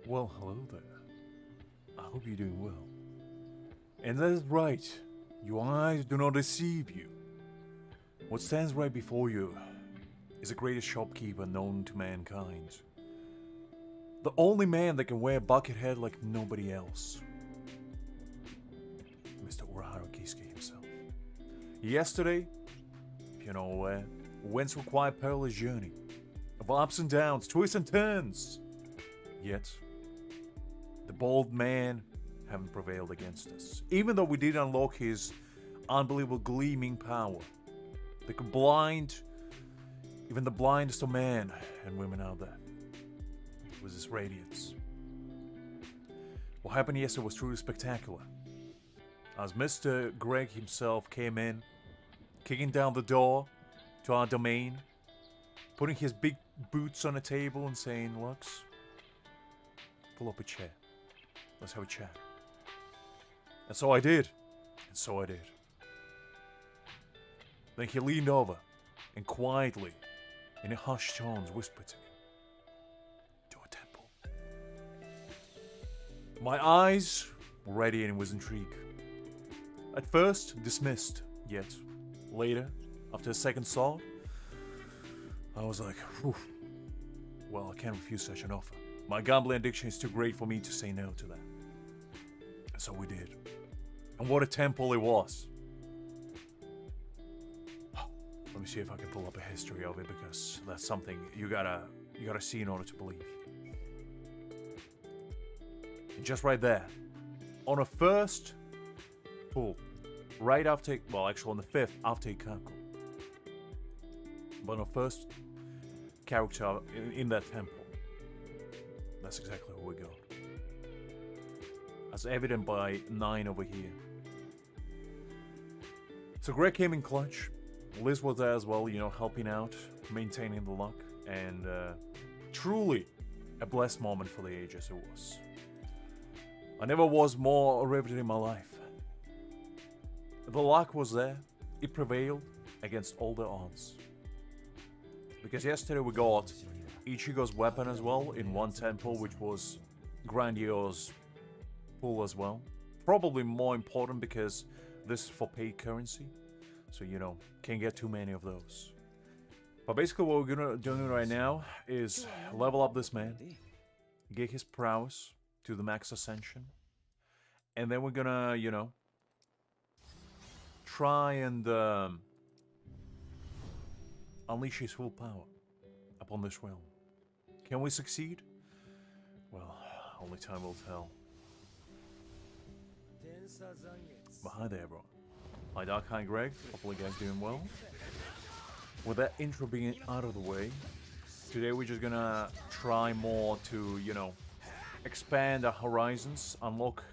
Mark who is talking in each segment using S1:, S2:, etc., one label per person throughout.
S1: Well, hello there. I hope you're doing well. And that is right. Your eyes do not deceive you. What stands right before you is the greatest shopkeeper known to mankind. The only man that can wear a bucket head like nobody else. Mr. Urahara Kisuke himself. Yesterday, if you're not aware, went through quite a perilous journey of ups and downs, twists and turns. Yet, the bold man haven't prevailed against us. Even though we did unlock his unbelievable gleaming power that could blind even the blindest of men and women out there. It was his radiance. What happened yesterday was truly spectacular. As Mr. Greg himself came in, kicking down the door to our domain, putting his big boots on a table and saying, "Lux, pull up a chair. Let's have a chat." And so I did. And so I did. Then he leaned over and quietly, in a hushed tones, whispered to me, "To a temple." My eyes were radiating with intrigue. At first, dismissed, yet later, after a second thought, I was like, "Whew. Well, I can't refuse such an offer. My gambling addiction is too great for me to say no to that." And so we did. And what a temple it was. Let me see if I can pull up a history of it, because that's something you gotta see in order to believe. And just right there, on a first pull, right after, well, actually on the fifth after Ikaku, but on the first character in that temple, that's exactly who we got. As evident by 9 over here. So Greg came in clutch. Liz was there as well, helping out, maintaining the luck, and truly a blessed moment for the ages it was. I never was more riveted in my life. The luck was there, it prevailed against all the odds. Because yesterday we got Ichigo's weapon as well in one temple, which was grandiose pull as well. Probably more important because this is for paid currency. So, can't get too many of those. But basically what we're gonna do right now is level up this man, get his prowess to the max ascension, and then we're gonna, try and unleash his full power upon this realm. Can we succeed? Well, only time will tell. But hi there, everyone. Hi Dark, hi Greg, hopefully you guys doing well. With that intro being out of the way, today we're just gonna try more to, expand our horizons, unlock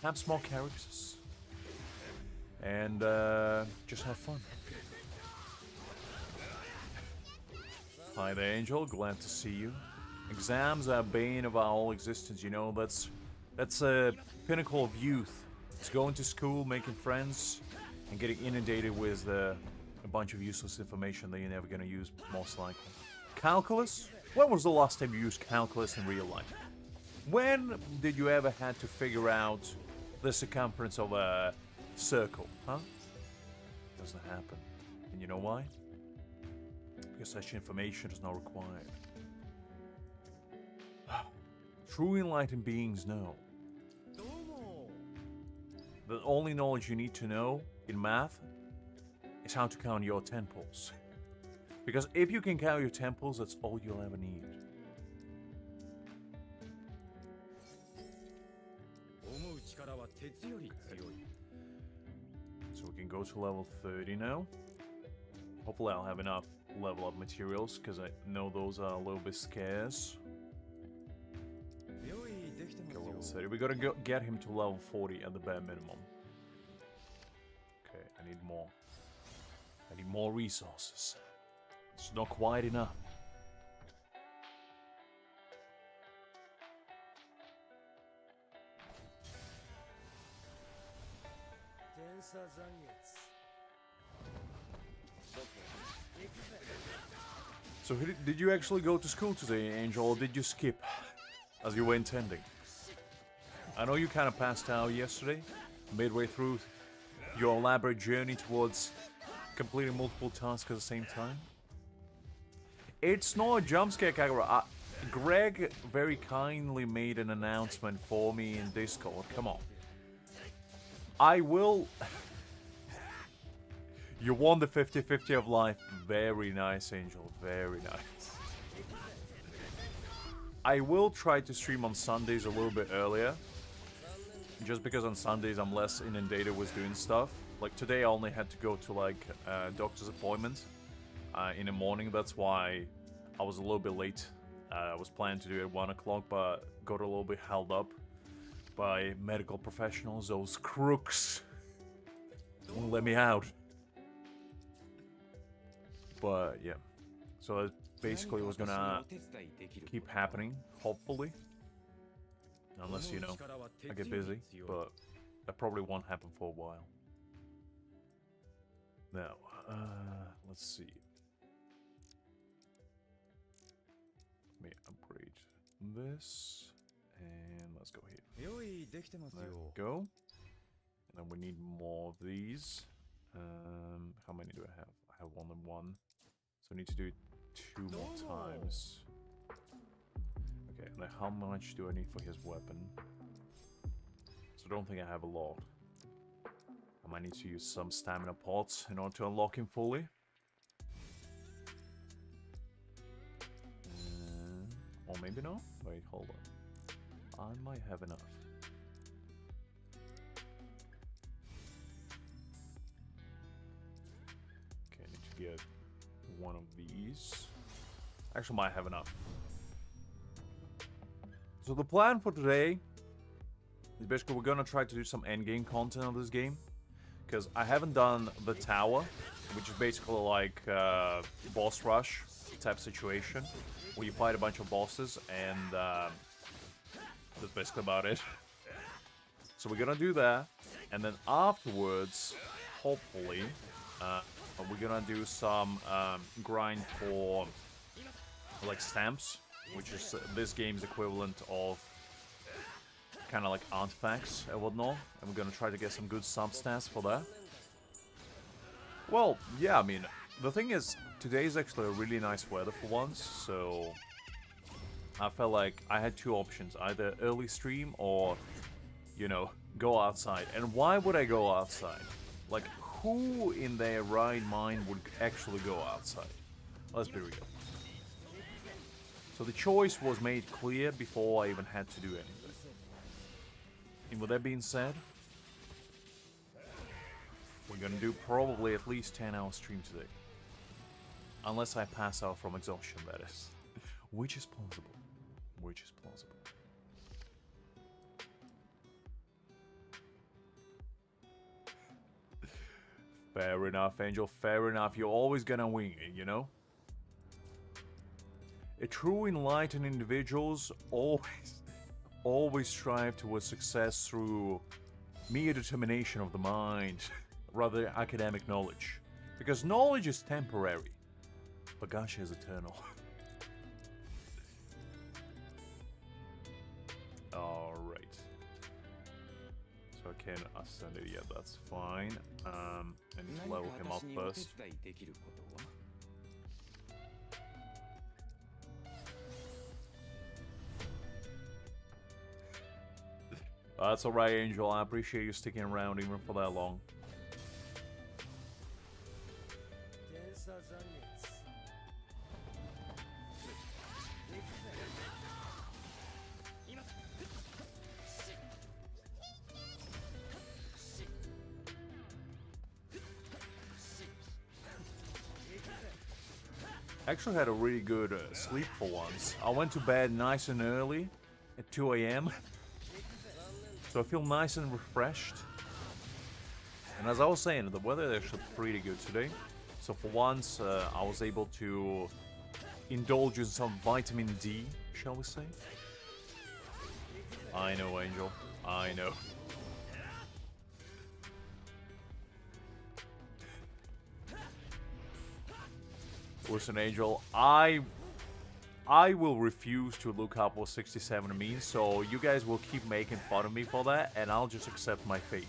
S1: perhaps more characters, and just have fun. Hi there Angel, glad to see you. Exams are a bane of our whole existence, that's a pinnacle of youth. It's going to school, making friends, and getting inundated with a bunch of useless information that you're never going to use, most likely. Calculus? When was the last time you used calculus in real life? When did you ever had to figure out the circumference of a circle, huh? Doesn't happen. And you know why? Because such information is not required. True enlightened beings know. The only knowledge you need to know in math is how to count your temples. Because if you can count your temples, that's all you'll ever need. So we can go to level 30 now. Hopefully I'll have enough level up materials, because I know those are a little bit scarce. Okay, level 30. We gotta get him to level 40 at the bare minimum. Okay, I need more. I need more resources. It's not quite enough. So did you actually go to school today, Angel, or did you skip? as you were intending. I know you kind of passed out yesterday, midway through your elaborate journey towards completing multiple tasks at the same time. It's not a jump scare, Kagura. Greg very kindly made an announcement for me in Discord. Come on. I will... You won the 50-50 of life. Very nice, Angel. Very nice. I will try to stream on Sundays a little bit earlier. Just because on Sundays I'm less inundated with doing stuff. Like today I only had to go to like a doctor's appointment in the morning. That's why I was a little bit late. I was planning to do it at 1 o'clock, but got a little bit held up by medical professionals. Those crooks won't let me out. But yeah, so that basically was gonna keep happening, hopefully. Unless, you know, I get busy, but that probably won't happen for a while. Now, let's see. Let me upgrade this, and let's go here. There we go. And then we need more of these. How many do I have? I have 1 and 1. So I need to do it 2 more times. Okay, and then how much do I need for his weapon? So I don't think I have a lot. I might need to use some stamina pots in order to unlock him fully. Or maybe not? Wait, hold on. I might have enough. Okay, I need to get 1 of these. Actually, might have enough. So the plan for today is basically we're gonna try to do some endgame content on this game. Because I haven't done the tower, which is basically like boss rush type situation. Where you fight a bunch of bosses and that's basically about it. So we're gonna do that. And then afterwards, hopefully, we're gonna do some grind for like stamps. Which is this game's equivalent of kind of like artifacts and whatnot. And we're gonna try to get some good substats for that. Well, yeah, I mean, the thing is, today is actually a really nice weather for once. So I felt like I had 2 options. Either early stream or, you know, go outside. And why would I go outside? Like, who in their right mind would actually go outside? Let's be real. So the choice was made clear before I even had to do anything. And with that being said, we're gonna do probably at least 10-hour stream today. Unless I pass out from exhaustion, that is. Which is plausible. Which is plausible. Fair enough, Angel, fair enough. You're always gonna wing it, you know? A true enlightened individuals always strive towards success through mere determination of the mind, rather than academic knowledge. Because knowledge is temporary, but Gacha is eternal. Alright. So I can ascend it, yeah, that's fine. I need to level him up first. That's alright, Angel. I appreciate you sticking around even for that long. I actually had a really good sleep for once. I went to bed nice and early at 2 AM. So I feel nice and refreshed. And as I was saying, the weather is actually pretty good today. So for once, I was able to indulge in some vitamin D, shall we say? I know, Angel. I know. Listen, Angel, I I will refuse to look up what 67 means, so you guys will keep making fun of me for that, and I'll just accept my fate.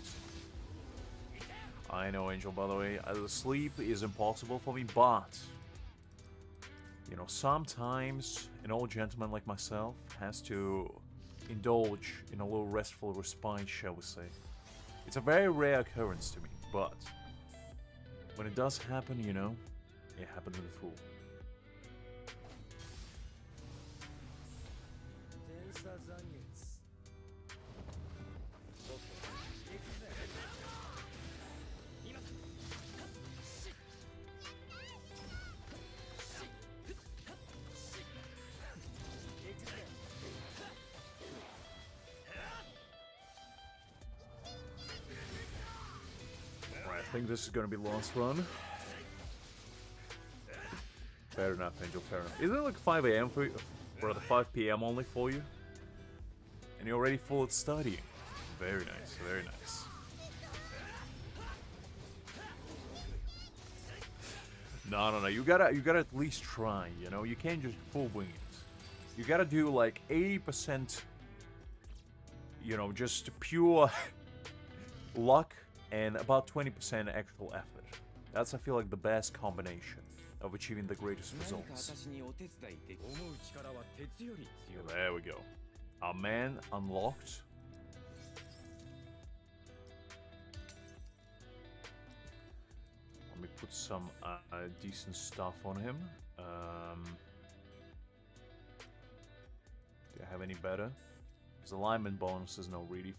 S1: I know, Angel, by the way. Sleep is impossible for me, but... You know, sometimes an old gentleman like myself has to indulge in a little restful respite, shall we say. It's a very rare occurrence to me, but... When it does happen, you know, it happens to the fool. I think this is gonna be the last run. Fair enough, Angel, fair enough. Isn't it like 5 AM for you? Or 5 PM only for you? And you're already full at studying. Very nice, very nice. No, you gotta at least try, you know? You can't just full wing it. You gotta do like 80%, you know, just pure luck, and about 20% actual effort. That's, I feel like, the best combination of achieving the greatest results. There we go. Our man unlocked. Let me put some decent stuff on him. Do I have any better? His alignment bonus is not really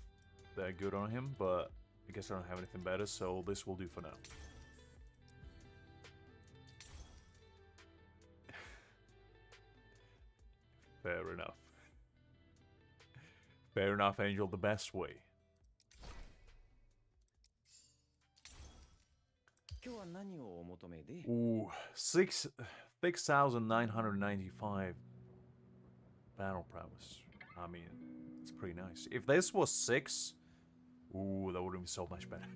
S1: that good on him, but I guess I don't have anything better, so this will do for now. Fair enough. Fair enough, Angel, the best way. Ooh, 6,995 battle prowess. I mean, it's pretty nice. If this was 6, ooh, that would have been so much better.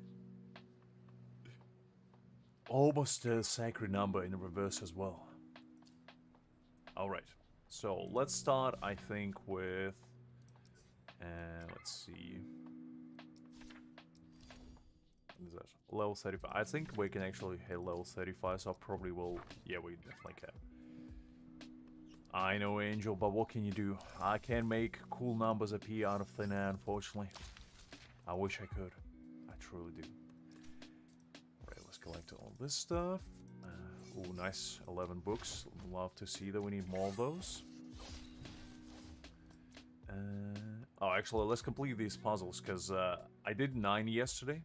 S1: Almost a sacred number in the reverse as well. Alright, so let's start, I think, with... let's see... What is that? Level 35. I think we can actually hit level 35, so I probably will... Yeah, we definitely can. I know, Angel, but what can you do? I can't make cool numbers appear out of thin air, unfortunately. I wish I could. I truly do. Alright, let's collect all this stuff. Ooh, nice. 11 books. Love to see that. We need more of those. Oh, actually, let's complete these puzzles, because I did 9 yesterday,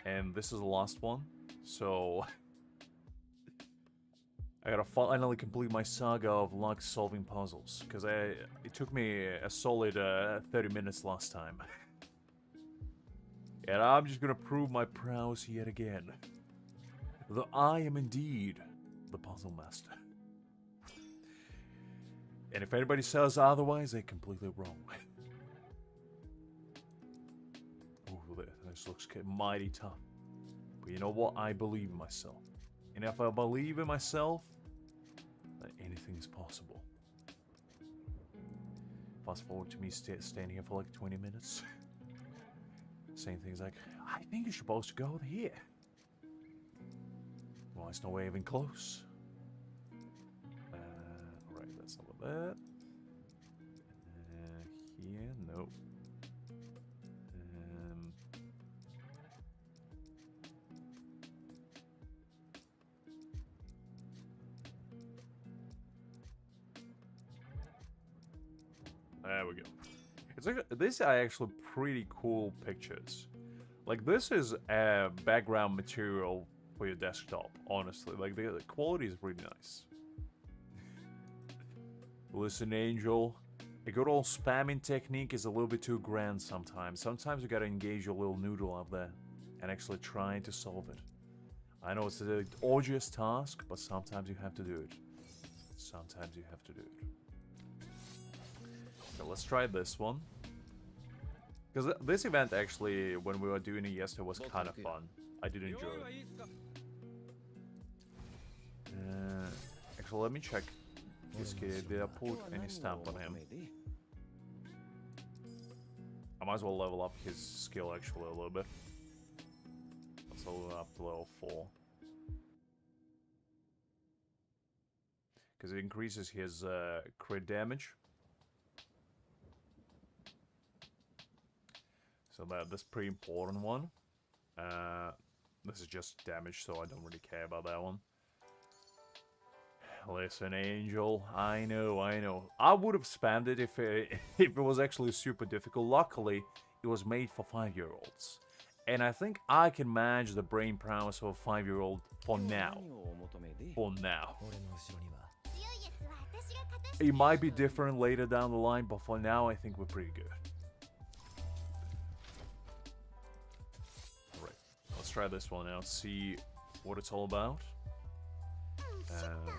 S1: and this is the last one, so... I gotta finally complete my saga of luck solving puzzles, because it took me a solid 30 minutes last time. And I'm just gonna prove my prowess yet again. That I am indeed the puzzle master. And if anybody says otherwise, they're completely wrong. Ooh, this looks mighty tough. But you know what? I believe in myself. And if I believe in myself, then anything is possible. Fast forward to me standing here for like 20 minutes. Saying things like, I think you're supposed to go over here. Well, it's no way even close. Alright, that's not what that. Here, nope. There we go. It's like, these are actually pretty cool pictures. Like, this is background material for your desktop, honestly. Like, the quality is really nice. Listen, Angel, a good old spamming technique is a little bit too grand sometimes. Sometimes you gotta engage your little noodle up there and actually try to solve it. I know it's an arduous task, but sometimes you have to do it. Sometimes you have to do it. So let's try this one. Because this event actually, when we were doing it yesterday, was kind of fun. I did enjoy it. Actually, let me check his kid. Did I put any stamp on him? I might as well level up his skill actually a little bit. Let's level up to level 4. Because it increases his crit damage. So that's a pretty important one. This is just damage, so I don't really care about that one. Listen, Angel, I know. I would have spammed it if it was actually super difficult. Luckily, it was made for 5-year-olds. And I think I can manage the brain prowess of a 5-year-old for now. For now. It might be different later down the line, but for now, I think we're pretty good. Alright, let's try this one out, see what it's all about.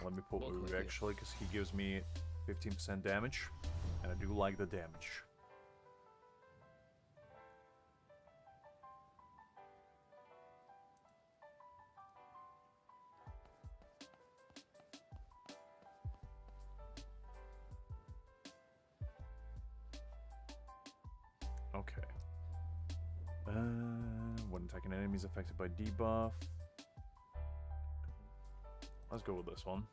S1: Let me put Uru actually, because he gives me 15% damage, and I do like the damage. Okay. When attacking enemies affected by debuff. Let's go with this one.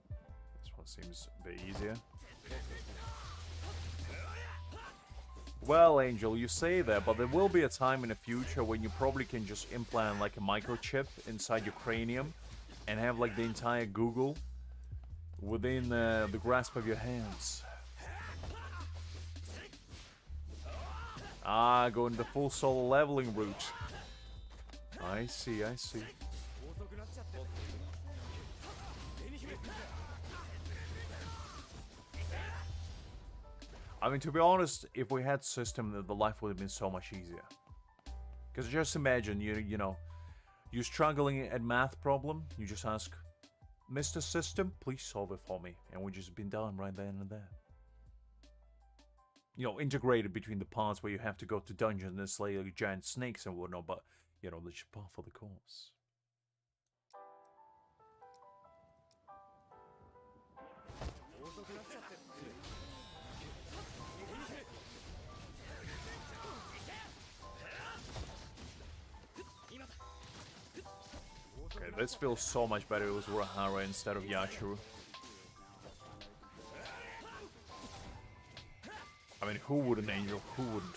S1: This one seems a bit easier. Well, Angel, you say that, but there will be a time in the future when you probably can just implant like a microchip inside your cranium and have like the entire Google within the grasp of your hands. Ah, going the full solo leveling route. I see. I mean, to be honest, if we had system, the life would have been so much easier. Because just imagine, you know, you're struggling at math problem, you just ask, Mr. System, please solve it for me. And we just been done right then and there. You know, integrated between the parts where you have to go to dungeons and slay like giant snakes and whatnot, but, you know, that's just par for the course. Okay, this feels so much better. It was Urahara instead of Yachiro. I mean, who wouldn't, Angel? Who wouldn't?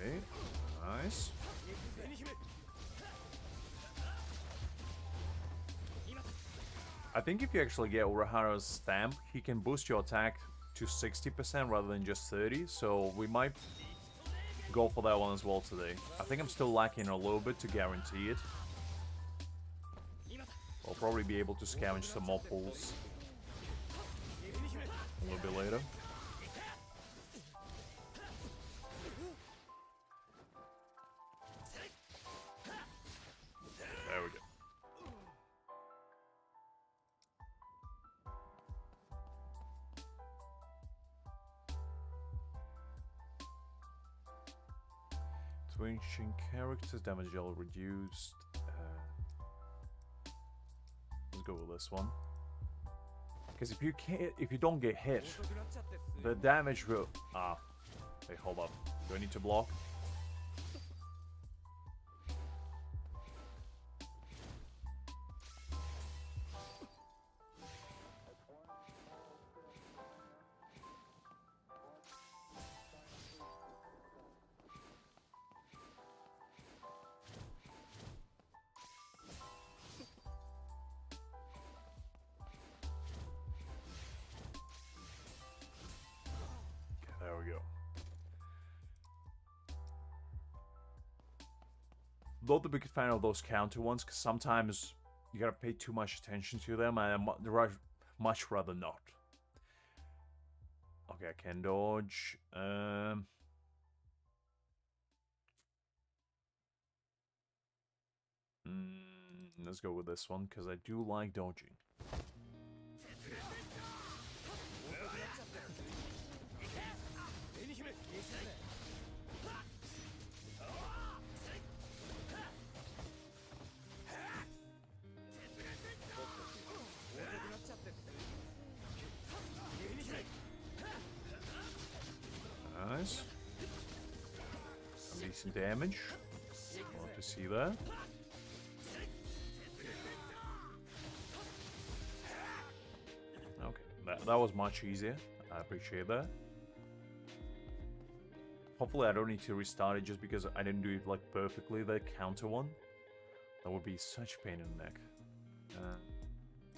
S1: Okay, nice. I think if you actually get Urahara's stamp, he can boost your attack to 60% rather than just 30, so we might go for that one as well today. I think I'm still lacking a little bit to guarantee it. I'll probably be able to scavenge some more pulls a little bit later. There we go. Switching characters, damage all reduced. Let's go with this one. Because if you don't get hit, the damage will. Wait, hold up. Do I need to block? There we go. Not the big fan of those counter ones, because sometimes you gotta pay too much attention to them, and I'd much rather not. Okay, I can dodge. Let's go with this one, because I do like dodging. Nice. Some decent damage. Love to see that. Okay, that was much easier. I appreciate that. Hopefully I don't need to restart it just because I didn't do it like perfectly, the counter one. That would be such pain in the neck.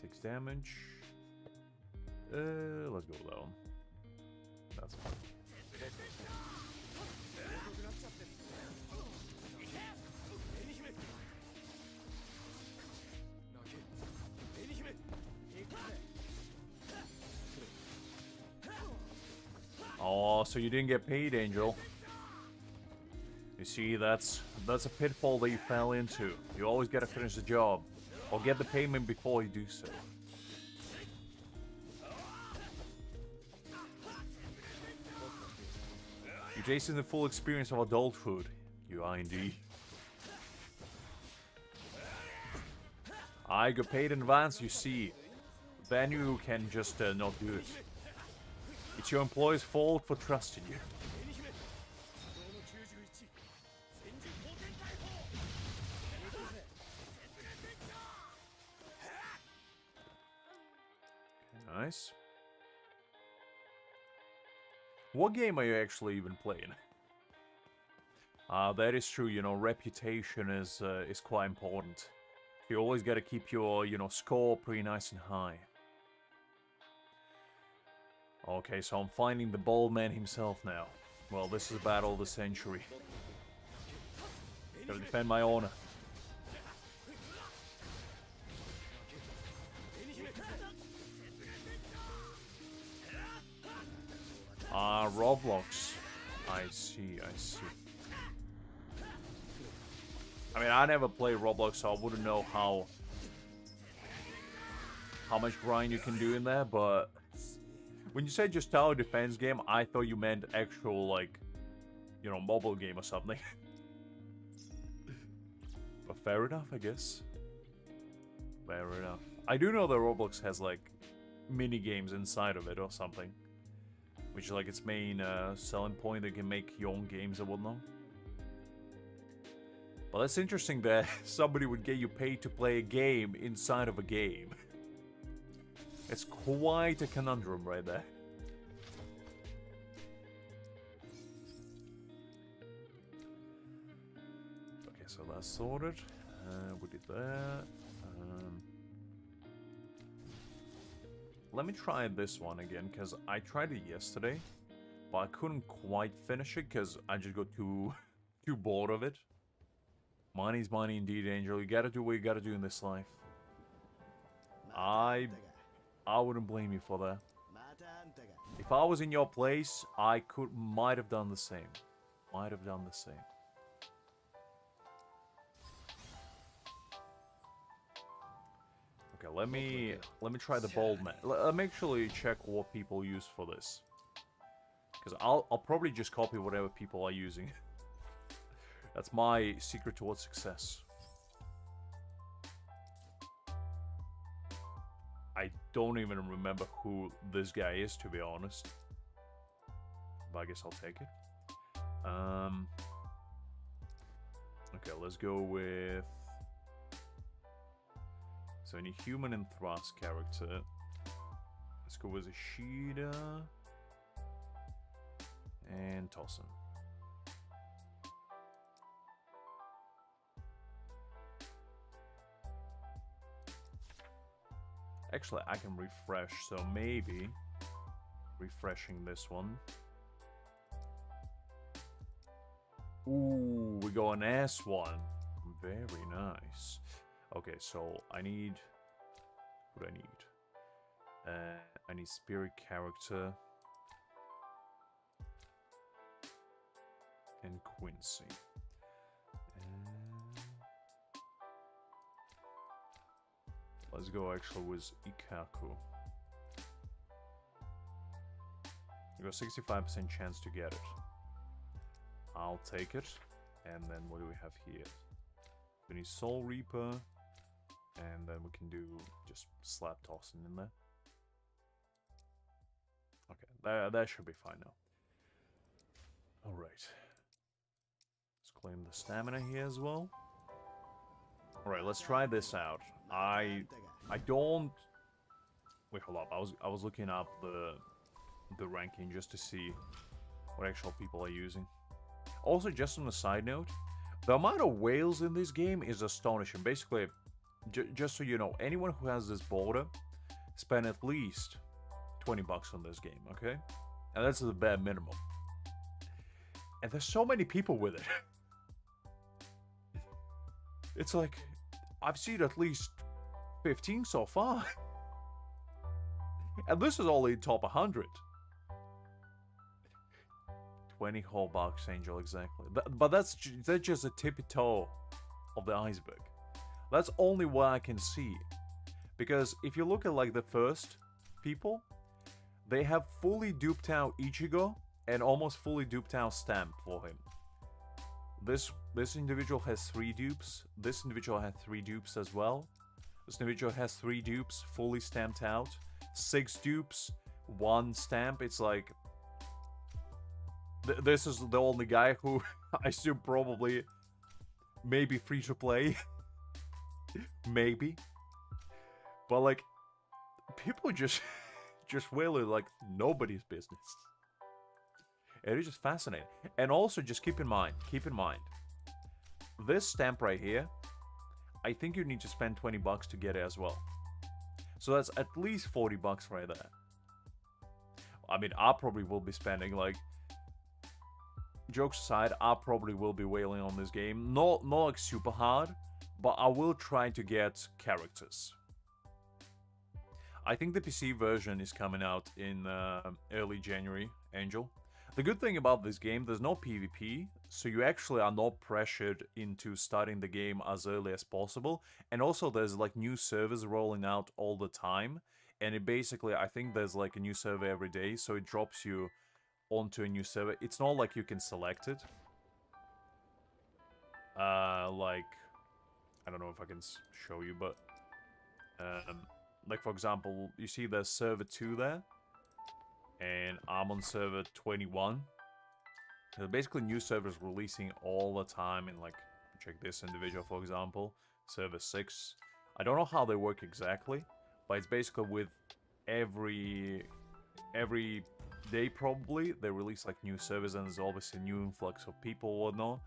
S1: Takes damage. Let's go with that one. That's fine. Oh, so you didn't get paid, Angel. You see, that's a pitfall that you fell into. You always gotta finish the job, or get the payment before you do so. You're tasting the full experience of adulthood. You are indeed. I got paid in advance, you see. Then you can just not do it. It's your employer's fault for trusting you. Nice. What game are you actually even playing? That is true, you know, reputation is quite important. You always gotta keep your, you know, score pretty nice and high. Okay, so I'm finding the bald man himself now. Well, this is battle of the century. Gotta defend my honor. Roblox. I see, I see. I mean, I never played Roblox, so I wouldn't know how much grind you can do in there, but when you said just tower defense game, I thought you meant actual, like, you know, mobile game or something. But fair enough, I guess. Fair enough. I do know that Roblox has, like, mini games inside of it or something, which is like its main selling point. They can make your own games and whatnot. Well, that's interesting that somebody would get you paid to play a game inside of a game. It's quite a conundrum right there. Okay, so that's sorted. We did that. Let me try this one again, because I tried it yesterday, but I couldn't quite finish it because I just got too bored of it. Money's money indeed, Angel. You gotta do what you gotta do in this life. I wouldn't blame you for that. If I was in your place, I might have done the same. Might have done the same. Okay, let me try the bold man. Let me actually check what people use for this, because I'll probably just copy whatever people are using. That's my secret towards success. I don't even remember who this guy is, to be honest. But I guess I'll take it. Okay, let's go with... So any human and thrust character. Let's go with Ishida. And Tossen. Actually, I can refresh, so maybe refreshing this one. Ooh, we go an S1. Very nice. Okay, so I need... What do I need? I need spirit character. And Quincy. Let's go actually with Ikaku. You got 65% chance to get it. I'll take it. And then what do we have here? We need Soul Reaper. And then we can do just slap tossing in there. Okay, that should be fine now. Alright. Let's claim the stamina here as well. Alright, let's try this out. I don't... Wait, hold up. I was looking up the ranking just to see what actual people are using. Also, just on a side note, the amount of whales in this game is astonishing. Basically, just so you know, anyone who has this border spend at least 20 bucks on this game, okay? And that's the bare minimum. And there's so many people with it. It's like, I've seen at least 15 so far. And this is only top 100. 20 whole bucks, Angel, exactly. But that's just a tippy toe of the iceberg. That's only what I can see. Because if you look at like the first people, they have fully duped out Ichigo and almost fully duped out Stamp for him. This individual has 3 dupes. This individual had 3 dupes as well. This individual has 3 dupes fully stamped out. 6 dupes, 1 stamp. It's like... This is the only guy who I assume probably maybe free to play. Maybe. But like, people just really like nobody's business. It is just fascinating. And also just keep in mind, this stamp right here, I think you need to spend 20 bucks to get it as well. So that's at least 40 bucks right there. I mean, I probably will be spending like, jokes aside, I probably will be wailing on this game. Not like super hard, but I will try to get characters. I think the PC version is coming out in early January, Angel. The good thing about this game, there's no PvP, so you actually are not pressured into starting the game as early as possible. And also there's like new servers rolling out all the time. And it basically, I think there's like a new server every day, so it drops you onto a new server. It's not like you can select it. Like, I don't know if I can show you, but like for example, you see there's server 2 there, and I'm on server 21. There's basically new servers releasing all the time, and like, check this individual for example, server 6. I don't know how they work exactly, but it's basically with every day probably they release like new servers, and there's always a new influx of people or whatnot.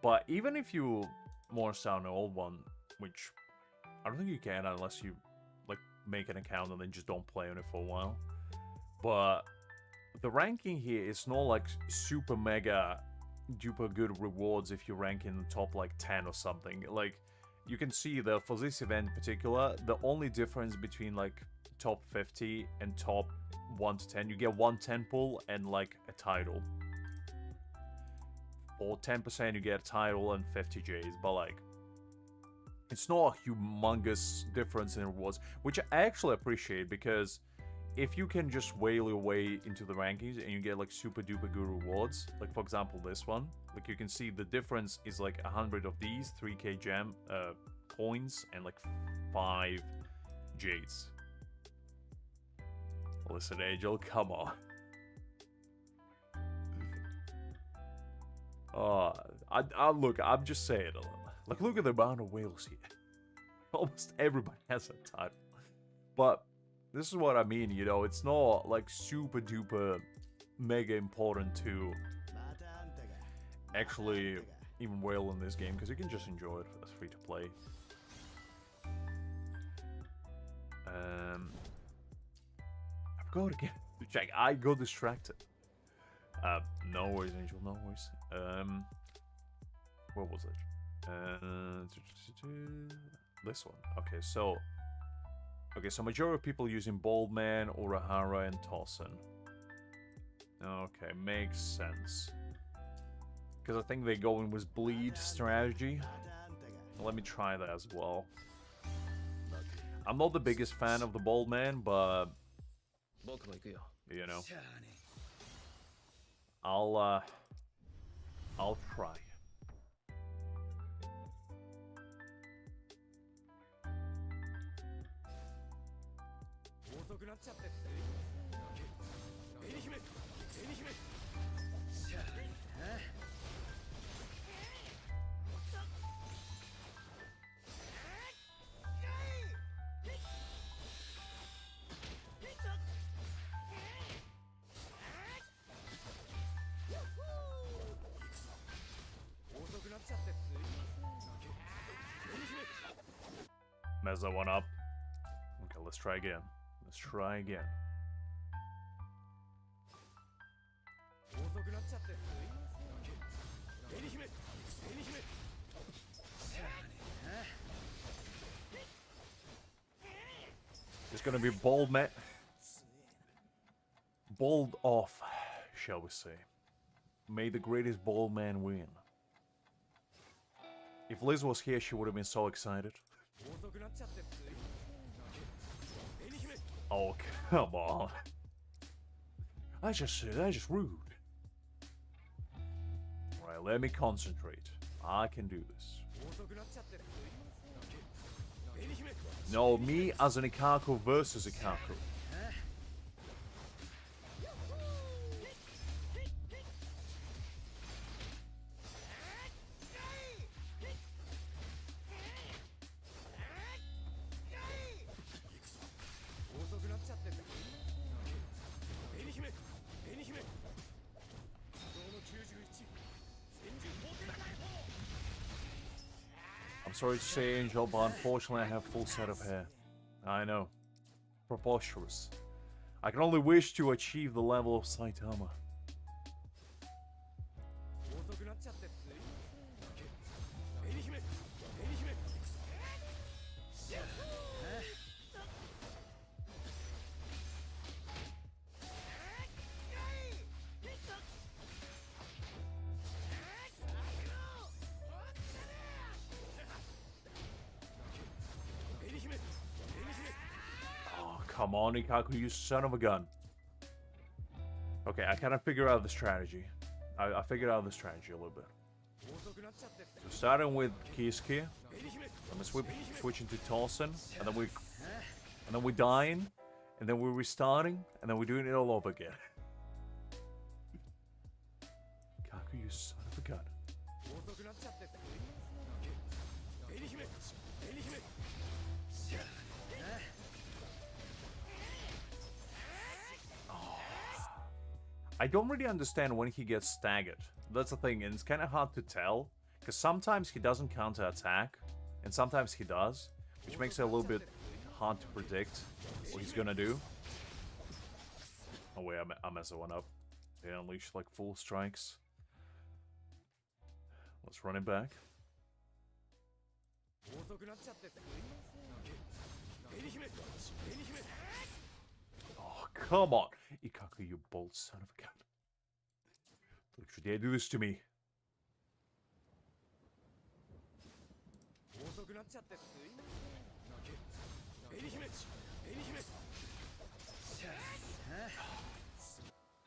S1: But even if you more sound an old one, which I don't think you can unless you like make an account and then just don't play on it for a while. But the ranking here is not like super mega duper good rewards if you rank in the top like 10 or something. Like you can see that for this event in particular, the only difference between like top 50 and top 1 to 10, you get 1 10 pull and like a title. Or 10% you get a title and 50 Js, but like it's not a humongous difference in rewards, which I actually appreciate, because if you can just whale your way into the rankings and you get like super duper good rewards, like for example this one, like you can see the difference is like 100 of these, 3k gem coins, and like 5 Js. Listen, Angel, come on. Look, I'm just saying, like, look at the amount of whales here. Almost everybody has a title. But this is what I mean, you know, it's not like super duper mega important to actually even whale in this game, because you can just enjoy it as free to play. I forgot again. Check, I got distracted. No worries, Angel, no worries. Where was it? This one. Okay, so majority of people using Boldman, Urahara, and Tossen. Okay, makes sense. Because I think they're going with bleed strategy. Let me try that as well. I'm not the biggest fan of the bald man, but you know, I'll try. Mess that one up. Okay, let's try again. Let's try again. It's gonna be bold, man. Bold off, shall we say. May the greatest bald man win. If Liz was here, she would have been so excited. Oh, come on. That's just rude. Alright, let me concentrate. I can do this. No, me as an Ikaku versus Ikaku. I'm sorry to say, Angel, but unfortunately I have full set of hair. I know. Preposterous. I can only wish to achieve the level of Saitama. Come on, Ikaku, you son of a gun. Okay, I kind of figured out the strategy. I figured out the strategy a little bit. So starting with Kiisuke, I'm switching to Tolson, and then we dying, and then we're restarting, and then we're doing it all over again. Ikaku, you son of a gun. I don't really understand when he gets staggered. That's the thing, and it's kind of hard to tell, because sometimes he doesn't counter-attack, and sometimes he does, which makes it a little bit hard to predict what he's gonna do. Oh wait, I messed that one up. They unleash like full strikes. Let's run it back. Oh, come on! Ikaku, you bold son of a gun. Look, you dare do this to me.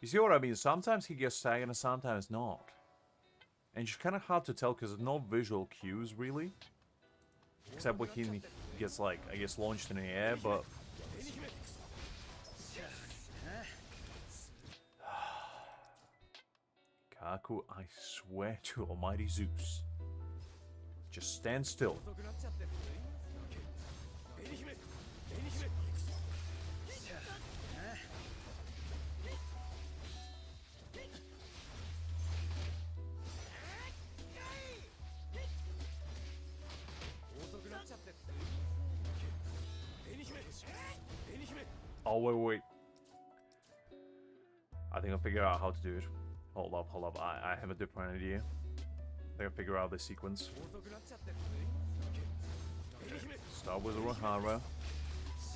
S1: You see what I mean? Sometimes he gets staggered and sometimes not. And it's kind of hard to tell because there's no visual cues, really. Except when he gets, like, I guess, launched in the air, but... Kaku, I swear to Almighty Zeus. Just stand still. Oh, wait. I think I figured out how to do it. Hold up. I have a different idea. I think I figure out the sequence. Okay. Start with Urahara,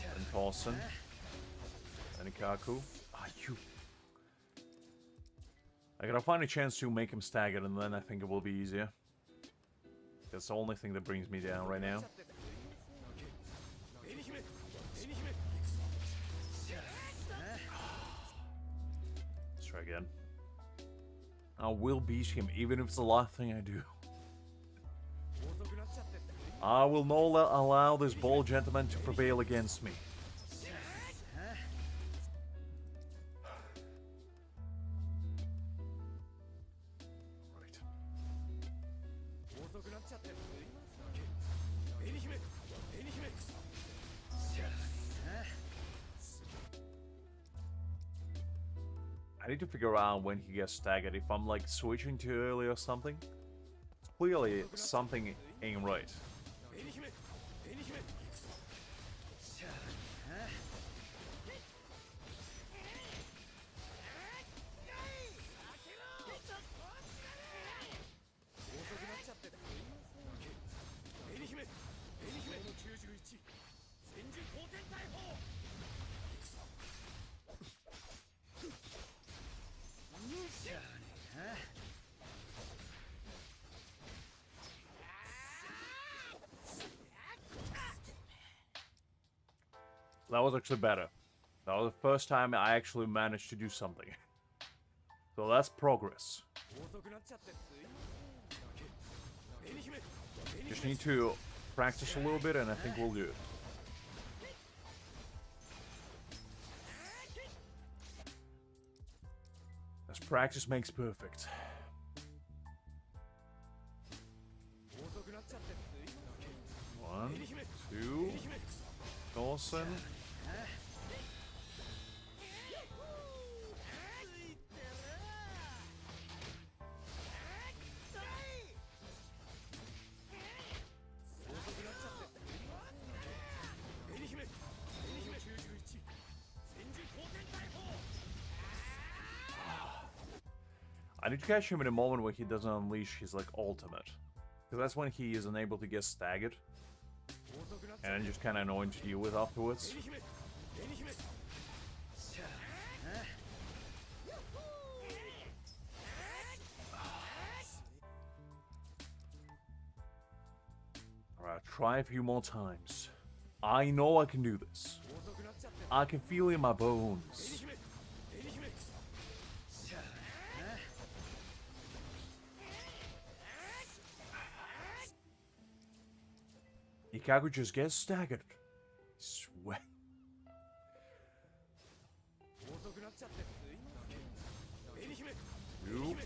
S1: then Tolson, then Ikaku. I gotta find a chance to make him staggered, and then I think it will be easier. That's the only thing that brings me down right now. try again. I will beat him, even if it's the last thing I do. I will not allow this bald gentleman to prevail against me. Right. I need to figure out when he gets staggered. If I'm like switching too early or something. Clearly something ain't right. That was actually better. That was the first time I actually managed to do something. So that's progress. Just need to practice a little bit and I think we'll do it. As practice makes perfect. One, two, Dawson. I need to catch him in a moment where he doesn't unleash his like ultimate. Because that's when he is unable to get staggered. And just kind of annoying to deal with afterwards. Alright, try a few more times. I know I can do this. I can feel it in my bones. Ikaku just gets staggered. Sweat. 2,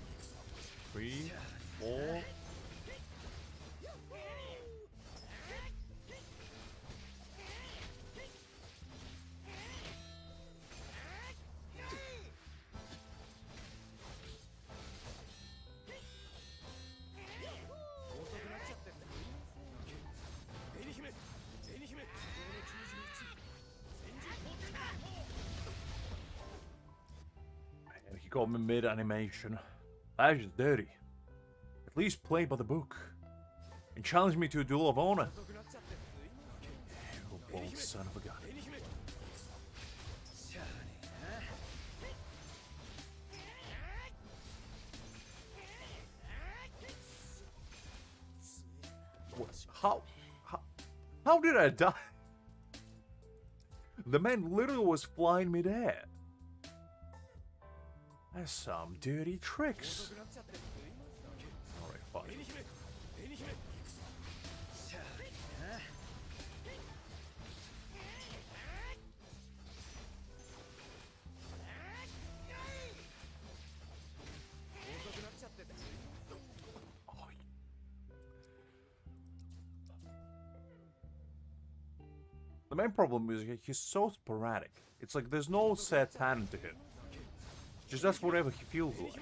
S1: 3, 4. Got me mid-animation. That is dirty. At least play by the book. And challenge me to a duel of honor. You bold son of a gun. What? How did I die? The man literally was flying midair. That's some dirty tricks. Alright, fine. The main problem is he's so sporadic. It's like there's no set pattern to him. Just does whatever he feels like.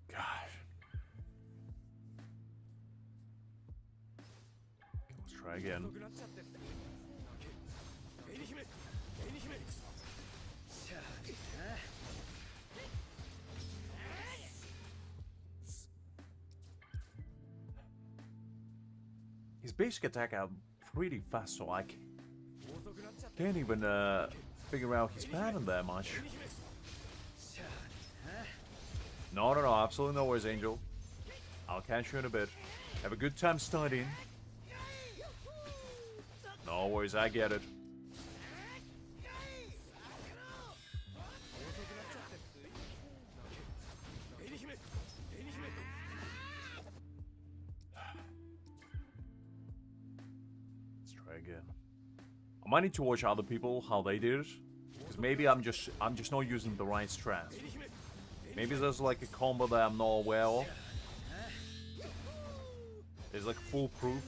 S1: Gosh. Let's try again. His basic attack out pretty fast, so I can... Can't even figure out his pattern that much. No, absolutely no worries, Angel. I'll catch you in a bit. Have a good time studying. No worries, I get it. Let's try again. I might need to watch other people how they did it, because maybe I'm just not using the right strat. Maybe there's like a combo that I'm not aware of. It's like foolproof.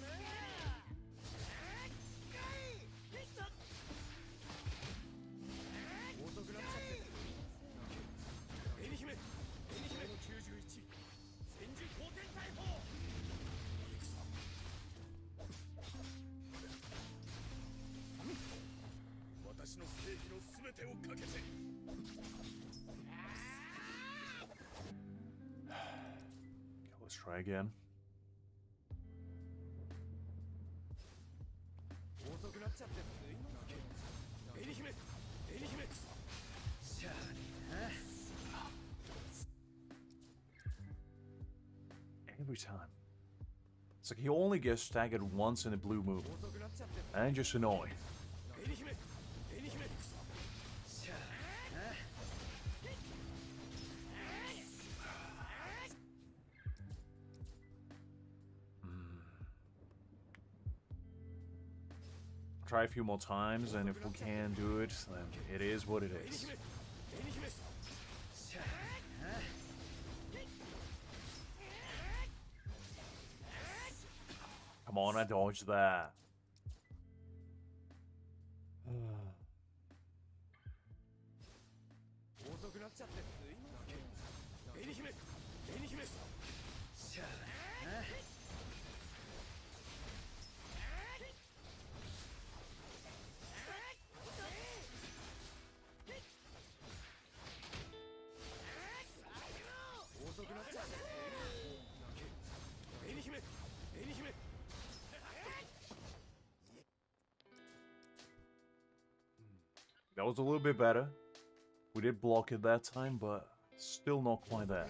S1: Let's try again. Every time. It's like he only gets staggered once in a blue move. And just annoying. Try a few more times, and if we can do it, then it is what it is. Come on, I dodged that. That was a little bit better. We did block it that time, but still not quite there.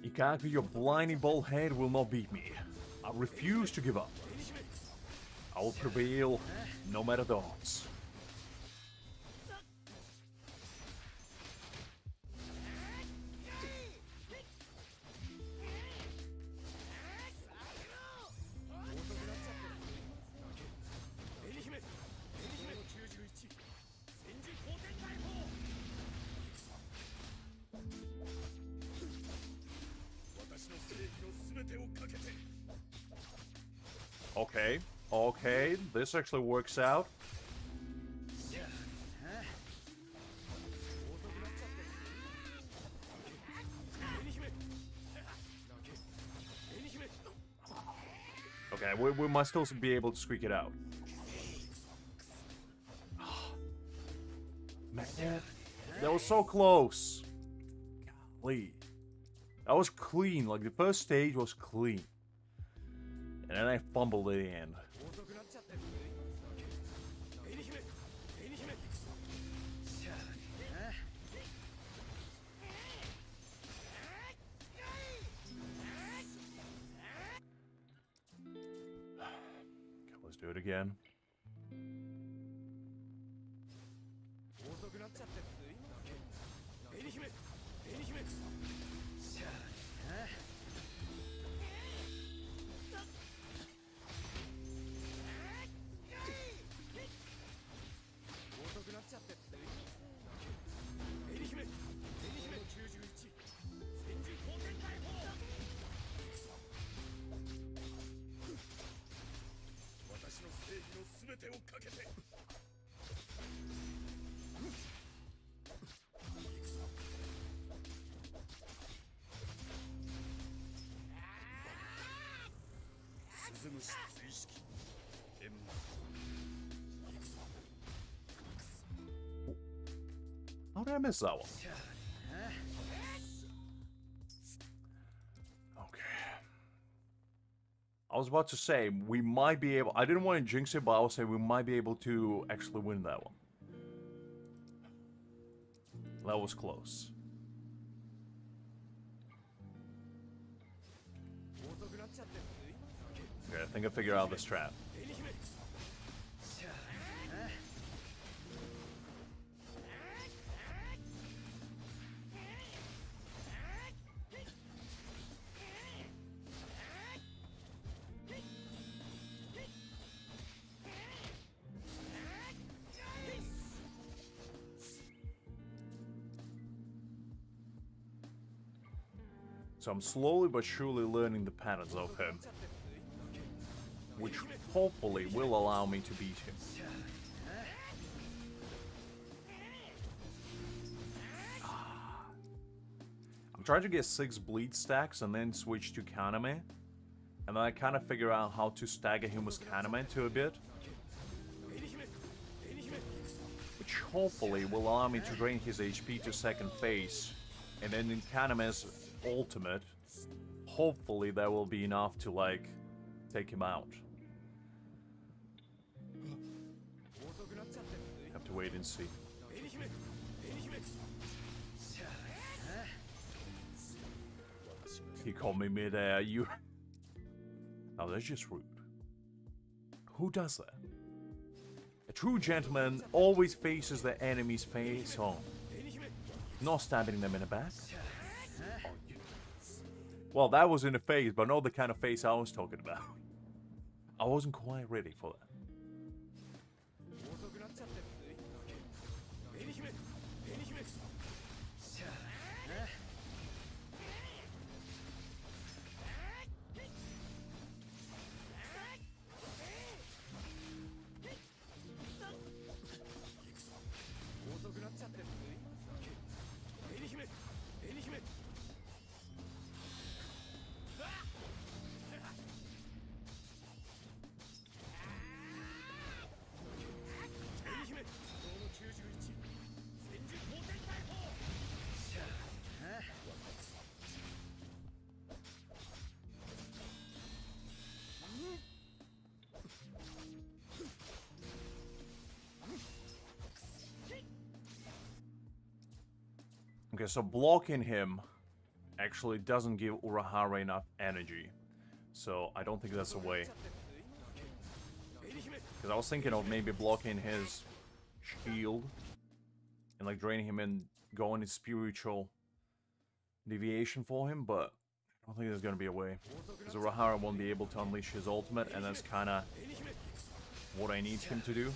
S1: Ikaku, your blinding bald head will not beat me. I refuse to give up. I will prevail no matter the odds. Okay, this actually works out. Okay, we must still be able to squeak it out. Man, that was so close. Golly. That was clean, like the first stage was clean. And then I fumbled at the end. Let's do it again. I missed that one. Okay. I was about to say, we might be able... I didn't want to jinx it, but I would say we might be able to actually win that one. That was close. Okay, I think I figured out this trap. So I'm slowly but surely learning the patterns of him, which hopefully will allow me to beat him. I'm trying to get 6 bleed stacks and then switch to Kaname, and then I kind of figure out how to stagger him with Kaname to a bit, which hopefully will allow me to drain his HP to second phase, and then in Kaname's ultimate, hopefully that will be enough to, like, take him out. Have to wait and see. He called me mid-air, you... Oh, that's just rude. Who does that? A true gentleman always faces the enemy's face on, not stabbing them in the back. Well, that was in the face, but not the kind of face I was talking about. I wasn't quite ready for that. Okay, so blocking him actually doesn't give Urahara enough energy. So I don't think that's a way. Because I was thinking of maybe blocking his shield and like draining him and going in spiritual deviation for him, but I don't think there's going to be a way. Because Urahara won't be able to unleash his ultimate, and that's kind of what I need him to do.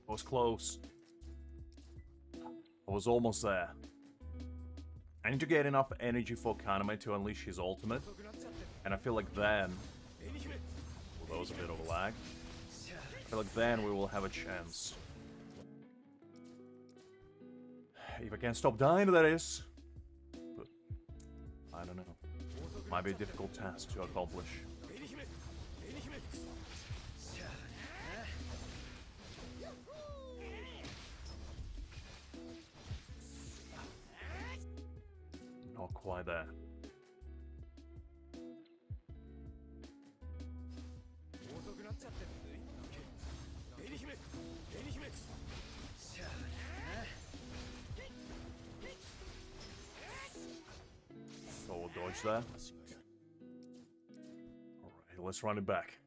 S1: I was close. I was almost there. I need to get enough energy for Kaname to unleash his ultimate. And I feel like then... Well, that was a bit of a lag. I feel like then we will have a chance. If I can't stop dying, that is. But, I don't know. Might be a difficult task to accomplish. Not quite there. So we'll dodge that. Alright, let's run it back.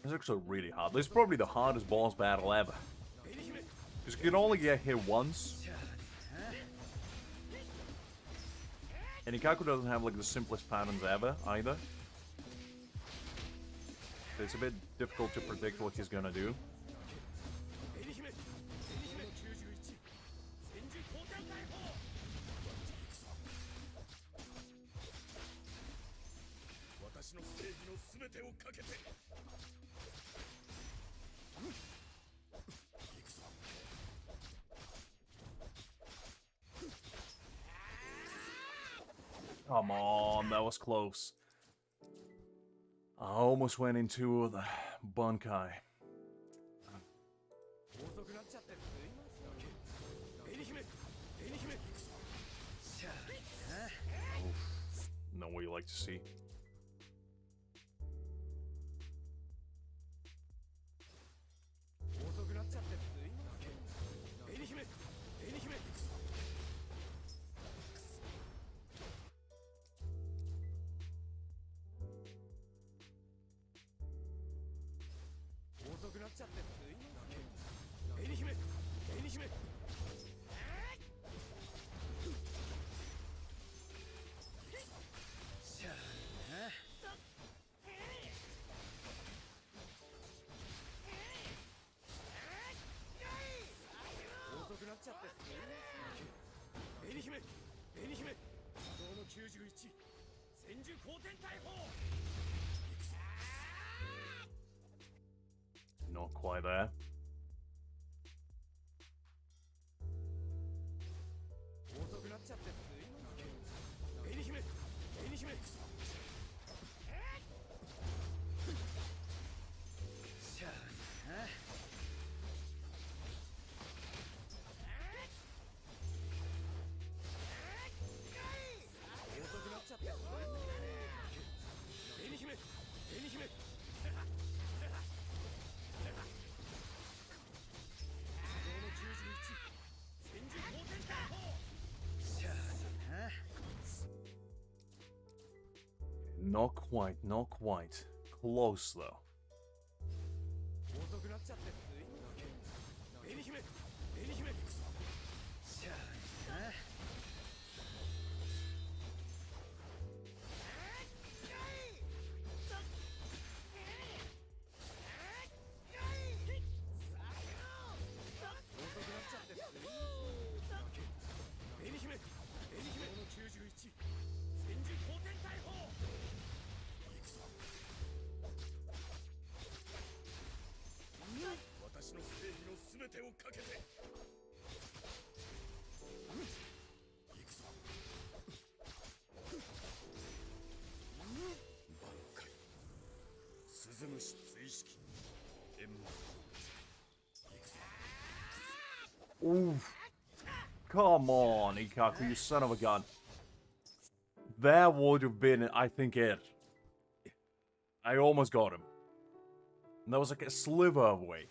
S1: It's actually really hard. This is probably the hardest boss battle ever. Because you can only get hit once. And Ikaku doesn't have like the simplest patterns ever, either. So it's a bit difficult to predict what he's gonna do. Come on, that was close. I almost went into the bankai. Not what you like to see. Not quite there. Not quite, not quite. Close though. Oof. Come on, Ikaku, you son of a gun. That would have been, I think, it. I almost got him. And that was like a sliver away.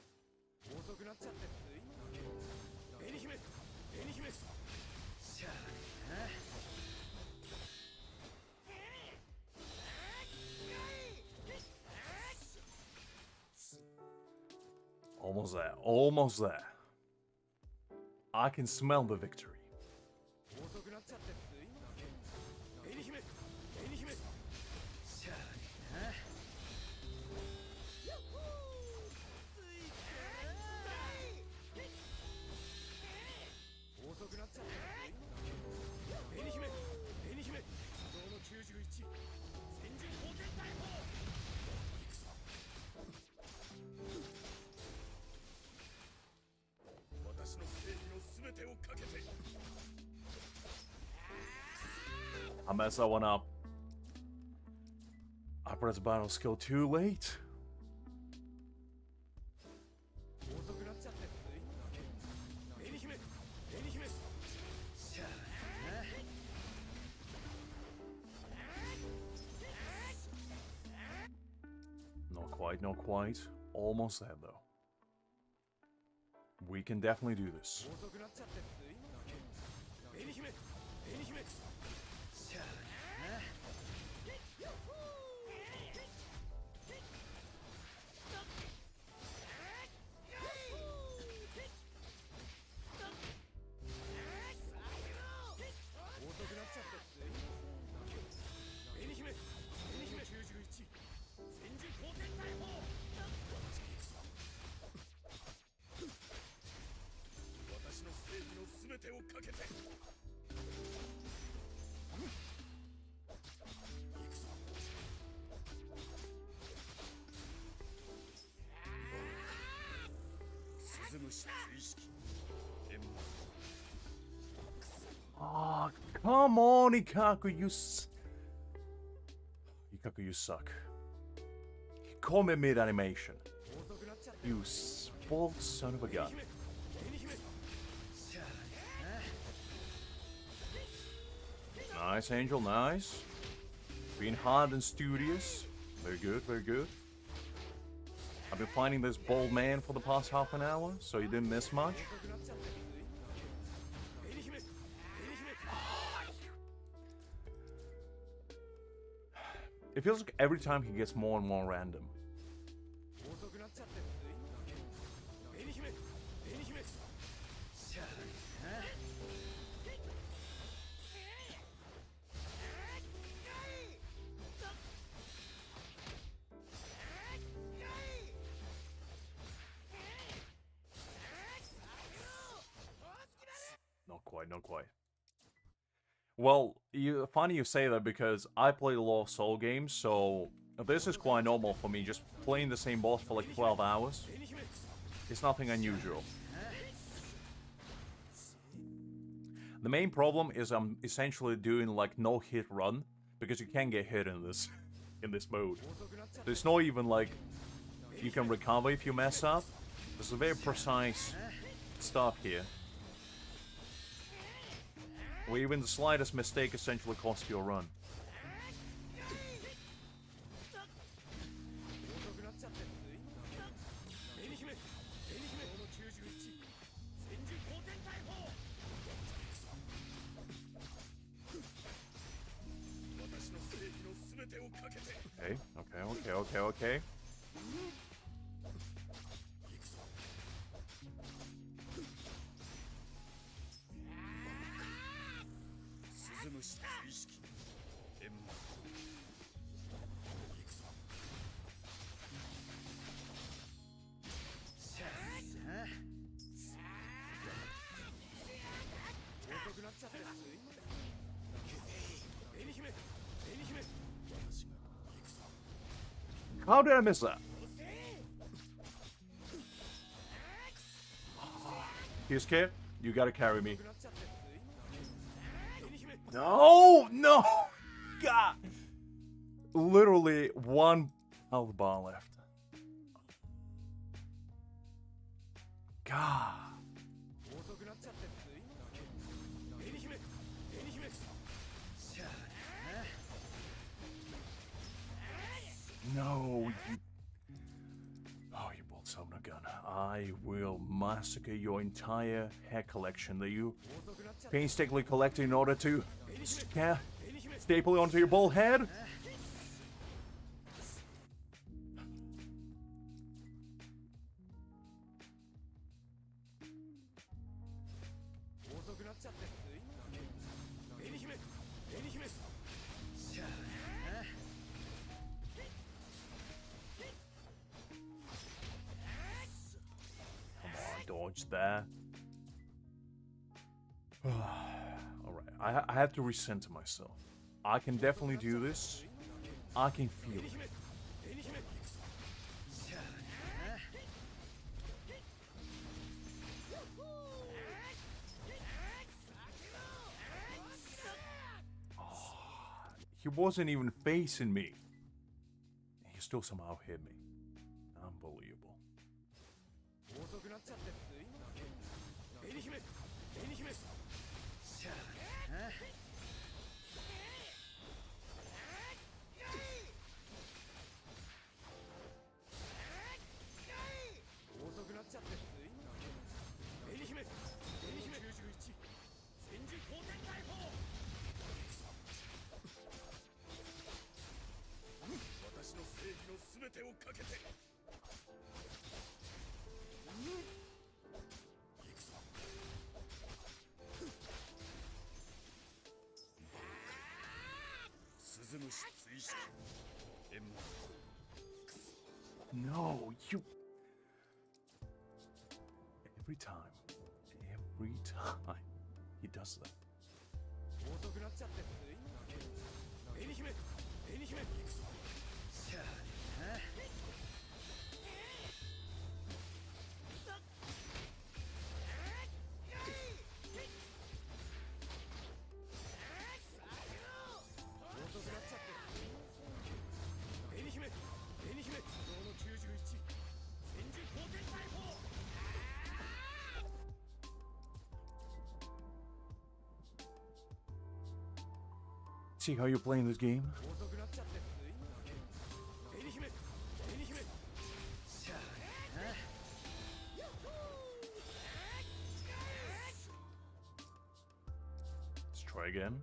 S1: Almost there, almost there. I can smell the victory. I messed that one up. I pressed battle skill too late. Not quite, not quite. Almost there though. We can definitely do this. Oh, come on, Ikaku, Ikaku, you suck. Come mid-animation. You spoiled son of a gun. Nice, Angel, nice. Being hard and studious. Very good, very good. I've been finding this bald man for the past half an hour, so you didn't miss much. It feels like every time he gets more and more random. Not quite. Well, funny you say that because I play a lot of Soul games, so this is quite normal for me, just playing the same boss for like 12 hours. It's nothing unusual. The main problem is I'm essentially doing like no hit run, because you can't get hit in this mode. There's not even like you can recover if you mess up. There's a very precise stuff here. Where even the slightest mistake essentially costs you a run. Okay. How did I miss that? Here's Kid. You gotta carry me. No! God! Literally one health bar left. God. No, you... Oh, you bold son of a gun. I will massacre your entire hair collection that you painstakingly collected in order to staple it onto your bald head. Dodge there. Alright, I have to recenter myself. I can definitely do this. I can feel it. He wasn't even facing me. He still somehow hit me. Unbelievable. No, you... Every time he does that. See how you're playing this game? Let's try again.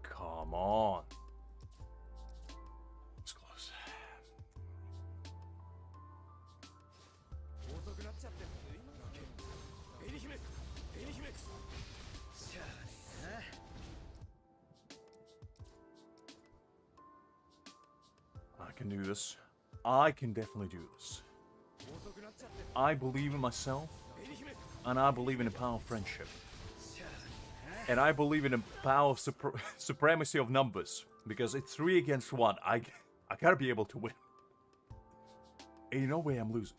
S1: Come on. It's close. I can do this. I can definitely do this. I believe in myself, and I believe in the power of friendship. And I believe in the power of supremacy of numbers. Because it's 3 against 1. I gotta be able to win. Ain't no way I'm losing.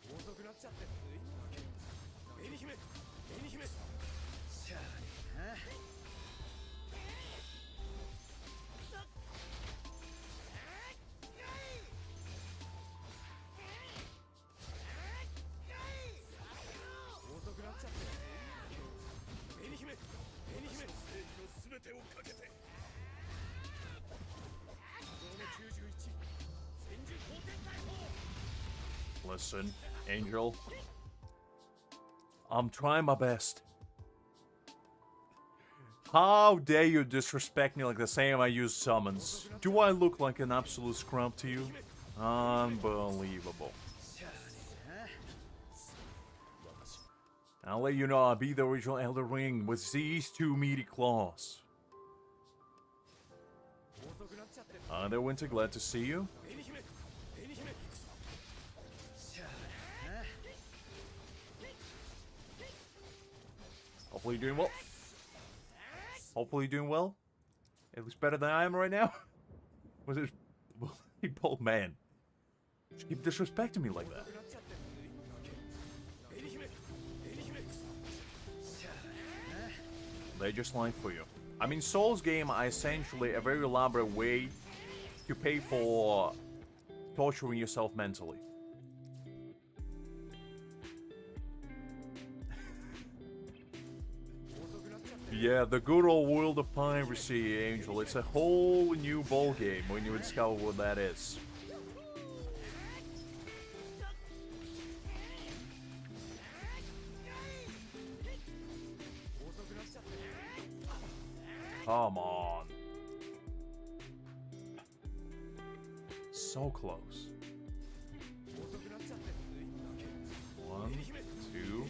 S1: Listen, Angel. I'm trying my best. How dare you disrespect me like the same I use summons? Do I look like an absolute scrub to you? Unbelievable. I'll let you know I'll be the original Elder Ring with these 2 meaty claws. There, Winter, glad to see you. Hopefully you're doing well. Hopefully you're doing well. At least better than I am right now. Was it... Bold man. Just keep disrespecting me like that. They just lie for you. I mean, Souls game are essentially a very elaborate way to pay for torturing yourself mentally. Yeah, the good old world of piracy, Angel. It's a whole new ball game when you discover what that is. Come on. So close. 1, 2.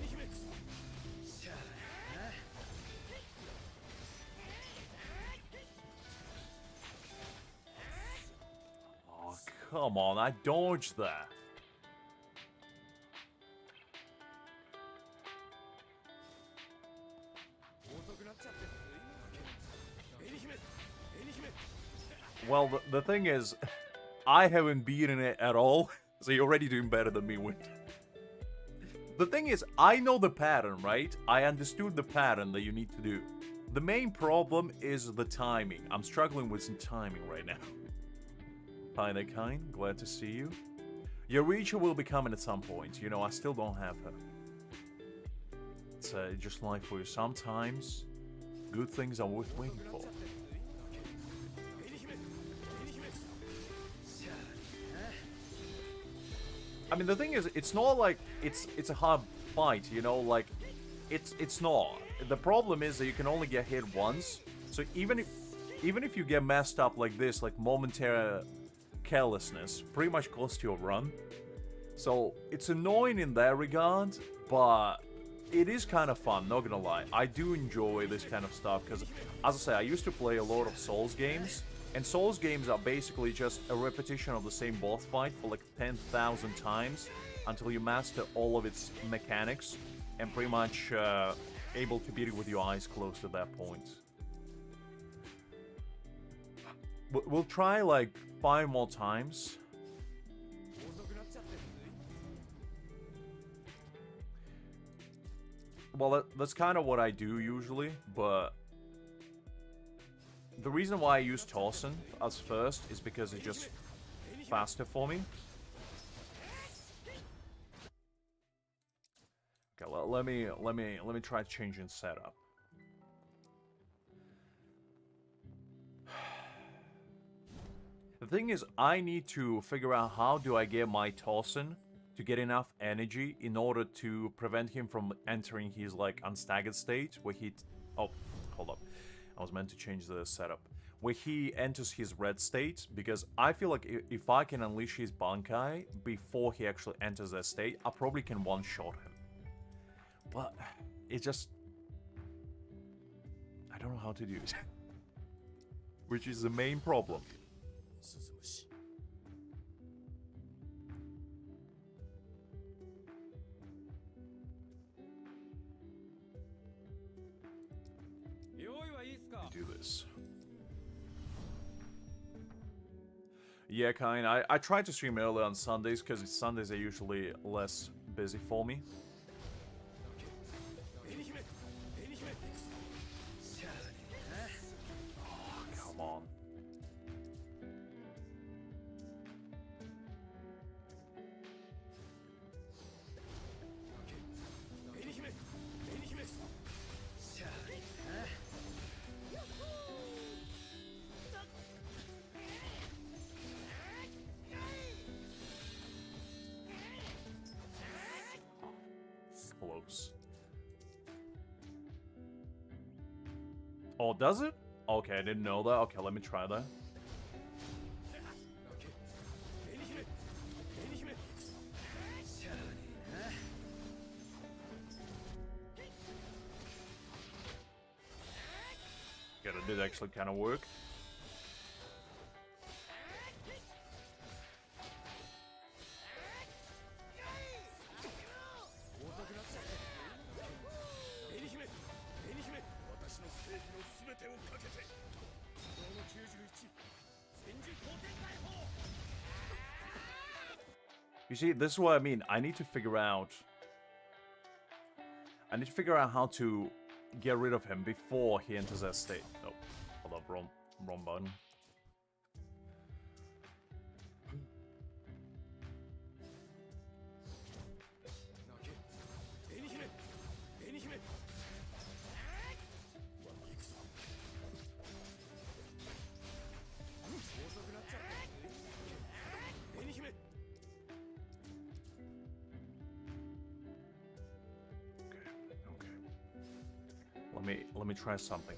S1: Oh, come on. I dodged that. Well, the thing is, I haven't beaten it at all, so you're already doing better than me, Wind. The thing is, I know the pattern, right? I understood the pattern that you need to do. The main problem is the timing. I'm struggling with some timing right now. Hi there, Kind. Glad to see you. Eureka will be coming at some point. You know, I still don't have her. It's just like for you. Sometimes, good things are worth waiting for. I mean, the thing is, it's not like it's a hard fight, you know, like it's not. The problem is that you can only get hit once. So even if you get messed up like this, like momentary carelessness, pretty much costs you a run. So it's annoying in that regard, but it is kind of fun, not gonna lie. I do enjoy this kind of stuff, because, as I say, I used to play a lot of Souls games, and Souls games are basically just a repetition of the same boss fight for like 10,000 times, until you master all of its mechanics, and pretty much able to beat it with your eyes closed at that point. We'll try like 5 more times. Well, that's kind of what I do usually, but the reason why I use Torsen as first is because it's just faster for me. Okay, let me try changing setup. The thing is, I need to figure out how do I get my Torsen to get enough energy in order to prevent him from entering his, like, unstaggered state, where he... Oh, hold up. I was meant to change the setup. Where he enters his red state, because I feel like if I can unleash his bankai before he actually enters that state, I probably can one-shot him. But, it just... I don't know how to do it. Which is the main problem. Do this. Yeah, kind. I try to stream early on Sundays because Sundays are usually less busy for me. Oh, come on. Close. Oh, does it? Okay, I didn't know that. Okay, let me try that. Yeah, that did actually kind of work. You see, this is what I mean. I need to figure out how to get rid of him before he enters that state. Oh, hold up, wrong button. Let me try something.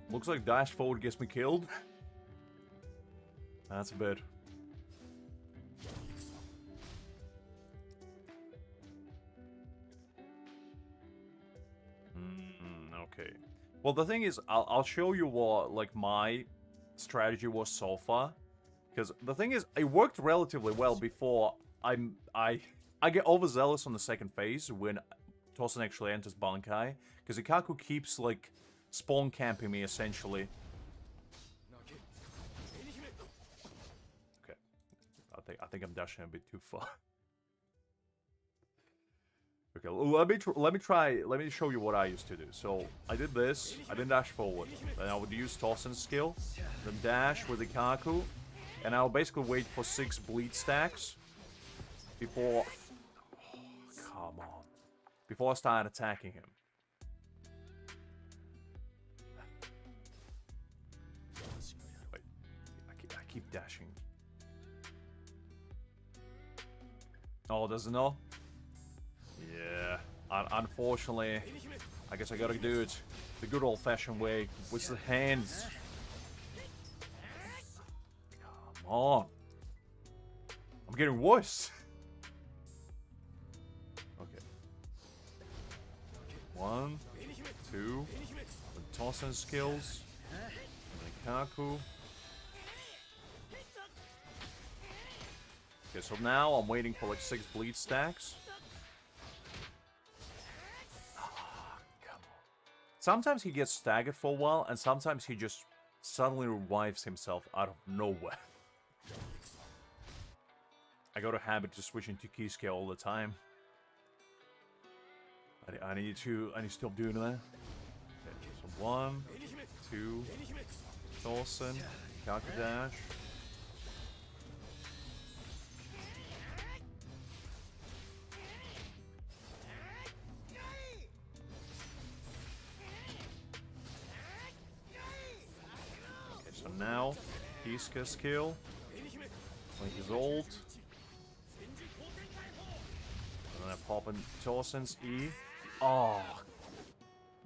S1: Looks like dash forward gets me killed. That's a bit. Okay. Well, the thing is, I'll show you what, like, my strategy was so far. Because the thing is, it worked relatively well before I get overzealous on the second phase when Torsen actually enters Bankai, because Ikaku keeps, like, spawn camping me, essentially. Okay. I think I'm dashing a bit too far. Okay, let me show you what I used to do. So, I did this, I didn't dash forward. Then I would use Torsen's skill, then dash with Ikaku, and I'll basically wait for 6 bleed stacks before... Come on. Before I start attacking him. Wait. I keep dashing. Oh, does it know? Yeah. Unfortunately, I guess I gotta do it the good old-fashioned way, with the hands. Come on. I'm getting worse. Okay. 1, 2. The tossing skills. Kaku. Okay, so now I'm waiting for like 6 bleed stacks. Sometimes he gets staggered for a while, and sometimes he just suddenly revives himself out of nowhere. I got a habit to switch into key scale all the time. I need to stop doing that. Okay, so 1, 2, Thorson, Kaku Dash. So now, Kiska skill, like his ult, and then I pop in Torson's E. Oh,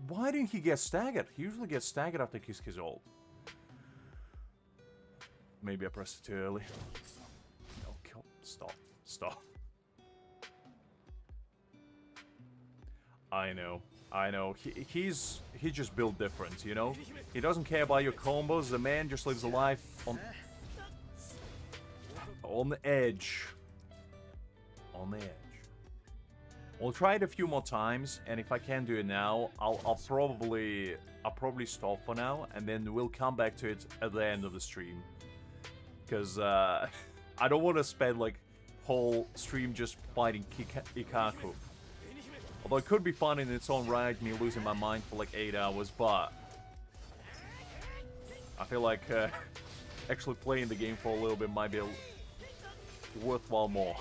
S1: why didn't he get staggered? He usually gets staggered after Kiska's ult. Maybe I pressed it too early. No, kill. Stop. I know. He's just built different, you know? He doesn't care about your combos. The man just lives a life on the edge. On the edge. We'll try it a few more times, and if I can't do it now, I'll probably stop for now, and then we'll come back to it at the end of the stream. Because I don't want to spend like whole stream just fighting Ikaku. Although it could be fun in its own right, me losing my mind for like 8 hours, but I feel like actually playing the game for a little bit might be worthwhile more.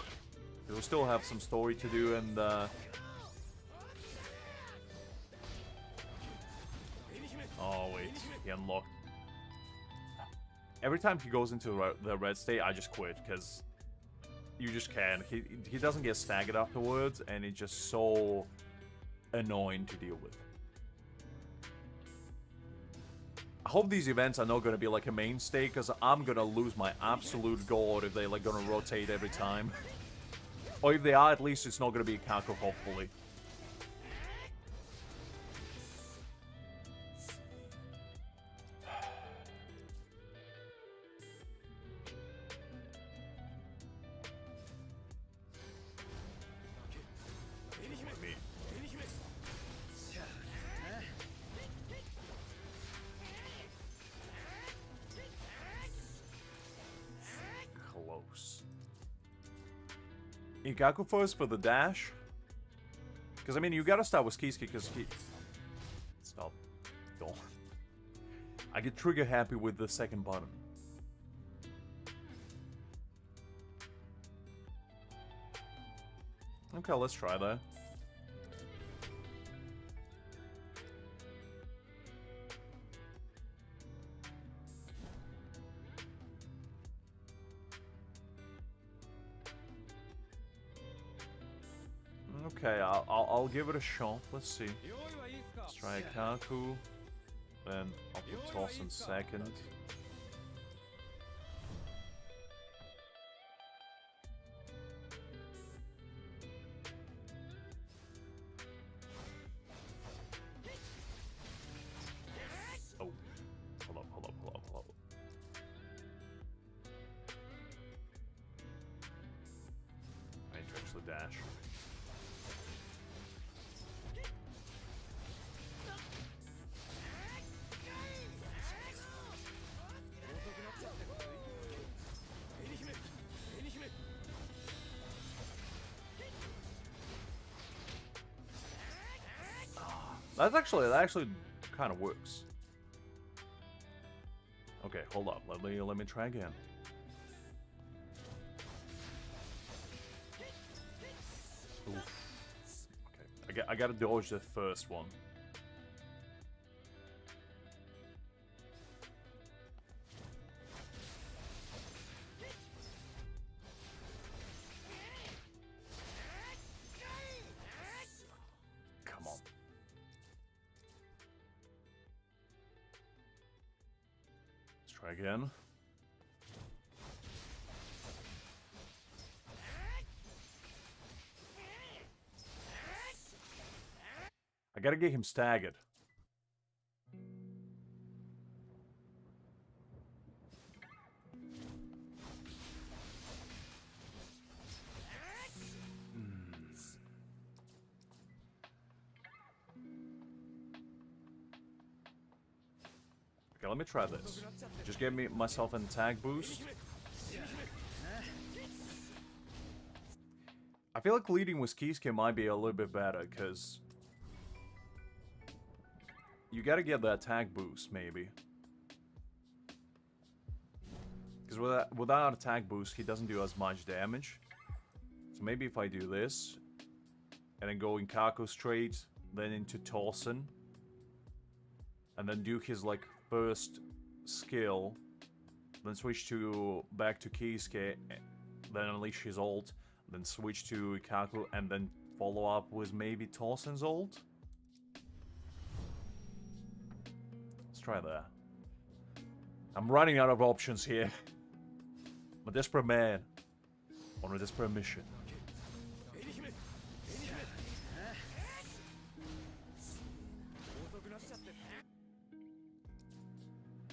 S1: We'll still have some story to do, and oh wait, he unlocked. Every time he goes into the red state, I just quit, because you just can't. He doesn't get staggered afterwards, and it's just so annoying to deal with. I hope these events are not going to be like a mainstay, because I'm going to lose my absolute god if they're like going to rotate every time. Or if they are, at least it's not going to be a Kaku, hopefully. Ikaku first for the dash. Because, I mean, you gotta start with Kiski because he... Stop. Don't. I get trigger happy with the second button. Okay, let's try that. Okay, I'll give it a shot. Let's see. Let's try Kaku. Then I'll put Toss in second. Oh. Hold up. I need to actually dash. That actually kind of works. Okay, hold up. Let me try again. Oof. Okay, I gotta dodge the first one. Come on. Let's try again. I gotta get him staggered. Okay, let me try this. Just give me myself an attack boost. I feel like leading with Kisuke might be a little bit better, because you gotta get the attack boost, maybe. Because without attack boost, he doesn't do as much damage. So maybe if I do this, and then go in Kako straight, then into Torsen, and then do his, like, first skill, then switch to back to Kisuke, then unleash his ult, then switch to Ikaku, and then follow up with maybe Torsen's ult? Let's try that. I'm running out of options here. I'm a desperate man on a desperate mission.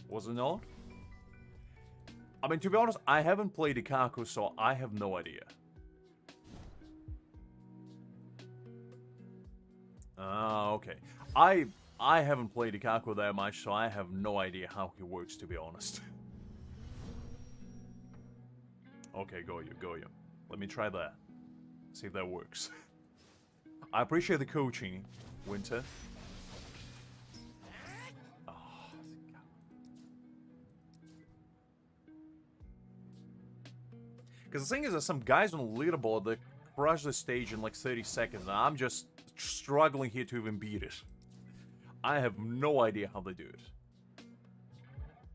S1: Was it not? I mean, to be honest, I haven't played Ikaku, so I have no idea. Ah, okay. I haven't played Ikaku that much, so I have no idea how he works, to be honest. Okay, go you. Let me try that. See if that works. I appreciate the coaching, Winter. Because the thing is, there's some guys on the leaderboard that crush the stage in like 30 seconds, and I'm just struggling here to even beat it. I have no idea how they do it.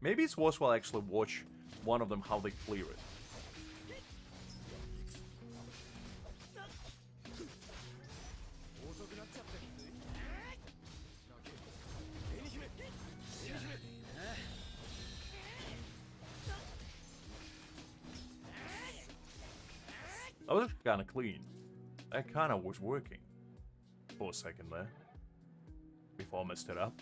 S1: Maybe it's worthwhile actually watch one of them how they clear it. That was kind of clean. That kind of was working. For a second there. Before I messed it up.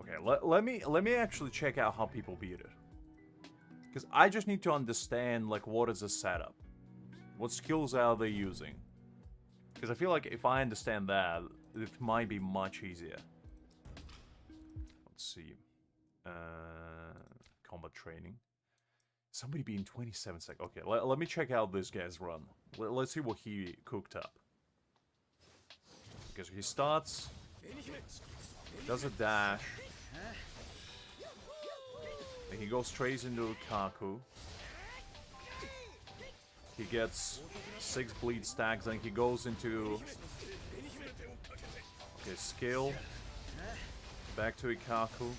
S1: Okay, let me actually check out how people beat it. Because I just need to understand, like, what is the setup? What skills are they using? Because I feel like if I understand that, it might be much easier. Let's see. Combat training. Somebody being 27 seconds. Okay, let me check out this guy's run. Let's see what he cooked up. Okay, so he starts. Does a dash. Then he goes straight into Kaku. He gets 6 bleed stacks, then he goes into... Okay, skill. Back to Ikaku.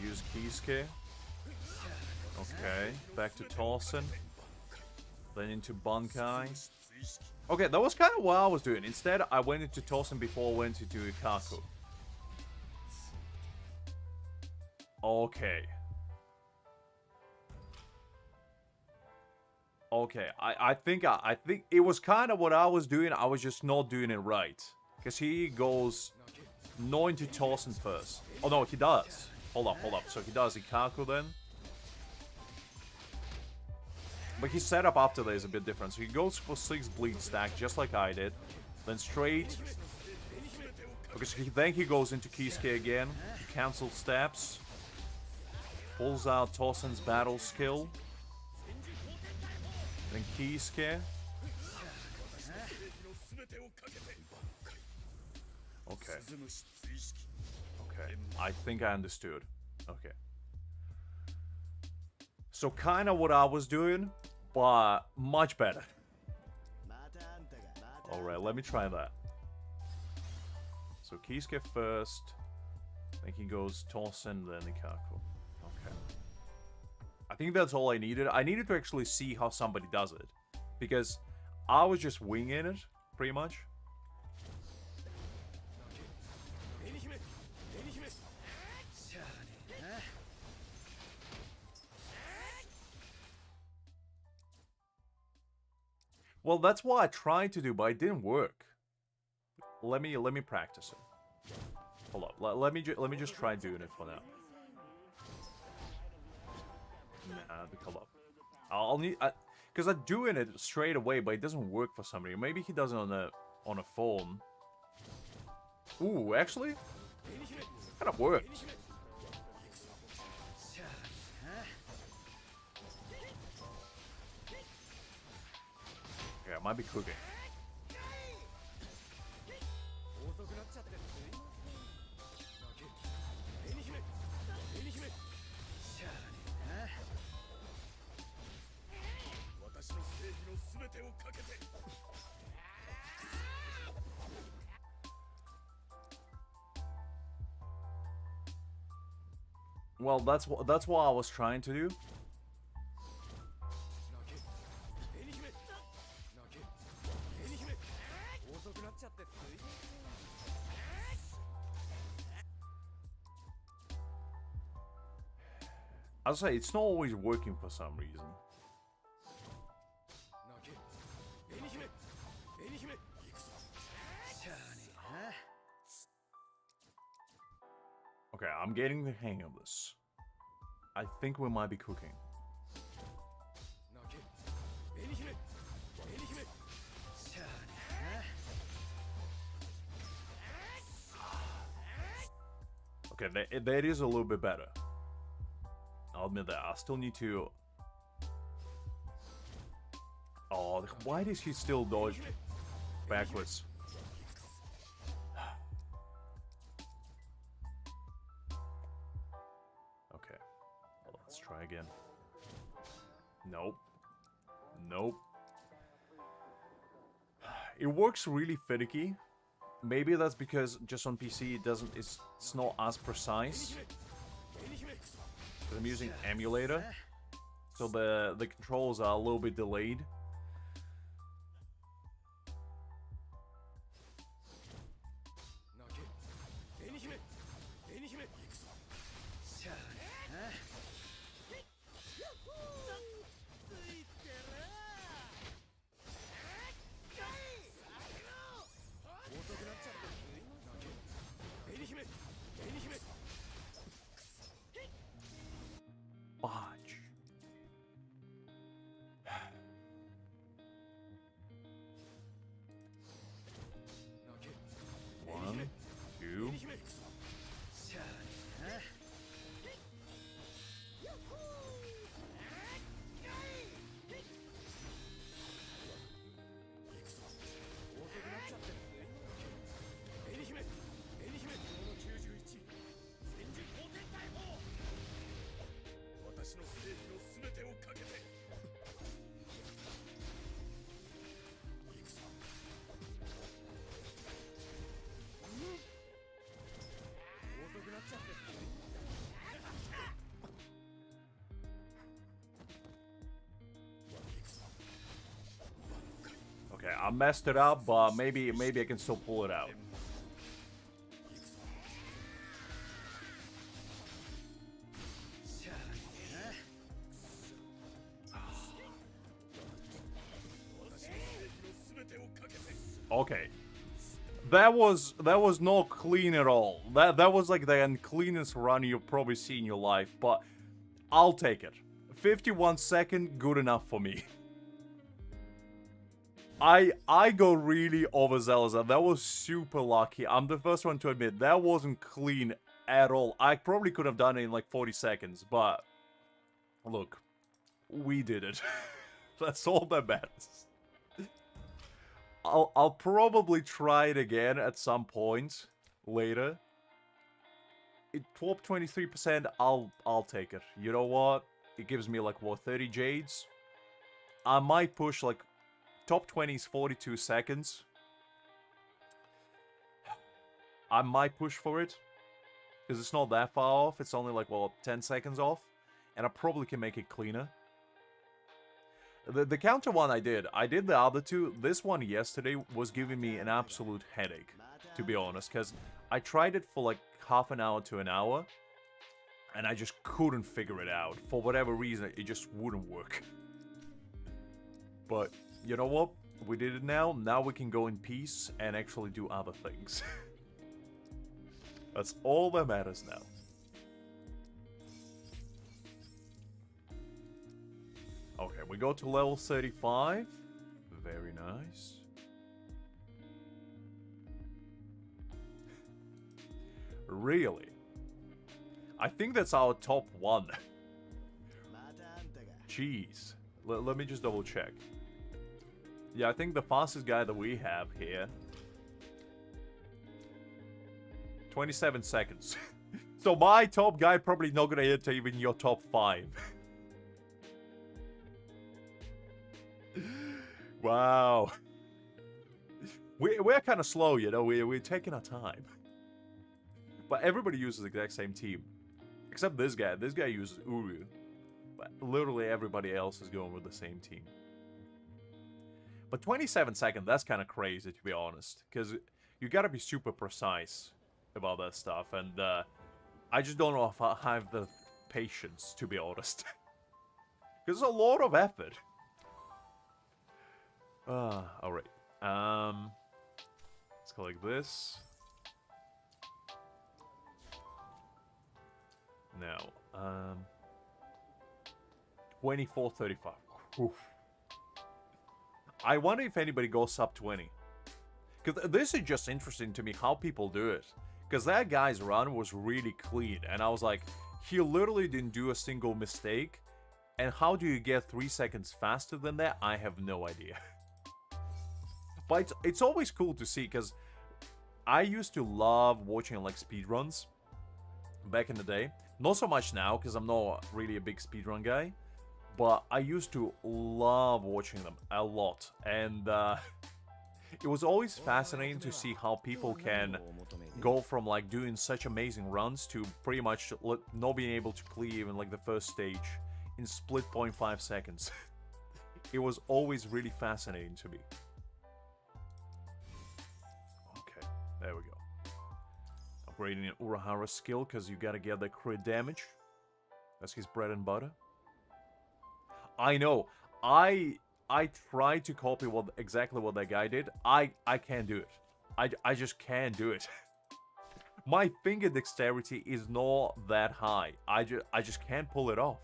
S1: Use Kisuke. Okay, back to Torsen. Then into bankai. Okay, that was kind of what I was doing. Instead, I went into Torsen before I went into Ikaku. Okay. Okay, I think it was kind of what I was doing. I was just not doing it right. Because he goes not into Torsen first. Oh no, he does. Hold up. So he does Ikaku then. But his setup after that is a bit different. So he goes for 6 bleed stack, just like I did. Then straight. Okay, so then he goes into Kisuke again. He cancels steps. Pulls out Torsen's battle skill. Then Kisuke. Okay. Okay. I think I understood. Okay. So kind of what I was doing, but much better. Alright, let me try that. So Kisuke first. Then he goes Torsen, then Ikaku. Okay. I think that's all I needed. I needed to actually see how somebody does it. Because I was just winging it, pretty much. Well, that's what I tried to do, but it didn't work. Let me practice it. Hold up. Let me just try doing it for now. Nah, hold up. I'll need because I'm doing it straight away, but it doesn't work for somebody. Maybe he does it on a phone. Ooh, actually, kind of worked. Yeah, I might be cooking. Well, that's what I was trying to do. I'll say it's not always working for some reason. Okay, I'm getting the hang of this. I think we might be cooking. Okay, that is a little bit better. I'll admit that. I still need to... Oh, why does he still dodge backwards? Okay. Well, let's try again. Nope. Nope. It works really finicky. Maybe that's because just on PC it's not as precise. I'm using emulator, so the controls are a little bit delayed. Bodge. One, two. Okay, I messed it up, but maybe I can still pull it out. Okay. That was not clean at all. That was like the uncleanest run you've probably seen in your life, but I'll take it. 51 second, good enough for me. I got really overzealous, and that was super lucky. I'm the first one to admit that wasn't clean at all. I probably could have done it in like 40 seconds, but look, we did it. That's all that matters. I'll probably try it again at some point later. It top 23%, I'll take it. You know what? It gives me like what, 30 jades? I might push like top 20 is 42 seconds. I might push for it. Because it's not that far off. It's only like, well, 10 seconds off. And I probably can make it cleaner. The counter one I did the other two. This one yesterday was giving me an absolute headache, to be honest. Because I tried it for like half an hour to an hour. And I just couldn't figure it out. For whatever reason, it just wouldn't work. But... you know what? We did it now. Now we can go in peace and actually do other things. That's all that matters now. Okay, we go to level 35. Very nice. Really? I think that's our top one. Jeez. Let me just double check. Yeah, I think the fastest guy that we have here... 27 seconds. So my top guy probably not gonna enter even your top 5. Wow. We're kind of slow, you know, we're taking our time. But everybody uses the exact same team. Except this guy. This guy uses Uru. But literally everybody else is going with the same team. But 27 seconds, that's kind of crazy, to be honest. Because you gotta be super precise about that stuff. And I just don't know if I have the patience, to be honest. Because it's a lot of effort. Alright. Let's go like this. Now, 24:35. Oof. I wonder if anybody goes sub 20. Because this is just interesting to me how people do it. Because that guy's run was really clean. And I was like, he literally didn't do a single mistake. And how do you get 3 seconds faster than that? I have no idea. But it's always cool to see, because I used to love watching like speedruns back in the day. Not so much now, because I'm not really a big speedrun guy. But I used to love watching them a lot. And it was always fascinating to see how people can go from like doing such amazing runs to pretty much not being able to clear even like the first stage in split 0.5 seconds. It was always really fascinating to me. Okay, there we go. Upgrading an Urahara skill, because you gotta get the crit damage. That's his bread and butter. I know. I tried to copy exactly what that guy did. I can't do it. I just can't do it. My finger dexterity is not that high. I just can't pull it off.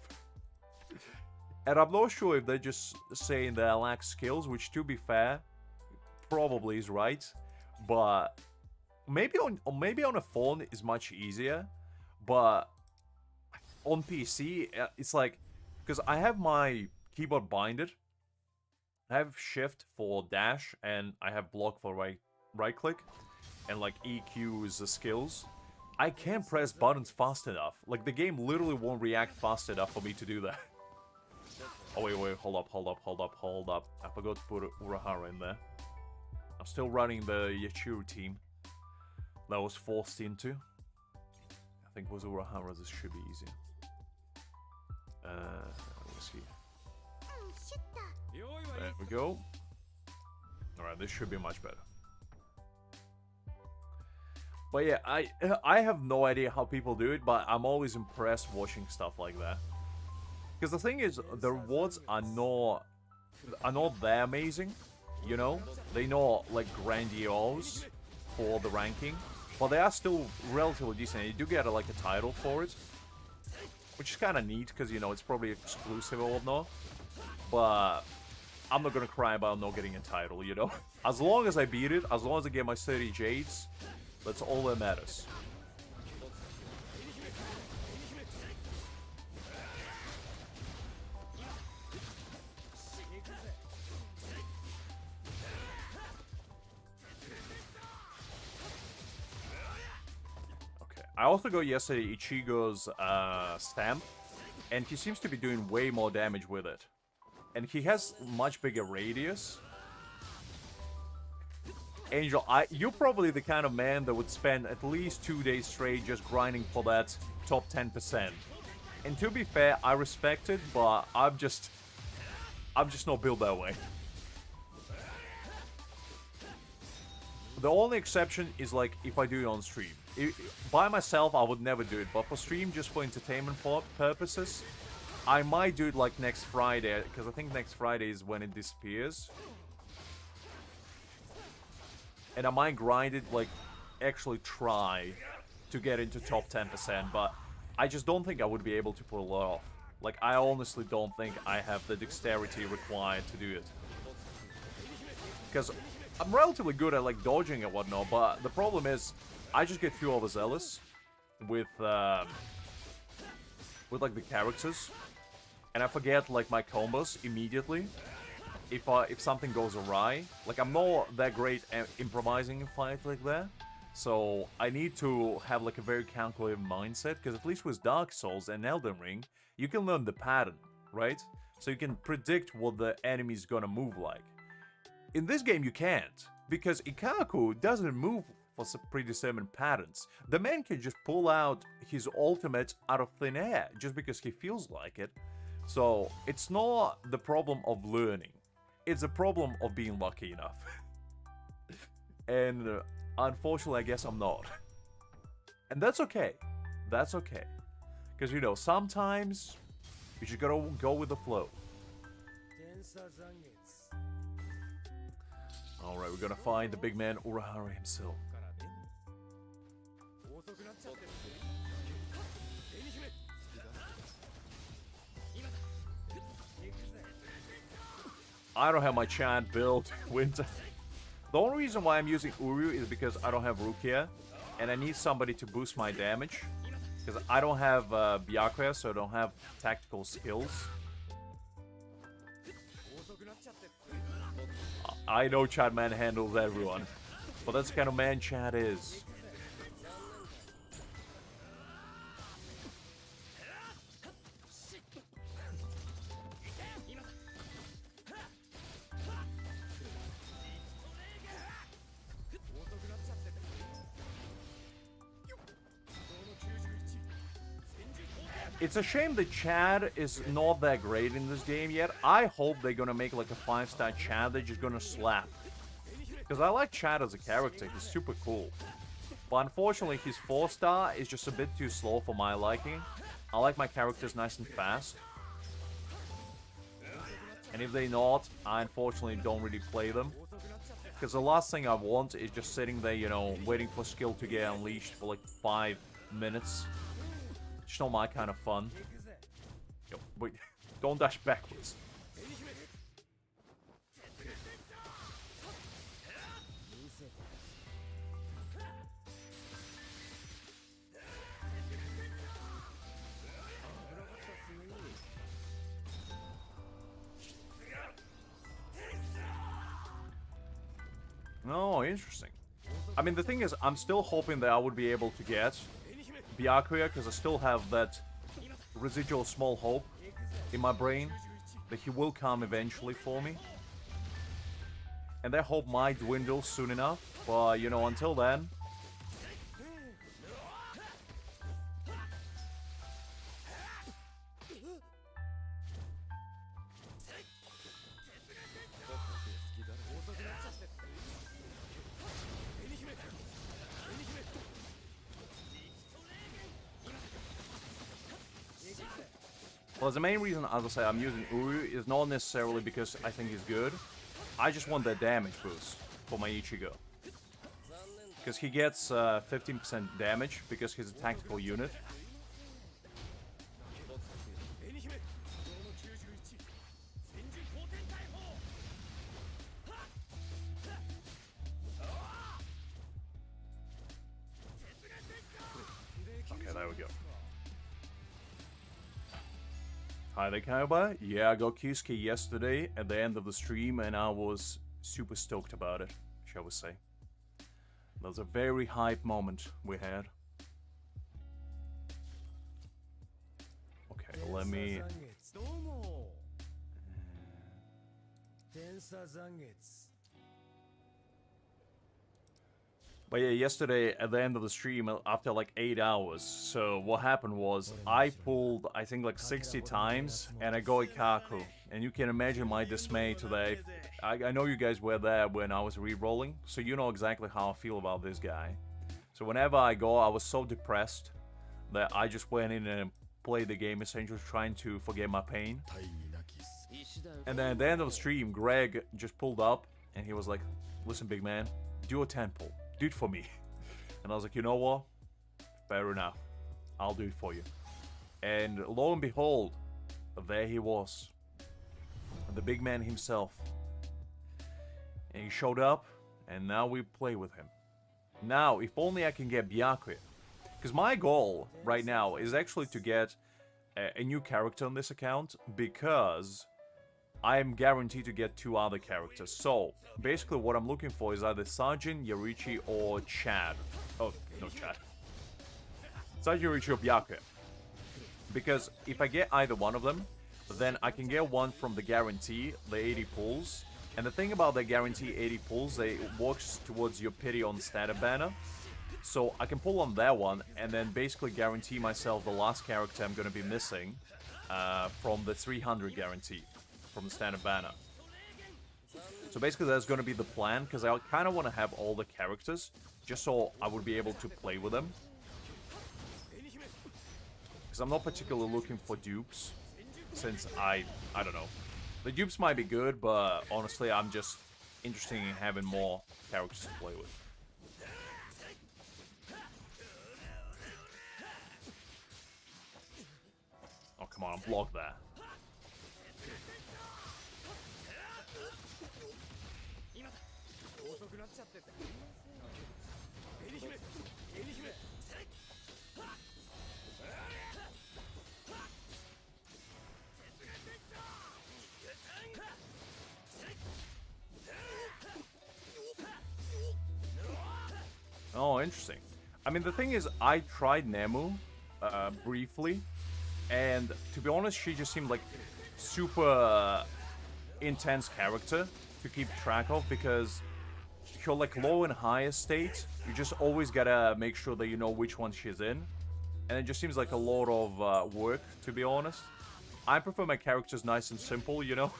S1: And I'm not sure if they're just saying that I lack skills, which, to be fair, probably is right. But maybe on a phone is much easier. But on PC, it's like, because I have my keyboard binded. I have shift for dash, and I have block for right click, and like EQ is the skills. I can't press buttons fast enough. Like, the game literally won't react fast enough for me to do that. Oh wait, hold up. I forgot to put Urahara in there. I'm still running the Yachiru team that I was forced into. I think it was Urahara. This should be easier. Let's see. There we go. Alright, this should be much better. But yeah, I have no idea how people do it, but I'm always impressed watching stuff like that. Because the thing is, the rewards are not that amazing, you know? They're not like grandiose for the ranking, but they are still relatively decent. You do get like a title for it, which is kind of neat, because, you know, it's probably exclusive or whatnot. But I'm not gonna cry about not getting a title, you know? As long as I beat it, as long as I get my 30 Jades, that's all that matters. Okay, I also got yesterday Ichigo's stamp, and he seems to be doing way more damage with it. And he has much bigger radius. Angel, you're probably the kind of man that would spend at least 2 days straight just grinding for that top 10%. And to be fair, I respect it, but I'm just not built that way. The only exception is like if I do it on stream. By myself, I would never do it, but for stream, just for entertainment purposes, I might do it like next Friday, because I think next Friday is when it disappears. And I might grind it, like, actually try to get into top 10%, but I just don't think I would be able to pull it off. Like, I honestly don't think I have the dexterity required to do it. Because I'm relatively good at, like, dodging and whatnot, but the problem is, I just get too overzealous with like, the characters. And I forget, like, my combos immediately if something goes awry. Like, I'm not that great at improvising in fights like that. So I need to have, like, a very calculated mindset, because at least with Dark Souls and Elden Ring, you can learn the pattern, right? So you can predict what the enemy's gonna move like. In this game, you can't, because Ikaku doesn't move for some predetermined patterns. The man can just pull out his ultimate out of thin air, just because he feels like it. So it's not the problem of learning, it's a problem of being lucky enough. And unfortunately, I guess I'm not. And that's okay. That's okay. Because, you know, sometimes you just gotta go with the flow. Alright, we're gonna find the big man Urahara himself. I don't have my chant built. Winter. The only reason why I'm using Uru is because I don't have Rukia, and I need somebody to boost my damage. Because I don't have Byakuya, so I don't have tactical skills. I know Chad Man handles everyone, but that's the kind of man Chad is. It's a shame that Chad is not that great in this game yet. I hope they're gonna make like a 5-star Chad they're just gonna slap. Because I like Chad as a character, he's super cool. But unfortunately his 4-star is just a bit too slow for my liking. I like my characters nice and fast. And if they're not, I unfortunately don't really play them. Because the last thing I want is just sitting there, you know, waiting for skill to get unleashed for like 5 minutes. It's not my kind of fun. Yo, wait, don't dash backwards. Oh, interesting. I mean, the thing is, I'm still hoping that I would be able to get Byakuya, because I still have that residual small hope in my brain that he will come eventually for me. And that hope might dwindle soon enough, but, you know, until then... Well, the main reason, as I say, I'm using Uru is not necessarily because I think he's good. I just want that damage boost for my Ichigo. Because he gets 15% damage because he's a tactical unit. Okay, there we go. Hi there, Kaiba. Yeah, I got Kyusuke yesterday at the end of the stream, and I was super stoked about it, shall we say. That was a very hype moment we had. Okay, let me... But yeah, yesterday at the end of the stream, after like 8 hours, so what happened was, I pulled, I think like 60 times, and I got Ikaku. And you can imagine my dismay today. I know you guys were there when I was re-rolling, so you know exactly how I feel about this guy. So whenever I go, I was so depressed that I just went in and played the game, essentially trying to forget my pain. And then at the end of the stream, Greg just pulled up, and he was like, listen, big man, do a 10 pull. Do it for me. And I was like, you know what? Fair enough. I'll do it for you. And lo and behold, there he was. The big man himself. And he showed up, and now we play with him. Now, if only I can get Byakuya. Because my goal right now is actually to get a new character on this account, because I am guaranteed to get 2 other characters. So, basically what I'm looking for is either Sajin, Yorichi, or Chad. Oh, no, Chad. Sajin, Yorichi, or Byakuya. Because if I get either one of them, then I can get one from the guarantee, the 80 pulls. And the thing about the guarantee 80 pulls, they works towards your pity on standard banner. So I can pull on that one and then basically guarantee myself the last character I'm going to be missing from the 300 guarantee from the standard banner. So basically that's going to be the plan, because I kind of want to have all the characters just so I would be able to play with them. Because I'm not particularly looking for dupes, since I don't know. The dupes might be good, but honestly I'm just interested in having more characters to play with. Oh, come on, block that. Oh, interesting. I mean, the thing is, I tried Nemu briefly, and to be honest, she just seemed like super intense character to keep track of, because her like low and high state, you just always gotta make sure that you know which one she's in, and it just seems like a lot of work, to be honest. I prefer my characters nice and simple, you know.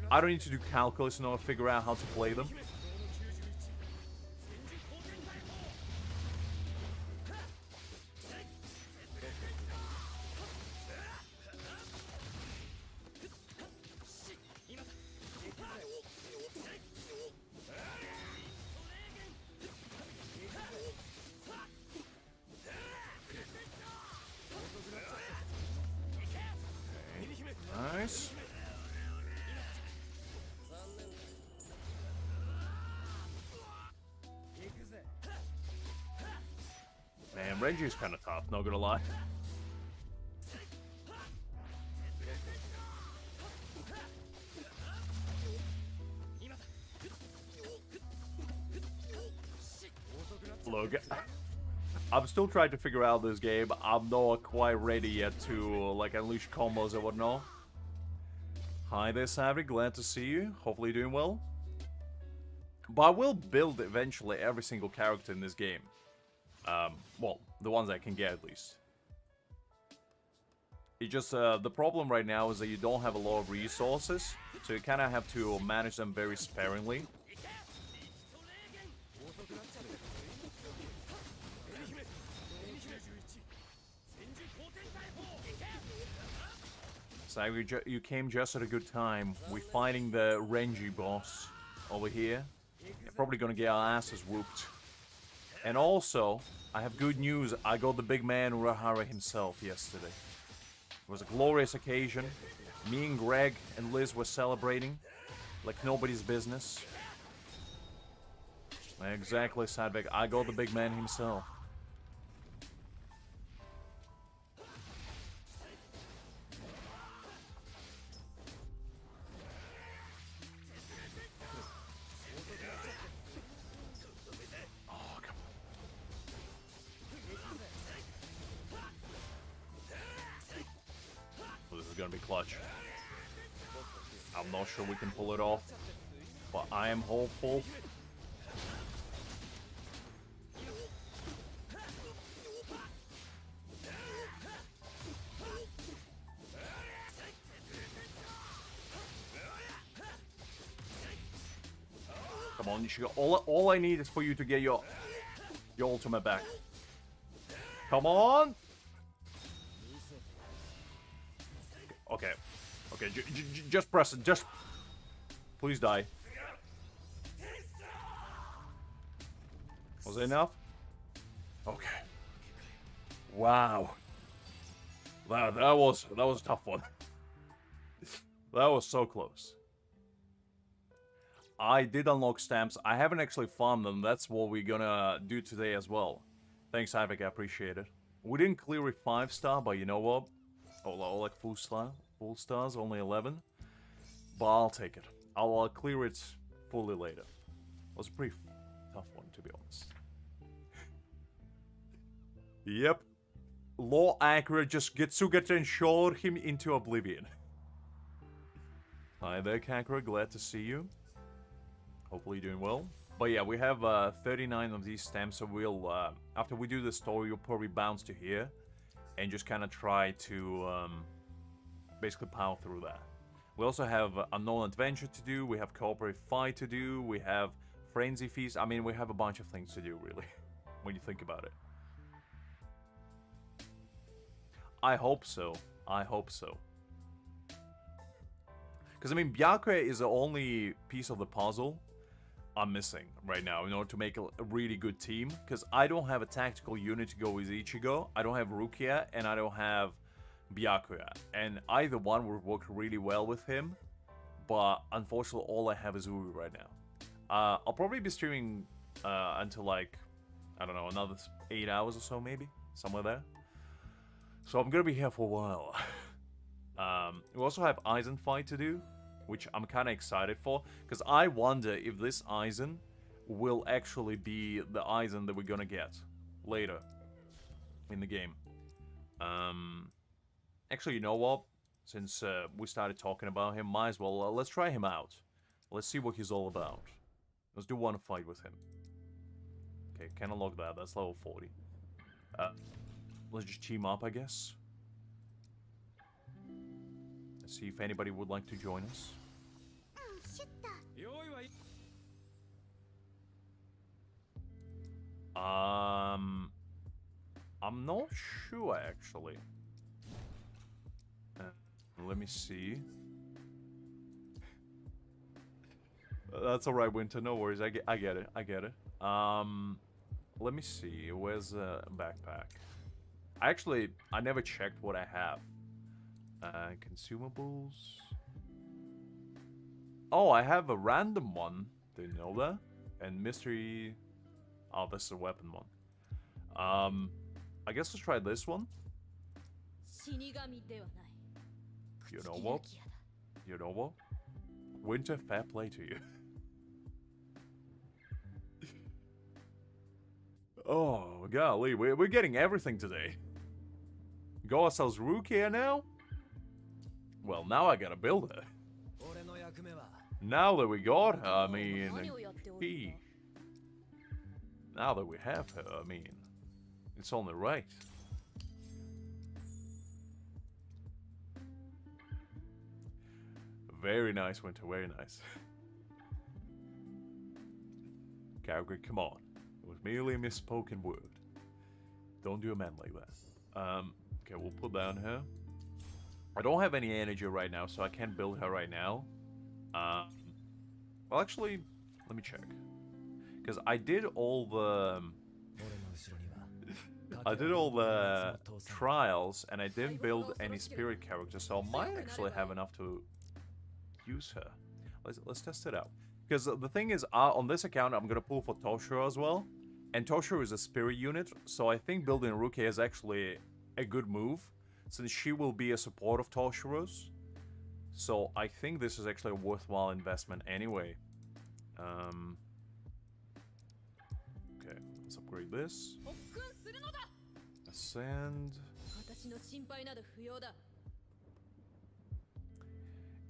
S1: I don't need to do calculus in order to figure out how to play them. Nice. Man, Renji's kind of tough, not gonna lie. Look, I'm still trying to figure out this game. I'm not quite ready yet to, like, unleash combos or whatnot. Hi there, Savvy. Glad to see you. Hopefully you're doing well. But I will build eventually every single character in this game. Well, the ones I can get at least. It's just, the problem right now is that you don't have a lot of resources. So you kind of have to manage them very sparingly. So you came just at a good time. We're fighting the Renji boss over here. They're probably gonna get our asses whooped. And also, I have good news. I got the big man Urahara himself yesterday. It was a glorious occasion. Me and Greg and Liz were celebrating like nobody's business. Exactly, Sadvik. I got the big man himself. Gonna be clutch. I'm not sure we can pull it off, but I am hopeful. Come on, you should go. All I need is for you to get your ultimate back. Come on. Okay, okay, just press it, just... Please die. Was it enough? Okay. Wow. That was a tough one. That was so close. I did unlock stamps. I haven't actually farmed them. That's what we're gonna do today as well. Thanks, Havoc. I appreciate it. We didn't clear it 5-star, but you know what? Oh, like full star. Full stars, only 11. But I'll take it. I'll clear it fully later. It was a pretty tough one, to be honest. Yep. Law accurate, just Getsugeta and showed him into oblivion. Hi there, Kakura. Glad to see you. Hopefully you're doing well. But yeah, we have 39 of these stamps, so we'll, after we do the story, you'll probably bounce to here. And just kind of try to, basically power through that. We also have Unknown Adventure to do, we have Cooperative Fight to do, we have Frenzy Feast. I mean, we have a bunch of things to do, really, when you think about it. I hope so. I hope so. Because, I mean, Byakuya is the only piece of the puzzle I'm missing right now in order to make a really good team. Because I don't have a tactical unit to go with Ichigo, I don't have Rukia, and I don't have Byakuya. And either one would work really well with him. But, unfortunately, all I have is Uru right now. I'll probably be streaming until, like, I don't know, another 8 hours or so, maybe? Somewhere there. So I'm gonna be here for a while. We also have Aizen fight to do, which I'm kind of excited for, because I wonder if this Aizen will actually be the Aizen that we're gonna get later in the game. Actually, you know what? Since we started talking about him, might as well, let's try him out. Let's see what he's all about. Let's do one fight with him. Okay, can unlock that, that's level 40. Let's just team up, I guess. Let's see if anybody would like to join us. I'm not sure, actually. Let me see. That's alright, Winter, no worries. I get it, I get it. Let me see, where's the backpack? I never checked what I have. Consumables. Oh, I have a random one. Didn't know that. And mystery. Oh, this is a weapon one. I guess let's try this one. You know what? You know what? Winter, fair play to you. Oh, golly, we're getting everything today. Got ourselves Rukia now? Well, now I gotta build her. Now that we got her, I mean... Now that we have her, I mean... It's only right. Very nice, Winter, very nice. Calgary, come on. It was merely a misspoken word. Don't do a man like that. Okay, we'll put down her. I don't have any energy right now, so I can't build her right now. Well, actually, let me check. Because I did all the... trials, and I didn't build any spirit characters, so I might actually have enough to use her. Let's test it out. Because the thing is, on this account, I'm going to pull for Toshiro as well. And Toshiro is a spirit unit, so I think building Rukia is actually a good move, since she will be a support of Toshiro's. So I think this is actually a worthwhile investment anyway. Okay, let's upgrade this. Ascend.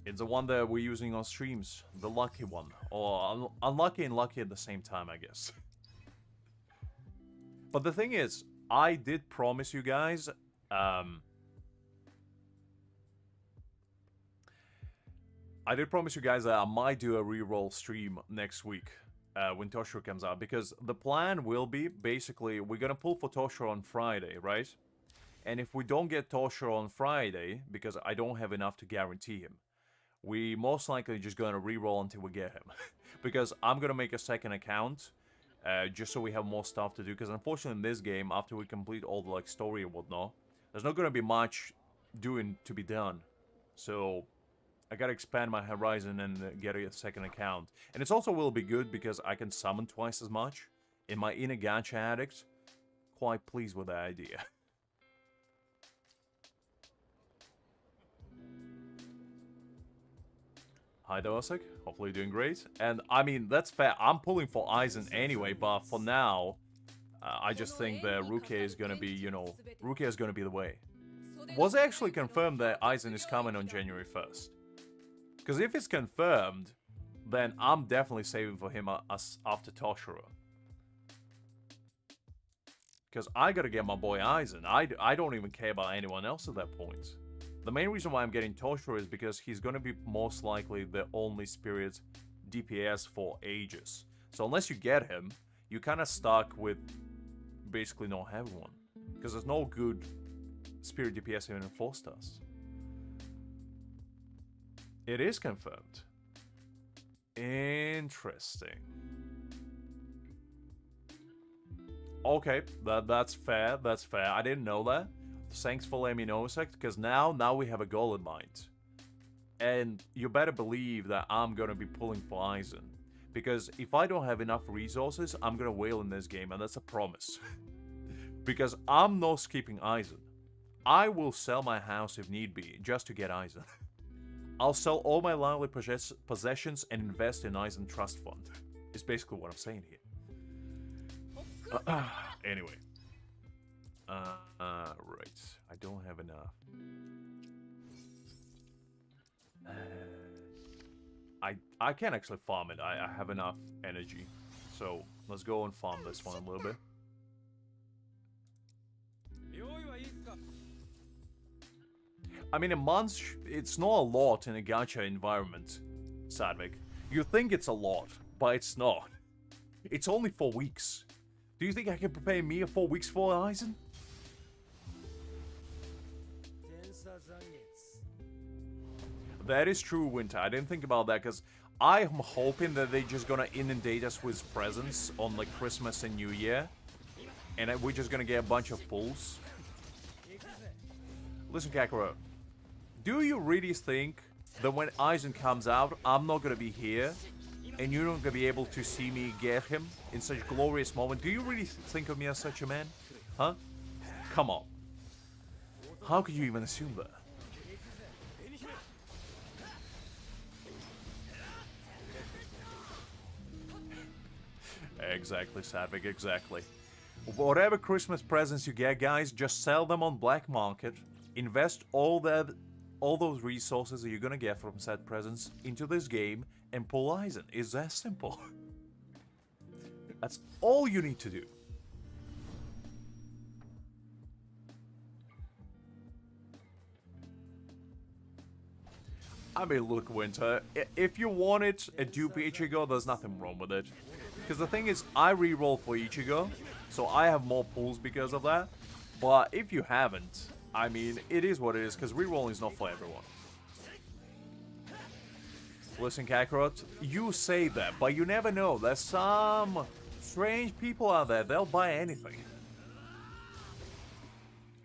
S1: It's the one that we're using on streams, the lucky one. Or unlucky and lucky at the same time, I guess. But the thing is, I did promise you guys, I that I might do a reroll stream next week when Toshiro comes out. Because the plan will be, basically, we're going to pull for Toshiro on Friday, right? And if we don't get Toshiro on Friday, because I don't have enough to guarantee him, we most likely just going to reroll until we get him. Because I'm going to make a second account just so we have more stuff to do. Because unfortunately in this game, after we complete all the like story and whatnot, there's not gonna be much doing to be done. So I gotta expand my horizon and get a second account. And it's also will be good because I can summon twice as much. In my inner gacha addict, quite pleased with that idea. Hi Dosek, hopefully you're doing great. And I mean, that's fair, I'm pulling for Aizen anyway, but for now, I just think that Rukia is gonna be, you know, Rukia is gonna be the way. Was it actually confirmed that Aizen is coming on January 1st? Because if it's confirmed, then I'm definitely saving for him after Toshiro. Because I gotta get my boy Aizen. I don't even care about anyone else at that point. The main reason why I'm getting Toshiro is because he's gonna be most likely the only spirit DPS for ages. So unless you get him, you're kinda stuck with basically not having one. Because there's no good spirit DPS even in 4 stars. It is confirmed. Interesting. Okay, that's fair, that's fair. I didn't know that. Thanks for letting me know, Sect, because now we have a goal in mind. And you better believe that I'm gonna be pulling for Aizen. Because if I don't have enough resources, I'm gonna wail in this game, and that's a promise. Because I'm not skipping Aizen. I will sell my house if need be, just to get Aizen. I'll sell all my landly possessions and invest in Aizen Trust Fund. Is basically what I'm saying here. Anyway. Right. I don't have enough. I can actually farm it. I have enough energy. So, let's go and farm this one a little bit. I mean, a month, it's not a lot in a gacha environment, Sadvik. You think it's a lot, but it's not. It's only 4 weeks. Do you think I can prepare me 4 weeks for Aizen? That is true, Winter. I didn't think about that, because I am hoping that they're just gonna inundate us with presents on, like, Christmas and New Year. And we're just gonna get a bunch of pulls. Listen, Kakarot. Do you really think that when Aizen comes out, I'm not gonna be here? And you're not gonna be able to see me get him in such a glorious moment? Do you really think of me as such a man? Huh? Come on. How could you even assume that? Exactly, Sadvik, exactly. Whatever Christmas presents you get, guys, just sell them on black market. Invest all those resources that you're gonna get from said presents into this game and pull Aizen. It's that simple. That's all you need to do. I mean, look, Winter, if you want it a dupe Ichigo, there's nothing wrong with it. Because the thing is, I reroll for Ichigo, so I have more pulls because of that. But if you haven't, I mean, it is what it is, because rerolling is not for everyone. Listen, Kakarot, you say that, but you never know. There's some strange people out there, they'll buy anything.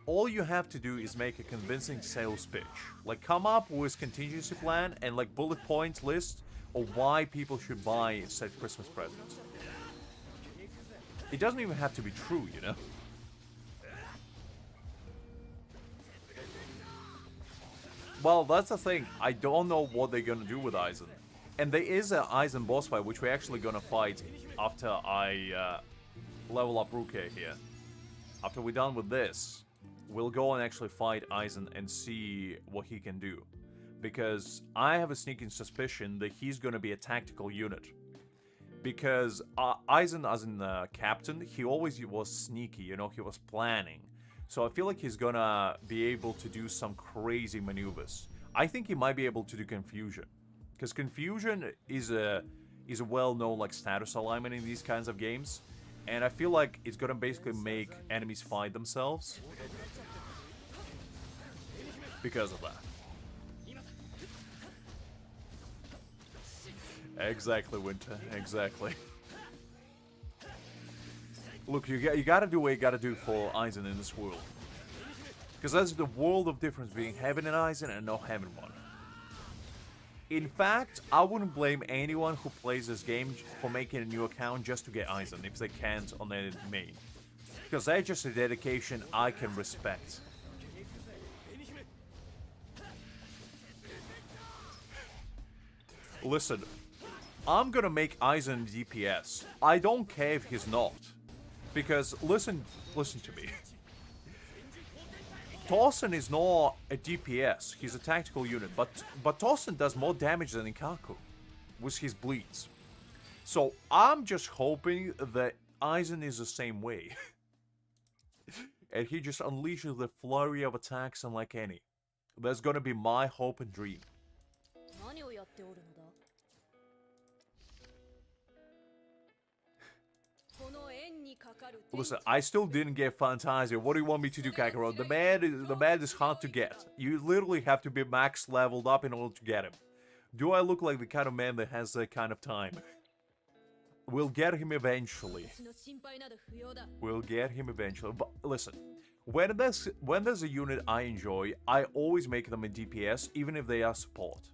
S1: All you have to do is make a convincing sales pitch. Like, come up with a contingency plan and, like, bullet points list of why people should buy said Christmas presents. It doesn't even have to be true, you know? Well, that's the thing. I don't know what they're gonna do with Aizen. And there is an Aizen boss fight, which we're actually gonna fight after I level up Rukia here. After we're done with this, we'll go and actually fight Aizen and see what he can do. Because I have a sneaking suspicion that he's gonna be a tactical unit. Because Aizen, as in the captain, he always was sneaky, you know, he was planning. So I feel like he's gonna be able to do some crazy maneuvers. I think he might be able to do confusion. Because confusion is a well-known, like, status alignment in these kinds of games. And I feel like it's gonna basically make enemies fight themselves. Because of that. Exactly, Winter. Exactly. Look, you gotta do what you gotta do for Aizen in this world. Because that's the world of difference between having an Aizen and not having one. In fact, I wouldn't blame anyone who plays this game for making a new account just to get Aizen if they can't on their main. Because that's just a dedication I can respect. Listen, I'm gonna make Aizen DPS. I don't care if he's not. Because, listen to me. Tosen is not a DPS, he's a tactical unit, but Tosen does more damage than Ikaku with his bleeds. So I'm just hoping that Aizen is the same way. And he just unleashes the flurry of attacks unlike any. That's gonna be my hope and dream. Listen, I still didn't get Fantasia. What do you want me to do, Kakarot? The man is hard to get. You literally have to be max leveled up in order to get him. Do I look like the kind of man that has that kind of time? We'll get him eventually. We'll get him eventually. But listen, when there's a unit I enjoy, I always make them a DPS, even if they are support.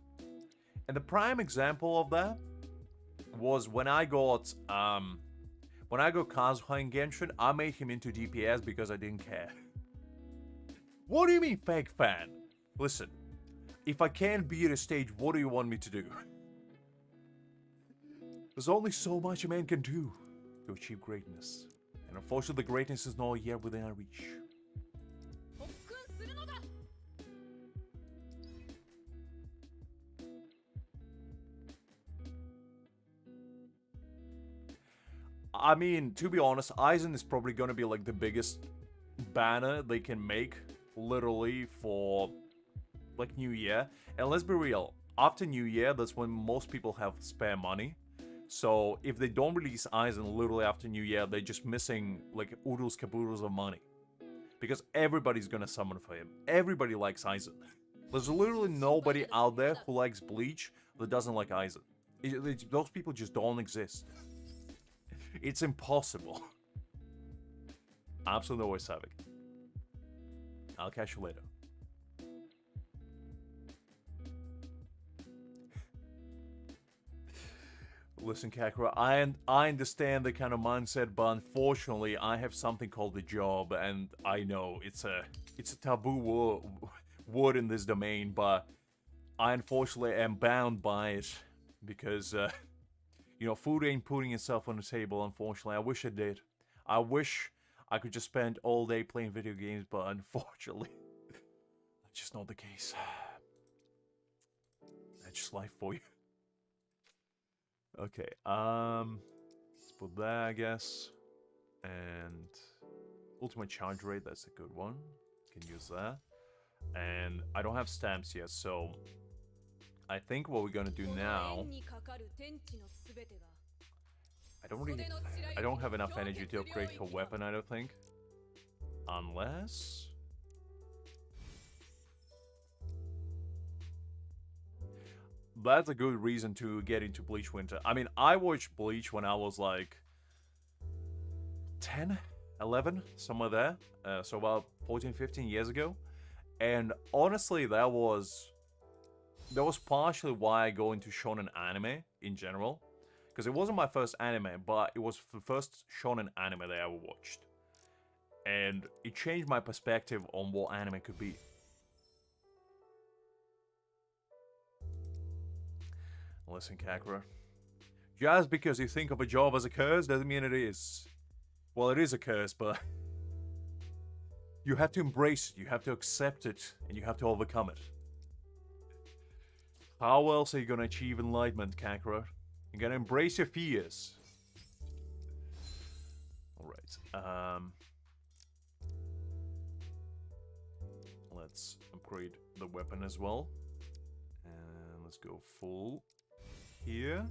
S1: And the prime example of that was when I got Kazuha in Genshin, I made him into DPS because I didn't care. What do you mean, fake fan? Listen, if I can't beat a stage, what do you want me to do? There's only so much a man can do to achieve greatness. And unfortunately, the greatness is not yet within our reach. I mean, to be honest, Aizen is probably going to be like the biggest banner they can make, literally, for like New Year. And let's be real, after New Year, that's when most people have spare money. So if they don't release Aizen literally after New Year, they're just missing like oodles caboodles of money. Because everybody's going to summon for him. Everybody likes Aizen. There's literally nobody out there who likes Bleach that doesn't like Aizen. Those people just don't exist. It's impossible. Absolutely no way, Savik. I'll catch you later. Listen, Kakura, I understand the kind of mindset, but unfortunately, I have something called a job, and I know it's a taboo word in this domain, but I unfortunately am bound by it because. You know, food ain't putting itself on the table, unfortunately. I wish it did. I wish I could just spend all day playing video games, but unfortunately, that's just not the case. That's just life for you. Okay, let's put that, I guess. And ultimate charge rate, that's a good one. Can use that. And I don't have stamps yet, so I think what we're gonna do now. I don't have enough energy to upgrade her weapon, I don't think. Unless. That's a good reason to get into Bleach Winter. I mean, I watched Bleach when I was like 10, 11, somewhere there. So about 14, 15 years ago. And honestly, that was partially why I go into shonen anime in general. Because it wasn't my first anime, but it was the first shonen anime that I ever watched. And it changed my perspective on what anime could be. Listen, Kakura. Just because you think of a job as a curse doesn't mean it is. Well, it is a curse, but you have to embrace it, you have to accept it, and you have to overcome it. How else are you gonna achieve enlightenment, Kakura? You're gonna embrace your fears. Alright, let's upgrade the weapon as well. And let's go full here.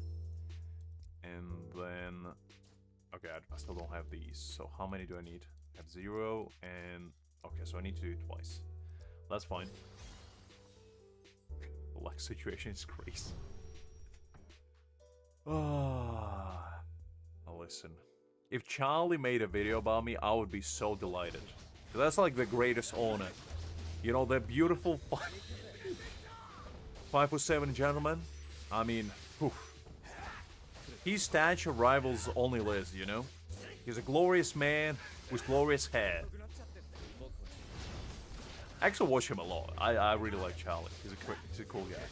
S1: And then... Okay, I still don't have these. So how many do I need? I have 0 and... Okay, so I need to do it twice. That's fine. The luck situation is crazy. Oh, listen. If Charlie made a video about me, I would be so delighted. That's like the greatest honor. You know, the beautiful 5'7" gentleman. I mean, whew. His stature rivals only Liz, you know? He's a glorious man with glorious hair. I actually watch him a lot. I really like Charlie. He's a cool guy.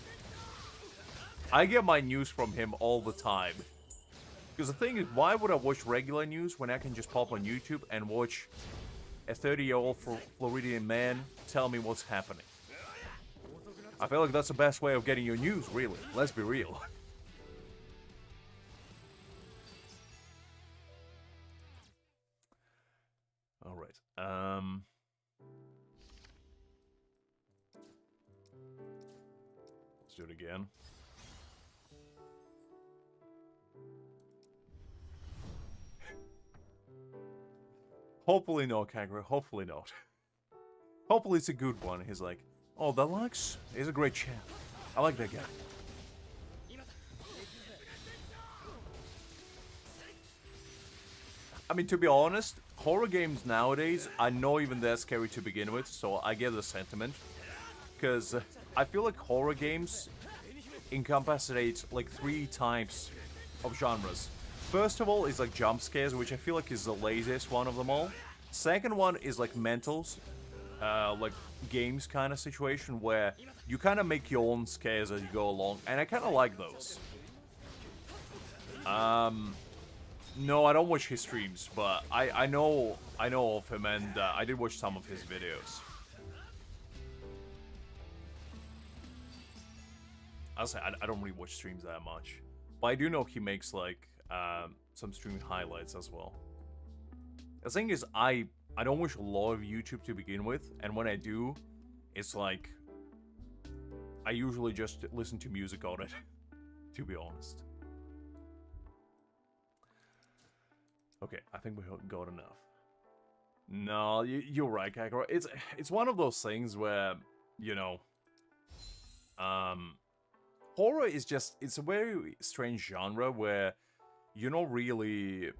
S1: I get my news from him all the time. Because the thing is, why would I watch regular news when I can just pop on YouTube and watch a 30-year-old Floridian man tell me what's happening? I feel like that's the best way of getting your news, really. Let's be real. Alright, let's do it again. Hopefully not, Kagura. Hopefully not. Hopefully it's a good one. He's like, oh, that Lux is a great champ. I like that guy. I mean, to be honest, horror games nowadays are not even that scary to begin with, so I get the sentiment. Because I feel like horror games encompassate like 3 types of genres. First of all is like jump scares, which I feel like is the laziest one of them all. Second one is like mentals, like games kind of situation where you kind of make your own scares as you go along, and I kind of like those. No, I don't watch his streams, but I know of him, and I did watch some of his videos. I'll say I don't really watch streams that much, but I do know he makes like some streaming highlights as well. The thing is, I don't watch a lot of YouTube to begin with, and when I do, it's like I usually just listen to music on it, to be honest. Okay, I think we got enough. No, you're right, Kakura. It's one of those things where, you know, horror is just, it's a very strange genre where you're not really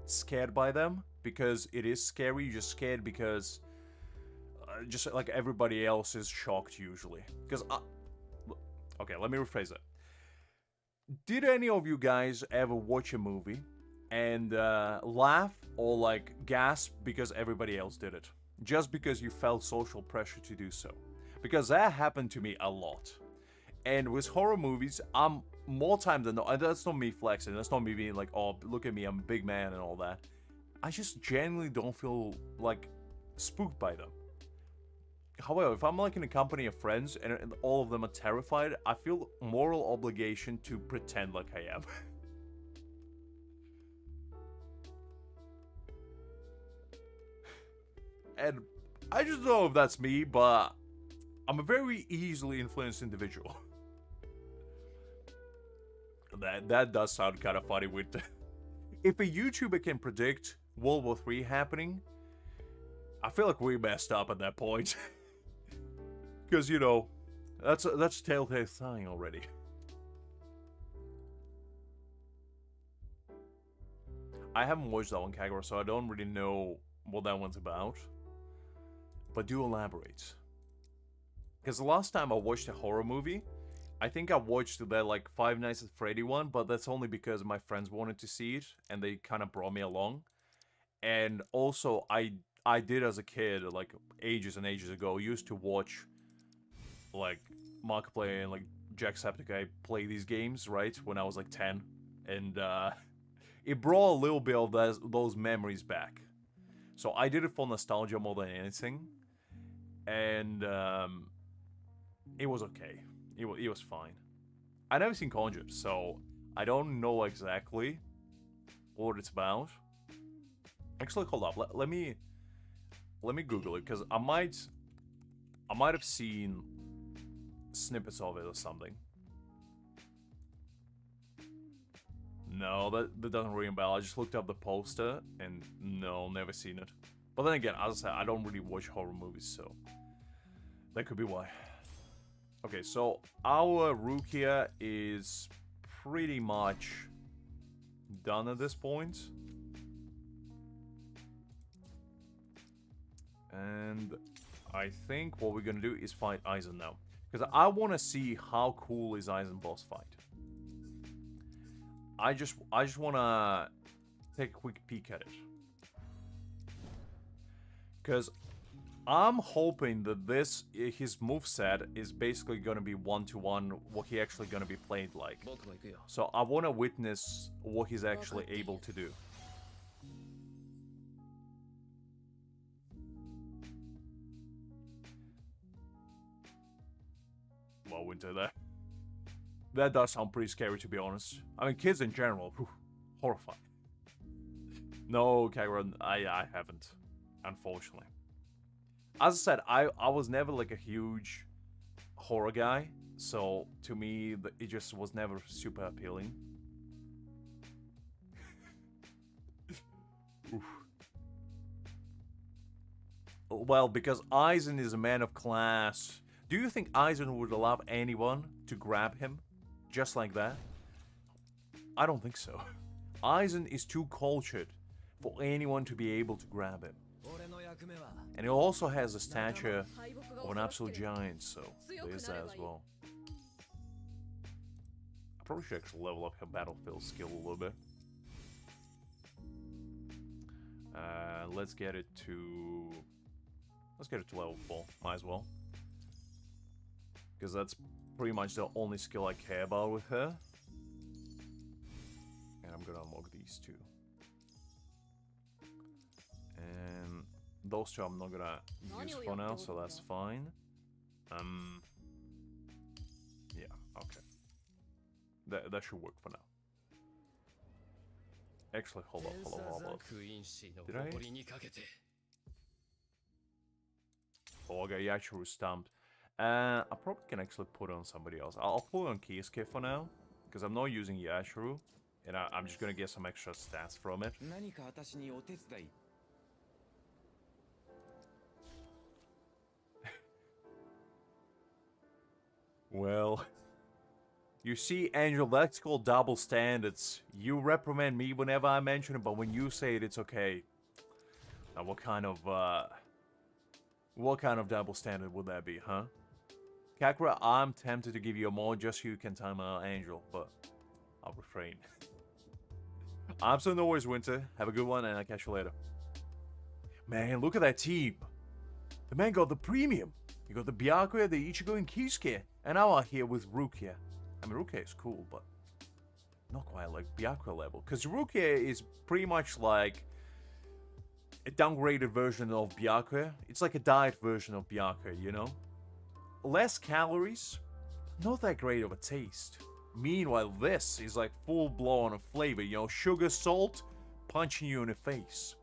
S1: scared by them because it is scary. You're just scared because just like everybody else is shocked usually. Because okay, let me rephrase it. Did any of you guys ever watch a movie and laugh or like gasp because everybody else did it? Just because you felt social pressure to do so? Because that happened to me a lot. And with horror movies, I'm more time than not, that's not me flexing, that's not me being like, oh, look at me, I'm a big man and all that. I just genuinely don't feel like spooked by them. However, if I'm like in a company of friends and all of them are terrified, I feel moral obligation to pretend like I am. And I just don't know if that's me, but I'm a very easily influenced individual. That does sound kind of funny with... If a YouTuber can predict World War III happening, I feel like we messed up at that point. Because, you know, that's a telltale sign already. I haven't watched that one, Kagura, so I don't really know what that one's about. But do elaborate. Because the last time I watched a horror movie, I think I watched the like Five Nights at Freddy one, but that's only because my friends wanted to see it, and they kind of brought me along. And also, I did as a kid, like ages and ages ago, used to watch like Markiplier and like Jacksepticeye play these games, right, when I was like 10. And it brought a little bit of those memories back. So I did it for nostalgia more than anything. And it was okay. It was fine. I never seen Conjured, so I don't know exactly what it's about. Actually, hold up. Let me Google it, because I might have seen snippets of it or something. No, that doesn't ring a bell. I just looked up the poster, and no, never seen it. But then again, as I said, I don't really watch horror movies, so that could be why. Okay, so our Rukia is pretty much done at this point. And I think what we're gonna do is fight Aizen now. Because I want to see how cool is Aizen boss fight. I just want to take a quick peek at it. Because I'm hoping that his moveset is basically going to be one-to-one what he actually going to be played like. So I want to witness what he's actually able to do. Well, Winter, that does sound pretty scary, to be honest. I mean, kids in general, whew, horrifying. No, Kagura, I haven't, unfortunately. As I said, I was never like a huge horror guy, so to me, it just was never super appealing. Well, because Aizen is a man of class. Do you think Aizen would allow anyone to grab him just like that? I don't think so. Aizen is too cultured for anyone to be able to grab him. And he also has the stature of an absolute giant, so there's that as well. I probably should actually level up her battlefield skill a little bit. Let's get it to level 4, might as well. Because that's pretty much the only skill I care about with her. And I'm gonna unlock these two. And those two I'm not gonna use for now, so that's fine. Yeah, okay. That should work for now. Actually, hold up. Did I? Oh, I got Yachiru stumped. I probably can actually put on somebody else. I'll put on Kisuke for now, because I'm not using Yachiru, and I'm just gonna get some extra stats from it. Well, you see, Angel, that's called double standards. You reprimand me whenever I mention it, but when you say it, it's okay. Now, what kind of double standard would that be, huh? Kakura, I'm tempted to give you a more just so you can time out Angel, but I'll refrain. I'm so no worries, Winter. Have a good one, and I'll catch you later. Man, look at that team. The man got the premium. You got the Byakuya, the Ichigo, and Kisuke. And now I'm here with Rukia. I mean, Rukia is cool, but not quite like Byakuya level. Because Rukia is pretty much like a downgraded version of Byakuya. It's like a diet version of Byakuya, you know? Less calories, not that great of a taste. Meanwhile, this is like full-blown flavor, you know? Sugar, salt, punching you in the face.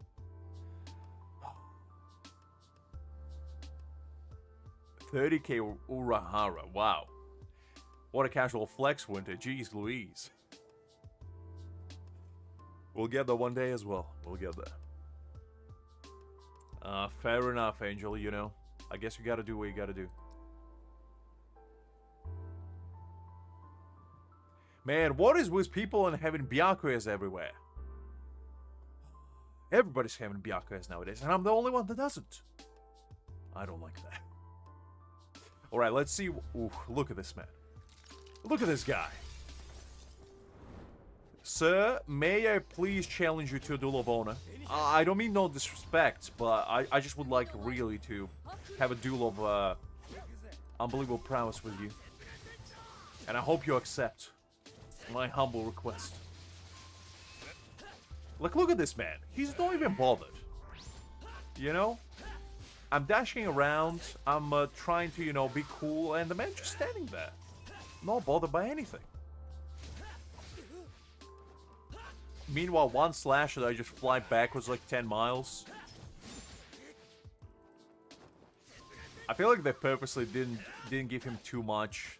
S1: 30k Urahara, wow. What a casual flex, Winter, jeez Louise. We'll get there one day as well, we'll get there. Fair enough, Angel, you know. I guess you gotta do what you gotta do. Man, what is with people and having Byakuyas everywhere? Everybody's having Byakuyas nowadays, and I'm the only one that doesn't. I don't like that. Alright, let's see. Ooh, look at this man. Look at this guy. Sir, may I please challenge you to a duel of honor? I don't mean no disrespect, but I just would like really to have a duel of unbelievable prowess with you. And I hope you accept my humble request. Like, look at this man. He's not even bothered. You know? I'm dashing around, I'm trying to, you know, be cool, and the man's just standing there. Not bothered by anything. Meanwhile, one slash and I just fly backwards like 10 miles. I feel like they purposely didn't give him too much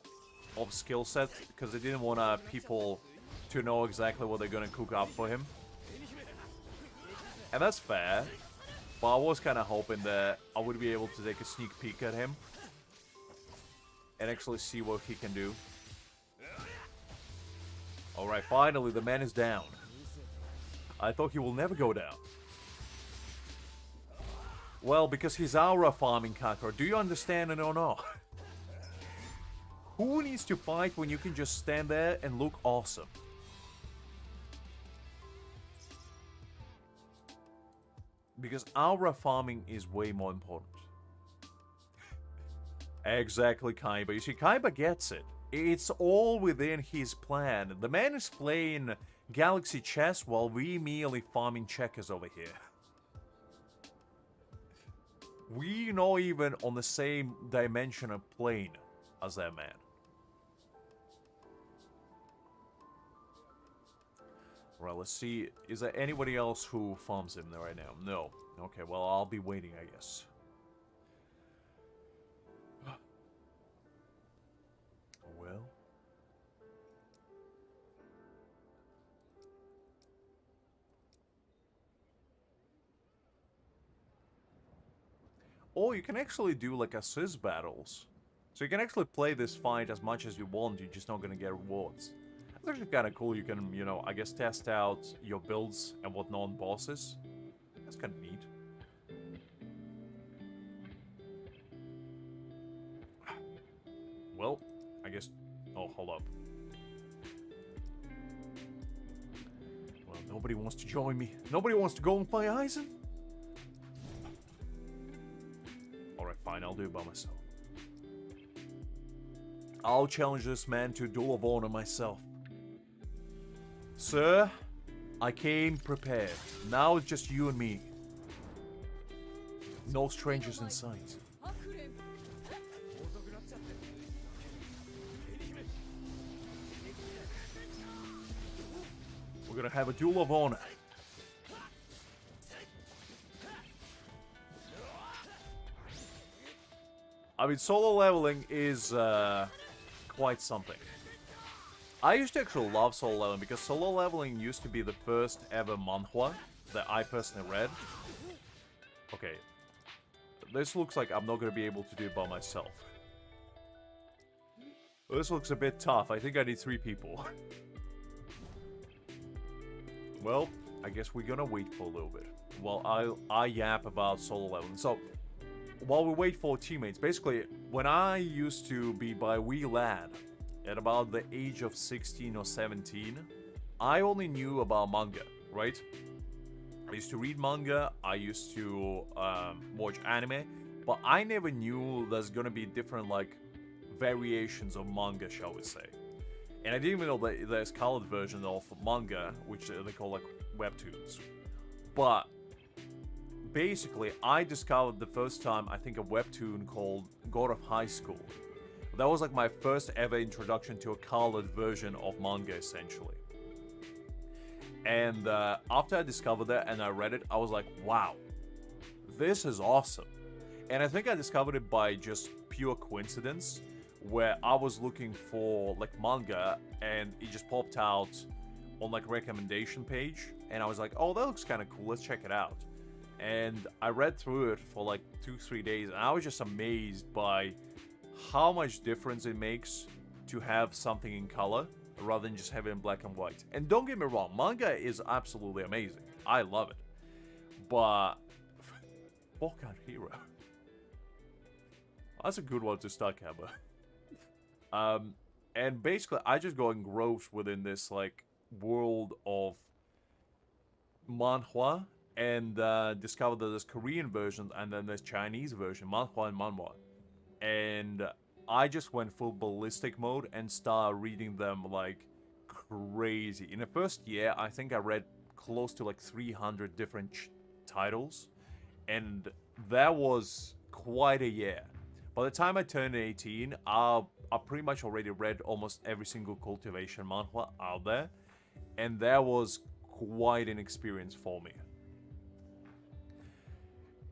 S1: of skill set, because they didn't want people to know exactly what they're gonna cook up for him. And that's fair. But I was kind of hoping that I would be able to take a sneak peek at him and actually see what he can do. Alright, finally, the man is down. I thought he will never go down. Well, because he's aura farming Kakar. Do you understand it or not? Who needs to fight when you can just stand there and look awesome? Because aura farming is way more important. Exactly, Kaiba. You see, Kaiba gets it. It's all within his plan. The man is playing Galaxy Chess while we merely farming checkers over here. We not even on the same dimension of plane as that man. Right, let's see. Is there anybody else who farms him right now? No. Okay, well, I'll be waiting, I guess. Well. Or you can actually do like assist battles. So you can actually play this fight as much as you want, you're just not gonna get rewards. That's actually kind of cool. You can, you know, I guess test out your builds and whatnot on bosses. That's kind of neat. Well, I guess... Oh, hold up. Well, nobody wants to join me. Nobody wants to go and play Aizen? Alright, fine, I'll do it by myself. I'll challenge this man to a duel of honor myself. Sir, I came prepared. Now it's just you and me. No strangers in sight. We're gonna have a duel of honor. I mean, solo leveling is quite something. I used to actually love solo leveling because solo leveling used to be the first ever manhwa that I personally read. Okay. This looks like I'm not going to be able to do it by myself. This looks a bit tough. I think I need 3 people. Well, I guess we're going to wait for a little bit. While I yap about solo leveling. So, while we wait for teammates, basically, when I used to be by wee lad, at about the age of 16 or 17, I only knew about manga, right? I used to read manga, I used to watch anime, but I never knew there's gonna be different, like, variations of manga, shall we say. And I didn't even know that there's colored version of manga, which they call, like, webtoons. But basically, I discovered the first time, I think, a webtoon called God of High School. That was like my first ever introduction to a colored version of manga, essentially. And after I discovered that and I read it, I was like, wow, this is awesome. And I think I discovered it by just pure coincidence, where I was looking for like manga and it just popped out on like recommendation page. And I was like, oh, that looks kind of cool, let's check it out. And I read through it for like 2-3 days and I was just amazed by how much difference it makes to have something in color rather than just have it in black and white. And don't get me wrong, manga is absolutely amazing. I love it. But Bokan Hero. That's a good one to start, Kaba. And basically I just got engrossed within this like world of manhwa and discovered that there's Korean versions and then there's Chinese version, manhwa and manhwa. And I just went full ballistic mode and started reading them like crazy. In the first year, I think I read close to like 300 different titles. And that was quite a year. By the time I turned 18, I pretty much already read almost every single cultivation manhwa out there. And that was quite an experience for me.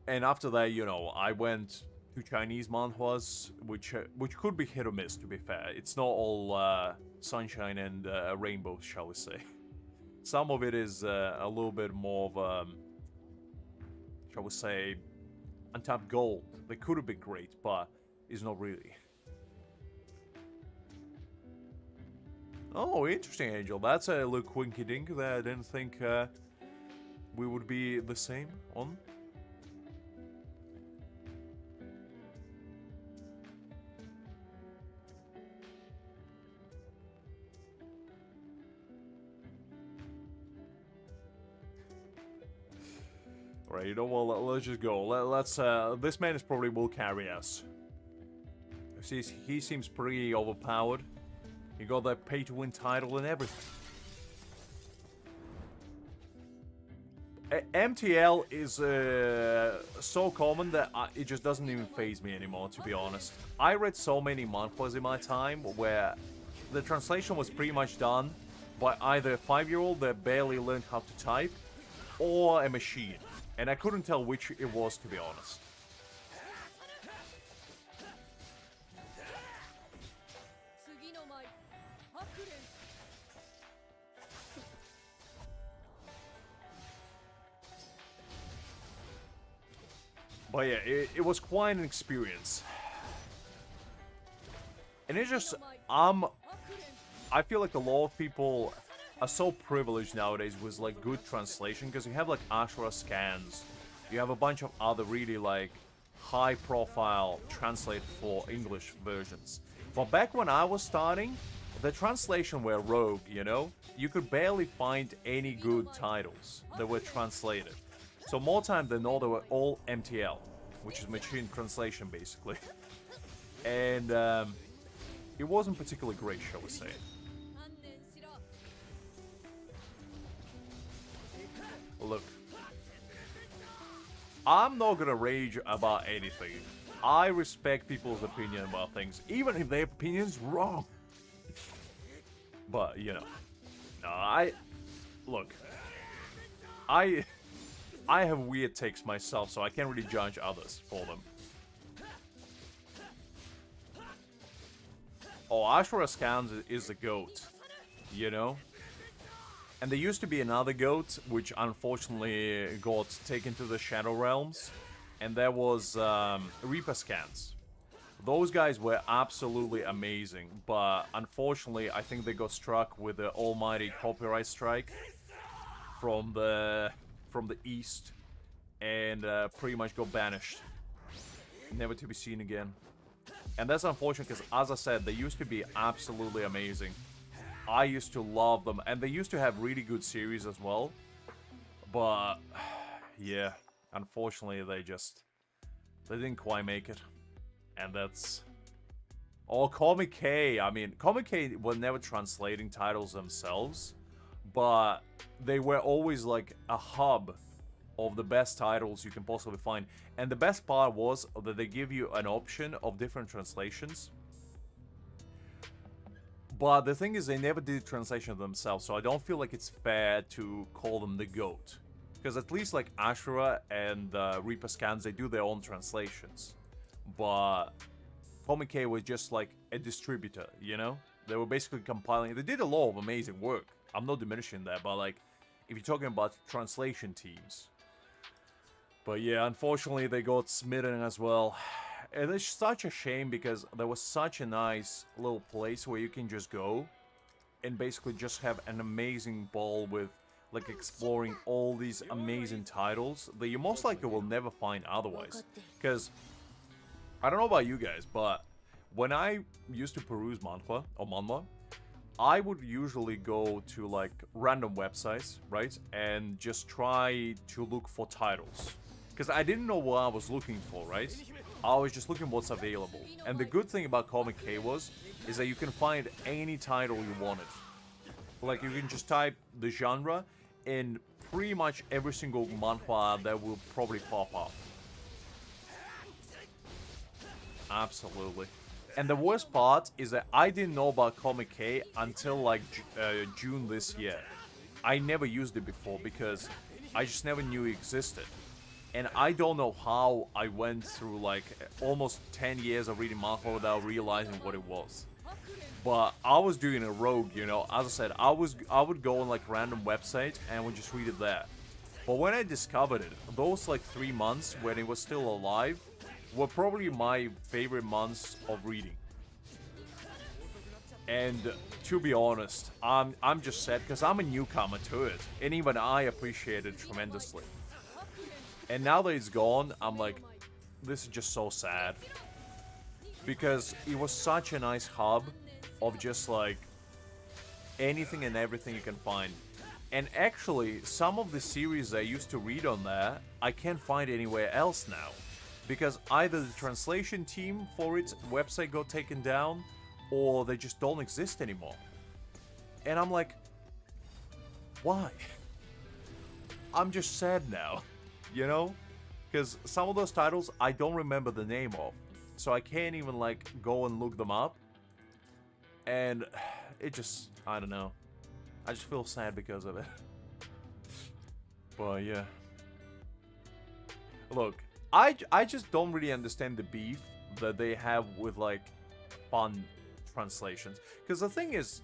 S1: And after that, you know, I went to Chinese manhwas, which could be hit or miss, to be fair. It's not all sunshine and rainbows, shall we say. Some of it is a little bit more of, shall we say, untapped gold. They could have been great, but it's not really. Oh, interesting, Angel. That's a little quinky dink that I didn't think we would be the same on. Right, you know what, let's just go. Let's, this man is probably will carry us. He seems pretty overpowered. He got that pay-to-win title and everything. MTL is so common that it just doesn't even faze me anymore, to be honest. I read so many manhwas in my time where the translation was pretty much done by either a 5-year-old that barely learned how to type or a machine. And I couldn't tell which it was, to be honest. But yeah, it was quite an experience. And it's just, I feel like a lot of people are so privileged nowadays with like good translation, because you have like Ashura scans, you have a bunch of other really like high profile translate for English versions. But back when I was starting, the translation were rogue, you know? You could barely find any good titles that were translated. So more time than not, they were all MTL, which is machine translation basically. And it wasn't particularly great, shall we say. Look, I'm not gonna rage about anything. I respect people's opinion about things, even if their opinion's wrong. But, you know, look, I have weird takes myself, so I can't really judge others for them. Oh, Ashura Scans is the GOAT, you know? And there used to be another GOAT, which unfortunately got taken to the Shadow Realms, and there was Reaper Scans. Those guys were absolutely amazing, but unfortunately I think they got struck with the almighty copyright strike from the East, and pretty much got banished, never to be seen again. And that's unfortunate because, as I said, they used to be absolutely amazing. I used to love them, and they used to have really good series as well. But yeah, unfortunately they didn't quite make it. And that's... Oh, Comic K. I mean, Comic K were never translating titles themselves, but they were always like a hub of the best titles you can possibly find. And the best part was that they give you an option of different translations. But the thing is, they never did translation themselves, so I don't feel like it's fair to call them the GOAT. Because at least like Ashura and Reaper Scans, they do their own translations. But Comic K was just like a distributor, you know? They were basically compiling. They did a lot of amazing work. I'm not diminishing that, but like, if you're talking about translation teams. But yeah, unfortunately they got smitten as well. And it's such a shame because there was such a nice little place where you can just go and basically just have an amazing ball with like exploring all these amazing titles that you most likely will never find otherwise. Because I don't know about you guys, but when I used to peruse manhwa or manhwa, I would usually go to like random websites, right? And just try to look for titles. Because I didn't know what I was looking for, right? I was just looking what's available. And the good thing about Comic K is that you can find any title you wanted. Like, you can just type the genre, and pretty much every single manhwa that will probably pop up. Absolutely. And the worst part is that I didn't know about Comic K until like June this year. I never used it before because I just never knew it existed. And I don't know how I went through like almost 10 years of reading manhwa without realizing what it was. But I was doing a rogue, you know. As I said, I would go on like random websites and would just read it there. But when I discovered it, those like 3 months when it was still alive were probably my favorite months of reading. And to be honest, I'm just sad because I'm a newcomer to it, and even I appreciate it tremendously. And now that it's gone, I'm like, this is just so sad. Because it was such a nice hub of just like anything and everything you can find. And actually, some of the series I used to read on there, I can't find anywhere else now. Because either the translation team for its website got taken down, or they just don't exist anymore. And I'm like, why? I'm just sad now, you know? Because some of those titles I don't remember the name of. So I can't even like go and look them up. And it just, I don't know. I just feel sad because of it. But yeah. Look, I just don't really understand the beef that they have with like fun translations. Because the thing is,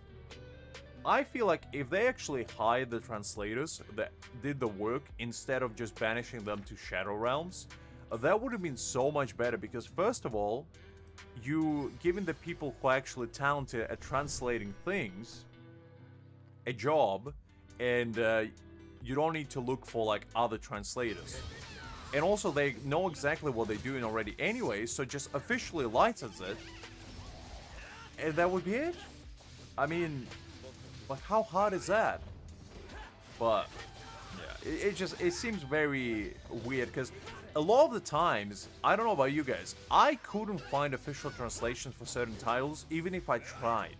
S1: I feel like if they actually hired the translators that did the work instead of just banishing them to Shadow Realms, that would have been so much better. Because first of all, you giving the people who are actually talented at translating things a job, and you don't need to look for like other translators. And also they know exactly what they're doing already anyway, so just officially license it. And that would be it. I mean, like how hard is that? But yeah, it seems very weird because a lot of the times, I don't know about you guys, I couldn't find official translations for certain titles even if I tried.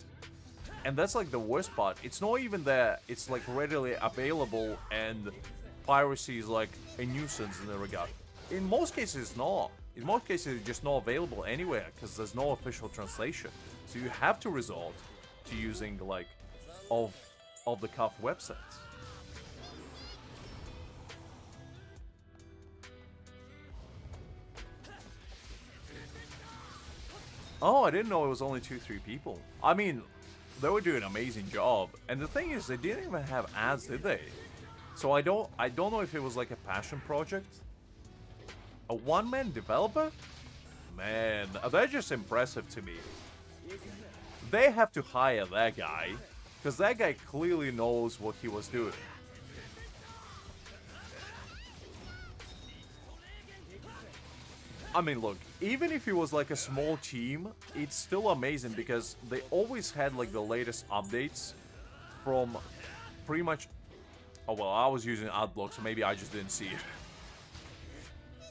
S1: And that's like the worst part. It's not even that it's like readily available and piracy is like a nuisance in the regard. In most cases it's not. In most cases it's just not available anywhere because there's no official translation. So you have to resort to using like of the cuff websites. Oh, I didn't know it was only 2-3 people. I mean, they were doing an amazing job. And the thing is, they didn't even have ads, did they? So I don't know if it was like a passion project. A one-man developer? Man, they're just impressive to me. They have to hire that guy, because that guy clearly knows what he was doing. I mean, look, even if it was like a small team, it's still amazing because they always had like the latest updates from pretty much... Oh, well, I was using Adblock, so maybe I just didn't see it.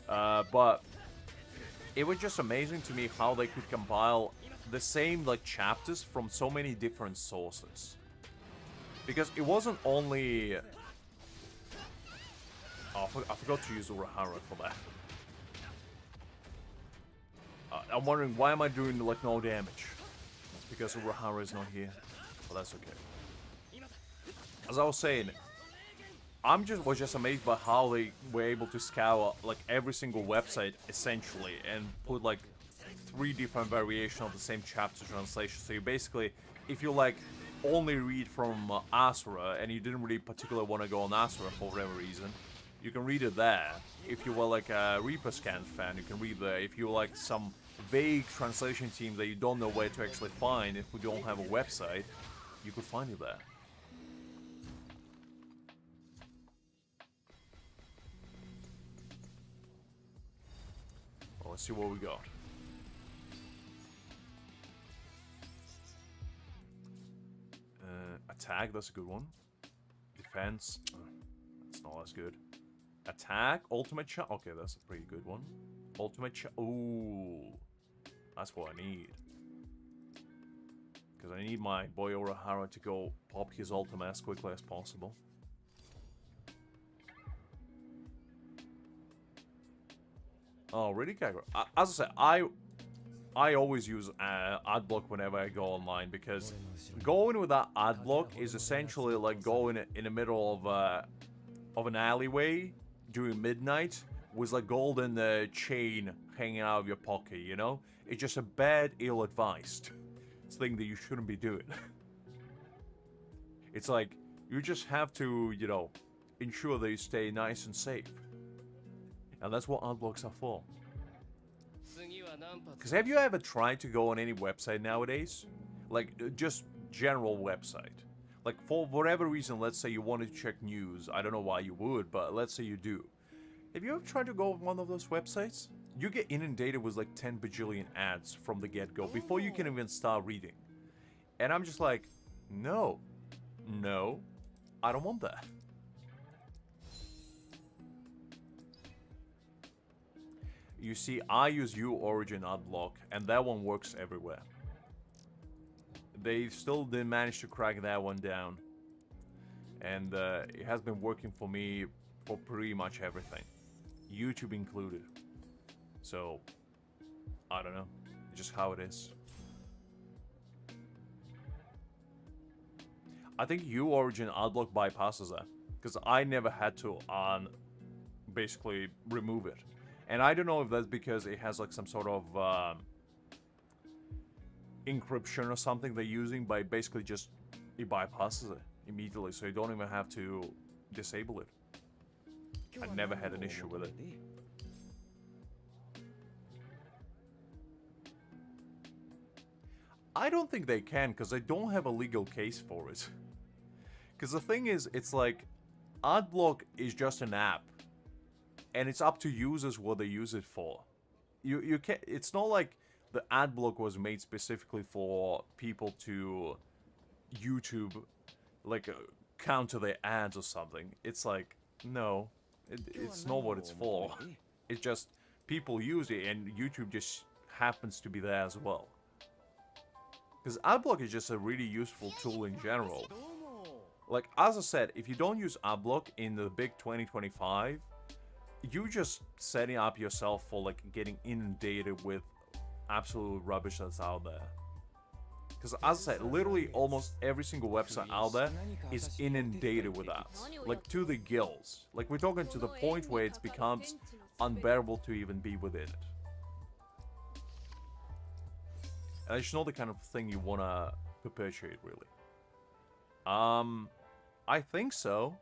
S1: But it was just amazing to me how they could compile the same like chapters from so many different sources. Because it wasn't only... Oh, I forgot to use Urahara for that. I'm wondering, why am I doing, like, no damage? That's because Urahara is not here. But that's okay. As I was saying, was just amazed by how they were able to scour, like, every single website, essentially, and put, like, 3 different variations of the same chapter translation. So you basically, if you, like, only read from Asura, and you didn't really particularly want to go on Asura for whatever reason, you can read it there. If you were, like, a Reaper Scan fan, you can read there. If you were, like, some vague translation team that you don't know where to actually find, if we don't have a website, you could find it there. Well, let's see what we got. Attack, that's a good one. Defense, that's not as good. Attack, ultimate shot. Okay, that's a pretty good one. Ultimate shot. Ooh, that's what I need. Because I need my boy Urahara to go pop his ultimate as quickly as possible. Oh, really, Kagura? As I said, I always use Adblock whenever I go online, because going with that Adblock is essentially like going in the middle of an alleyway during midnight with like golden chain hanging out of your pocket, you know? It's just a bad, ill-advised thing that you shouldn't be doing. It's like, you just have to, you know, ensure that you stay nice and safe. And that's what Adblocks are for. Because have you ever tried to go on any website nowadays? Like, just general website. Like, for whatever reason, let's say you wanted to check news. I don't know why you would, but let's say you do. Have you ever tried to go on one of those websites? You get inundated with like 10 bajillion ads from the get-go before you can even start reading. And I'm just like, no, I don't want that. You see, I use Origin Adblock, and that one works everywhere. They still didn't manage to crack that one down. And it has been working for me for pretty much everything. YouTube included. So, I don't know. Just how it is. I think Origin Adblock bypasses that. Because I never had to basically remove it. And I don't know if that's because it has like some sort of encryption or something they're using, but basically just it bypasses it immediately, so you don't even have to disable it. I never had an issue with it. I don't think they can, because they don't have a legal case for it. Because the thing is, it's like, Adblock is just an app, and it's up to users what they use it for. You can't. It's not like the Adblock was made specifically for people to YouTube, like, counter their ads or something. It's like, no, it's not what it's for. It's just people use it, and YouTube just happens to be there as well. Because Adblock is just a really useful tool in general. Like, as I said, if you don't use Adblock in the big 2025, you just setting up yourself for, like, getting inundated with absolute rubbish that's out there. Because, as I said, literally almost every single website out there is inundated with ads. Like, to the gills. Like, we're talking to the point where it becomes unbearable to even be within it. And it's not the kind of thing you want to perpetuate, really. I think so.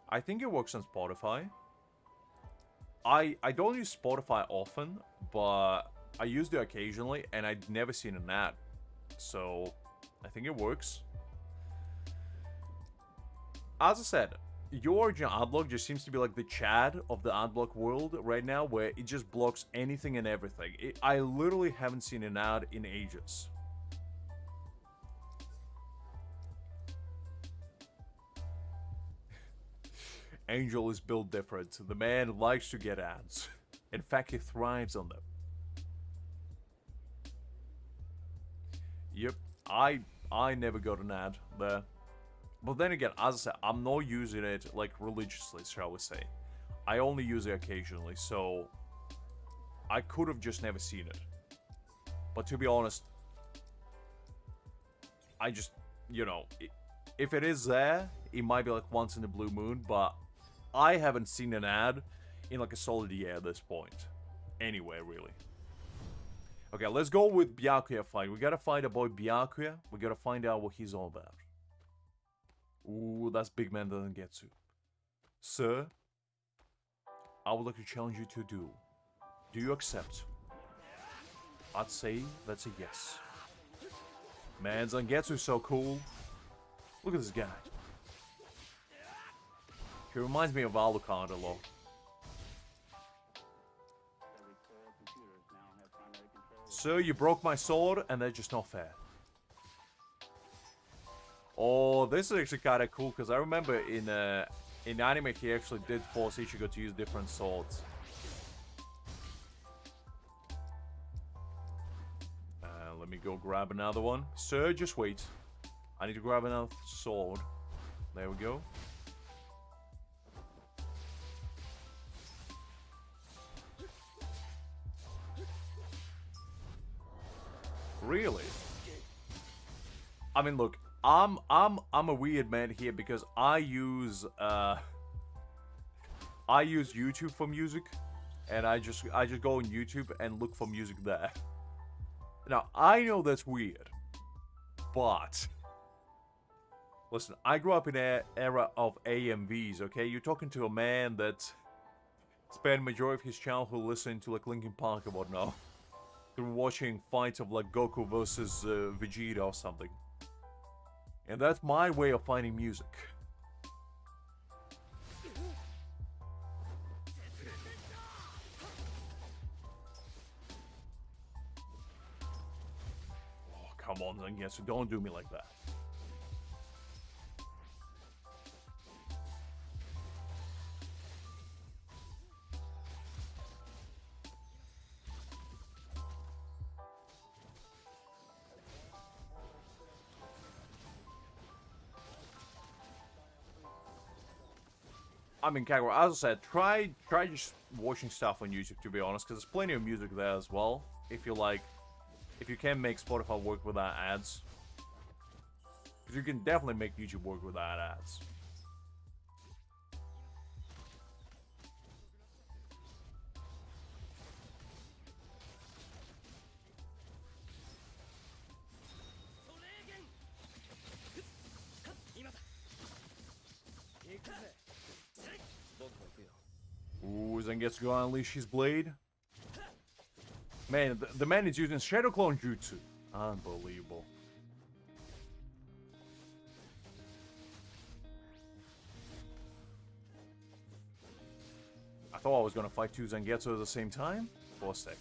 S1: I think it works on Spotify. I don't use Spotify often, but I used it occasionally, and I'd never seen an ad. So, I think it works. As I said, your original Adblock just seems to be like the Chad of the Adblock world right now, where it just blocks anything and everything. I literally haven't seen an ad in ages. Angel is built different. The man likes to get ads. In fact, he thrives on them. Yep, I never got an ad there. But then again, as I said, I'm not using it like religiously, shall we say. I only use it occasionally, so I could have just never seen it. But to be honest, I just, you know, if it is there, it might be like once in a blue moon, but I haven't seen an ad in like a solid year at this point. Anywhere, really. Okay, let's go with Byakuya fight. We gotta find our boy Byakuya. We gotta find out what he's all about. Ooh, that's big man doesn't get to. Sir, I would like to challenge you to a duel. Do you accept? I'd say that's a yes. Man, Zangetsu's so cool. Look at this guy. He reminds me of Alucard a lot. Sir, you broke my sword, and that's just not fair. Oh, this is actually kind of cool, because I remember in anime he actually did force Ichigo to use different swords. Let me go grab another one. Sir, just wait. I need to grab another sword. There we go. Really? I mean, look, I'm a weird man here because I use YouTube for music, and I just go on YouTube and look for music there. Now, I know that's weird, but listen, I grew up in an era of AMVs, okay? You're talking to a man that spent majority of his childhood listening to like Linkin Park and whatnot. through watching fights of like Goku versus Vegeta or something. And that's my way of finding music. Oh, come on, Zangetsu, don't do me like that. I mean, Kagura, as I said, try just watching stuff on YouTube, to be honest, because there's plenty of music there as well. If you like, if you can make Spotify work without ads, because you can definitely make YouTube work without ads. Ooh, Zangetsu gonna unleash his blade. Man, the man is using Shadow Clone Jutsu. Unbelievable. I thought I was gonna fight two Zangetsu at the same time for a second.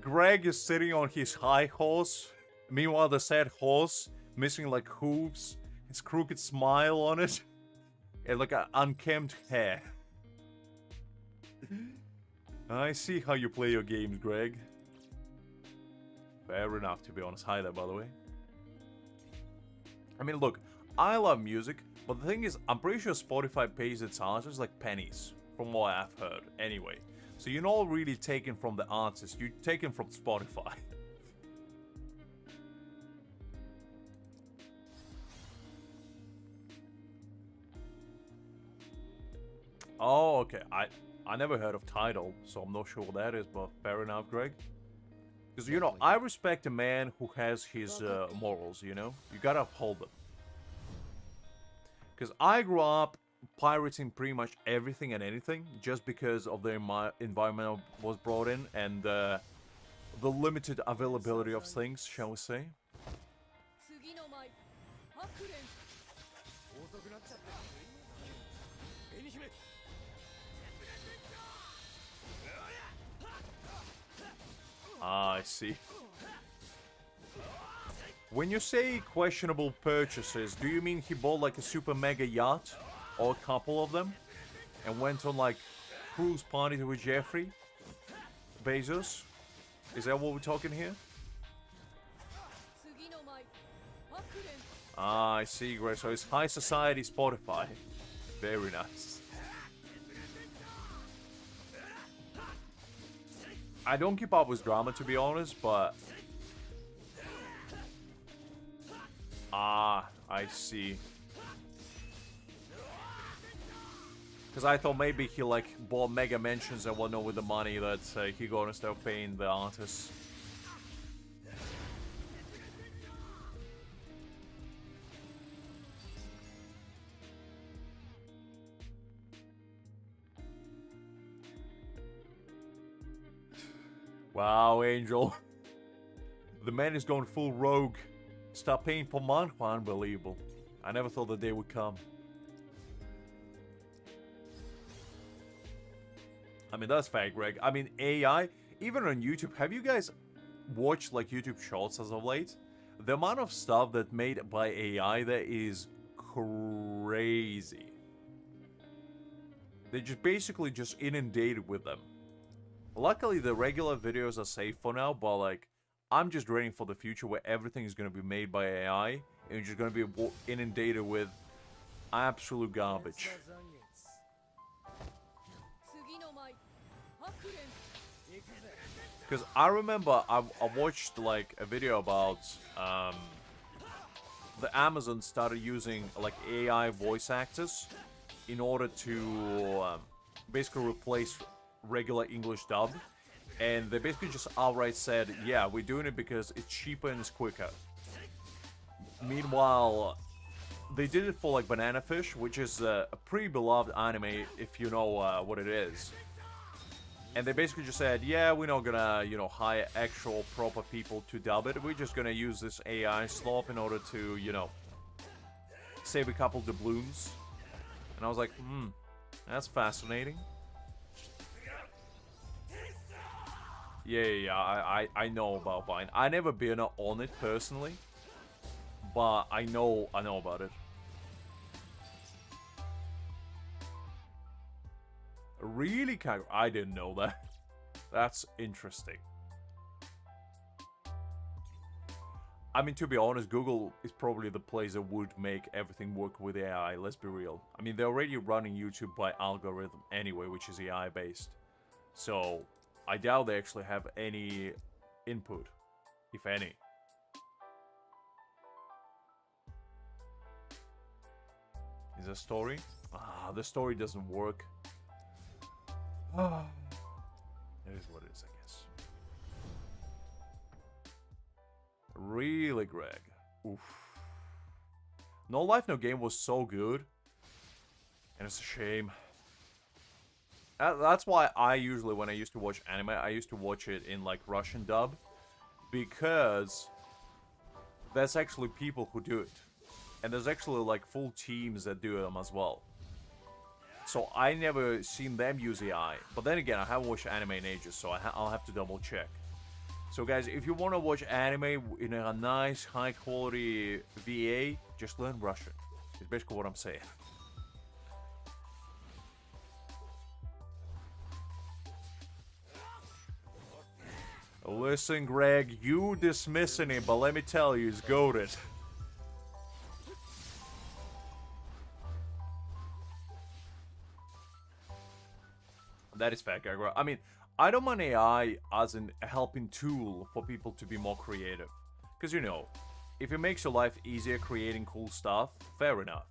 S1: Greg is sitting on his high horse. Meanwhile, the sad horse, missing like hooves, his crooked smile on it, and like an unkempt hair. I see how you play your games, Greg. Fair enough, to be honest. Hi there, by the way. I mean, look, I love music, but the thing is, I'm pretty sure Spotify pays its artists like pennies, from what I've heard, anyway. So you're not really taken from the artist, you're taken from Spotify. Oh, okay. I never heard of Tidal, so I'm not sure what that is, but fair enough, Greg. Because, you know, I respect a man who has his morals, you know? You gotta uphold them. Because I grew up pirating pretty much everything and anything just because of the environment was brought in and the limited availability of things, shall we say. Ah, I see. When you say questionable purchases, do you mean he bought like a super mega yacht? Or a couple of them? And went on like cruise parties with Jeffrey Bezos? Is that what we're talking here? Ah, I see, Greg. So it's high society Spotify. Very nice. I don't keep up with drama, to be honest, but... Ah, I see. Because I thought maybe he like bought mega mansions and whatnot with the money that he gonna start paying the artists. Wow, Angel. The man is going full rogue. Stop paying for manhwa, unbelievable. I never thought the day would come. I mean, that's fair, Greg. I mean, AI, even on YouTube, have you guys watched, like, YouTube Shorts as of late? The amount of stuff that made by AI there is crazy. They just basically just inundated with them. Luckily, the regular videos are safe for now, but, like, I'm just waiting for the future where everything is going to be made by AI, and you're just going to be inundated with absolute garbage. Because I remember I watched like a video about the Amazon started using like AI voice actors in order to basically replace regular English dub. And they basically just outright said, yeah, we're doing it because it's cheaper and it's quicker. Meanwhile, they did it for like Banana Fish, which is a pretty beloved anime if you know what it is. And they basically just said, yeah, we're not gonna, you know, hire actual proper people to dub it. We're just gonna use this AI slop in order to, you know, save a couple doubloons. And I was like, that's fascinating. Yeah, I know about Vine. I never been on it personally, but I know about it. Really, I didn't know that. That's interesting. I mean, to be honest, Google is probably the place that would make everything work with AI, let's be real. I mean, they're already running YouTube by algorithm anyway, which is AI based. So, I doubt they actually have any input, if any. Is there a story? The story doesn't work. It is what it is, I guess. Really, Greg? Oof. No Life, No Game was so good. And it's a shame. That's why I usually, when I used to watch anime, I used to watch it in, like, Russian dub. Because there's actually people who do it. And there's actually, like, full teams that do them as well. So I never seen them use AI. But then again, I haven't watched anime in ages, so I'll have to double check. So guys, if you want to watch anime in a nice, high quality VA, just learn Russian. It's basically what I'm saying. Listen, Greg, you dismissing it, but let me tell you, it's goated. That is fact, Greg. I mean, I don't mind AI as a helping tool for people to be more creative. Because, you know, if it makes your life easier creating cool stuff, fair enough.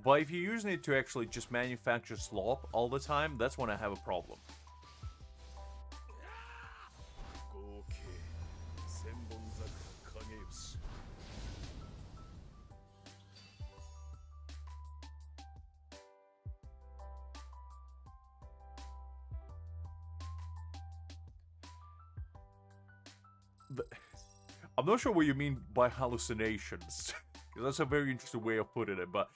S1: But if you're using it to actually just manufacture slop all the time, that's when I have a problem. I'm not sure what you mean by hallucinations. That's a very interesting way of putting it, but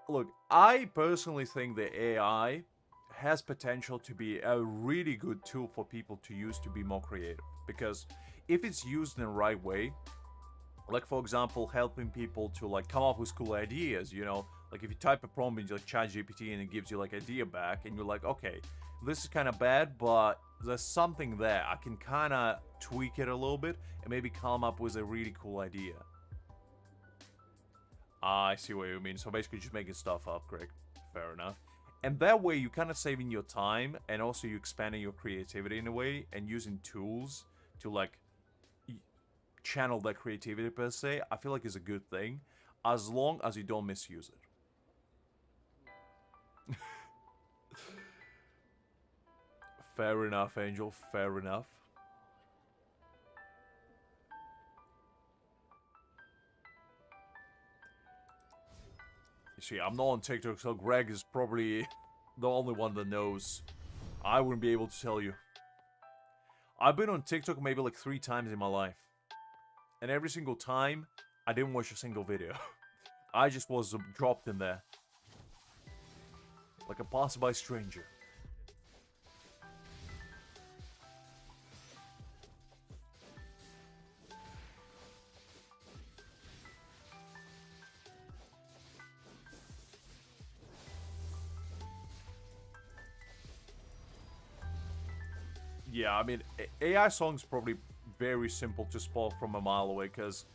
S1: look, I personally think the AI has potential to be a really good tool for people to use to be more creative. Because if it's used in the right way, like for example, helping people to like come up with cool ideas, you know, like if you type a prompt into like ChatGPT and it gives you like idea back, and you're like, okay, this is kind of bad, but there's something there. I can kind of tweak it a little bit and maybe come up with a really cool idea. I see what you mean. So basically just making stuff up, Greg. Fair enough. And that way you're kind of saving your time, and also you expanding your creativity in a way, and using tools to like channel that creativity per se. I feel like is a good thing, as long as you don't misuse it. Fair enough, Angel. Fair enough. You see, I'm not on TikTok, so Greg is probably the only one that knows. I wouldn't be able to tell you. I've been on TikTok maybe like 3 times in my life. And every single time, I didn't watch a single video. I just was dropped in there. Like a passerby stranger. Yeah, I mean, AI songs probably very simple to spot from a mile away, because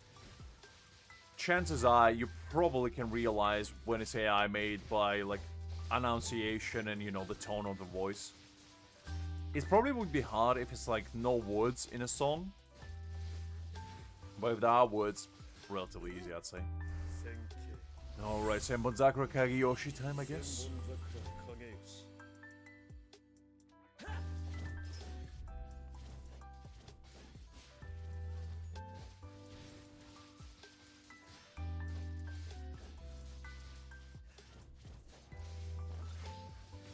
S1: chances are you probably can realize when it's AI made by, like, enunciation and, you know, the tone of the voice. It probably would be hard if it's, like, no words in a song. But if there are words, relatively easy, I'd say. Alright, Senbonzakura Kageyoshi time, I guess.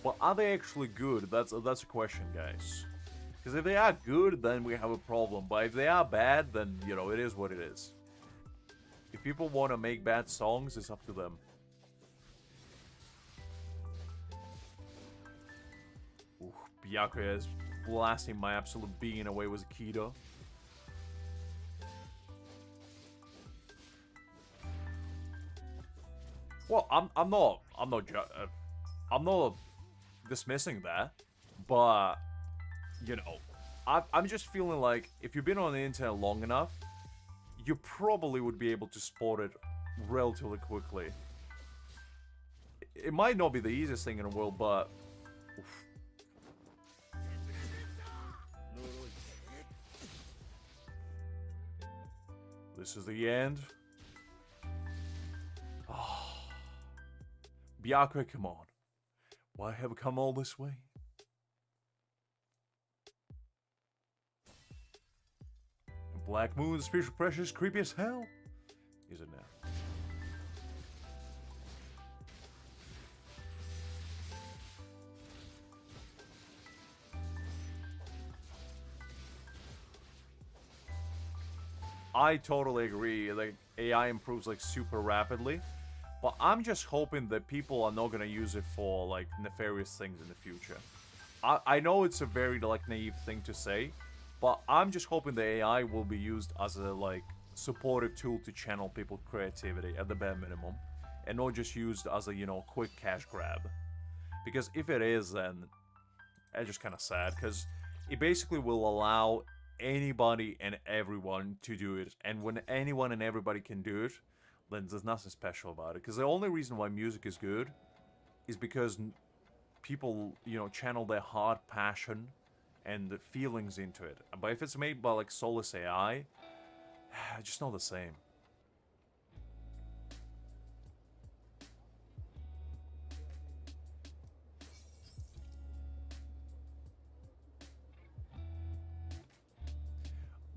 S1: Well, are they actually good? That's a question, guys. Because if they are good, then we have a problem. But if they are bad, then, you know, it is what it is. If people want to make bad songs, it's up to them. Ooh, Byakuya is blasting my absolute being away with Aikido. Well, I'm not dismissing that, but you know, I'm just feeling like if you've been on the internet long enough, you probably would be able to spot it relatively quickly. It might not be the easiest thing in the world, but oof. This is the end. Oh. Byakuya, come on. Why have we come all this way? Black Moon, the spiritual pressure is creepy as hell. Is it now? I totally agree. Like, AI improves like super rapidly. But I'm just hoping that people are not gonna use it for like nefarious things in the future. I know it's a very like naive thing to say, but I'm just hoping the AI will be used as a like supportive tool to channel people's creativity at the bare minimum, and not just used as a, you know, quick cash grab. Because if it is, then it's just kind of sad, because it basically will allow anybody and everyone to do it, and when anyone and everybody can do it, then there's nothing special about it. Because the only reason why music is good is because people, you know, channel their heart, passion, and the feelings into it. But if it's made by like soulless AI, it's just not the same.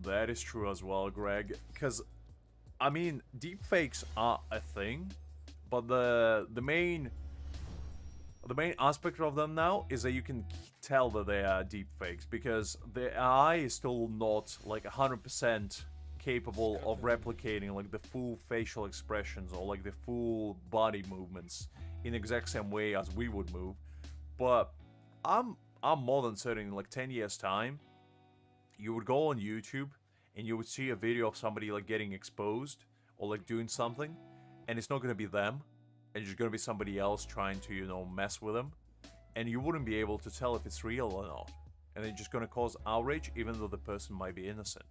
S1: That is true as well, Greg. Because, I mean, deepfakes are a thing, but the main aspect of them now is that you can tell that they are deepfakes, because the AI is still not like 100% capable of replicating like the full facial expressions or like the full body movements in the exact same way as we would move. But I'm more than certain in like 10 years time, you would go on YouTube and you would see a video of somebody like getting exposed or like doing something, and it's not going to be them, and it's going to be somebody else trying to, you know, mess with them, and you wouldn't be able to tell if it's real or not, and it's just going to cause outrage even though the person might be innocent.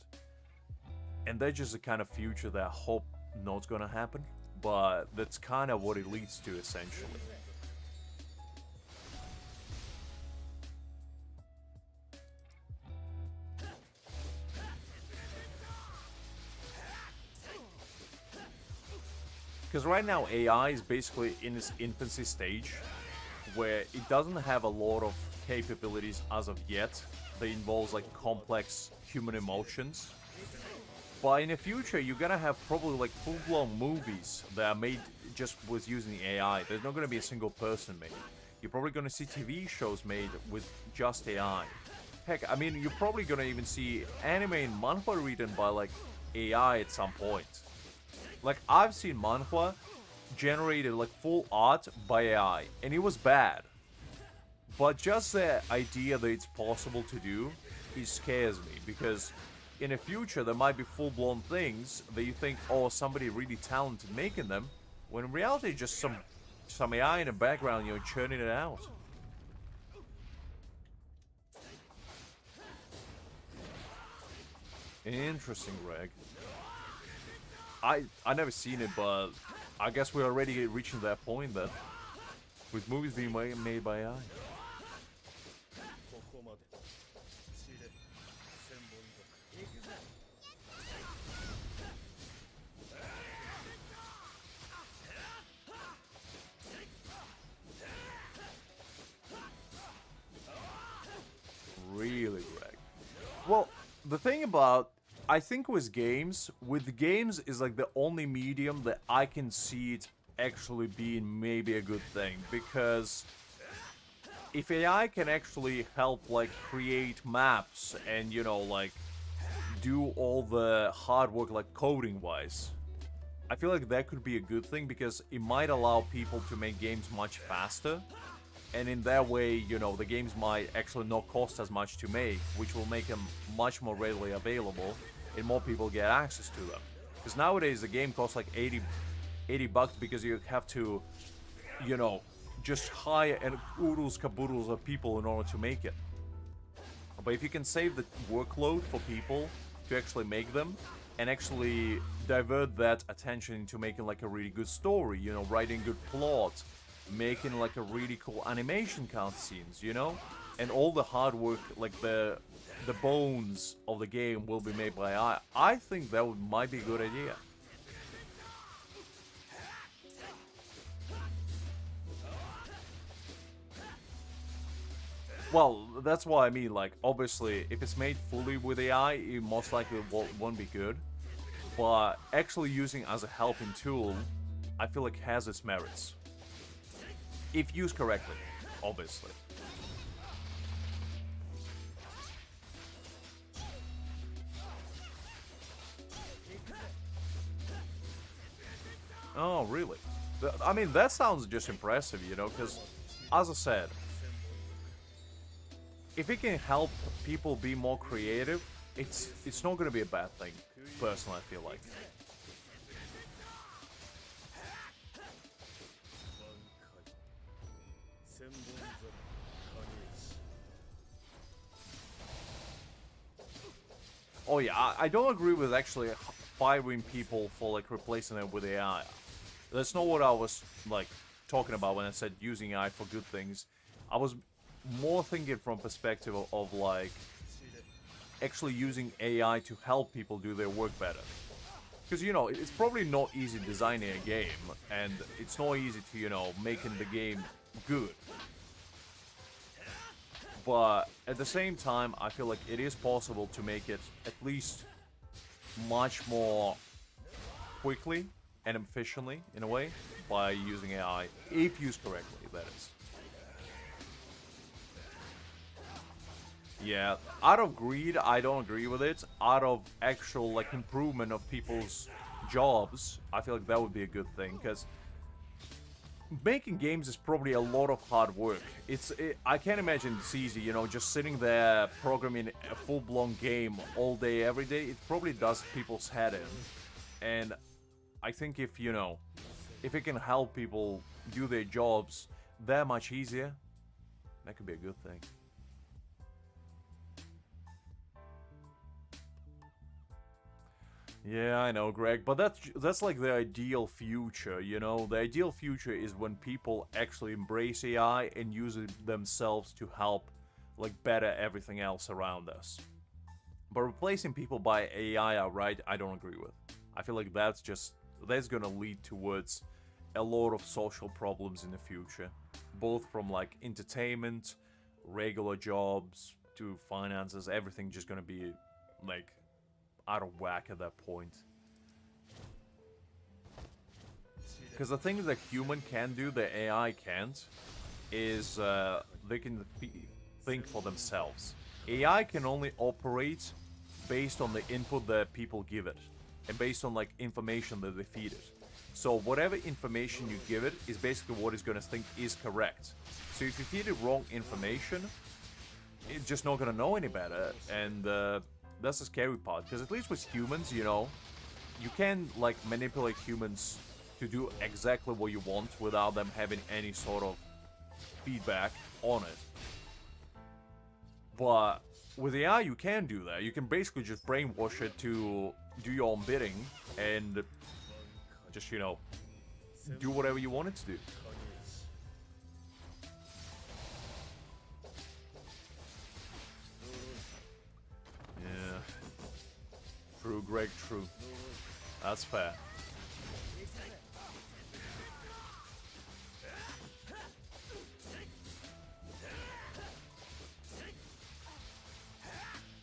S1: And that's just the kind of future that I hope not going to happen, but that's kind of what it leads to essentially. Because right now AI is basically in its infancy stage, where it doesn't have a lot of capabilities as of yet that involves like complex human emotions. But in the future, you're gonna have probably like full-blown movies that are made just with using AI. There's not gonna be a single person made. You're probably gonna see TV shows made with just AI. Heck, I mean, you're probably gonna even see anime and manhwa written by like AI at some point. Like, I've seen manhwa generated like full art by AI, and it was bad. But just the idea that it's possible to do, it scares me, because in the future there might be full-blown things that you think, oh, somebody really talented making them, when in reality just some AI in the background, you know, churning it out. Interesting, Greg. I never seen it, but I guess we're already reaching that point then, with movies being made by AI. the thing about, I think with games is like the only medium that I can see it actually being maybe a good thing, because if AI can actually help like create maps and like do all the hard work like coding wise, I feel like that could be a good thing, because it might allow people to make games much faster, and in that way, the games might actually not cost as much to make, which will make them much more readily available and more people get access to them. Because nowadays the game costs like 80 bucks, because you have to, just hire and oodles caboodles of people in order to make it. But if you can save the workload for people to actually make them, and actually divert that attention into making like a really good story, writing good plot, making like a really cool animation cutscenes, and all the hard work, like the bones of the game will be made by AI. I think that might be a good idea. Well, that's what I mean, like, obviously, if it's made fully with AI, it most likely won't be good. But actually using as a helping tool, I feel like has its merits. If used correctly, obviously. Oh, really? I mean, that sounds just impressive, because, as I said, if it can help people be more creative, it's not going to be a bad thing, personally, I feel like. Oh yeah, I don't agree with actually firing people for like replacing them with AI. That's not what I was like talking about when I said using AI for good things. I was more thinking from perspective of like actually using AI to help people do their work better. Because, it's probably not easy designing a game, and it's not easy to, making the game good. But at the same time, I feel like it is possible to make it at least much more quickly and efficiently, in a way, by using AI, if used correctly, that is. Yeah, out of greed, I don't agree with it. Out of actual, like, improvement of people's jobs, I feel like that would be a good thing, because making games is probably a lot of hard work. I can't imagine it's easy, just sitting there programming a full-blown game all day, every day. It probably does people's head in. And I think if it can help people do their jobs that much easier, that could be a good thing. Yeah, I know, Greg, but that's like the ideal future, The ideal future is when people actually embrace AI and use it themselves to help, like, better everything else around us. But replacing people by AI outright, I don't agree with. I feel like that's gonna lead towards a lot of social problems in the future, both from like entertainment, regular jobs to finances. Everything just gonna be like out of whack at that point. Because the things that human can do that AI can't is they can think for themselves. AI can only operate based on the input that people give it, and based on like information that they feed it. So whatever information you give it is basically what it's gonna think is correct. So if you feed it wrong information, it's just not gonna know any better, and that's the scary part. Because at least with humans, you can like manipulate humans to do exactly what you want without them having any sort of feedback on it. But with AI, you can do that. You can basically just brainwash it to do your own bidding and just, do whatever you want it to do. Yeah. True, Greg, true. That's fair.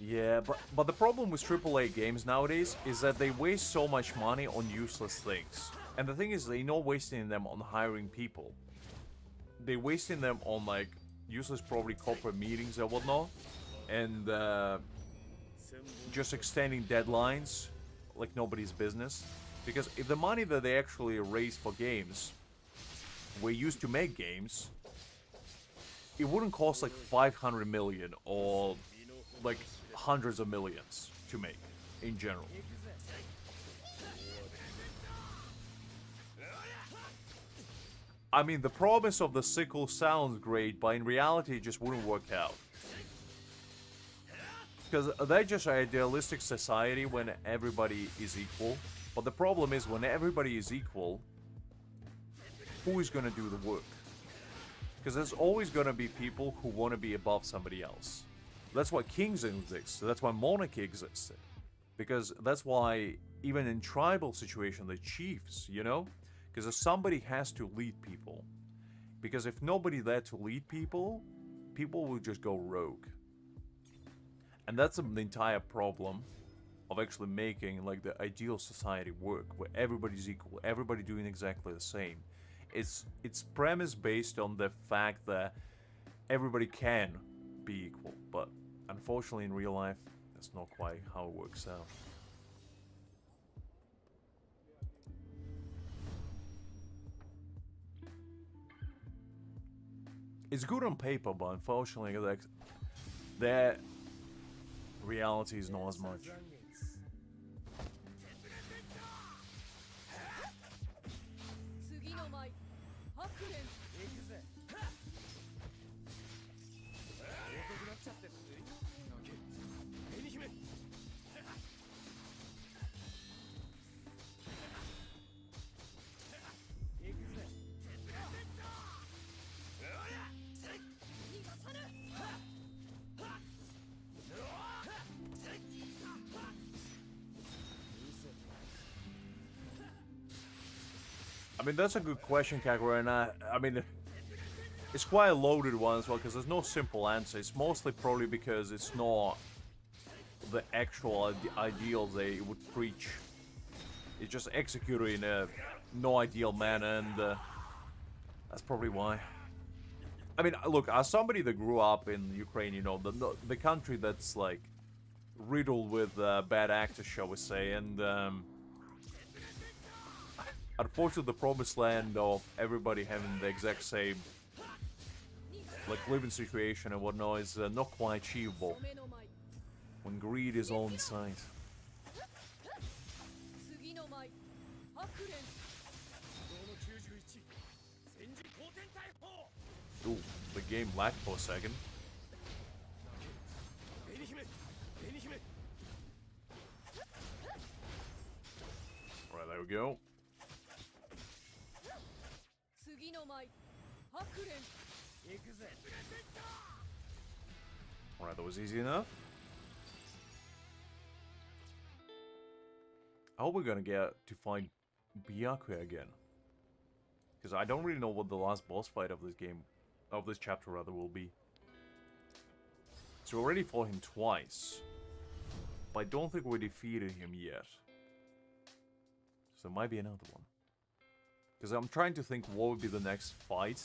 S1: Yeah, but the problem with AAA games nowadays is that they waste so much money on useless things. And the thing is, they're not wasting them on hiring people. They're wasting them on, like, useless probably corporate meetings or whatnot. And just extending deadlines like nobody's business. Because if the money that they actually raise for games were used to make games, it wouldn't cost like 500 million or like hundreds of millions to make in general. I mean, the promise of the sickle sounds great, but in reality it just wouldn't work out. Because they're just an idealistic society when everybody is equal. But the problem is, when everybody is equal, who is going to do the work? Because there's always going to be people who want to be above somebody else. That's why kings exist. That's why monarchy existed. Because that's why, even in tribal situation, the chiefs, you know? Because somebody has to lead people. Because if nobody there to lead people, people will just go rogue. And that's the entire problem of actually making like the ideal society work, where everybody's equal, everybody doing exactly the same. It's premise based on the fact that everybody can be equal, but unfortunately in real life, that's not quite how it works out. It's good on paper, but unfortunately, like, that reality is not as much. I mean, that's a good question, Kagura, and I mean, it's quite a loaded one as well, because there's no simple answer. It's mostly probably because it's not the actual ideal they would preach. It's just executed in a no ideal manner, and that's probably why. I mean, look, as somebody that grew up in Ukraine, you know, the country that's, like, riddled with bad actors, shall we say, and unfortunately, the promised land of everybody having the exact same, like, living situation and whatnot is not quite achievable when greed is all in sight. Ooh, the game lagged for a second. Alright, there we go. Alright, that was easy enough. I hope we're gonna get to find Byakuya again. Because I don't really know what the last boss fight of this game, of this chapter rather, will be. So we already fought him twice. But I don't think we defeated him yet. So there might be another one. Because I'm trying to think what would be the next fight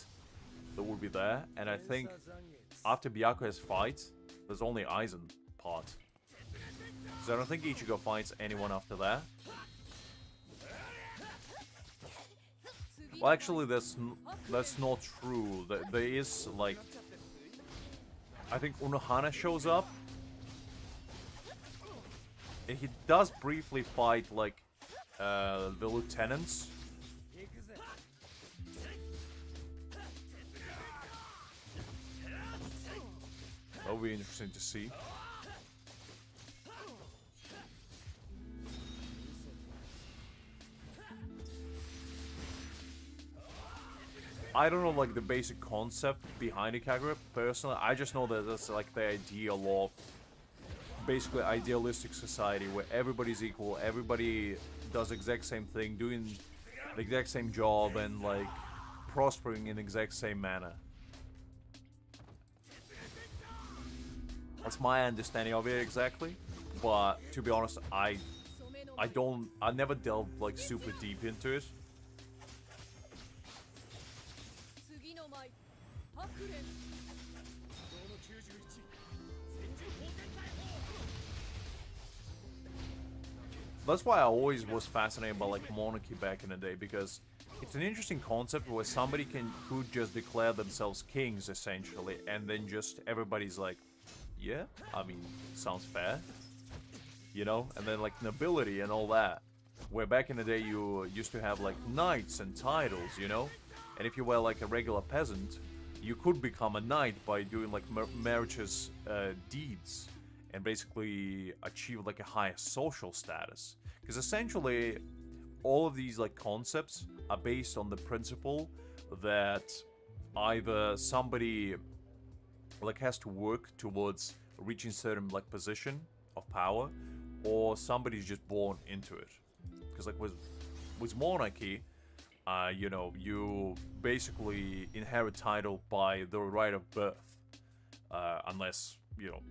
S1: that would be there. And I think after Byakuya's fight, there's only Aizen part. So I don't think Ichigo fights anyone after that. Well, actually, that's not true. There is, like, I think Unohana shows up. And he does briefly fight, like, the lieutenants. That would be interesting to see. I don't know, like, the basic concept behind Ikagura, personally. I just know that that's, like, the ideal of basically idealistic society where everybody's equal, everybody does the exact same thing, doing the exact same job, and, like, prospering in the exact same manner. That's my understanding of it exactly. But to be honest, I never delved like super deep into it. That's why I always was fascinated by like monarchy back in the day, because it's an interesting concept where somebody could just declare themselves kings essentially, and then just everybody's like, yeah, I mean, sounds fair, you know? And then like nobility and all that, where back in the day you used to have like knights and titles, you know? And if you were like a regular peasant, you could become a knight by doing like meritorious deeds and basically achieve like a higher social status. Because essentially, all of these like concepts are based on the principle that either somebody like has to work towards reaching certain like position of power, or somebody's just born into it. Because like with monarchy, you know, you basically inherit title by the right of birth, unless, you know,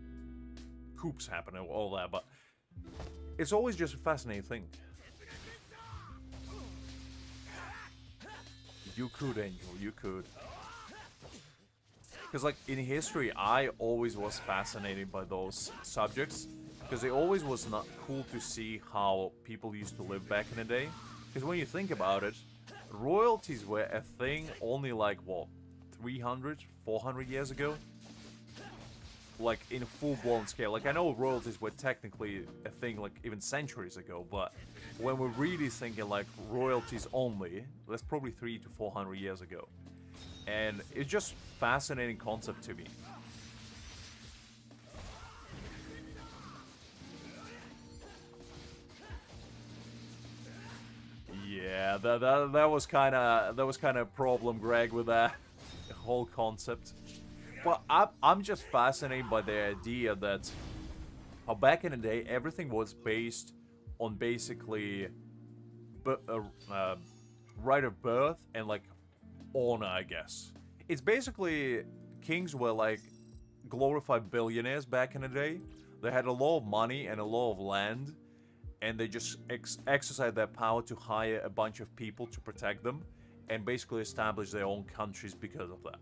S1: coups happen and all that, but it's always just a fascinating thing. You could, Angel, you could. Because like in history, I always was fascinated by those subjects, because it always was not cool to see how people used to live back in the day. Because when you think about it, royalties were a thing only like, what, 300, 400 years ago? Like in full-blown scale. Like I know royalties were technically a thing like even centuries ago, but when we're really thinking like royalties only, that's probably 300 to 400 years ago. And it's just fascinating concept to me. Yeah, that was kind of a problem, Greg, with that whole concept. Well, I'm just fascinated by the idea that how back in the day everything was based on basically right of birth and like honor, I guess. It's basically kings were like glorified billionaires back in the day. They had a lot of money and a lot of land, and they just exercised their power to hire a bunch of people to protect them and basically establish their own countries because of that.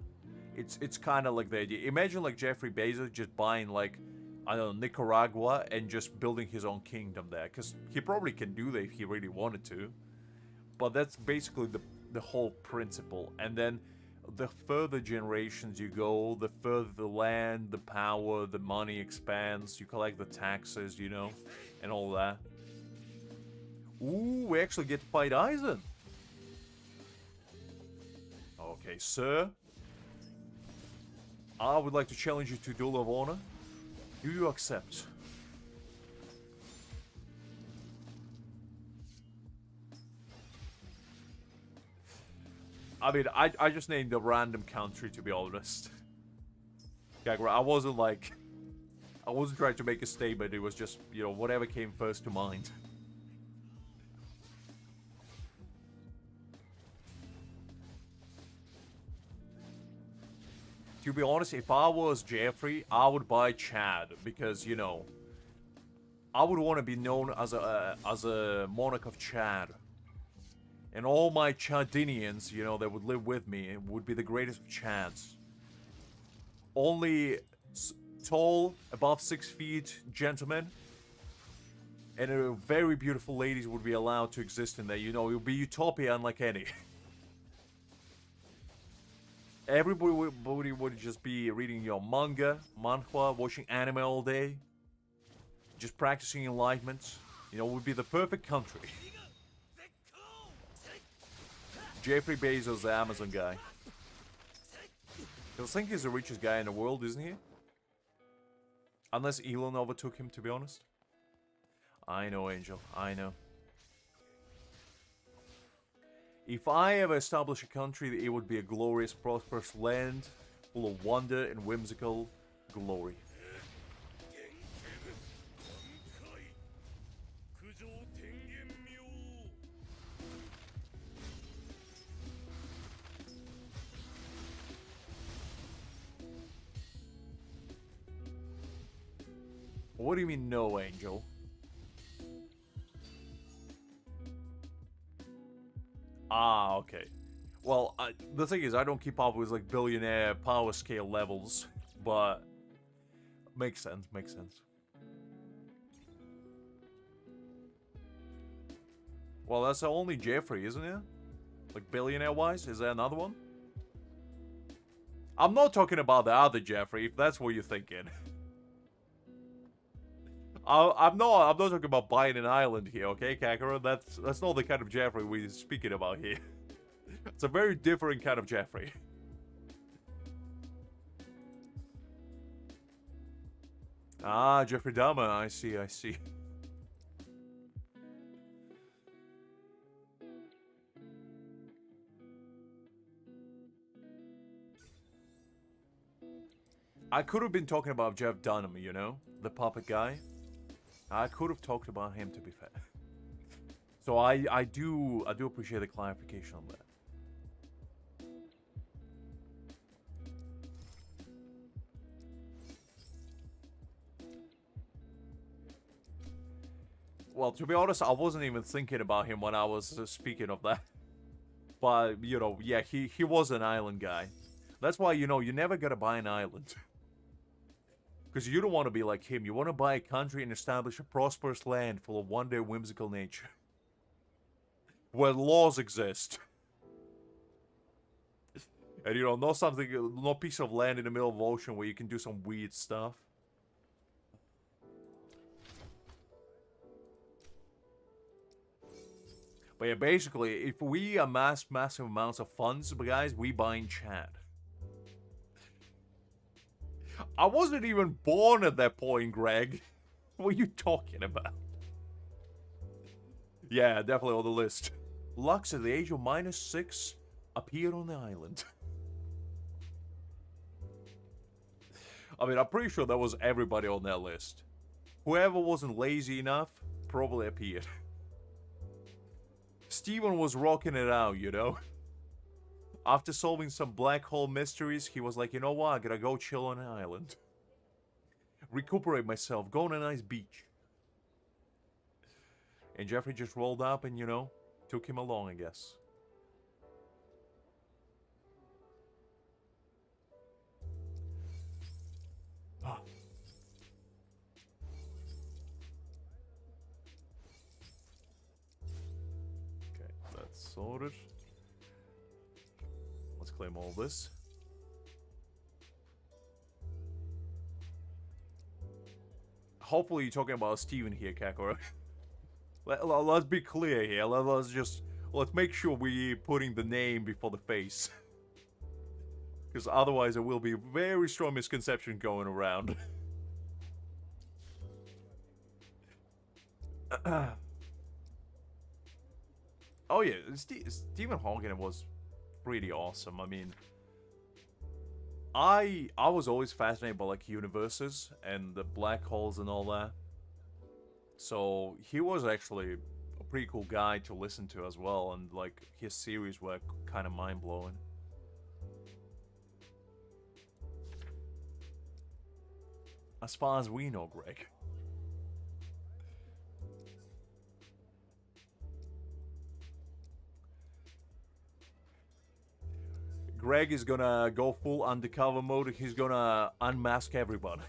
S1: It's kind of like the idea. Imagine like Jeffrey Bezos just buying like, I don't know, Nicaragua and just building his own kingdom there. Because he probably can do that if he really wanted to. But that's basically the whole principle. And then the further generations you go, the further the land, the power, the money expands. You collect the taxes, you know, and all that. Ooh, we actually get to fight Aizen. Okay, sir. I would like to challenge you to duel of honor. Do you accept? I mean, I just named a random country, to be honest. Gagra, I wasn't trying to make a statement. It was just, you know, whatever came first to mind. To be honest, if I was Jeffrey, I would buy Chad because, you know, I would want to be known as a monarch of Chad. And all my Chadinians, you know, that would live with me would be the greatest of Chads. Only tall, above 6 feet gentlemen and very beautiful ladies would be allowed to exist in there. You know, it would be utopia unlike any. Everybody would just be reading your manga, manhwa, watching anime all day. Just practicing enlightenment. You know, it would be the perfect country. Jeffrey Bezos, the Amazon guy. I think he's the richest guy in the world, isn't he? Unless Elon overtook him, to be honest. I know, Angel. I know. If I ever establish a country, it would be a glorious, prosperous land, full of wonder and whimsical glory. What do you mean, no, Angel? Ah, okay. Well, the thing is, I don't keep up with, like, billionaire power scale levels, but... Makes sense, makes sense. Well, that's the only Jeffrey, isn't it? Like, billionaire-wise? Is there another one? I'm not talking about the other Jeffrey, if that's what you're thinking. I'm not talking about buying an island here, okay, Kakarot? That's not the kind of Jeffrey we're speaking about here. It's a very different kind of Jeffrey. Ah, Jeffrey Dahmer, I see, I see. I could have been talking about Jeff Dunham, you know? The puppet guy. I could have talked about him, to be fair. So I do appreciate the clarification on that. Well, to be honest, I wasn't even thinking about him when I was speaking of that. But, you know, yeah, he was an island guy. That's why, you know, you never gotta buy an island. Because you don't want to be like him. You want to buy a country and establish a prosperous land full of wonder and whimsical nature. Where laws exist. And, you know, no piece of land in the middle of the ocean where you can do some weird stuff. But yeah, basically, if we amass massive amounts of funds, guys, we buy in Chad. I wasn't even born at that point, Greg. What are you talking about? Yeah, definitely on the list. Lux at the age of -6 appeared on the island. I mean, I'm pretty sure that was everybody on that list. Whoever wasn't lazy enough probably appeared. Steven was rocking it out, you know? After solving some black hole mysteries, he was like, you know what, I gotta go chill on an island. Recuperate myself, go on a nice beach. And Jeffrey just rolled up and, you know, took him along, I guess. Okay, that's sorted. Let's claim all this. Hopefully you're talking about Steven here, Kakura. Let's be clear here. Let's make sure we're putting the name before the face. Because otherwise there will be a very strong misconception going around. Oh yeah, Stephen Hawking was pretty awesome. I mean, I was always fascinated by like universes and the black holes and all that. So he was actually a pretty cool guy to listen to as well, and like his series were kind of mind blowing. As far as we know, Greg. Greg is gonna go full undercover mode. He's gonna unmask everybody.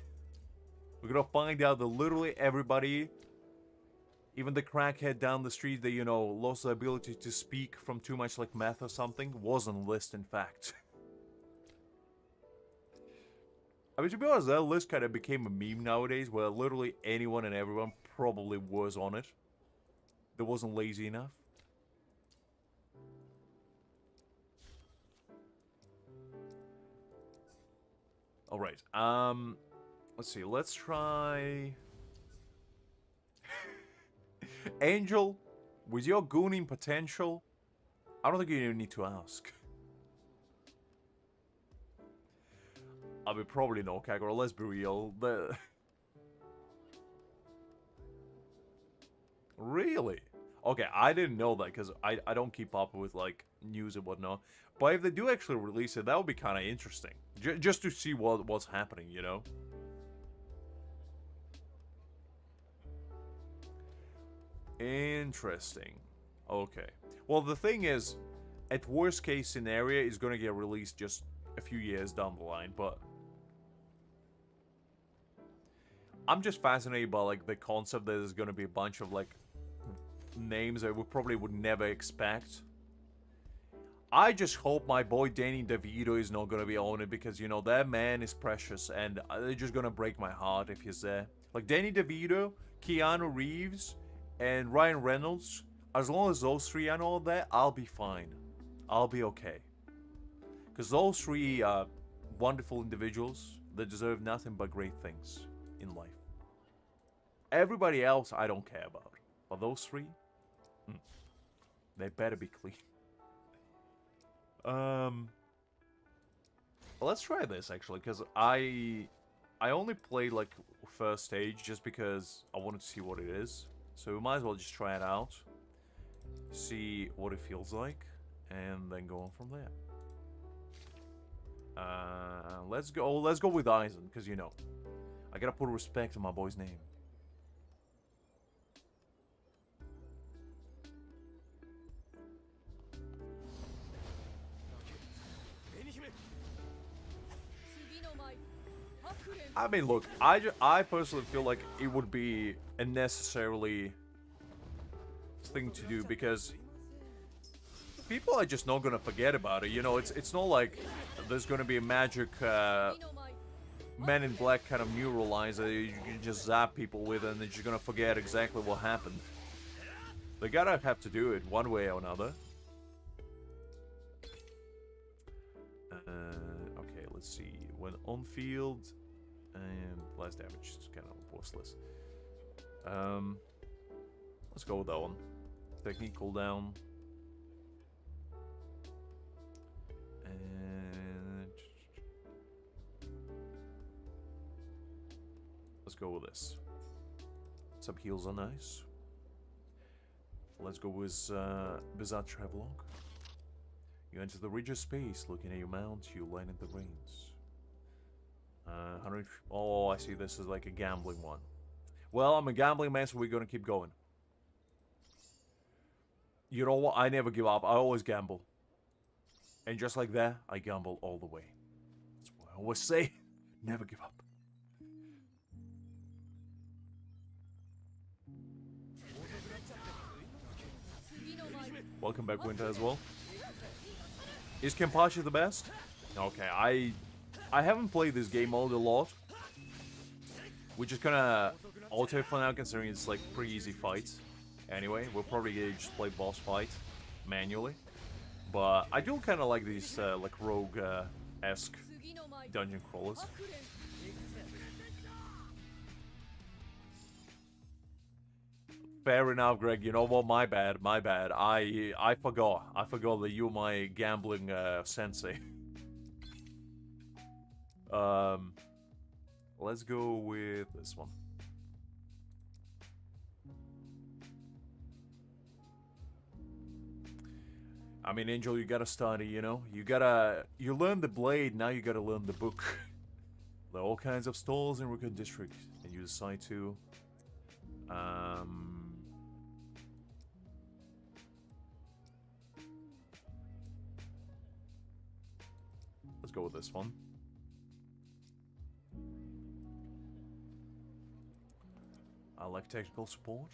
S1: We're gonna find out that literally everybody, even the crackhead down the street that, you know, lost the ability to speak from too much like meth or something, was on the list, in fact. I mean, to be honest, that list kind of became a meme nowadays, where literally anyone and everyone probably was on it. That wasn't lazy enough. Alright, let's see, let's try... Angel, with your gooning potential, I don't think you even need to ask. I mean, probably no, Kagura, let's be real. Really? Okay, I didn't know that, because I don't keep up with, like, news and whatnot. But if they do actually release it, that would be kind of interesting. Just to see what's happening, you know? Interesting. Okay. Well, the thing is, at worst case scenario, it's gonna get released just a few years down the line, but I'm just fascinated by, like, the concept that there's gonna be a bunch of, like, names that we probably would never expect. I just hope my boy Danny DeVito is not gonna be on it, because, you know, that man is precious, and they're just gonna break my heart if he's there. Like, Danny DeVito, Keanu Reeves, and Ryan Reynolds, as long as those three and all that, I'll be fine. I'll be okay. Because those three are wonderful individuals that deserve nothing but great things in life. Everybody else, I don't care about. But those three, they better be clean. Let's try this, actually, because I only played, like, first stage just because I wanted to see what it is. So we might as well just try it out, see what it feels like, and then go on from there. Let's go with Aizen, because, you know, I gotta put respect on my boy's name. I mean, look, I personally feel like it would be a necessarily thing to do, because people are just not gonna forget about it. You know, it's not like there's gonna be a magic Men in Black kind of neuralizer that you can just zap people with, and they're just gonna forget exactly what happened. They gotta have to do it one way or another. Okay, let's see. When on field. And less damage is kind of worthless. Let's go with that one. Technique cooldown. And let's go with this. Some heals are nice. Let's go with Bizarre Travelogue. You enter the ridge of space, looking at your mount, you land in the reins. 100. Oh, I see. This is like a gambling one. Well, I'm a gambling man, so we're gonna keep going. You know what? I never give up. I always gamble. And just like that, I gamble all the way. That's what I always say. Never give up. Welcome back, Winter, as well. Is Kenpachi the best? Okay, I haven't played this game mode a lot, which is kind of auto for now, considering it's like pretty easy fights. Anyway, we'll probably just play boss fight manually, but I do kind of like these like rogue-esque dungeon crawlers. Fair enough, Greg. You know what? My bad. My bad. I forgot. I forgot that you're my gambling sensei. Let's go with this one. I mean, Angel, you gotta study, you know? You learn the blade, now you gotta learn the book. There are all kinds of stalls in Rukun District, and you decide to, let's go with this one. I like technical support.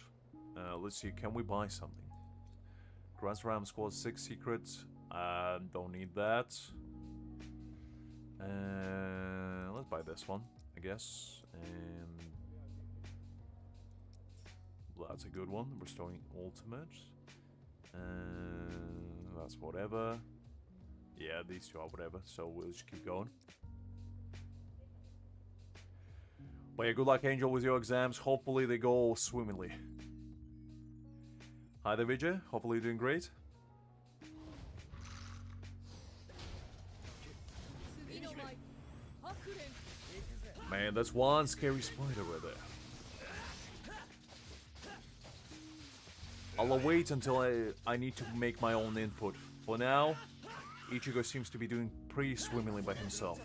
S1: Let's see, can we buy something? Grants Ram Squad 6 secrets. Don't need that. Let's buy this one, I guess. And that's a good one. Restoring ultimate. That's whatever. Yeah, these two are whatever. So we'll just keep going. But yeah, good luck, Angel, with your exams. Hopefully they go swimmingly. Hi there, Vijay. Hopefully you're doing great. Man, that's one scary spider right there. I'll wait until I need to make my own input. For now, Ichigo seems to be doing pretty swimmingly by himself.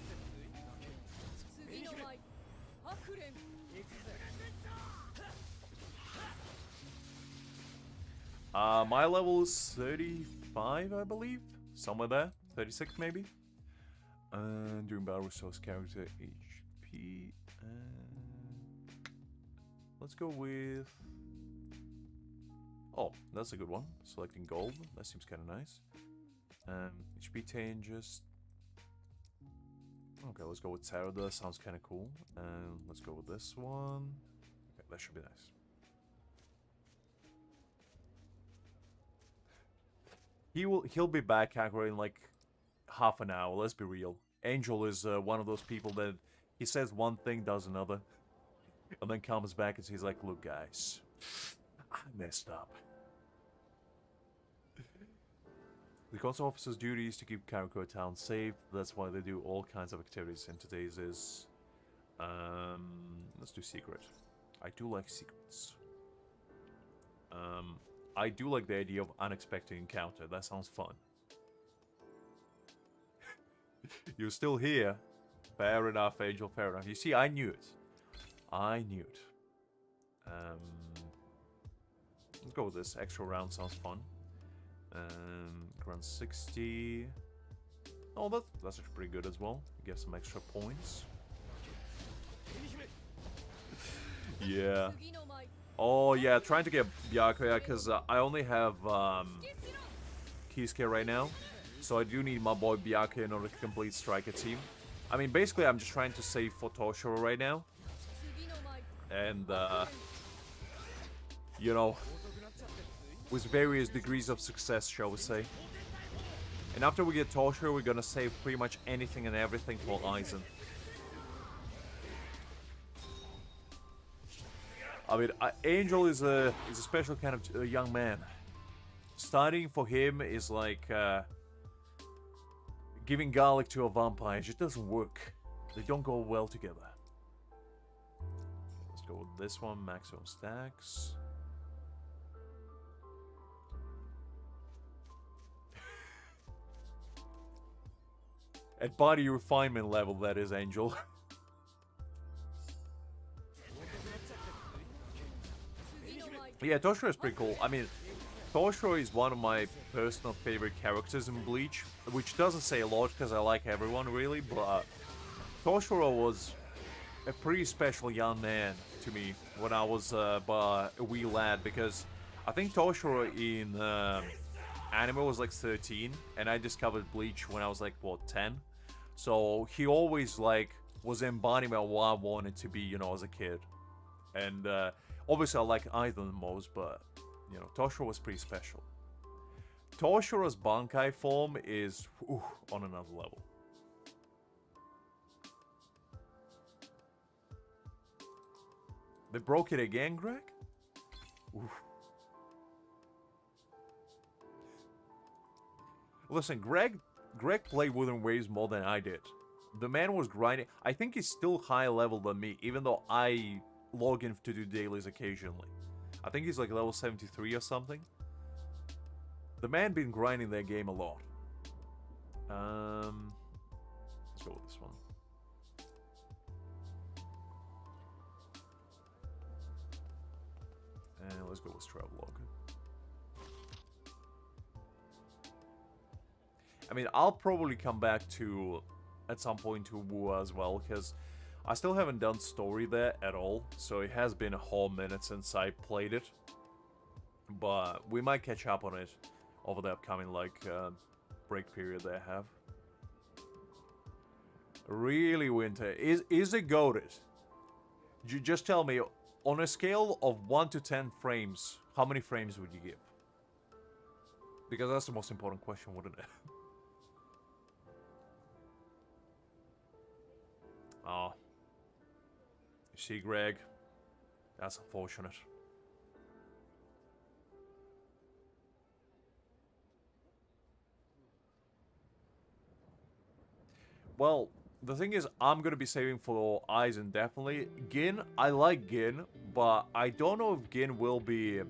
S1: My level is 35, I believe. Somewhere there. 36 maybe. During battle restores character HP. Let's go with... Oh, that's a good one. Selecting gold. That seems kind of nice. HP 10 just... Okay, let's go with Terra. That sounds kind of cool. And let's go with this one. Okay, that should be nice. He'll be back, Akira, in like half an hour. Let's be real. Angel is one of those people that he says one thing, does another, and then comes back and says like, "Look, guys, I messed up." The console officer's duty is to keep Karakura Town safe. That's why they do all kinds of activities. And today's is, let's do secret. I do like secrets. I do like the idea of unexpected encounter. That sounds fun. You're still here. Fair enough, Angel. Fair enough. You see, I knew it. I knew it. Let's go with this. Extra round sounds fun. Grant 60. Oh, that's actually pretty good as well. Get some extra points. Yeah. Oh yeah, trying to get Byakuya because I only have Kisuke right now, so I do need my boy Byakuya in order to complete Striker Team. I mean, basically, I'm just trying to save for Toshiro right now, and you know, with various degrees of success, shall we say. And after we get Toshiro, we're gonna save pretty much anything and everything for Aizen. I mean, Angel is a special kind of young man. Starting for him is like giving garlic to a vampire. It just doesn't work. They don't go well together. Let's go with this one, maximum stacks. At body refinement level, that is, Angel. Yeah, Toshiro is pretty cool. I mean, Toshiro is one of my personal favorite characters in Bleach, which doesn't say a lot because I like everyone really, but Toshiro was a pretty special young man to me when I was a wee lad, because I think Toshiro in anime was like 13, and I discovered Bleach when I was like, what, 10? So he always like was embodiment of what I wanted to be, you know, as a kid. And obviously I like Aizen the most, but you know, Toshiro was pretty special. Toshiro's bankai form is on another level. They broke it again, Greg? Oof. Listen, Greg played Wooden Waves more than I did. The man was grinding. I think he's still higher level than me, even though I log in to do dailies occasionally. I think he's like level 73 or something. The man been grinding that game a lot. Let's go with this one. And let's go with Travelog. I mean, I'll probably come back to, at some point, to Wu as well, because I still haven't done story there at all, so it has been a whole minute since I played it. But we might catch up on it over the upcoming, like, break period they have. Really, Winter, is it goated? Just tell me, on a scale of 1 to 10 frames, how many frames would you give? Because that's the most important question, wouldn't it? Oh. You see, Greg? That's unfortunate. Well, the thing is, I'm gonna be saving for Aizen, definitely. Gin, I like Gin, but I don't know if Gin will be...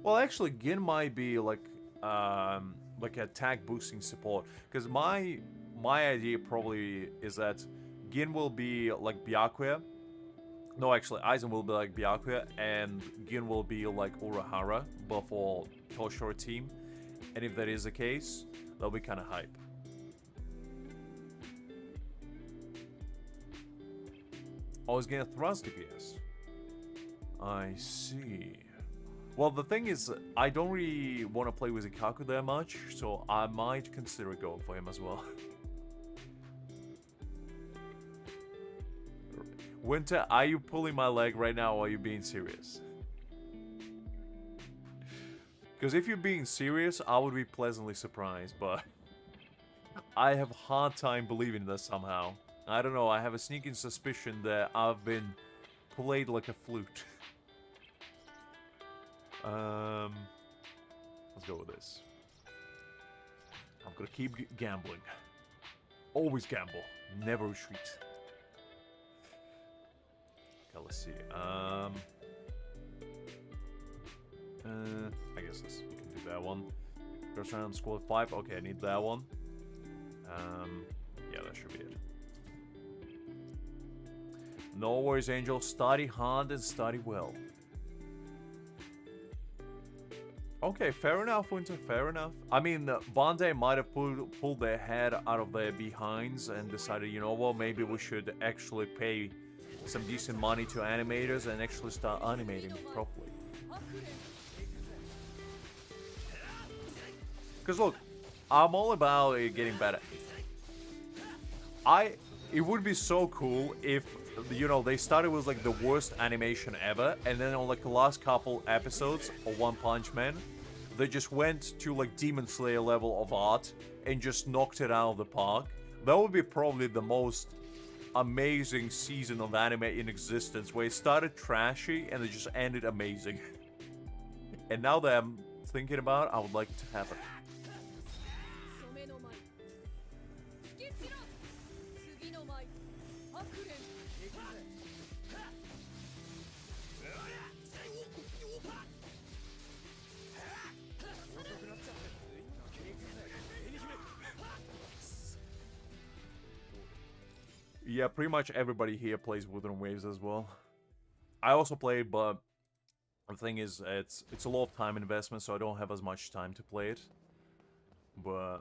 S1: Well, actually, Gin might be like attack boosting support. Because my idea probably is that Gin will be like Byakuya, No, actually, Aizen will be like Byakuya, and Gin will be like Urahara, but for Toshiro team. And if that is the case, that'll be kind of hype. Oh, he's getting a thrust DPS. I see. Well, the thing is, I don't really want to play with Ikaku that much, so I might consider going for him as well. Winter, are you pulling my leg right now, or are you being serious? Because if you're being serious, I would be pleasantly surprised, but I have a hard time believing this somehow. I don't know, I have a sneaking suspicion that I've been played like a flute. Let's go with this. I'm gonna keep gambling. Always gamble, never retreat. Okay, let's see. I guess we can do that one. First round, squad 5. Okay, I need that one. Yeah, that should be it. No worries, Angel. Study hard and study well. Okay, fair enough, Winter, fair enough. I mean, Bandai might have pulled their head out of their behinds and decided, you know what, maybe we should actually pay some decent money to animators and actually start animating properly. Because look, I'm all about it getting better. It would be so cool if, you know, they started with like the worst animation ever, and then on like the last couple episodes of One Punch Man, they just went to like Demon Slayer level of art and just knocked it out of the park. That would be probably the most amazing season of anime in existence, where it started trashy and it just ended amazing. And now that I'm thinking about it, I would like to have it. Yeah, pretty much everybody here plays Wuthering Waves as well. I also play, but the thing is, it's a lot of time investment, so I don't have as much time to play it. But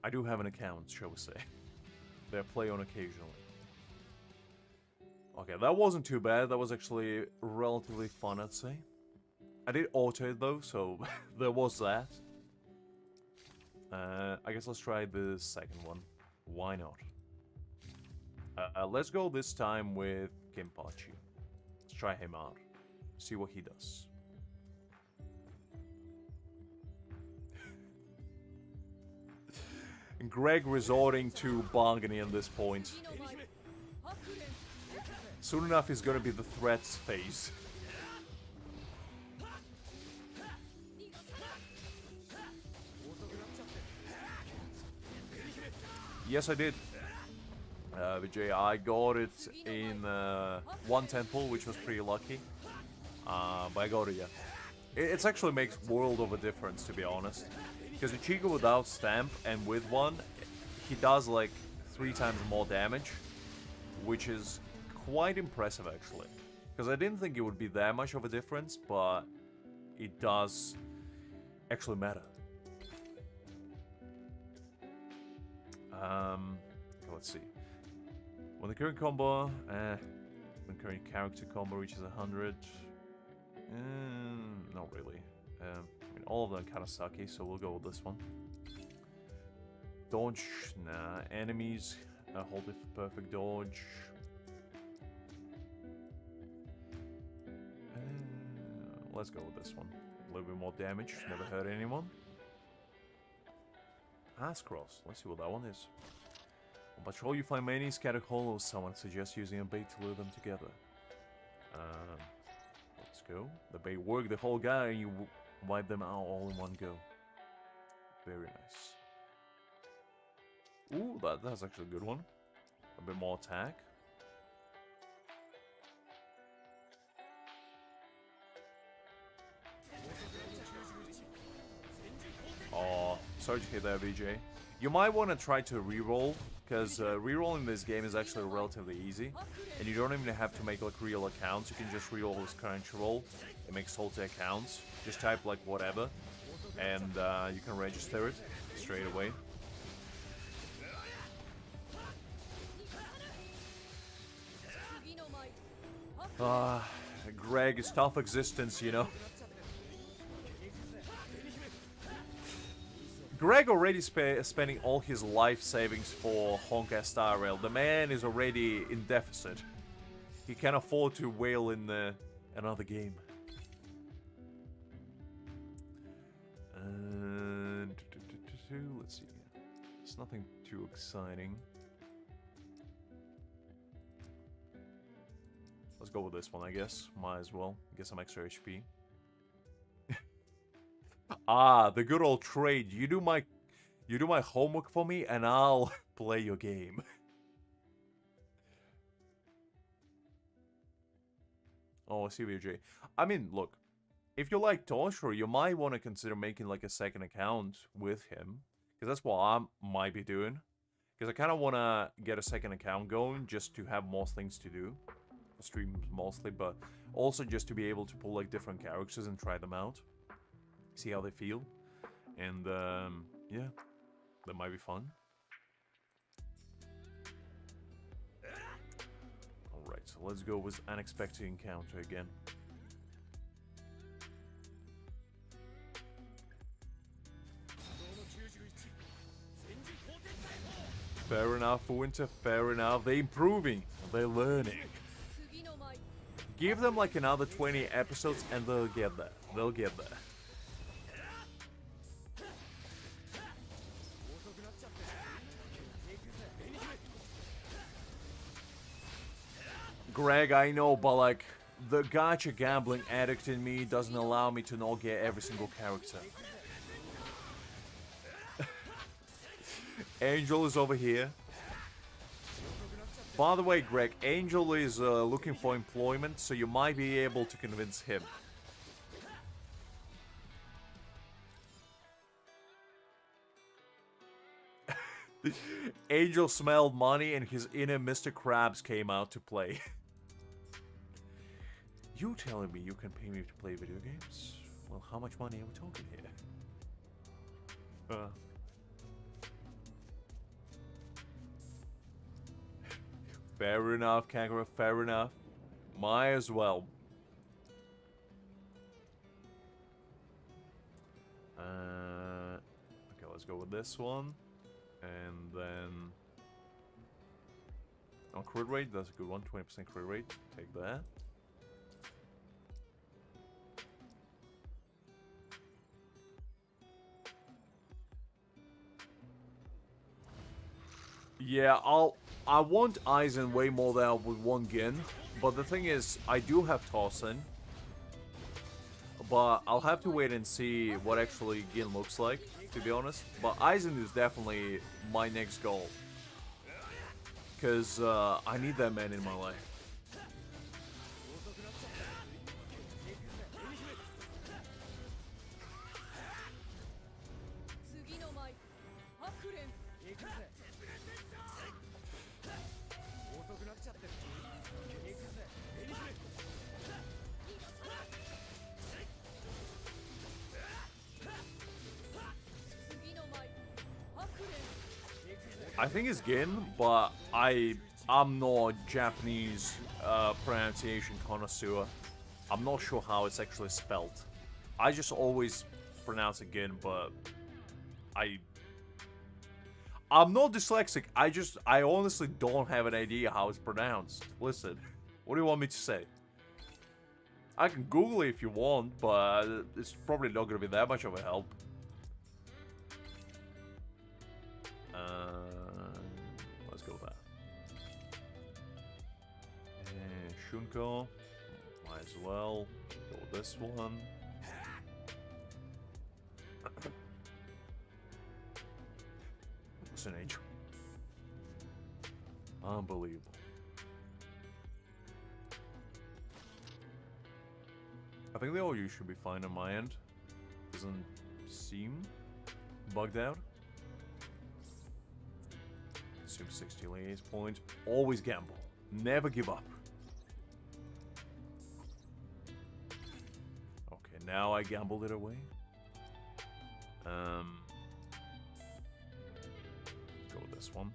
S1: I do have an account, shall we say, that I play on occasionally. Okay, that wasn't too bad. That was actually relatively fun, I'd say. I did auto it though, so there was that. I guess let's try the second one. Why not? Let's go this time with Kenpachi. Let's try him out. See what he does. Greg resorting to bargaining at this point. Soon enough, he's gonna be the threats phase. Yes, I did. Vijay, I got it in one temple, which was pretty lucky. But I got it, yeah. It actually makes world of a difference, to be honest. Because Ichigo without stamp and with one, he does like 3 times more damage, which is quite impressive actually. Because I didn't think it would be that much of a difference, but it does actually matter. Let's see. When the current combo, when current character combo reaches 100, not really. I mean, all of them kind of sucky, so we'll go with this one. Dodge, nah. Enemies, hold it for perfect dodge. Let's go with this one. A little bit more damage, never hurt anyone. Ass cross, let's see what that one is. On patrol, you find many scattered hollows. Someone suggests using a bait to lure them together. Let's go. The bait worked the whole guy, and you wipe them out all in one go. Very nice. Ooh, that's actually a good one. A bit more attack. Oh, sorry to hear that, VJ. You might want to try to reroll because rerolling this game is actually relatively easy, and you don't even have to make like real accounts. You can just reroll with Crunchyroll. It makes salty accounts. Just type like whatever, and you can register it straight away. Greg, it's tough existence, you know. Greg already spending all his life savings for Honkai Star Rail. The man is already in deficit. He can afford to whale in another game. Let's see. It's nothing too exciting. Let's go with this one, I guess. Might as well. Get some extra HP. Ah, the good old trade. You do my homework for me, and I'll play your game. Oh, CBJ. I mean, look. If you like Toshiro, you might want to consider making like a second account with him. Because that's what I might be doing. Because I kind of want to get a second account going just to have more things to do. Streams mostly, but also just to be able to pull like different characters and try them out. See how they feel. And yeah, that might be fun. Alright, so let's go with Unexpected Encounter again. Fair enough, Winter, fair enough. They're improving. They're learning. Give them like another 20 episodes and they'll get there. They'll get there. Greg, I know, but like, the gacha gambling addict in me doesn't allow me to not get every single character. Angel is over here. By the way, Greg, Angel is looking for employment, so you might be able to convince him. Angel smelled money and his inner Mr. Krabs came out to play. You telling me you can pay me to play video games? Well, how much money are we talking here? Fair enough, Kangaroo, fair enough. Might as well. Okay, let's go with this one. And then... on crit rate, that's a good one. 20% crit rate. Take that. Yeah, I want Aizen way more than I would want Gin, but the thing is, I do have Tosin, but I'll have to wait and see what actually Gin looks like, to be honest. But Aizen is definitely my next goal, because I need that man in my life. I think it's Gin, but I'm not Japanese pronunciation connoisseur. I'm not sure how it's actually spelled. I just always pronounce it Gin, but I'm not dyslexic. I honestly don't have an idea how it's pronounced. Listen, what do you want me to say? I can Google it if you want, but it's probably not going to be that much of a help. Let's go with that. And Shunko. Might as well go with this one. It's an angel. Unbelievable. I think the OU should be fine on my end. Doesn't seem bugged out. consume 60 lanes point. Always gamble. Never give up. Okay, now I gambled it away. Go with this one.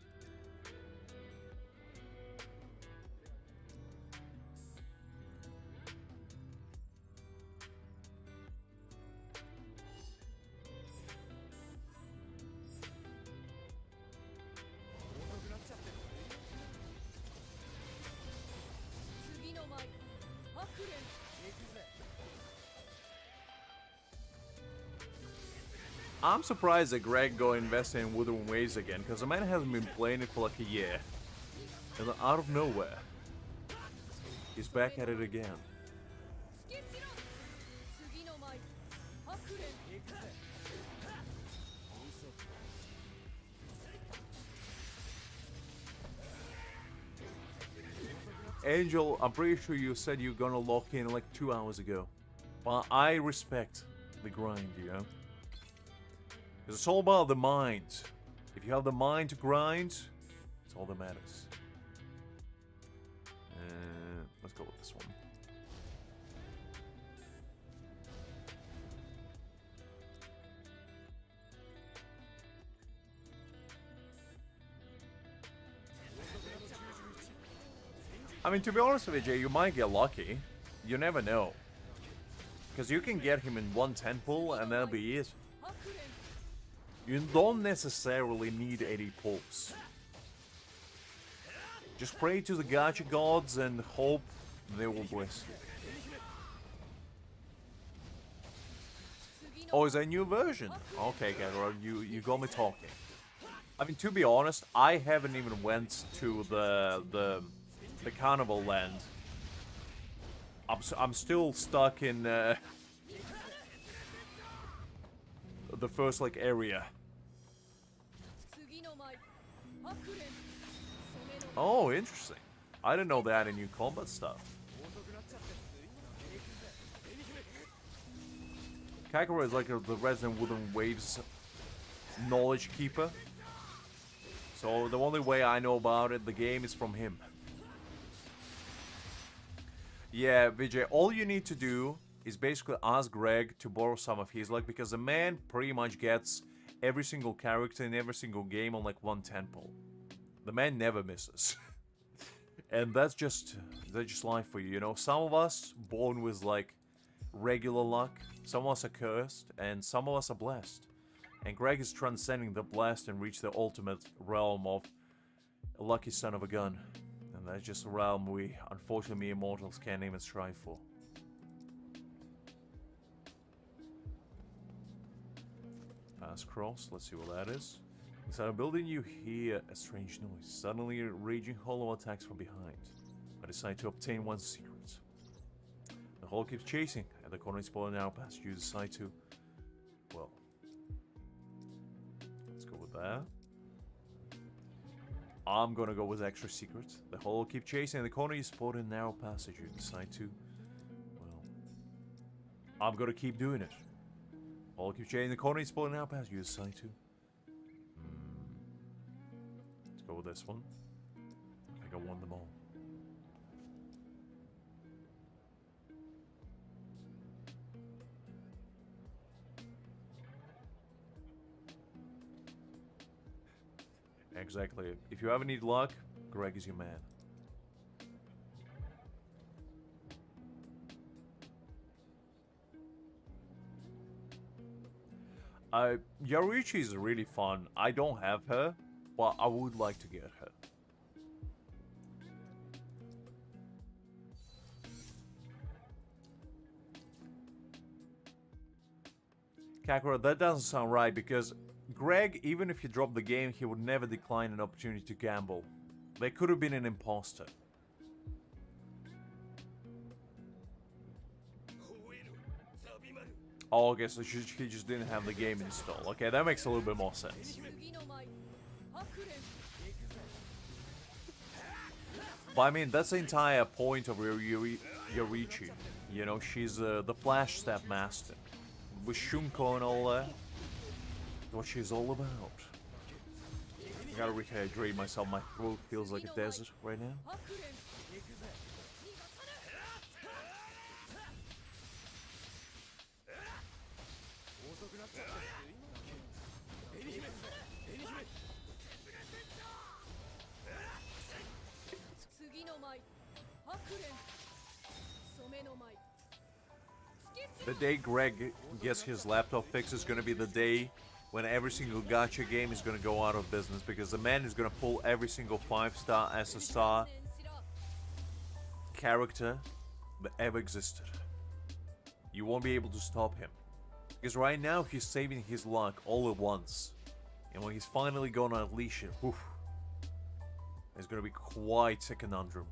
S1: I'm surprised that Greg go invest in Wuthering Waves again, because the man hasn't been playing it for like a year. And then out of nowhere, he's back at it again. Angel, I'm pretty sure you said you're gonna lock in like 2 hours ago. But I respect the grind, you know? It's all about the mind. If you have the mind to grind, it's all that matters. Let's go with this one. I mean, to be honest with you, Jay, you might get lucky. You never know. Because you can get him in one 10 pull and that'll be it. You don't necessarily need 80 pulls. Just pray to the gacha gods and hope they will bless you. Oh, is that a new version? Okay, Kagura, you got me talking. I mean, to be honest, I haven't even went to the carnival land. I'm still stuck in the first like area. Oh, interesting. I didn't know they had a new combat stuff. Kagura is like the Resident Wooden Waves knowledge keeper. So the only way I know about it, the game, is from him. Yeah, Vijay, all you need to do is basically ask Greg to borrow some of his luck, because the man pretty much gets every single character in every single game on like one 10 pull. The man never misses. And that's just life for you, you know? Some of us born with like regular luck, some of us are cursed, and some of us are blessed. And Greg is transcending the blessed and reached the ultimate realm of a lucky son of a gun. And that's just a realm we, unfortunately, me immortals can't even strive for. Pass cross, let's see what that is. Inside a building you hear a strange noise. Suddenly a raging hollow attacks from behind. I decide to obtain one secret. The hole keeps chasing, and the corner is spoiling now past you decide to... Well... Let's go with that. I'm gonna go with extra secret. The hole keep chasing, and the corner is spotted in narrow passage. You decide to... Well... I'm gonna keep doing it. Hole keep chasing, the corner is spotted in narrow passage. You decide to... Let's go with this one. I think I won them all. Exactly. If you ever need luck, Greg is your man. Yaruichi is really fun. I don't have her, but I would like to get her. Kakura, that doesn't sound right, because Greg, even if you drop the game, he would never decline an opportunity to gamble. They could have been an imposter. Oh, okay, so he just didn't have the game installed. Okay, that makes a little bit more sense. But I mean, that's the entire point of Yorichi. You know, she's the Flash Step Master. With Shunko and all that. What she's all about. gotta rehydrate myself. My throat feels like a desert right now. The day Greg gets his laptop fixed is gonna be the day when every single gacha game is gonna go out of business, because the man is gonna pull every single 5-star SSR character that ever existed. You won't be able to stop him, because right now he's saving his luck all at once, and when he's finally gonna unleash it, whew, it's gonna be quite a conundrum.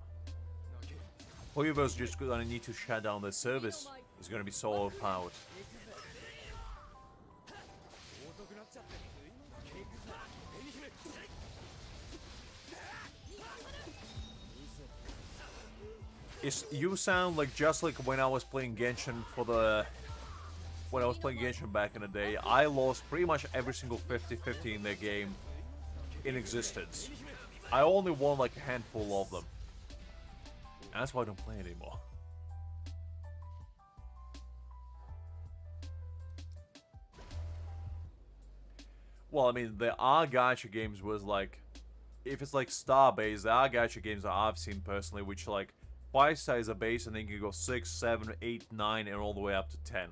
S1: Whoever's just gonna need to shut down their service is gonna be so overpowered. You sound like just like when I was playing Genshin back in the day. I lost pretty much every single 50-50 in that game in existence. I only won like a handful of them. And that's why I don't play anymore. Well, I mean, there are gacha games was like, if it's like star based, there are gacha games that I've seen personally, which like 5-star is a base, and then you can go 6, 7, 8, 9, and all the way up to 10.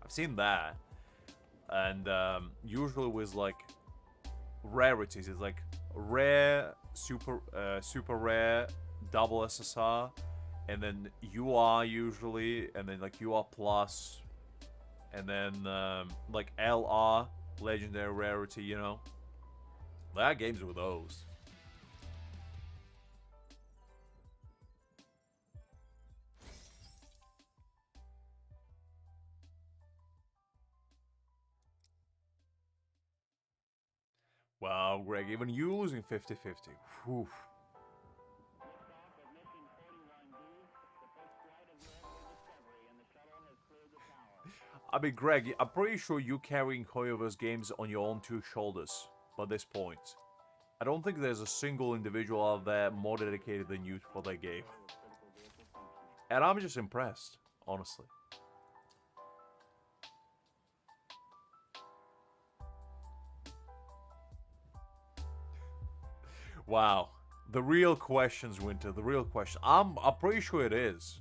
S1: I've seen that, and usually with like rarities, it's like rare, super rare, double SSR, and then UR usually, and then like UR plus, and then like LR, legendary rarity, you know. There are games with those. Wow, Greg, even you losing 50-50. Whew. I mean, Greg, I'm pretty sure you're carrying Hoyover's games on your own 2 shoulders by this point. I don't think there's a single individual out there more dedicated than you for that game. And I'm just impressed, honestly. Wow. The real questions, Winter. The real question. I'm pretty sure it is.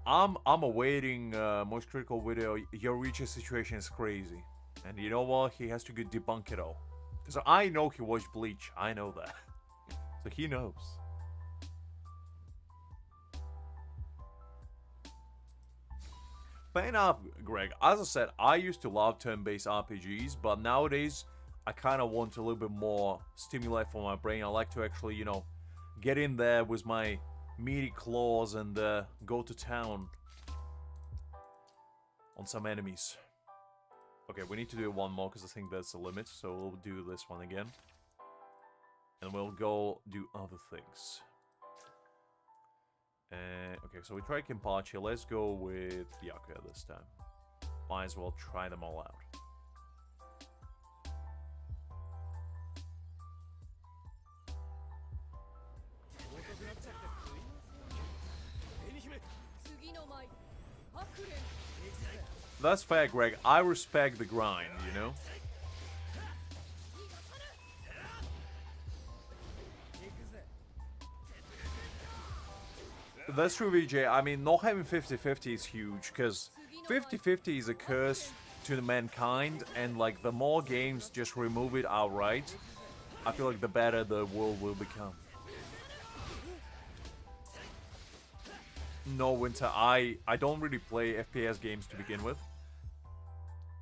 S1: I'm awaiting most critical video. Your Reacher situation is crazy. And you know what? He has to go debunk it all. Because I know he watched Bleach. I know that. So he knows. Fair enough, Greg. As I said, I used to love turn-based RPGs, but nowadays I kind of want a little bit more stimuli for my brain. I like to actually, you know, get in there with my meaty claws and go to town on some enemies. Okay, we need to do one more because I think that's the limit. So we'll do this one again. And we'll go do other things. Okay, so we tried Kenpachi. Let's go with Yakuya this time. Might as well try them all out. That's fair, Greg. I respect the grind, you know? That's true, VJ. I mean, not having 50-50 is huge, because 50-50 is a curse to the mankind, and like, the more games just remove it outright, I feel like the better the world will become. No, Winter, I don't really play FPS games to begin with.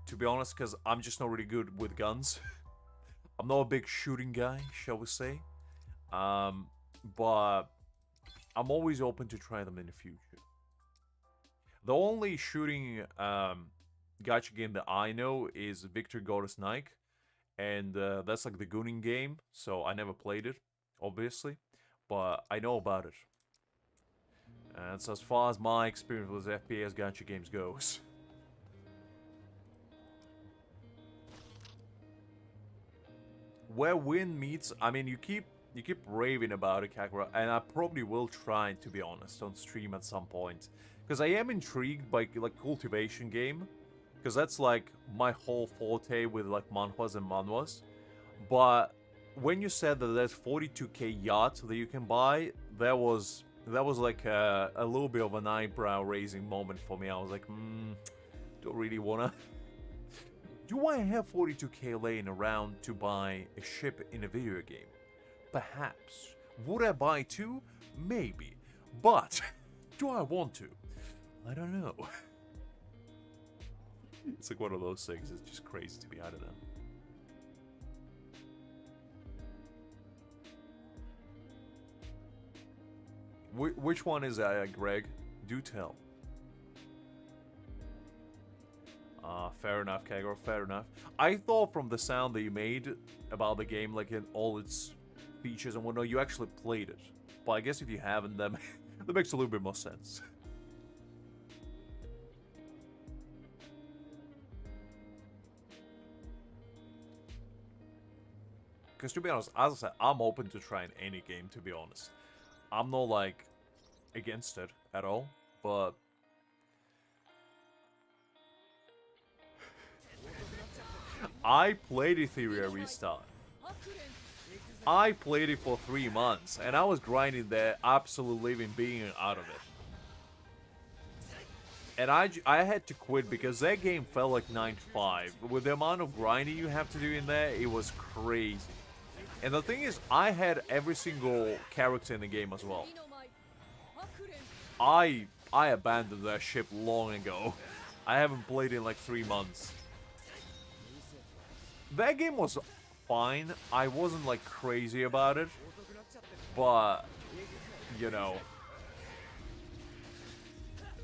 S1: To be honest, because I'm just not really good with guns. I'm not a big shooting guy, shall we say. But I'm always open to try them in the future. The only shooting gacha game that I know is Victor Goddess Nike. And that's like the Gooning game. So I never played it, obviously. But I know about it. And that's as far as my experience with FPS gacha games goes. where win meets, I mean, you keep raving about it, Kakura, and I probably will try, to be honest, on stream at some point. Because I am intrigued by, like, cultivation game. Because that's, like, my whole forte with, like, manhwas and manhwas. But when you said that there's 42k yacht that you can buy, that was like a little bit of an eyebrow-raising moment for me. I was like, don't really wanna... Do I have 42k laying around to buy a ship in a video game? Perhaps. Would I buy two? Maybe. But, do I want to? I don't know. It's like one of those things. It's just crazy to be out of them. Which one is that, Greg? Do tell. Fair enough, Kagor, fair enough. I thought from the sound that you made about the game, like in all its features and whatnot, you actually played it. But I guess if you haven't, then that makes a little bit more sense. Because to be honest, as I said, I'm open to trying any game, to be honest. I'm not, like, against it at all, but... I played Etheria Restart. I played it for 3 months, and I was grinding the absolute living being out of it. And I had to quit because that game felt like 9 to 5. With the amount of grinding you have to do in there, it was crazy. And the thing is, I had every single character in the game as well. I abandoned that ship long ago. I haven't played in like 3 months. That game was fine. I wasn't like crazy about it. But, you know,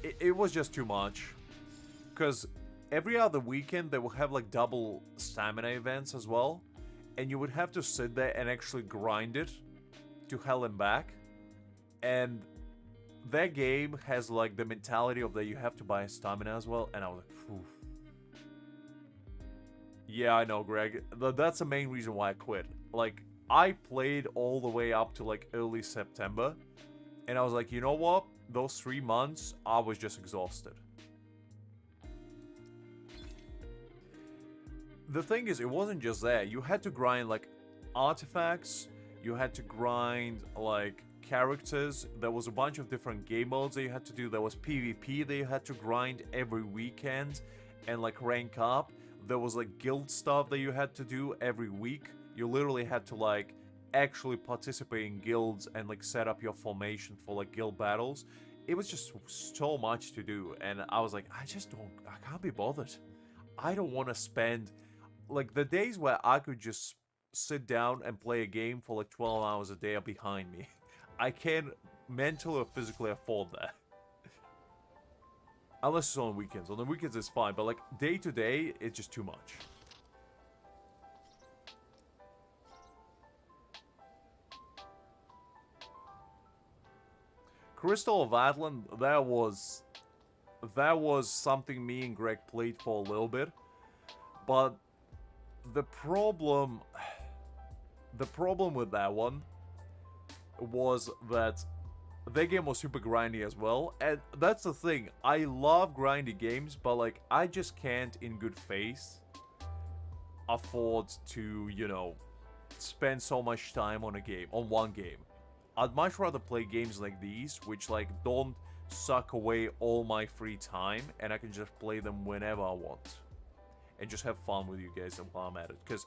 S1: it was just too much. Because every other weekend they will have like double stamina events as well. And you would have to sit there and actually grind it to hell and back. And that game has like the mentality of that you have to buy stamina as well. And I was like, phew. Yeah, I know, Greg. That's the main reason why I quit. Like, I played all the way up to like early September. And I was like, you know what? Those 3 months, I was just exhausted. The thing is, it wasn't just that. You had to grind, like, artifacts. You had to grind, like, characters. There was a bunch of different game modes that you had to do. There was PvP that you had to grind every weekend and, like, rank up. There was, like, guild stuff that you had to do every week. You literally had to, like, actually participate in guilds and, like, set up your formation for, like, guild battles. It was just so much to do. And I was like, I can't be bothered. I don't want to spend... Like, the days where I could just sit down and play a game for, like, 12 hours a day are behind me. I can't mentally or physically afford that. Unless it's on weekends. On the weekends it's fine, but, like, day to day, it's just too much. Crystal of Atlan, that was something me and Greg played for a little bit. But the problem with that one was that the game was super grindy as well. And that's the thing. I love grindy games, but like I just can't in good faith afford to, you know, spend so much time on one game. I'd much rather play games like these, which like don't suck away all my free time, and I can just play them whenever I want. And just have fun with you guys while I'm at it. Because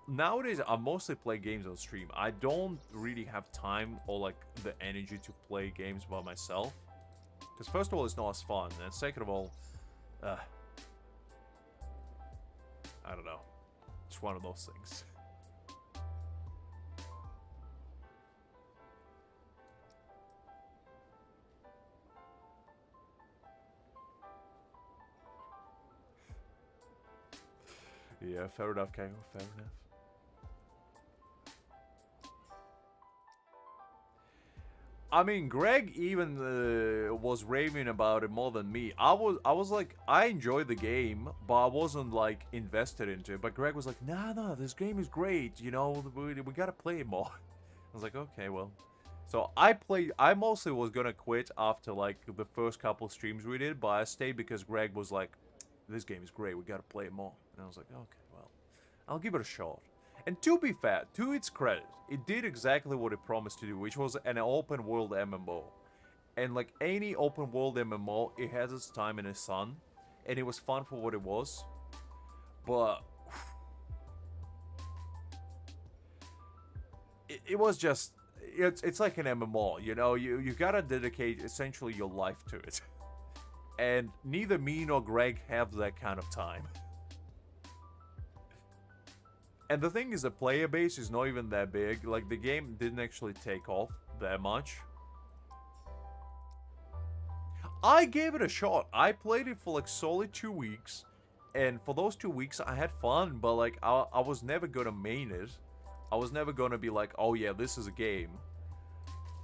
S1: nowadays, I mostly play games on stream. I don't really have time or like the energy to play games by myself. Because first of all, it's not as fun. And second of all, I don't know. It's one of those things. Yeah, fair enough, Kango. Fair enough. I mean, Greg even was raving about it more than me. I was like, I enjoyed the game, but I wasn't like invested into it. But Greg was like, nah, this game is great. You know, we gotta play it more. I was like, okay, well. So I mostly was gonna quit after like the first couple streams we did, but I stayed because Greg was like, this game is great, we gotta play it more. And I was like, okay, well, I'll give it a shot. And to be fair, to its credit, it did exactly what it promised to do, which was an open world MMO. And like any open world MMO, it has its time in the sun, and it was fun for what it was. But it was just, it's like an MMO, you know, you gotta dedicate essentially your life to it. And neither me nor Greg have that kind of time. And the thing is, the player base is not even that big. Like, the game didn't actually take off that much. I gave it a shot. I played it for like solid 2 weeks. And for those 2 weeks, I had fun. But like, I was never gonna main it. I was never gonna be like, oh yeah, this is a game.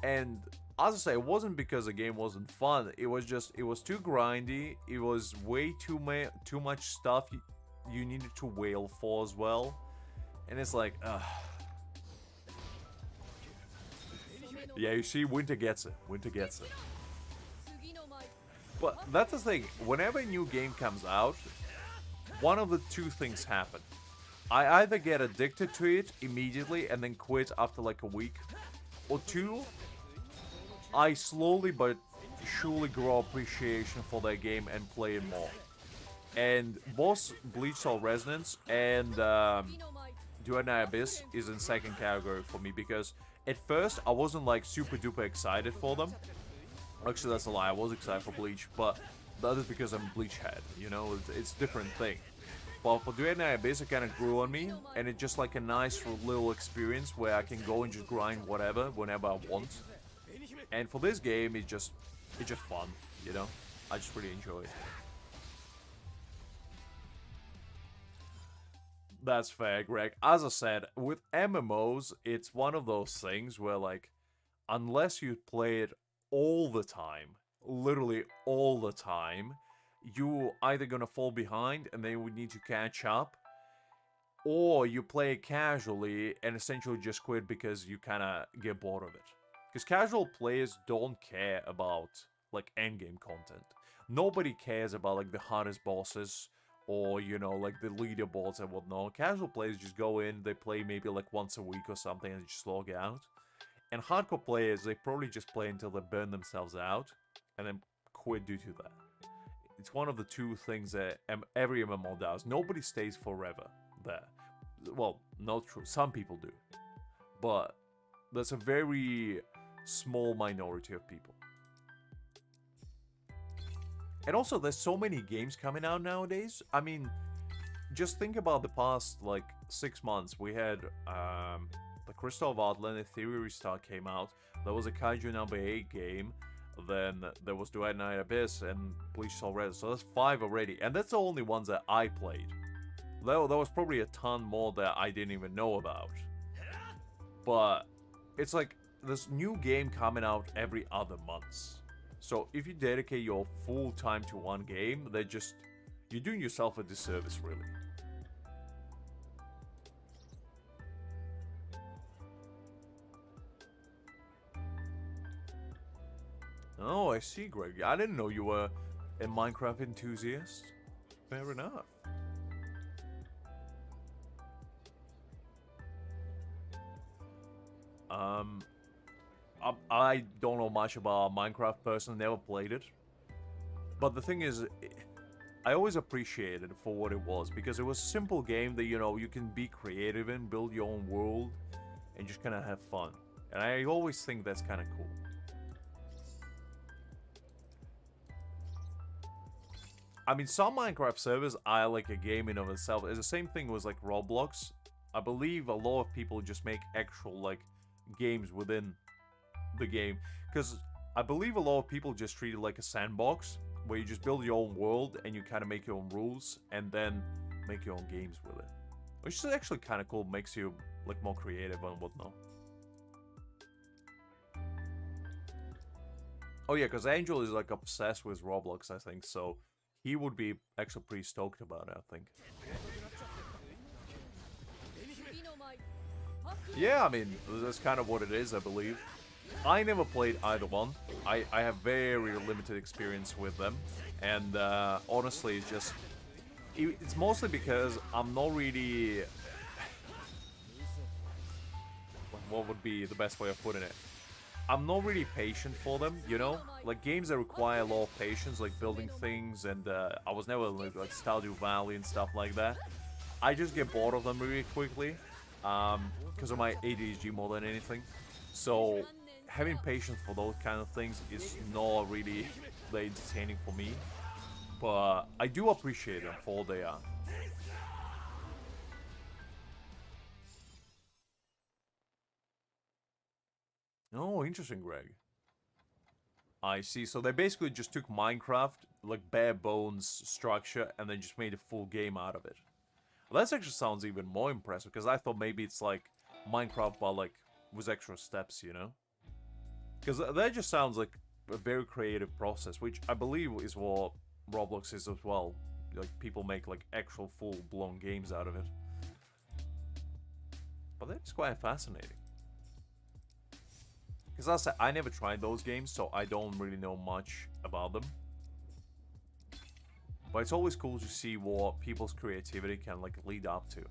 S1: And as I say, it wasn't because the game wasn't fun. It was just, it was too grindy. It was way too much stuff you needed to wail for as well. And it's like, yeah, you see, Winter gets it. Winter gets it. But that's the thing. Whenever a new game comes out, one of the two things happen. I either get addicted to it immediately and then quit after like a week. Or two, I slowly but surely grow appreciation for that game and play it more. And both Bleach Soul Resonance and Duet Abyss is in second category for me, because at first I wasn't like super duper excited for them. Actually, that's a lie, I was excited for Bleach, but that is because I'm Bleach head, you know, it's a different thing. But for Duet Abyss, it kind of grew on me, and it's just like a nice little experience where I can go and just grind whatever, whenever I want. And for this game, it's just fun, you know? I just really enjoy it. That's fair, Greg. As I said, with MMOs, it's one of those things where, like, unless you play it all the time, literally all the time, you either gonna fall behind and then would need to catch up, or you play it casually and essentially just quit because you kind of get bored of it. Because casual players don't care about, like, endgame content. Nobody cares about, like, the hardest bosses, or, you know, like, the leaderboards and whatnot. Casual players just go in, they play maybe, like, once a week or something and just log out. And hardcore players, they probably just play until they burn themselves out, and then quit due to that. It's one of the two things that every MMO does. Nobody stays forever there. Well, not true. Some people do. But that's a very small minority of people. And also, there's so many games coming out nowadays. I mean, just think about the past, like, 6 months. We had the Crystal of Atlan, Theory Restart came out. There was a Kaiju number 8 game. Then there was Duet Night Abyss and Bleach Soul Red. So that's 5 already. And that's the only ones that I played. There was probably a ton more that I didn't even know about. But it's like, there's new game coming out every other month. So if you dedicate your full time to one game, you're doing yourself a disservice, really. Oh, I see, Greg. I didn't know you were a Minecraft enthusiast. Fair enough. I don't know much about Minecraft personally, never played it. But the thing is, I always appreciated it for what it was, because it was a simple game that, you know, you can be creative in, build your own world, and just kind of have fun. And I always think that's kind of cool. I mean, some Minecraft servers are like a game in of itself. It's the same thing with like Roblox. I believe a lot of people just make actual like games within the game, because I believe a lot of people just treat it like a sandbox where you just build your own world and you kind of make your own rules and then make your own games with it, which is actually kind of cool. Makes you like more creative and whatnot. Oh yeah, because Angel is like obsessed with Roblox, I think, so he would be actually pretty stoked about it, I think. Yeah, I mean, that's kind of what it is, I believe. I never played either one. I have very limited experience with them. And honestly, it's just... It's mostly because I'm not really... What would be the best way of putting it? I'm not really patient for them, you know? Like, games that require a lot of patience, like building things, and I was never like Stardew Valley and stuff like that. I just get bored of them really quickly, because of my ADHD more than anything. So, having patience for those kind of things is not really that entertaining for me. But I do appreciate them for what they are. Oh, interesting, Greg. I see. So they basically just took Minecraft, like bare bones structure, and then just made a full game out of it. Well, that actually sounds even more impressive, because I thought maybe it's like Minecraft, but like with extra steps, you know? Because that just sounds like a very creative process, which I believe is what Roblox is as well. Like, people make like actual full-blown games out of it. But that's quite fascinating. Because I said, I never tried those games, so I don't really know much about them. But it's always cool to see what people's creativity can like lead up to.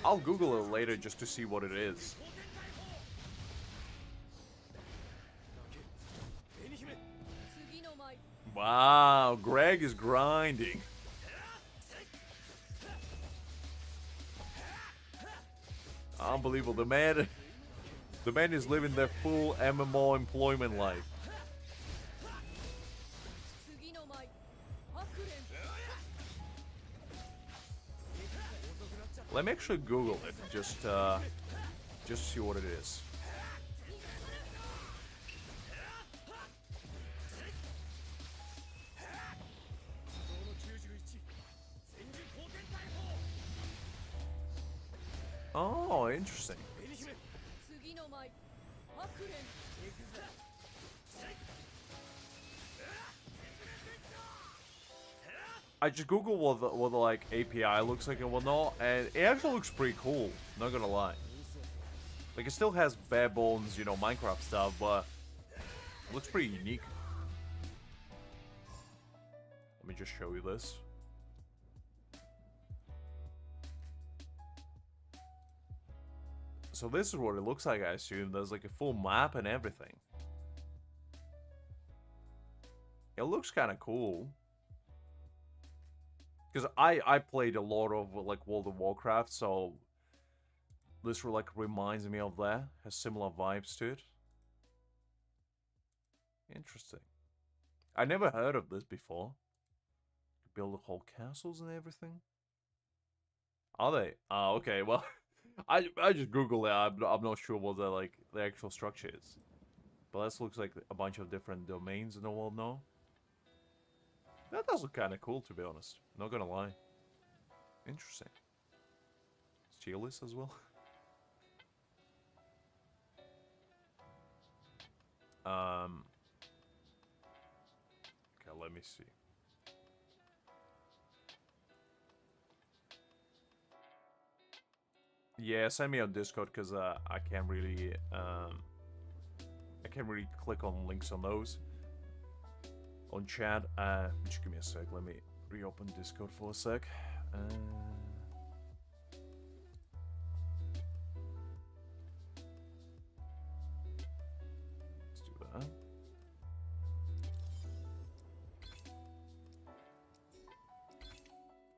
S1: I'll Google it later just to see what it is. Wow, Greg is grinding. Unbelievable. The man is living their full MMO employment life. Let me actually Google it, just to see what it is. Oh, interesting. I just googled what the like API looks like and whatnot, and it actually looks pretty cool. Not gonna lie. Like, it still has bare bones, you know, Minecraft stuff, but it looks pretty unique. Let me just show you this. So this is what it looks like, I assume. There's like a full map and everything. It looks kind of cool. Because I played a lot of like World of Warcraft, so this like reminds me of that. Has similar vibes to it. Interesting. I never heard of this before. Build whole castles and everything. Are they? Oh, okay. Well, I just Googled it. I'm not sure what the like the actual structure is. But this looks like a bunch of different domains in the world now. That does look kind of cool, to be honest. Not gonna lie. Interesting. Is Cheerless as well? Okay, let me see. Yeah, send me on Discord, because I can't really click on links on those on chat. Just give me a sec. Let me reopen Discord for a sec. Let's do that.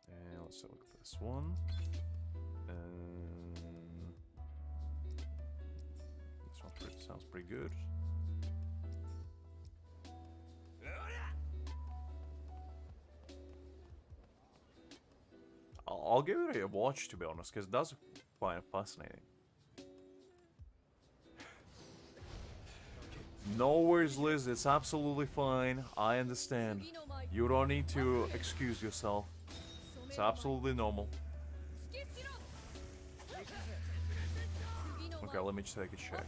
S1: And let's look at this one. This one sounds pretty good. I'll give it a watch, to be honest, because it does find it fascinating. No worries, Liz. It's absolutely fine. I understand. You don't need to excuse yourself. It's absolutely normal. Okay, let me just take a check.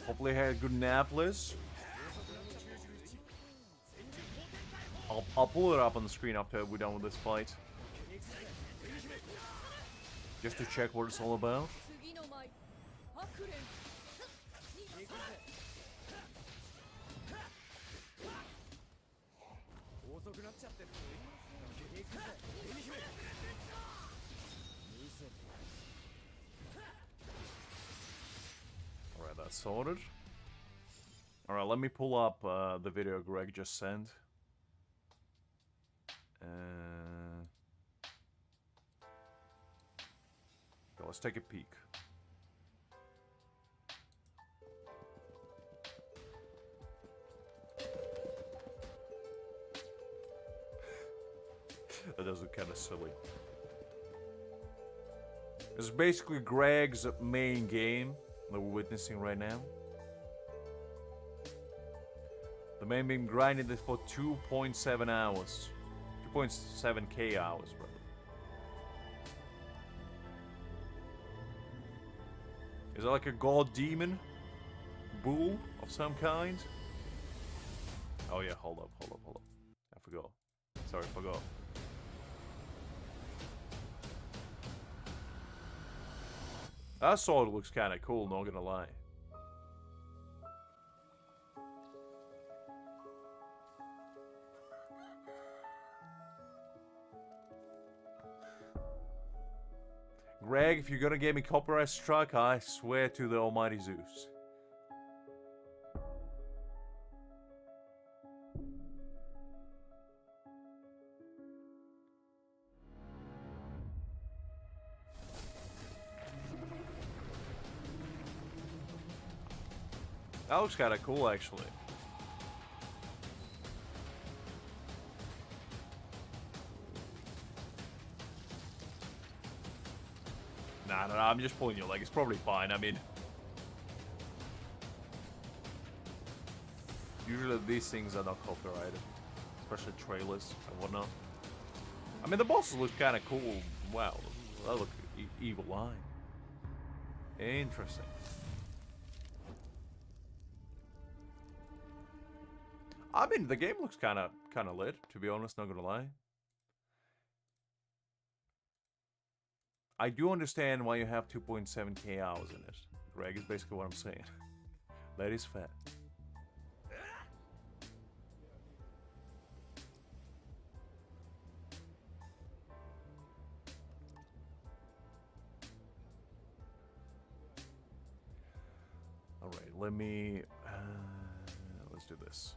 S1: Hopefully, I had a good nap, Liz. I'll pull it up on the screen after we're done with this fight. Just to check what it's all about. Alright, that's sorted. Alright, let me pull up the video Greg just sent. Okay, let's take a peek. That does look kind of silly. It's basically Greg's main game that we're witnessing right now. The man been grinding this for 2.7 hours. 2.7k hours, brother. Is that like a god demon? Bull of some kind? Oh yeah, hold up. I forgot. Sorry, I forgot. That sword looks kind of cool, not gonna lie. Greg, if you're gonna get me copyright struck, I swear to the almighty Zeus. That looks kind of cool, actually. Nah, I'm just pulling your leg. It's probably fine. I mean, usually these things are not copyrighted, especially trailers and whatnot. I mean, the bosses look kind of cool. Wow, that look evil eye. Interesting. I mean, the game looks kind of lit, to be honest, not gonna lie. I do understand why you have 2.7k hours in it. Greg is basically what I'm saying. That is fair. Alright, let me... let's do this.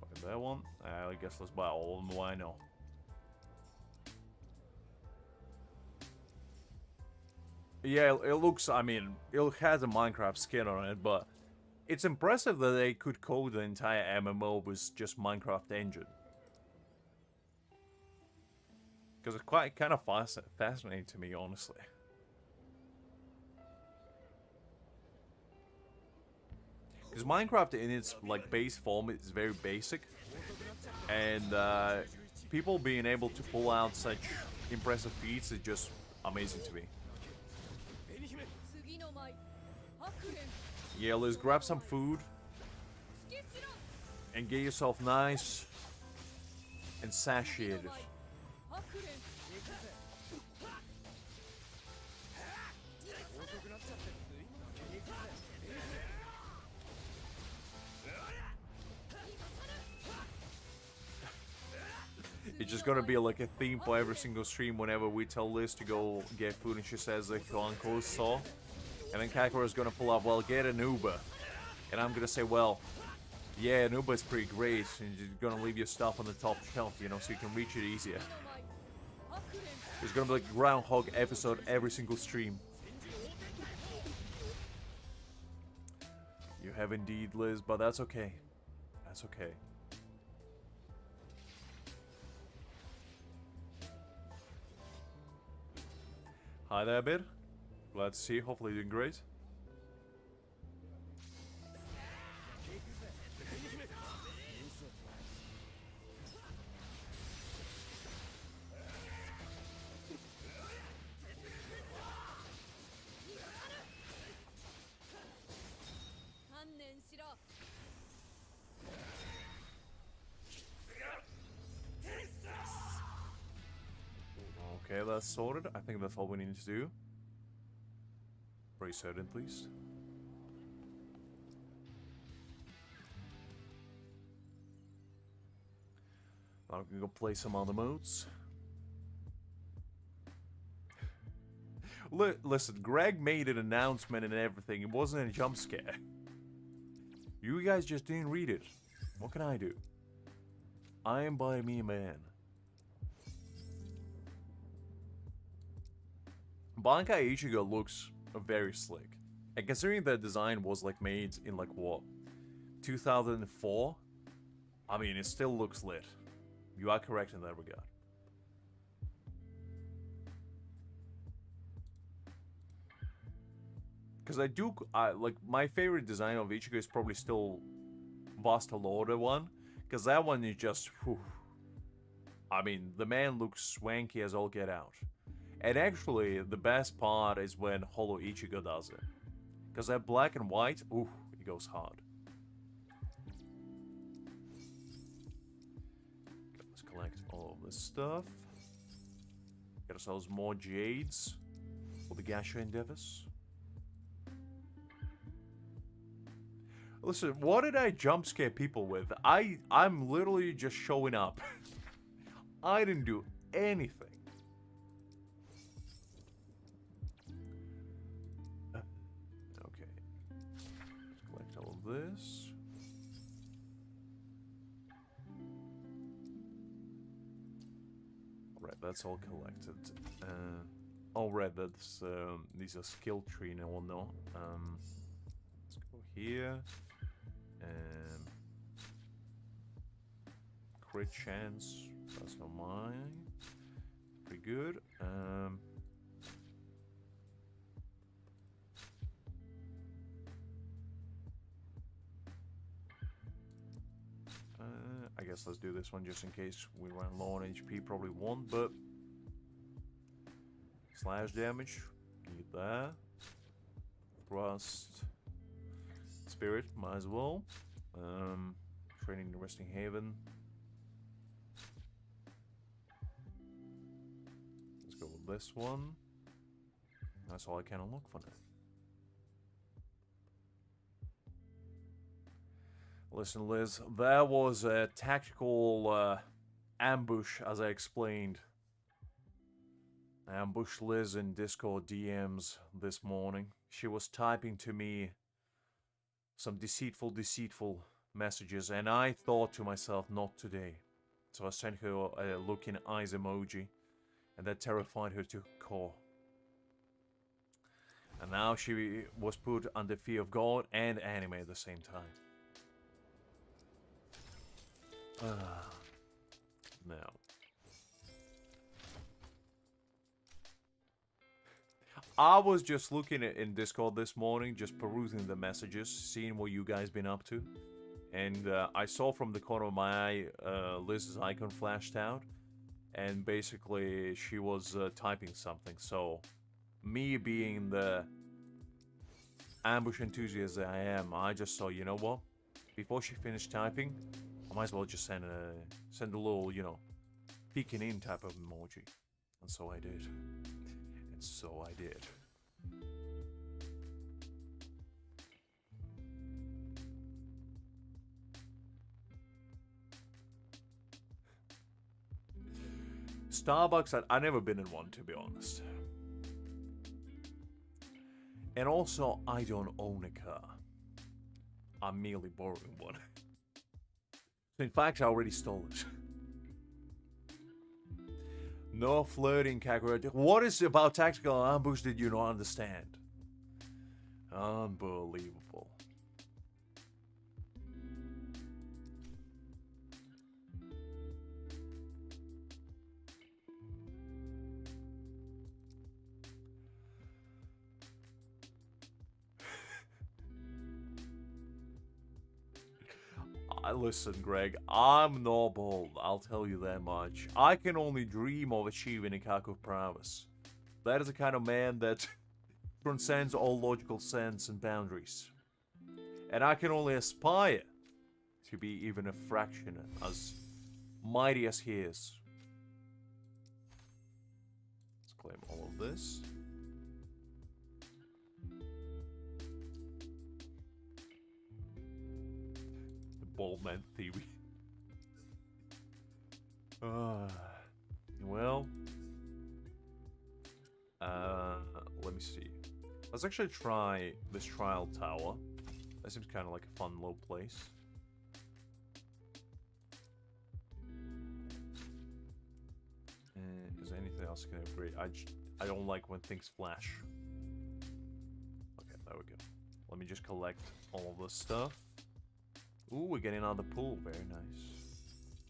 S1: Buy that one. I guess let's buy all of them, why not? Yeah, it looks, I mean, it has a Minecraft skin on it, but it's impressive that they could code the entire MMO with just Minecraft engine. Because it's quite kind of fascinating to me, honestly. Because Minecraft in its like base form is very basic, and people being able to pull out such impressive feats is just amazing to me. Yeah, let's grab some food and get yourself nice and satiated. It's just gonna be like a theme for every single stream whenever we tell Liz to go get food and she says the uncle saw. And then Kakura's gonna pull up, well, get an Uber. And I'm gonna say, well, Yeah, Nuba's pretty great, and you're gonna leave your stuff on the top shelf, you know, so you can reach it easier. There's gonna be like a Groundhog episode every single stream. You have indeed, Liz, but that's okay. That's okay. Hi there, Bid. Glad to see you. Hopefully you're doing great. Okay, that's sorted. I think that's all we need to do. Very certain, please. Now we can go play some other modes. Listen, Greg made an announcement and everything. It wasn't a jump scare. You guys just didn't read it. What can I do? I am by me man. Bankai Ichigo looks very slick. And considering the design was like made in like what? 2004? I mean, it still looks lit. You are correct in that regard. Because like, my favorite design of Ichigo is probably still Vasta Lorda one. Because that one is just, whew. I mean, the man looks swanky as all get out. And actually, the best part is when Hollow Ichigo does it. Because that black and white, ooh, it goes hard. Okay, let's collect all of this stuff. Get ourselves more jades for the Gasha endeavors. Listen, what did I jump scare people with? I'm literally just showing up. I didn't do anything. Okay. Let's collect all of this. Alright, that's all collected. Alright, that's these are skill tree and whatnot. Let's go here. Crit chance, that's not mine. Pretty good. I guess let's do this one just in case we run low on HP. Probably won't, but slash damage, need that. Thrust. Spirit, might as well. Training the Resting Haven. Let's go with this one. That's all I can unlock for now. Listen, Liz, that was a tactical ambush, as I explained. I ambushed Liz in Discord DMs this morning. She was typing to me some deceitful messages, and I thought to myself, not today. So I sent her a looking eyes emoji, and that terrified her to core. And now she was put under fear of God and anime at the same time. Now. I was just looking in Discord this morning, just perusing the messages, seeing what you guys been up to. And I saw from the corner of my eye, Liz's icon flashed out. And basically, she was typing something. So, me being the ambush enthusiast that I am, I just saw, you know what? Before she finished typing, I might as well just send a little, you know, peeking in type of emoji. And so I did. And so I did. Starbucks, I've never been in one, to be honest. And also, I don't own a car. I'm merely borrowing one. So in fact, I already stole it. No flirting, Kakarot. What is it about tactical ambush that you don't understand? Unbelievable. Listen, Greg, I'm not bold, I'll tell you that much. I can only dream of achieving Ikaku prowess. That is the kind of man that transcends all logical sense and boundaries. And I can only aspire to be even a fraction as mighty as he is. Let's claim all of this. Bald man theory. Well, let me see. Let's actually try this trial tower. That seems kind of like a fun low place. Is there anything else I can upgrade? I don't like when things flash. Okay, there we go. Let me just collect all of this stuff. Ooh, we're getting out of the pool. Very nice.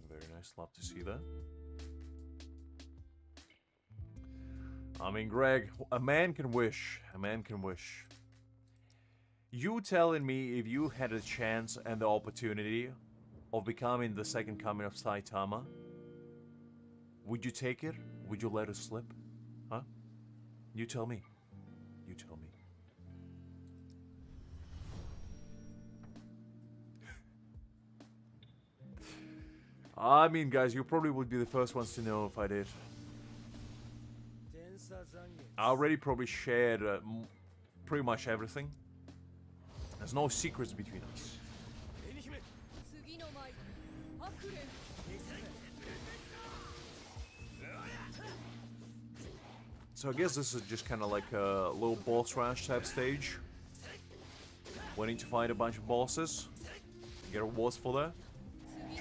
S1: Very nice. Love to see that. I mean, Greg, a man can wish. A man can wish. You telling me if you had a chance and the opportunity of becoming the second coming of Saitama, would you take it? Would you let it slip? Huh? You tell me. You tell me. I mean, guys, you probably would be the first ones to know if I did. I already probably shared pretty much everything. There's no secrets between us. So I guess this is just kind of like a little boss rush type stage. We need to fight a bunch of bosses. Get rewards for that.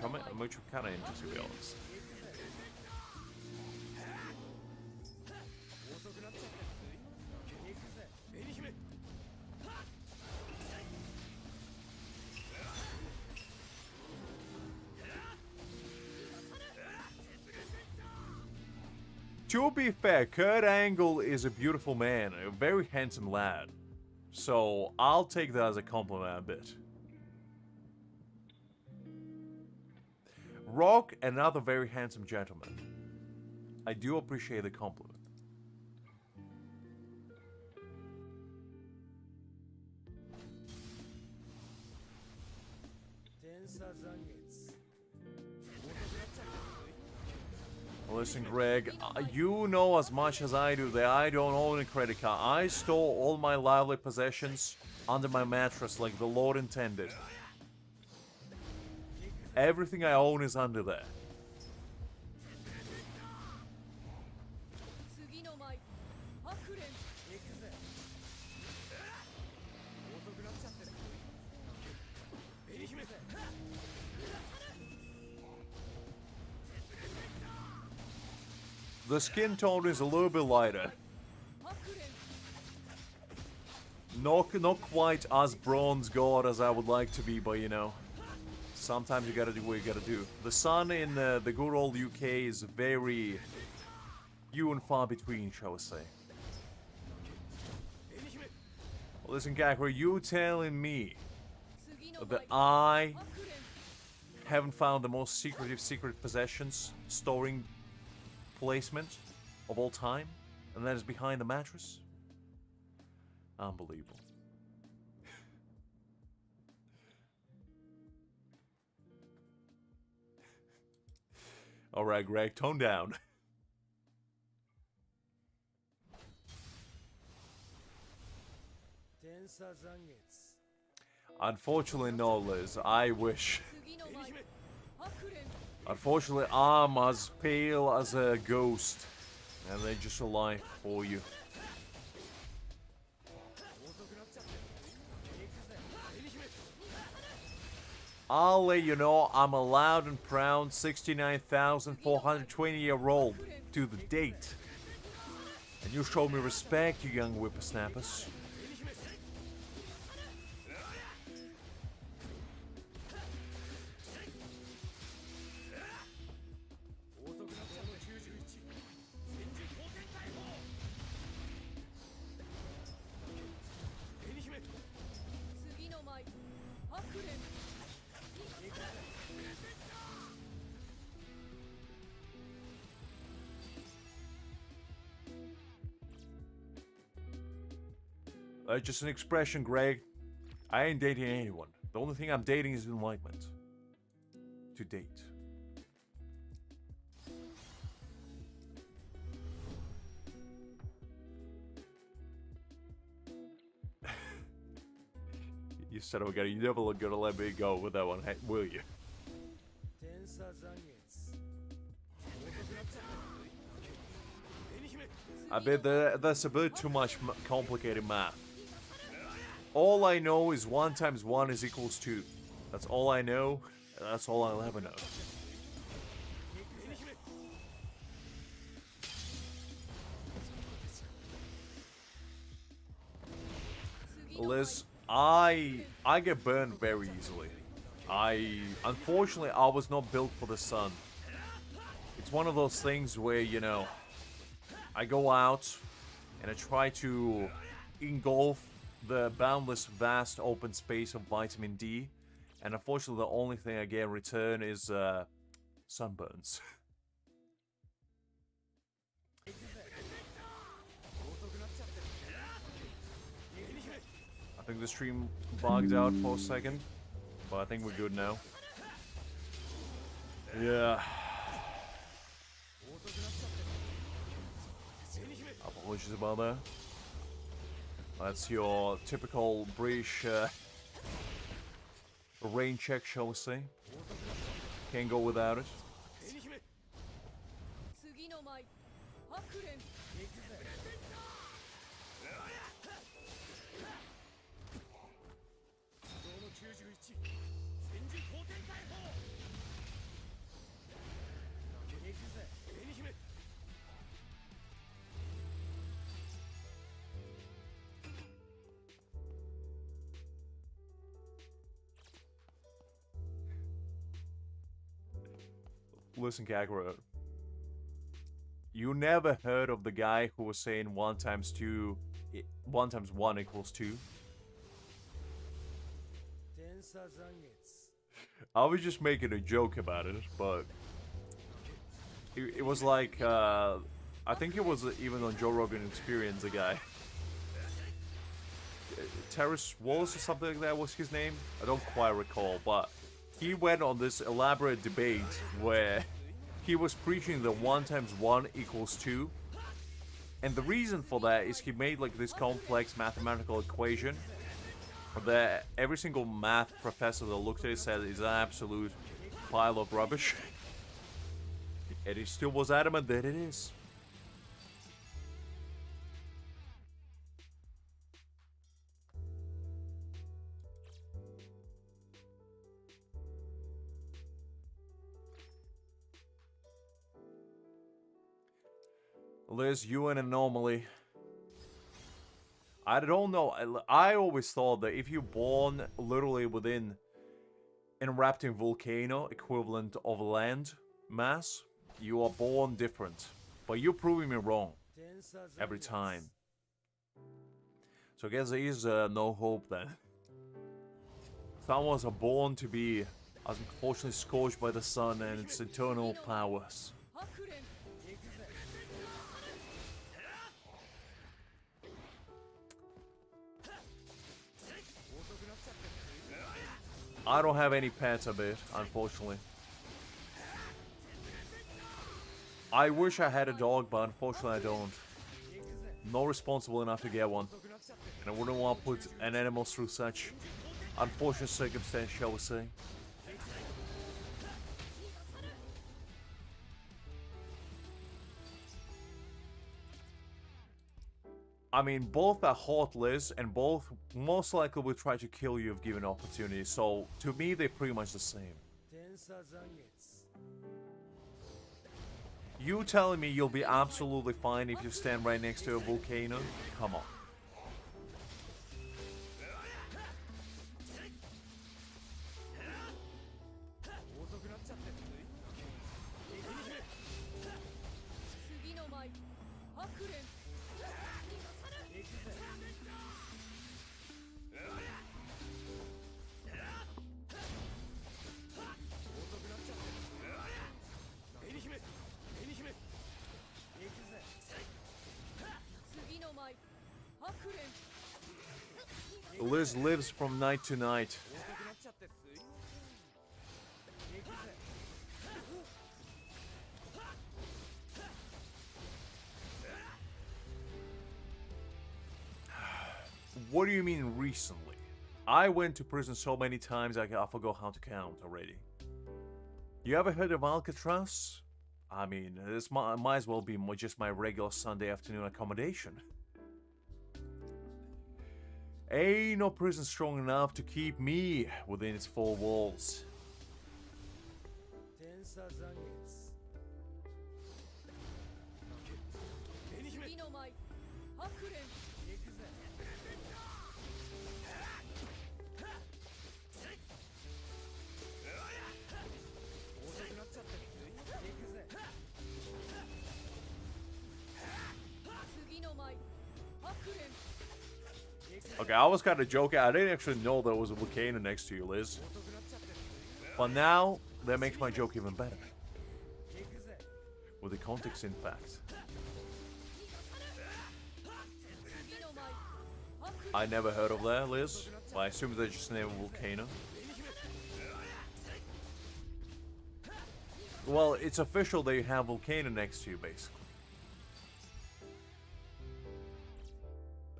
S1: I'm kind of into, to be honest. To be fair, Kurt Angle is a beautiful man, a very handsome lad. So I'll take that as a compliment a bit. Rock, another very handsome gentleman. I do appreciate the compliment. Listen, Greg, you know as much as I do that I don't own a credit card. I store all my lively possessions under my mattress like the Lord intended. Everything I own is under there. The skin tone is a little bit lighter. Not quite as bronze god as I would like to be, but you know. Sometimes you gotta do what you gotta do. The sun in the good old UK is very few and far between, shall we say. Well, listen, Gakura, you telling me that I haven't found the most secret possessions storing placement of all time, and that is behind the mattress? Unbelievable. Alright, Greg, tone down. Unfortunately, no, Liz. I wish. Unfortunately, I'm as pale as a ghost, and they're just alive for you. I'll let you know I'm a loud and proud 69,420-year-old to the date. And you show me respect, you young whippersnappers. Just an expression, Greg. I ain't dating anyone. The only thing I'm dating is enlightenment. To date. You said, "Oh, you never gonna let me go with that one, will you?" I bet that's a bit too much complicated math. All I know is 1 times 1 is equals 2. That's all I know. That's all I'll ever know. Liz, I get burned very easily. Unfortunately, I was not built for the sun. It's one of those things where, you know, I go out and I try to engulf the boundless vast open space of vitamin D, and unfortunately the only thing I get in return is sunburns. I think the stream bugged out for a second, but I think we're good now. Yeah. Apologies about that. That's your typical British rain check, shall we say. Can't go without it. Listen, Kakarot. You never heard of the guy who was saying 1 times 2, 1 times 1 equals 2? I was just making a joke about it, but it was like, I think it was even on Joe Rogan Experience, the guy. Terrace Wallace or something like that was his name? I don't quite recall, but he went on this elaborate debate where he was preaching the 1 times 1 equals 2. And the reason for that is he made like this complex mathematical equation that every single math professor that looked at it said is an absolute pile of rubbish. And he still was adamant that it is. Liz, you an anomaly. I don't know. I always thought that if you're born literally within an erupting volcano equivalent of land mass, you are born different. But you're proving me wrong every time. So I guess there is no hope then. Some of us are born to be, unfortunately, scorched by the sun and its eternal powers. I don't have any pets a bit, unfortunately. I wish I had a dog, but unfortunately I don't. Not responsible enough to get one. And I wouldn't want to put an animal through such unfortunate circumstance, shall we say. I mean, both are hot lists, and both most likely will try to kill you if given opportunity. So, to me, they're pretty much the same. You telling me you'll be absolutely fine if you stand right next to a volcano? Come on. Liz lives from night to night. What do you mean recently? I went to prison so many times I forgot how to count already. You ever heard of Alcatraz? I mean, this might as well be just my regular Sunday afternoon accommodation. Ain't no prison strong enough to keep me within its four walls. Okay, I was kind of joking. I didn't actually know there was a volcano next to you, Liz. But now, that makes my joke even better. With the context, in fact. I never heard of that, Liz. But I assume they just named a volcano. Well, it's official that you have a volcano next to you, basically.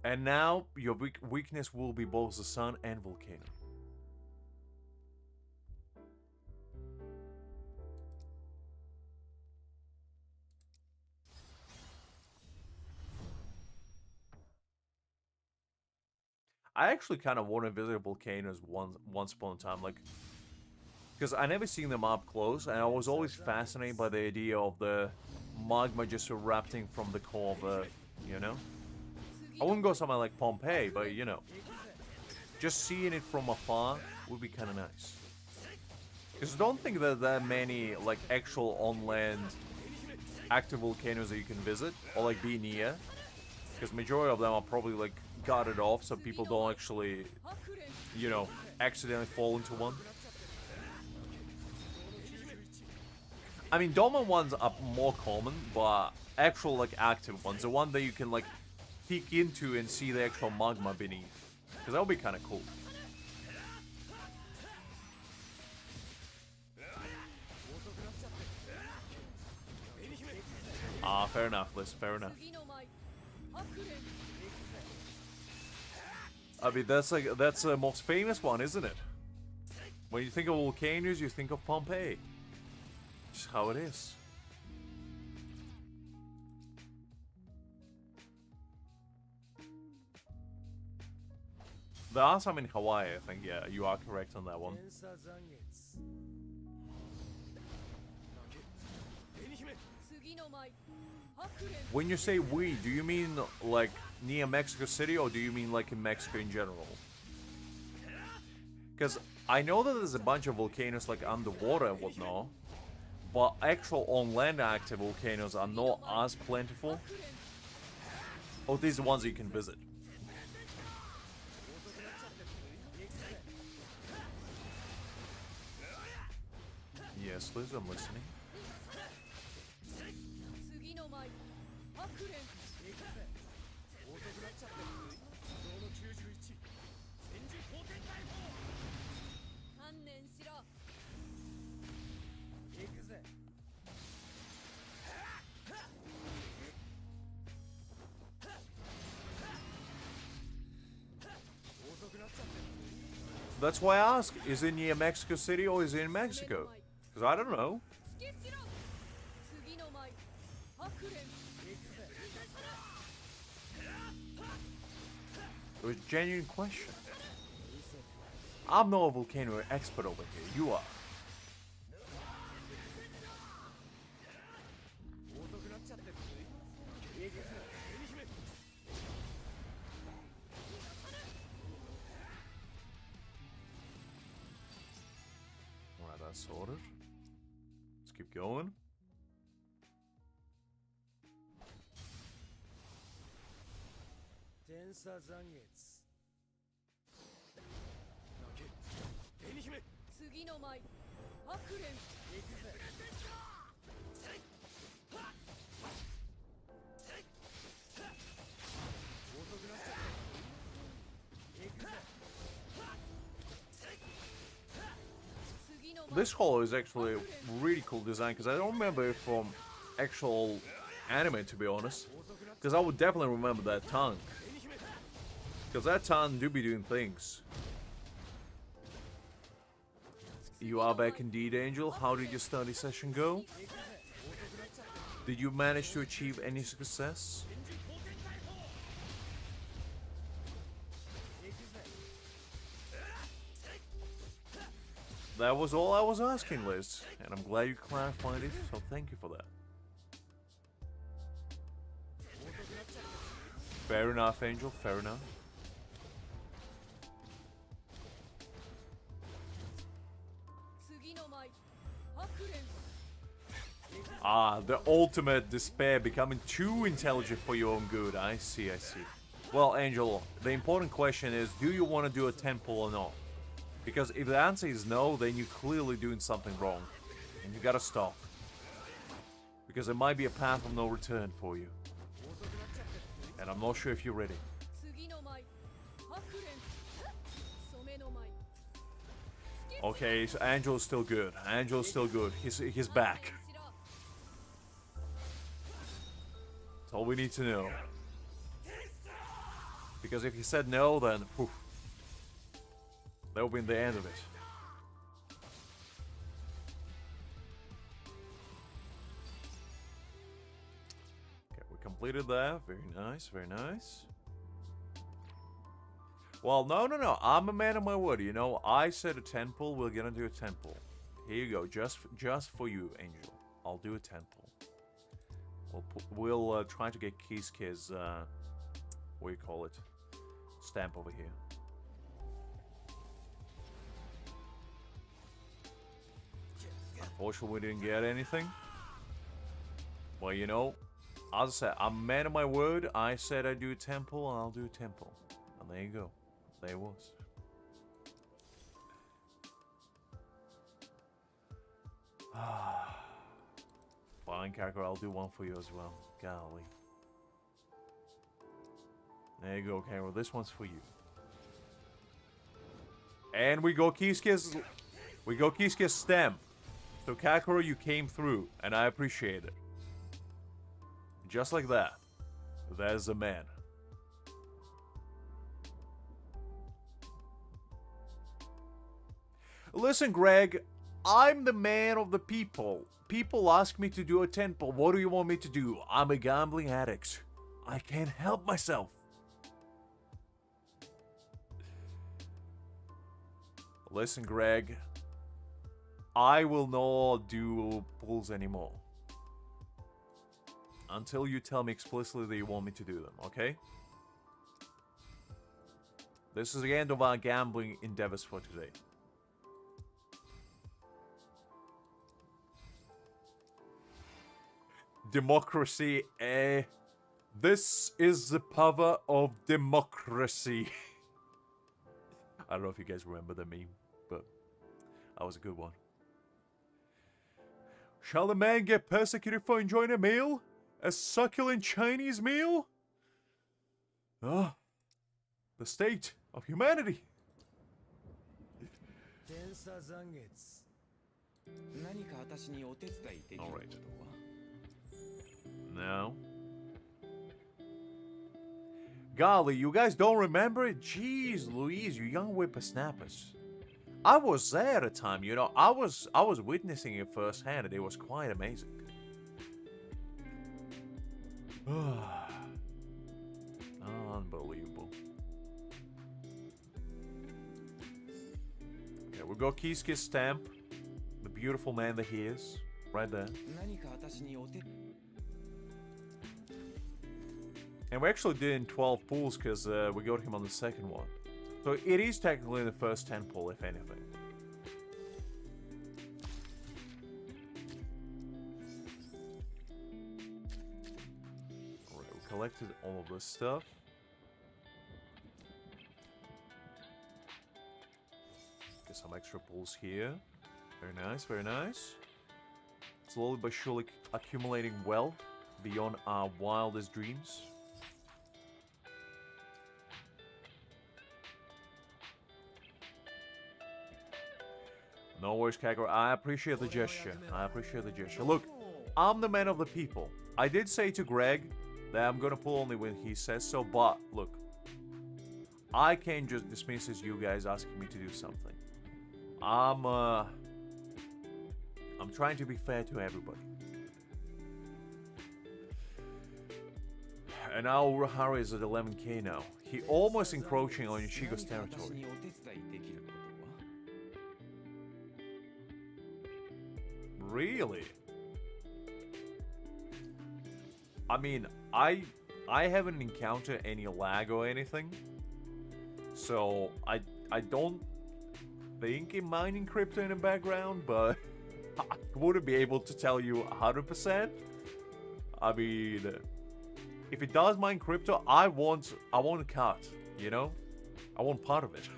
S1: And now, your weakness will be both the sun and volcano. I actually kind of want to visit volcanoes once upon a time, like, because I never seen them up close, and I was always fascinated by the idea of the magma just erupting from the core of Earth, you know? I wouldn't go somewhere like Pompeii, but you know, just seeing it from afar would be kind of nice. Because I don't think there are that many like actual on-land active volcanoes that you can visit or like be near. Because majority of them are probably like guarded off, so people don't actually, you know, accidentally fall into one. I mean, dormant ones are more common, but actual like active ones, the one that you can like peek into and see the actual magma beneath. Because that would be kind of cool. Ah, fair enough, Liz, fair enough. I mean, that's the most famous one, isn't it? When you think of volcanoes, you think of Pompeii. Just how it is. There are some in Hawaii, I think. Yeah, you are correct on that one. When you say we, do you mean like near Mexico City, or do you mean like in Mexico in general? Because I know that there's a bunch of volcanoes like underwater and whatnot, but actual on-land active volcanoes are not as plentiful. Oh, these are the ones that you can visit. Yes, Liz, I'm listening. That's why I ask, is it near Mexico City or is it in Mexico? Because I don't know. It was a genuine question. I'm not a volcano expert over here. You are. Alright, that's sorted. Let's keep going. This holo is actually a really cool design because I don't remember it from actual anime, to be honest. Because I would definitely remember that tongue. Because that tongue do be doing things. You are back indeed, Angel. How did your study session go? Did you manage to achieve any success? That was all I was asking, Liz, and I'm glad you clarified it, so thank you for that. Fair enough, Angel, fair enough. Ah, the ultimate despair, becoming too intelligent for your own good. I see, I see. Well, Angel, the important question is, do you want to do a temple or not? Because if the answer is no, then you're clearly doing something wrong. And you gotta stop. Because there might be a path of no return for you. And I'm not sure if you're ready. Okay, so Angel's still good. Angel's still good. He's back. That's all we need to know. Because if he said no, then whew, that would be the end of it. Okay, we completed that. Very nice, very nice. Well, no. I'm a man of my word. You know, I said a temple. We're gonna do a temple. Here you go. Just for you, Angel. I'll do a temple. We'll try to get Kisuke's what do you call it? Stamp over here. Unfortunately, we didn't get anything. Well, you know, as I said, I'm a man of my word. I said I'd do a temple, and I'll do a temple. And there you go. There it was. Fine, character, I'll do one for you as well. Golly. There you go, Carol. This one's for you. And we go Kisuke's stamp. So Kakeru, you came through, and I appreciate it. Just like that. There's a man. Listen, Greg, I'm the man of the people. People ask me to do a temple. What do you want me to do? I'm a gambling addict. I can't help myself. Listen, Greg, I will not do pulls anymore. Until you tell me explicitly that you want me to do them, okay? This is the end of our gambling endeavors for today. Democracy, this is the power of democracy. I don't know if you guys remember the meme, but that was a good one. Shall the man get persecuted for enjoying a meal? A succulent Chinese meal? Ah, the state of humanity. Alright. Now. Golly, you guys don't remember it? Jeez Louise, you young whippersnappers. I was there at the time, you know. I was witnessing it firsthand, and it was quite amazing. Unbelievable. We got Kisuke's stamp, the beautiful man that he is, right there. And we actually did in 12 pulls because we got him on the second one. So it is technically the first 10 pull, if anything. Alright, we collected all of this stuff. Get some extra pulls here. Very nice, very nice. Slowly but surely accumulating wealth beyond our wildest dreams. No worries, Kagura. I appreciate the gesture. I appreciate the gesture. Look, I'm the man of the people. I did say to Greg that I'm gonna pull only when he says so, but look, I can't just dismiss as you guys asking me to do something. I'm trying to be fair to everybody. And now Urahara is at 11k now. He almost encroaching on Ichigo's territory. Really? I mean, I haven't encountered any lag or anything. So I don't think it mining crypto in the background, but I wouldn't be able to tell you 100%. I mean, if it does mine crypto, I want a cut, you know? I want part of it.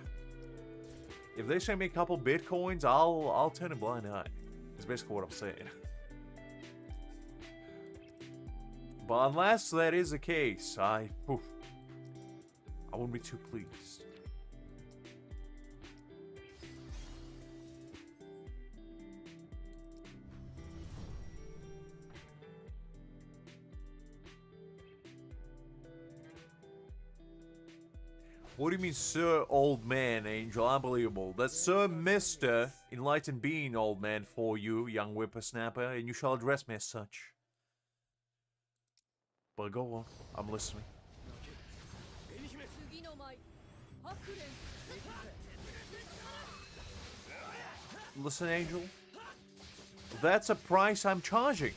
S1: If they send me a couple bitcoins, I'll turn a blind eye. That's basically what I'm saying. But unless that is the case, I wouldn't be too pleased. What do you mean, Sir Old Man, Angel? Unbelievable. That's Sir Mr. Enlightened Being, Old Man, for you, young whippersnapper, and you shall address me as such. But go on, I'm listening. Listen, Angel. That's a price I'm charging.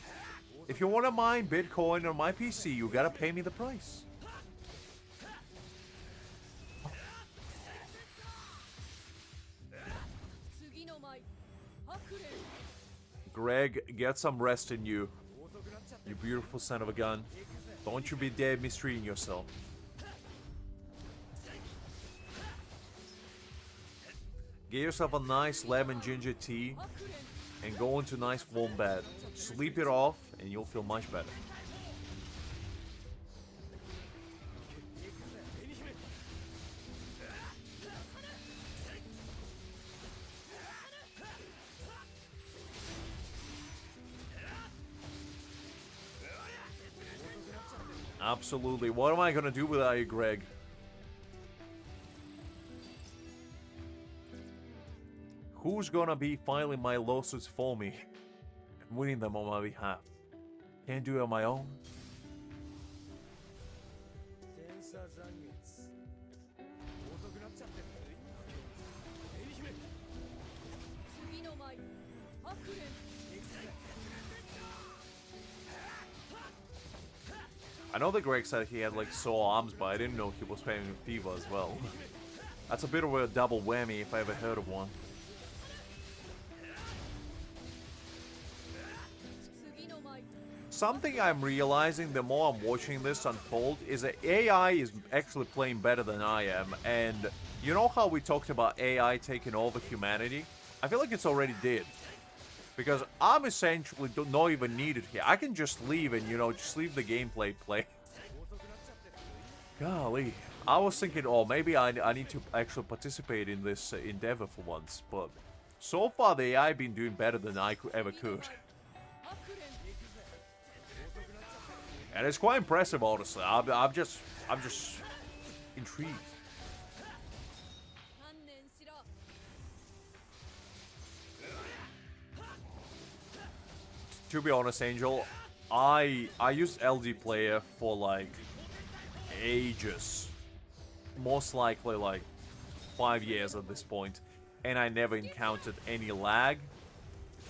S1: If you want to mine Bitcoin on my PC, you gotta pay me the price. Greg, get some rest in you. You beautiful son of a gun. Don't you be dead mistreating yourself. Get yourself a nice lemon ginger tea and go into a nice warm bed. Sleep it off and you'll feel much better. Absolutely. What am I gonna do without you, Greg? Who's gonna be filing my lawsuits for me and winning them on my behalf? Can't do it on my own. I know that Greg said he had like sore arms, but I didn't know he was playing with fever as well. That's a bit of a double whammy if I ever heard of one. Something I'm realizing the more I'm watching this unfold is that AI is actually playing better than I am. And you know how we talked about AI taking over humanity? I feel like it's already did. Because I'm essentially not even needed here. I can just leave and, you know, just leave the gameplay play. Golly. I was thinking, oh, maybe I need to actually participate in this endeavor for once. But so far, the AI been doing better than I ever could. And it's quite impressive, honestly. I'm just intrigued. To be honest, Angel, I used LD Player for like ages. Most likely like 5 years at this point. and I never encountered any lag.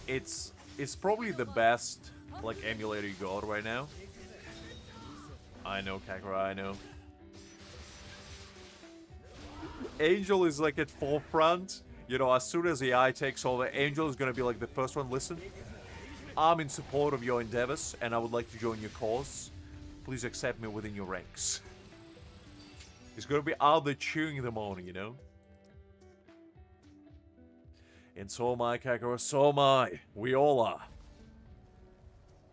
S1: It's probably the best like emulator you got right now. I know, Kakura, I know. Angel is like at forefront. You know, as soon as AI takes over, Angel is gonna be like the first one. Listen, I'm in support of your endeavors, and I would like to join your cause. Please accept me within your ranks. He's gonna be out there cheering them on, you know? And so am I, Kakura, so am I. We all are.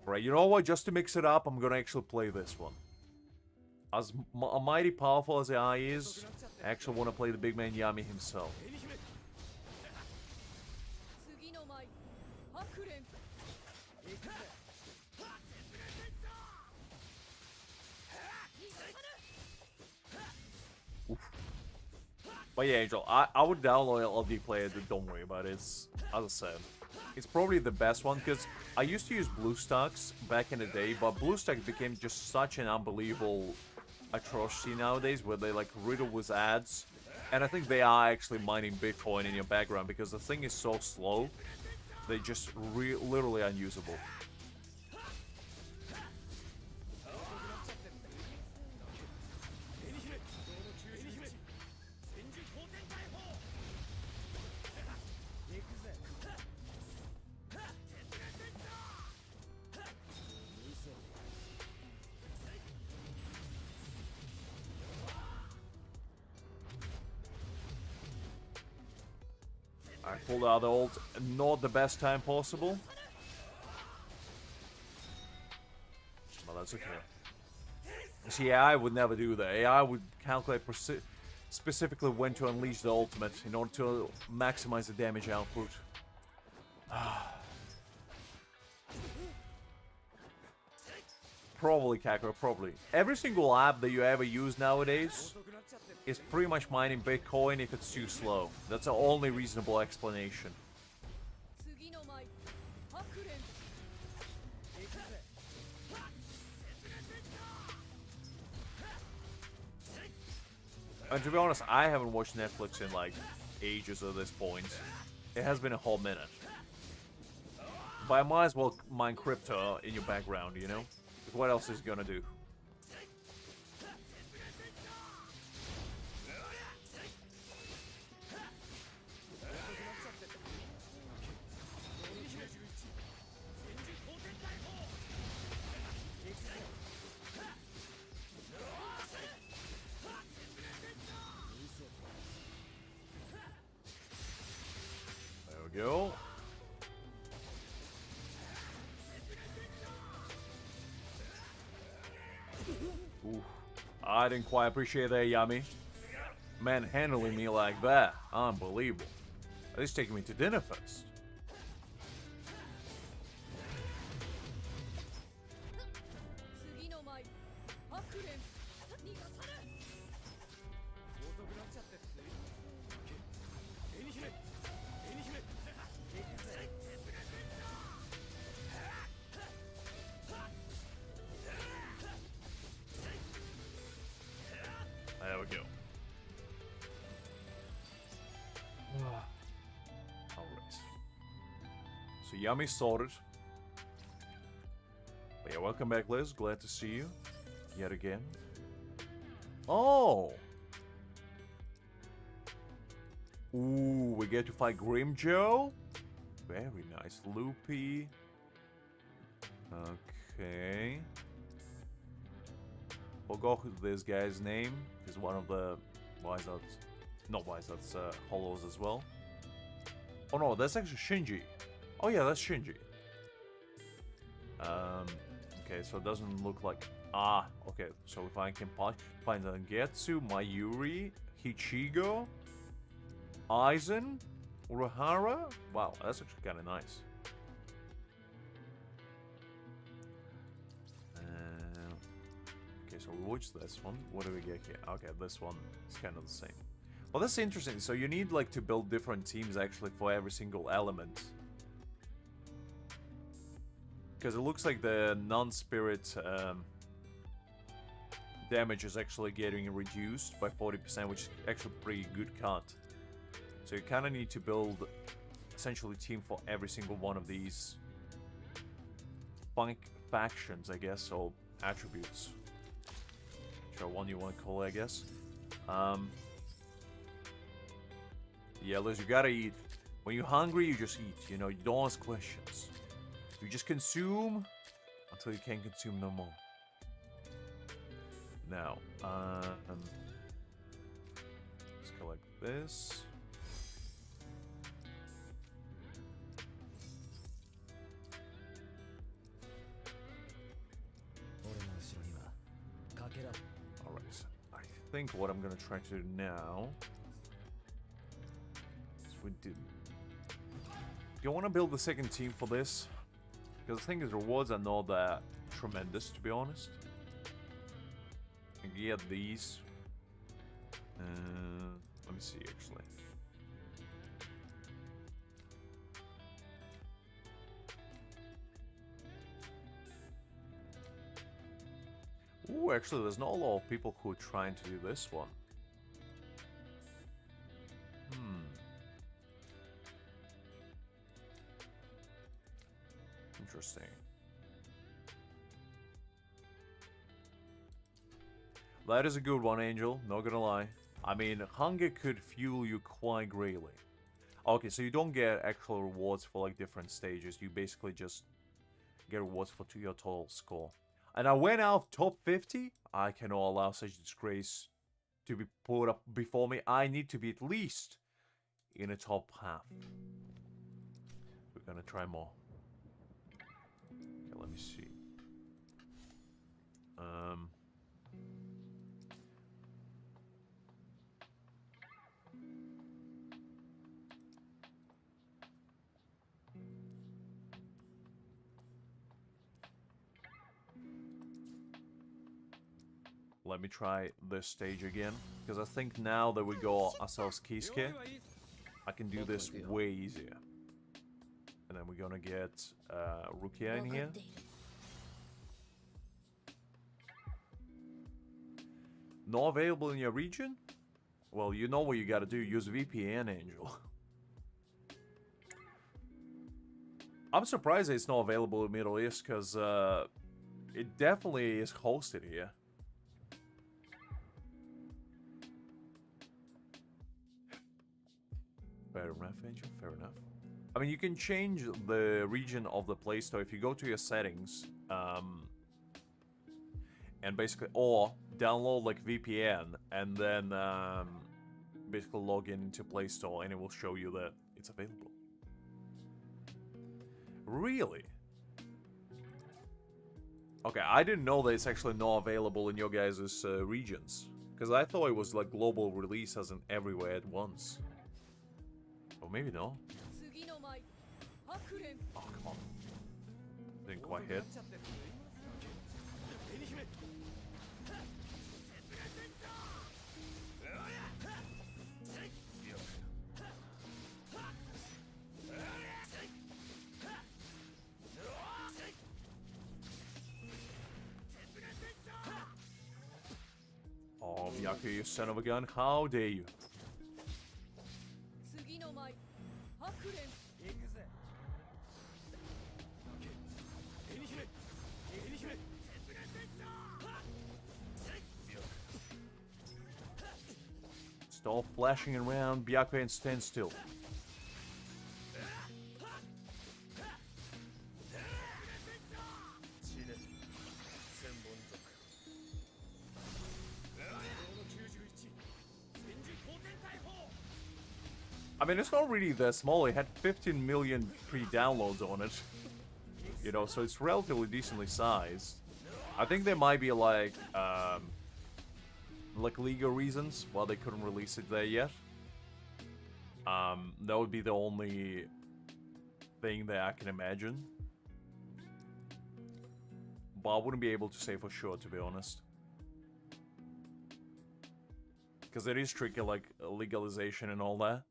S1: Right, you know what? Just to mix it up, I'm gonna actually play this one. As mighty powerful as AI is, I actually want to play the big man Yami himself. Oof. But yeah, Angel, I would download LD Player, don't worry about it. It's, as I said, it's probably the best one, because I used to use BlueStacks back in the day, but BlueStacks became just such an unbelievable atrocity nowadays, where they like riddled with ads. And I think they are actually mining Bitcoin in your background, because the thing is so slow, they're just literally unusable. I pulled out the ult, not the best time possible. But that's okay. See, AI would never do that. AI would calculate specifically when to unleash the ultimate in order to maximize the damage output. Probably, Kakura, probably. Every single app that you ever use nowadays is pretty much mining Bitcoin if it's too slow. That's the only reasonable explanation. And to be honest, I haven't watched Netflix in like ages at this point. It has been a whole minute. But I might as well mine crypto in your background, you know? Because what else is it gonna do? Go. Ooh, I didn't quite appreciate that, Yami. Man, handling me like that, unbelievable. At least taking me to dinner first. There we go. Alright. So Yami sorted. But yeah, welcome back, Liz. Glad to see you. Yet again. Oh! Ooh, we get to fight Grimjoe? Very nice. Loopy. Okay. Forgot this guy's name. He's one of the Wise-Outs. Not Wise-Outs, Hollows as well. Oh no, that's actually Shinji. Oh yeah, that's Shinji. Okay, so it doesn't look like... Ah, okay. So if I can find Zangetsu, Mayuri, Hichigo, Aizen, Urahara. Wow, that's actually kind of nice. Okay, so we watched this one. What do we get here? Okay, this one is kind of the same. Well, that's interesting. So you need like to build different teams actually for every single element. Because it looks like the non-spirit damage is actually getting reduced by 40%, which is actually a pretty good cut. So you kind of need to build essentially a team for every single one of these factions, I guess, or attributes. Whichever one you want to call it, I guess. Yeah, Liz, you gotta eat. When you're hungry, you just eat. You know, you don't ask questions. You just consume until you can't consume no more. Now, let's go like this. Alright, I think what I'm gonna try to do now is we do. You want to build the second team for this? Because the thing is, rewards are not that tremendous, to be honest. You can get these. Let me see, actually. Ooh, actually, there's not a lot of people who are trying to do this one. Interesting. That is a good one, Angel. Not gonna lie. I mean, hunger could fuel you quite greatly. Okay, so you don't get actual rewards for like different stages. You basically just get rewards for your total score. And I went out of top 50. I cannot allow such disgrace to be put up before me. I need to be at least in a top half. We're gonna try more. Okay, let me see. Let me try this stage again, because I think now that we got ourselves Kisuke, I can do this way easier. And then we're gonna get Rukia in here. Not available in your region? Well, you know what you gotta do, use VPN, Angel. I'm surprised it's not available in Middle East, because it definitely is hosted here. Fair enough, Angel, fair enough. I mean, you can change the region of the Play Store if you go to your settings, and basically, or download like VPN, and then basically log in into Play Store, and it will show you that it's available. Really? Okay, I didn't know that it's actually not available in your guys' regions, because I thought it was like global release as in everywhere at once. Or maybe no. Oh, come on. Didn't quite hit. Oh, Miyako, you son of a gun. How dare you? Stop flashing around, Byakuya, and stand still. I mean, it's not really that small. It had 15 million pre-downloads on it. You know, so it's relatively decently sized. I think there might be like legal reasons why they couldn't release it there yet. That would be the only thing that I can imagine. But I wouldn't be able to say for sure, to be honest. Because it is tricky, like legalization and all that.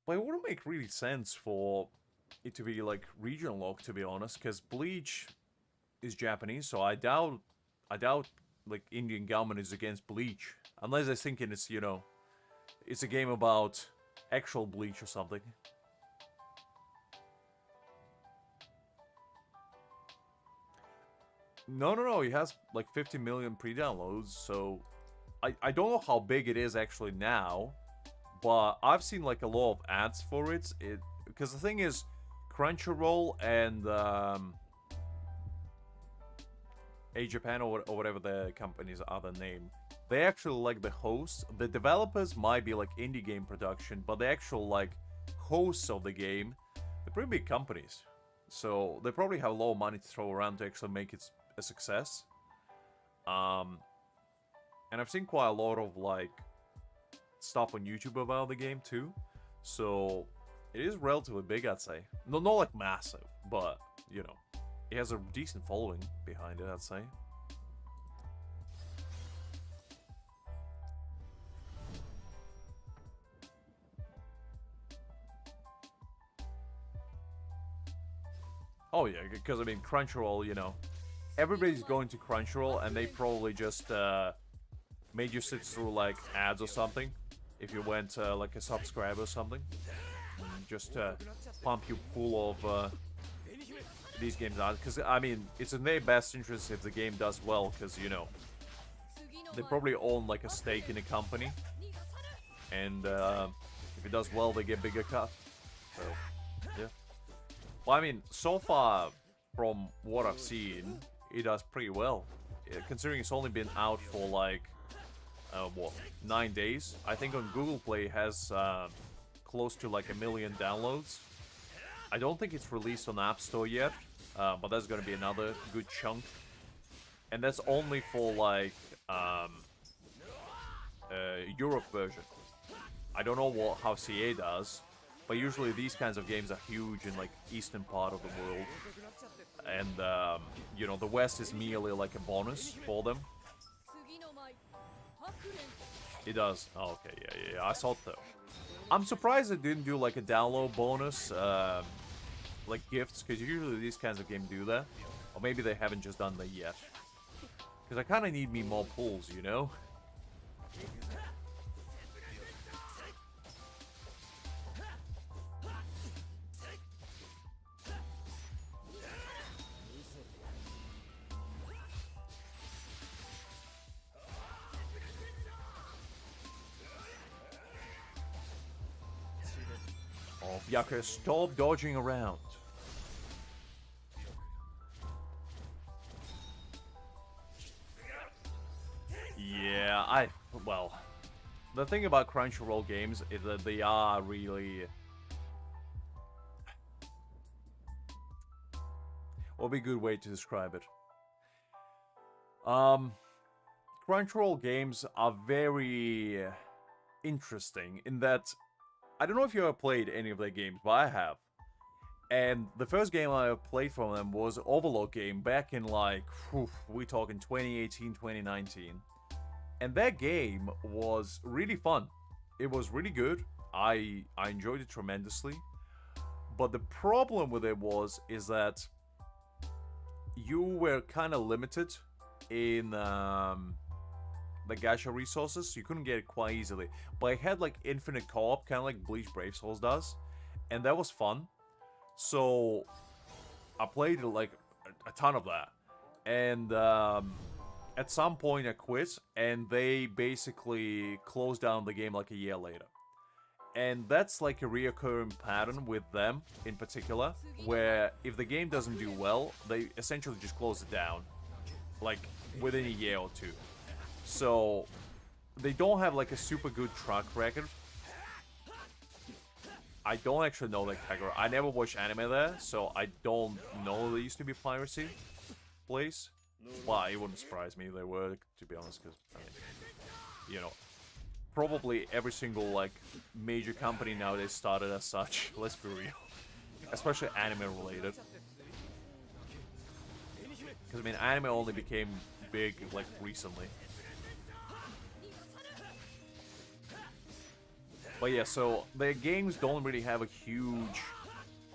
S1: But it wouldn't make really sense for it to be like regional locked, to be honest, because Bleach is Japanese, so I doubt like Indian government is against Bleach, unless they're thinking it's, you know, it's a game about actual Bleach or something. No, he has like 50 million pre-downloads, so I don't know how big it is actually now, but I've seen like a lot of ads for it. Because the thing is, Crunchyroll and A Japan or whatever the company's other name, they actually like the hosts. The developers might be like indie game production, but the actual like hosts of the game, they're pretty big companies. So they probably have a lot of money to throw around to actually make it a success. And I've seen quite a lot of like stuff on YouTube about the game too. So it is relatively big, I'd say. No, not like massive, but you know, it has a decent following behind it, I'd say. Oh yeah, because I mean Crunchyroll, you know, everybody's going to Crunchyroll, and they probably just made you sit through like ads or something if you went like a subscriber or something. Just pump you full of these games out, because I mean it's in their best interest if the game does well, because you know they probably own like a stake in a company, and if it does well they get bigger cut. So yeah. Well, I mean, so far from what I've seen, it does pretty well, considering it's only been out for like what, 9 days. I think on Google Play it has close to like 1 million downloads. I don't think it's released on the App Store yet, but that's gonna be another good chunk, and that's only for like Europe version. I don't know how CA does, but usually these kinds of games are huge in like eastern part of the world, and you know, the West is merely like a bonus for them. It does. Oh, okay, yeah, I saw it though. I'm surprised it didn't do like a download bonus, like gifts, because usually these kinds of games do that. Or maybe they haven't just done that yet. Because I kind of need me more pulls, you know? Oh, Byakuya, stop dodging around. Yeah, well, the thing about Crunchyroll games is that they are really... What would be a good way to describe it? Crunchyroll games are very interesting in that... I don't know if you ever played any of their games, but I have. And the first game I ever played from them was an Overlord game back in like, we talking 2018, 2019. And that game was really fun. It was really good. I enjoyed it tremendously. But the problem with it is that you were kind of limited in the gacha resources. You couldn't get it quite easily. But it had like infinite co-op, kind of like Bleach Brave Souls does. And that was fun. So I played like a ton of that. And at some point I quit, and they basically closed down the game like a year later. And that's like a reoccurring pattern with them in particular, where if the game doesn't do well, they essentially just close it down, like within a year or two. So they don't have like a super good track record. I don't actually know that category. I never watched anime there, so I don't know there used to be piracy place. Well, it wouldn't surprise me if they were, to be honest, because, I mean, you know, probably every single, like, major company nowadays started as such, let's be real. Especially anime-related. Because, I mean, anime only became big, like, recently. But yeah, so their games don't really have a huge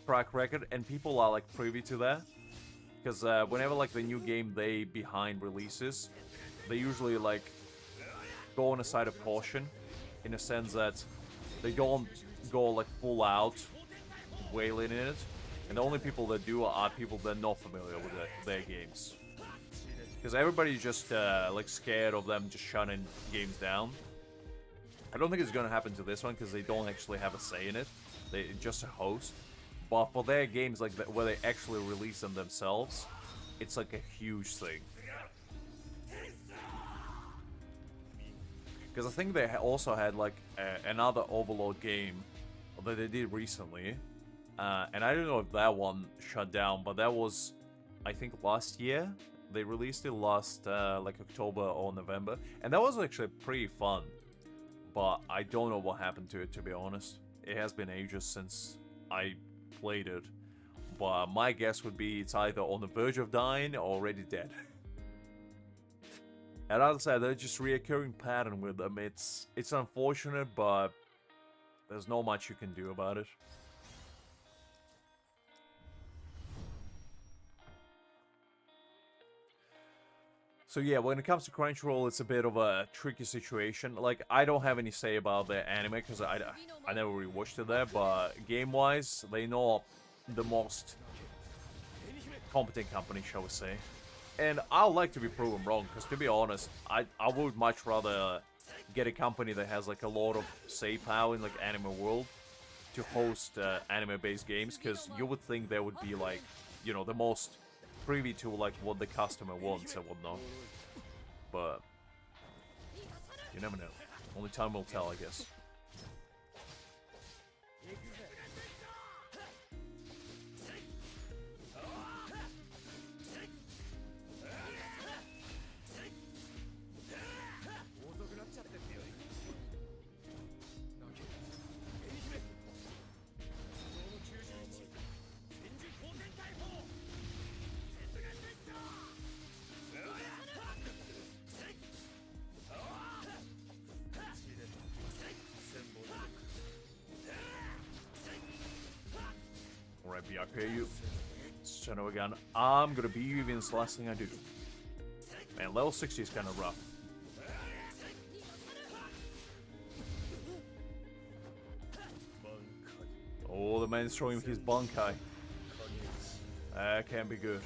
S1: track record, and people are, like, privy to that. Because whenever, like, the new game they behind releases, they usually, like, go on a side of caution in a sense that they don't go like full out wailing in it, and the only people that do are people that are not familiar with their games. Because everybody's just like scared of them just shutting games down. I don't think it's gonna happen to this one because they don't actually have a say in it. They just a host. But for their games like that, where they actually release them themselves, it's like a huge thing. Because I think they also had like another Overlord game that they did recently, and I don't know if that one shut down, but that was, I think, last year. They released it last like October or November, and that was actually pretty fun. But I don't know what happened to it, to be honest. It has been ages since I played it, but my guess would be it's either on the verge of dying or already dead. And as I said, there's just reoccurring pattern with them. It's unfortunate, but there's not much you can do about it. So yeah, when it comes to Crunchyroll, it's a bit of a tricky situation. Like, I don't have any say about their anime because I never really watched it there, but game-wise, they know the most competent company, shall we say. And I'd like to be proven wrong, because to be honest, I would much rather get a company that has like a lot of say power in like anime world to host anime-based games, because you would think they would be like, you know, the most privy to like what the customer wants and whatnot. But you never know. Only time will tell, I guess. Alright, Byakuya, so now again, I'm gonna be you, it's the last thing I do. Man, level 60 is kind of rough. Oh, the man's throwing his bankai. That can't be good.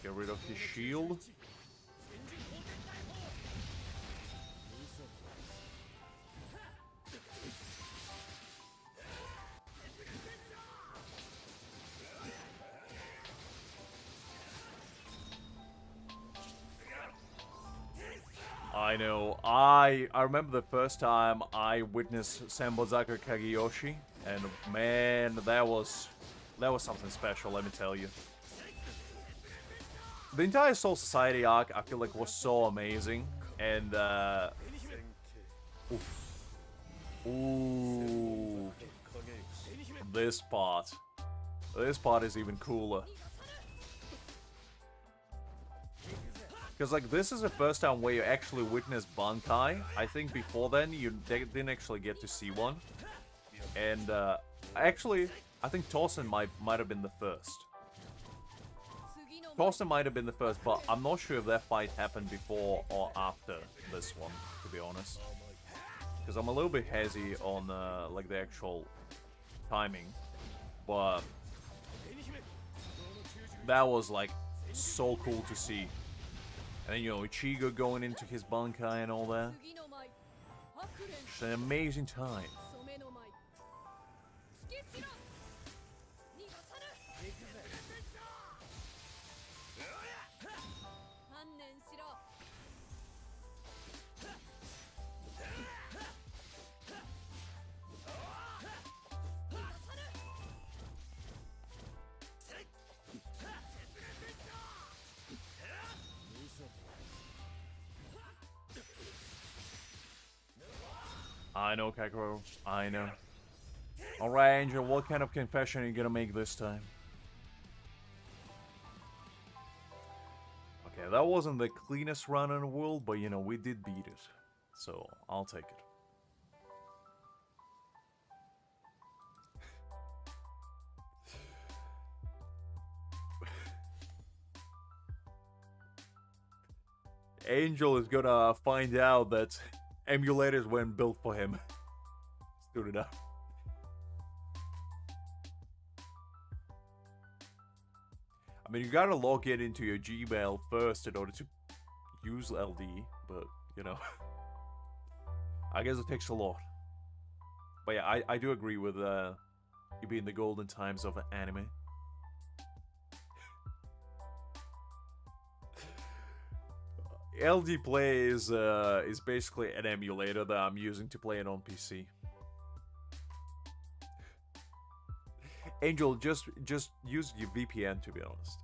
S1: Get rid of his shield. I know. I remember the first time I witnessed Senbonzaku Kageyoshi, and man, that was something special, let me tell you. The entire Soul Society arc, I feel like, was so amazing, and ooh, this part is even cooler. Because like this is the first time where you actually witness bankai. I think before then you didn't actually get to see one, and actually I think Torsten might have been the first. Torsten might have been the first, but I'm not sure if that fight happened before or after this one, to be honest. Because I'm a little bit hazy on like the actual timing, but that was like so cool to see. And then, you know, Ichigo going into his bankai and all that. It's an amazing time. I know, Kakuro. I know. Alright, Angel, what kind of confession are you gonna make this time? Yeah, that wasn't the cleanest run in the world, but you know, we did beat it. So, I'll take it. Angel is gonna find out that emulators weren't built for him. Stood it up. I mean, you gotta log in into your Gmail first in order to use LD, but, you know, I guess it takes a lot. But yeah, I do agree with you being the golden times of anime. LD Play is basically an emulator that I'm using to play it on PC. Angel, just use your VPN, to be honest.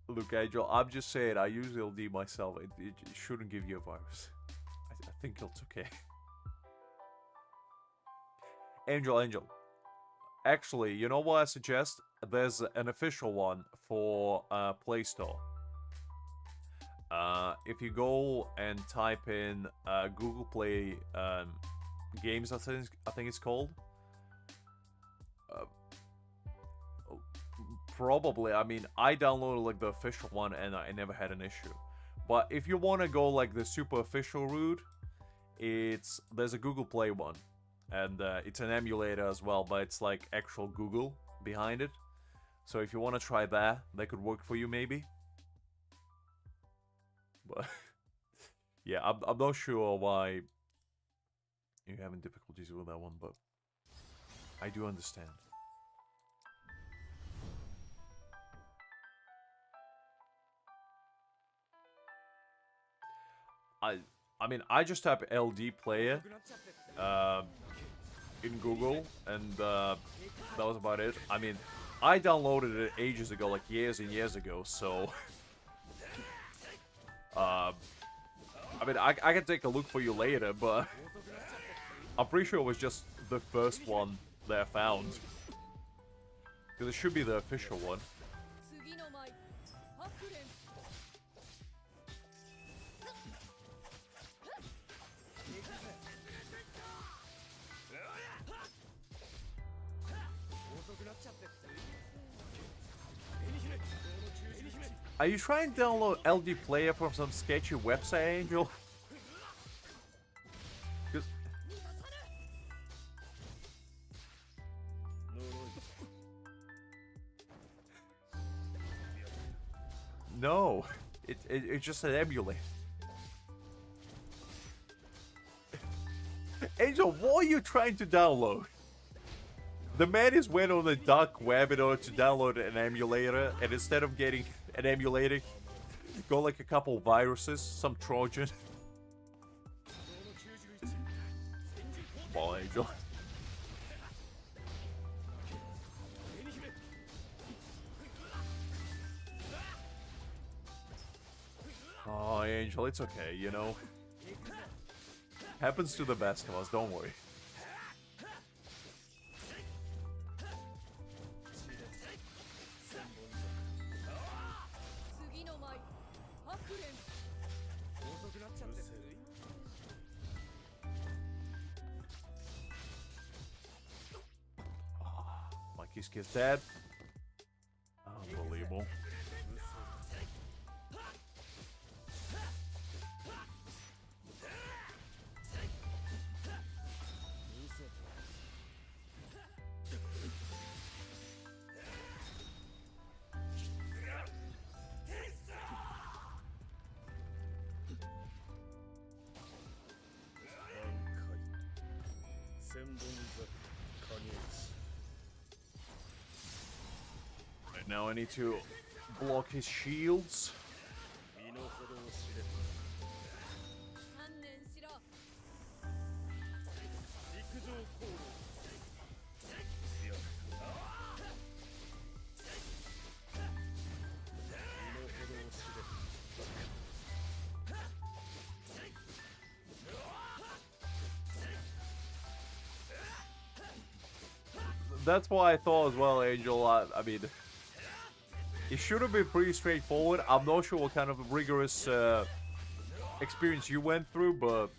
S1: Look, Angel, I'm just saying, I use LD myself. It shouldn't give you a virus. I think it's okay. Angel. Actually, you know what I suggest? There's an official one for Play Store. If you go and type in Google Play Games, I think it's called. Probably. I mean, I downloaded like the official one and I never had an issue. But if you want to go like the super official route, there's a Google Play one. And it's an emulator as well, but it's like actual Google behind it. So if you want to try that could work for you maybe. But yeah, I'm not sure why you're having difficulties with that one, but I do understand. I mean, I just type LD player in Google, and that was about it. I mean, I downloaded it ages ago, like years and years ago, so I mean, I can take a look for you later, but I'm pretty sure it was just the first one that I found. Because it should be the official one. Are you trying to download LD Player from some sketchy website, Angel? No, it's just an emulator. Angel, what are you trying to download? The man is went on the dark web in order to download an emulator, and instead of getting an emulator, go like a couple viruses, some Trojan. Come on, Angel. Oh, Angel, it's okay, you know. Happens to the best of us, don't worry. Mikey's kid's dead. Unbelievable. Right now I need to block his shields. That's why I thought as well, Angel. I mean, it should have been pretty straightforward. I'm not sure what kind of rigorous experience you went through, but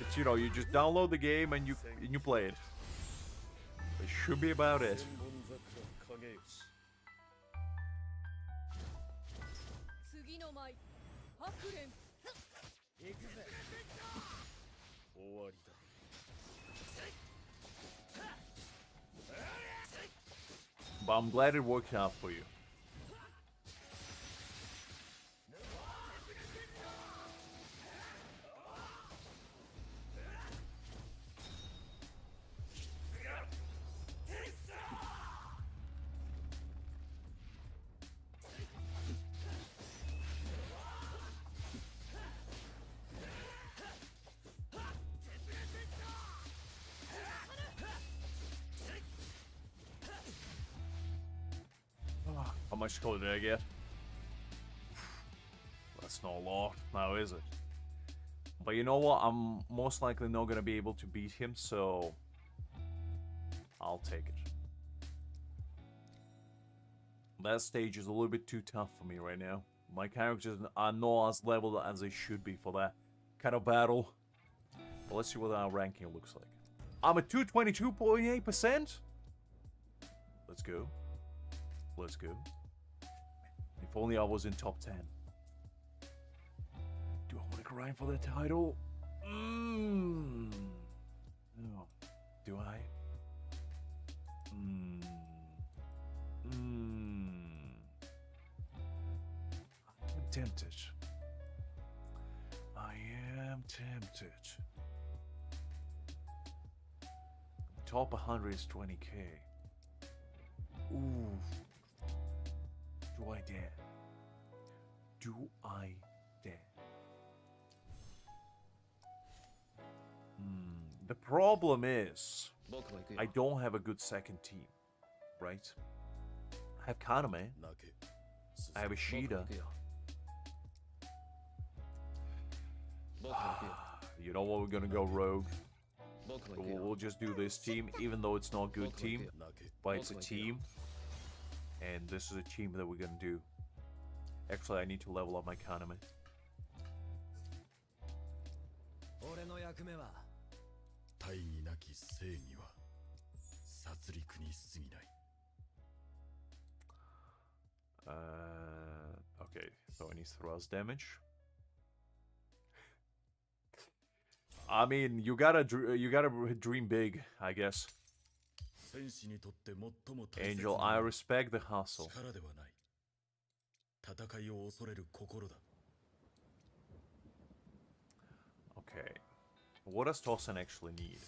S1: it's, you know, you just download the game and you play it. It should be about it. But I'm glad it worked out for you. How much color did I get? That's not a lot now, is it? But you know what? I'm most likely not gonna be able to beat him, so I'll take it. That stage is a little bit too tough for me right now. My characters are not as leveled as they should be for that kind of battle. But let's see what our ranking looks like. I'm at 222.8%. Let's go. Let's go. If only I was in top 10. Do I want to grind for the title? No. Do I? I'm tempted. I am tempted. Top 100 is 20k. Ooh. Do I dare? Do I dare? The problem is, I don't have a good second team, right? I have Kaname. I have Ishida. You know what? We're gonna go rogue. We'll just do this team, even though it's not a good team, but it's a team. And this is a team that we're gonna do. Actually, I need to level up my Kaname. Okay, so I need thrust damage. I mean, you gotta dream big, I guess. Angel, I respect the hustle. Okay. What does Tosen actually need?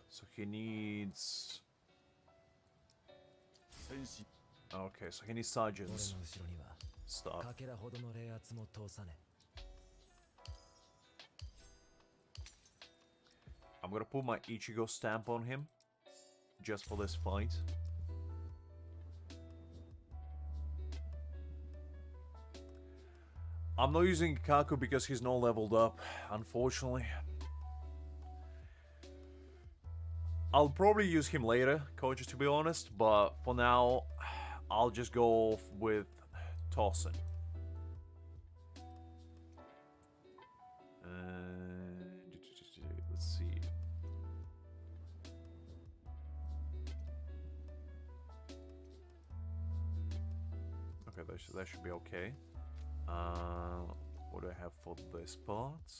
S1: So he needs... Okay, so he needs sergeants. Stop. I'm gonna put my Ichigo stamp on him, just for this fight. I'm not using Kaku because he's not leveled up, unfortunately. I'll probably use him later, coaches, to be honest, but for now, I'll just go with Tosen. Let's see. Okay, that should be okay. What do I have for this part?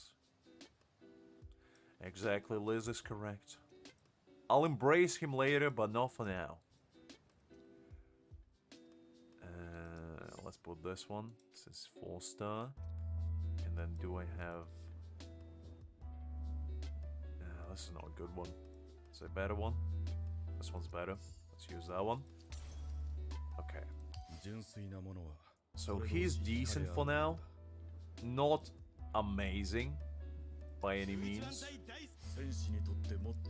S1: Exactly, Liz is correct. I'll embrace him later, but not for now. Let's put this one. This is 4-star. And then do I have... this is not a good one. Is it a better one? This one's better. Let's use that one. Okay. So he's decent for now. Not amazing by any means.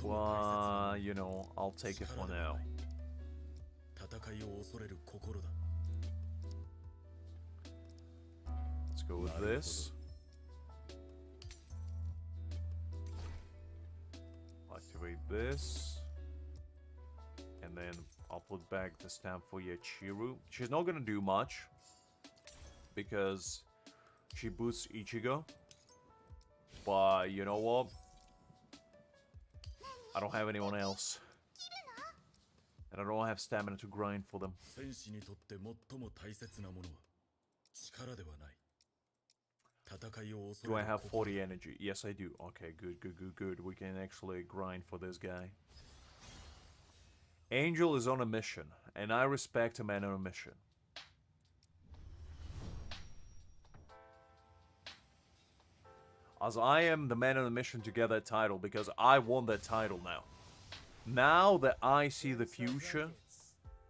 S1: But, you know, I'll take it for now. Let's go with this. this. And then I'll put back the stamp for Yachiru. She's not gonna do much. Because she boosts Ichigo. But you know what? I don't have anyone else. And I don't have stamina to grind for them. Do I have 40 energy? Yes, I do. Okay, good. We can actually grind for this guy. Angel is on a mission, and I respect a man on a mission. As I am the man on a mission to get that title, because I want that title now. Now that I see the future,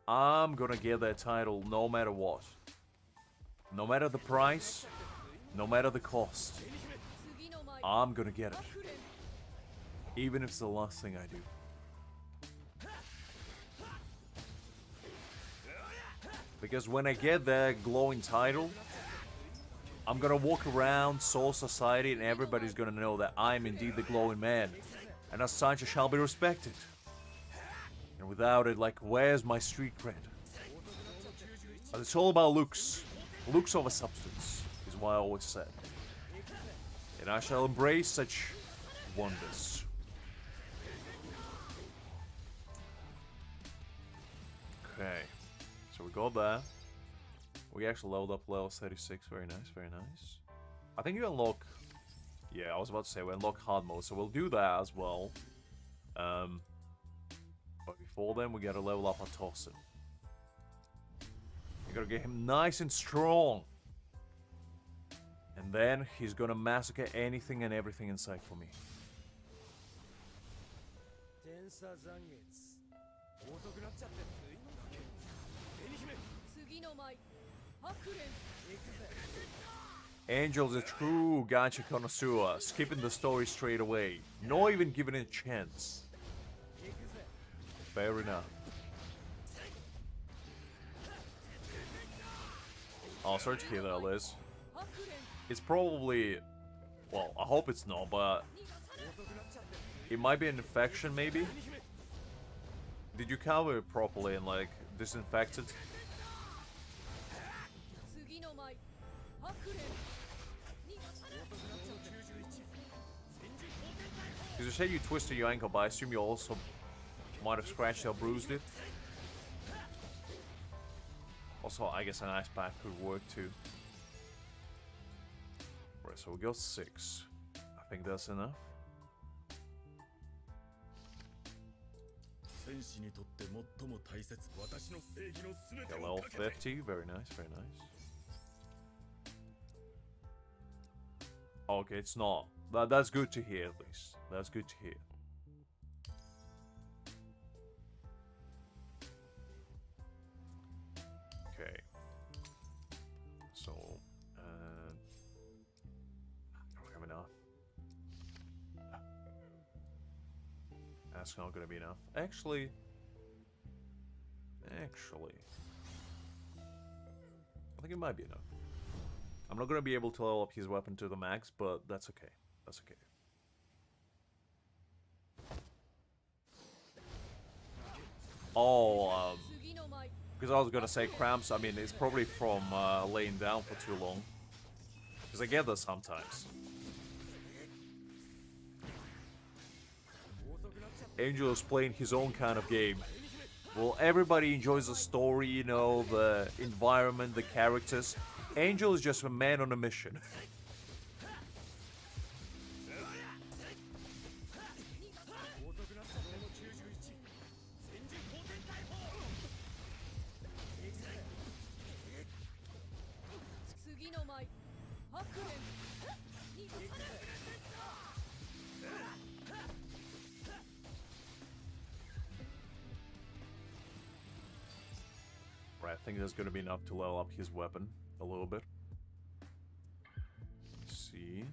S1: I'm gonna get that title no matter what. No matter the price, no matter the cost. I'm gonna get it. Even if it's the last thing I do. Because when I get that glowing title, I'm gonna walk around Soul Society and everybody's gonna know that I'm indeed the glowing man. And as such I shall be respected. And without it, like, where's my street cred? But it's all about looks. Looks over substance, is what I always said. And I shall embrace such wonders. Okay. So we got that. We actually leveled up level 36. Very nice, very nice. I think you unlock... Yeah, I was about to say we unlock hard mode, so we'll do that as well. But before then, we gotta level up our Tosin. We gotta get him nice and strong. And then he's gonna massacre anything and everything in sight for me. Angel's a true gacha connoisseur, skipping the story straight away, not even giving it a chance. Fair enough. Oh, sorry to hear that, Liz. It's probably... Well, I hope it's not, but... It might be an infection, maybe? Did you cover it properly and, like, disinfect it? Because you said you twisted your ankle, but I assume you also might have scratched or bruised it. Also, I guess an ice pack could work too. Right, so we got 6. I think that's enough. Okay, level 50, very nice, very nice. Okay, it's not. That's good to hear, at least. That's good to hear. Okay. So, I don't have enough. That's not gonna be enough. Actually, I think it might be enough. I'm not gonna be able to level up his weapon to the max, but that's okay. That's okay. Oh, because I was gonna say cramps. I mean, it's probably from laying down for too long. Because I get that sometimes. Angel is playing his own kind of game. Well, everybody enjoys the story, you know, the environment, the characters. Angel is just a man on a mission. Right, I think that's going to be enough to level up his weapon a little bit. Let's see.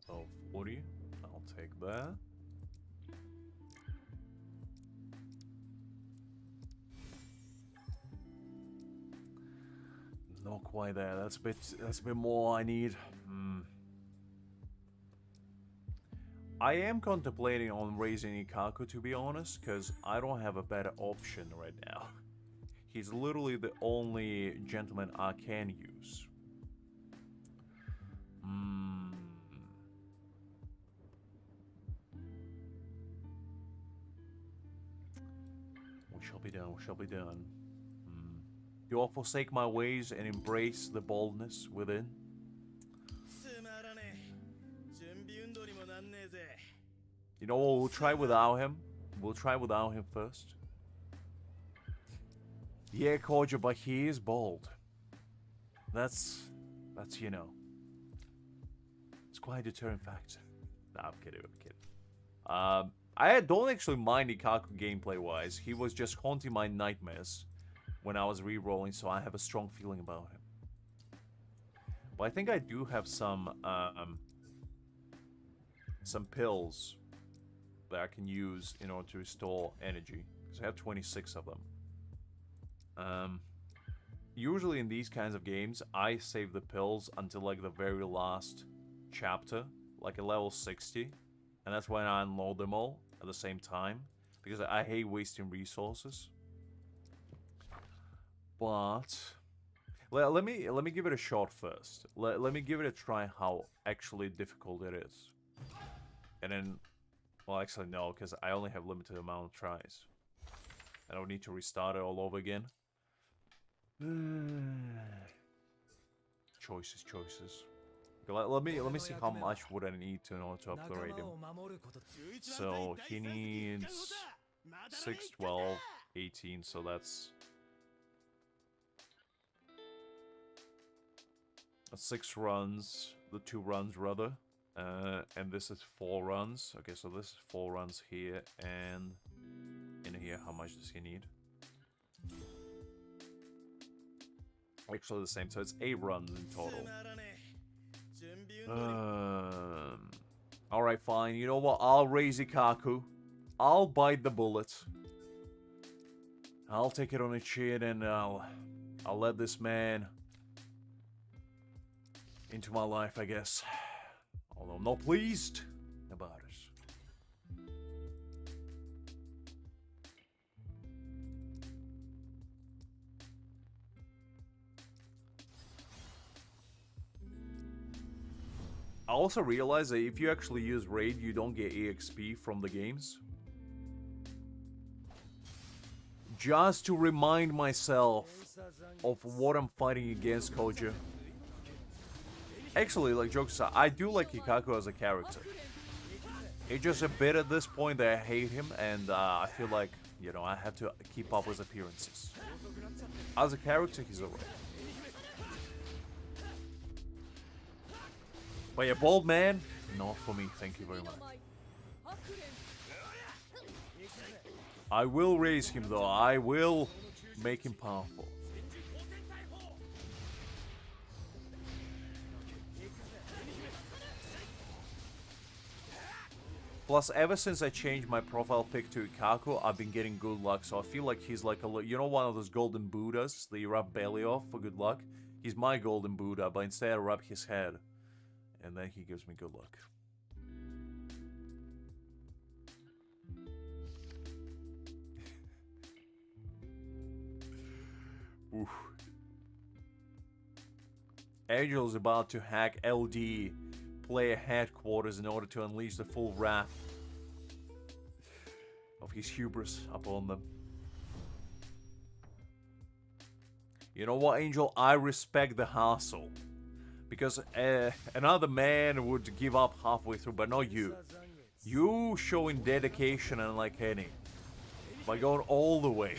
S1: Level 40. I'll take that. Not quite there. That's a bit more I need. I am contemplating on raising Ikaku, to be honest, because I don't have a better option right now. He's literally the only gentleman I can use. We shall be done, we shall be done. Do I forsake my ways and embrace the boldness within? You know what, we'll try without him. We'll try without him first. Yeah, Koja, but he is bold. That's, you know. It's quite a deterrent factor. Nah, I'm kidding, I don't actually mind Ikaku gameplay-wise. He was just haunting my nightmares when I was re-rolling, so I have a strong feeling about him. But I think I do have some pills that I can use in order to restore energy, because I have 26 of them. Usually in these kinds of games, I save the pills until like the very last chapter, like a level 60, and that's when I unload them all at the same time, because I hate wasting resources. But let me give it a shot first. Let me give it a try how actually difficult it is, and then, well, actually no, because I only have limited amount of tries. I don't need to restart it all over again. Choices. Let me see how much would I need in order to upgrade him. So he needs 6, 12, 18. So that's 6 runs. The 2 runs rather, and this is 4 runs. Okay, so this is 4 runs here, and in here, how much does he need? Actually the same, so it's 8 runs in total. Alright, fine. You know what? I'll raise Ikaku. I'll bite the bullet. I'll take it on the chin, and I'll let this man into my life, I guess. Although I'm not pleased about it. I also realized that if you actually use Raid, you don't get EXP from the games. Just to remind myself of what I'm fighting against, Koja. Actually, like, jokes aside, I do like Ikaku as a character. It's just a bit at this point that I hate him, and I feel like, you know, I have to keep up with appearances. As a character, he's alright. But yeah, bold man, not for me, thank you very much. I will raise him though, I will make him powerful. Plus, ever since I changed my profile pic to Ikaku, I've been getting good luck, so I feel like he's like a, you know, one of those golden Buddhas that you rub belly off for good luck? He's my golden Buddha, but instead I rub his head. And then he gives me good luck. Oof. Angel's about to hack LD player headquarters in order to unleash the full wrath of his hubris upon them. You know what, Angel? I respect the hustle. Because another man would give up halfway through, but not you. You showing dedication unlike any. By going all the way.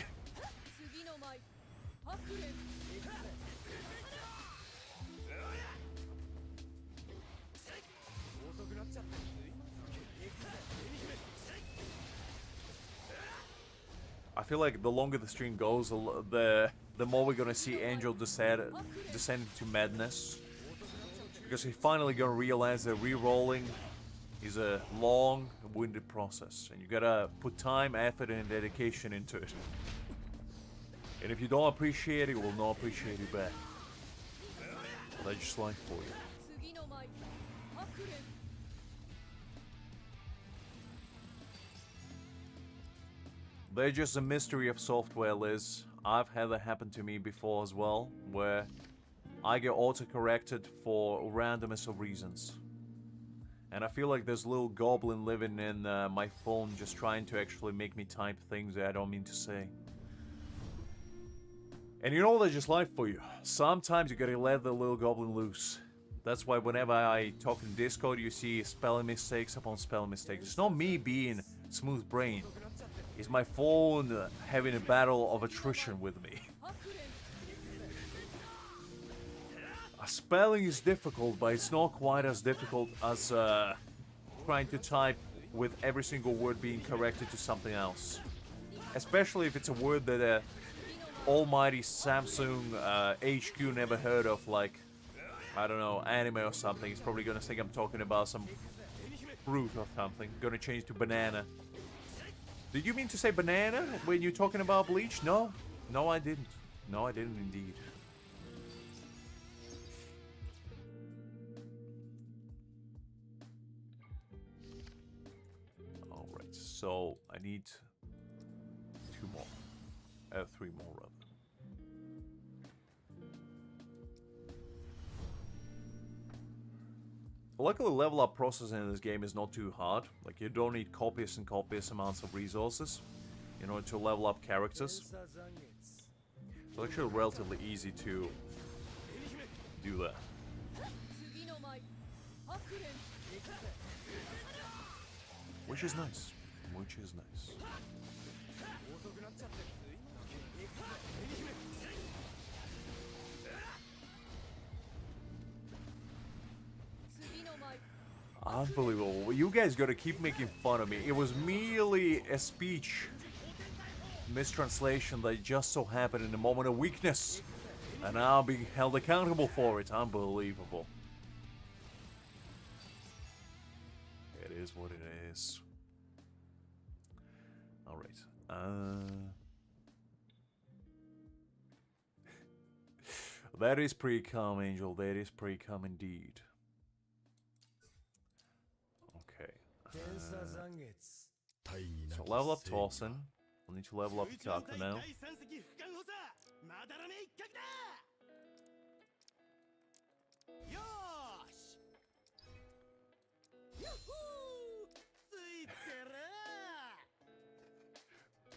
S1: I feel like the longer the stream goes, the more we're gonna see Angel descend into madness. Because he's finally gonna realize that re-rolling is a long-winded process, and you gotta put time, effort, and dedication into it. And if you don't appreciate it, you will not appreciate it back. They just like for you. They're just a mystery of software, Liz. I've had that happen to me before as well, where I get auto-corrected for randomness of reasons. And I feel like there's a little goblin living in my phone just trying to actually make me type things that I don't mean to say. And you know what I just like for you? Sometimes you gotta let the little goblin loose. That's why whenever I talk in Discord, you see spelling mistakes upon spelling mistakes. It's not me being smooth brain. It's my phone having a battle of attrition with me. Spelling is difficult, but it's not quite as difficult as trying to type with every single word being corrected to something else. Especially if it's a word that almighty Samsung HQ never heard of, like, I don't know, anime or something. He's probably gonna think I'm talking about some fruit or something. Gonna change to banana. Did you mean to say banana when you're talking about Bleach? No. No, I didn't. No, I didn't indeed. Alright, so I need 2 more. 3 more, rather. Luckily, level up process in this game is not too hard. Like, you don't need copious and copious amounts of resources in order to level up characters. It's actually relatively easy to do that. Which is nice. Which is nice. Unbelievable. You guys gotta keep making fun of me. It was merely a speech mistranslation that just so happened in a moment of weakness. And I'll be held accountable for it. Unbelievable. It is what it is. Alright. That is pretty calm, Angel. That is pretty calm indeed. Okay. So level up Torsen. We'll need to level up Kaku now.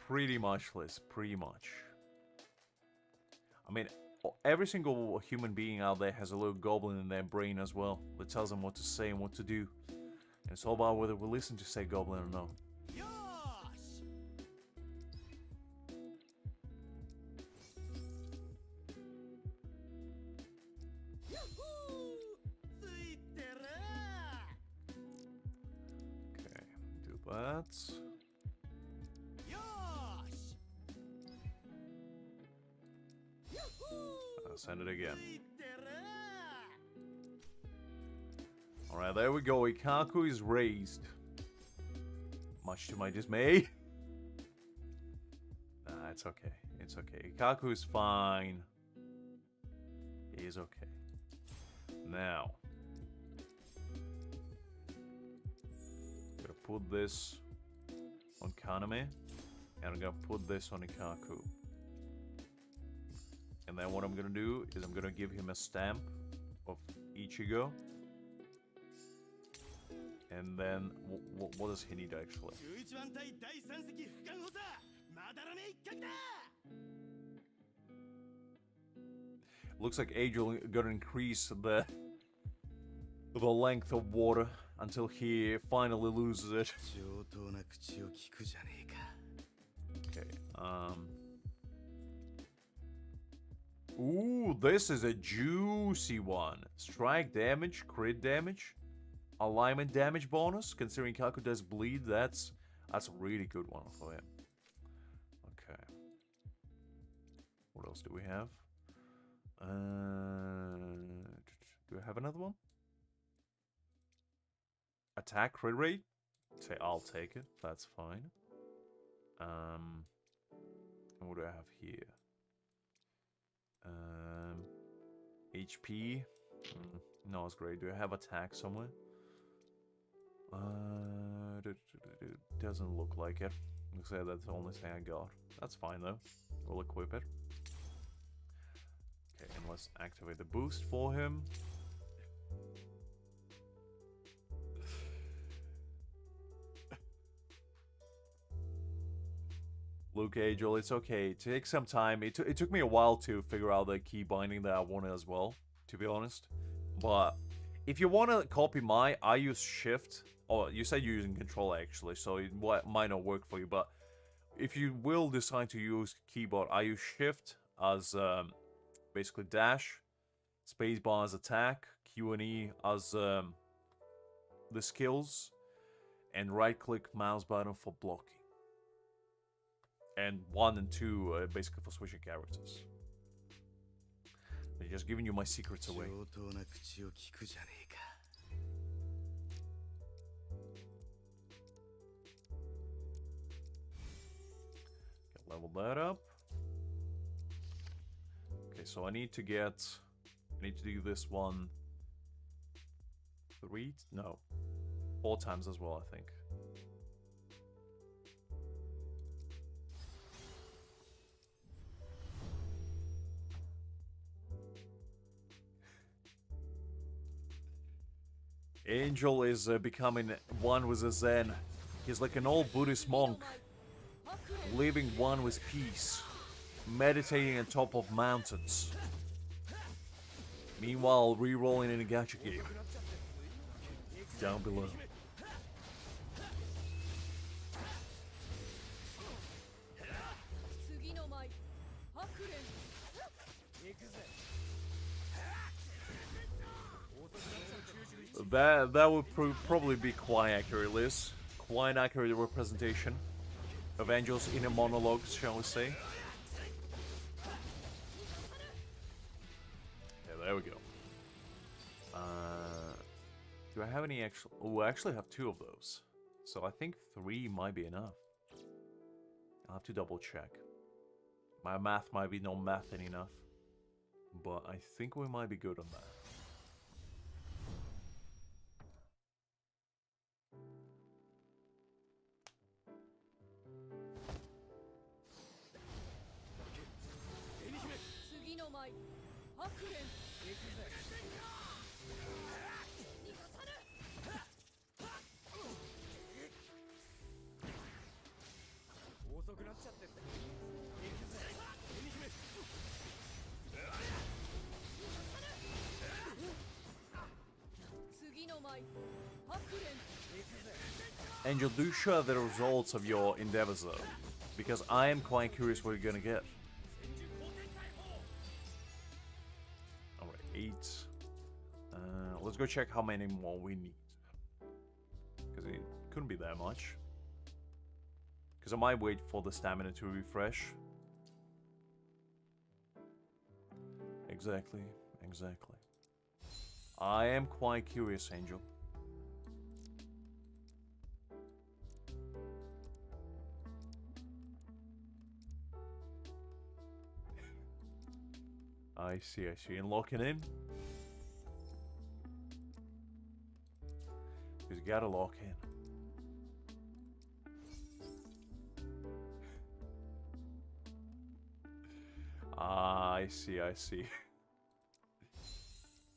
S1: Pretty much, Liz. Pretty much. I mean, every single human being out there has a little goblin in their brain as well that tells them what to say and what to do. And it's all about whether we listen to say goblin or not. Okay, do that. I'll send it again. Alright, there we go. Ikaku is raised. Much to my dismay. Nah, it's okay. It's okay. Ikaku is fine. He is okay. Now. I'm gonna put this on Kaname. And I'm gonna put this on Ikaku. And then what I'm gonna do is I'm gonna give him a stamp of Ichigo. And then, what does he need actually? Looks like Angel gonna increase the length of water until he finally loses it. Okay, Ooh, this is a juicy one. Strike damage, crit damage. Alignment damage bonus, considering Kaku does bleed, that's a really good one for him. Okay. What else do we have? Do I have another one? Attack crit rate? Say I'll take it. That's fine. And what do I have here? HP. No, it's great. Do I have attack somewhere? Doesn't look like it. Looks like that's the only thing I got. That's fine though. We'll equip it. Okay, and let's activate the boost for him. Look, Angel, it's okay. Take some time. It took me a while to figure out the key binding that I wanted as well, to be honest. But if you want to copy I use Shift. Oh, you said you're using Control actually, so it might not work for you. But if you will decide to use keyboard, I use Shift as basically dash, spacebar as attack, Q and E as the skills, and right-click mouse button for blocking. And 1 and 2 basically for switching characters. They're just giving you my secrets away. Can level that up. Okay, so I need to do this one 4 times as well, I think. Angel is becoming one with the Zen. He's like an old Buddhist monk, living one with peace, meditating on top of mountains. Meanwhile, re-rolling in a gacha game. Down below. That would probably be quite accurate, Liz. Quite accurate representation of Angel's inner monologues, shall we say. Yeah, there we go. Do I have any actual... Oh, I actually have 2 of those. So I think 3 might be enough. I'll have to double check. My math might be not mathing enough. But I think we might be good on that. Angel, do share the results of your endeavors though, because I am quite curious what you're gonna get. Alright, 8. Let's go check how many more we need. Because it couldn't be that much. Because I might wait for the stamina to refresh. Exactly. I am quite curious, Angel. I see. And locking in? Because you gotta lock in. I see.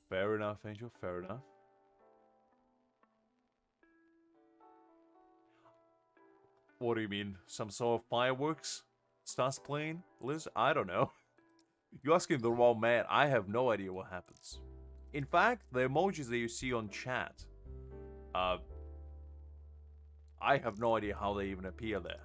S1: Fair enough, Angel, fair enough. What do you mean? Some sort of fireworks starts playing, Liz? I don't know. You're asking the wrong man. I have no idea what happens. In fact, the emojis that you see on chat, I have no idea how they even appear there.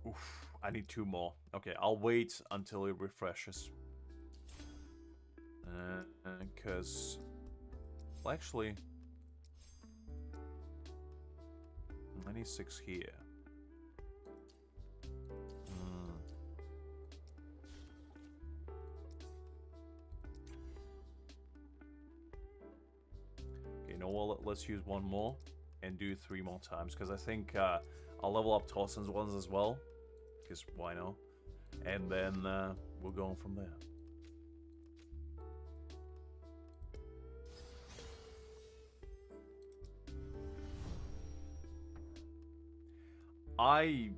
S1: Oof, I need 2 more. Okay, I'll wait until it refreshes. Because... Well, actually... I need 6 here. Okay, you know what? Let's use 1 more and do 3 more times. Because I think I'll level up Torsten's ones as well. Because why not? And then we'll go on from there. I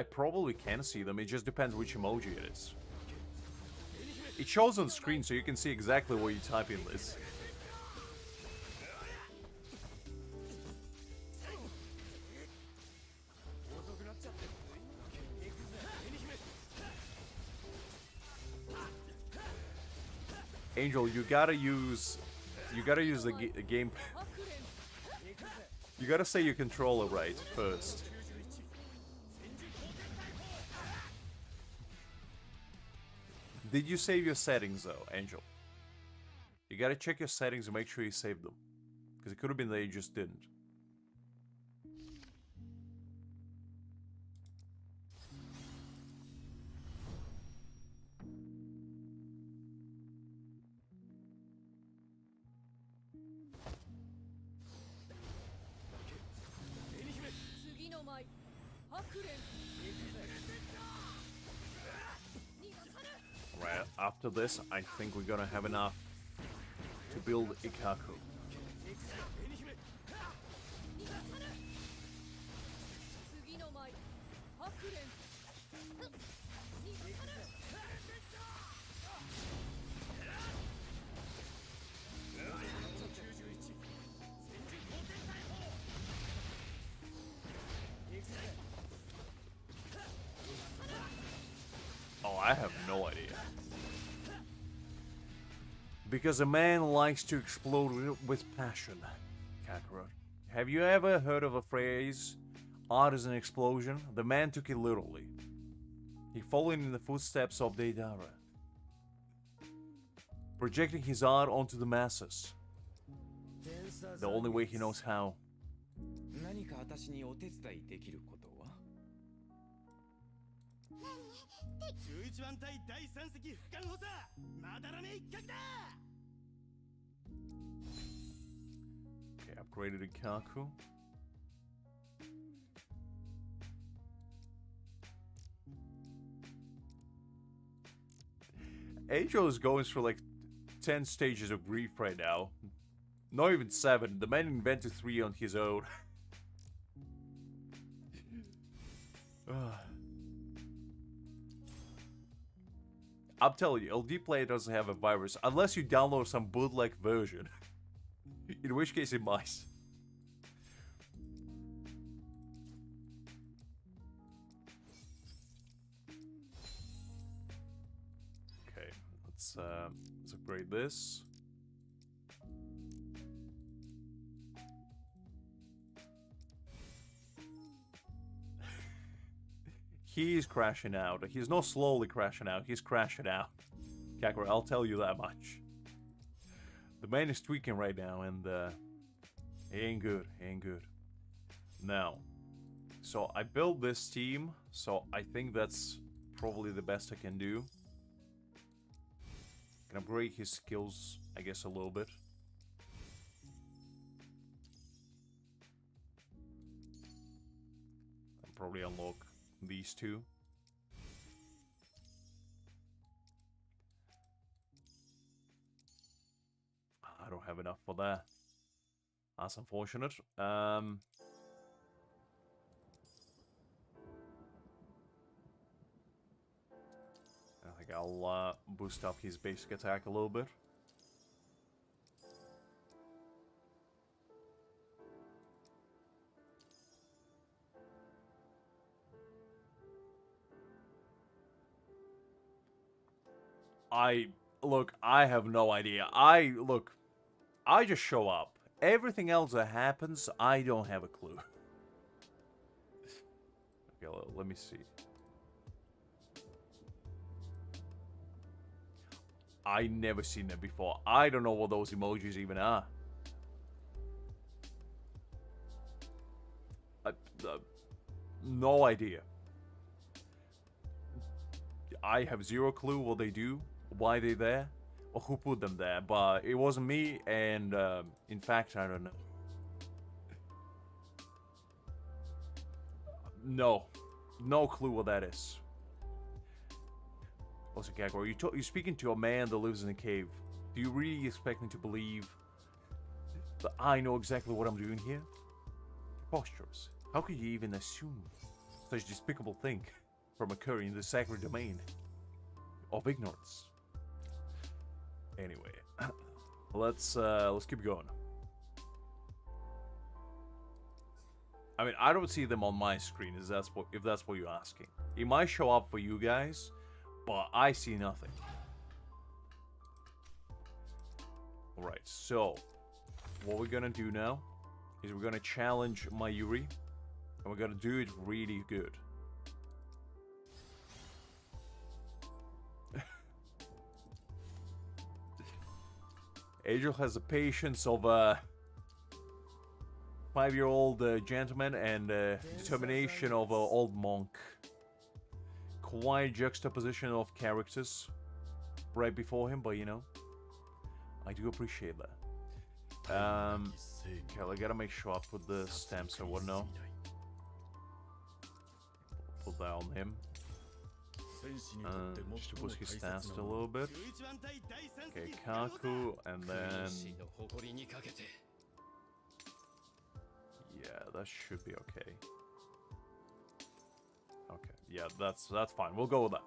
S1: probably can see them, it just depends which emoji it is. It shows on the screen so you can see exactly what you type in this. Angel, you gotta use the game. You gotta say your controller right first. Did you save your settings though, Angel? You gotta check your settings and make sure you saved them. Because it could have been that you just didn't. Right, after this, I think we're gonna have enough to build Ikaku. Oh, I have no idea. Because a man likes to explode with passion, Kakarot. Have you ever heard of a phrase, art is an explosion? The man took it literally. He followed in the footsteps of Deidara, projecting his art onto the masses. The only way he knows how. Okay, upgraded Ikaku. Angel is going through like 10 stages of grief right now. Not even 7. The man invented 3 on his own. I'm telling you, LD Play doesn't have a virus unless you download some bootleg version. In which case it might. Okay, let's upgrade this. He's crashing out. He's not slowly crashing out, he's crashing out. Kakarot, I'll tell you that much. The man is tweaking right now, and he ain't good. He ain't good. Now, so I built this team, so I think that's probably the best I can do. Can upgrade his skills, I guess, a little bit. And probably unlock these two. I don't have enough for that. That's unfortunate. I think I'll boost up his basic attack a little bit. I have no idea. I just show up. Everything else that happens, I don't have a clue. Okay, let me see. I never seen that before. I don't know what those emojis even are. No idea. I have zero clue what they do, why they're there, or who put them there, but it wasn't me, and in fact, I don't know. No. No clue what that is. Also, Gagor, you're speaking to a man that lives in a cave. Do you really expect me to believe that I know exactly what I'm doing here? Preposterous. How could you even assume such a despicable thing from occurring in the sacred domain of ignorance? Anyway, let's keep going. I mean, I don't see them on my screen, if that's what you're asking. It might show up for you guys, but I see nothing. Alright, so what we're gonna do now is we're gonna challenge Mayuri, and we're gonna do it really good. Angel has the patience of a 5-year-old gentleman and determination of an old monk. Quite juxtaposition of characters right before him, but you know, I do appreciate that. Okay, I gotta make sure I put the stamps or whatnot. Put that on him. Just to boost his stats a little bit. Okay, Kaku, and then... Yeah, that should be okay. Okay, yeah, that's fine. We'll go with that.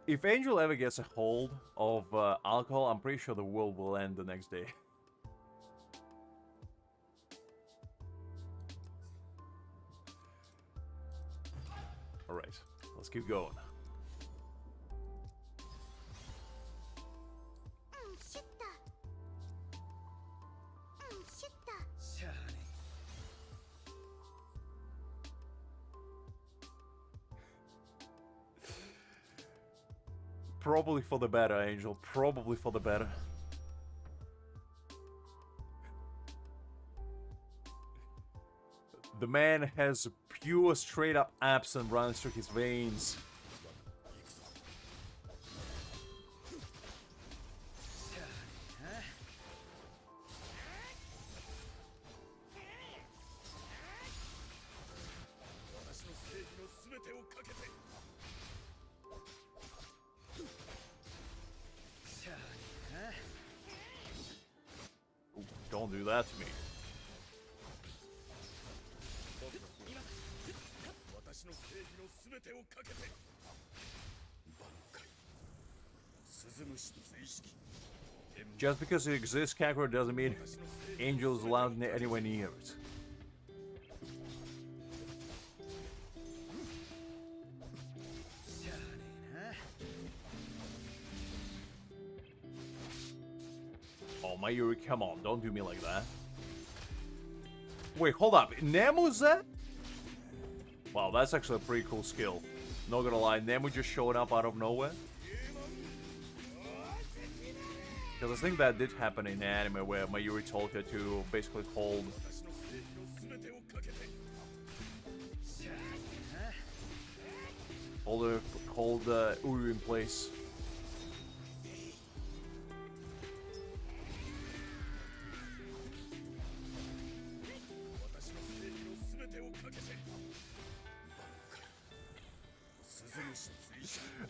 S1: If Angel ever gets a hold of alcohol, I'm pretty sure the world will end the next day. Alright, let's keep going. Probably for the better, Angel. Probably for the better. The man has pure straight up absinthe runs through his veins. Ooh, don't do that to me. Just because it exists, Kakarot, doesn't mean Angel is allowed anywhere near it. Oh, Mayuri, come on, don't do me like that. Wait, hold up, Nemu's that? Wow, that's actually a pretty cool skill. Not gonna lie, Nemu just showing up out of nowhere. Because I think that did happen in anime where Mayuri told her to basically hold Uru in place.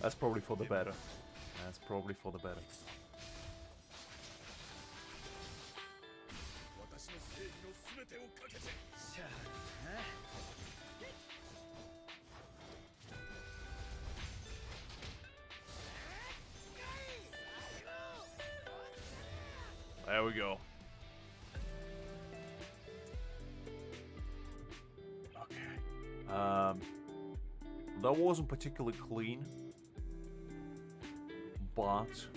S1: That's probably for the better. That's probably for the better. There we go. Okay. That wasn't particularly clean, but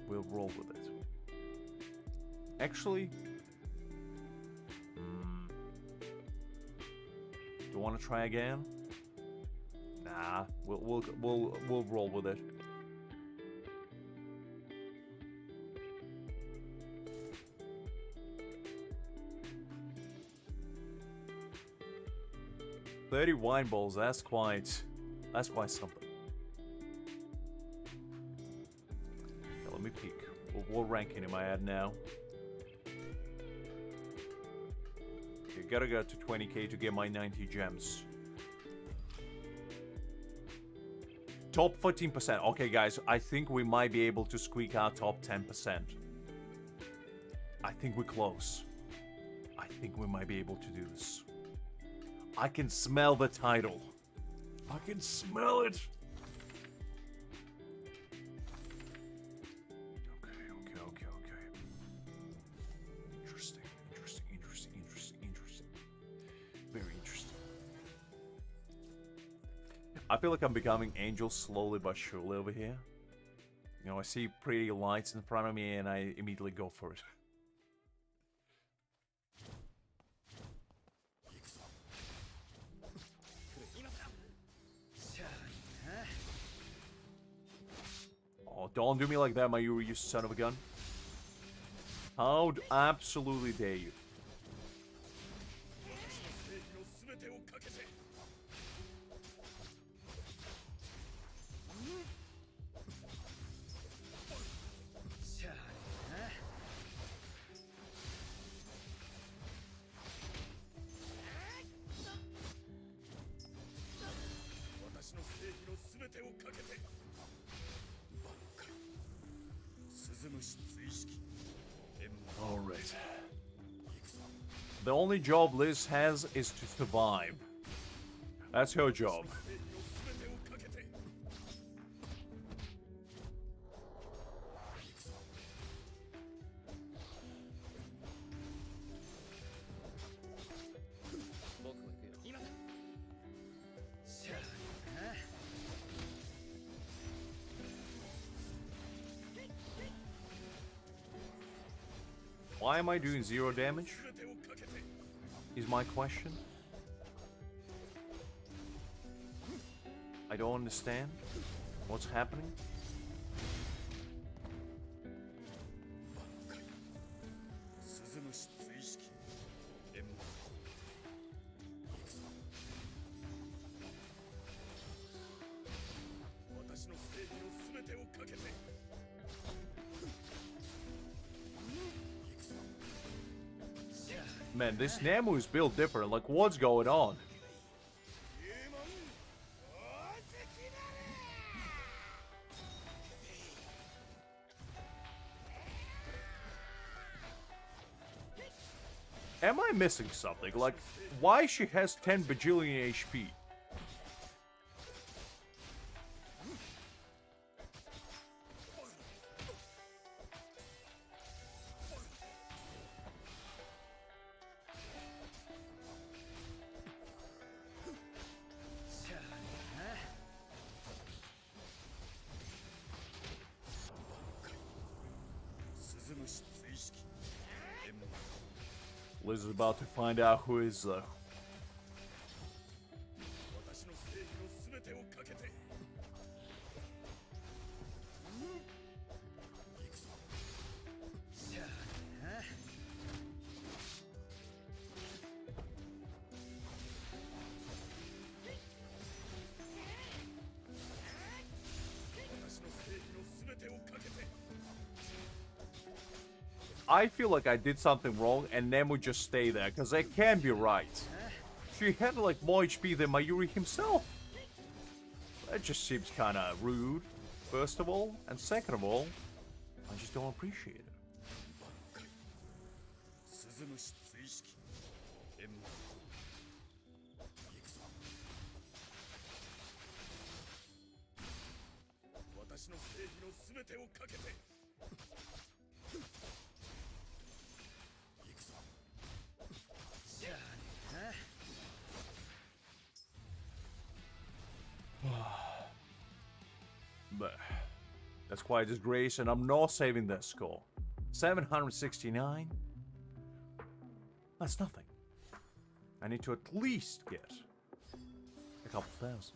S1: we'll roll with it. Actually, do you want to try again? Nah, we'll roll with it. $30 wine bowls, that's quite something. Okay, let me peek. What ranking am I at now? Okay, gotta get to 20k to get my 90 gems. Top 14%. Okay, guys, I think we might be able to squeak out top 10%. I think we're close. I think we might be able to do this. I can smell the title. I can smell it. Okay. Interesting. Very interesting. I feel like I'm becoming Angel slowly but surely over here. You know, I see pretty lights in front of me and I immediately go for it. Oh, don't do me like that, Mayuri, you son of a gun. How absolutely dare you. Alright. The only job Liz has is to survive. That's her job. Why am I doing 0 damage? Is my question. I don't understand what's happening. Man, this Namu is built different. Like, what's going on? Am I missing something? Like, why she has 10 bajillion HP? Liz is about to find out who is I feel like I did something wrong and Nemo just stay there, because that can't be right. She had like more HP than Mayuri himself. That just seems kinda rude, first of all, and second of all, I just don't appreciate it. But that's quite a disgrace, and I'm not saving that score. 769? That's nothing. I need to at least get a couple thousand.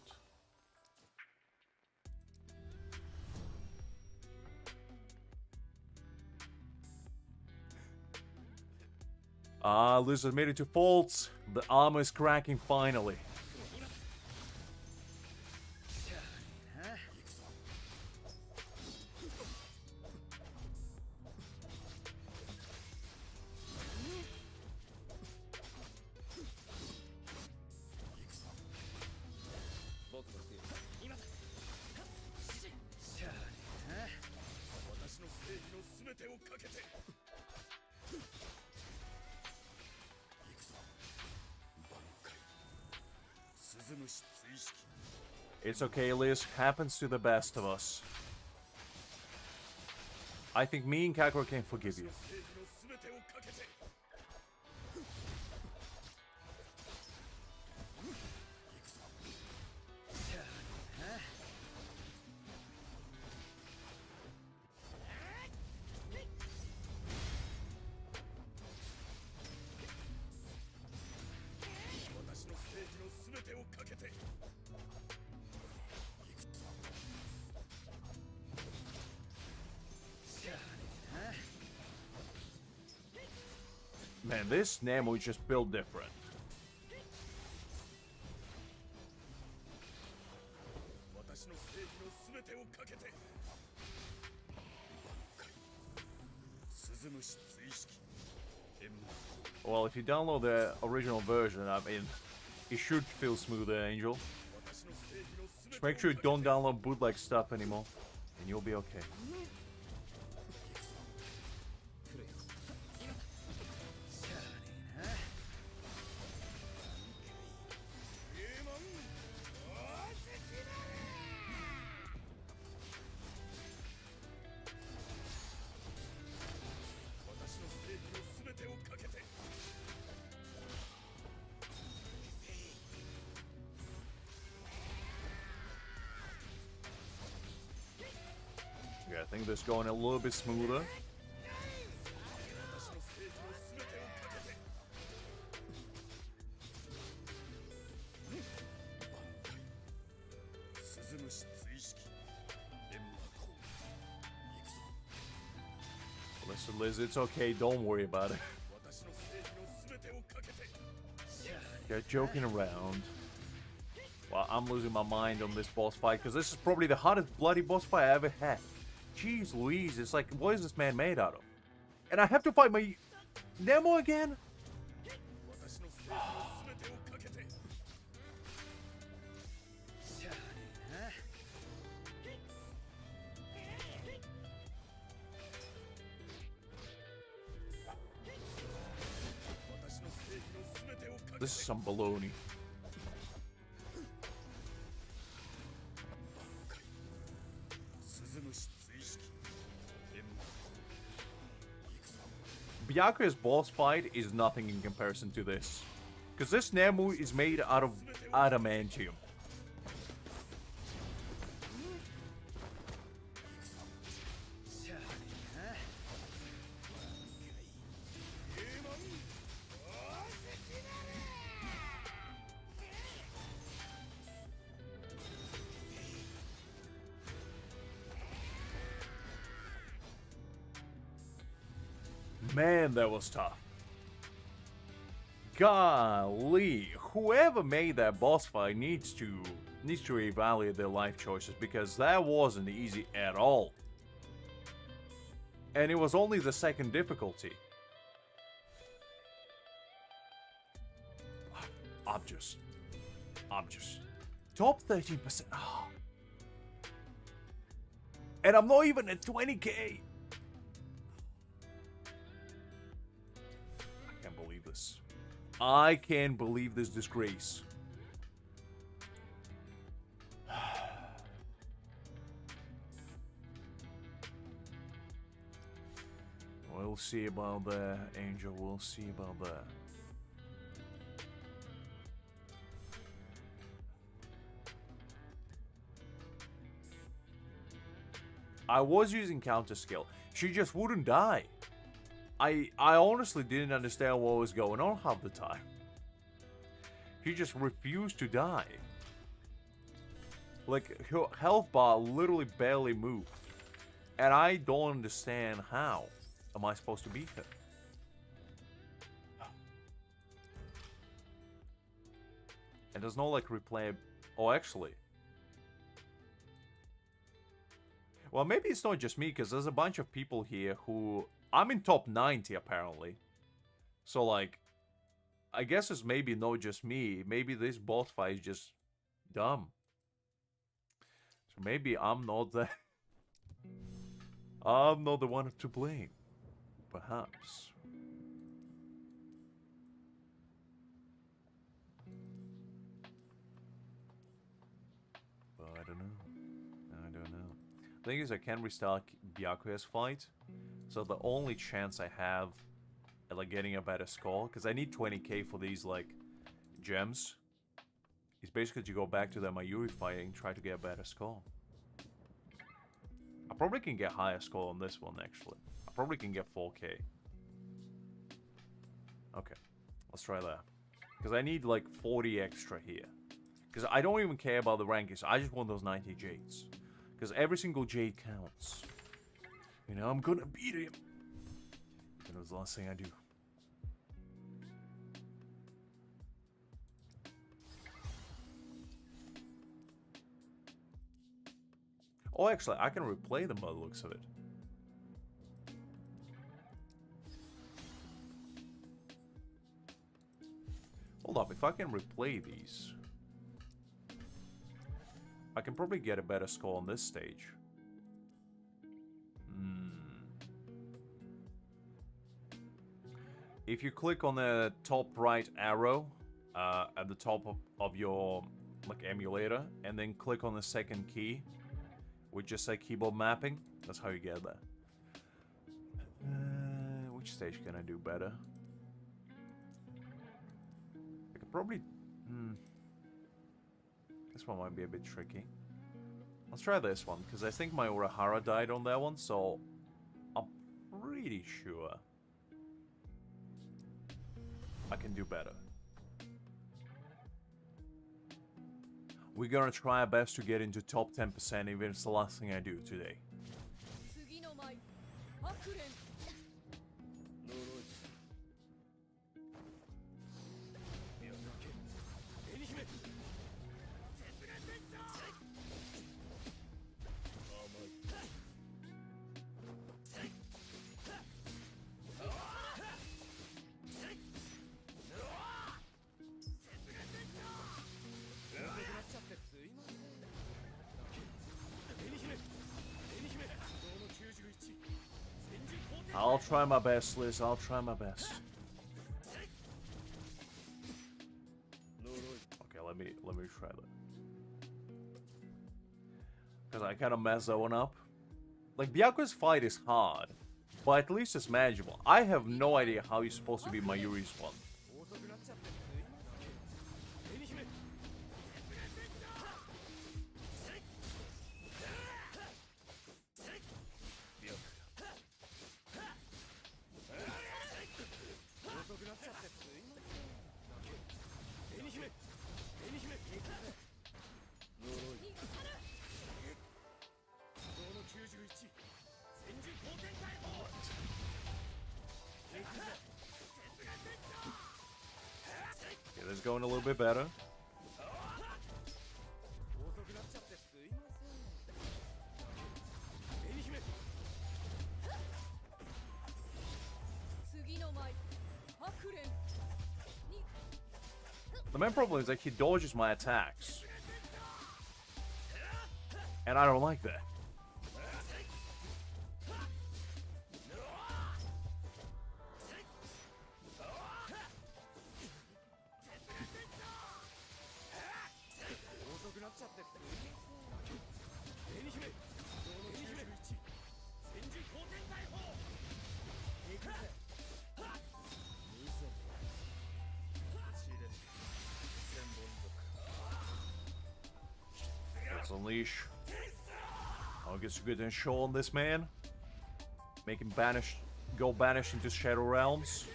S1: Liz admitted to faults. The armor is cracking finally. It's okay, Liz. Happens to the best of us. I think me and Kakura can forgive you. Man, this Nemo is just built different. Well, if you download the original version, I mean, it should feel smoother, Angel. Just make sure you don't download bootleg stuff anymore, and you'll be okay. Yeah, I think this is going a little bit smoother. Listen, Liz, it's okay. Don't worry about it. You're joking around. Well, I'm losing my mind on this boss fight because this is probably the hottest bloody boss fight I ever had. Jeez Louise, it's like, what is this man made out of? And I have to fight my Nemo again? This is some baloney. Byakuya's boss fight is nothing in comparison to this. Because this Nemu is made out of adamantium. Man, that was tough. Golly, whoever made that boss fight needs to evaluate their life choices, because that wasn't easy at all. And it was only the second difficulty. I'm just top 13%. Oh. And I'm not even at 20k. I can't believe this disgrace. We'll see about that, Angel. We'll see about that. I was using counter skill. She just wouldn't die. I honestly didn't understand what was going on half the time. He just refused to die. Like, her health bar literally barely moved. And I don't understand how am I supposed to beat her. And there's no, like, replay. Oh, actually. Well, maybe it's not just me, because there's a bunch of people here who... I'm in top 90, apparently. So, like, I guess it's maybe not just me. Maybe this boss fight is just dumb. So maybe I'm not the... I'm not the one to blame. Perhaps. The thing is, I can't restart Byakuya's fight, so the only chance I have at like getting a better score, because I need 20k for these like gems, is basically to go back to the Mayuri fight and try to get a better score. I probably can get higher score on this one actually. I probably can get 4k. Okay, let's try that. Because I need like 40 extra here. Because I don't even care about the rankings, I just want those 90 jades. Because every single jade counts. You know, I'm gonna beat him. That was the last thing I do. Oh, actually, I can replay them by the looks of it. Hold up, if I can replay these, I can probably get a better score on this stage. If you click on the top right arrow at the top of your like emulator, and then click on the second key, with just like keyboard mapping, that's how you get there. Which stage can I do better? I could probably... This one might be a bit tricky. Let's try this one, because I think my Urahara died on that one, so I'm pretty sure I can do better. We're gonna try our best to get into top 10%, even if it's the last thing I do today. I'll try my best, Liz. I'll try my best. Okay, let me try that. Because I kind of messed that one up. Like, Byakuya's fight is hard, but at least it's manageable. I have no idea how you're supposed to be Mayuri's one. Okay, this is going a little bit better. The main problem is that he dodges my attacks. And I don't like that. Let's unleash. I'll get some good control on this man. Make him banish, go banished into Shadow Realms.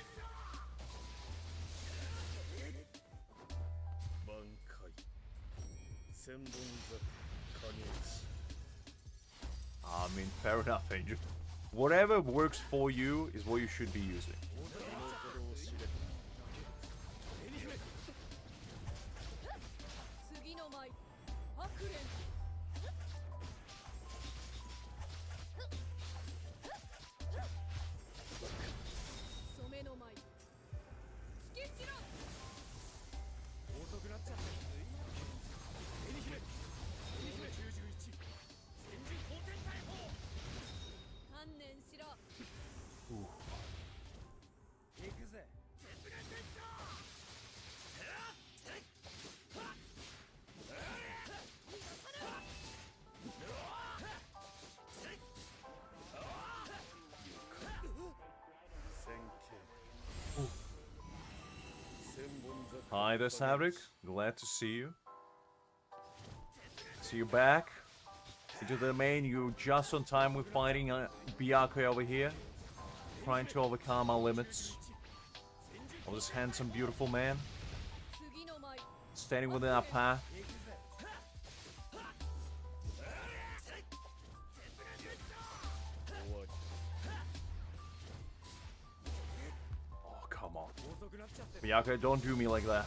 S1: I mean, fair enough, Angel. Whatever works for you is what you should be using. Hi there, Savik. Glad to see you. See you back. Into the main, you just on time with fighting Byakuya over here. Trying to overcome our limits. Of this handsome, beautiful man. Standing within our path. Oh, come on. Byakuya, don't do me like that.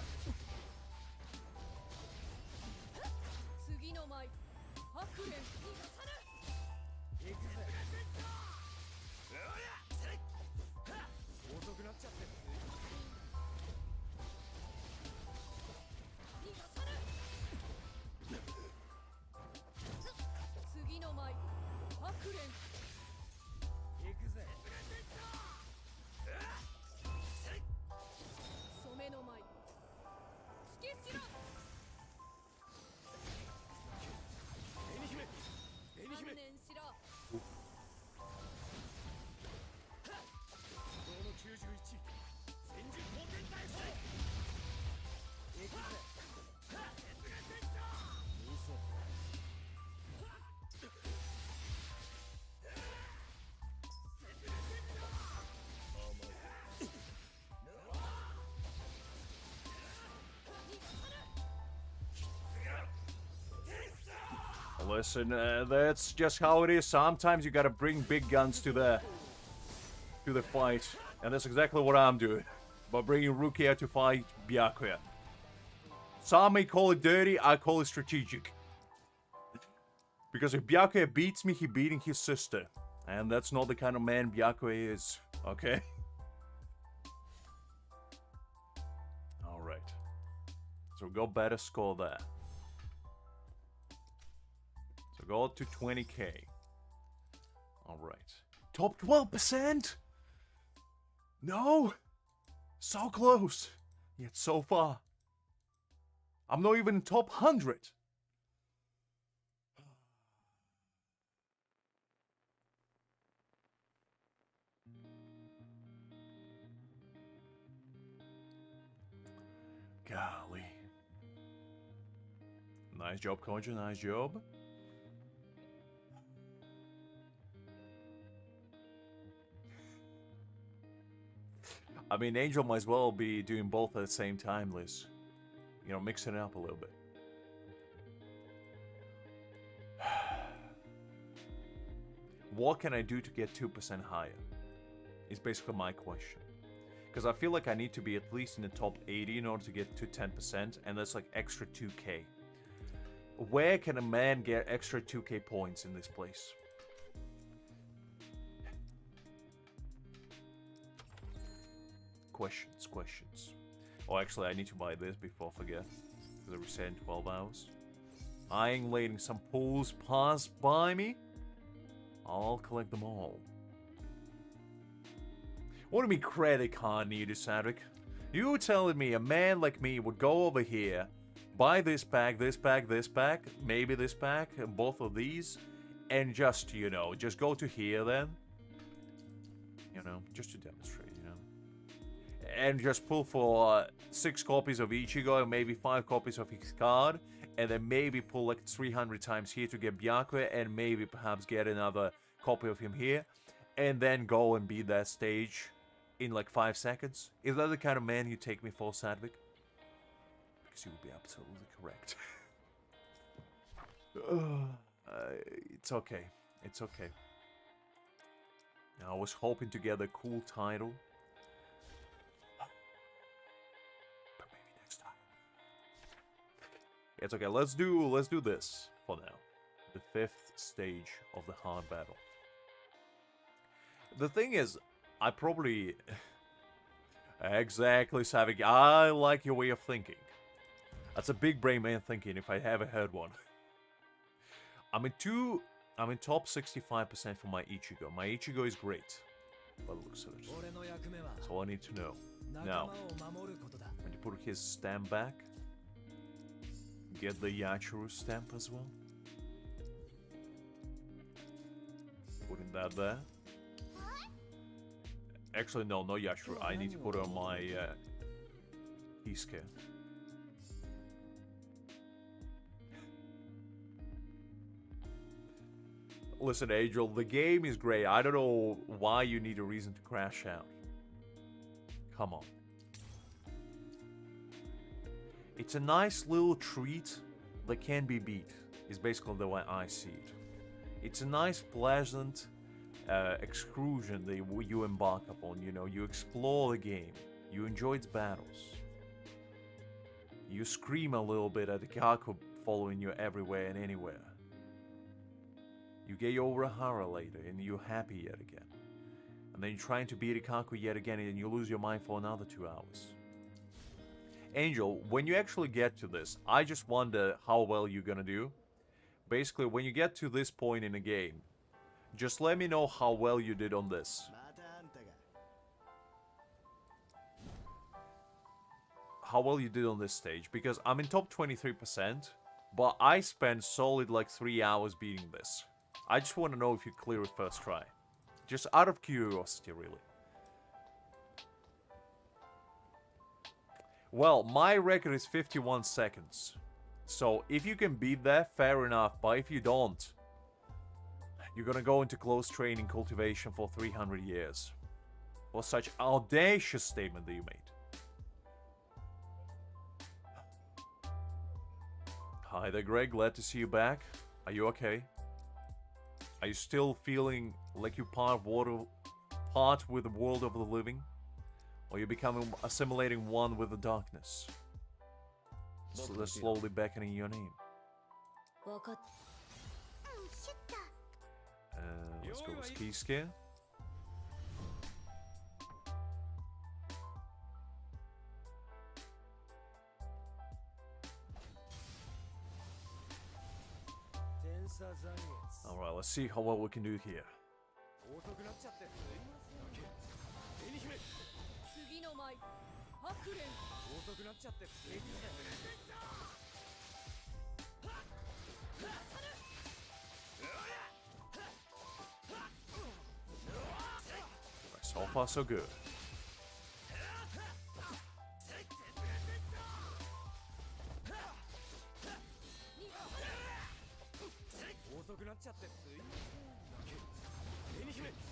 S1: Listen, that's just how it is. Sometimes you gotta bring big guns to the fight, and that's exactly what I'm doing. By bringing Rukia to fight Byakuya. Some may call it dirty, I call it strategic. Because if Byakuya beats me, he's beating his sister, and that's not the kind of man Byakuya is. Okay. All right. So we got better score there. So go to 20k. Alright. Top 12%? No! So close! Yet so far. I'm not even in top 100. Golly. Nice job, Koji. Nice job. I mean, Angel might as well be doing both at the same time, Liz. You know, mixing it up a little bit. What can I do to get 2% higher? Is basically my question. Because I feel like I need to be at least in the top 80 in order to get to 10%, and that's like extra 2k. Where can a man get extra 2k points in this place? Questions. Oh, actually, I need to buy this before I forget. Because I reset in 12 hours. Eyeing letting some pools pass by me. I'll collect them all. What do you mean credit card needed, Sadric? You telling me a man like me would go over here, buy this pack, this pack, this pack, maybe this pack, and both of these, and just, you know, just go to here then? You know, just to demonstrate. And just pull for 6 copies of Ichigo and maybe 5 copies of his card. And then maybe pull like 300 times here to get Byakuya. And maybe perhaps get another copy of him here. And then go and beat that stage in like 5 seconds. Is that the kind of man you take me for, Sadvik? Because you would be absolutely correct. It's okay. It's okay. Now, I was hoping to get a cool title. It's okay, let's do this for now. The 5th stage of the hard battle. The thing is, I probably... Exactly, Savik. I like your way of thinking. That's a big brain man thinking if I ever heard one. I'm in top 65% for my Ichigo. My Ichigo is great. By the looks of it. That's all I need to know. Now, when you put his stamp back, get the Yachiro stamp as well. Putting that there. Actually, no, not Yachiro. I need to put on my Kisuke. Listen, Angel, the game is great. I don't know why you need a reason to crash out. Come on. It's a nice little treat that can be beat, is basically the way I see it. It's a nice, pleasant excursion that you embark upon. You know, you explore the game. You enjoy its battles. You scream a little bit at the Kaku following you everywhere and anywhere. You get your Urahara later, and you're happy yet again. And then you're trying to beat Ikaku yet again, and you lose your mind for another 2 hours. Angel, when you actually get to this, I just wonder how well you're gonna do. Basically, when you get to this point in the game, just let me know how well you did on this. How well you did on this stage, because I'm in top 23%, but I spent solid like 3 hours beating this. I just want to know if you clear it first try. Just out of curiosity, really. Well, my record is 51 seconds. So, if you can beat that, fair enough. But if you don't, you're gonna go into close training cultivation for 300 years. For such audacious statement that you made. Hi there, Greg. Glad to see you back. Are you okay? Are you still feeling like you're part with the world of the living? Or you're becoming assimilating one with the darkness? So they're slowly beckoning your name. Let's go with Kisuke. Alright, let's see how well we can do here. So far, so good.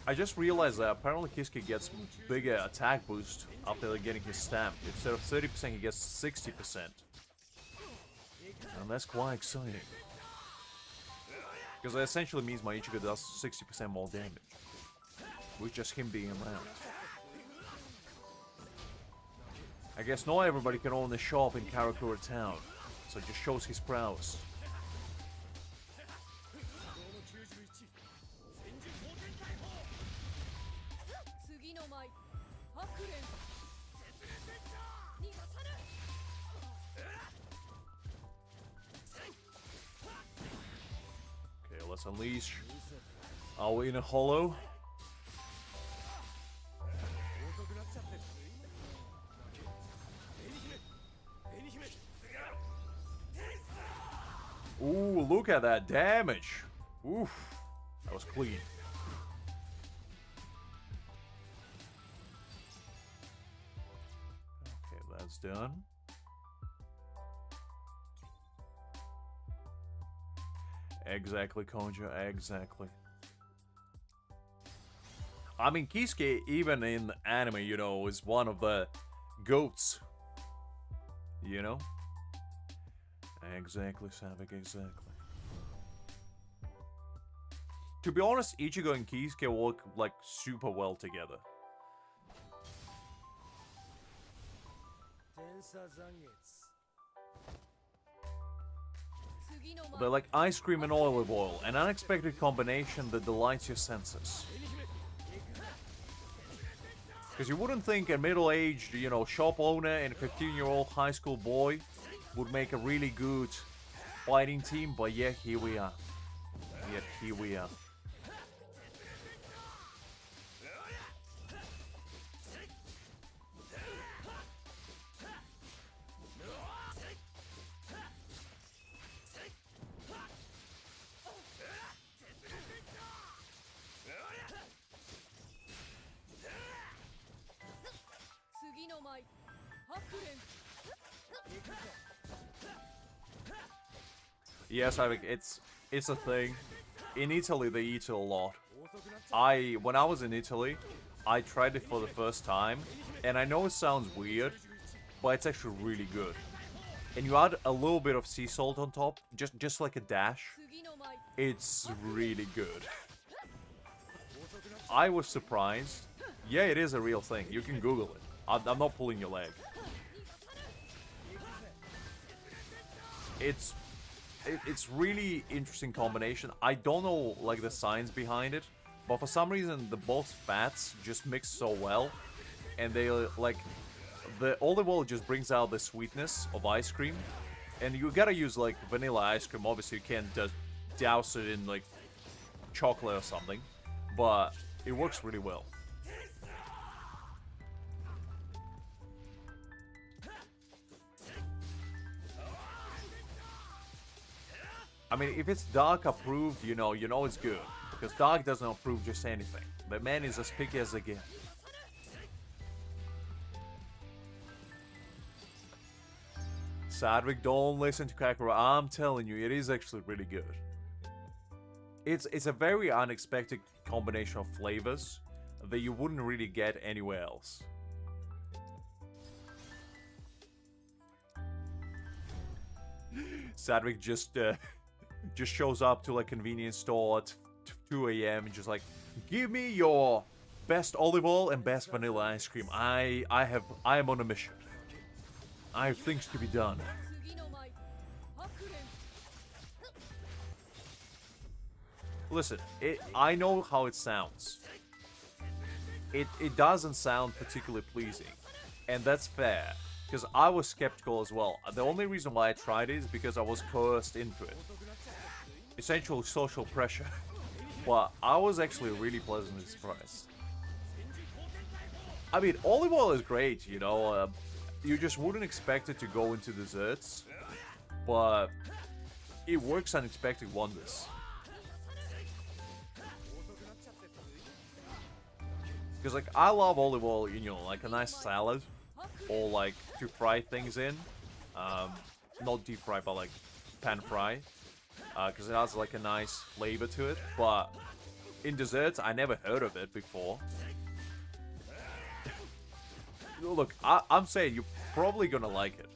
S1: I just realized that apparently Kisuke gets bigger attack boost after getting his stamp. Instead of 30%, he gets 60%. And that's quite exciting. Because that essentially means my Ichigo does 60% more damage. With just him being around. I guess not everybody can own a shop in Karakura Town. So it just shows his prowess. Okay, let's unleash our inner hollow. Ooh, look at that damage. Oof, that was clean. Okay, that's done. Exactly, Konja, exactly. I mean, Kisuke, even in anime, you know, is one of the GOATs. You know? Exactly, Savik, exactly. To be honest, Ichigo and Kisuke work, like, super well together. They're like ice cream and olive oil, an unexpected combination that delights your senses. Because you wouldn't think a middle-aged, you know, shop owner and a 15-year-old high school boy would make a really good fighting team, but yet here we are. Yet here we are. Yes, I think it's a thing. In Italy, they eat it a lot. When I was in Italy, I tried it for the first time, and I know it sounds weird, but it's actually really good. And you add a little bit of sea salt on top, just like a dash. It's really good. I was surprised. Yeah, it is a real thing. You can Google it. I'm not pulling your leg. It's really interesting combination. I don't know like the science behind it, but for some reason the both fats just mix so well, and they like the olive oil just brings out the sweetness of ice cream, and you gotta use like vanilla ice cream. Obviously, you can't just douse it in like chocolate or something, but it works really well. I mean, if it's Dark approved, you know it's good. Because Dark doesn't approve just anything. The man is as picky as they get. Sadwick, don't listen to Kakura. I'm telling you, it is actually really good. It's a very unexpected combination of flavors that you wouldn't really get anywhere else. Sadwick just shows up to like convenience store at 2 a.m. and just like, give me your best olive oil and best vanilla ice cream. I am on a mission. I have things to be done. Listen, I know how it sounds. It doesn't sound particularly pleasing, and that's fair. Because I was skeptical as well. The only reason why I tried it is because I was coerced into it. Essential social pressure. But I was actually really pleasantly surprised. I mean, olive oil is great, you know. You just wouldn't expect it to go into desserts. But it works unexpected wonders. Because, like, I love olive oil in, you know, like a nice salad. Or, like, to fry things in. Not deep fry, but, like, pan fry. Because it has, like, a nice flavor to it. But in desserts, I never heard of it before. Look, I'm saying you're probably gonna like it.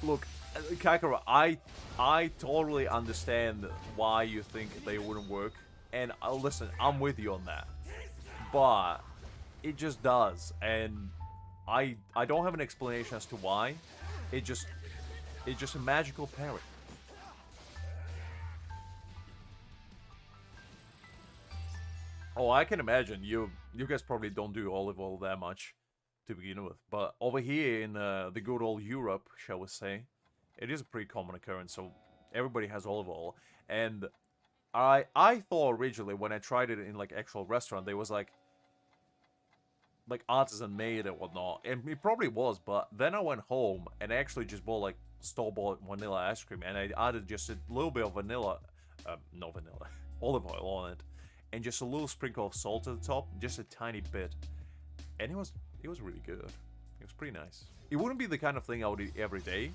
S1: Look, Kakura, I totally understand why you think they wouldn't work, and listen, I'm with you on that. But it just does, and I don't have an explanation as to why. It's just a magical pairing. Oh, I can imagine you guys probably don't do olive oil that much to begin with, but over here in the good old Europe, shall we say, it is a pretty common occurrence. So everybody has olive oil, and I thought originally when I tried it in like actual restaurant, they was like artisan made and whatnot, and it probably was. But then I went home and I actually just bought like store-bought vanilla ice cream, and I added just a little bit of vanilla, not vanilla, olive oil on it, and just a little sprinkle of salt at the top, just a tiny bit, and it was really good. It was pretty nice. It wouldn't be the kind of thing I would eat every day,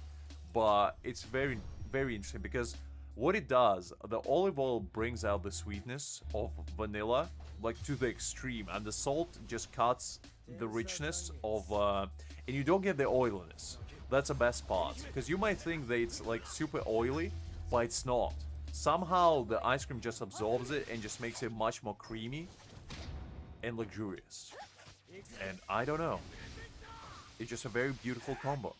S1: but it's very, very interesting because what it does, the olive oil brings out the sweetness of vanilla, like to the extreme, and the salt just cuts the richness of, and you don't get the oiliness. That's the best part, because you might think that it's like super oily, but it's not. Somehow the ice cream just absorbs it and just makes it much more creamy and luxurious. And I don't know. It's just a very beautiful combo.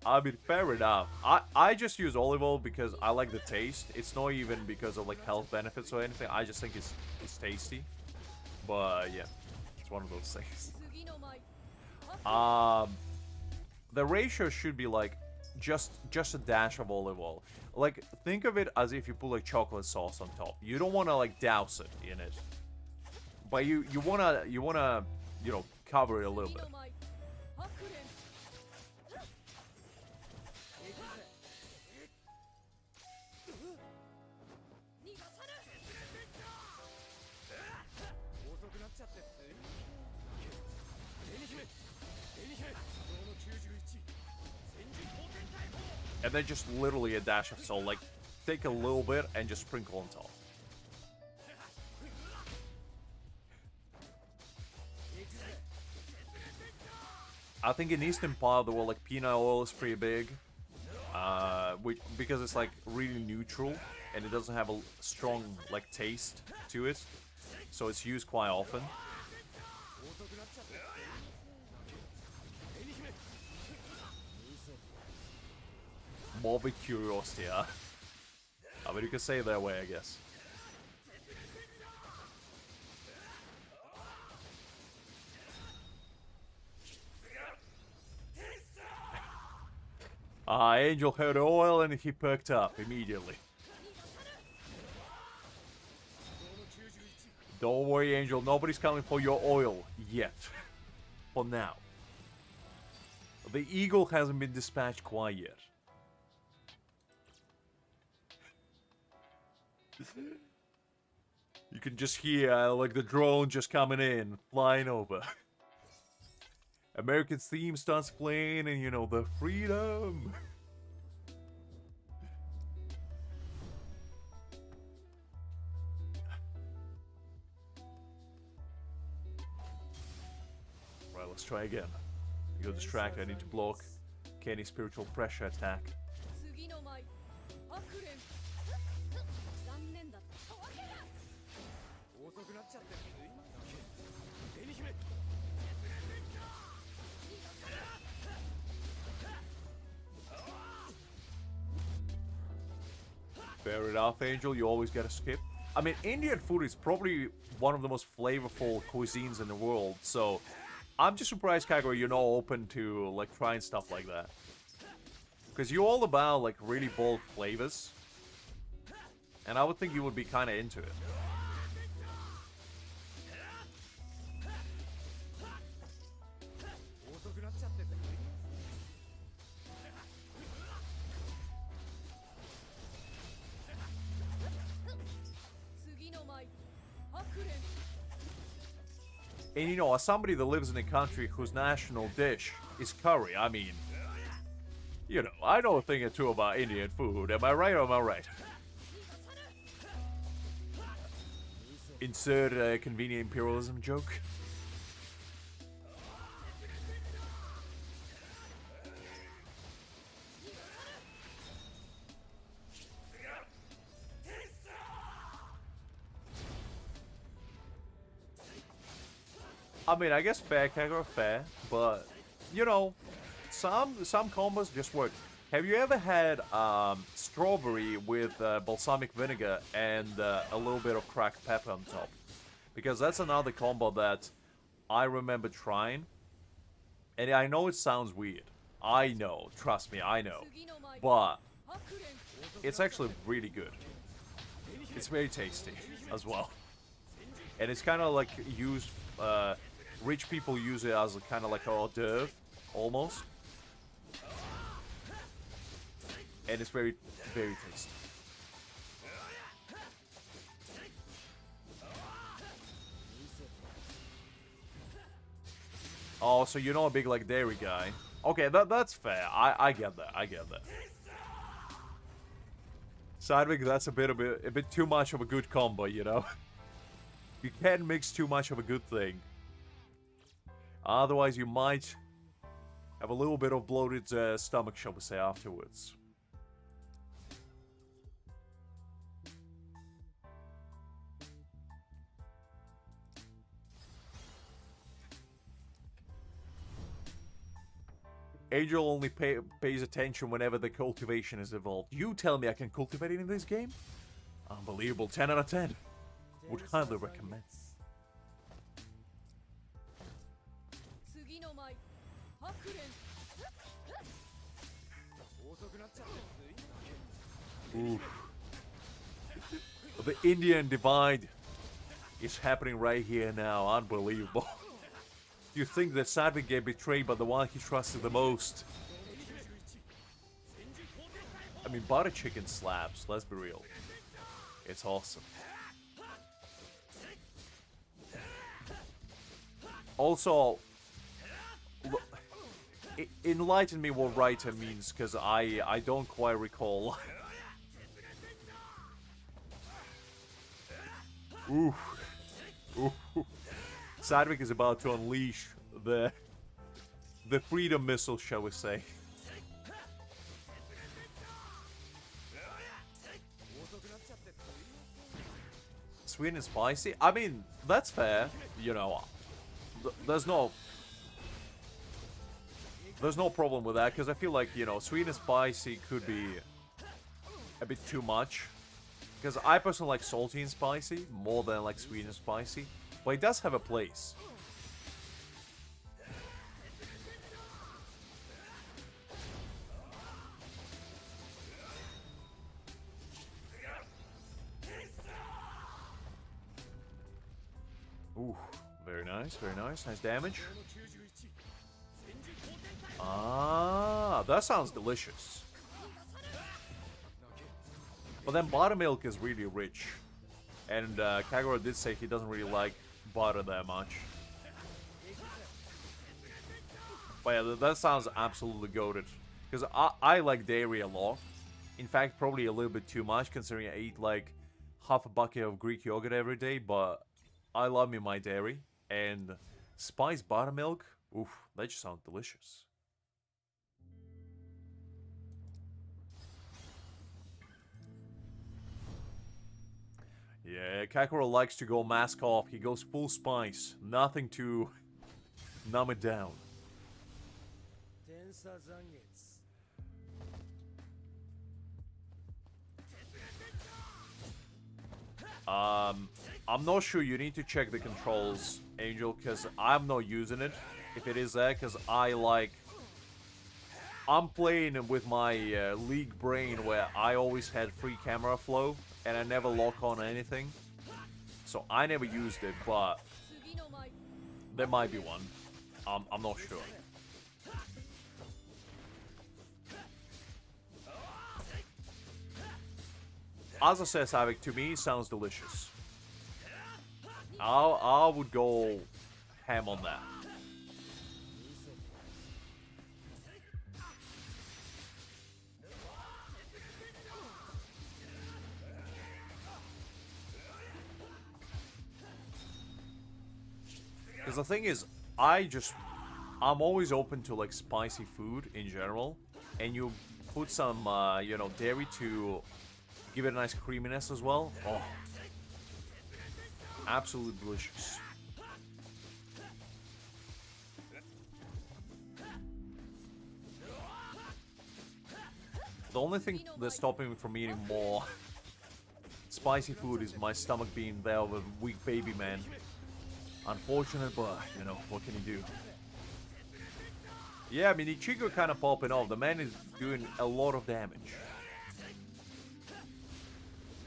S1: I mean, fair enough. I just use olive oil because I like the taste. It's not even because of like health benefits or anything. I just think it's tasty. But yeah, it's one of those things. The ratio should be like just a dash of olive oil. Like, think of it as if you put like chocolate sauce on top. You don't want to like douse it in it, But you wanna you know, cover it a little bit. And then just literally a dash of soul, like take a little bit and just sprinkle on top. I think in eastern part of the world, like peanut oil is pretty big, because it's like really neutral and it doesn't have a strong like taste to it, so it's used quite often. Morbid curiosity, huh? I mean, you could say it that way, I guess. Angel heard oil and he perked up immediately. Don't worry, Angel. Nobody's coming for your oil yet. For now. The eagle hasn't been dispatched quite yet. You can just hear like the drone just coming in, flying over. American theme starts playing and you know, the freedom. Right, let's try again. You got distracted, I need to block Kenny's spiritual pressure attack. Fair enough, Angel. You always gotta skip. I mean, Indian food is probably one of the most flavorful cuisines in the world, so I'm just surprised, Kagura, you're not open to like trying stuff like that. Because you're all about like really bold flavors, and I would think you would be kind of into it. And you know, as somebody that lives in a country whose national dish is curry, I mean, you know, I know a thing or two about Indian food. Am I right or am I right? Insert a convenient imperialism joke. I mean, I guess fair, Kagura, fair, but you know, some combos just work. Have you ever had strawberry with balsamic vinegar and a little bit of cracked pepper on top? Because that's another combo that I remember trying, and I know it sounds weird. I know, trust me, I know, but it's actually really good. It's very tasty as well, and it's kind of like used. Rich people use it as kind of like a hors d'oeuvre, almost. And it's very, very tasty. Oh, so you're not a big, like, dairy guy. Okay, that's fair. I get that. I get that. Sidewig, that's a bit too much of a good combo, you know? You can't mix too much of a good thing. Otherwise, you might have a little bit of bloated stomach, shall we say, afterwards. Angel only pays attention whenever the cultivation is involved. You tell me I can cultivate it in this game? Unbelievable. 10 out of 10. Would highly recommend. Oof. The Indian divide is happening right here now. Unbelievable. You think that Sadvik get betrayed by the one he trusted the most. I mean, butter chicken slaps, let's be real. It's awesome. Also, enlighten me what Raita means, because I don't quite recall. Ooh. Ooh. Sadvik is about to unleash the freedom missile, shall we say. Sweet and spicy? I mean, that's fair. You know, there's no problem with that, because I feel like, you know, sweet and spicy could be a bit too much. Because I personally like salty and spicy more than like sweet and spicy. But it does have a place. Ooh, very nice, very nice. Nice damage. Ah, that sounds delicious. But then buttermilk is really rich. And Kagura did say he doesn't really like butter that much. But yeah, that sounds absolutely goated. Because I like dairy a lot. In fact, probably a little bit too much, considering I eat like half a bucket of Greek yogurt every day. But I love me my dairy. And spiced buttermilk, oof, that just sounds delicious. Yeah, Kakuro likes to go mask off. He goes full spice. Nothing to numb it down. I'm not sure. You need to check the controls, Angel, because I'm not using it. If it is there, because I'm playing with my League brain where I always had free camera flow. And I never lock on anything. So I never used it, but there might be one. I'm not sure. As I said, Savik, to me, sounds delicious. I would go ham on that. Because the thing is, I'm always open to like spicy food in general, and you put some, you know, dairy to give it a nice creaminess as well. Oh, absolutely delicious. The only thing that's stopping me from eating more spicy food is my stomach being there with a weak baby man. Unfortunate, but, you know, what can you do? Yeah, I mean, Ichigo kind of popping off. The man is doing a lot of damage.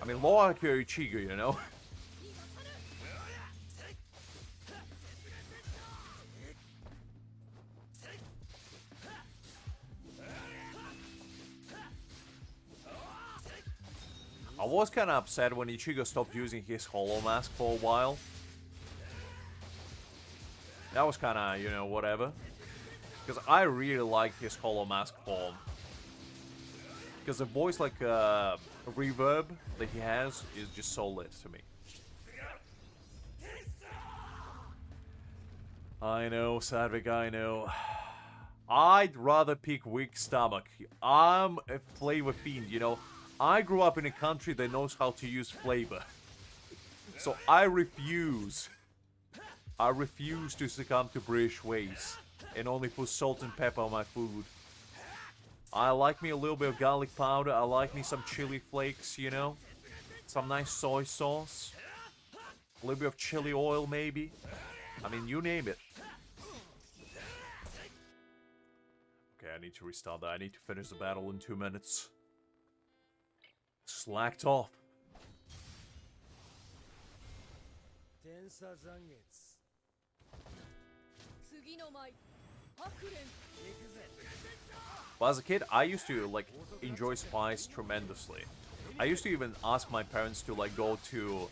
S1: I mean, low IQ Ichigo, you know? I was kind of upset when Ichigo stopped using his Hollow Mask for a while. That was kind of, you know, whatever. Because I really like his Hollow Mask form. Because the voice, like, reverb that he has is just so lit to me. I know, Sadvik, I know. I'd rather pick weak stomach. I'm a flavor fiend, you know. I grew up in a country that knows how to use flavor. So I refuse to succumb to British ways and only put salt and pepper on my food. I like me a little bit of garlic powder. I like me some chili flakes, you know? Some nice soy sauce. A little bit of chili oil, maybe. I mean, you name it. Okay, I need to restart that. I need to finish the battle in 2 minutes. Slacked off. But as a kid, I used to like enjoy spice tremendously. I used to even ask my parents to like go to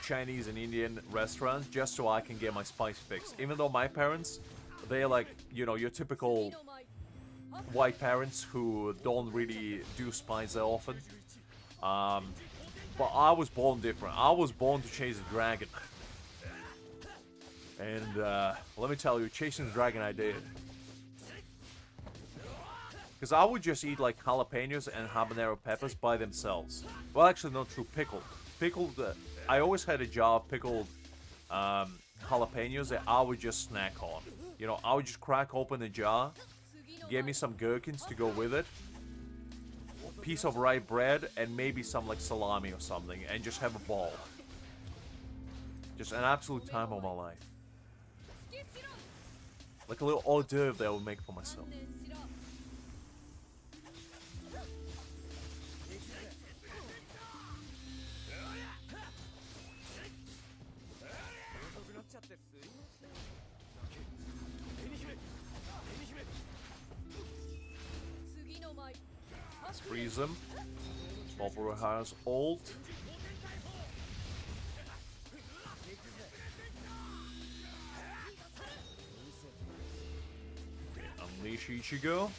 S1: Chinese and Indian restaurants just so I can get my spice fix. Even though my parents, they're like, you know, your typical white parents who don't really do spice that often. But I was born different. I was born to chase the dragon. And let me tell you, chasing the dragon I did. Because I would just eat like jalapenos and habanero peppers by themselves. Well, actually, not true. Pickled. Pickled. I always had a jar of pickled jalapenos that I would just snack on. You know, I would just crack open the jar, get me some gherkins to go with it, piece of rye bread, and maybe some like salami or something, and just have a ball. Just an absolute time of my life. Like a little hors d'oeuvre that I would make for myself. Let's freeze him. Bobber has ult. Okay, unleash Ichigo.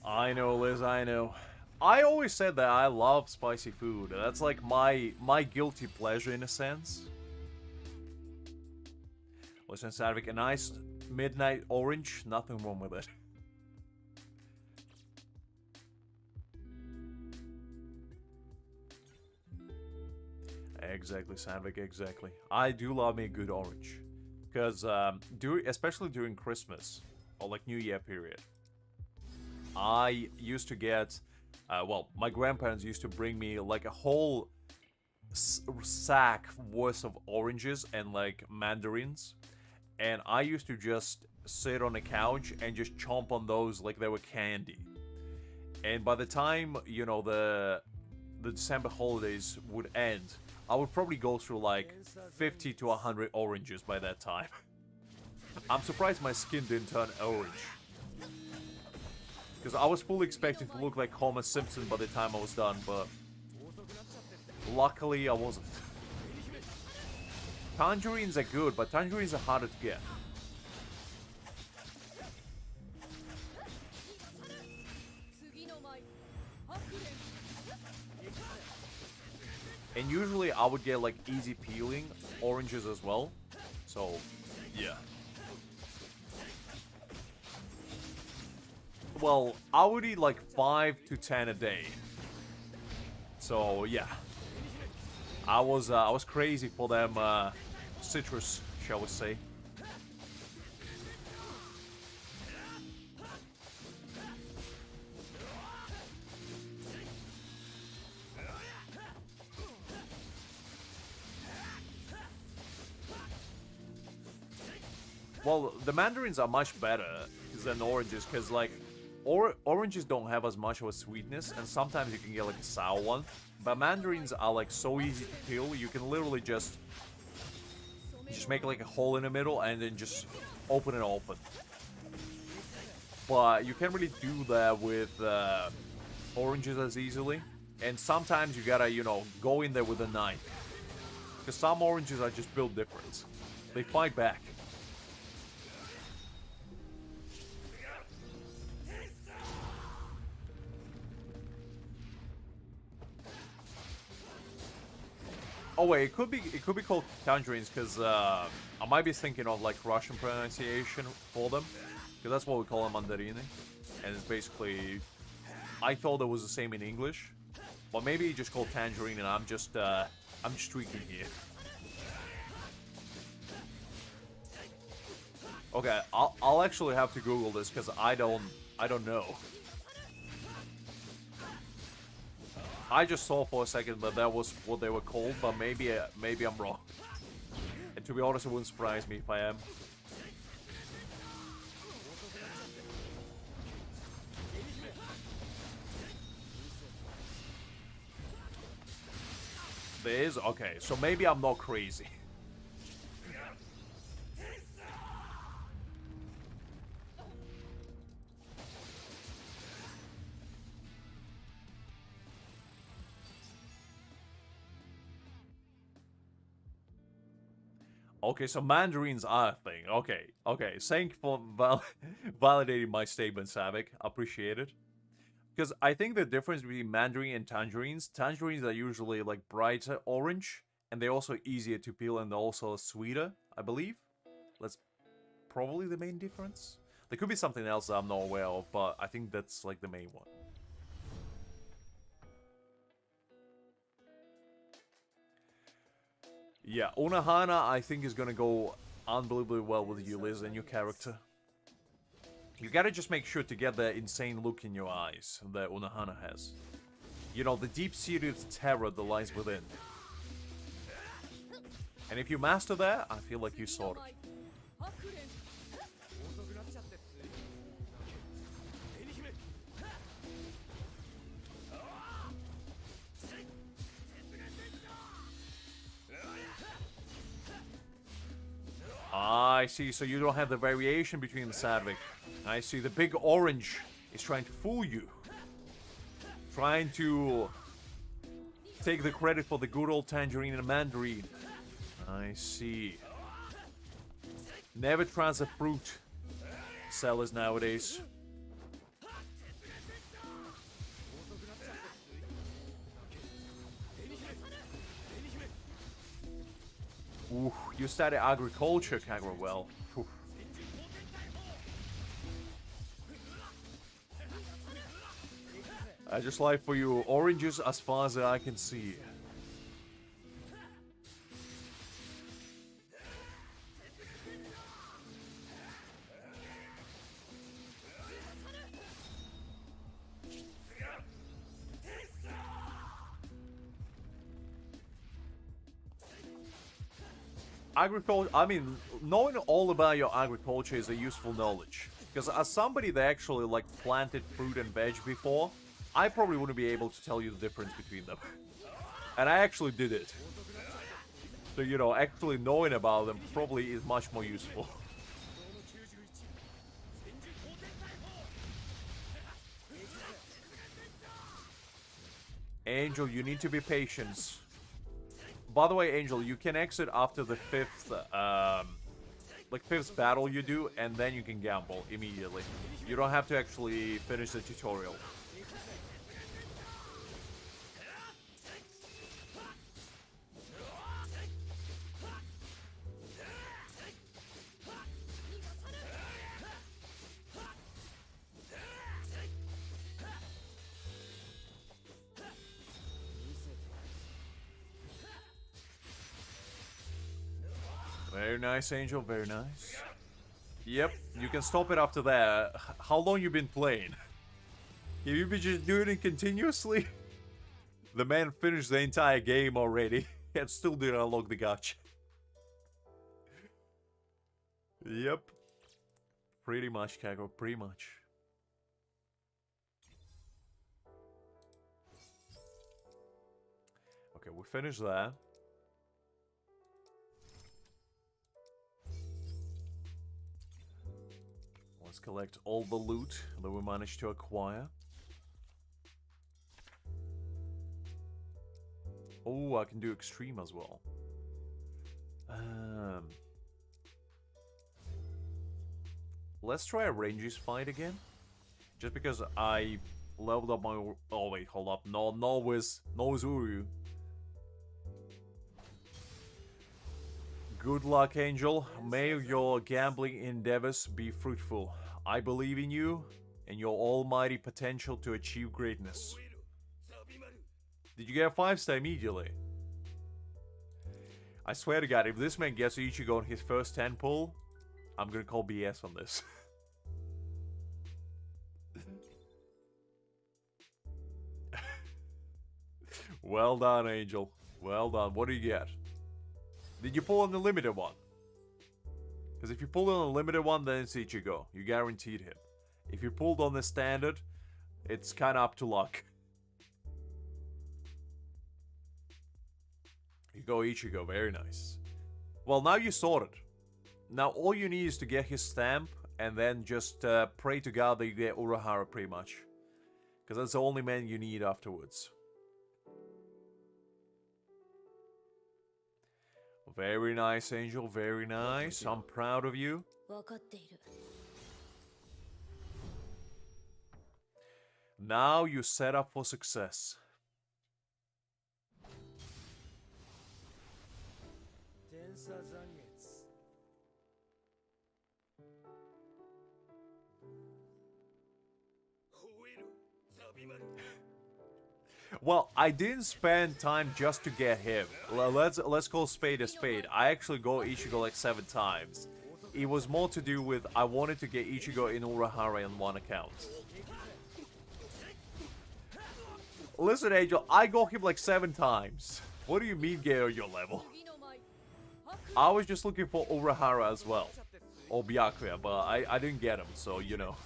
S1: I know, Liz, I know. I always said that I love spicy food. That's like my guilty pleasure in a sense. Listen, Sadvik, a nice midnight orange, nothing wrong with it. Exactly, Sadvik, exactly. I do love me a good orange. Because, especially during Christmas, or like New Year period, I used to get, well, my grandparents used to bring me like a whole sack worth of oranges and like mandarins. And I used to just sit on a couch and just chomp on those like they were candy. And by the time, you know, the December holidays would end, I would probably go through like 50 to 100 oranges by that time. I'm surprised my skin didn't turn orange. Because I was fully expecting to look like Homer Simpson by the time I was done, but luckily I wasn't. Tangerines are good, but tangerines are harder to get. And usually I would get like easy peeling oranges as well. So, yeah. Well, I would eat like 5 to 10 a day. So, yeah. I was crazy for them citrus, shall we say. Well, the mandarins are much better than oranges, because like oranges don't have as much of a sweetness, and sometimes you can get like a sour one. But mandarins are like so easy to peel. You can literally just make like a hole in the middle and then just open it open. But you can't really do that with oranges as easily. And sometimes you gotta, you know, go in there with a knife. Because some oranges are just built different. They fight back. Oh wait, it could be called tangerines because I might be thinking of like Russian pronunciation for them, because that's what we call them, mandarini, and it's basically, I thought it was the same in English, but maybe it's just called tangerine, and I'm just tweaking here. Okay, I'll actually have to Google this because I don't know. I just saw for a second that that was what they were called, but maybe I'm wrong. And To be honest, it wouldn't surprise me if I am. There is? Okay, so maybe I'm not crazy. Okay, so mandarins are a thing. Okay, okay. Thank you for validating my statement, Savik. Appreciate it. Because I think the difference between mandarin and tangerines are usually like brighter orange, and they're also easier to peel and also sweeter, I believe. That's probably the main difference. There could be something else that I'm not aware of, but I think that's like the main one. Yeah, Unohana, I think, is gonna go unbelievably well with you, Liz, and your character. You gotta just make sure to get the insane look in your eyes that Unohana has. You know, the deep-seated terror that lies within. And if you master that, I feel like you sort it. I see, so you don't have the variation between the Sadvik. I see, the big orange is trying to fool you. Trying to take the credit for the good old tangerine and mandarin. I see. Never trust a fruit sellers nowadays. Ooh, you study agriculture, Kagura, well. Oof. I just like for you oranges as far as I can see. Agriculture, I mean, knowing all about your agriculture is a useful knowledge. Because as somebody that actually, like, planted fruit and veg before, I probably wouldn't be able to tell you the difference between them. And I actually did it. So, you know, actually knowing about them probably is much more useful. Angel, you need to be patient. By the way, Angel, you can exit after the fifth battle you do, and then you can gamble immediately. You don't have to actually finish the tutorial. Very nice, Angel, very nice. Yep, you can stop it after that. How long you been playing? Have you been just doing it continuously? The man finished the entire game already and still didn't unlock the gacha. Yep. Pretty much, Kago, pretty much. Okay, we finished that. Let's collect all the loot that we managed to acquire. Oh, I can do extreme as well. Let's try a ranges fight again. Just because I leveled up my... Oh wait, hold up. No with Uryu. Good luck, Angel. May your gambling endeavors be fruitful. I believe in you and your almighty potential to achieve greatness. Did you get a 5-star immediately? I swear to God, if this man gets Ichigo on his first 10 pull, I'm gonna call BS on this. Well done, Angel. Well done. What do you get? Did you pull on the limited one? Because if you pulled on the limited one, then it's Ichigo. You guaranteed him. If you pulled on the standard, it's kind of up to luck. You go Ichigo, very nice. Well, now you sorted. Now all you need is to get his stamp, and then just pray to God that you get Urahara pretty much. Because that's the only man you need afterwards. Very nice, Angel, very nice. I'm proud of you. Now you set up for success. Well, I didn't spend time just to get him. Let's call spade a spade. I actually got Ichigo like 7 times. It was more to do with I wanted to get Ichigo in Urahara on one account. Listen, Angel, I got him like 7 times. What do you mean get on your level? I was just looking for Urahara as well. Or Byakuya, but I didn't get him, so you know.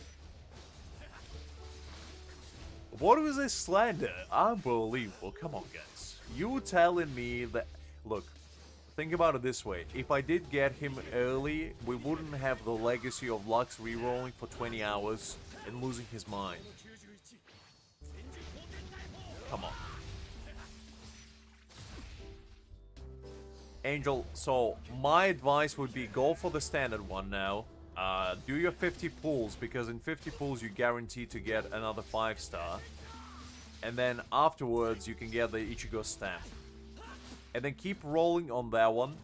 S1: What was this slander? Unbelievable. Come on, guys. You telling me that... Look, think about it this way. If I did get him early, we wouldn't have the legacy of Lux rerolling for 20 hours and losing his mind. Come on. Angel, so my advice would be go for the standard one now. Do your 50 pulls, because in 50 pulls you guarantee to get another 5-star. And then afterwards you can get the Ichigo stamp. And then keep rolling on that one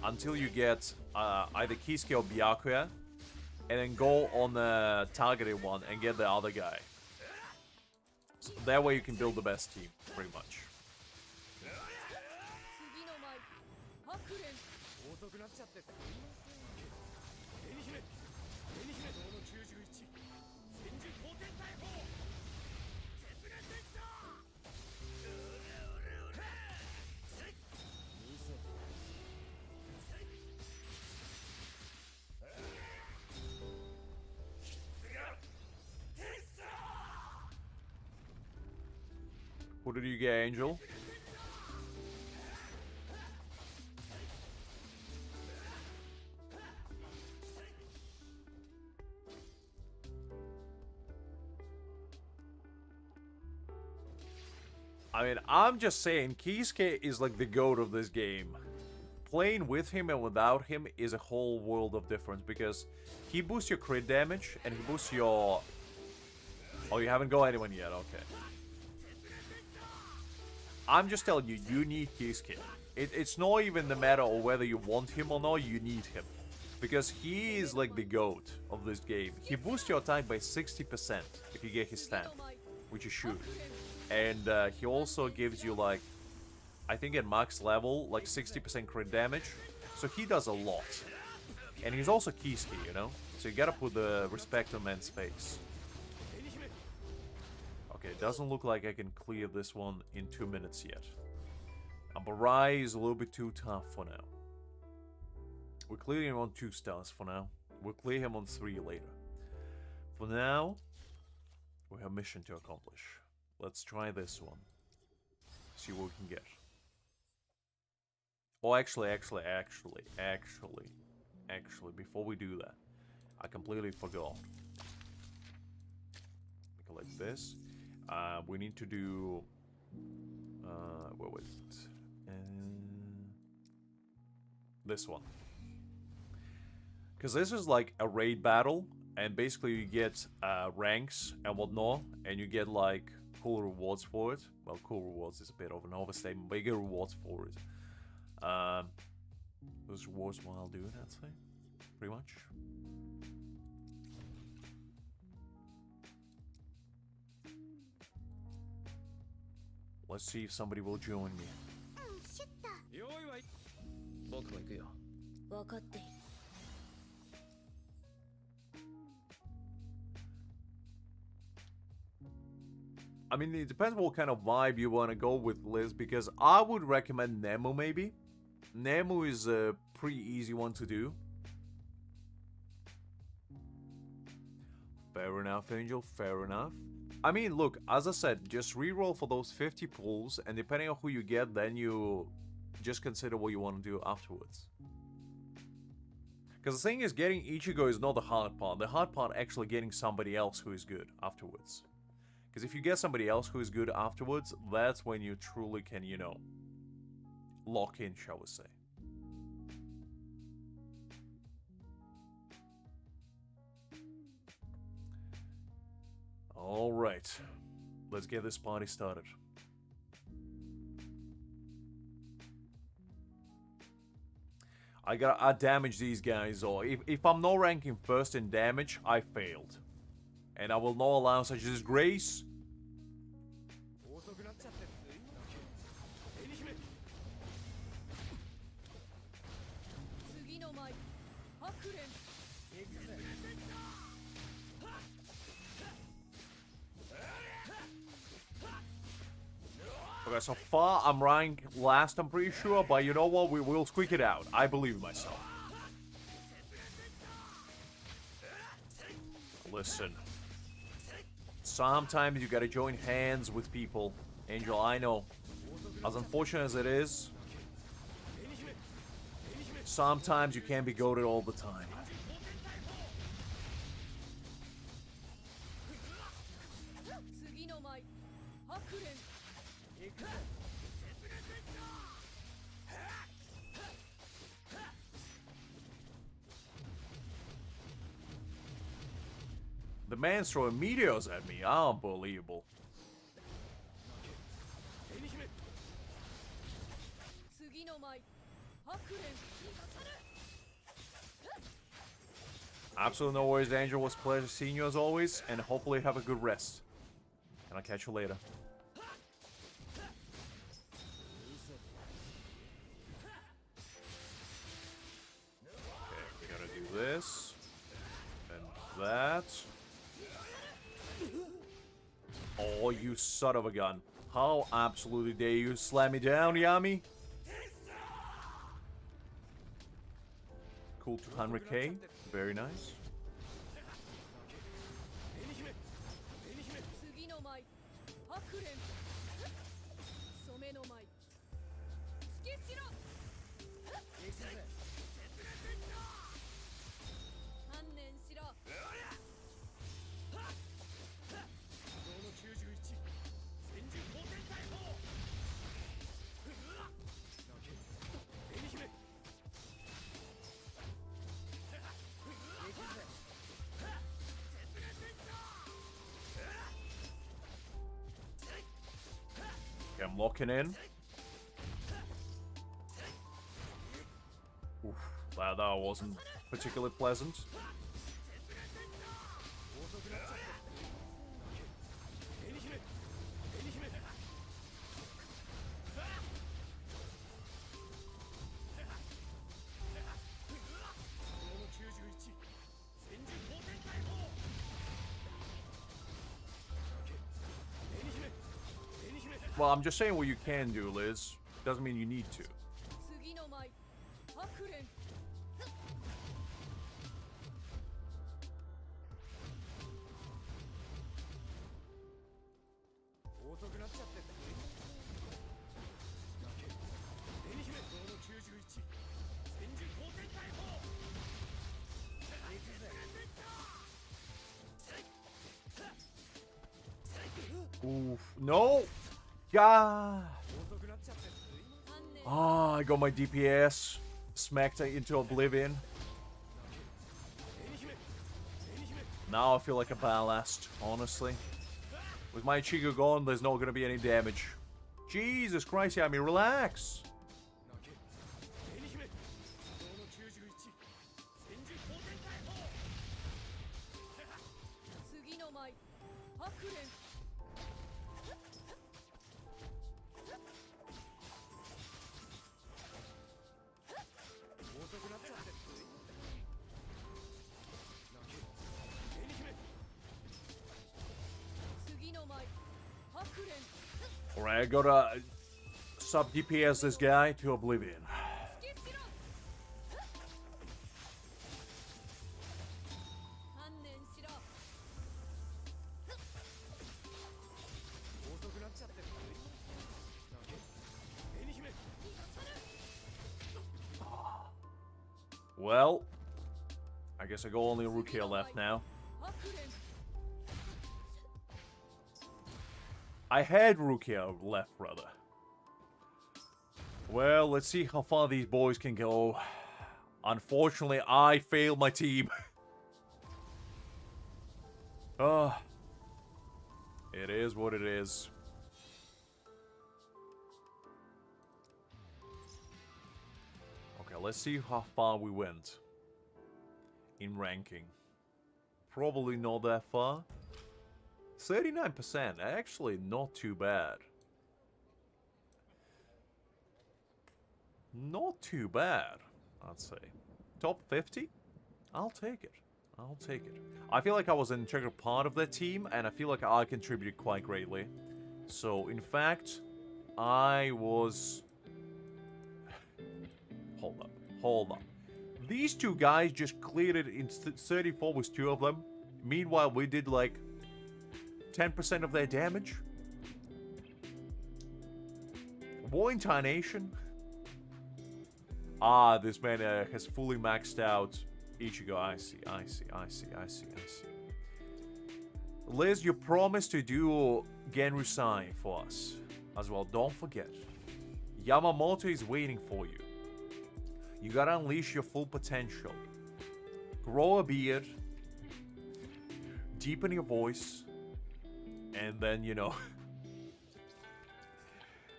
S1: until you get either Kisuke or Byakuya. And then go on the targeted one and get the other guy. So that way you can build the best team, pretty much. What did you get, Angel? I mean, I'm just saying, Kisuke is like the GOAT of this game. Playing with him and without him is a whole world of difference, because he boosts your crit damage and he boosts your... Oh, you haven't got anyone yet, okay. I'm just telling you, you need Kisuke. It's not even the matter of whether you want him or not, you need him. Because he is like the GOAT of this game. He boosts your attack by 60% if you get his stamp, which you should. And he also gives you like, I think at max level, like 60% crit damage. So he does a lot. And he's also Kisuke, you know? So you gotta put the respect on man's face. Okay, it doesn't look like I can clear this one in 2 minutes yet. Barai is a little bit too tough for now. We're clearing him on 2 stars for now. We'll clear him on 3 later. For now, we have a mission to accomplish. Let's try this one. See what we can get. Oh, actually, before we do that, I completely forgot. Make it like this. We need to do... where was it? This one. Because this is like a raid battle, and basically you get ranks and whatnot, and you get like cool rewards for it. Well, cool rewards is a bit of an overstatement, but you get rewards for it. Those rewards while doing that, say, pretty much. Let's see if somebody will join me. I mean, it depends what kind of vibe you want to go with, Liz, because I would recommend Nemo, maybe. Nemu is a pretty easy one to do. Fair enough, Angel, fair enough. I mean, look, as I said, just reroll for those 50 pulls, and depending on who you get, then you just consider what you want to do afterwards. Because the thing is, getting Ichigo is not the hard part. The hard part actually getting somebody else who is good afterwards. Because if you get somebody else who is good afterwards, that's when you truly can, you know, lock in, shall we say. Alright, let's get this party started. I gotta damage these guys, or if I'm not ranking first in damage, I failed. And I will not allow such disgrace. Okay, so far I'm ranked last, I'm pretty sure, but you know what, we will squeak it out. I believe in myself. Listen. Sometimes you gotta join hands with people. Angel, I know. As unfortunate as it is, sometimes you can't be goated all the time. The man's throwing meteors at me. Unbelievable. Absolutely no worries, Angel. It was a pleasure seeing you as always, and hopefully have a good rest. And I'll catch you later. Okay, we gotta do this. And that. Oh, you son of a gun. How absolutely dare you slam me down, Yami? Cool 200k. Very nice. Okay, I'm locking in. Oof, that wasn't particularly pleasant. Well, I'm just saying what you can do, Liz. Doesn't mean you need to. Oof. No! God! Oh, I got my DPS smacked into oblivion. Now I feel like a ballast, honestly. With my Ichigo gone, there's not gonna be any damage. Jesus Christ, Yami, relax! Alright, I gotta sub DPS this guy to oblivion. Well, I guess I go only Rukia left now. I had Rukia left, brother. Well, let's see how far these boys can go. Unfortunately, I failed my team. It is what it is. Okay, let's see how far we went in ranking. Probably not that far. 39%, actually not too bad. Not too bad, I'd say. Top 50? I'll take it. I'll take it. I feel like I was an integral part of that team, and I feel like I contributed quite greatly. So, in fact, I was... Hold up. These two guys just cleared it in 34 with two of them. Meanwhile, we did like 10% of their damage. War Incarnation. Ah, this man has fully maxed out Ichigo. I see. Liz, you promised to do Genryusai for us as well. Don't forget. Yamamoto is waiting for you. You gotta unleash your full potential. Grow a beard. Deepen your voice. And then, you know,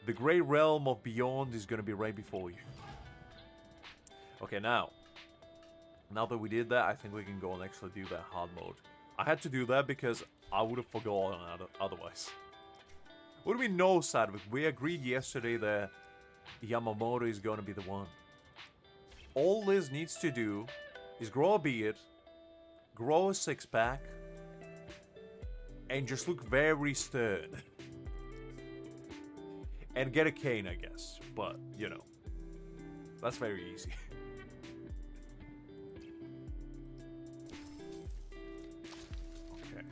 S1: the great realm of Beyond is gonna be right before you. Okay, now that we did that, I think we can go and actually do that hard mode. I had to do that because I would have forgotten otherwise. Would have been no side of it. We agreed yesterday that Yamamoto is gonna be the one. All Liz needs to do is grow a beard, grow a six-pack, and just look very stern. And get a cane, I guess. But, you know, that's very easy. Okay.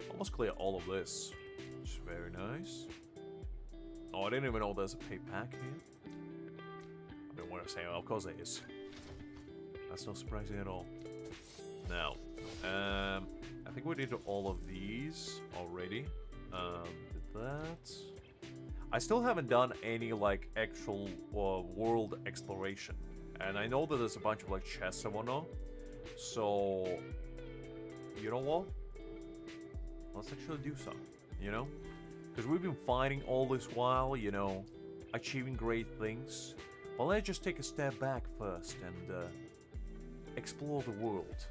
S1: Almost clear all of this. Which is very nice. Oh, I didn't even know there's a pay pack here. I mean, what I'm saying, of course there is. That's not surprising at all. Now, I think we did all of these already. Did that. I still haven't done any, like, actual world exploration. And I know that there's a bunch of, like, chests and whatnot. So, you know what? Let's actually do some, you know? Because we've been fighting all this while, you know, achieving great things. Well, let's just take a step back first and explore the world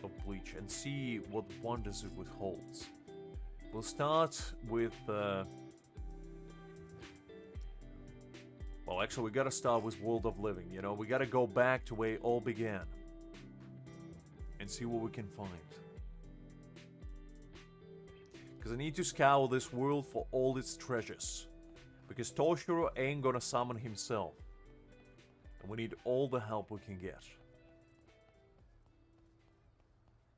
S1: of Bleach and see what wonders it withholds. We'll start with... Well, actually, we gotta start with World of Living, you know? We gotta go back to where it all began. And see what we can find. Because I need to scour this world for all its treasures. Because Toshiro ain't gonna summon himself. And we need all the help we can get.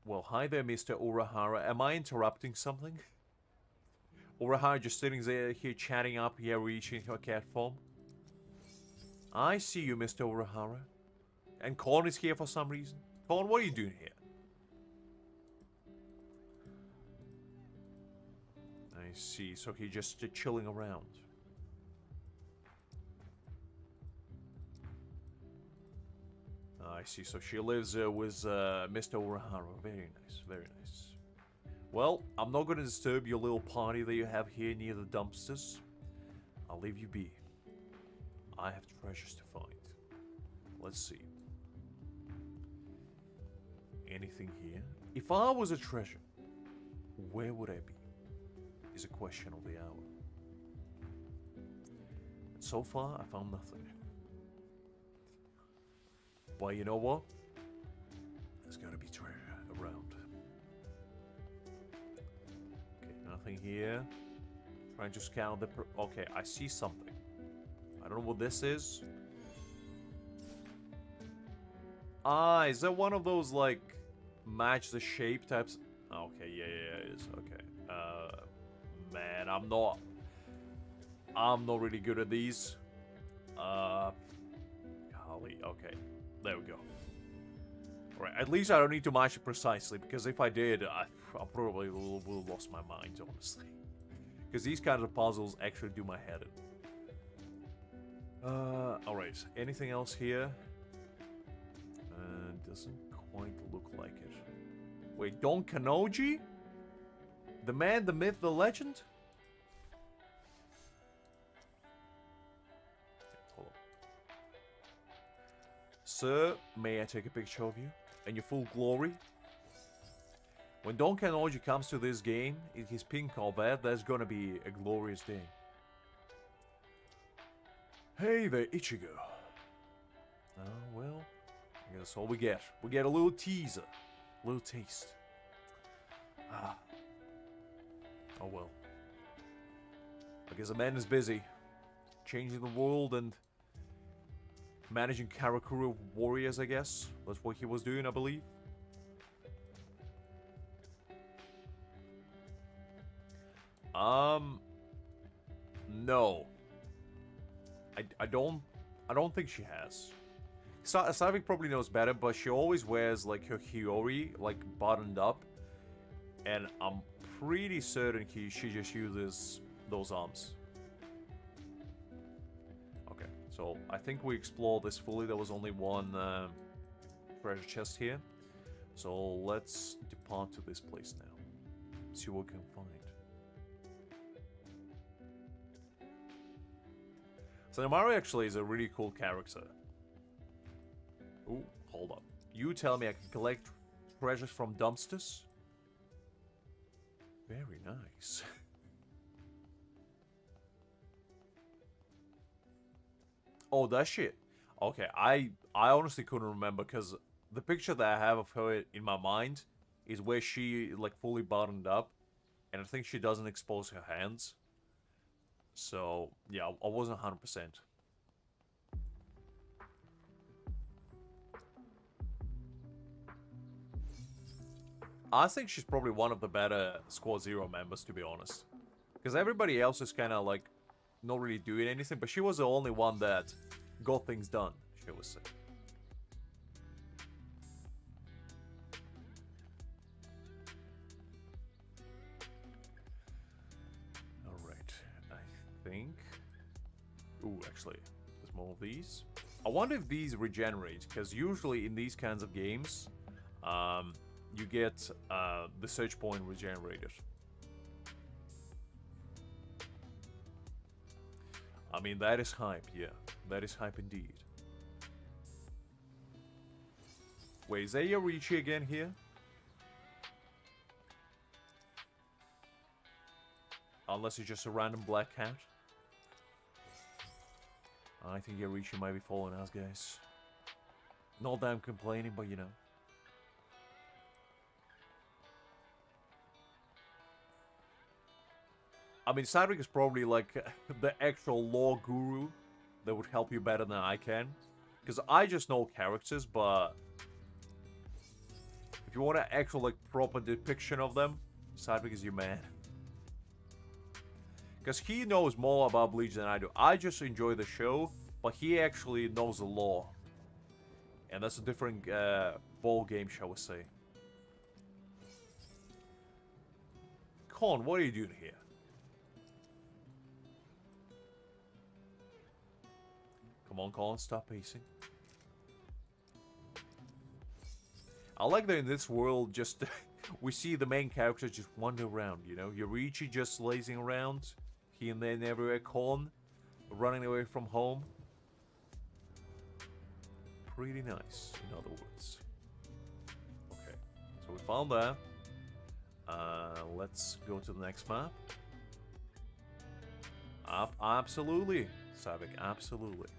S1: Well, hi there, Mr. Urahara. Am I interrupting something? Urahara just sitting there here chatting up here, reaching her cat form. I see you, Mr. Urahara. And Korn is here for some reason. Korn, what are you doing here? I see, so he's just chilling around. I see, so she lives with Mr. Urahara. Very nice, very nice. Well, I'm not going to disturb your little party that you have here near the dumpsters. I'll leave you be. I have treasures to find. Let's see. Anything here? If I was a treasure, where would I be? Is a question of the hour. And so far, I found nothing. But you know what? There's gotta be treasure around. Okay, nothing here. Trying to scout the... Okay, I see something. I don't know what this is. Ah, is that one of those, like, match the shape types? Okay, yeah, it is. Okay. Man, I'm not really good at these. there we go. Alright, at least I don't need to match it precisely, because if I did, I probably will have lost my mind, honestly. Because these kinds of puzzles actually do my head in. Alright, anything else here? Doesn't quite look like it. Wait, Don Kanoji? The man, the myth, the legend? Hold on. Sir, may I take a picture of you? In your full glory? When Don Kanoji comes to this game, in his pink Corvette, that's gonna be a glorious day. Hey there, Ichigo. Oh, well, I guess that's all we get. We get a little teaser. A little taste. Ah. Oh well. I guess the man is busy. Changing the world and managing Karakura warriors, I guess. That's what he was doing, I believe. No. I don't think she has. Savik probably knows better, but she always wears like her Hiyori like buttoned up, and I'm pretty certain she just uses those arms. Okay, so I think we explored this fully. There was only one treasure chest here, so let's depart to this place now. See what we can find. So Namaru actually is a really cool character. Ooh, hold up. You tell me I can collect treasures from dumpsters? Very nice. Oh, that shit. Okay, I honestly couldn't remember because the picture that I have of her in my mind is where she like fully buttoned up, and I think she doesn't expose her hands. So, yeah, I wasn't 100%. I think she's probably one of the better Squad Zero members, to be honest. Because everybody else is kind of, like, not really doing anything, but she was the only one that got things done, shall we say. Think. Ooh, actually, there's more of these. I wonder if these regenerate, because usually in these kinds of games, you get the search point regenerated. I mean, that is hype, yeah. That is hype indeed. Wait, is that Yorichi again here? Unless it's just a random black cat. I think Yorichi might be following us, guys. Not that I'm complaining, but you know. I mean, Cedric is probably like the actual lore guru that would help you better than I can. Because I just know characters, but if you want an actual like proper depiction of them, Cedric is your man. Because he knows more about Bleach than I do. I just enjoy the show, but he actually knows the lore. And that's a different ball game, shall we say. Con, what are you doing here? Come on, Colin, stop pacing. I like that in this world, just we see the main characters just wander around, you know? Yorichi just lazing around. He and then everywhere. Colin running away from home. Pretty nice, in other words. Okay, so we found that. Let's go to the next map. Absolutely, Savik, absolutely.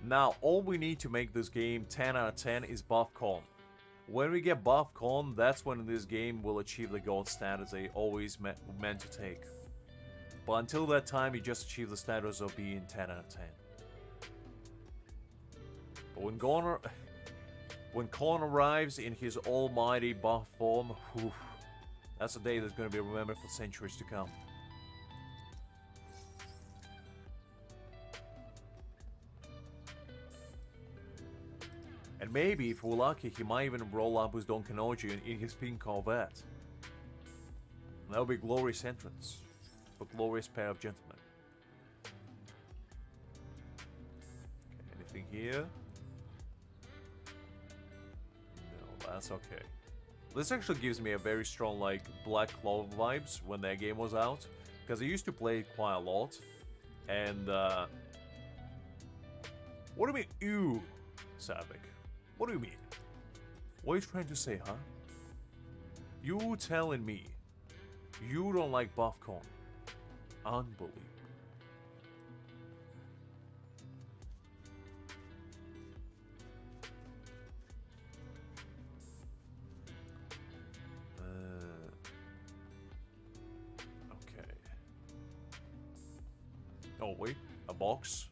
S1: Now, all we need to make this game 10 out of 10 is buff Con. When we get buff Con, that's when this game will achieve the gold status they always meant to take. But until that time, you just achieve the status of being 10 out of 10. But when Con arrives in his almighty buff form, whew, That's a day that's going to be remembered for centuries to come. And maybe, if we're lucky, he might even roll up with Don Kanoji in his pink Corvette. And that would be a glorious entrance. A glorious pair of gentlemen. Okay, anything here? No, that's okay. This actually gives me a very strong, like, Black Clover vibes when that game was out. Because I used to play it quite a lot. And, what do you mean, ew, Savik? What do you mean? What are you trying to say, huh? You telling me you don't like buffcorn? Unbelievable. Okay. Oh, wait. A box?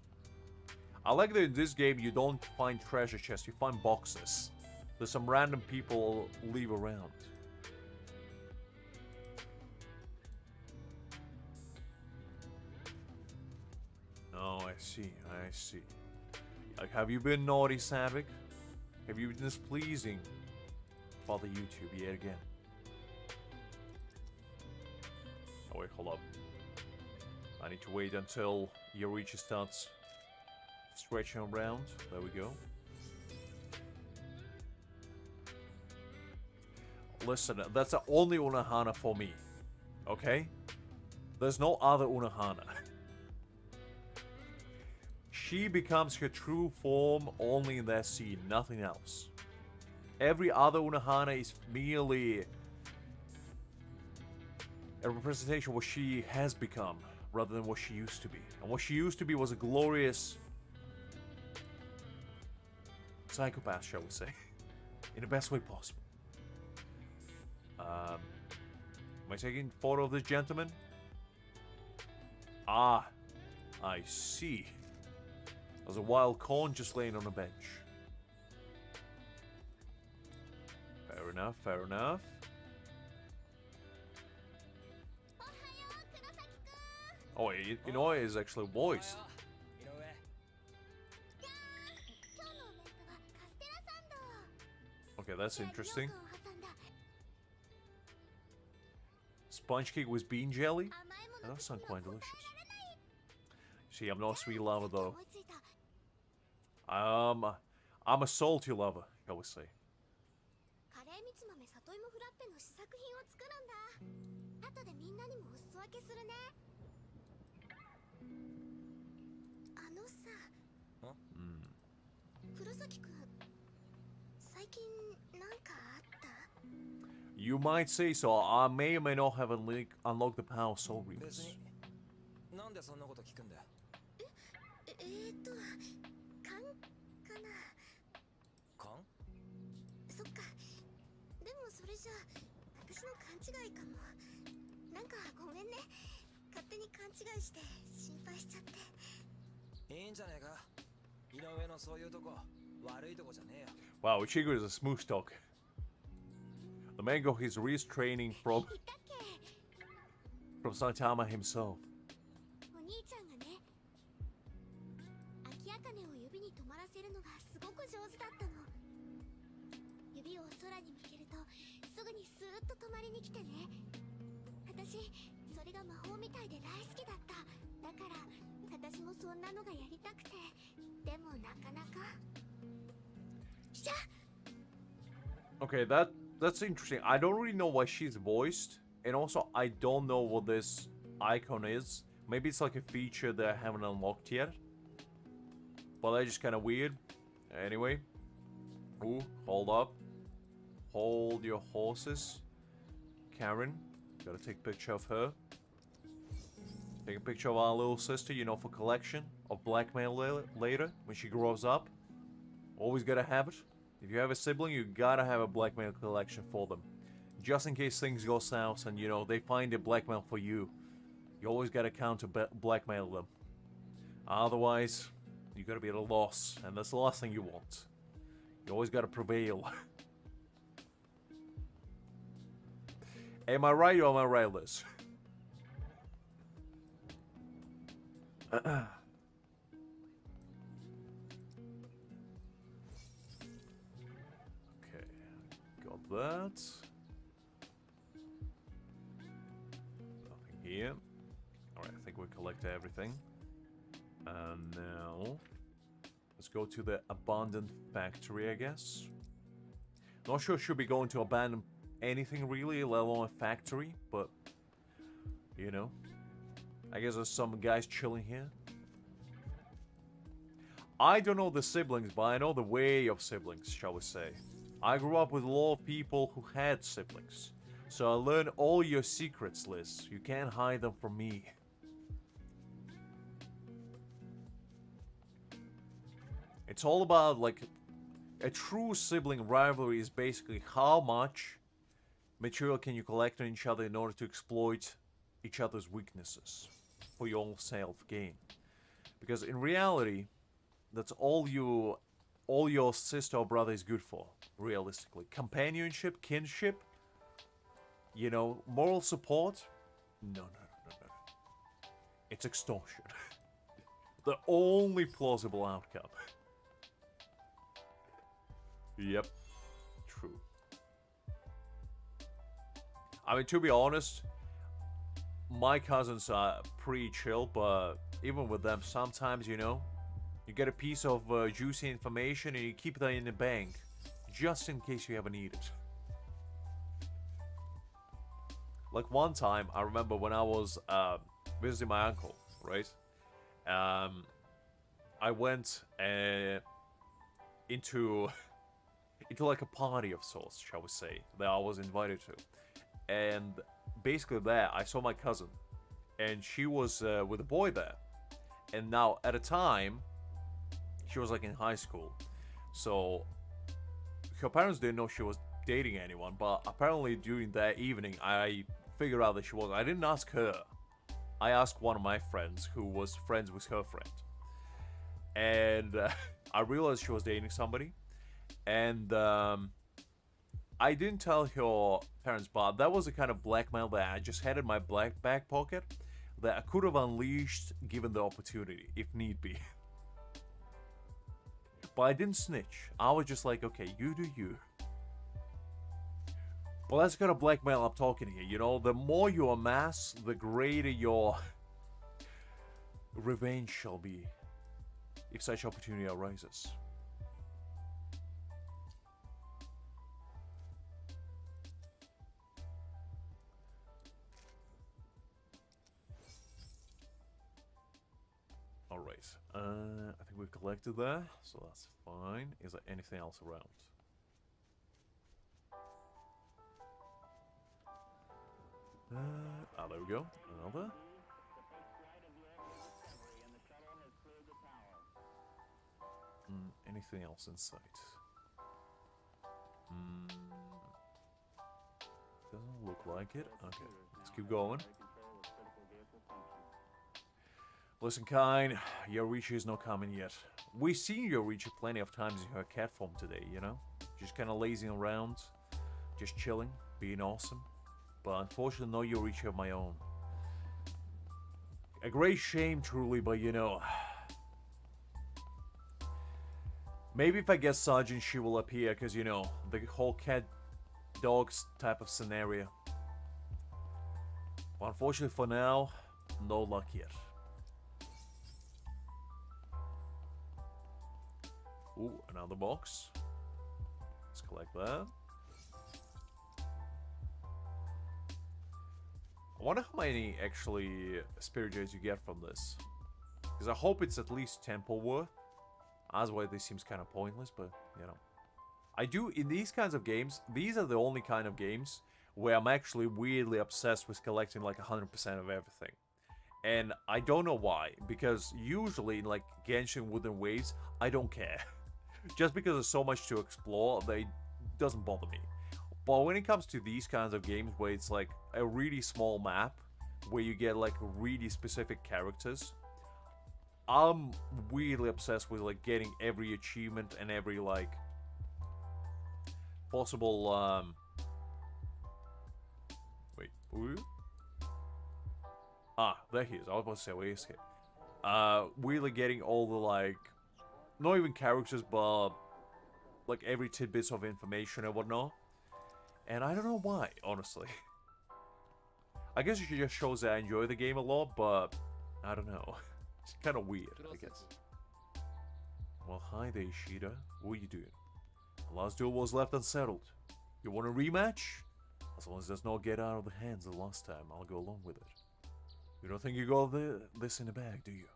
S1: I like that in this game you don't find treasure chests, you find boxes. There's some random people leave around. Oh, I see, I see. Like, have you been naughty, Savik? Have you been displeasing Father YouTube yet again? Oh wait, hold up. I need to wait until Yorichi starts stretching around. There we go. Listen, that's the only Unohana for me. Okay? There's no other Unohana. She becomes her true form only in that scene, nothing else. Every other Unohana is merely a representation of what she has become, rather than what she used to be. And what she used to be was a glorious psychopath, shall we say, in the best way possible. Am I taking a photo of this gentleman? Ah, I see. There's a wild corn just laying on a bench. Fair enough, fair enough. Oh, Inoue is actually voiced. Okay, that's interesting. Sponge cake with bean jelly? That does sound quite delicious. See, I'm not a sweet lover though. I'm a salty lover, shall we say. You might say so. I may or may not have unlocked the power soul remix. Wow, Ichigo is a smooth talk. The man got his wrist training from Saitama himself. Okay, that's interesting. I don't really know why she's voiced, and also I don't know what this icon is. Maybe it's like a feature that I haven't unlocked yet, but that's just kind of weird. Anyway, ooh, hold up, hold your horses, Karen. Gotta take a picture of her. Take a picture of our little sister, you know, for collection of blackmail later when she grows up. Always gotta have it. If you have a sibling, you gotta have a blackmail collection for them. Just in case things go south and, you know, they find a blackmail for you. You always gotta counter blackmail them. Otherwise, you gotta be at a loss. And that's the last thing you want. You always gotta prevail. Am I right or am I right, Liz? Okay, got that. Nothing here. Alright, I think we collected everything. And now, let's go to the abandoned factory, I guess. Not sure should be going to abandon anything really, let alone a factory, but, you know. I guess there's some guys chilling here. I don't know the siblings, but I know the way of siblings, shall we say. I grew up with a lot of people who had siblings. So I learned all your secrets, Liz. You can't hide them from me. It's all about, like, a true sibling rivalry is basically how much material can you collect on each other in order to exploit each other's weaknesses for your own self-gain. Because in reality, that's all your sister or brother is good for, realistically. Companionship, kinship, you know, moral support, no. It's extortion. The only plausible outcome. Yep, true. I mean, to be honest, my cousins are pretty chill, but even with them, sometimes, you know, you get a piece of juicy information and you keep that in the bank, just in case you ever need it. Like one time, I remember when I was visiting my uncle, right? I went into like a party of sorts, shall we say, that I was invited to. And basically there, I saw my cousin. And she was with a boy there. And now, at a time, she was like in high school. So, her parents didn't know she was dating anyone. But apparently during that evening, I figured out that she was. I didn't ask her. I asked one of my friends who was friends with her friend. And I realized she was dating somebody. And I didn't tell her parents, but that was the kind of blackmail that I just had in my back pocket that I could have unleashed given the opportunity, if need be. But I didn't snitch. I was just like, okay, you do you. Well, that's the kind of blackmail I'm talking here, you know? The more you amass, the greater your revenge shall be, if such opportunity arises. Alright, I think we've collected there, so that's fine. Is there anything else around? There we go. Another. Anything else in sight? Doesn't look like it. Okay, let's keep going. Listen, Kine, Yorichi is not coming yet. We've seen Yorichi plenty of times in her cat form today, you know? Just kind of lazing around, just chilling, being awesome. But unfortunately, no Yorichi of my own. A great shame, truly, but you know... Maybe if I get Sergeant, she will appear, because, you know, the whole cat-dogs type of scenario. But unfortunately for now, no luck yet. Ooh, another box. Let's collect that. I wonder how many, actually, spirit gems you get from this. Because I hope it's at least temple worth. Otherwise, this seems kind of pointless, but, you know. I do, in these kinds of games, these are the only kind of games where I'm actually weirdly obsessed with collecting like 100% of everything. And I don't know why, because usually in like Genshin Wooden Waves, I don't care. Just because there's so much to explore, that it doesn't bother me. But when it comes to these kinds of games where it's like a really small map, where you get like really specific characters, I'm weirdly obsessed with like getting every achievement and every like possible Ooh. Ah, there he is. I was about to say, where is he? Really getting all the, like, not even characters, but, like, every tidbits of information and whatnot. And I don't know why, honestly. I guess it just shows that I enjoy the game a lot, but I don't know. It's kind of weird, I guess. Well, hi there, Ishida. What are you doing? The last duel was left unsettled. You want a rematch? As long as it does not get out of the hands of the last time, I'll go along with it. You don't think you got this in the bag, do you?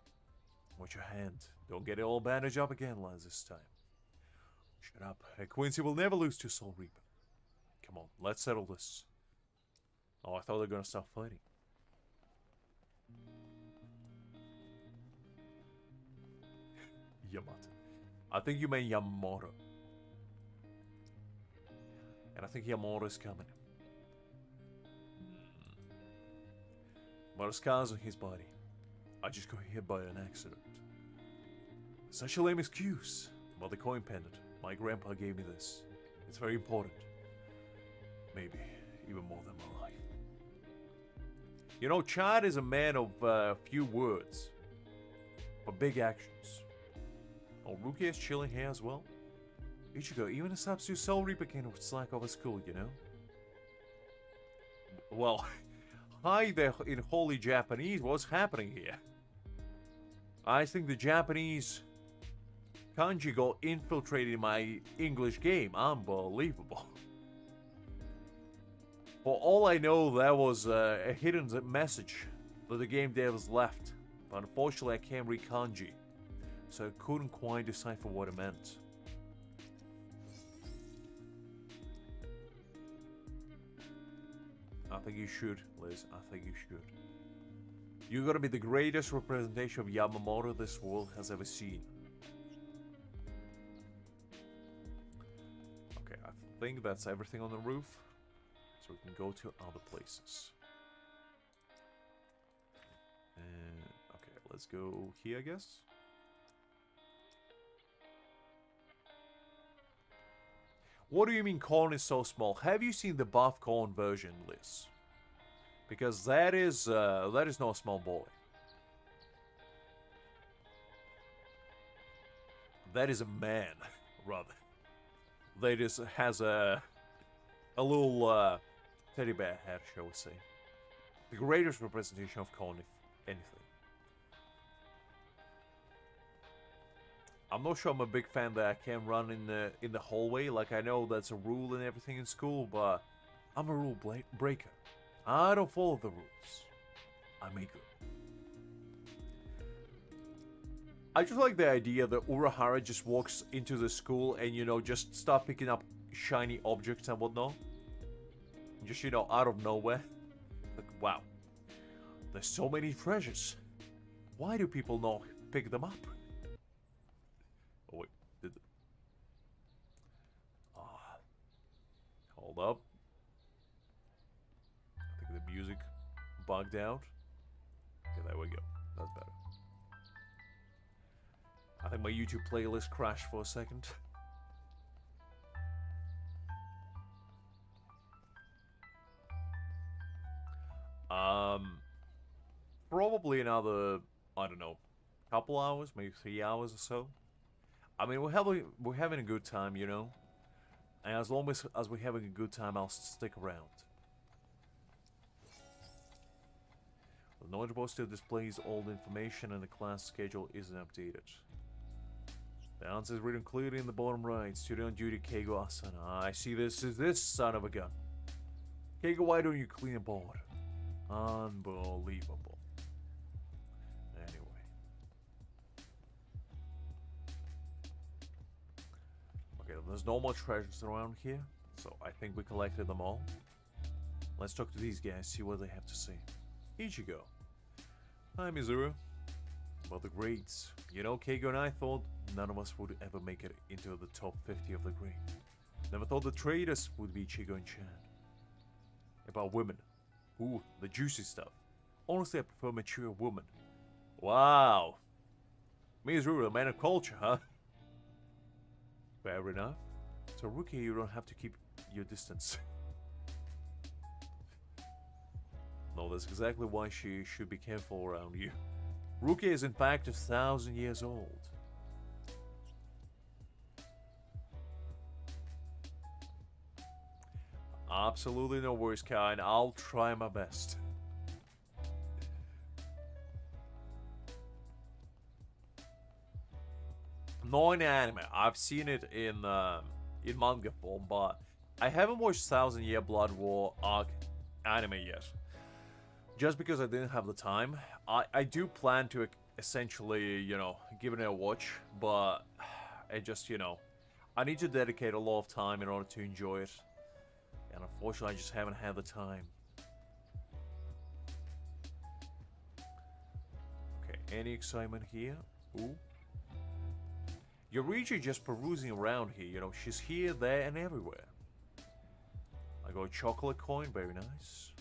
S1: Watch your hand. Don't get it all bandaged up again, lads, this time. Shut up. Quincy will never lose to Soul Reaper. Come on, let's settle this. Oh, I thought they were gonna stop fighting. Yamato. I think you mean Yamamoto. And I think Yamamoto's coming. But scars on his body. I just got hit by an accident. Such a lame excuse. But the coin pendant. My grandpa gave me this. It's very important. Maybe even more than my life. You know, Chad is a man of few words. But big actions. Oh, Ruki is chilling here as well. Ichigo, even a substitute Soul Reaper can slack off at school, you know? Well, hi there in holy Japanese, what's happening here? I think the Japanese kanji got infiltrated in my English game. Unbelievable. For all I know, that was a hidden message that the game devs left. But unfortunately, I can't read kanji, so I couldn't quite decipher what it meant. I think you should, Liz. I think you should. You're gonna be the greatest representation of Yamamoto this world has ever seen. Okay, I think that's everything on the roof. So we can go to other places. Okay, let's go here, I guess. What do you mean corn is so small? Have you seen the buff corn version, Liz? Because that is no small boy. That is a man, rather. That is has a little teddy bear head, shall we say? The greatest representation of corn, if anything. I'm not sure I'm a big fan that I can run in the hallway. Like, I know that's a rule and everything in school, but I'm a rule breaker. I don't follow the rules. I make them. I just like the idea that Urahara just walks into the school and, you know, just start picking up shiny objects and whatnot. Just, you know, out of nowhere. Like, wow. There's so many treasures. Why do people not pick them up? Oh, wait. Hold up. I think the music bugged out. Okay, there we go. That's better. I think my YouTube playlist crashed for a second. Probably another, I don't know, couple hours, maybe 3 hours or so. I mean, we're having a good time, you know? And as long as we're having a good time, I'll stick around. The knowledge board still displays old information and the class schedule isn't updated. The answer is written clearly in the bottom right. Student on duty, Keigo Asana. I see this is this son of a gun. Keigo, why don't you clean a board? Unbelievable. Anyway. Okay, there's no more treasures around here, so I think we collected them all. Let's talk to these guys, see what they have to say. Ichigo. Hi, Mizuru. About the grades. You know, Keigo and I thought none of us would ever make it into the top 50 of the grade. Never thought the traders would be Ichigo and Chan. About women. Ooh, the juicy stuff. Honestly, I prefer mature women. Wow. Mizuru, a man of culture, huh? Fair enough. So, Rookie, you don't have to keep your distance. That's exactly why she should be careful around you. Rukia is in fact 1,000 years old. Absolutely no worries, Kai, and I'll try my best. Not in anime. I've seen it in manga form, but I haven't watched 1,000 Year Blood War arc anime yet. Just because I didn't have the time. I do plan to essentially, you know, give it a watch, but I just, you know, I need to dedicate a lot of time in order to enjoy it. And unfortunately, I just haven't had the time. Okay, any excitement here? Ooh. Yorichi just perusing around here, you know, she's here, there, and everywhere. I got a chocolate coin, very nice.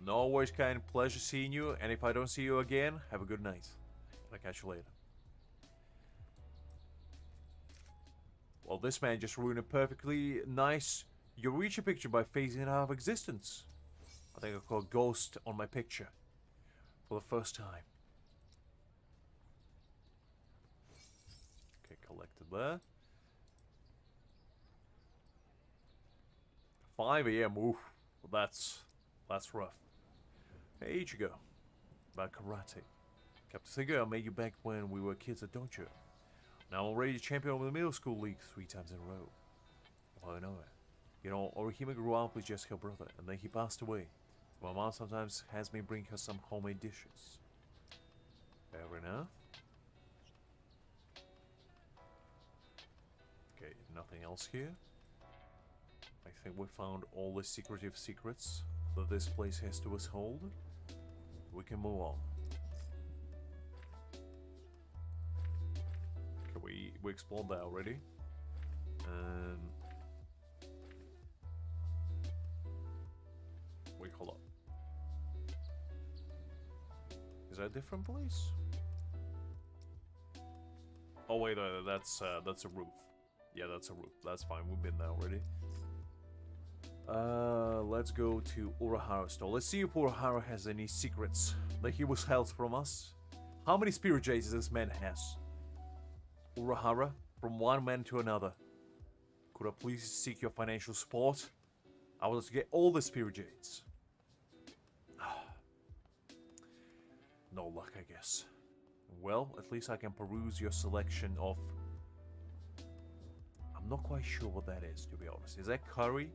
S1: No worries, kind. Pleasure seeing you, and if I don't see you again, have a good night. I'll catch you later. Well, this man just ruined a perfectly nice Yorichi picture by phasing it out of existence. I think I caught ghost on my picture for the first time. Okay, collected there. 5 AM, oof. Well, that's rough. Hey, Ichigo. About karate. Captain Singer, I made you back when we were kids at Dojo. Now I'm already champion of the middle school league 3 times in a row. Well, I know it. You know, Orihime grew up with just her brother, and then he passed away. My mom sometimes has me bring her some homemade dishes. Fair enough. Okay, nothing else here. I think we found all the secretive secrets that this place has to us hold. We can move on. Okay, we explored that already. Wait, hold up. Is that a different place? Oh wait, that's a roof. Yeah, that's a roof. That's fine. We've been there already. Let's go to Urahara's store. Let's see if Urahara has any secrets that he was held from us. How many spirit jades this man has? Urahara, from one man to another. Could I please seek your financial support? I want to get all the spirit jades. No luck, I guess. Well, at least I can peruse your selection of... I'm not quite sure what that is, to be honest. Is that curry?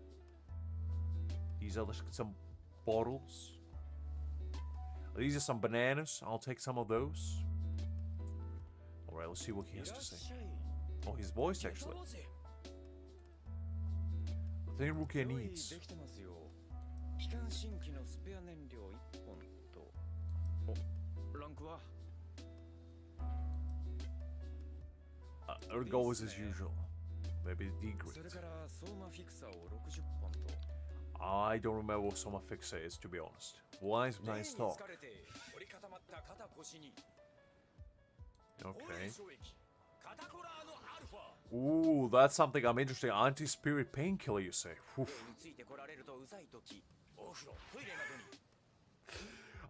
S1: These are some bottles. These are some bananas. I'll take some of those. Alright, let's see what he has to say. Oh, his voice, actually. The thing Rukia needs. Our goal is as usual. Maybe D grade. I don't remember what Soma Fixa is, to be honest. Wise, nice talk. Okay. Ooh, that's something I'm interested in. Anti-spirit painkiller, you say? Oof.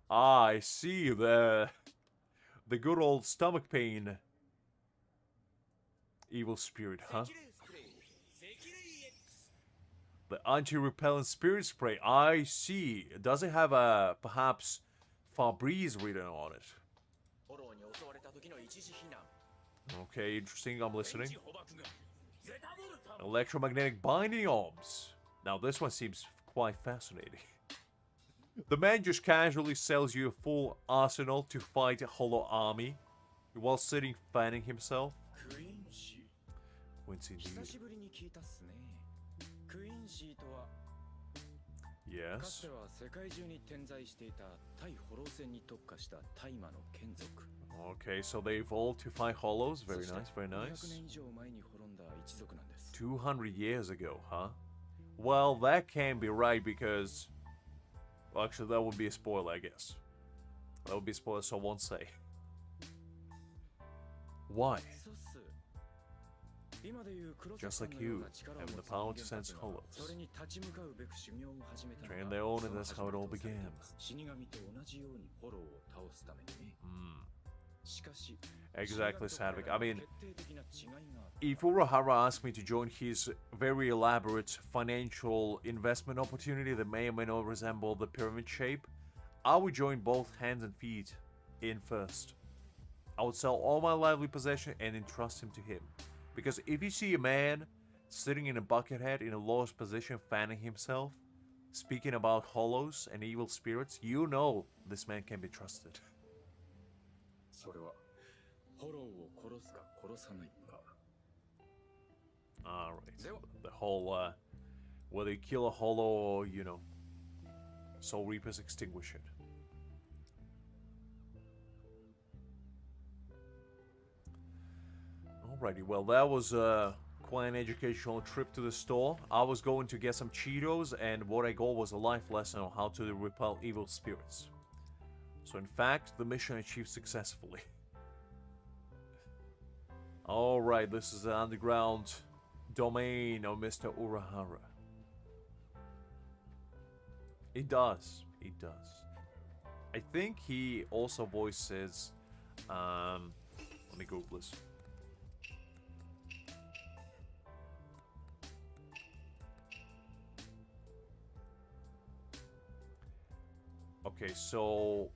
S1: Ah, I see. The good old stomach pain. Evil spirit, huh? The anti-repellent spirit spray. I see. Does it have a perhaps Febreze written on it? Okay, interesting. I'm listening. Electromagnetic binding arms. Now this one seems quite fascinating. The man just casually sells you a full arsenal to fight a hollow army while sitting fanning himself. Quincy indeed. Yes. Okay, so they evolved to fight hollows. Very nice, very nice. 200 years ago, huh? Well, that can't be right because... Well, actually, that would be a spoiler, I guess. That would be a spoiler, so I won't say. Why? Just like you, having the power to sense hollows. Train their own, and that's how it all began. Exactly, Sadvik. I mean, if Urahara asked me to join his very elaborate financial investment opportunity that may or may not resemble the pyramid shape, I would join both hands and feet in first. I would sell all my lively possession and entrust him to him. Because if you see a man sitting in a bucket hat in a lowest position fanning himself, speaking about hollows and evil spirits, you know this man can be trusted. Alright, the whole, whether you kill a hollow or, you know, Soul Reapers extinguish it. Alrighty, well that was quite an educational trip to the store. I was going to get some Cheetos, and what I got was a life lesson on how to repel evil spirits. So in fact, the mission achieved successfully. Alright, this is the underground domain of Mr. Urahara. It does. I think he also voices, let me Google this. Okay, so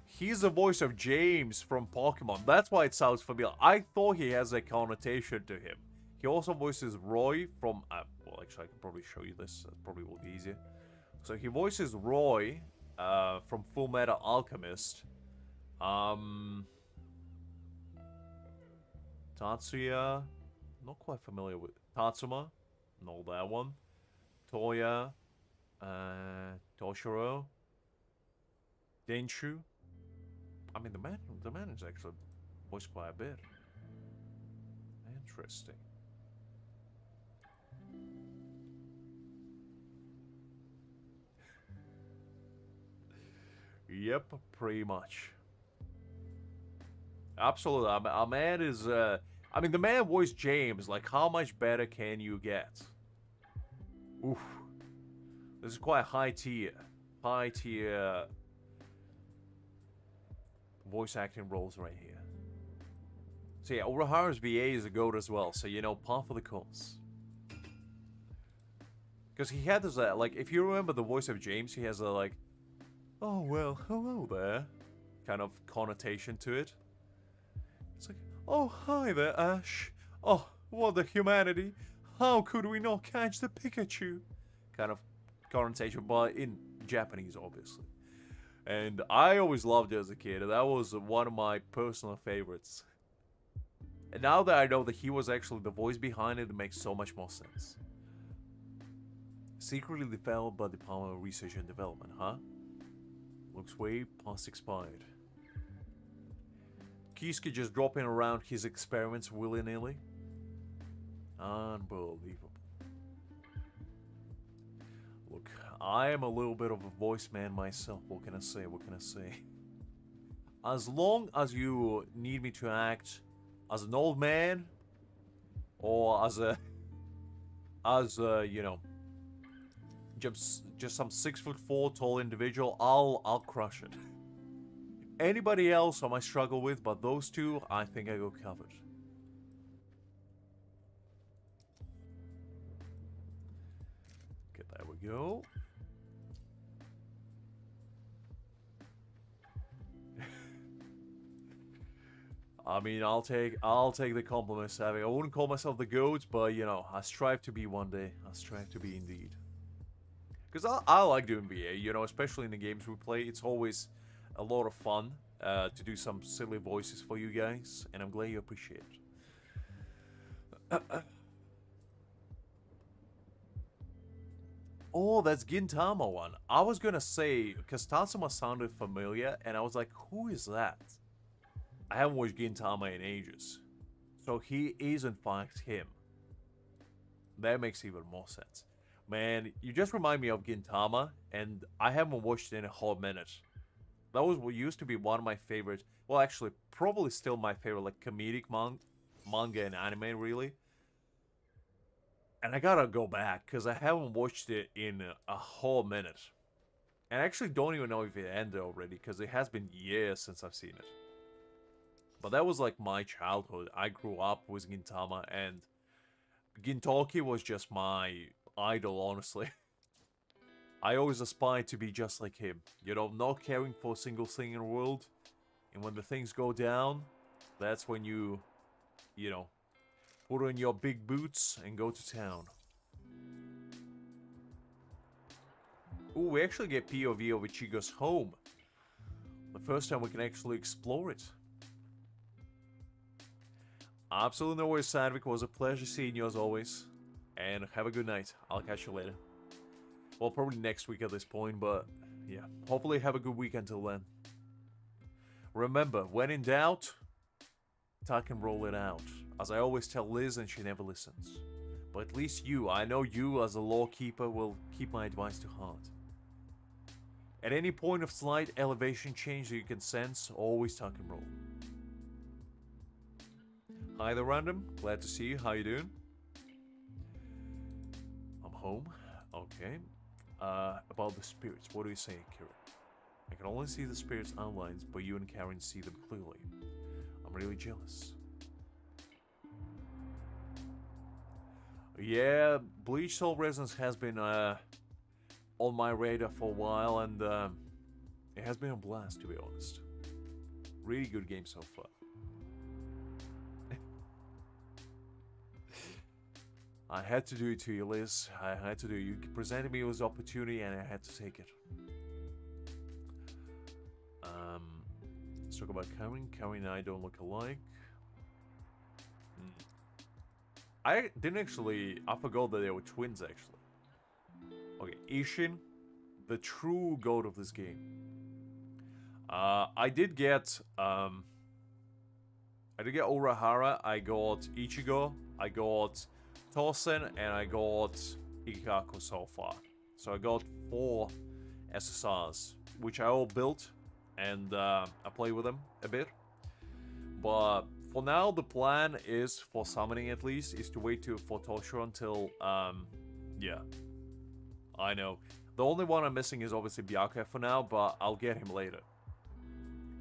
S1: he's the voice of James from Pokemon. That's why it sounds familiar. I thought he has a connotation to him. He also voices Roy from... well, actually, I can probably show you this. That probably will be easier. So he voices Roy from Full Metal Alchemist. Tatsuya, not quite familiar with Tatsuma, no that one. Toya, Toshiro, Denshu. I mean the man is actually voiced quite a bit. Interesting. Yep, pretty much. Absolutely. A man is, I mean, the man voiced James. Like, how much better can you get? Oof. This is quite high tier voice acting roles right here. So yeah, Urahara's VA is a goat as well. So, you know, par for the course. Because he had this, like, if you remember the voice of James, he has a, like, oh, well, hello there, kind of connotation to it. It's like, oh, hi there, Ash. Oh, what the humanity. How could we not catch the Pikachu? Kind of connotation, but in Japanese, obviously. And I always loved it as a kid. That was one of my personal favorites. And now that I know that he was actually the voice behind it, it makes so much more sense. Secretly developed by the Department of Research and Development, huh? Looks way past expired. Kisuke just dropping around his experiments willy-nilly. Unbelievable. Look, I am a little bit of a voice man myself. What can I say? As long as you need me to act as an old man, or as a, you know, just some 6'4" tall individual, I'll crush it. Anybody else I might struggle with, but those two, I think I go covered. Okay, there we go. I mean, I'll take the compliments, Savvy. I wouldn't call myself the GOAT, but you know, I strive to be one day. I strive to be indeed. Because I like doing VA, you know, especially in the games we play. It's always a lot of fun to do some silly voices for you guys, and I'm glad you appreciate it. Oh, that's Gintama one. I was gonna say, because Tatsuma sounded familiar, and I was like, who is that? I haven't watched Gintama in ages. So he is in fact him. That makes even more sense. Man, you just remind me of Gintama, and I haven't watched it in a whole minute. That was what used to be one of my favorites. Well, actually, probably still my favorite, like, comedic manga and anime, really. And I gotta go back, because I haven't watched it in a whole minute. And I actually don't even know if it ended already, because it has been years since I've seen it. But that was like my childhood. I grew up with Gintama, and Gintoki was just my idol, honestly. I always aspired to be just like him. You know, not caring for a single thing in the world. And when the things go down, that's when you know, put on your big boots and go to town. Ooh, we actually get POV of Ichigo's home. The first time we can actually explore it. Absolutely no worries, Sandvik. It was a pleasure seeing you as always. And have a good night. I'll catch you later. Well, probably next week at this point, but yeah. Hopefully have a good week until then. Remember, when in doubt, tuck and roll it out. As I always tell Liz, and she never listens. But at least you, I know you as a lawkeeper, will keep my advice to heart. At any point of slight elevation change that you can sense, always tuck and roll. Hi there, Random. Glad to see you. How you doing? I'm home. Okay. About the spirits, what do you say, Kira? I can only see the spirits' outlines, but you and Karen see them clearly. I'm really jealous. Yeah, Bleach Soul Resonance has been on my radar for a while, and it has been a blast, to be honest. Really good game so far. I had to do it to you, Liz. I had to do it. You presented me with the opportunity, and I had to take it. Let's talk about Karen. Karen and I don't look alike. I didn't actually... I forgot that they were twins, actually. Okay, Ishin, the true goat of this game. I did get Urahara, I got Ichigo, I got Tosen, and I got Ikikaku so far. So I got 4 SSRs, which I all built, and I play with them a bit. But for now, the plan is, for summoning at least, is to wait for Toshiro until, yeah. I know. The only one I'm missing is obviously Byakuya for now, but I'll get him later.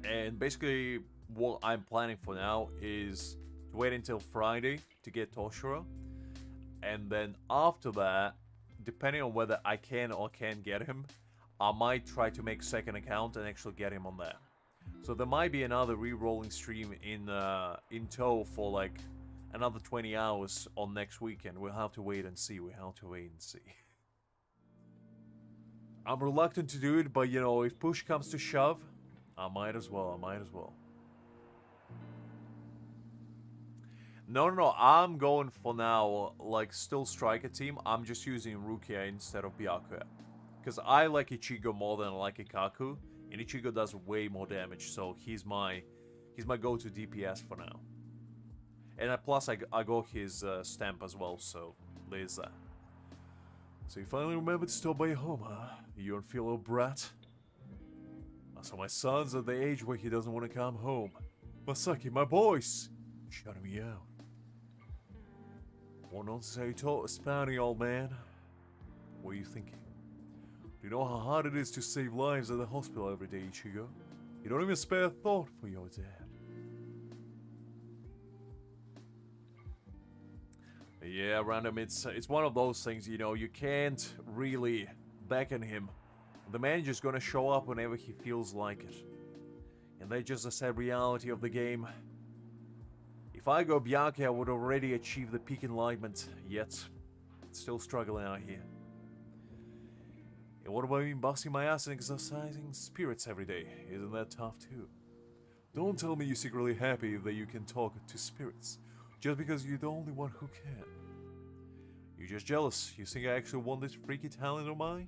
S1: And basically, what I'm planning for now is to wait until Friday to get Toshiro. And then after that, depending on whether I can or can't get him, I might try to make a second account and actually get him on there. So there might be another re-rolling stream in tow for like another 20 hours on next weekend. We'll have to wait and see. I'm reluctant to do it, but you know, if push comes to shove, I might as well. No, I'm going for now, like, still striker team. I'm just using Rukia instead of Byakuya. Because I like Ichigo more than I like Ikaku. And Ichigo does way more damage, so he's my go-to DPS for now. And plus, I got his stamp as well, so there's that. So you finally remembered to stop by home, huh? You don't feel a brat? So my son's at the age where he doesn't want to come home. Masaki, my boys! Shutting me out. What nonsense are you spouting, old man? What are you thinking? Do you know how hard it is to save lives at the hospital every day, Ichigo? You don't even spare a thought for your dad. Yeah, Random, it's one of those things, you know, you can't really beckon him. The man just gonna show up whenever he feels like it. And that's just the sad reality of the game. If I go Byakuya, I would already achieve the peak enlightenment, yet still struggling out here. And what about me busting my ass and exercising spirits every day? Isn't that tough too? Don't tell me you're secretly happy that you can talk to spirits, just because you're the only one who can. You're just jealous. You think I actually want this freaky talent of mine?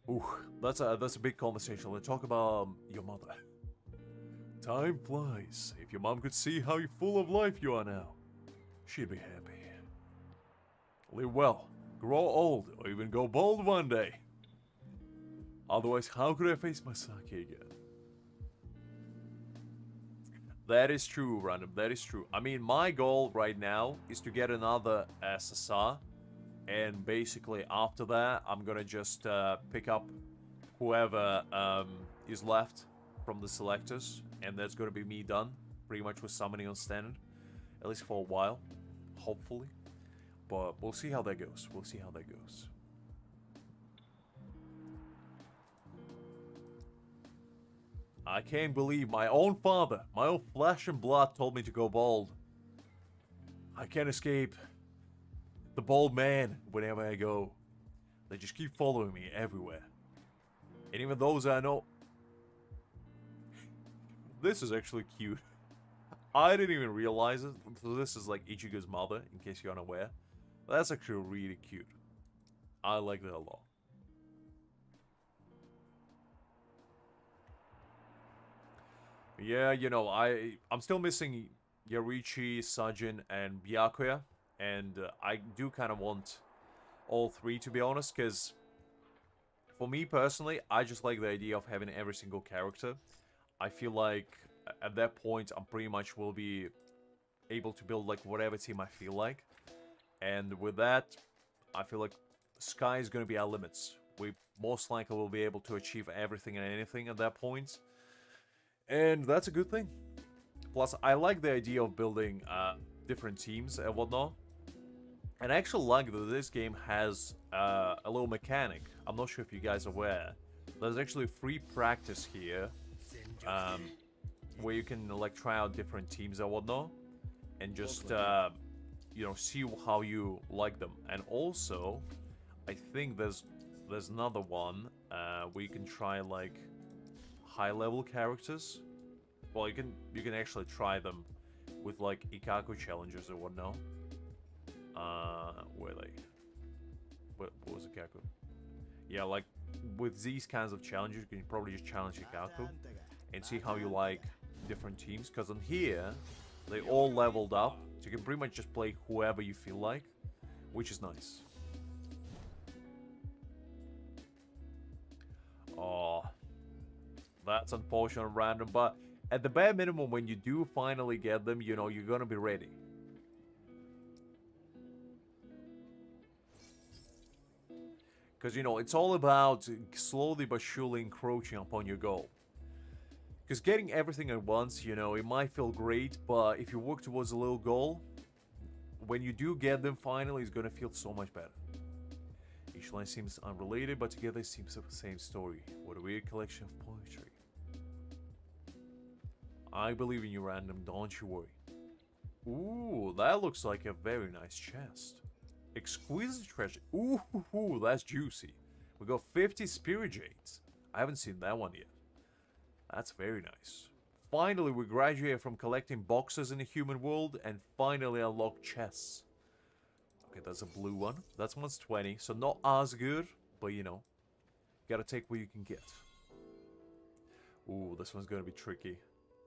S1: Ooh, that's a big conversation. Let's talk about your mother. Time flies. If your mom could see how full of life you are now, she'd be happy. Live well. grow old or even go bald one day. Otherwise, how could I face my sake again? That is true, Random. That is true. I mean, my goal right now is to get another SSR. And basically, after that, I'm gonna just pick up whoever is left from the selectors. And that's gonna be me done. Pretty much with summoning on standard. At least for a while. Hopefully. But we'll see how that goes. We'll see how that goes. I can't believe my own father, my own flesh and blood told me to go bald. I can't escape the bald man whenever I go. They just keep following me everywhere. And even those I know... This is actually cute. I didn't even realize it. So this is like Ichigo's mother, in case you're unaware. That's actually really cute. I like that a lot. Yeah, you know, I'm still missing Yorichi, Sajin, and Byakuya. And I do kind of want all three, to be honest, because for me personally, I just like the idea of having every single character. I feel like at that point, I pretty much will be able to build like whatever team I feel like. And with that, I feel like sky is going to be our limits. We most likely will be able to achieve everything and anything at that point. And that's a good thing. Plus, I like the idea of building different teams and whatnot. And I actually like that this game has a little mechanic. I'm not sure if you guys are aware. There's actually free practice here. Where you can like try out different teams and whatnot. And just, you know, see how you like them. And also, I think there's another one where you can try like high-level characters. Well, you can actually try them with like Ikaku challenges or whatnot. Where they? What was Ikaku? Yeah, like with these kinds of challenges, you can probably just challenge Ikaku and see how you like different teams. Because on here, they all leveled up, so you can pretty much just play whoever you feel like, which is nice. Oh, that's unfortunate, random, but at the bare minimum, when you do finally get them, you know, you're gonna be ready. Because, you know, it's all about slowly but surely encroaching upon your goal. Because getting everything at once, you know, it might feel great, but if you work towards a little goal, when you do get them finally, it's gonna feel so much better. Each line seems unrelated, but together it seems the same story. What a weird collection of poetry. I believe in you, random, don't you worry. Ooh, that looks like a very nice chest. Exquisite treasure. Ooh, that's juicy. We got 50 spirit jades. I haven't seen that one yet. That's very nice. Finally, we graduate from collecting boxes in the human world and finally unlock chests. Okay, that's a blue one. That's one's 20, so not as good, but you know, gotta take what you can get. Ooh, this one's gonna be tricky.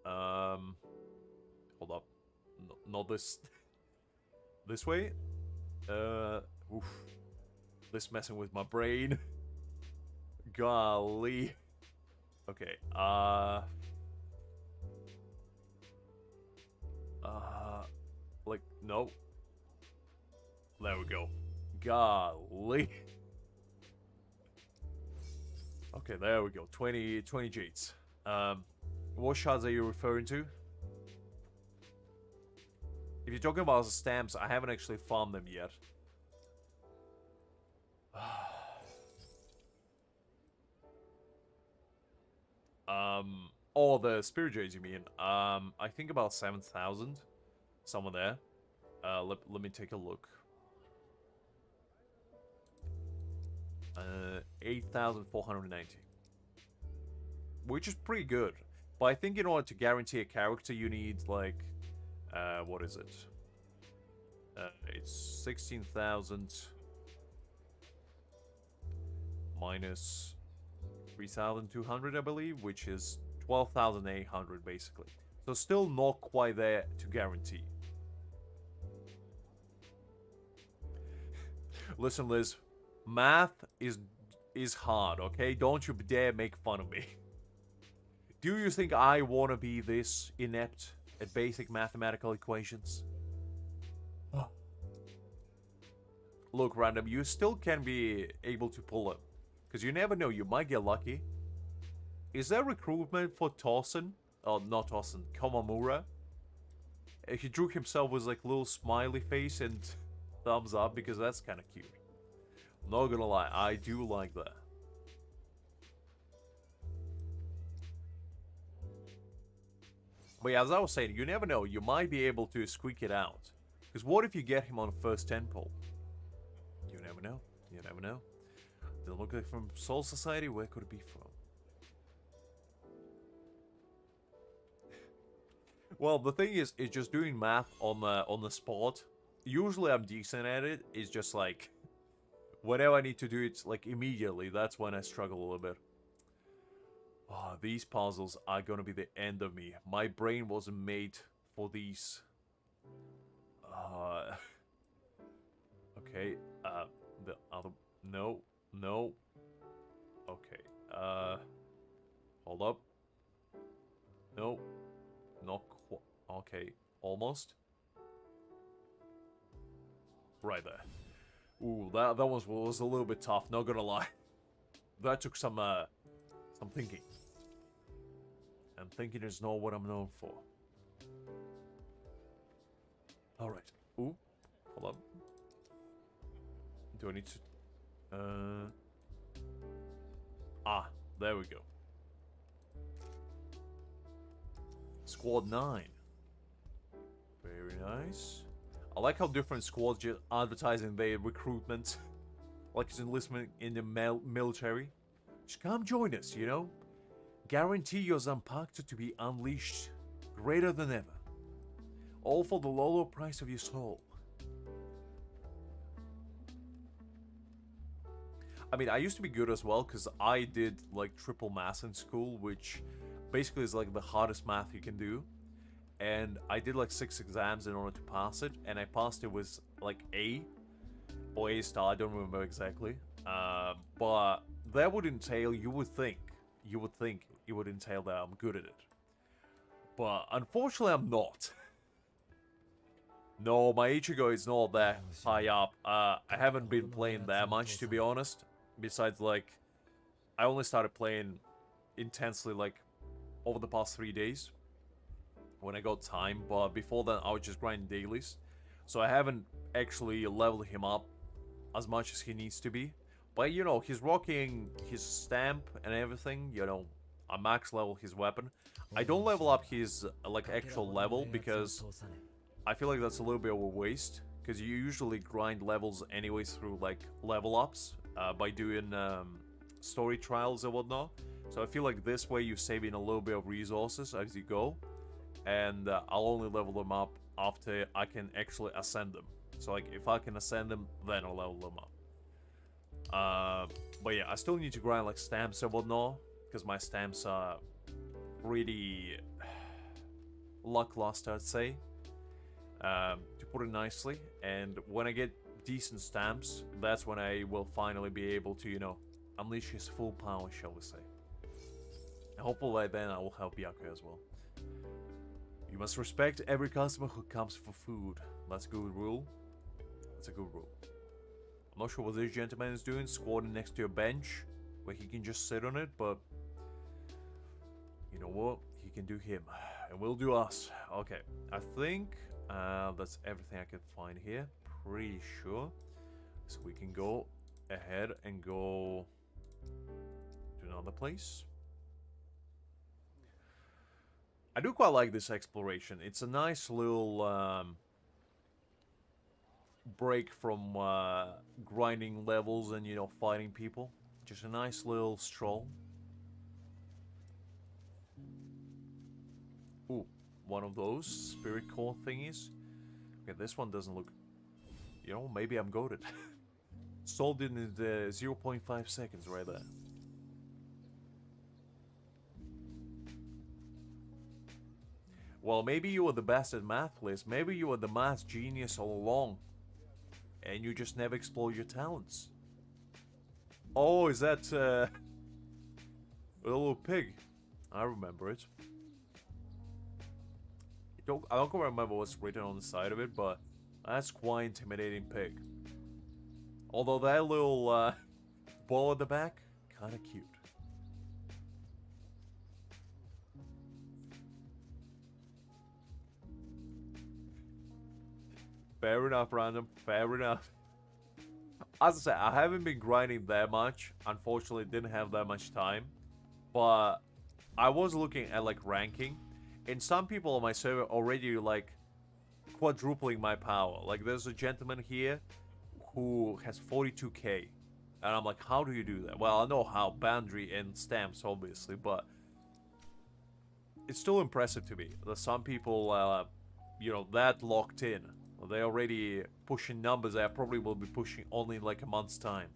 S1: Hold up. No, not this. This way? Oof. This messing with my brain. Golly. Okay, like, no. There we go. Golly. Okay, there we go. 20 jades. What shards are you referring to? If you're talking about the stamps, I haven't actually farmed them yet. Oh, the spirit jades you mean? I think about 7,000. Somewhere there. Let me take a look. 8,490. Which is pretty good. But I think in order to guarantee a character, you need, like, what is it? It's 16,000 minus 3,200, I believe, which is 12,800, basically. So still not quite there to guarantee. Listen, Liz, math is hard, okay? Don't you dare make fun of me. Do you think I want to be this inept at basic mathematical equations? Look, random, you still can be able to pull it. Because you never know, you might get lucky. Is there recruitment for Tosin? Oh, not Tosin, Komamura? He drew himself with like little smiley face and thumbs up because that's kind of cute. Not gonna lie, I do like that. But yeah, as I was saying, you never know, you might be able to squeak it out. Because what if you get him on the first 10 pull? You never know. You never know. Does it look like from Soul Society? Where could it be from? Well, the thing is, it's just doing math on the spot. Usually I'm decent at it. It's just like, whenever I need to do it, like immediately, that's when I struggle a little bit. Oh, these puzzles are gonna be the end of me. My brain wasn't made for these. Okay, the other... No, no. Okay, hold up. No, not quite. Okay, almost. Right there. Ooh, that was a little bit tough, not gonna lie. That took some thinking. And thinking is not what I'm known for. Alright. Ooh, hold up. Do I need to... Ah, there we go. Squad 9. Very nice. I like how different squads just advertising their recruitment. Like it's enlistment in the military. Just come join us, you know? Guarantee your Zanpakuto to be unleashed greater than ever. All for the low price of your soul. I mean, I used to be good as well because I did like triple math in school, which basically is like the hardest math you can do. And I did like 6 exams in order to pass it, and I passed it with like A or A star, I don't remember exactly. But that would entail, you would think it would entail that I'm good at it. But unfortunately I'm not. No, my Ichigo is not that high up. I haven't been playing that much, to be honest. Besides, like, I only started playing intensely, like, over the past 3 days. When I got time, but before then I was just grinding dailies. So I haven't actually leveled him up as much as he needs to be. But, you know, he's rocking his stamp and everything, you know, I max level his weapon. I don't level up his, like, actual level because I feel like that's a little bit of a waste. Because you usually grind levels anyways through, like, level ups by doing story trials and whatnot. So I feel like this way you save in a little bit of resources as you go. And I'll only level them up after I can actually ascend them. So, like, if I can ascend them, then I'll level them up. But yeah, I still need to grind, like, stamps and whatnot. Because my stamps are really lackluster, I'd say. To put it nicely. And when I get decent stamps, that's when I will finally be able to, you know, unleash his full power, shall we say. And hopefully then I will help Byakuya as well. You must respect every customer who comes for food. That's a good rule. That's a good rule. I'm not sure what this gentleman is doing, squatting next to a bench where he can just sit on it, but you know what? He can do him, and we'll do us. Okay, I think that's everything I can find here. Pretty sure. So we can go ahead and go to another place. I do quite like this exploration. It's a nice little break from grinding levels and, you know, fighting people. Just a nice little stroll. Ooh, one of those spirit core thingies. Okay, this one doesn't look... You know, maybe I'm goated. Solved in the 0.5 seconds right there. Well, maybe you were the best at math, Liz. Maybe you were the math genius all along. and you just never explore your talents. Oh, is that a little pig? I remember it. I don't remember what's written on the side of it, but that's quite intimidating pig. Although that little ball at the back, kind of cute. Fair enough, random. Fair enough. As I said, I haven't been grinding that much. Unfortunately, didn't have that much time. But I was looking at like ranking, and some people on my server already like quadrupling my power. Like there's a gentleman here who has 42k, and I'm like, how do you do that? Well, I know how, boundary and stamps obviously, but it's still impressive to me that some people, you know, that locked in. They're already pushing numbers that I probably will be pushing only in like a month's time.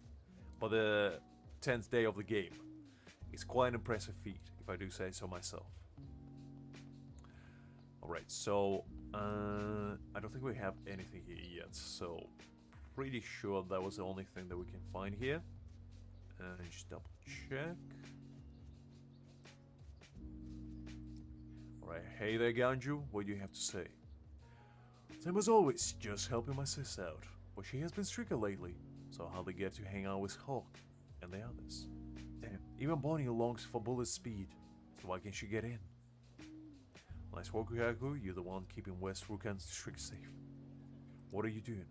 S1: By the 10th day of the game. It's quite an impressive feat, if I do say so myself. Alright, so I don't think we have anything here yet, so pretty sure that was the only thing that we can find here. Just double check. Alright, hey there Ganju, what do you have to say? Same as always, just helping my sis out, but she has been stricter lately, so how they get to hang out with Hawk and the others. Damn, even Bonnie longs for bullet speed, so why can't she get in? Nice work, Kaku, you're the one keeping West Rukan's district safe. What are you doing?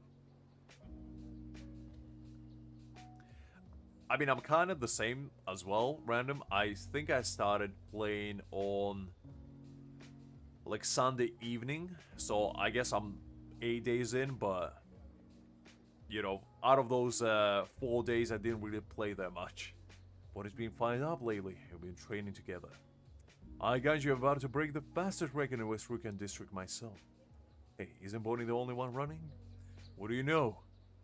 S1: I mean, I'm kind of the same as well, random. I think I started playing on like Sunday evening, so I guess I'm 8 days in, but you know, out of those 4 days I didn't really play that much. What has been fired up lately? We've been training together. I got you about to break the fastest record in West Rukan district myself. Hey, isn't Bonnie the only one running? What do you know?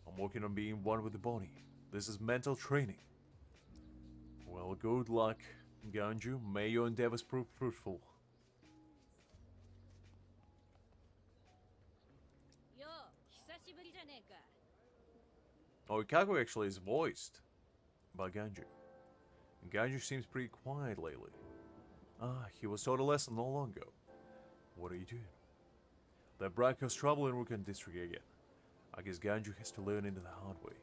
S1: I'm working on being one with the Bonnie. This is mental training. Well, good luck, Ganju. May your endeavors prove fruitful. Oh, Ikaku actually is voiced by Ganju. And Ganju seems pretty quiet lately. Ah, he was taught a lesson not long ago. What are you doing? That brat caused trouble in Rukan district again. I guess Ganju has to learn it the hard way.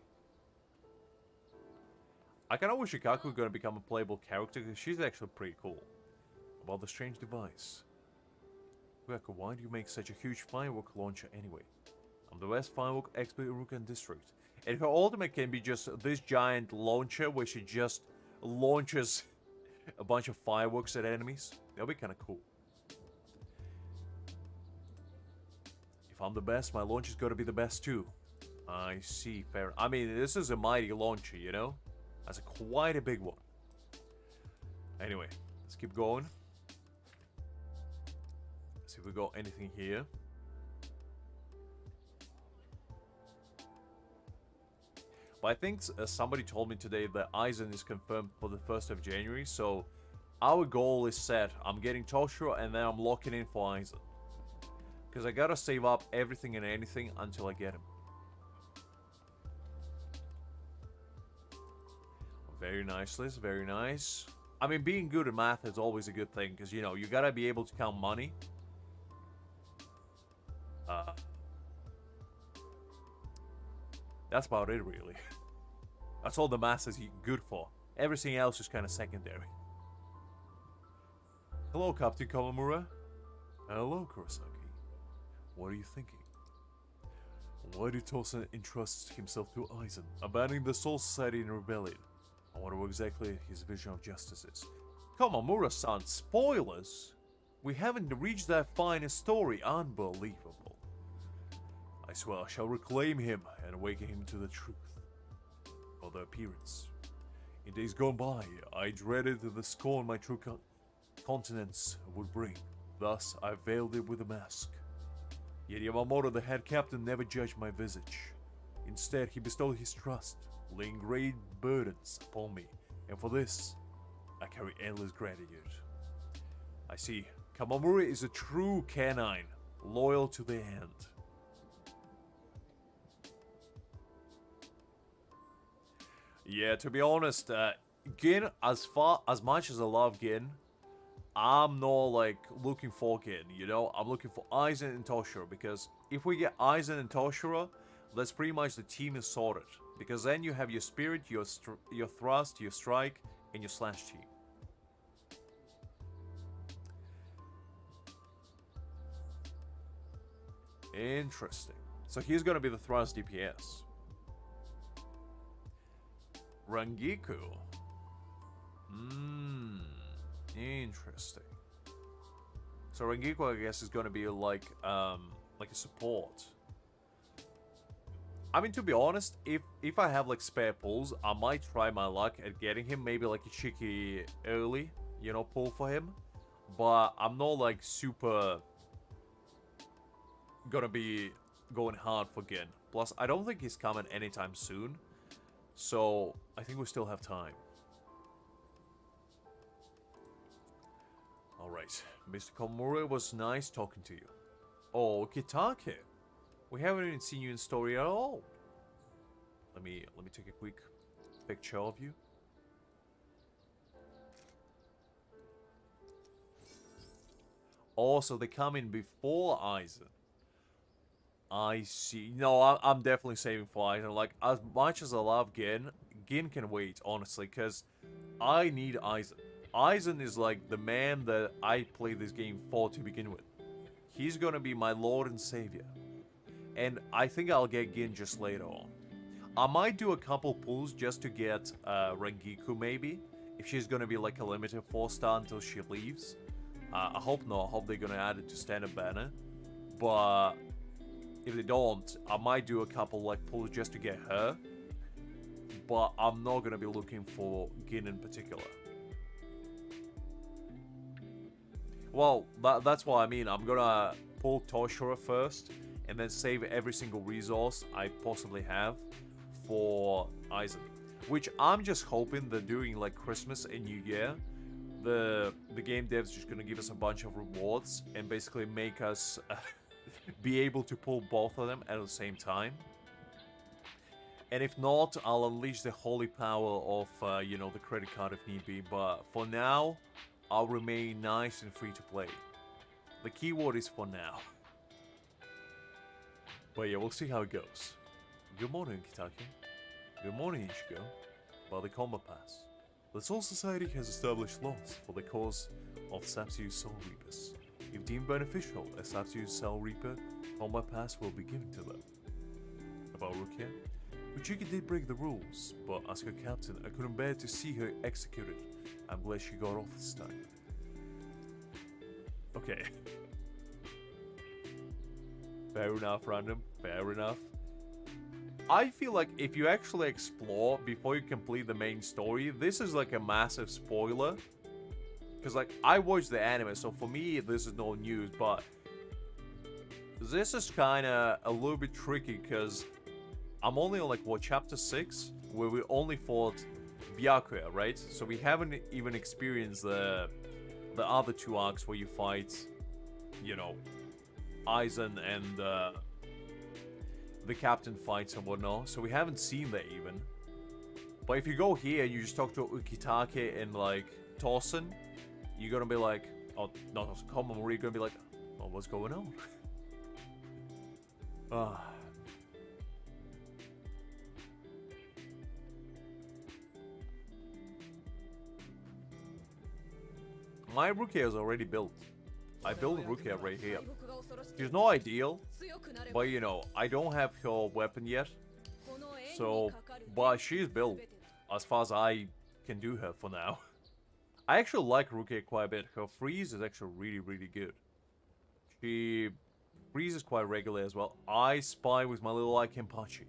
S1: I kinda wish Ikaku was gonna become a playable character because she's actually pretty cool. About the strange device. Ikaku, why do you make such a huge firework launcher anyway? I'm the best firework expert in Rukan district. And her ultimate can be just this giant launcher where she just launches a bunch of fireworks at enemies. That'll be kinda cool. If I'm the best, my launcher's gotta be the best too. I see, fair. I mean, this is a mighty launcher, you know? That's quite a big one. Anyway, let's keep going. See if we got anything here. But I think somebody told me today that Aizen is confirmed for the 1st of January, so our goal is set. I'm getting Toshiro and then I'm locking in for Aizen. Because I gotta save up everything and anything until I get him. Very nice, Liz, very nice. I mean, being good at math is always a good thing, because, you know, you gotta be able to count money. That's about it, really. That's all the math is good for. Everything else is kind of secondary. Hello, Captain Kawamura. Hello, Kurosaki. What are you thinking? Why did Tosen entrust himself to Aizen, abandoning the Soul Society in rebellion? I wonder what exactly his vision of justice is. Kawamura-san, spoilers? We haven't reached that fine story. Unbelievable. I swear I shall reclaim him and awaken him to the truth. Or the appearance. In days gone by, I dreaded the scorn my true continence would bring. Thus, I veiled it with a mask. Yet Yamamoto, the head captain, never judged my visage. Instead, he bestowed his trust, laying great burdens upon me, and for this, I carry endless gratitude. I see, Kawamura is a true canine, loyal to the end. Yeah, to be honest, Gin, as much as I love Gin, I'm not like looking for Gin, you know? I'm looking for Aizen and Toshiro, because if we get Aizen and Toshiro, that's pretty much the team is sorted. Because then you have your spirit, your thrust, your strike, and your slash team. Interesting. So he's gonna be the thrust DPS. Rangiku. Interesting. So Rangiku, I guess, is gonna be like a support. I mean, to be honest, if I have like spare pulls, I might try my luck at getting him. Maybe like a cheeky early, you know, pull for him. But I'm not like super gonna be going hard for Gin. Plus, I don't think he's coming anytime soon. So, I think we still have time. Alright, Mr. Komura, it was nice talking to you. Oh, Kitake. We haven't even seen you in story at all. Let me take a quick picture of you. Also, they come in before Aizen. I see. No, I'm definitely saving for Aizen. Like, as much as I love Gin, Gin can wait, honestly, because I need Aizen. Aizen is like the man that I play this game for to begin with. He's gonna be my lord and savior. And I think I'll get Gin just later on. I might do a couple pulls just to get Rangiku, maybe. If she's gonna be like a limited 4-star until she leaves. I hope not. I hope they're gonna add it to standard banner. But if they don't, I might do a couple like pulls just to get her. But I'm not gonna be looking for Gin in particular. Well, that's what I mean. I'm gonna pull Toshiro first, and then save every single resource I possibly have for Aizen. Which I'm just hoping that during like Christmas and New Year, the game devs just gonna give us a bunch of rewards and basically make us be able to pull both of them at the same time. And if not, I'll unleash the holy power of, you know, the credit card if need be. But for now, I'll remain nice and free to play. The keyword is for now. But yeah, we'll see how it goes. Good morning, Kitake. Good morning, Ichigo. By the Combat Pass. The Soul Society has established laws for the cause of Sapsu's Soul Reapers. If deemed beneficial, a Sapsu's Soul Reaper Combat Pass will be given to them. About Rukia, Uchiki did break the rules, but as her captain, I couldn't bear to see her executed. I'm glad she got off this time. Okay. Fair enough, random. Fair enough. I feel like if you actually explore before you complete the main story, this is like a massive spoiler. Because like, I watched the anime, so for me, this is no news, but this is kind of a little bit tricky because I'm only on like, what, chapter 6? Where we only fought Byakuya, right? So we haven't even experienced the other two arcs where you fight, you know, Aizen and the captain fights and whatnot. So we haven't seen that even. But if you go here and you just talk to Ukitake and like Tosen, you're gonna be like, oh, not Komamori, you're gonna be like, oh, what's going on? My Rukia is already built. I built Rukia right here. She's not ideal, but you know, I don't have her weapon yet. So, but she's built as far as I can do her for now. I actually like Rukia quite a bit. Her freeze is actually really, really good. She freezes quite regularly as well. I spy with my little eye Kenpachi.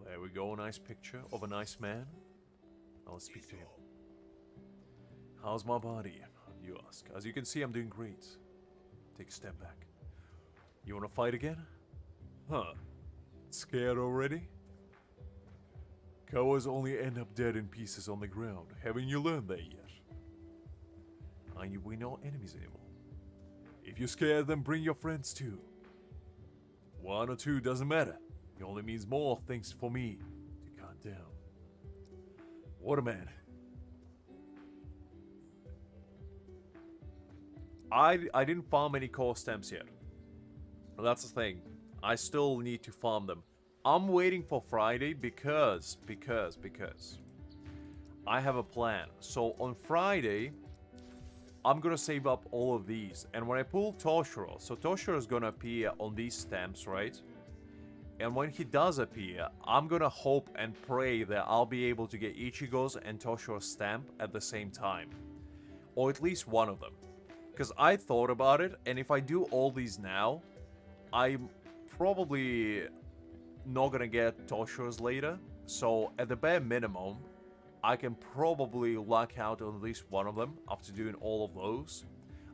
S1: There we go, a nice picture of a nice man. Now let's speak to him. How's my body, you ask? As you can see, I'm doing great. Take a step back. You wanna fight again? Huh? Scared already? Cowards only end up dead in pieces on the ground. Haven't you learned that yet? We're not enemies anymore. If you're scared, then bring your friends too. 1 or 2 doesn't matter. It only means more things for me to count down. What a man. I didn't farm any core stamps yet. That's the thing. I still need to farm them. I'm waiting for Friday because I have a plan. So on Friday, I'm gonna save up all of these. And when I pull Toshiro, so Toshiro is gonna appear on these stamps, right? And when he does appear, I'm gonna hope and pray that I'll be able to get Ichigo's and Toshiro's stamp at the same time. Or at least one of them. Because I thought about it, and if I do all these now, I'm probably not gonna get Toshiro's later. So at the bare minimum, I can probably luck out on at least one of them after doing all of those.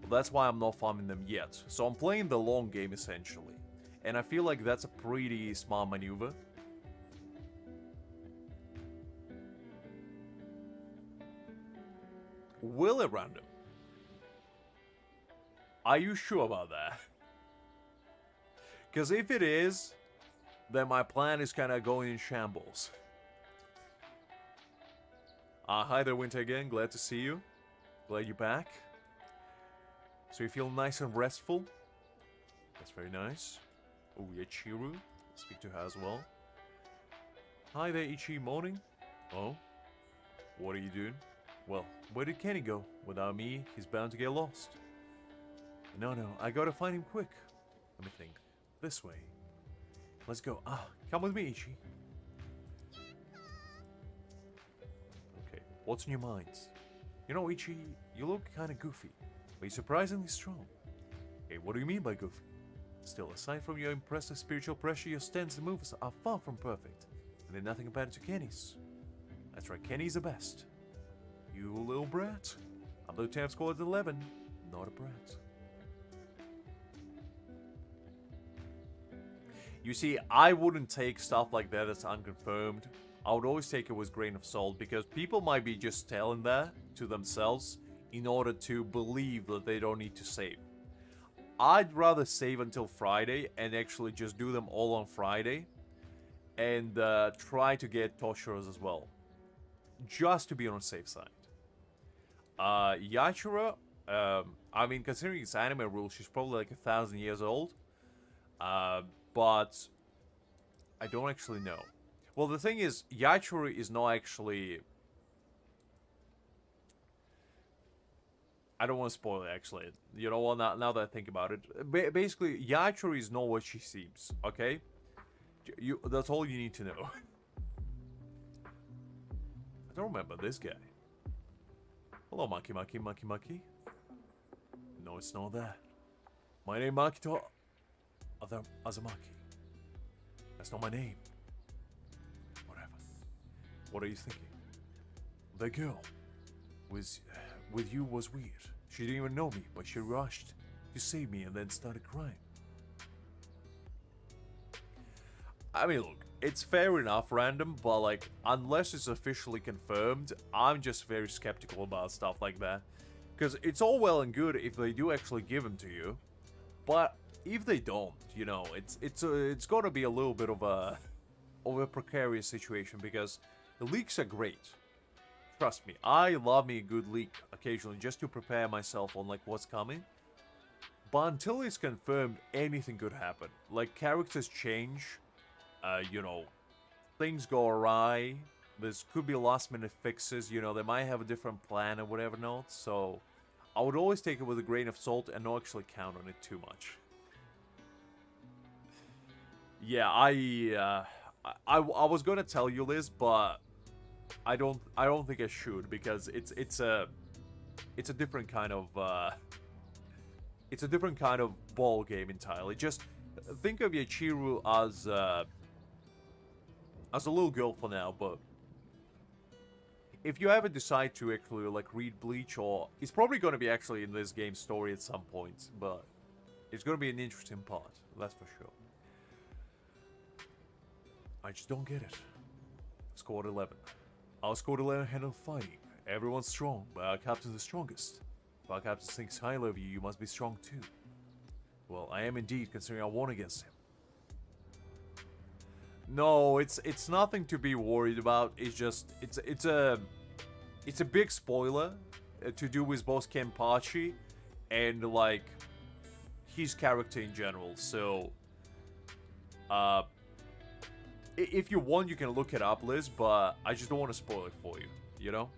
S1: That's why I'm not farming them yet. So I'm playing the long game essentially. And I feel like that's a pretty smart maneuver. Will it random? Are you sure about that? Because if it is, then my plan is kind of going in shambles. Hi there, Winter again. Glad to see you. Glad you're back. So you feel nice and restful? That's very nice. Oh, Yachiru. Speak to her as well. Hi there, Ichi. Morning. Oh? What are you doing? Well, where did Kenny go? Without me, he's bound to get lost. No, I gotta find him quick. Let me think. This way. Let's go. Come with me, Ichi. Okay, what's in your minds? You know, Ichi, you look kinda goofy, but you're surprisingly strong. Hey, what do you mean by goofy? Still, aside from your impressive spiritual pressure, your stance and moves are far from perfect. And they're nothing compared to Kenny's. That's right, Kenny's the best. You little brat. I'm the Lieutenant scored at 11, not a brat. You see, I wouldn't take stuff like that as unconfirmed. I would always take it with a grain of salt because people might be just telling that to themselves in order to believe that they don't need to save. I'd rather save until Friday and actually just do them all on Friday and try to get Toshiro's as well. Just to be on the safe side. Yachira, I mean, considering its anime rule, she's probably like 1,000 years old. But I don't actually know. Well, the thing is, Yachiro is not actually... I don't want to spoil it, actually. You know what, now that I think about it. Basically, Yachiro is not what she seems, okay? That's all you need to know. I don't remember this guy. Hello, Maki. No, it's not that. My name Makito Azumaki. That's not my name. Whatever. What are you thinking? The girl with you was weird. She didn't even know me, but she rushed to save me and then started crying. I mean, look, it's fair enough, random, but like, unless it's officially confirmed, I'm just very skeptical about stuff like that. Because it's all well and good if they do actually give them to you, but if they don't, you know, it's got to be a little bit of a precarious situation because the leaks are great. Trust me, I love me a good leak occasionally just to prepare myself on like what's coming. But until it's confirmed, anything could happen. Like characters change, you know, things go awry. There could be last minute fixes. You know, they might have a different plan or whatever not. So I would always take it with a grain of salt and not actually count on it too much. Yeah, I was gonna tell you this, but I don't think I should because it's a different kind of ball game entirely. Just think of Yachiru as a little girl for now, but if you ever decide to actually like read Bleach, or it's probably gonna be actually in this game's story at some point, but it's gonna be an interesting part, that's for sure. I just don't get it. Scored 11. Our scored 11 handle fighting. Everyone's strong, but our captain's the strongest. If our captain thinks highly of you, you must be strong too. Well, I am indeed, considering I won against him. No, it's nothing to be worried about. It's just it's a big spoiler to do with both Kenpachi and like his character in general. So, uh, if you want, you can look it up, Liz. But I just don't want to spoil it for you. You know,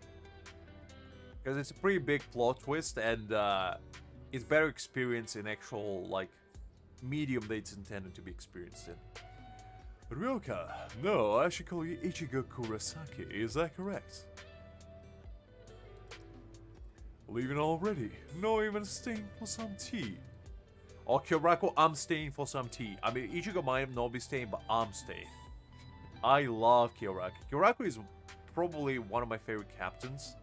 S1: because it's a pretty big plot twist, and it's better experience in actual like medium that it's intended to be experienced in. Ryoka, no, I should call you Ichigo Kurosaki, is that correct? Leaving already? No, even staying for some tea. Oh, Kyoraku, I'm staying for some tea. I mean, Ichigo might not be staying, but I'm staying. I love Kyoraku. Kyoraku is probably one of my favorite captains.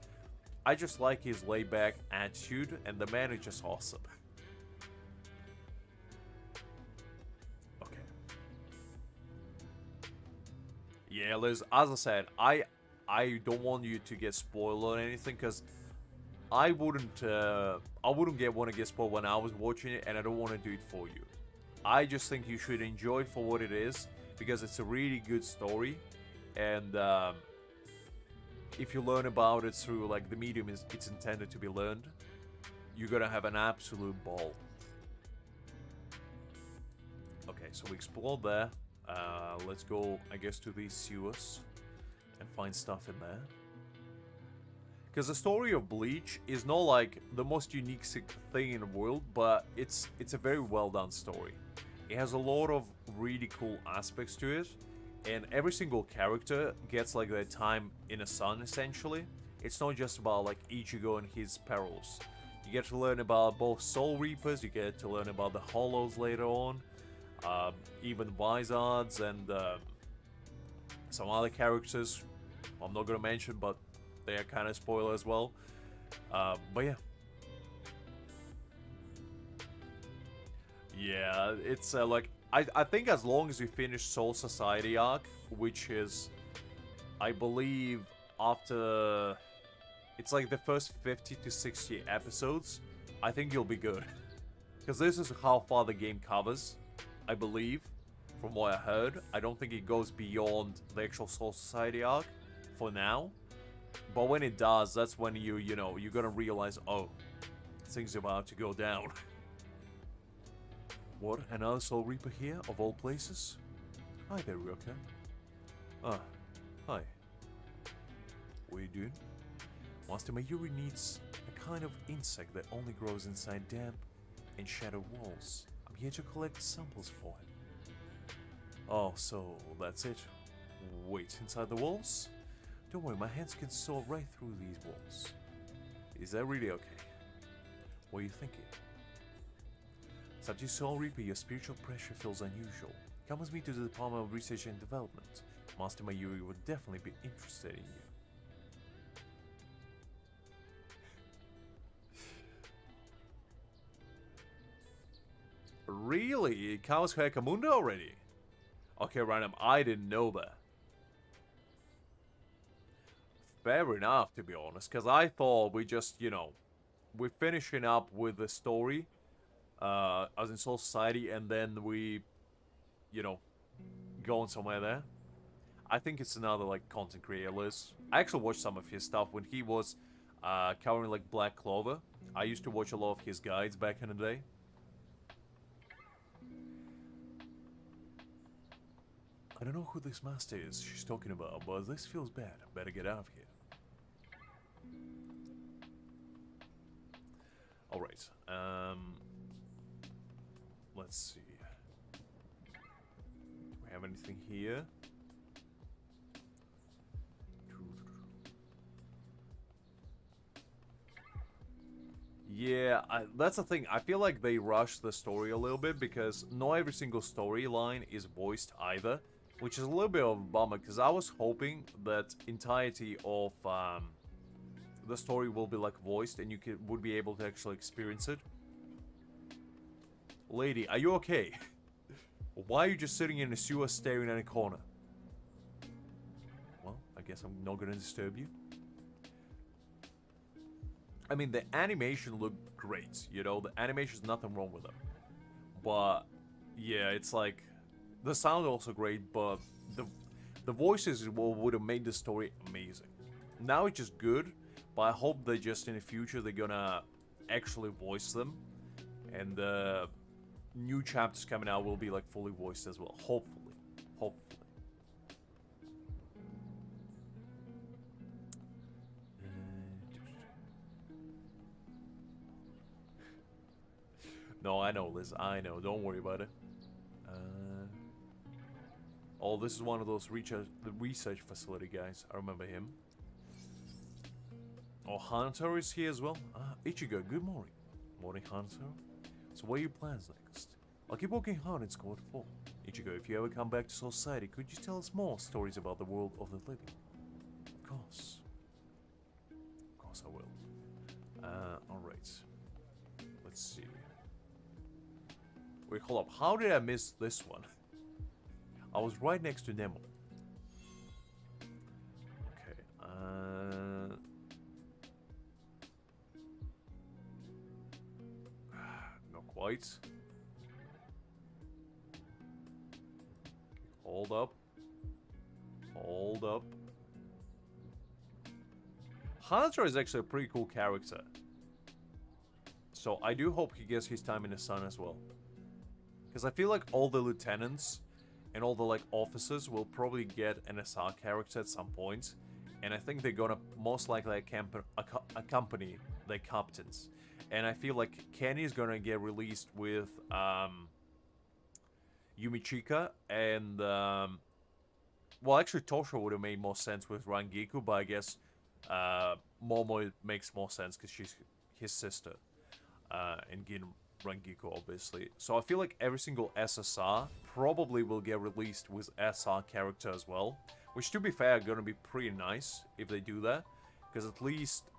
S1: I just like his laid-back attitude, and the man is just awesome. Yeah, Liz, as I said, I don't want you to get spoiled or anything, because I wouldn't want to get spoiled when I was watching it, and I don't want to do it for you. I just think you should enjoy it for what it is, because it's a really good story, and if you learn about it through like the medium it's intended to be learned, you're gonna have an absolute ball. Okay, so we explored there. Let's go, I guess, to these sewers and find stuff in there. Because the story of Bleach is not like the most unique thing in the world, but it's a very well done story. It has a lot of really cool aspects to it, and every single character gets like their time in the sun, essentially. It's not just about like Ichigo and his perils. You get to learn about both Soul Reapers, you get to learn about the Hollows later on, even Vizards and some other characters I'm not gonna mention, but they are kind of spoiler as well. But yeah. Yeah, it's like, I think as long as you finish Soul Society arc, which is, I believe, after, it's like the first 50 to 60 episodes, I think you'll be good. Because this is how far the game covers, I believe, from what I heard. I don't think it goes beyond the actual Soul Society arc for now. But when it does, that's when you're gonna realize, oh, things are about to go down. What, another Soul Reaper here, of all places? Hi there, Ryoka. Ah, hi. What are you doing? Master Mayuri needs a kind of insect that only grows inside damp and shadowed walls. I'm here to collect samples for him. Oh, so that's it. Wait, inside the walls? Don't worry, my hands can saw right through these walls. Is that really okay? What are you thinking? Subject Soul Reaper, your spiritual pressure feels unusual. Come with me to the Department of Research and Development. Master Mayuri would definitely be interested in you. Really? Chaos Hekamundo already? Okay, random. I didn't know that. Fair enough, to be honest, because I thought we just, we're finishing up with the story, as in Soul Society, and then we, going somewhere there. I think it's another, like, content creator list. I actually watched some of his stuff when he was covering, like, Black Clover. I used to watch a lot of his guides back in the day. I don't know who this master is she's talking about, but this feels bad. Better get out of here. Alright, let's see. Do we have anything here? Yeah, that's the thing. I feel like they rushed the story a little bit because not every single storyline is voiced either, which is a little bit of a bummer because I was hoping that entirety of the story will be like voiced and you would be able to actually experience it. Lady, are you okay? Why are you just sitting in a sewer staring at a corner? Well, I guess I'm not gonna disturb you. I mean, the animation looked great, the animation's nothing wrong with it. But, yeah, it's like, the sound also great, but the the voices is what would have made the story amazing. Now it's just good, but I hope that just in the future they're gonna actually voice them, and the new chapters coming out will be like fully voiced as well. Hopefully, hopefully. No, I know, Liz. I know. Don't worry about it. Oh, this is one of those the research facility guys. I remember him. Oh, Hunter is here as well. Ichigo, good morning. Morning, Hunter. So what are your plans next? I'll keep working hard in Squad 4. Ichigo, if you ever come back to society, could you tell us more stories about the world of the living? Of course. Of course I will. Alright. Let's see. Wait, hold up. How did I miss this one? I was right next to Nemo. Okay, not quite. Hold up. Hold up. Hanato is actually a pretty cool character. So I do hope he gets his time in the sun as well. Because I feel like all the lieutenants and all the like officers will probably get an SR character at some point, and I think they're gonna most likely accompany their captains. And I feel like Kenny is gonna get released with Yumichika, and well, actually Tosho would have made more sense with Rangiku, but I guess Momo makes more sense because she's his sister, and Gin Rangiku, obviously. So I feel like every single SSR probably will get released with SR character as well, which to be fair are gonna be pretty nice if they do that, because at least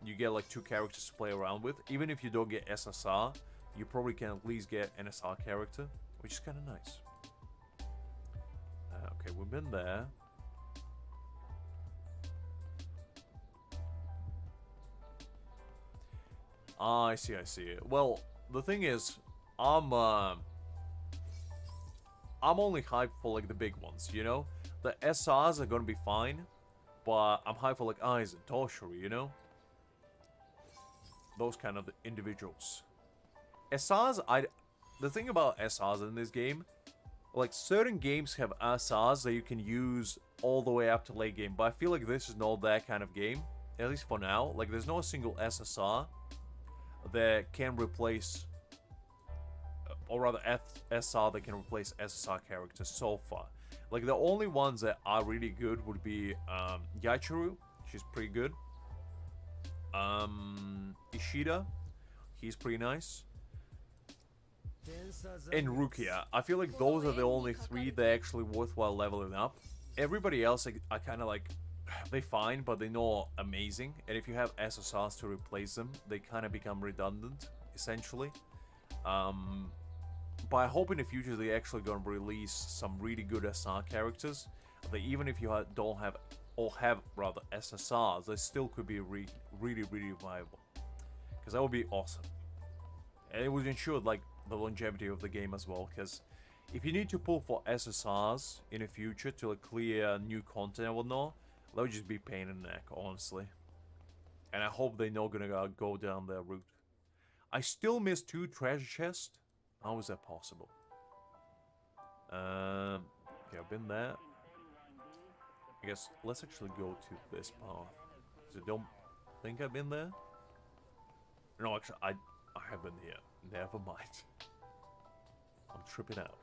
S1: you get like 2 characters to play around with. Even if you don't get SSR, you probably can at least get an SR character, which is kind of nice. Okay, we've been there. I see, I see. Well, the thing is, I'm only hyped for like the big ones, you know? The SRs are gonna be fine, but I'm hyped for like Aizen, Toshiro, you know? Those kind of individuals. SRs, the thing about SRs in this game, like certain games have SRs that you can use all the way up to late game, but I feel like this is not that kind of game, at least for now. Like there's no single SSR that can replace, or rather SR that can replace SSR characters so far. Like the only ones that are really good would be Yaichiro, she's pretty good. Ishida, he's pretty nice. And Rukia, I feel like those are the only 3 that are actually worthwhile leveling up. Everybody else I kind of like, they fine, but they're not amazing. And if you have SSRs to replace them, they kind of become redundant, essentially. But I hope in the future they actually gonna release some really good SR characters. That even if you don't have, or have rather SSRs, they still could be really, really viable. Because that would be awesome. And it would ensure like the longevity of the game as well. Because if you need to pull for SSRs in the future to like clear new content and whatnot, that would just be pain in the neck, honestly. And I hope they're not gonna go down that route. I still miss 2 treasure chests. How is that possible? Okay, I've been there. I guess let's actually go to this path. Because I don't think I've been there. No, actually, I have been here. Never mind. I'm tripping out.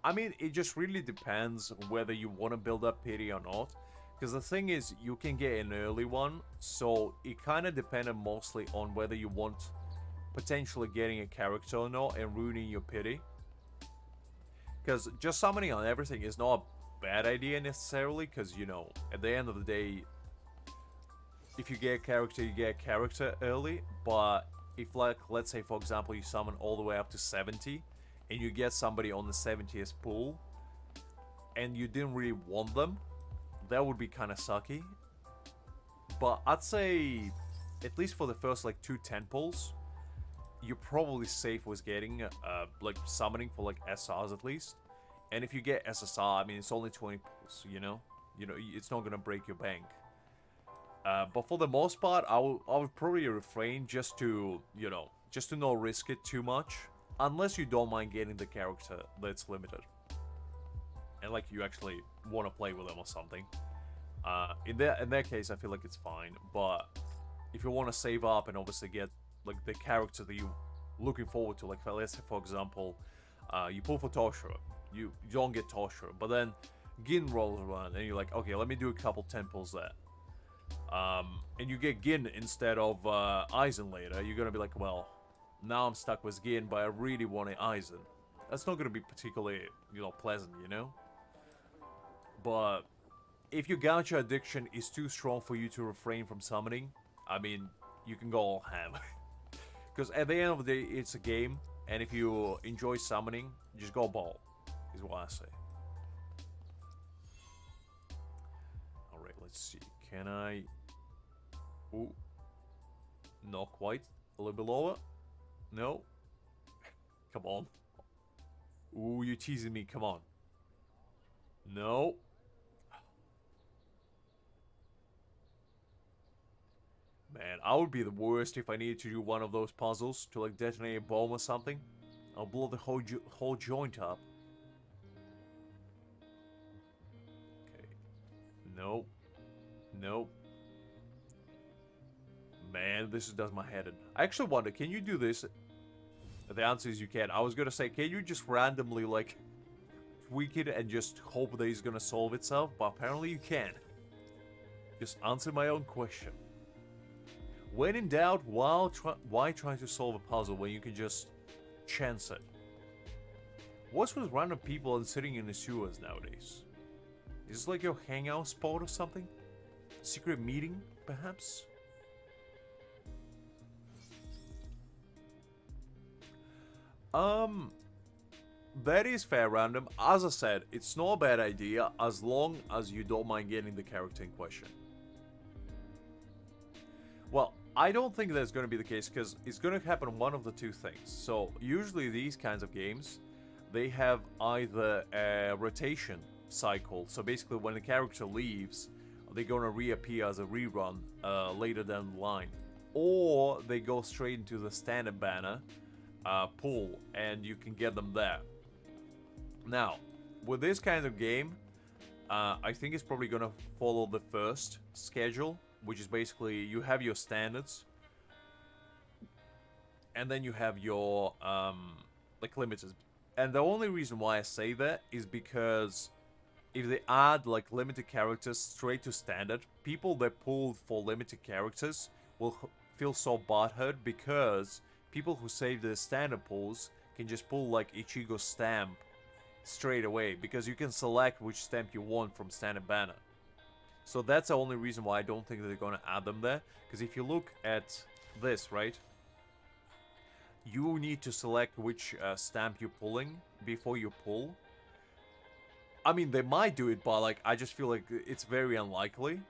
S1: I mean, it just really depends whether you want to build up pity or not. Because the thing is, you can get an early one, so it kind of depended mostly on whether you want potentially getting a character or not and ruining your pity. Because just summoning on everything is not a bad idea necessarily, because, you know, at the end of the day, if you get a character, you get a character early, but if, like, let's say, for example, you summon all the way up to 70, and you get somebody on the 70th pool, and you didn't really want them, that would be kind of sucky. But I'd say at least for the first like 2 tentpoles, you're probably safe with getting like summoning for like SRs at least. And if you get SSR, I mean, it's only 20 pulls, you know, it's not gonna break your bank. But for the most part, I would probably refrain just to, just to not risk it too much, unless you don't mind getting the character that's limited, and like you actually want to play with them or something. In that case, I feel like it's fine. But if you want to save up and obviously get like the character that you're looking forward to, like let's say for example, you pull for Toshiro, you don't get Toshiro, but then Gin rolls around and you're like, okay, let me do a couple 10 pulls there. And you get Gin instead of Aizen later, you're gonna be like, well, now I'm stuck with Gin, but I really wanted Aizen. That's not gonna be particularly, pleasant, But if your gacha addiction is too strong for you to refrain from summoning, I mean, you can go all ham. Because at the end of the day, it's a game, and if you enjoy summoning, just go ball, is what I say. Alright, let's see. Can I... Ooh. Not quite. A little bit lower. No. Come on. Ooh, you're teasing me. Come on. No. Man, I would be the worst if I needed to do one of those puzzles to like detonate a bomb or something. I'll blow the whole joint up. Okay. Nope. Nope. Man, this does my head in. I actually wonder, can you do this? The answer is you can. I was gonna say, can you just randomly like tweak it and just hope that it's gonna solve itself? But apparently you can. Just answer my own question. When in doubt, why try to solve a puzzle when you can just chance it? What's with random people and sitting in the sewers nowadays? Is this like your hangout spot or something? Secret meeting, perhaps? That is fair, random. As I said, it's not a bad idea as long as you don't mind getting the character in question. Well, I don't think that's going to be the case because it's going to happen one of the two things. So, usually these kinds of games, they have either a rotation cycle. So basically when the character leaves, they're going to reappear as a rerun later down the line. Or they go straight into the standard banner pool and you can get them there. Now, with this kind of game, I think it's probably going to follow the first schedule, which is basically you have your standards and then you have your like limiters. And the only reason why I say that is because if they add like limited characters straight to standard, people that pull for limited characters will feel so butthurt because people who save the standard pulls can just pull like Ichigo's stamp straight away because you can select which stamp you want from standard banner. So that's the only reason why I don't think they're going to add them there. Because if you look at this, right? You need to select which stamp you're pulling before you pull. I mean, they might do it, but like I just feel like it's very unlikely.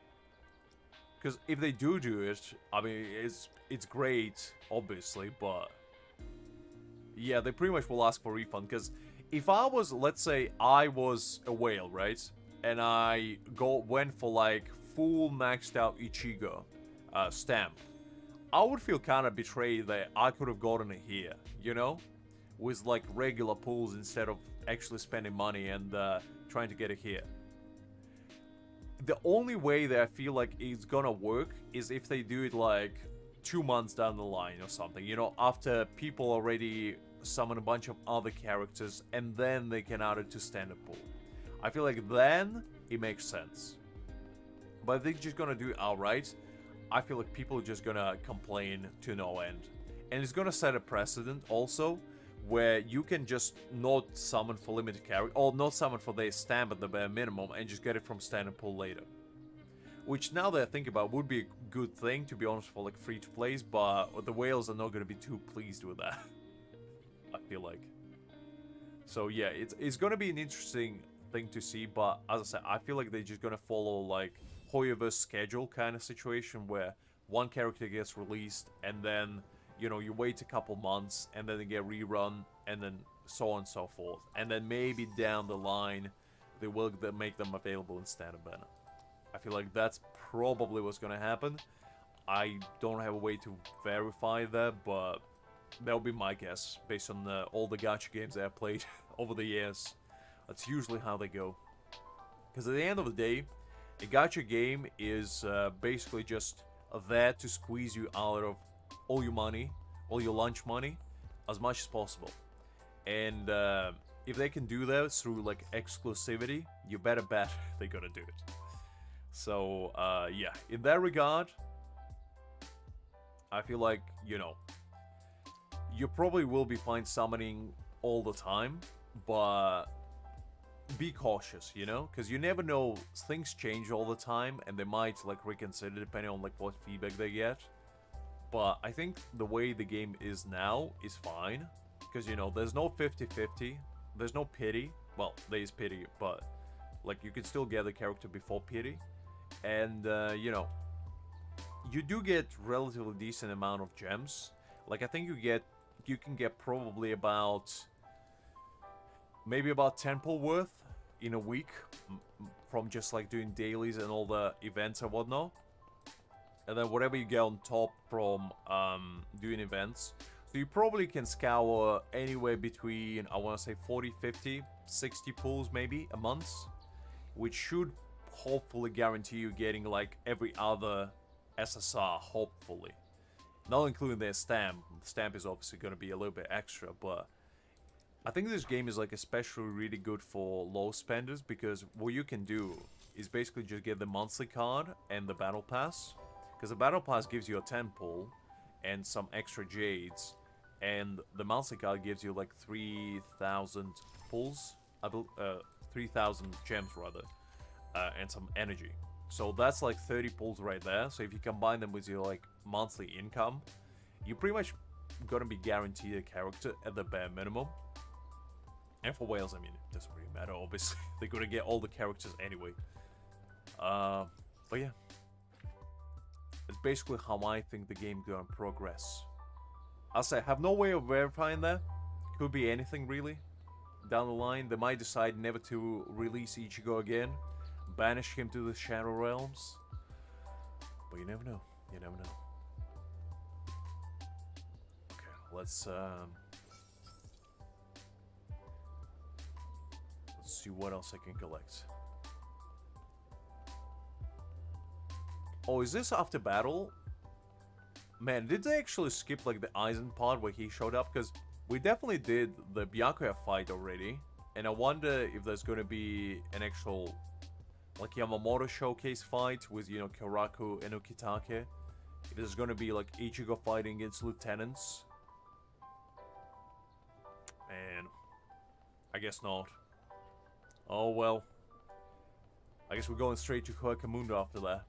S1: Because if they do it, I mean, it's great, obviously, but yeah, they pretty much will ask for a refund. Because if I was, let's say, I was a whale, right? And I went for like full maxed out Ichigo stamp, I would feel kind of betrayed that I could have gotten it here, with like regular pulls instead of actually spending money and trying to get it here. The only way that I feel like it's gonna work is if they do it like 2 months down the line or something, after people already summon a bunch of other characters and then they can add it to standard pool. I feel like then it makes sense. But if they're just gonna do it outright, I feel like people are just gonna complain to no end. And it's gonna set a precedent also, where you can just not summon for limited character, or not summon for their stamp at the bare minimum, and just get it from standard pool later. Which, now that I think about it, would be a good thing, to be honest, for like free-to-plays, but the whales are not gonna be too pleased with that. I feel like. So yeah, it's gonna be an interesting thing to see, but as I said, I feel like they're just gonna follow like Hoyover's schedule kind of situation where one character gets released, and then, you know, you wait a couple months, and then they get rerun, and then so on and so forth. And then maybe down the line, they will make them available in standard banner. I feel like that's probably what's gonna happen. I don't have a way to verify that, but that would be my guess, based on all the gacha games that I've played over the years. That's usually how they go. Because at the end of the day, a gacha game is basically just there to squeeze you out of all your money, all your lunch money, as much as possible. And if they can do that through like exclusivity, you better bet they're gonna do it. So yeah, in that regard, I feel like, you know, you probably will be fine summoning all the time, but be cautious, you know, because you never know, things change all the time, and they might like reconsider depending on like what feedback they get. But I think the way the game is now is fine, because, you know, there's no 50-50, there's no pity. Well, there is pity, but like you can still get the character before pity, and you know, you do get relatively decent amount of gems. Like I think you can get probably about maybe about 10 pull worth in a week from just like doing dailies and all the events and whatnot. And then whatever you get on top from doing events. So you probably can scour anywhere between, I want to say 40, 50, 60 pulls maybe a month, which should hopefully guarantee you getting like every other SSR, hopefully. Not including their stamp. The stamp is obviously going to be a little bit extra, but I think this game is like especially really good for low spenders, because what you can do is basically just get the monthly card and the battle pass, because the battle pass gives you a 10 pull and some extra jades, and the monthly card gives you like 3,000 pulls, 3,000 gems rather, and some energy. So that's like 30 pulls right there. So if you combine them with your like monthly income, you're pretty much gonna be guaranteed a character at the bare minimum. And for whales, I mean, it doesn't really matter, obviously. They're gonna get all the characters anyway. But yeah. It's basically how I think the game gonna progress. I'll say, I have no way of verifying that. Could be anything, really. Down the line, they might decide never to release Ichigo again. Banish him to the Shadow Realms. But you never know. You never know. Okay, let's see what else I can collect. Oh, is this after battle? Man, did they actually skip like the Aizen part where he showed up? Because we definitely did the Byakuya fight already. And I wonder if there's going to be an actual like Yamamoto showcase fight with, you know, Kyoraku and Ukitake. If there's going to be like Ichigo fighting against lieutenants. Man, I guess not. Oh well. I guess we're going straight to Koakamundo after that.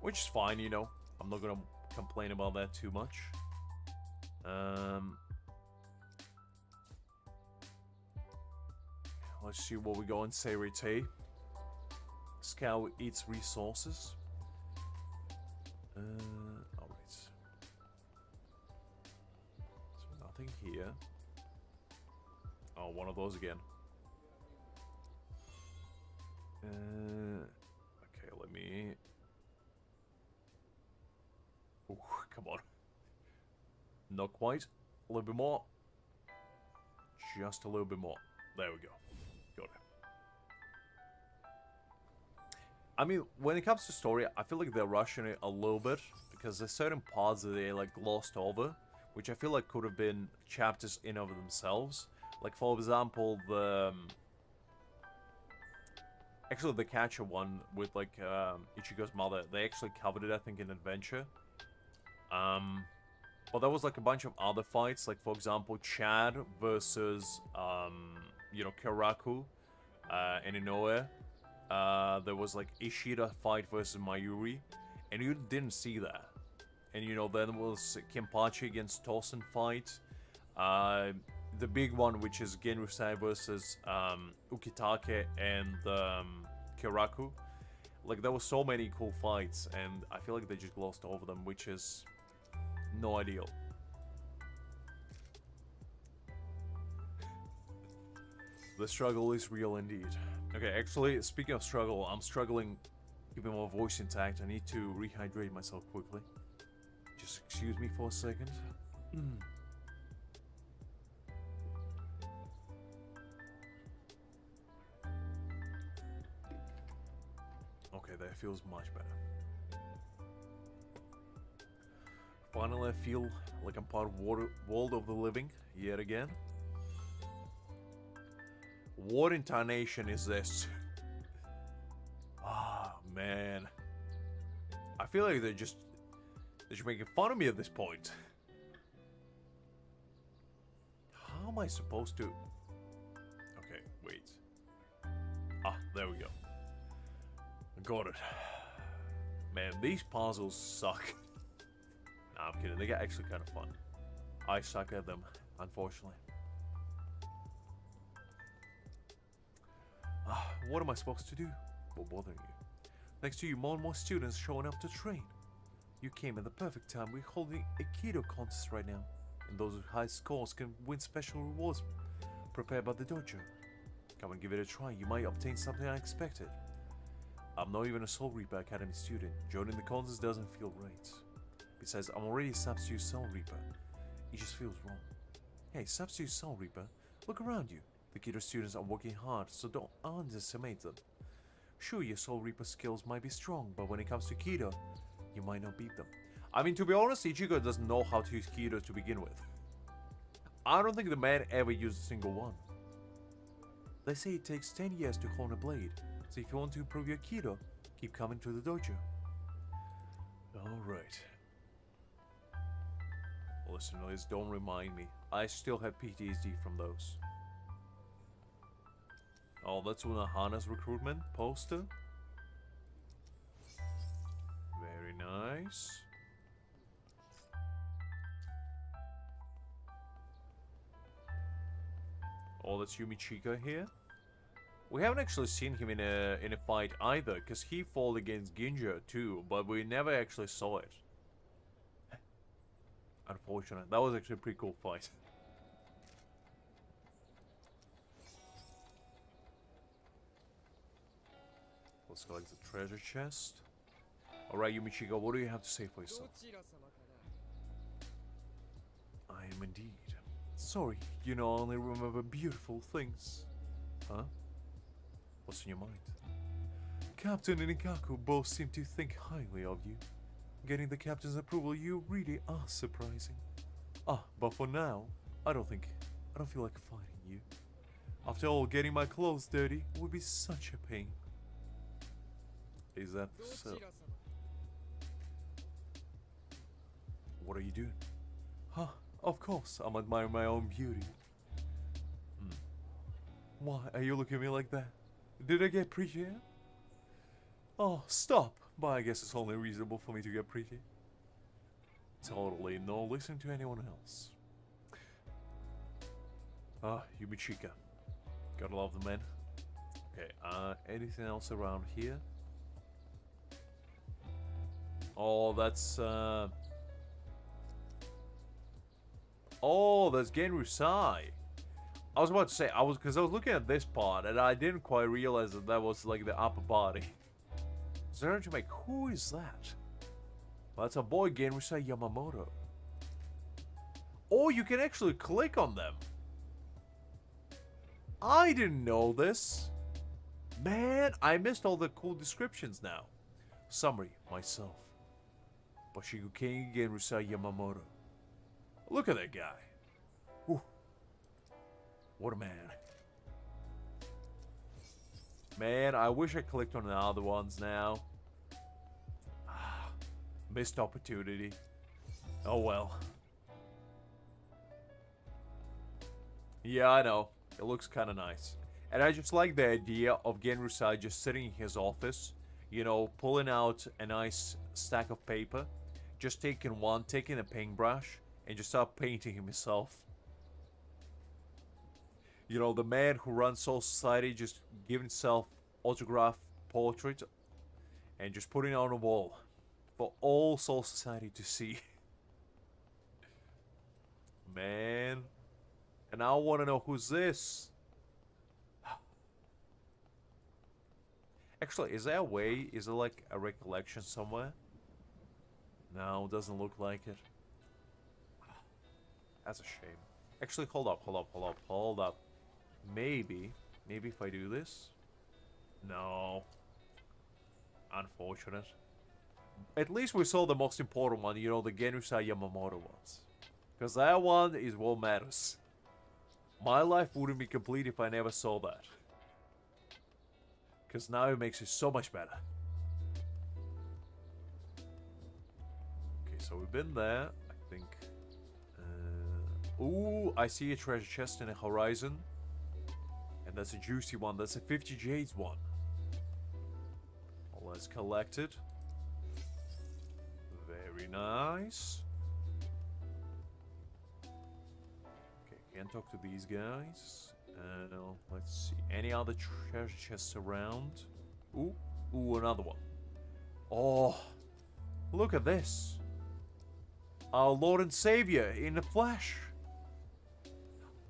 S1: Which is fine, you know. I'm not gonna complain about that too much. Let's see what we got in Seirite. Scout eats resources. Alright. So nothing here. Oh, one of those again. Okay, let me... Ooh, come on. Not quite. A little bit more. Just a little bit more. There we go. Got it. I mean, when it comes to story, I feel like they're rushing it a little bit, because there's certain parts that they like glossed over, which I feel like could have been chapters in of themselves. Like, for example, the... Actually, the catcher one with, like, Ichigo's mother, they actually covered it, I think, in Adventure. But there was, like, a bunch of other fights, like, for example, Chad versus, you know, Kyoraku, and Inoue. There was, like, Ishida fight versus Mayuri, and you didn't see that. And, you know, then was Kenpachi against Tosen fight. The big one, which is Genryusai versus Ukitake and Kyoraku. Like, there were so many cool fights, and I feel like they just glossed over them, which is no ideal. The struggle is real indeed. Okay, actually, speaking of struggle, I'm struggling keeping my voice intact. I need to rehydrate myself quickly. Just excuse me for a second. Okay, that feels much better. Finally, I feel like I'm part of world of the living yet again. What intonation is this? Ah, man. I feel like they're just making fun of me at this point. How am I supposed to... Okay, wait. Ah, there we go. Got it. Man, these puzzles suck. Nah, I'm kidding. They get actually kind of fun. I suck at them, unfortunately. What am I supposed to do? What bothering you? Thanks to you, more and more students showing up to train. You came at the perfect time. We're holding a Kido contest right now, and those with high scores can win special rewards prepared by the dojo. Come and give it a try. You might obtain something unexpected. I'm not even a Soul Reaper Academy student. Joining the contest doesn't feel right. Besides, I'm already a Substitute Soul Reaper. It just feels wrong. Hey, Substitute Soul Reaper, look around you. The Kido students are working hard, so don't underestimate them. Sure, your Soul Reaper skills might be strong, but when it comes to Kido, you might not beat them. I mean, to be honest, Ichigo doesn't know how to use Kido to begin with. I don't think the man ever used a single one. They say it takes 10 years to hone a blade, so if you want to improve your Kido, keep coming to the dojo. Alright. Listen, Liz, don't remind me. I still have PTSD from those. Oh, that's Unohana's recruitment poster. Very nice. Oh, that's Yumichika here. We haven't actually seen him in a fight either, because he fought against Ginja too, but we never actually saw it. Unfortunate. That was actually a pretty cool fight. Let's collect the treasure chest. Alright, Yumichika, what do you have to say for yourself? I am indeed. Sorry, you know, I only remember beautiful things. Huh? What's in your mind? Captain and Ikaku both seem to think highly of you. Getting the captain's approval, you really are surprising. But for now, I don't feel like fighting you. After all, getting my clothes dirty would be such a pain. Is that so? What are you doing? Huh, of course, I'm admiring my own beauty. Why are you looking at me like that? Did I get pretty yet? Oh, stop. But I guess it's only reasonable for me to get pretty. Totally, no listen to anyone else. Yumichika. Gotta love the man. Okay, anything else around here? Oh, that's, oh, that's Genryusai. I was about to say, because I was looking at this part, and I didn't quite realize that that was, like, the upper body. So to make, who is that? Well, that's a boy, Genryusai Yamamoto. Oh, you can actually click on them. I didn't know this. Man, I missed all the cool descriptions now. Summary, myself. Boshigukei Genryusai Yamamoto. Look at that guy. Whew. What a man. Man, I wish I clicked on the other ones now. Missed opportunity. Oh well. Yeah, I know. It looks kind of nice. And I just like the idea of Genryusai just sitting in his office, you know, pulling out a nice stack of paper, just taking a paintbrush, and just start painting himself. You know, the man who runs Soul Society just giving himself autograph portrait. and just putting it on a wall for all Soul Society to see. Man. And I want to know who's this. Actually, is there a way? Is there like a recollection somewhere? No, doesn't look like it. That's a shame. Actually, hold up. Maybe if I do this? No. Unfortunate. At least we saw the most important one, you know, the Genusai Yamamoto ones. Because that one is what matters. My life wouldn't be complete if I never saw that. Because now it makes it so much better. Okay, so we've been there, I think. Ooh, I see a treasure chest in the horizon. And that's a juicy one. That's a 50 Jades one. Well, let's collect it. Very nice. Okay, can't talk to these guys. Let's see. Any other treasure chests around? Ooh, another one. Oh, look at this. Our Lord and Savior in the flesh.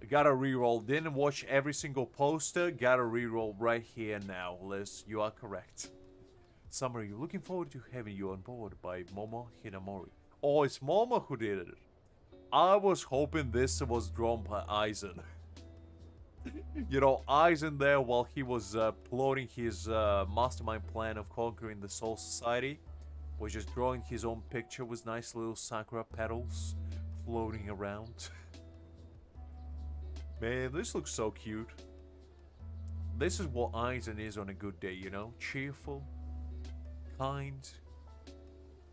S1: Gotta reroll. Didn't watch every single poster. Gotta reroll right here now, Liz. You are correct. Summary. Looking forward to having you on board by Momo Hinamori. Oh, it's Momo who did it. I was hoping this was drawn by Aizen. You know, Aizen there while he was plotting his mastermind plan of conquering the Soul Society was just drawing his own picture with nice little sakura petals floating around. Man, this looks so cute. This is what Aizen is on a good day, you know? Cheerful, kind,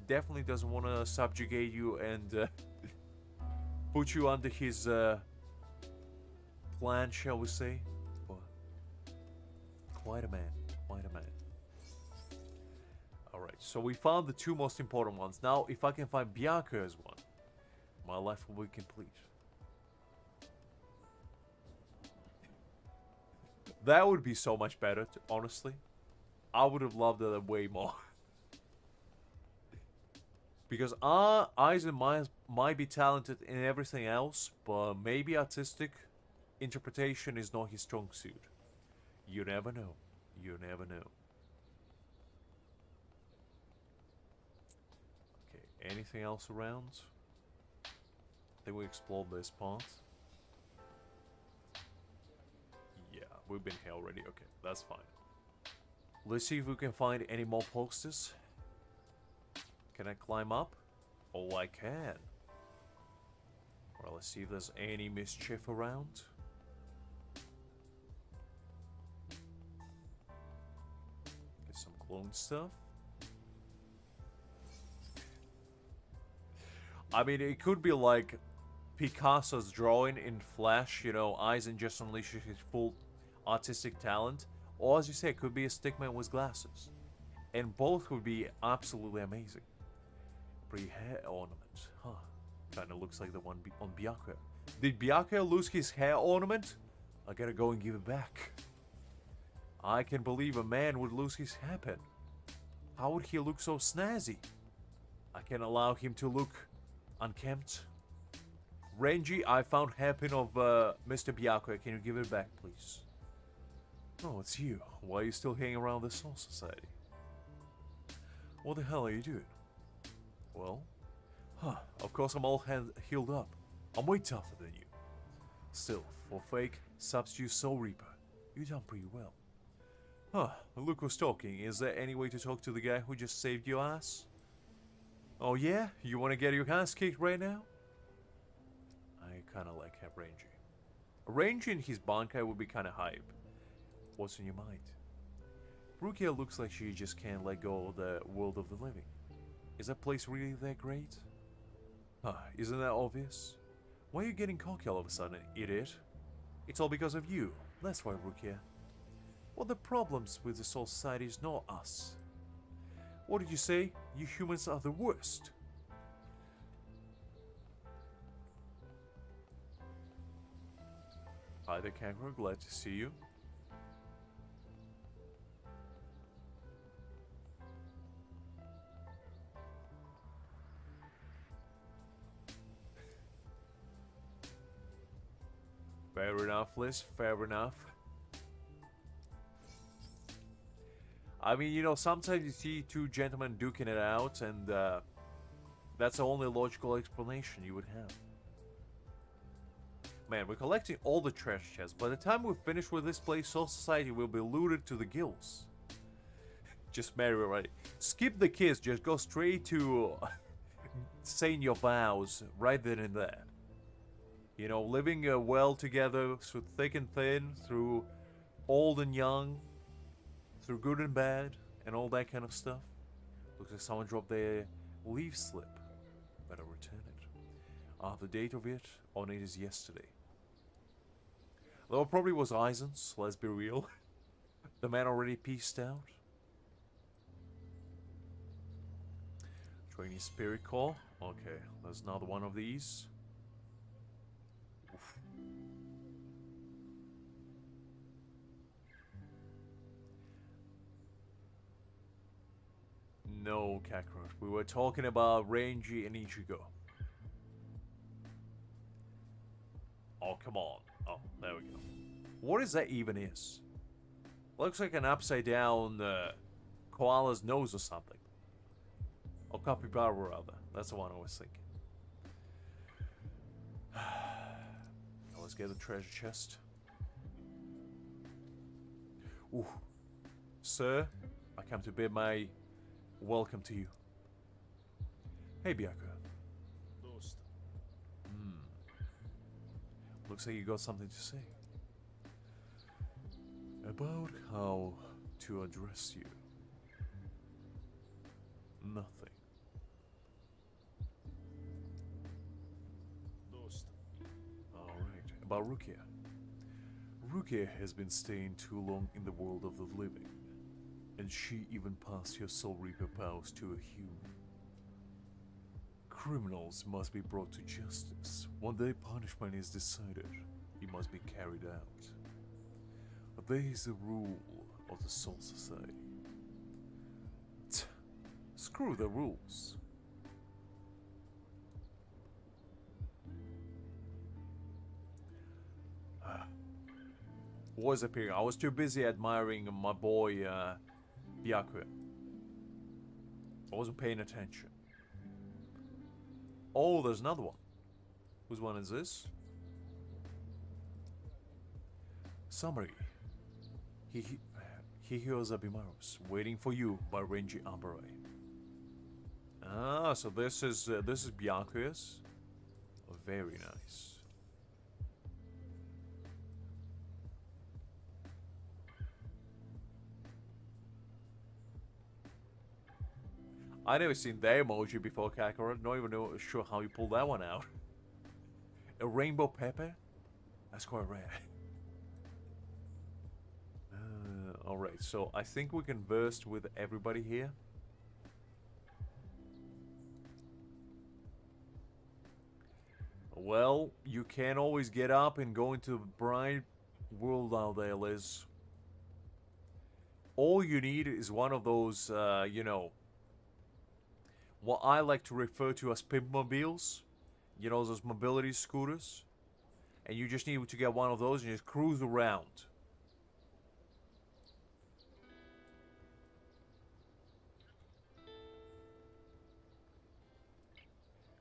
S1: definitely doesn't want to subjugate you and put you under his plan, shall we say? But quite a man, quite a man. Alright, so we found the two most important ones. Now, if I can find Byakuya's one, my life will be complete. That would be so much better, honestly. I would have loved it way more. Because Aizen might be talented in everything else, but maybe artistic interpretation is not his strong suit. You never know. You never know. Okay, anything else around? I think we explored this part. Yeah, we've been here already. Okay, that's fine. Let's see if we can find any more posters. Can I climb up? Oh, I can. Well, let's see if there's any mischief around. Get some clone stuff. I mean, it could be like Picasso's drawing in Flash, you know, Aizen just unleashes his full artistic talent. Or as you say, it could be a stickman with glasses. And both would be absolutely amazing. Pretty hair ornament. Huh. Kinda looks like the one on Byakuya. Did Byakuya lose his hair ornament? I gotta go and give it back. I can believe a man would lose his hairpin. How would he look so snazzy? I can allow him to look unkempt. Renji, I found hairpin of Mr. Byakuya. Can you give it back, please? Oh, it's you. Why are you still hanging around the Soul Society? What the hell are you doing? Well, of course I'm all healed up. I'm way tougher than you. Still, for fake substitute Soul Reaper, you done pretty well. Look who's talking. Is there any way to talk to the guy who just saved your ass? Oh yeah? You want to get your ass kicked right now? I kinda like Renji. Renji and his bankai would be kinda hype. What's in your mind? Rukia looks like she just can't let go of the world of the living. Is that place really that great? Isn't that obvious? Why are you getting cocky all of a sudden, idiot? It's all because of you. That's why, Rukia. Well, the problems with the Soul Society is not us. What did you say? You humans are the worst. Hi there, Kangaroo. Glad to see you. Fair enough, Liz. Fair enough. I mean, you know, sometimes you see two gentlemen duking it out, and that's the only logical explanation you would have. Man, we're collecting all the treasure chests. By the time we're finished with this place, Soul Society will be looted to the gills. Just marry right. Skip the kiss, just go straight to saying your vows right then and there. You know, living well together through thick and thin, through old and young, through good and bad, and all that kind of stuff. Looks like someone dropped their leave slip. Better return it. The date of it on it is yesterday. Though it probably was Eisen's, let's be real. The man already peaced out. Training Spirit Core. Okay, there's another one of these. Oof. No, Kakarot. We were talking about Renji and Ichigo. Oh, come on. Oh, there we go. What is that even is? Looks like an upside down koala's nose or something. Or capybara rather. That's the one I was thinking. Let's get the treasure chest. Ooh. Sir, I come to bid my welcome to you. Hey, Byakuya. Looks like you got something to say. About how to address you. Nothing. Alright, about Rukia. Rukia has been staying too long in the world of the living, and she even passed her Soul Reaper powers to a human. Criminals must be brought to justice. One day punishment is decided, he must be carried out. But there is a rule of the Soul Society. Screw the rules. Was appearing. I was too busy admiring my boy Byakuya. I wasn't paying attention. Oh, there's another one. Whose one is this? Summary. Hihio Zabimaru's Waiting for You by Renji Ambare. Ah, so this is Byakuya's. Oh, very nice. I never seen that emoji before, Kakarot. Not even sure how you pulled that one out. A rainbow pepper? That's quite rare. Alright, so I think we conversed with everybody here. Well, you can always get up and go into the bright world out there, Liz. All you need is one of those, you know, what I like to refer to as pimp mobiles. You know, those mobility scooters. And you just need to get one of those and just cruise around.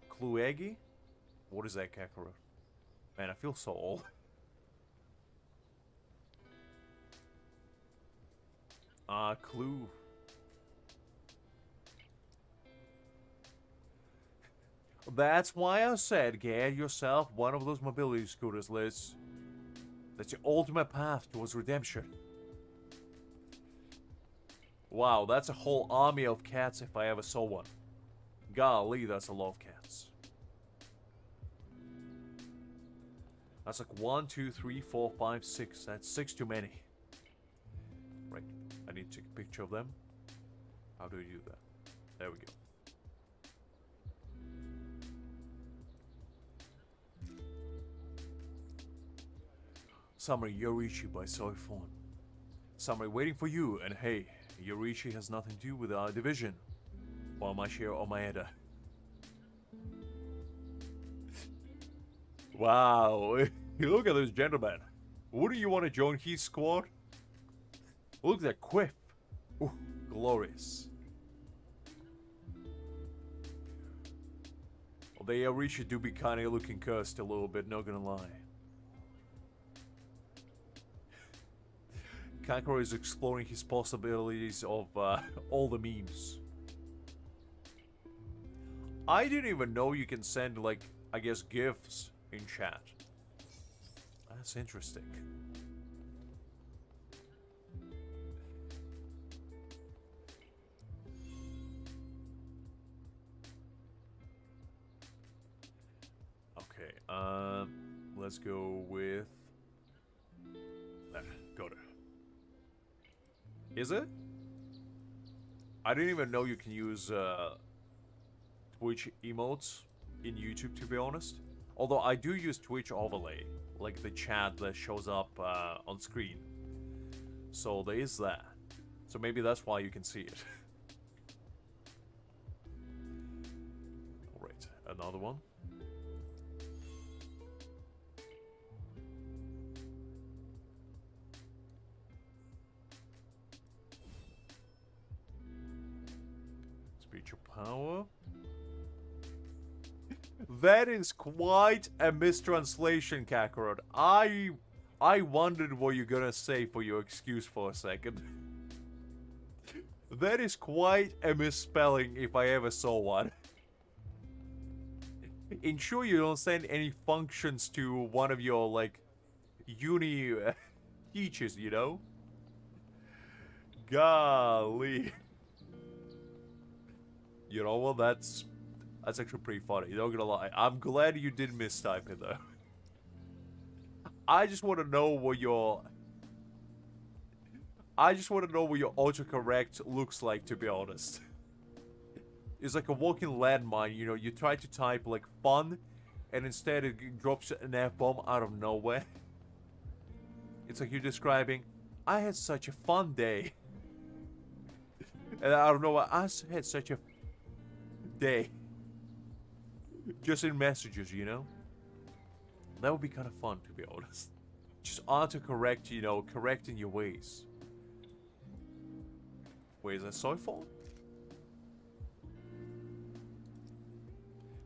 S1: Clueggy? What is that, Kakarot? Man, I feel so old. Clue. That's why I said get yourself one of those mobility scooters, Liz. That's your ultimate path towards redemption. Wow, that's a whole army of cats if I ever saw one. Golly, that's a lot of cats. That's like 1, 2, 3, 4, 5, 6. That's 6 too many. Right, I need to take a picture of them. How do you do that? There we go. Summary Yoriichi by Soy Fawn. Summary Waiting for You, and hey, Yoriichi has nothing to do with our division. While my share of Maeda. Wow. Look at this gentleman. Wouldn't you want to join his squad? Look at that quiff. Ooh, glorious. Well, the Arisha do be kinda looking cursed a little bit, not gonna lie. Kankaro is exploring his possibilities of all the memes. I didn't even know you can send, like, I guess, GIFs in chat. That's interesting. Okay, let's go with... Got it. Is it? I didn't even know you can use Twitch emotes in YouTube, to be honest. Although I do use Twitch overlay, like the chat that shows up on screen. So there is that. So maybe that's why you can see it. Alright, another one. Speech of power. That is quite a mistranslation, Kakarot. I wondered what you're gonna say for your excuse for a second. That is quite a misspelling if I ever saw one. Ensure you don't send any functions to one of your, like, uni teachers, you know? Golly. You know what, that's actually pretty funny, not gonna lie. I'm glad you didn't mistype it, though. I just want to know what your... autocorrect looks like, to be honest. It's like a walking landmine, you know, you try to type, like, fun, and instead it drops an F-bomb out of nowhere. It's like you're describing, I had such a fun day. And I don't know why, I had such a day. Just in messages, you know? That would be kind of fun, to be honest. Just autocorrect, you know, correcting your ways. Wait, is that soy phone?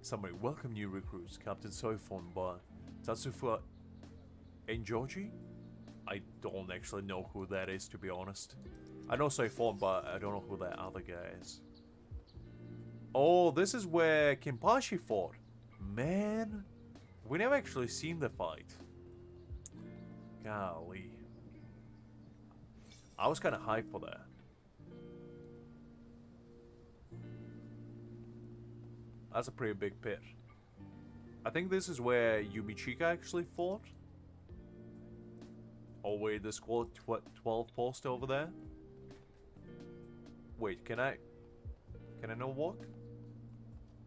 S1: Somebody, welcome new recruits. Captain Soifon by Tatsufa Enjoji? I don't actually know who that is, to be honest. I know Soifon, but I don't know who that other guy is. Oh, this is where Kimpashi fought. Man, we never actually seen the fight. Golly. I was kind of hyped for that. That's a pretty big pit. I think this is where Yumichika actually fought. Oh wait, the squad 12 post over there. Wait, can I not walk?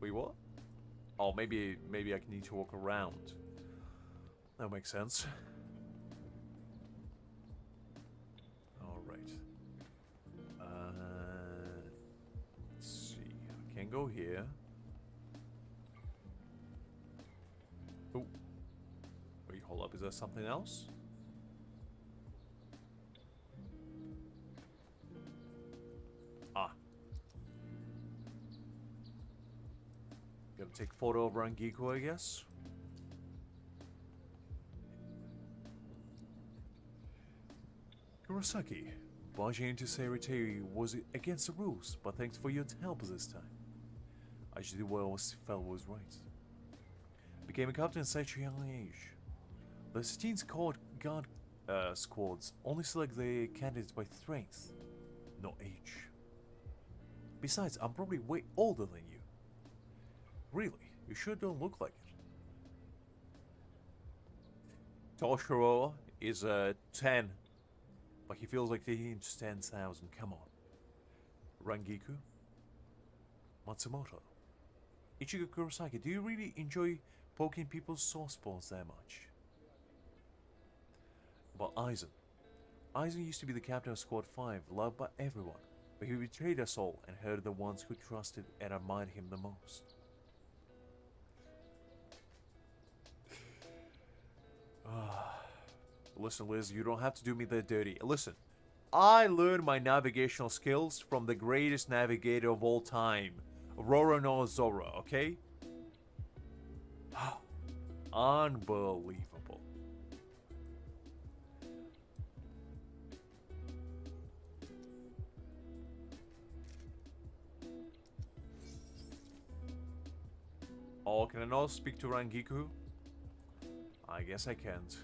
S1: Wait, what? Oh, maybe I need to walk around. That makes sense. Alright. Let's see. I can't go here. Oh. Wait, hold up. Is there something else? Ah. Gotta take a photo of Rangiku, I guess. Kurosaki, barging into Seiritei was against the rules, but thanks for your help this time. I just did what I felt was right. Became a captain at such a young age. The 16th guard squads only select the candidates by strength, not age. Besides, I'm probably way older than you. Really, you sure don't look like it. Toshiro is 10, but he feels like he needs 10,000. Come on. Rangiku? Matsumoto? Ichigo Kurosaki, do you really enjoy poking people's soft spots that much? But Aizen. Aizen used to be the captain of Squad 5, loved by everyone, but he betrayed us all and hurt the ones who trusted and admired him the most. Listen, Liz, you don't have to do me that dirty. Listen, I learned my navigational skills from the greatest navigator of all time, Roro Zora, okay? Unbelievable. Oh, can I not speak to Rangiku? I guess I can't.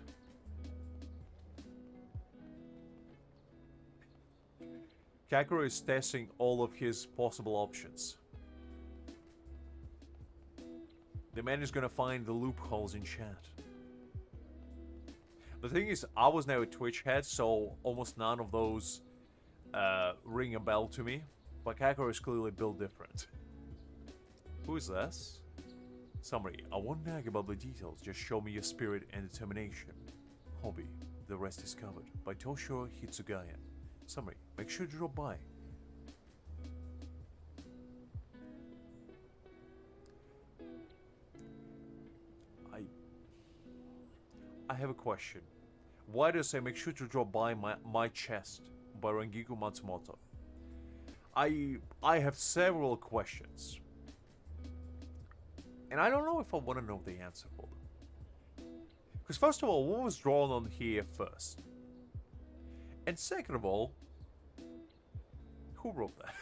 S1: Kakeru is testing all of his possible options. The man is gonna find the loopholes in chat. The thing is, I was now a Twitch head, so almost none of those ring a bell to me. But Kakeru is clearly built different. Who is this? Summary, I won't nag about the details, just show me your spirit and determination. Hobby, the rest is covered. By Toshio Hitsugaya. Summary, make sure to drop by. I have a question. Why does it say make sure to drop by my chest by Rangiku Matsumoto? I have several questions. And I don't know if I want to know the answer for them. Because first of all, what was drawn on here first? And second of all, who wrote that?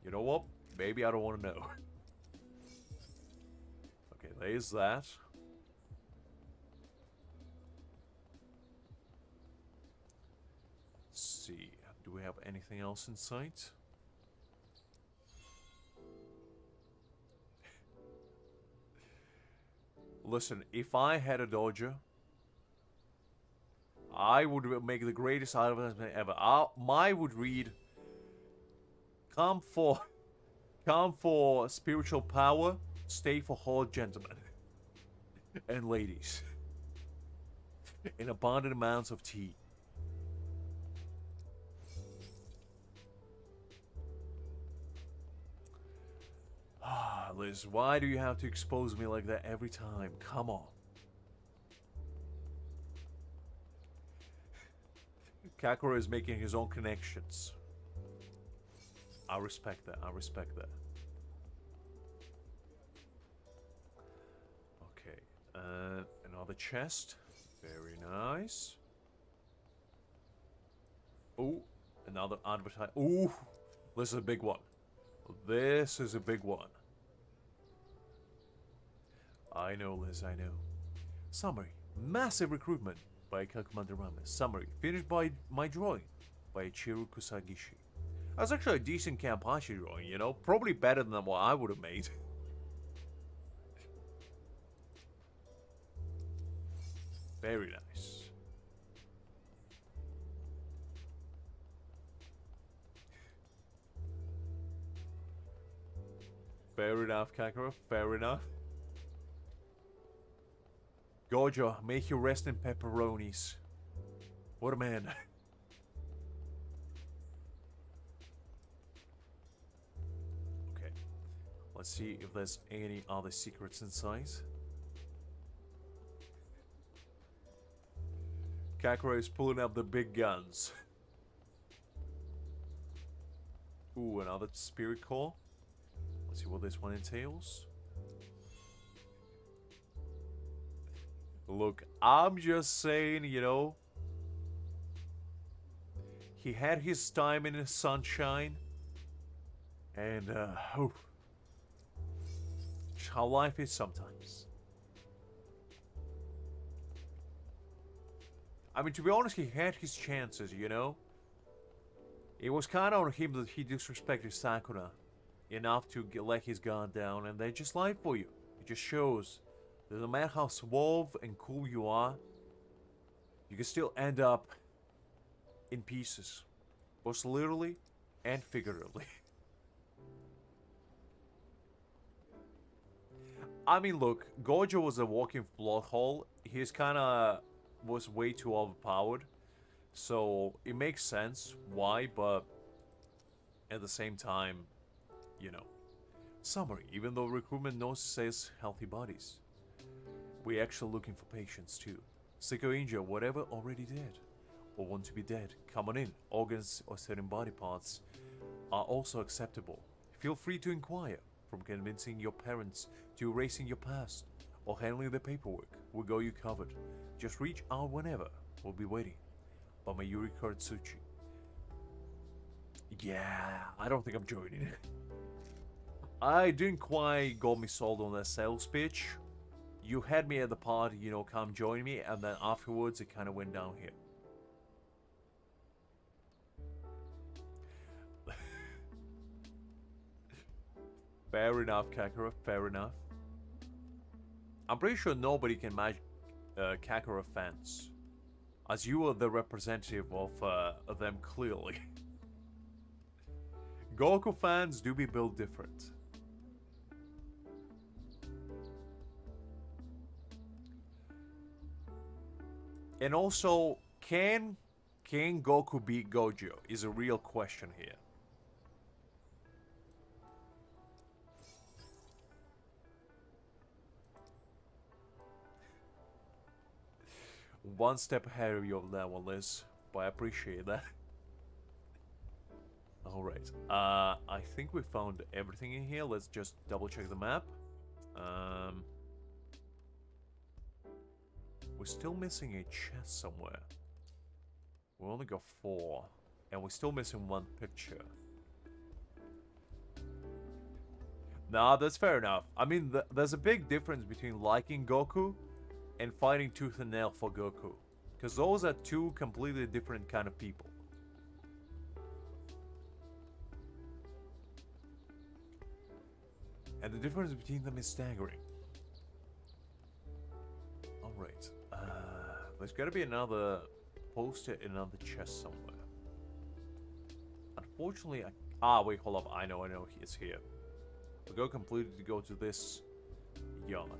S1: You know what? Maybe I don't want to know. Okay, there's that. Let's see. Do we have anything else in sight? Listen, if I had a dojo, I would make the greatest advertisement ever. I would read, come for spiritual power, stay for hard gentlemen and ladies in abundant amounts of tea. Liz, why do you have to expose me like that every time? Come on. Kakeru is making his own connections. I respect that. I respect that. Okay. Another chest. Very nice. Oh, another advertise. Oh, this is a big one. This is a big one. I know, Liz, I know. Summary. Massive recruitment by Commander Rames. Summary. Finished by my drawing by Ichiro Kusagishi. That's actually a decent Kampachi drawing, you know? Probably better than what I would have made. Very nice. Fair enough, Kakeru. Fair enough. Gojo, make you rest in pepperonis. What a man. Okay. Let's see if there's any other secrets inside. Kakeru is pulling up the big guns. Ooh, another spirit core. Let's see what this one entails. Look, I'm just saying, you know, he had his time in the sunshine, and how life is sometimes. I mean, to be honest, he had his chances, you know. It was kind of on him that he disrespected Sakura enough to let his guard down, and they just lie for you. It just shows. No matter how suave and cool you are, you can still end up in pieces. Both literally and figuratively. I mean, look, Gojo was a walking plot hole. He's was way too overpowered. So, it makes sense why, but at the same time, you know, Summary, even though recruitment notice says healthy bodies, we're actually looking for patients too. Sick or injured, whatever, already dead. Or want to be dead. Come on in. Organs or certain body parts are also acceptable. Feel free to inquire. From convincing your parents to erasing your past or handling the paperwork, we got you covered. Just reach out whenever. We'll be waiting. By Mayuri Kuratsuchi. Yeah, I don't think I'm joining it. I didn't quite got me sold on that sales pitch. You had me at the party, you know, come join me, and then afterwards it kind of went downhill. Fair enough, Kakarot, fair enough. I'm pretty sure nobody can match Kakarot fans, as you are the representative of them clearly. Goku fans do be built different. And also, can Goku beat Gojo is a real question here. One step ahead of you on that one, Liz, but I appreciate that. Alright, I think we found everything in here. Let's just double check the map. We're still missing a chest somewhere. We only got 4, and we're still missing 1 picture. Nah, that's fair enough. I mean, there's a big difference between liking Goku and fighting tooth and nail for Goku, because those are two completely different kind of people. And the difference between them is staggering. Alright, there's gotta be another poster in another chest somewhere. Unfortunately, wait, hold up, I know, it's here. We go completely to go to this yard.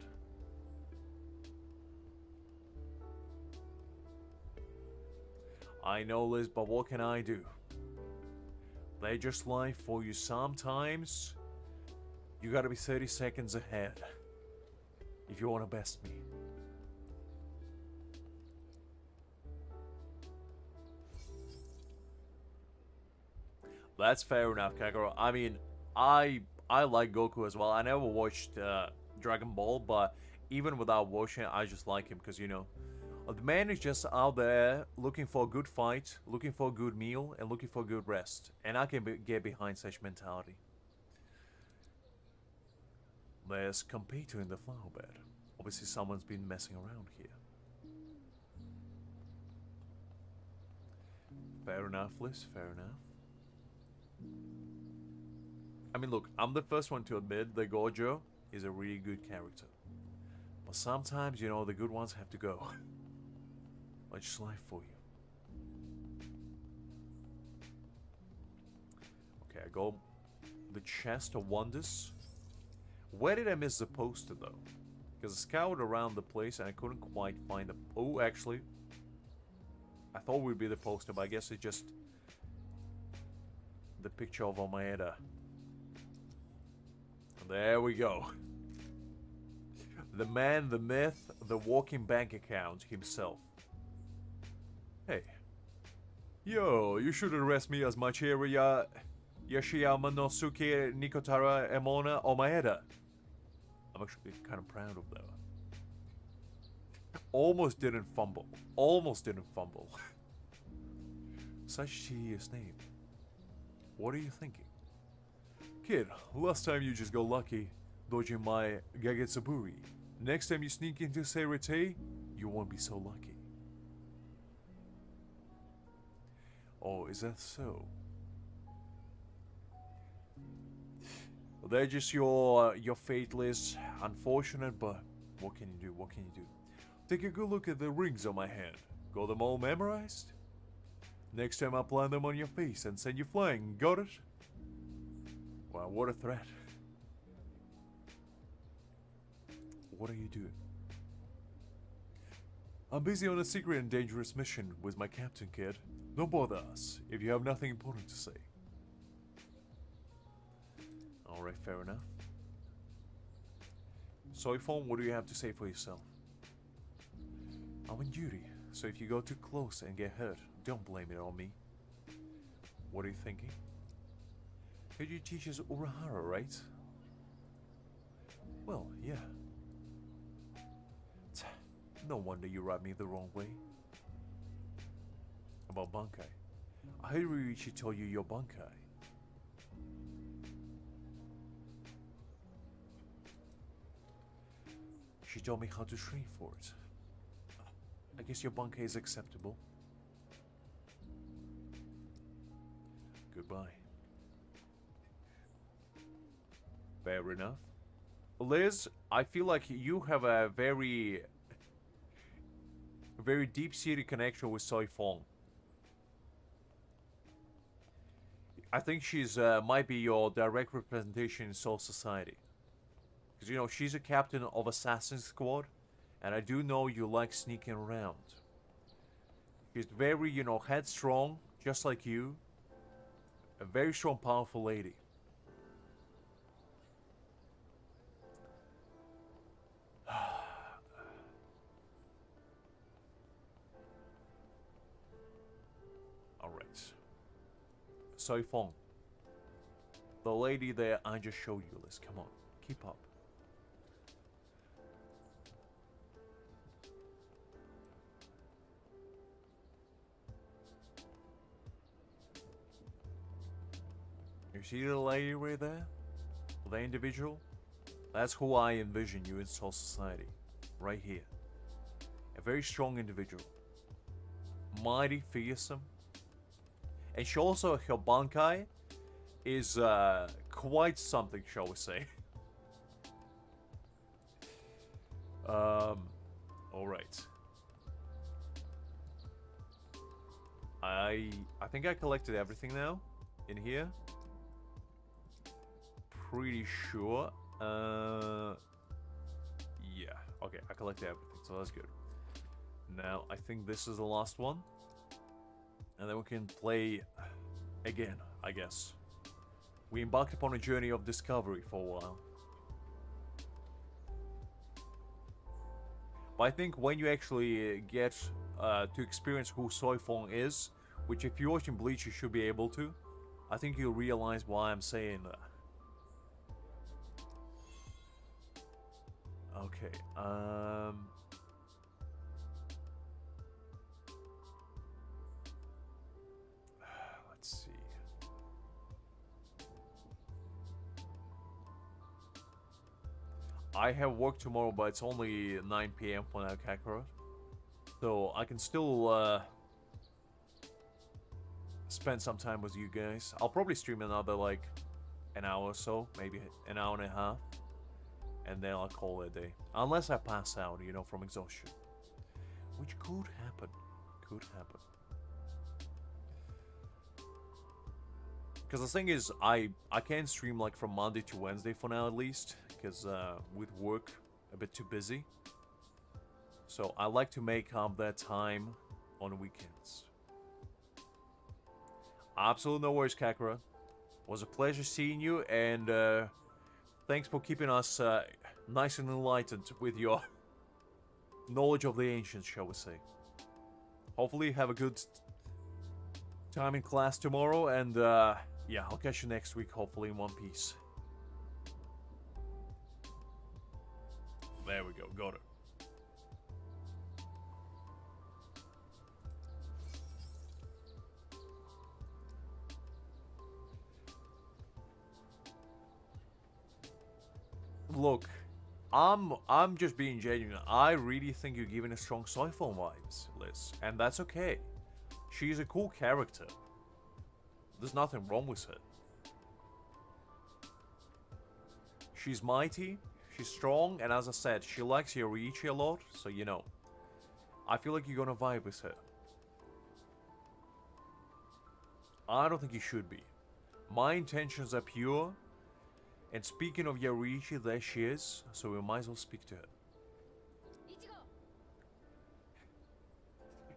S1: I know, Liz, but what can I do? They just lie for you sometimes. You gotta be 30 seconds ahead if you wanna best me. That's fair enough, Kakarot. I mean, I like Goku as well. I never watched Dragon Ball, but even without watching it, I just like him because, you know, the man is just out there looking for a good fight, looking for a good meal, and looking for a good rest. And I can get behind such mentality. There's Compito in the flower bed. Obviously someone's been messing around here. Fair enough, Liz, fair enough. I mean, look, I'm the first one to admit that Gojo is a really good character. But sometimes, you know, the good ones have to go. Much life for you. Okay, I go the chest of wonders. Where did I miss the poster though? Because I scoured around the place and I couldn't quite find the... Oh, actually. I thought it would be the poster, but I guess it's just the picture of Omaeda. There we go. The man, the myth, the walking bank account himself. Hey. Yo, you should arrest me as Machiria Yoshiyama no Suke Nikotara Emona Omaeda. I'm actually kind of proud of that. Almost didn't fumble. Almost didn't fumble. Such a tedious name. What are you thinking? Kid, last time you just got lucky dodging my Gagetsaburi. Next time you sneak into Seirete, you won't be so lucky. Oh, is that so? Well, they're just your fate list. Unfortunate, but what can you do? What can you do? Take a good look at the rings on my hand. Got them all memorized? Next time I'll plant them on your face and send you flying. Got it? Wow, what a threat. What are you doing? I'm busy on a secret and dangerous mission with my captain, kid. Don't bother us if you have nothing important to say. Alright, fair enough. Soifon, what do you have to say for yourself? I'm on duty, so if you go too close and get hurt, don't blame it on me. What are you thinking? Heard you teach us Urahara, right? Well, yeah. No wonder you rubbed me the wrong way. About bankai. I heard Reiatsu told you your bankai. She told me how to train for it. I guess your bankai is acceptable. Goodbye. Fair enough. Liz, I feel like you have a very deep-seated connection with Soifong. I think she's might be your direct representation in Soul Society. Because, you know, she's a captain of Assassin's Squad, and I do know you like sneaking around. She's very, you know, headstrong, just like you. A very strong, powerful lady. Alright. Soifong. The lady there I just showed you, Liz. Come on, keep up. You see the lady right there? The individual? That's who I envision you in Soul Society. Right here. A very strong individual. Mighty, fearsome. And she also, her bankai is quite something, shall we say. Alright. I think I collected everything now in here. Pretty sure. Yeah. Okay, I collected everything, so that's good. Now, I think this is the last one. And then we can play again, I guess. We embarked upon a journey of discovery for a while. But I think when you actually get to experience who Soifong is, which if you're watching Bleach you should be able to, I think you'll realize why I'm saying that. Okay, let's see. I have work tomorrow, but it's only 9 PM for now, Kakarot. So I can still spend some time with you guys. I'll probably stream another like an hour or so, maybe an hour and a half. And then I'll call it a day. Unless I pass out, you know, from exhaustion. Which could happen. Could happen. Because the thing is, I can't stream like from Monday to Wednesday for now at least. Because with work, a bit too busy. So I like to make up that time on weekends. Absolutely no worries, Kakura. Was a pleasure seeing you, and thanks for keeping us nice and enlightened with your knowledge of the ancients, shall we say. Hopefully have a good time in class tomorrow, and yeah, I'll catch you next week, hopefully in one piece. There we go, got it. Look, I'm just being genuine. I really think you're giving a strong Soifon vibes, Liz, and that's okay. She's a cool character. There's nothing wrong with her. She's mighty, she's strong, and as I said, she likes Reiatsu a lot, so you know. I feel like you're gonna vibe with her. I don't think you should be. My intentions are pure. And speaking of Reiatsu, there she is, so we might as well speak to her.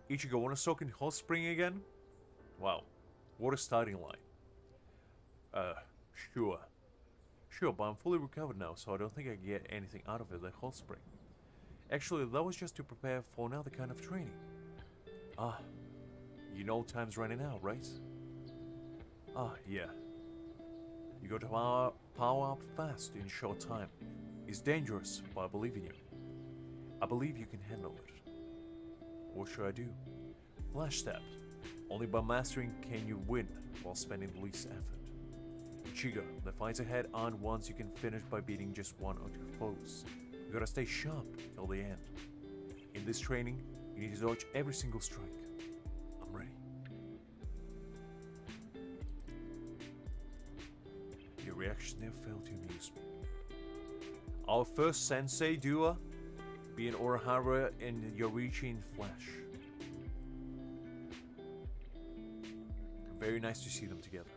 S1: Ichigo, wanna soak in hot spring again? Wow, what a starting line. Sure. Sure, but I'm fully recovered now, so I don't think I can get anything out of it like Hot Spring. Actually, that was just to prepare for another kind of training. Ah, you know time's running out, right? Ah, yeah. You got to power up fast in short time. It's dangerous, but I believe in you. I believe you can handle it. What should I do? Flash Step. Only by mastering can you win while spending the least effort. Ichigo, the fights ahead aren't ones you can finish by beating just one or two foes. You gotta stay sharp till the end. In this training, you need to dodge every single strike. I'm ready. Your reactions never fail to amuse me. Our first sensei duo being Orihara and Yorichi in Flash. Very nice to see them together.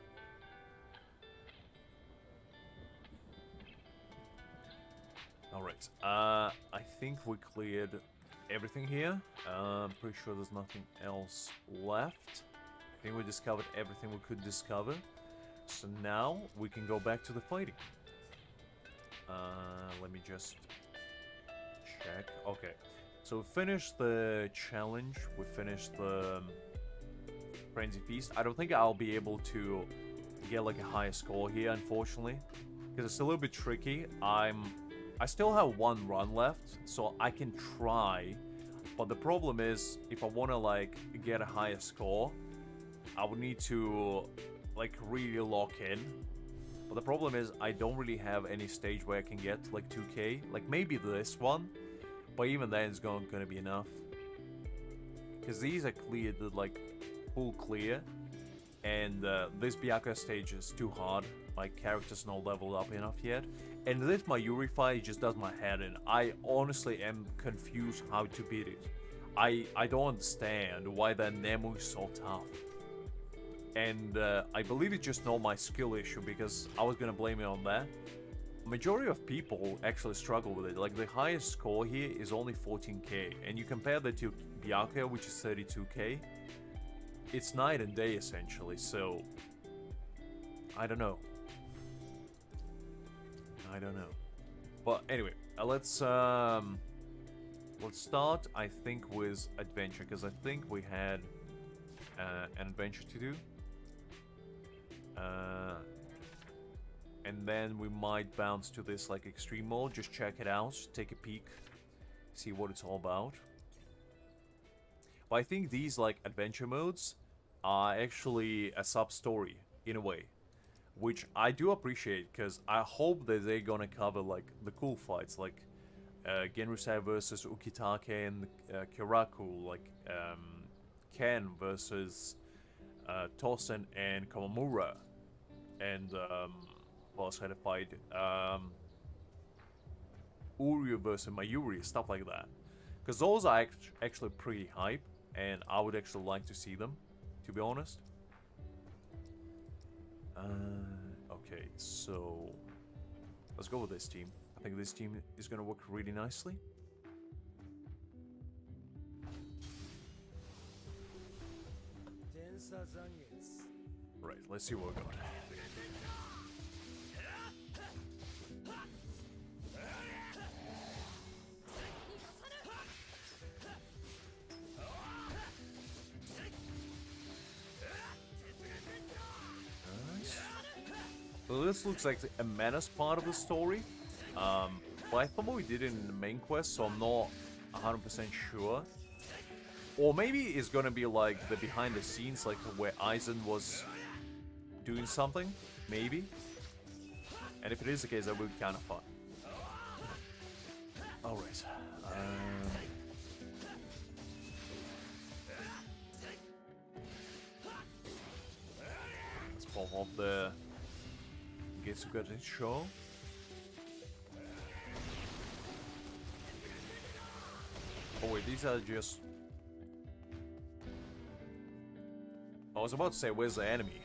S1: Alright, I think we cleared everything here. I'm pretty sure there's nothing else left. I think we discovered everything we could discover. So now we can go back to the fighting. Let me just check. Okay, so we finished the challenge. We finished the Frenzy Feast. I don't think I'll be able to get like a higher score here, unfortunately, because it's a little bit tricky. I still have one run left, so I can try. But the problem is, if I want to like get a higher score, I would need to like really lock in. But the problem is, I don't really have any stage where I can get like 2k. Like maybe this one, but even then it's gonna be enough. Because these are cleared, like full clear, and this Byakuya stage is too hard. My character's not leveled up enough yet. And this Mayuri fight just does my head in. I honestly am confused how to beat it. I don't understand why that Nemu is so tough. And I believe it's just not my skill issue, because I was gonna blame it on that. Majority of people actually struggle with it. Like the highest score here is only 14k, and you compare that to Byakuya, which is 32k. It's night and day essentially. So I don't know. But anyway, let's start. I think with adventure, because I think we had an adventure to do. And then we might bounce to this like extreme mode, just check it out, take a peek, see what it's all about. But I think these like adventure modes are actually a sub-story in a way, which I do appreciate, because I hope that they're gonna cover like the cool fights, like Genryusai versus Ukitake and Kiraku, like Ken versus Tosen and Kamamura, and boss had a fight, Uryu versus Mayuri, stuff like that. Because those are actually pretty hype, and I would actually like to see them, to be honest. Okay, so let's go with this team. I think this team is gonna work really nicely. Right, let's see what we got. So this looks like a menace part of the story, but I thought we did it in the main quest, so I'm not 100% sure. Or maybe it's gonna be like the behind the scenes, like where Aizen was doing something, maybe. And if it is the case, that would be kind of fun. Alright. Let's pop off the Getsuga show. Oh wait, these are just... I was about to say, where's the enemy?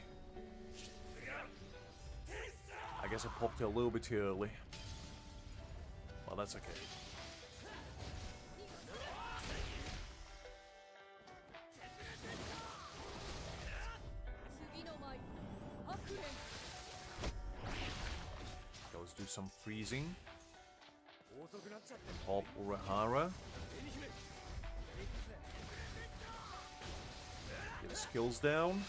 S1: I guess I popped it a little bit too early. Well, that's okay. Goes do some freezing. Pop Urahara. Get the skills down.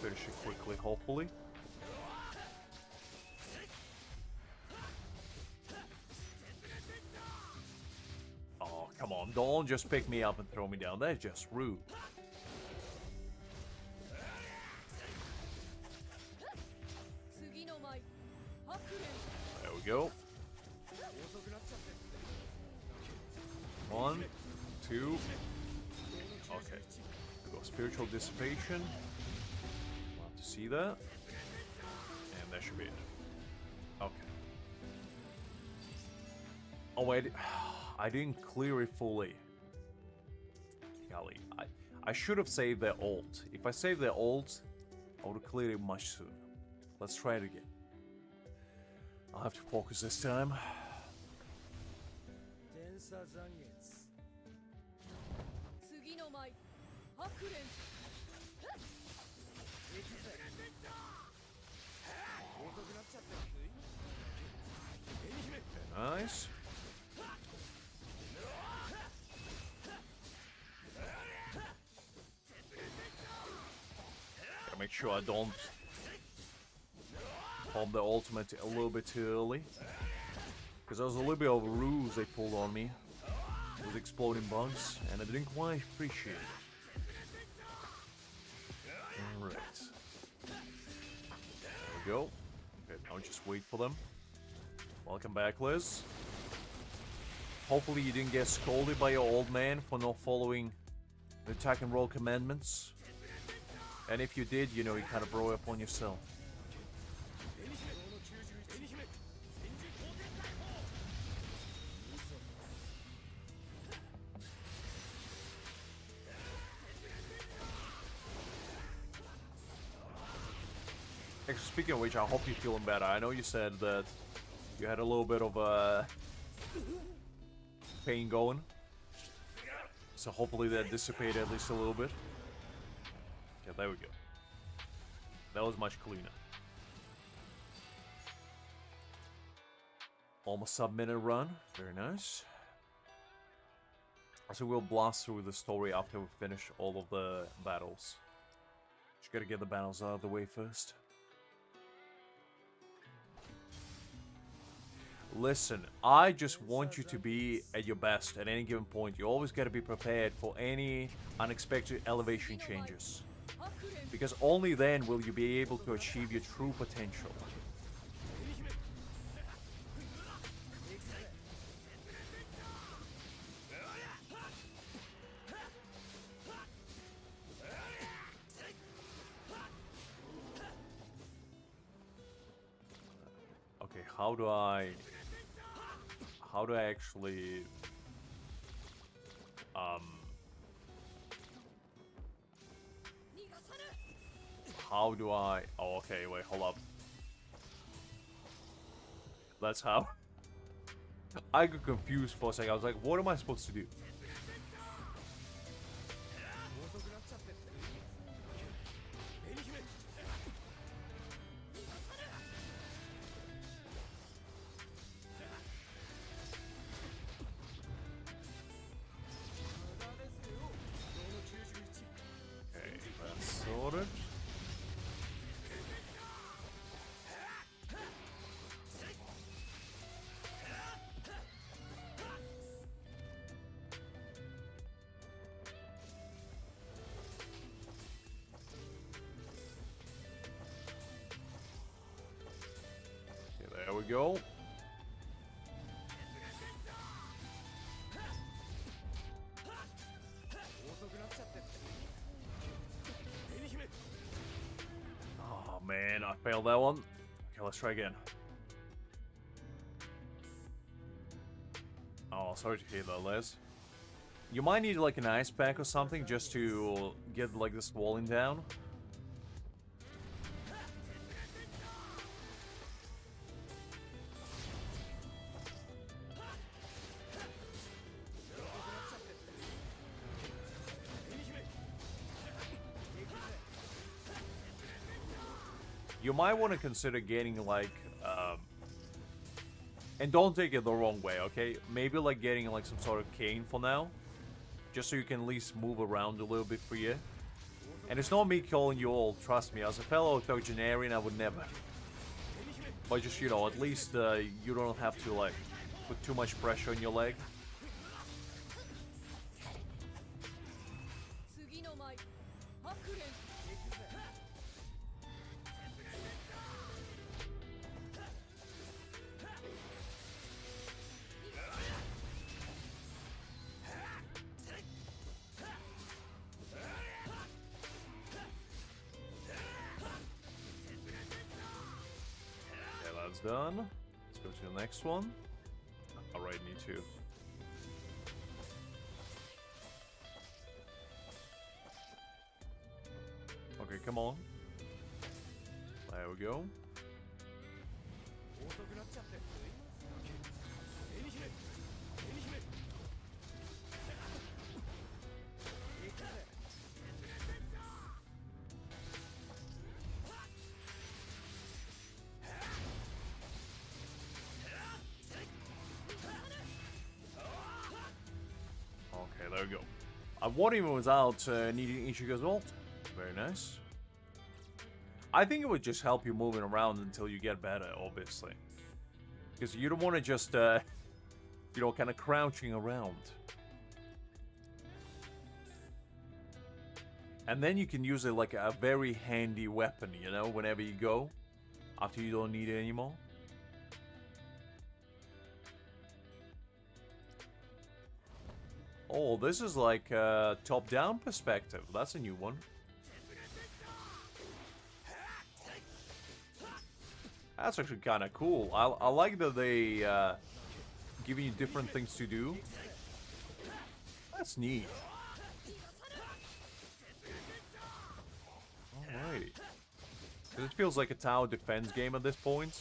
S1: Finish it quickly, hopefully. Oh, come on. Don't just pick me up and throw me down. That's just rude. There we go. 1, 2. Okay. We go spiritual dissipation. Love to see that. And that should be it. Okay. Oh wait, I didn't clear it fully. Golly, I should have saved their ult. If I saved their ult, I would have cleared it much sooner. Let's try it again. I'll have to focus this time. Nice. Gotta make sure I don't pop the ultimate a little bit too early. Because there was a little bit of a ruse they pulled on me. With exploding bugs, and I didn't quite appreciate it. Alright. There we go. Okay, now just wait for them. Welcome back, Liz. Hopefully you didn't get scolded by your old man for not following the attack and roll commandments. And if you did, you know, you kind of brought it upon yourself. Actually, speaking of which, I hope you're feeling better. I know you said that you had a little bit of pain going. So hopefully that dissipated at least a little bit. Yeah, there we go. That was much cleaner. Almost sub-minute run. Very nice. So we'll blast through the story after we finish all of the battles. Just gotta get the battles out of the way first. Listen, I just want you to be at your best at any given point. You always got to be prepared for any unexpected elevation changes. Because only then will you be able to achieve your true potential. Okay, how do I actually how do I oh okay, wait, hold up. That's how I got confused for a second. I was like, what am I supposed to do? There we go. Oh man, I failed that one. Okay, let's try again. Oh, sorry to hear that, Les. You might need like an ice pack or something just to get like the swelling down. you might want to consider getting like, and don't take it the wrong way, okay? Maybe like getting like some sort of cane for now, just so you can at least move around a little bit freer. And it's not me calling you old, trust me. As a fellow octogenarian, I would never. But just, you know, at least you don't have to like put too much pressure on your leg. Done. Let's go to the next one. Alright, me too. Okay, come on. There we go. There we go. I won even without needing Ichigo's ult. Very nice. I think it would just help you moving around until you get better, obviously. Because you don't want to just, you know, kind of crouching around. And then you can use it like a very handy weapon, you know, whenever you go. After you don't need it anymore. Oh, this is like a top-down perspective. That's a new one. That's actually kind of cool. I like that they giving you different things to do. That's neat. Alright. It feels like a tower defense game at this point.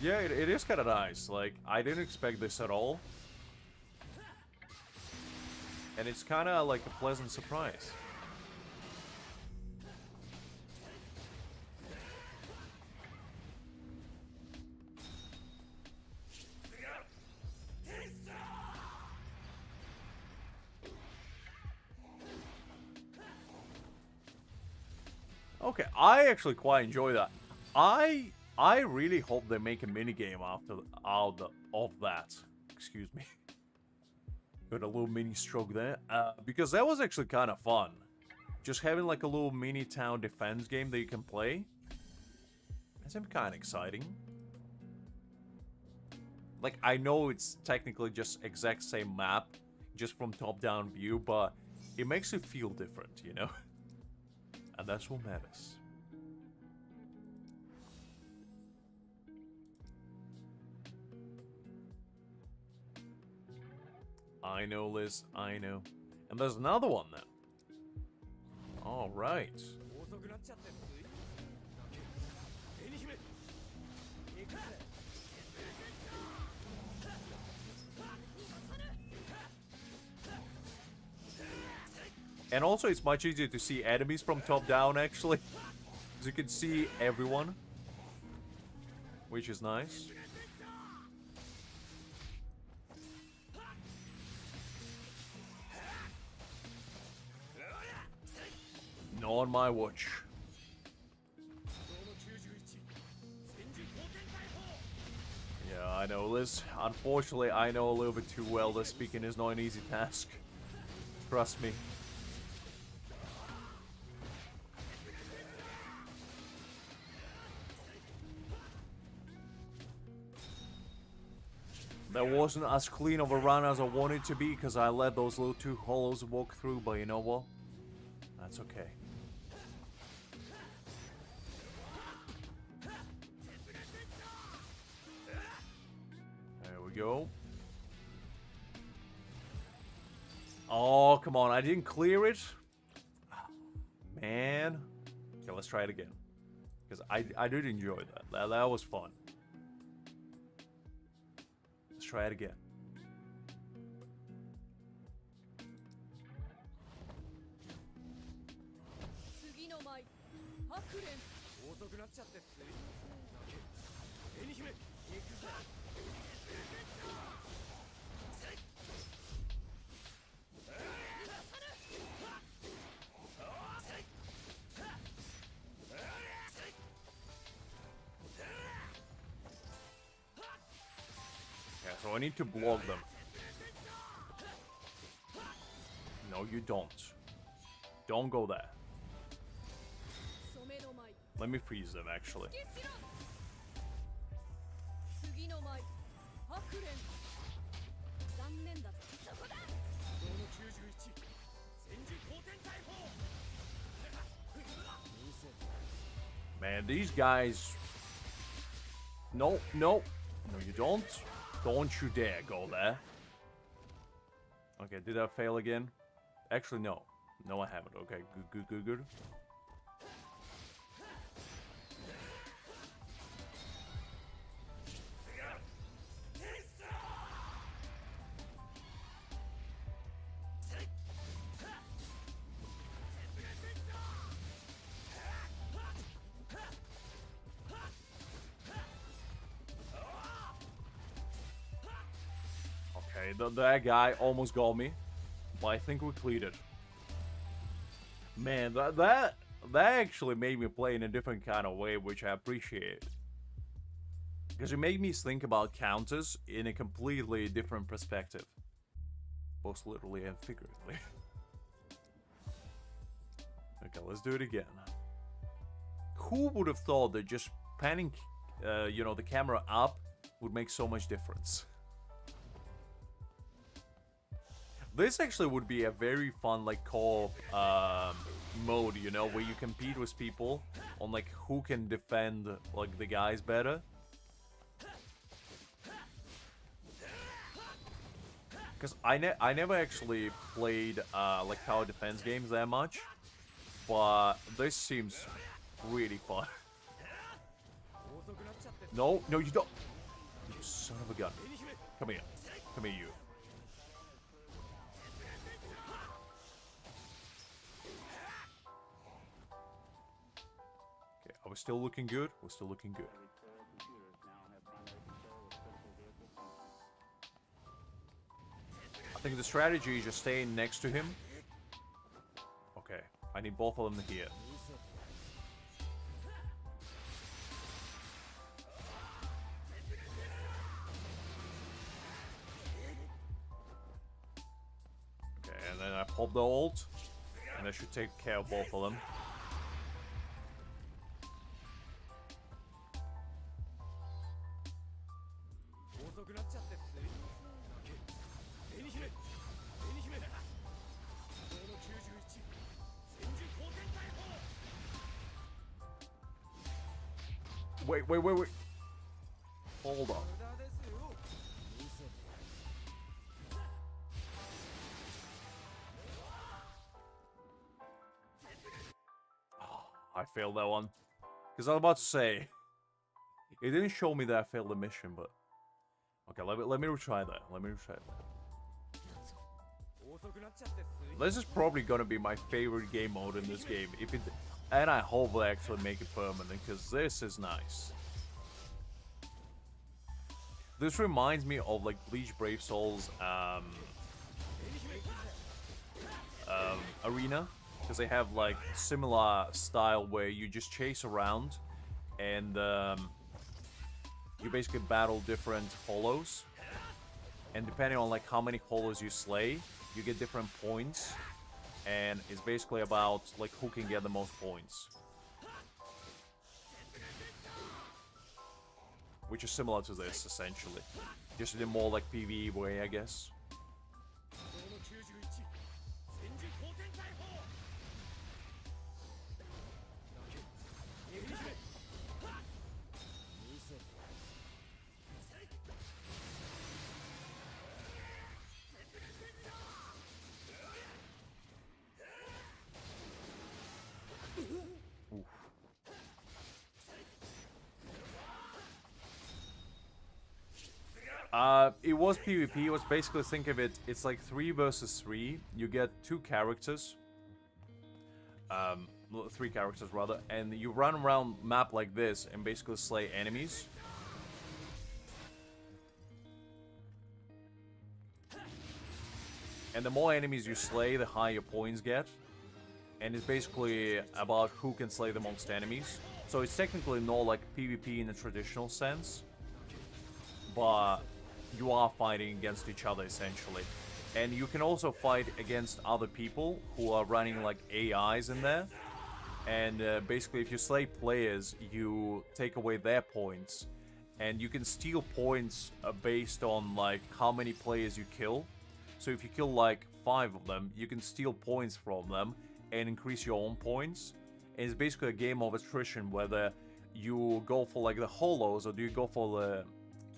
S1: Yeah, it is kind of nice. Like, I didn't expect this at all. And it's kind of like a pleasant surprise. Okay, I actually quite enjoy that. I really hope they make a minigame out of that. Excuse me. Got a little mini stroke there. Because that was actually kind of fun. Just having like a little mini town defense game that you can play. That seems kind of exciting. Like, I know it's technically just exact same map, just from top-down view, but it makes it feel different, you know? And that's what matters. I know, Liz, I know. And there's another one now. Alright. And also, it's much easier to see enemies from top down, actually. Because you can see everyone. Which is nice. Not on my watch. Yeah, I know, Liz. Unfortunately, I know a little bit too well that speaking is not an easy task. Trust me. That wasn't as clean of a run as I wanted it to be because I let those little two hollows walk through, but you know what? That's okay. There we go. Oh, come on. I didn't clear it. Man. man. Okay, let's try it again. Because I did enjoy that. That was fun. Let's try it again. Yeah, so I need to block them. No, you don't. Don't go there. Let me freeze them, actually. Man, these guys... No, no. No, you don't. Don't you dare go there. Okay, did I fail again? Actually, no. No, I haven't. Okay, good. Okay, that guy almost got me, but I think we cleared it. Man, that actually made me play in a different kind of way, which I appreciate. Because it made me think about counters in a completely different perspective. Both literally and figuratively. Okay, let's do it again. Who would have thought that just panning, the camera up would make so much difference? This actually would be a very fun, like, co-op mode, where you compete with people on, like, who can defend, like, the guys better. Because I never actually played, like, tower defense games that much, but this seems really fun. No, you don't. You son of a gun. Come here. Come here, you. We're still looking good. We're still looking good. I think the strategy is just staying next to him. Okay, I need both of them here. Okay, and then I pop the ult, and I should take care of both of them. Wait. Hold on. Oh, I failed that one. Because I was about to say, it didn't show me that I failed the mission, but... Okay, let me retry that. This is probably gonna be my favorite game mode in this game. And I hope they actually make it permanent, because this is nice. This reminds me of, like, Bleach Brave Souls arena, because they have, like, similar style where you just chase around and you basically battle different hollows, and depending on, like, how many hollows you slay, you get different points, and it's basically about, like, who can get the most points. Which is similar to this, essentially. Just in a more, like, PvE way, I guess. It was PvP. It was basically, think of it, it's like 3 versus 3. You get 2 characters. 3 characters rather, and you run around map like this and basically slay enemies. And the more enemies you slay, the higher your points get. And it's basically about who can slay the most enemies. So it's technically not like PvP in a traditional sense, but you are fighting against each other essentially. And you can also fight against other people who are running like AIs in there. And basically if you slay players, you take away their points. And you can steal points based on like how many players you kill. So if you kill like 5 of them, you can steal points from them and increase your own points. And it's basically a game of attrition, whether you go for like the holos or do you go for the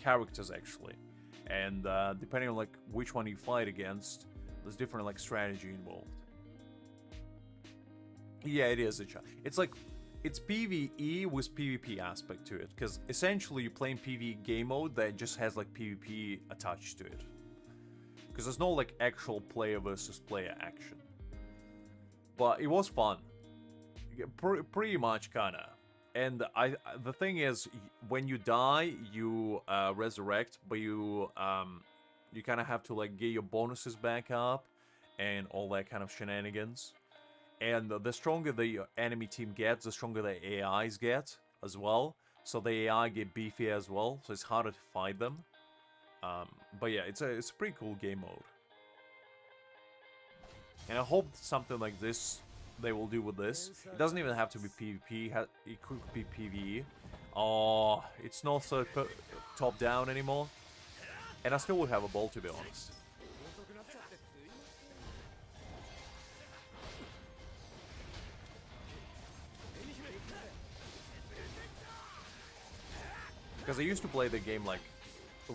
S1: characters actually. And depending on like which one you fight against, there's different like strategy involved. Yeah, it is. It's like, it's PvE with PvP aspect to it, because essentially you're playing PvE game mode that just has like PvP attached to it. Because there's no like actual player versus player action. But it was fun. Pretty much kinda. And the thing is, when you die, you resurrect, but you kind of have to like get your bonuses back up and all that kind of shenanigans. And the stronger the enemy team gets, the stronger the AIs get as well. So the AI get beefier as well, so it's harder to fight them. But yeah, it's a pretty cool game mode. And I hope something like this they will do with this. It doesn't even have to be PvP, it could be PvE. Oh, it's not so top down anymore. And I still would have a ball, to be honest. Because I used to play the game like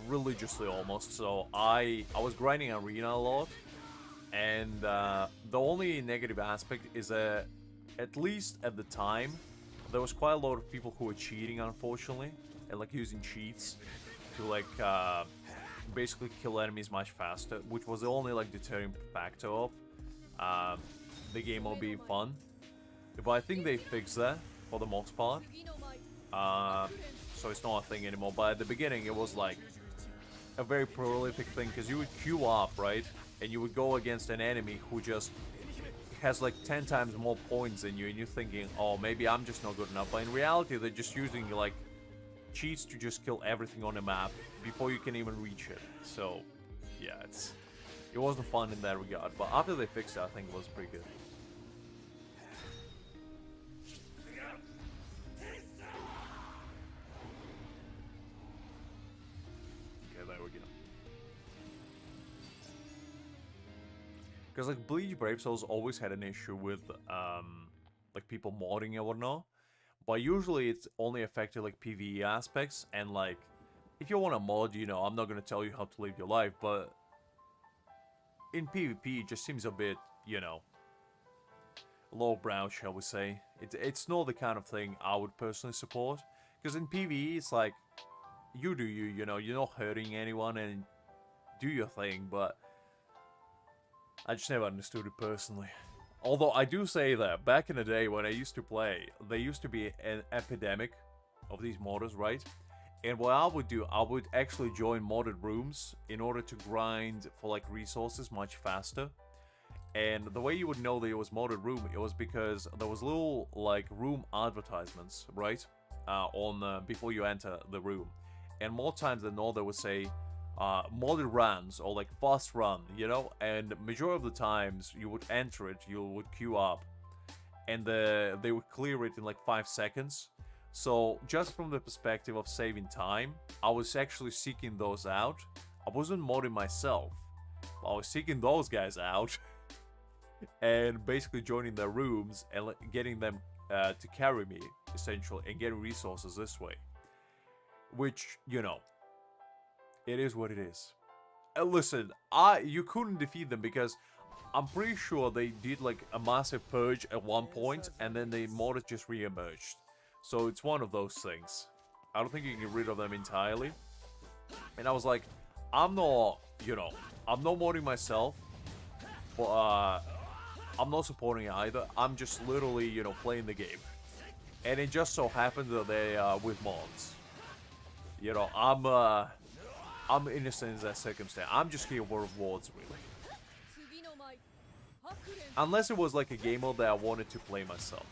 S1: religiously almost, so I was grinding arena a lot. And the only negative aspect is that, at least at the time, there was quite a lot of people who were cheating, unfortunately, and like using cheats to like basically kill enemies much faster, which was the only like deterring factor of the game will be fun. But I think they fixed that for the most part, so it's not a thing anymore. But at the beginning, it was like a very prolific thing, because you would queue up, right? And you would go against an enemy who just has like 10 times more points than you, and you're thinking, oh, maybe I'm just not good enough. But in reality, they're just using like cheats to just kill everything on the map before you can even reach it. So yeah, it wasn't fun in that regard. But after they fixed it, I think it was pretty good. Because like Bleach Brave Souls always had an issue with like people modding and whatnot, but usually it's only affected like PvE aspects. And like if you want to mod, you know, I'm not gonna tell you how to live your life, but in PvP it just seems a bit, you know, lowbrow, shall we say. It's not the kind of thing I would personally support, because in PvE it's like you do you know, you're not hurting anyone and do your thing. But I just never understood it personally. Although I do say that back in the day when I used to play, there used to be an epidemic of these modders, right? And what I would do, I would actually join modded rooms in order to grind for like resources much faster. And the way you would know that it was modded room, it was because there was little like room advertisements, right? Before you enter the room. And more times than not, they would say modded runs or like fast run, you know. And majority of the times you would enter it, you would queue up, and they would clear it in like 5 seconds. So just from the perspective of saving time, I was actually seeking those out. I wasn't modding myself, I was seeking those guys out and basically joining their rooms and getting them to carry me essentially, and getting resources this way. Which, you know, it is what it is. Listen, you couldn't defeat them because I'm pretty sure they did like a massive purge at one point, and then the modders just re-emerged. So it's one of those things. I don't think you can get rid of them entirely. And I was like, I'm not, I'm not modding myself, but I'm not supporting it either. I'm just literally, playing the game. And it just so happened that they with mods. I'm innocent in that circumstance. I'm just here for rewards, really. Unless it was like a game mode that I wanted to play myself.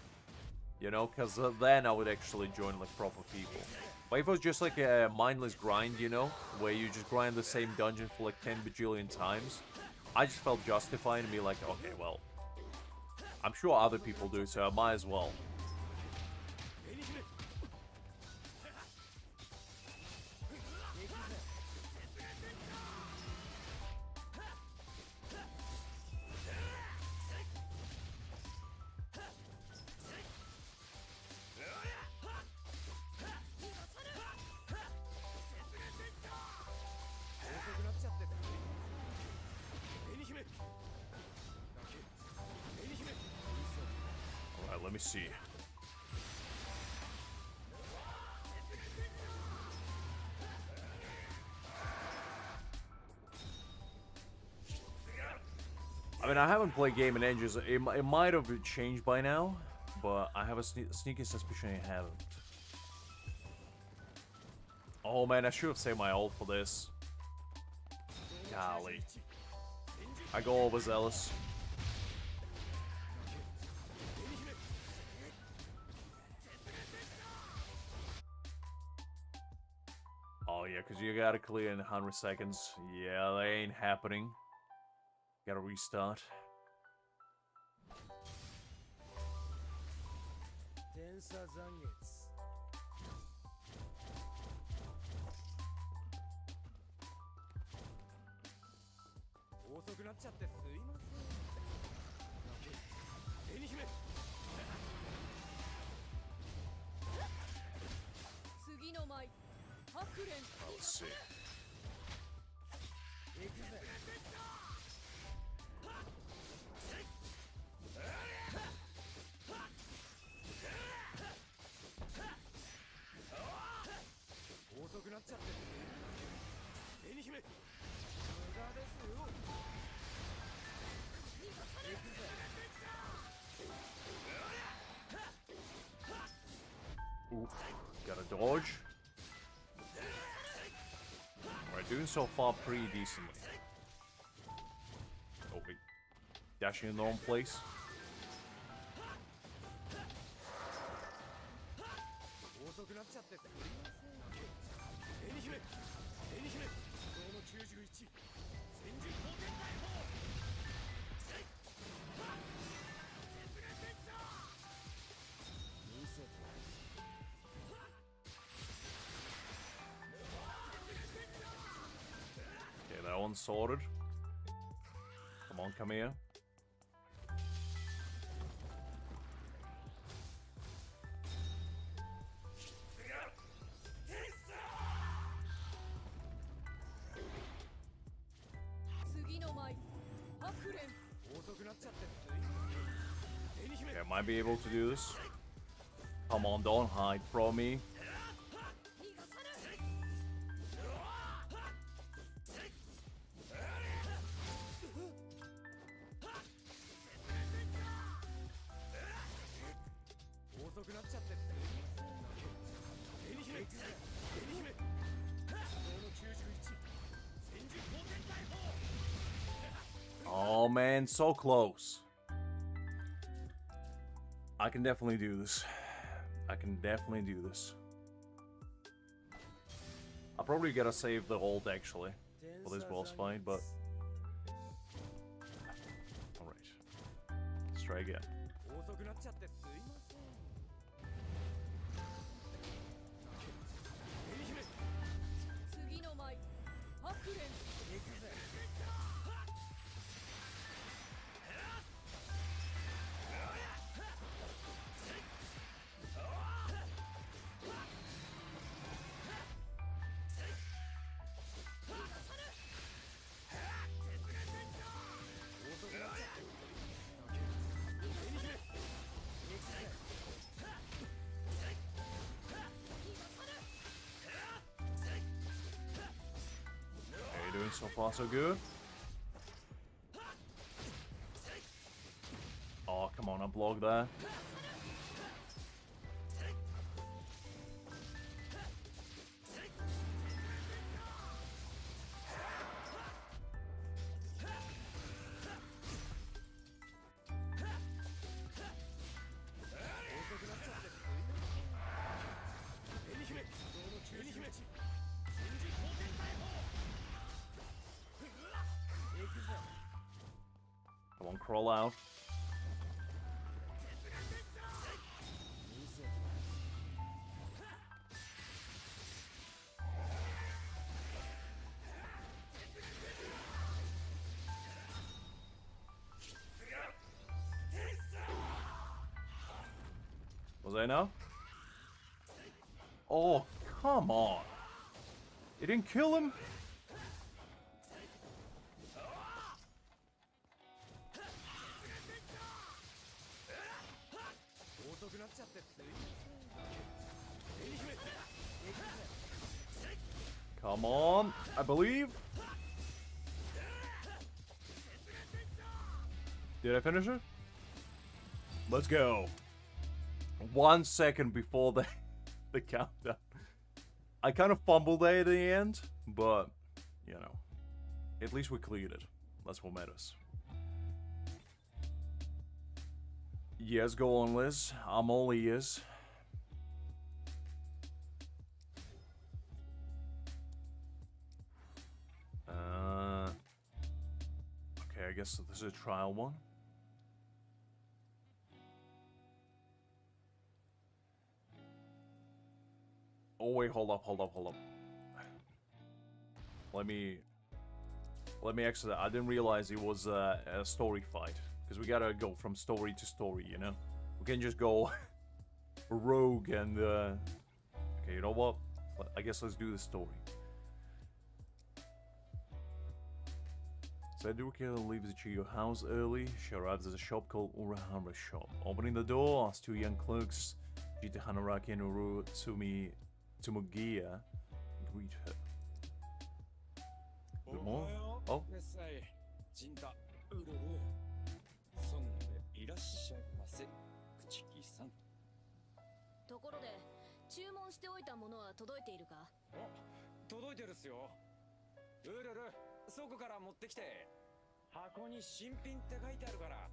S1: Because then I would actually join like proper people. But if it was just like a mindless grind, where you just grind the same dungeon for like 10 bajillion times, I just felt justified and be like, okay, well, I'm sure other people do, so I might as well. Alright, let me see. I mean, I haven't played game in ages. It might have changed by now, but I have a sneaky suspicion it haven't. Oh man, I should have saved my ult for this. Golly. I go overzealous. Oh yeah, because you gotta clear in 100 seconds. Yeah, that ain't happening. Gotta restart. Let's see. Oof, gotta dodge. Alright, doing so far pretty decently. Oh wait, dashing in the wrong place. Okay, that one's sorted. Come on, come here. Okay, I might be able to do this. Come on, don't hide from me. Oh man, so close. I can definitely do this. I can definitely do this. I'll probably gotta save the ult actually for this boss fight, but alright. Let's try again. So far, so good. Oh, come on, unblock there. Come on, crawl out. Was that enough? Oh, come on. You didn't kill him? Come on, I believe. Did I finish it? Let's go. 1 second before the countdown. I kind of fumbled there at the end, but, you know, at least we cleared it. That's what matters. Yes, go on, Liz. I'm all ears. Okay, I guess this is a trial one. Oh wait, hold up. Let me exit that. I didn't realize it was a story fight. Because we gotta go from story to story, you know? We can just go rogue and okay, you know what? I guess let's do the story. Sadurika leaves Chiyo's house early. She arrives at a shop called Urahara Shop. Opening the door, as 2 young clerks, Jita Hanaraki and Uru Tsumugiya, greet her. Good morning. Oh.
S2: ところで注文しておいたものは届いているか？
S3: 届いてるっすよ。うるる、倉庫から持ってきて。箱に新品って書いてあるから。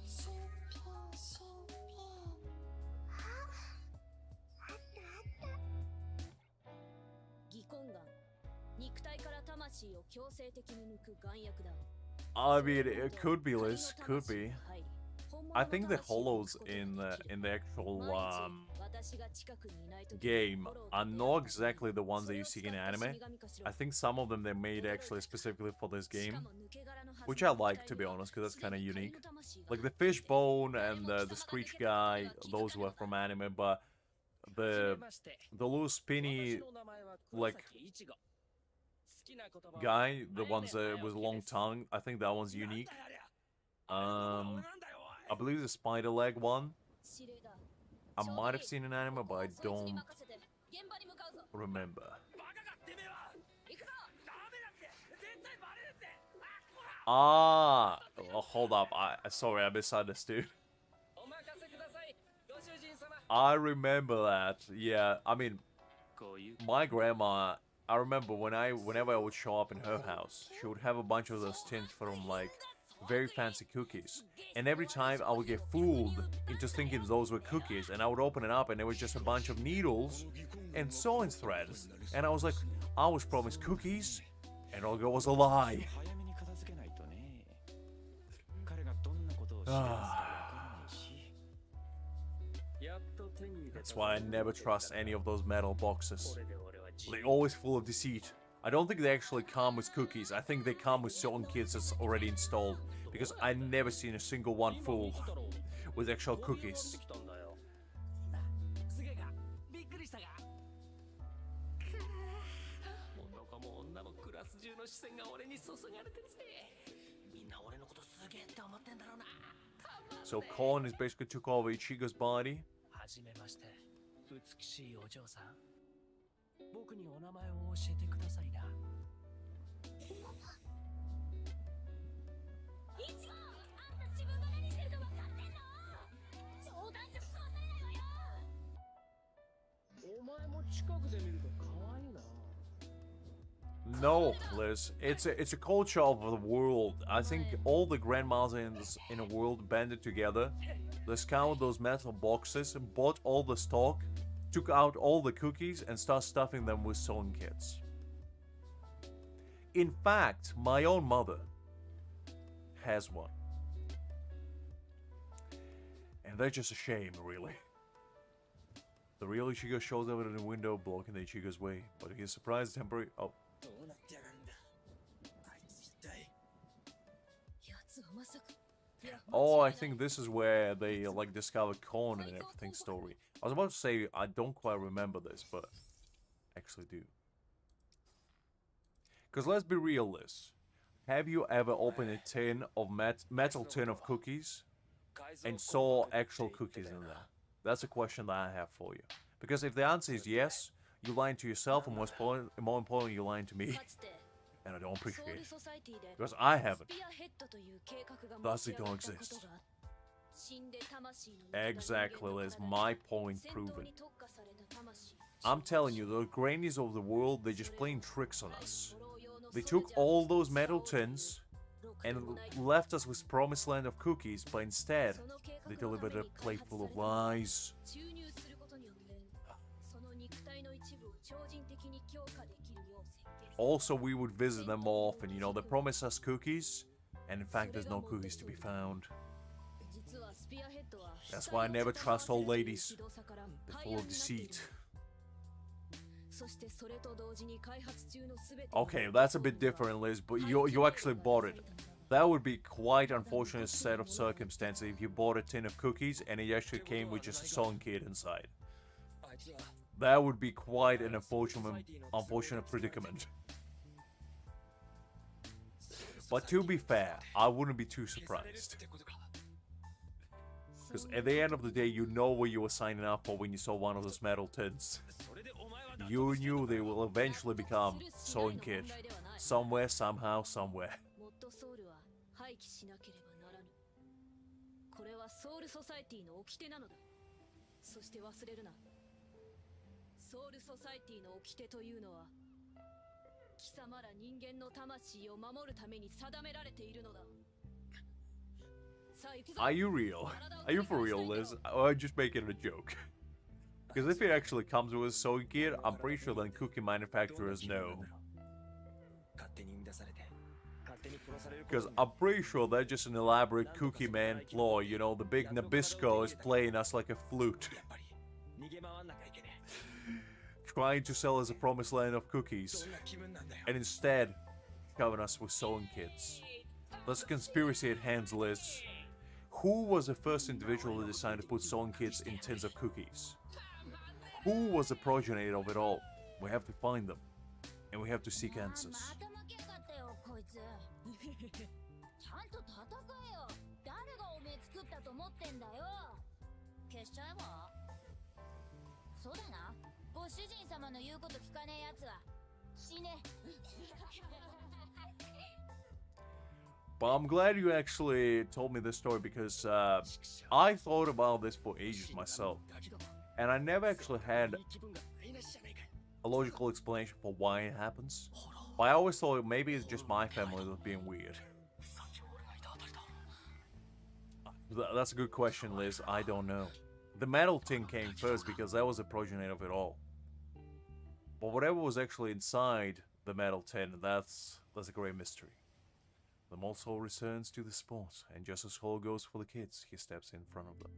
S4: 新品。あった。
S2: 擬根眼。肉体から魂を強制的に抜く眼薬だ。
S1: I mean, it could be, Liz. Could be. I think the hollows in the actual game are not exactly the ones that you see in anime. I think some of them they made actually specifically for this game, which I like, to be honest, because that's kind of unique. Like the fishbone and the screech guy, those were from anime, but the little spinny like guy, the ones with a long tongue, I think that one's unique. I believe the spider leg one I might have seen in anime, but I don't remember. Ah, oh, hold up. Sorry, I misunderstood. I remember that. Yeah, I mean, my grandma. I remember whenever I would show up in her house, she would have a bunch of those tins from like very fancy cookies, and every time I would get fooled into thinking those were cookies, and I would open it up and it was just a bunch of needles and sewing threads, and I was like, I was promised cookies, and all it was a lie. That's why I never trust any of those metal boxes. They're always full of deceit. I don't think they actually come with cookies. I think they come with certain kits that's already installed. Because I never seen a single one full with actual cookies. So Korn is basically took over Ichigo's body.
S5: 僕にお名前を教えてくださいな。
S2: イチゴ、あんた自分が何してるか分かってんの？冗談じゃ済まされないわよ。
S5: お前も近くで見ると可愛いな。
S1: No, Liz. It's a culture of the world. I think all the grandmas in a world banded together, discovered those metal boxes, and bought all the stock, took out all the cookies, and started stuffing them with sewing kits. In fact, my own mother has one. And they're just a shame, really. The real Ichigo shows up at the window, blocking the Ichigo's way, but he is surprised temporary. Oh.
S5: どうなってやがるんだ。あいつ一体。
S2: 奴はまさか。
S1: Oh, I think this is where they like discovered corn and everything story. I was about to say I don't quite remember this, but I actually do. Because let's be real, Liz. Have you ever opened a tin of metal tin of cookies and saw actual cookies in there? That's a question that I have for you. Because if the answer is yes, you're lying to yourself, and more importantly, you're lying to me. And I don't appreciate it. Because I haven't. Thus they don't exist. Exactly, Liz. My point proven. I'm telling you, the grannies of the world, they're just playing tricks on us. They took all those metal tins and left us with promised land of cookies, but instead, they delivered a plate full of lies. Also, we would visit them often, you know, they promised us cookies, and in fact, there's no cookies to be found. That's why I never trust old ladies. They're full of deceit. Okay, that's a bit different, Liz, but you actually bought it. That would be quite unfortunate set of circumstances if you bought a tin of cookies and it actually came with just a sewing kit inside. That would be quite an unfortunate predicament. But to be fair, I wouldn't be too surprised. Because at the end of the day, you know what you were signing up for when you saw one of those metal tins. You knew they will eventually become sewing kit. Somewhere, somehow, somewhere. Are you real? Are you for real, Liz? Or just making it a joke? Because if it actually comes with a sewing kit, I'm pretty sure then cookie manufacturers know. Because I'm pretty sure that's just an elaborate cookie man ploy, you know, the big Nabisco is playing us like a flute. Trying to sell us a promised land of cookies, and instead, covering us with sewing kits. That's a conspiracy at hand, Liz. Who was the first individual to decide to put sewing kits in tins of cookies? Who was the progenitor of it all? We have to find them, and we have to seek answers. But I'm glad you actually told me this story because I thought about this for ages myself. And I never actually had a logical explanation for why it happens. But I always thought maybe it's just my family that's being weird. That's a good question, Liz. I don't know. The metal tin came first because that was the progenitor of it all. But whatever was actually inside the metal tin, that's a great mystery. The mole soul returns to the spot, and just as Hall goes for the kids, he steps in front of them.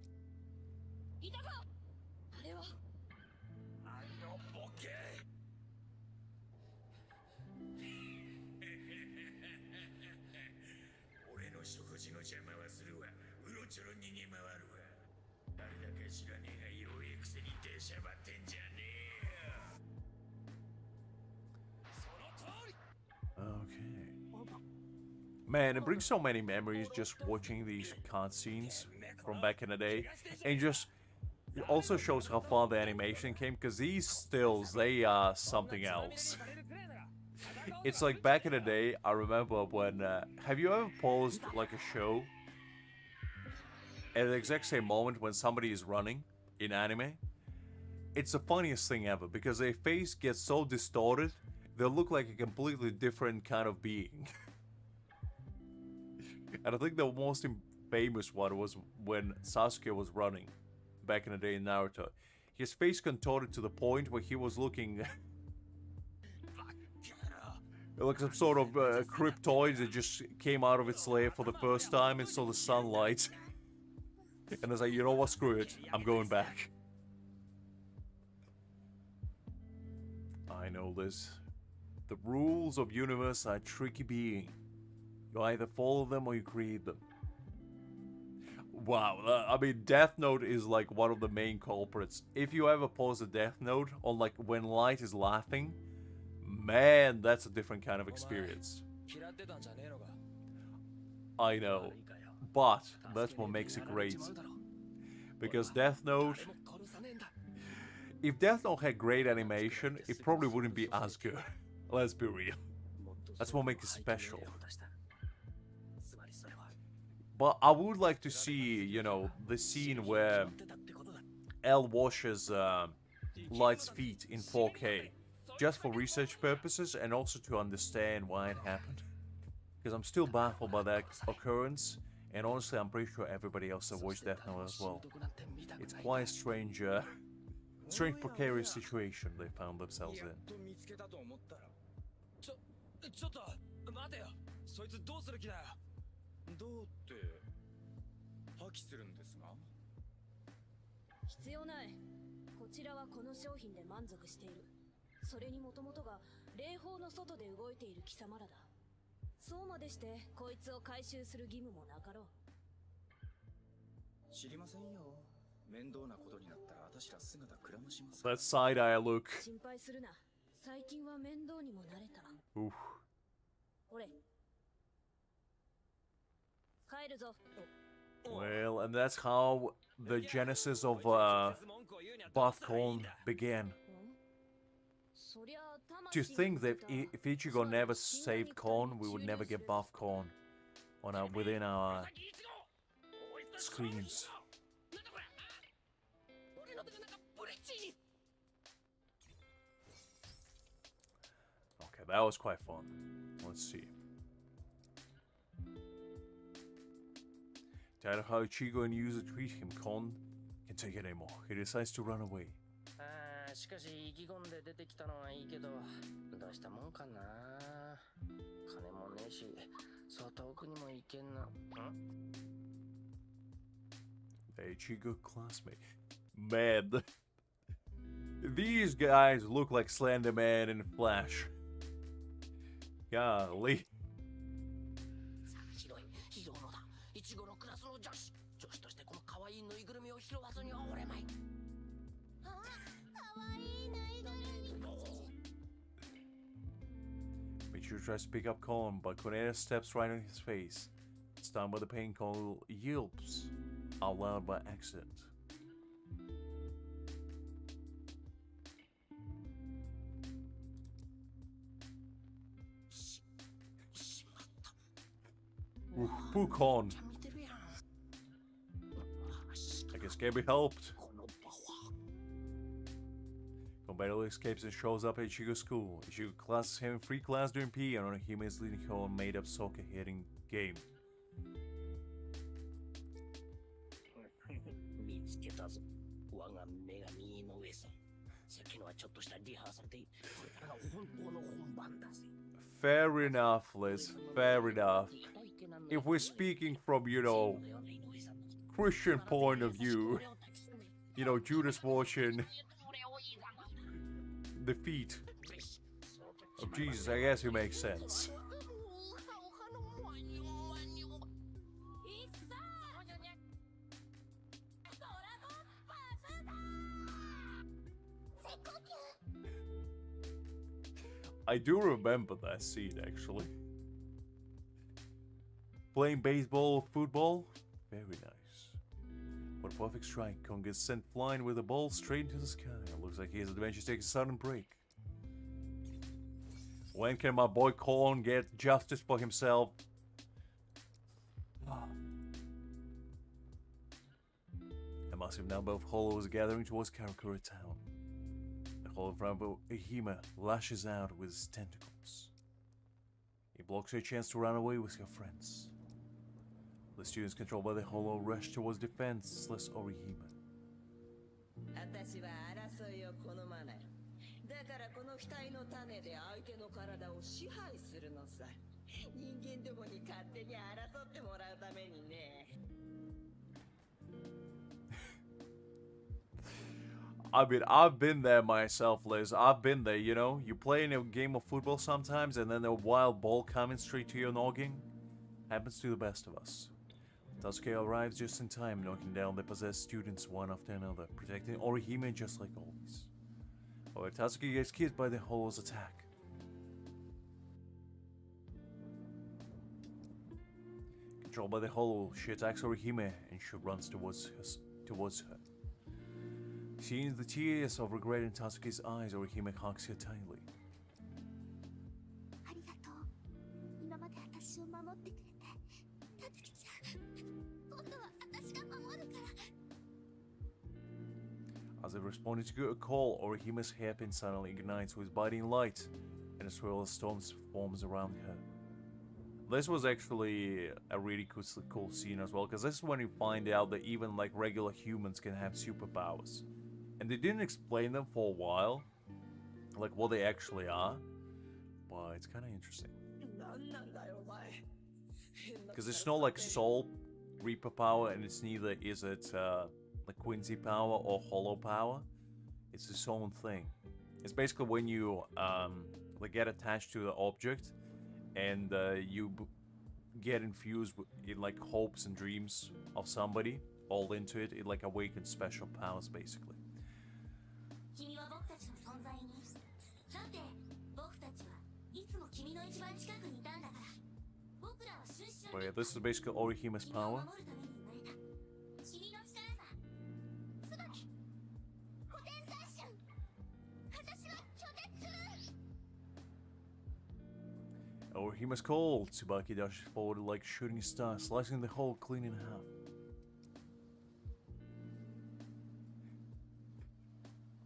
S1: Okay. Man, it brings so many memories just watching these cutscenes from back in the day. And just It also shows how far the animation came, because these stills, they are something else. It's like back in the day, I remember when... have you ever paused like a show at the exact same moment when somebody is running in anime? It's the funniest thing ever, because their face gets so distorted, they look like a completely different kind of being. And I think the most famous one was when Sasuke was running back in the day in Naruto. His face contorted to the point where he was looking like some sort of cryptoid that just came out of its lair for the first time and saw the sunlight. And I was like, you know what, screw it, I'm going back. I know this. The rules of universe are a tricky being. You either follow them or you create them. Wow, I mean, Death Note is like one of the main culprits. If you ever pause a Death Note on like when Light is laughing, man, that's a different kind of experience. I know, but that's what makes it great. Because Death Note, if Death Note had great animation, it probably wouldn't be as good. Let's be real. That's what makes it special. But I would like to see, you know, the scene where L washes Light's feet in 4K. Just for research purposes and also to understand why it happened. Because I'm still baffled by that occurrence. And honestly, I'm pretty sure everybody else have watched Death Note as well. It's quite a strange, precarious situation they found themselves in.
S3: ちょっと待てよ。そいつどうする気だよ。どうって破棄するんですが。
S2: 必要ない。こちらはこの商品で満足している。それにもともとが霊峰の外で動いている貴様らだ。そうまでしてこいつを回収する義務もなかろう。
S5: 知りませんよ。面倒なことになったら私ら姿くらまします。
S1: That side-eye look.
S2: 心配するな。最近は面倒にも慣れた。
S1: Oof.
S2: ほれ。帰るぞ。
S1: Well, and that's how the genesis of Buffcon began. To think that if Ichigo never saved Kon, we would never get Buffcon on within our screens. Okay, that was quite fun. Let's see. Tired of how Ichigo and Yuzu treat him, Kon can't take it anymore. He decides to run away.
S6: しかし意気込んで出てきたのはいいけどどうしたもんかな。金もねえしそう遠くにも行けんな。
S1: The Ichigo classmate. Man, these guys look like Slender Man and Flash. Golly.
S6: 広い広野だ。イチゴのクラスの女子としてこの可愛いぬいぐるみを拾わずにはおれまい。
S1: Michiru tries to pick up Kon, but Koneda steps right on his face. Stunned by the pain, Kon yelps out loud by accident. Poor Kon. I guess can't be helped. Kon barely escapes and shows up at Ichigo's school. Ichigo classes him in free class during PE and he is leading her on made-up soccer hitting game.
S6: 見つけたぞ。我が女神の上さん。さっきのはちょっとしたリハーサルで、これからが本当の本番だぜ。
S1: Fair enough, Liz. Fair enough. If we're speaking from, you know, Christian point of view, you know, Judas watching the feet of Jesus, I guess it makes sense. I do remember that scene, actually. Playing baseball, football, very nice. For a perfect strike, Kong gets sent flying with a ball straight into the sky. It looks like his adventure takes a sudden break. When can my boy Kong get justice for himself? A massive number of hollows gathering towards Karakura town. The hollow front of Ehime lashes out with his tentacles. He blocks her chance to run away with her friends. The students controlled by the hollow rush towards defenseless Orihime.
S7: 私は争いを好まない。だからこの額の種で相手の体を支配するのさ。人間どもに勝手に争ってもらうためにね。
S1: I mean, I've been there myself, Liz. I've been there, you know? You play in a game of football sometimes and then a wild ball coming straight to your noggin. Happens to the best of us. Sasuke arrives just in time, knocking down the possessed students one after another, protecting Orihime just like always. However, Sasuke gets killed by the hollow's attack. Controlled by the hollow, she attacks Orihime and she runs towards her. Seeing the tears of regret in Sasuke's eyes, Orihime hugs her tightly.
S4: ありがとう。今まで私を守ってくれて。たつきちゃん、今度は私が守るから。
S1: As if responding to a call, Orihime's hairpin suddenly ignites with biting light, and a swirl of storms forms around her. This was actually a really cool scene as well, because this is when you find out that even like regular humans can have superpowers. And they didn't explain them for a while, like what they actually are, but it's kind of interesting.
S7: 何なんだよお前。
S1: Because it's not like Soul Reaper power, and it's neither is it like Quincy power or Hollow power. It's its own thing. It's basically when you like get attached to the object, and you get infused in like hopes and dreams of somebody, all into it. It like awakens special powers, basically.
S4: 君は僕たちの存在に。だって僕たちはいつも君の一番近くにいたんだから。僕らはシュッシュ
S1: But yeah, this is basically Orihime's
S4: 君を
S1: power.
S4: 守るために生まれた。君の力さ。椿。古典三春。私は拒絶する。
S1: Orihime's call. Tsubaki dashes forward like a shooting star, slicing the hole clean in half.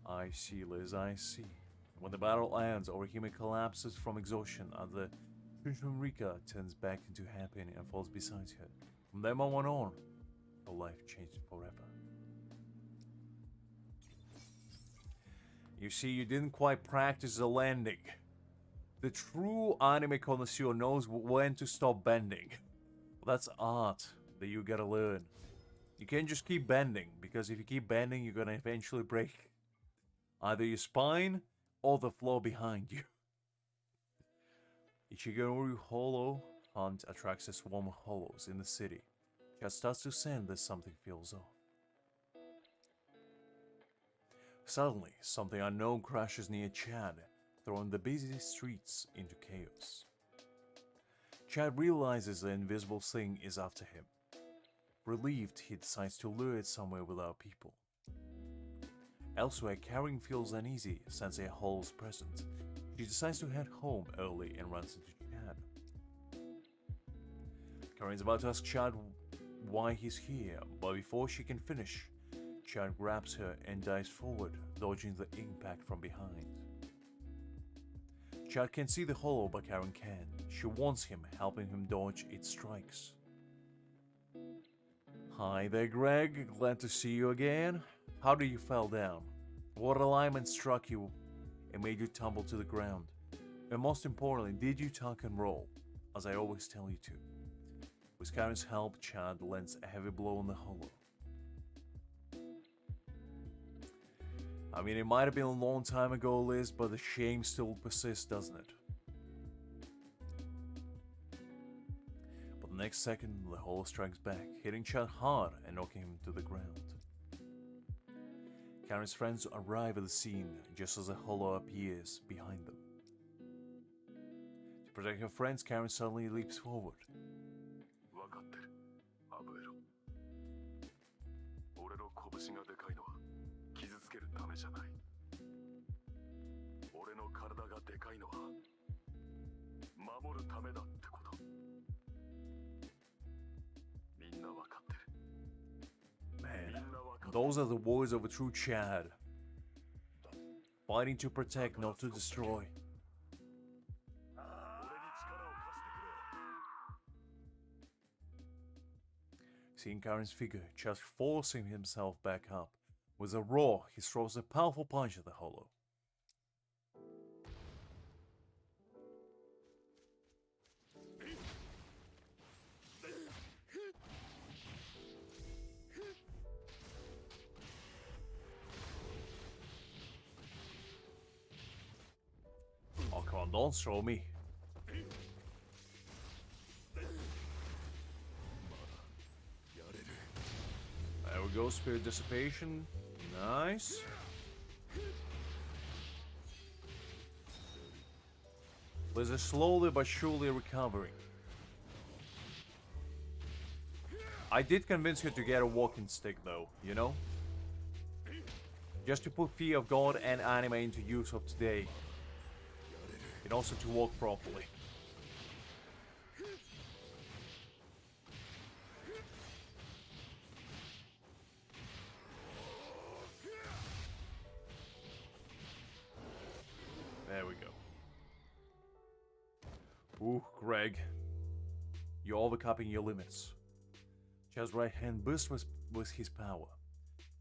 S1: I see, Liz, I see. When the battle ends, Orihime collapses from exhaustion as the Shinigami turns back into hairpin and falls beside her. From that moment on, her life changed forever. You see, you didn't quite practice the landing. The true anime connoisseur knows when to stop bending. That's art that you gotta learn. You can't just keep bending, because if you keep bending, you're gonna eventually break either your spine or the floor behind you. Ichigoru Hollow Hunt attracts a swarm of hollows in the city. Just starts to sense that something feels off. Suddenly, something unknown crashes near Chad, throwing the busy streets into chaos. Chad realizes the invisible thing is after him. Relieved, he decides to lure it somewhere without people. Elsewhere, Karen feels uneasy, sensing a hollow's presence. She decides to head home early and runs into Chad. Karen's about to ask Chad why he's here, but before she can finish, Chad grabs her and dives forward, dodging the impact from behind. Chad can see the hollow, but Karen can. She wants him, helping him dodge its strikes. Hi there, Greg. Glad to see you again. How did you fall down? What alignment struck you and made you tumble to the ground? And most importantly, did you tuck and roll, as I always tell you to? With Karen's help, Chad lands a heavy blow on the hollow. I mean, it might have been a long time ago, Liz, but the shame still persists, doesn't it? But the next second, the hollow strikes back, hitting Chad hard and knocking him to the ground. Karen's friends arrive at the scene just as the hollow appears behind them. To protect her friends, Karen suddenly leaps forward.
S8: 分かってる。アブエロ。俺の私がでかいのは傷つけるためじゃない。俺の体がでかいのは守るためだってこと。みんなわかってる。
S1: Man, those are the words of a true Chad. Fighting to protect, not to destroy. Seeing Karen's figure, just forcing himself back up. With a roar, he throws a powerful punch at the hollow. Oh, come on, don't throw me. There we go, Spirit Dissipation. Nice. Liz is slowly but surely recovering. I did convince her to get a walking stick though, you know? Just to put fear of God and anime into use of today. And also to walk properly. There we go. Ooh, Greg. You're overcapping your limits. Chad's right hand burst with his power,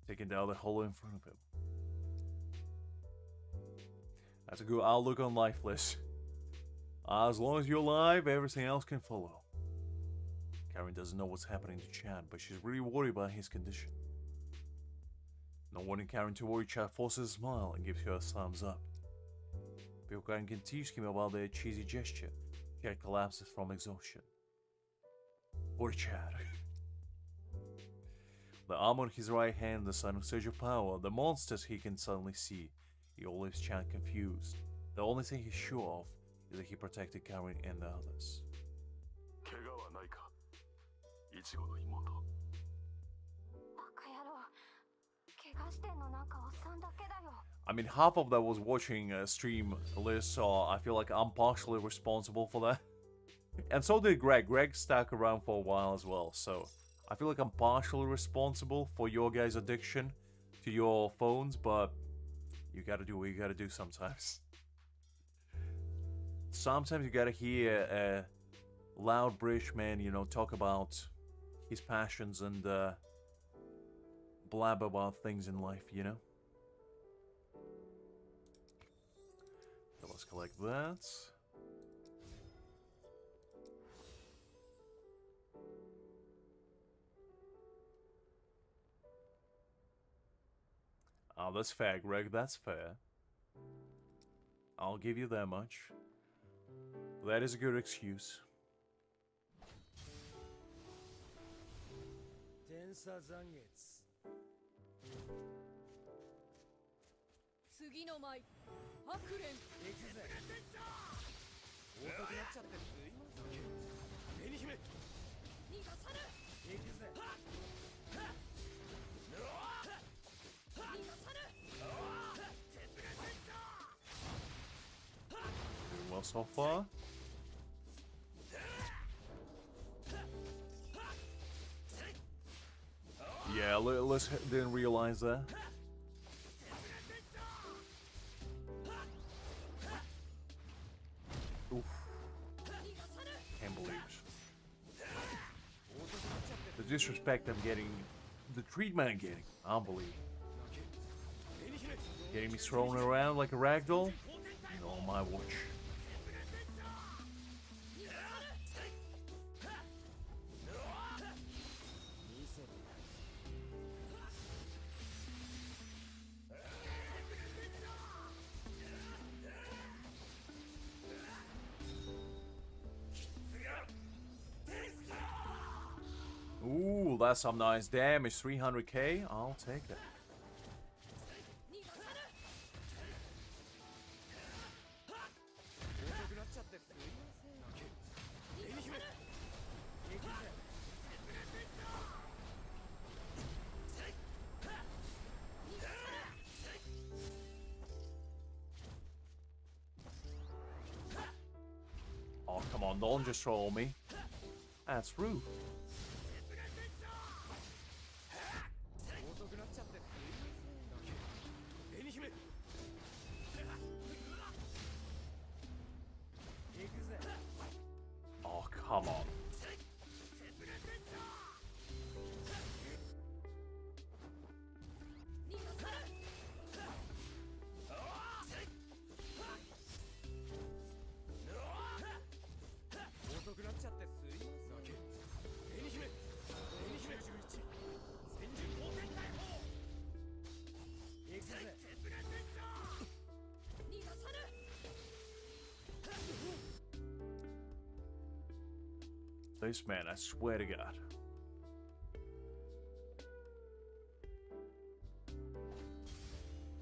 S1: taking down the hollow in front of him. That's a good outlook on life, Liz. As long as you're alive, everything else can follow. Karen doesn't know what's happening to Chad, but she's really worried about his condition. Not wanting Karen to worry, Chad forces a smile and gives her a thumbs up. Before Karen can teach him about their cheesy gesture, Chad collapses from exhaustion. Poor Chad. The arm on his right hand, the sudden surge of power, the monsters he can suddenly see. He all leaves Chad confused. The only thing he's sure of is that he protected Karen and the others. I mean, half of that was watching a stream list, so I feel like I'm partially responsible for that. And so did Greg. Greg stuck around for a while as well, so I feel like I'm partially responsible for your guys' addiction to your phones, but you gotta do what you gotta do sometimes. Sometimes you gotta hear a loud British man, you know, talk about his passions and blab about things in life, you know? So let's collect that. Oh, that's fair, Greg, that's fair. I'll give you that much. That is a good excuse. Doing well so far. Yeah, Liz didn't realize that. Oof. Can't believe it. The disrespect I'm getting, the treatment I'm getting, unbelievable. Getting me thrown around like a ragdoll? You know, on my watch. Ooh, that's some nice damage. 300k? I'll take it. come on, don't just troll me. That's rude.
S3: 遅くなっちゃってすいません。紅姫。行くぜ。
S1: Oh, come on. This man, I swear to God.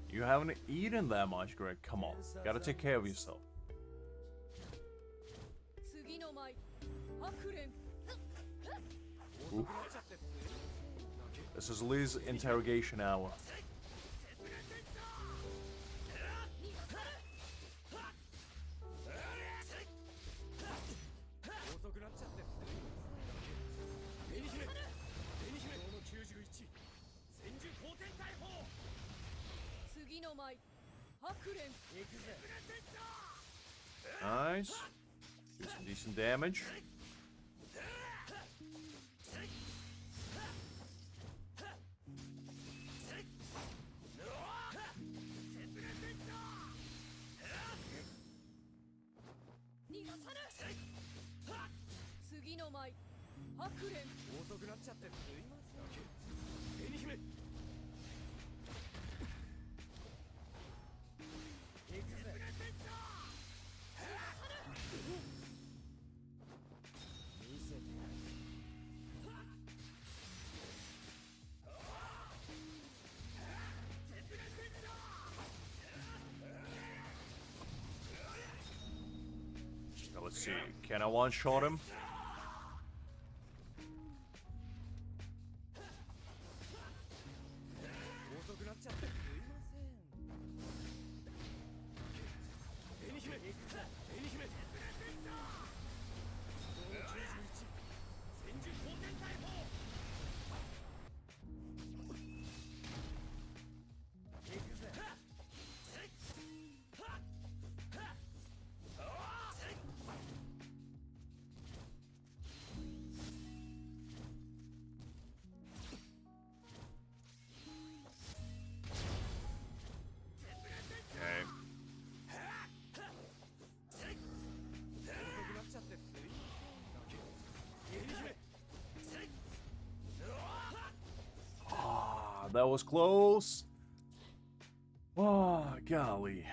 S1: You haven't eaten that much, Greg. Come on. Gotta take care of yourself. Oof. This is Liz's interrogation hour. Nice. Do some decent damage. Now let's see. Can I one-shot him? That was close. Oh, golly.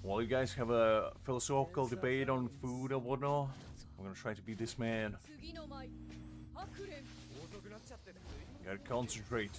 S1: While you guys have a philosophical debate on food and whatnot, I'm gonna try to beat this man. Gotta concentrate.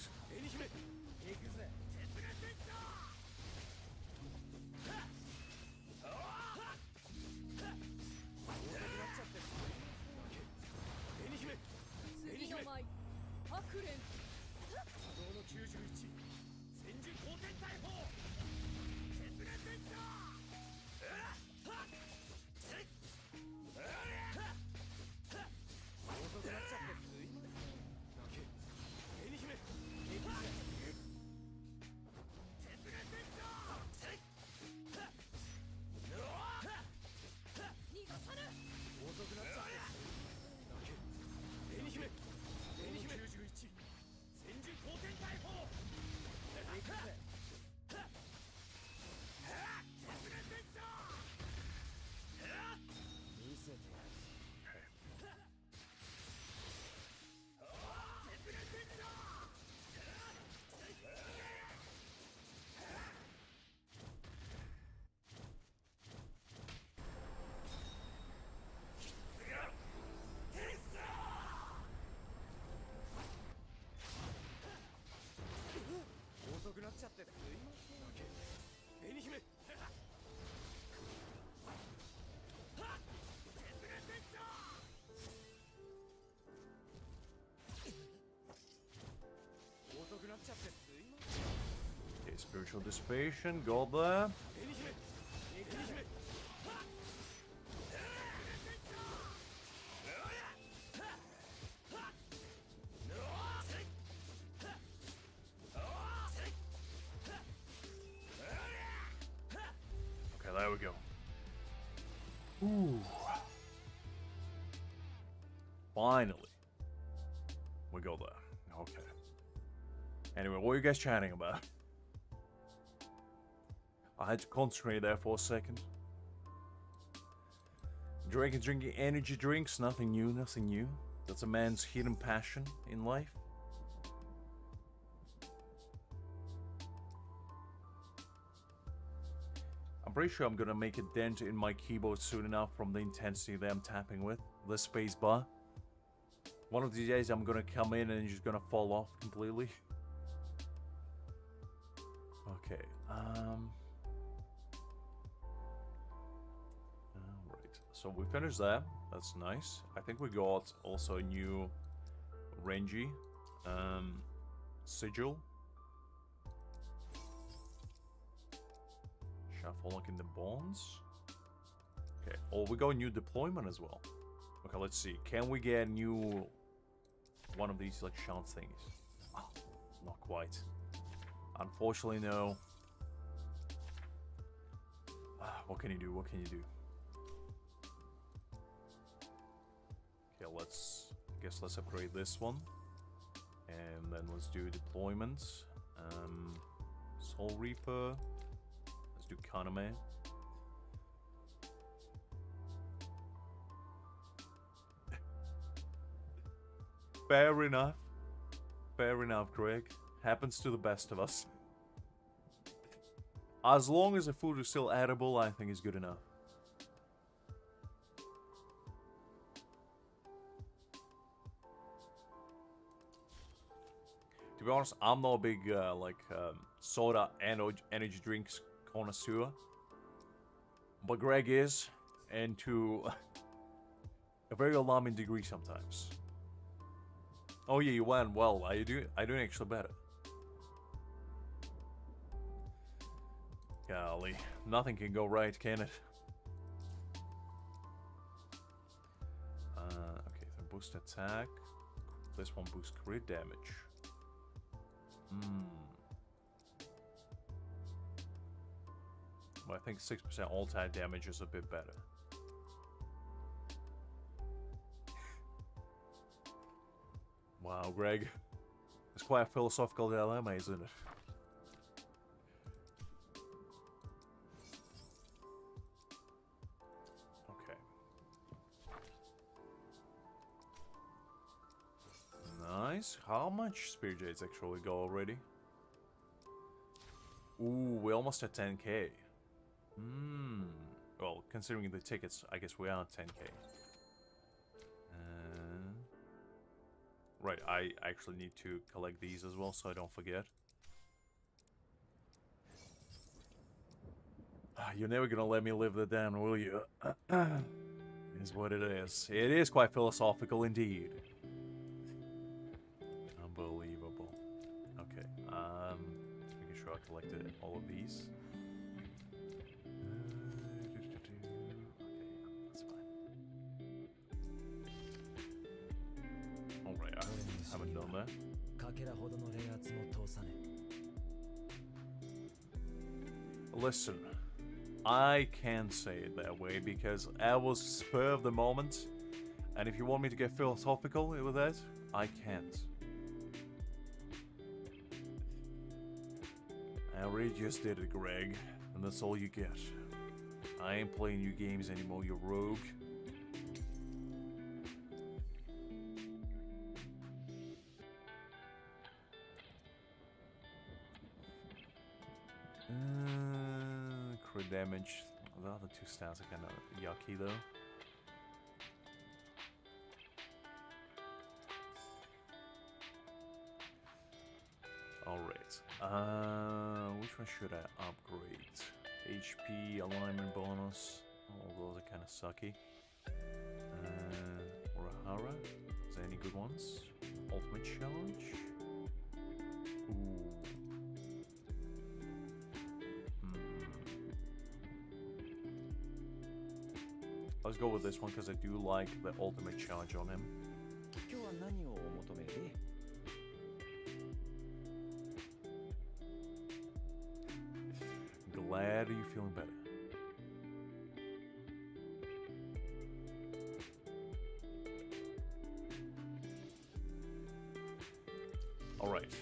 S1: Okay, spiritual dissipation, go there. Ooh. Finally. We go there. Okay. Anyway, what are you guys chatting about? I had to concentrate there for a second. Drake and drinking energy drinks, nothing new, nothing new. That's a man's hidden passion in life. I'm pretty sure I'm gonna make a dent in my keyboard soon enough from the intensity that I'm tapping with. The space bar. One of these days I'm gonna come in and it's just gonna fall off completely. Okay, Alright, so we finished that. That's nice. I think we got also a new Renji sigil. Shuffle in the bonds. Okay, oh, we got a new deployment as well. Okay, let's see. Can we get a new one of these like chance things? Oh, not quite. Unfortunately, no. What can you do? What can you do? Okay, let's upgrade this one. And then let's do deployment. Soul Reaper. Let's do Kaname. Fair enough. Fair enough, Greg. Happens to the best of us. As long as the food is still edible, I think it's good enough. To be honest, I'm not a big soda and energy drinks connoisseur, but Greg is, and to a very alarming degree sometimes. Oh yeah, you went well. I doing actually better. Golly, nothing can go right, can it? Okay, so boost attack. This one boosts crit damage. Well, I think 6% all-time damage is a bit better. Wow, Greg. It's quite a philosophical dilemma, isn't it? Okay. Nice. How much Spirit Jades actually go already? Ooh, we almost at 10k. Well, considering the tickets, I guess we are at 10k. Right, I actually need to collect these as well, so I don't forget. You're never gonna let me live that down, will you? Is what it is. It is quite philosophical indeed. Unbelievable. Okay, making sure I collected all of these. Alright, I haven't done that. Listen, I can't say it that way because I was spur of the moment, and if you want me to get philosophical with that, I can't. I already just did it, Greg, and that's all you get. I ain't playing new games anymore, you rogue. Crit damage. The other two stats are kind of yucky though. Alright. Which one should I upgrade? HP, alignment bonus. All those are kind of sucky. Urahara. Is there any good ones? Ultimate challenge. Ooh. Let's go with this one because I do like the ultimate challenge on him. Glad you're feeling better. Alright.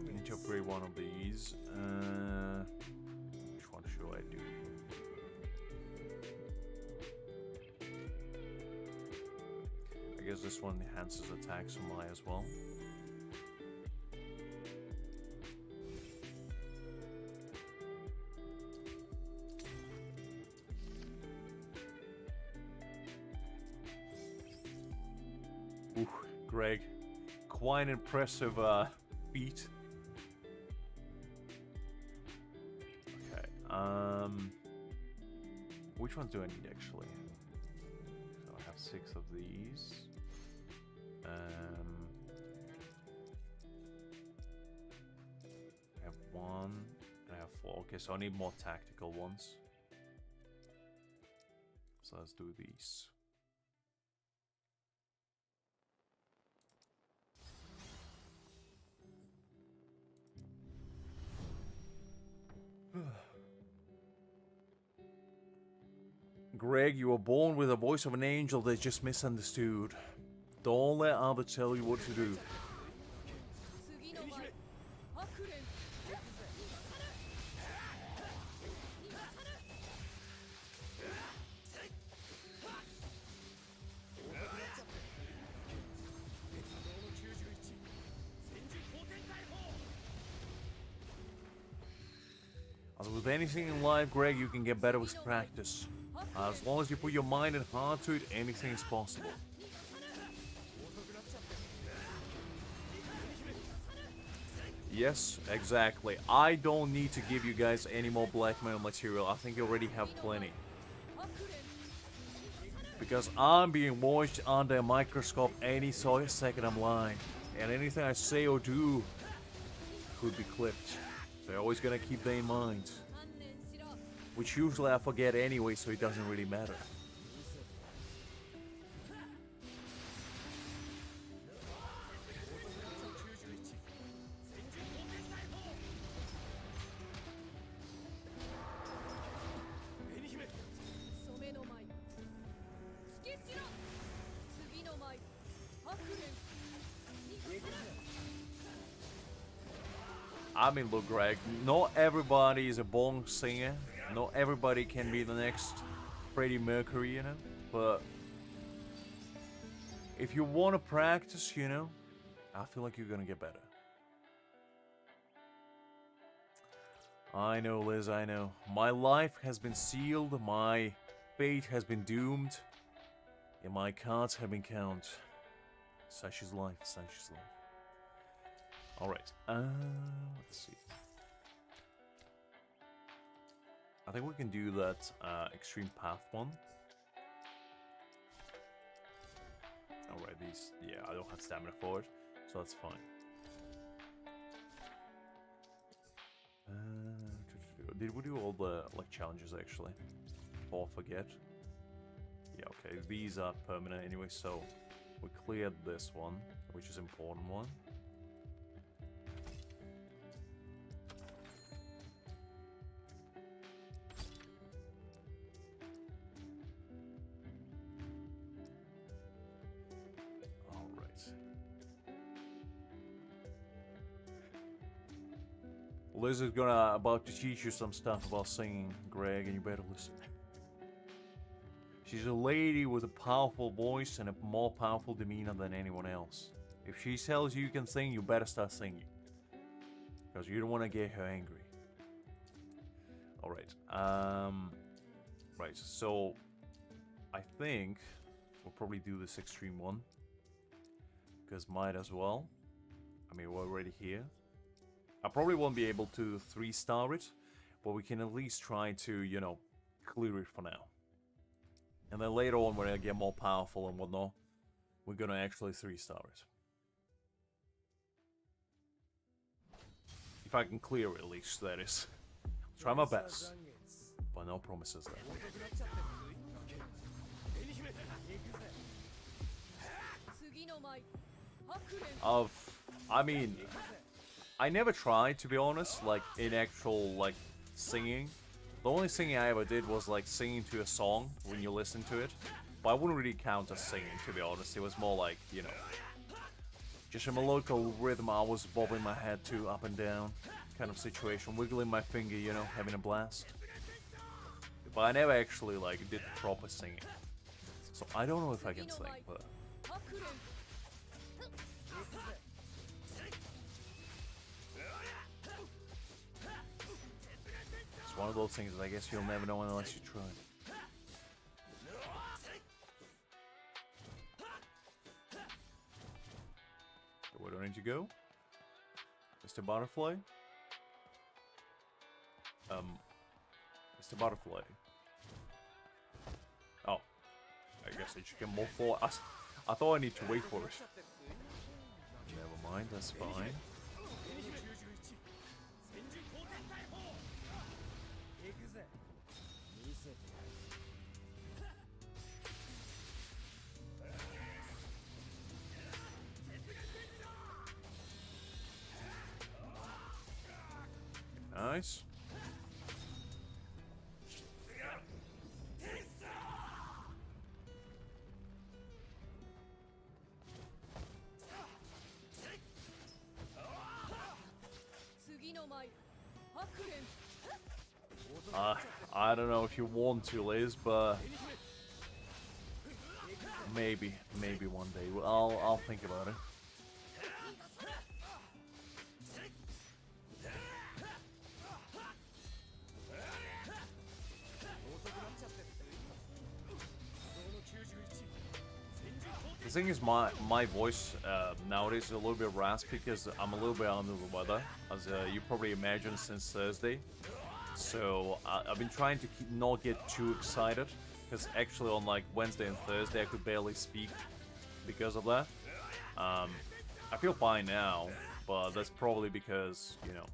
S1: We need to upgrade one of these. Which one should I do? I guess this one enhances attacks on my as well. Ooh, Greg. Quite an impressive feat. Okay, which ones do I need actually? So I have 6 of these. I have 1, and I have 4. Okay, so I need more tactical ones. So let's do these. Greg, you were born with the voice of an angel that's just misunderstood. Don't let others tell you what to do. As with anything in life, Greg, you can get better with practice. As long as you put your mind and heart to it, anything is possible. Yes, exactly. I don't need to give you guys any more blackmail material. I think you already have plenty. Because I'm being watched under a microscope any second I'm lying. And anything I say or do could be clipped. So you're always gonna keep that in mind. Which usually I forget anyway, so it doesn't really matter. I mean, look, Greg, not everybody is a born singer. Not everybody can be the next Freddie Mercury, you know? But if you want to practice, you know, I feel like you're gonna get better. I know, Liz, I know. My life has been sealed, my fate has been doomed, and my cards have been counted. Such is life, such is life. Alright, let's see. I think we can do that extreme path one. Alright, these, yeah, I don't have stamina for it, so that's fine. Did we do all the like challenges actually? Or forget? Yeah, okay, these are permanent anyway, so we cleared this one, which is an important one. Liz is about to teach you some stuff about singing, Greg, and you better listen. She's a lady with a powerful voice and a more powerful demeanor than anyone else. If she tells you you can sing, you better start singing. Because you don't want to get her angry. Alright, right, so I think we'll probably do this extreme one. Because might as well. I mean, we're already here. I probably won't be able to 3-star it, but we can at least try to, you know, clear it for now. And then later on, when I get more powerful and whatnot, we're gonna actually 3-star it. If I can clear it, at least, that is. I'll try my best, but no promises there. I mean, I never tried, to be honest, like, in actual, like, singing. The only singing I ever did was, like, singing to a song when you listen to it. But I wouldn't really count as singing, to be honest. It was more like, you know, Just in my local rhythm, I was bobbing my head to up and down kind of situation, wiggling my finger, you know, having a blast. But I never actually like did proper singing, so I don't know if I can sing. But it's one of those things that I guess you'll never know unless you try. Where do I need to go? Mr. Butterfly? Mr. Butterfly. Oh. I guess I should get more forward. I thought I need to wait for it. Never mind, that's fine. Nice. I don't know if you want to, Liz, but maybe one day. I'll think about it. The thing is, my voice nowadays is a little bit raspy because I'm a little bit under the weather, as you probably imagine, since Thursday. So I've been trying to not get too excited, because actually on like Wednesday and Thursday I could barely speak because of that. I feel fine now, but that's probably because, you know,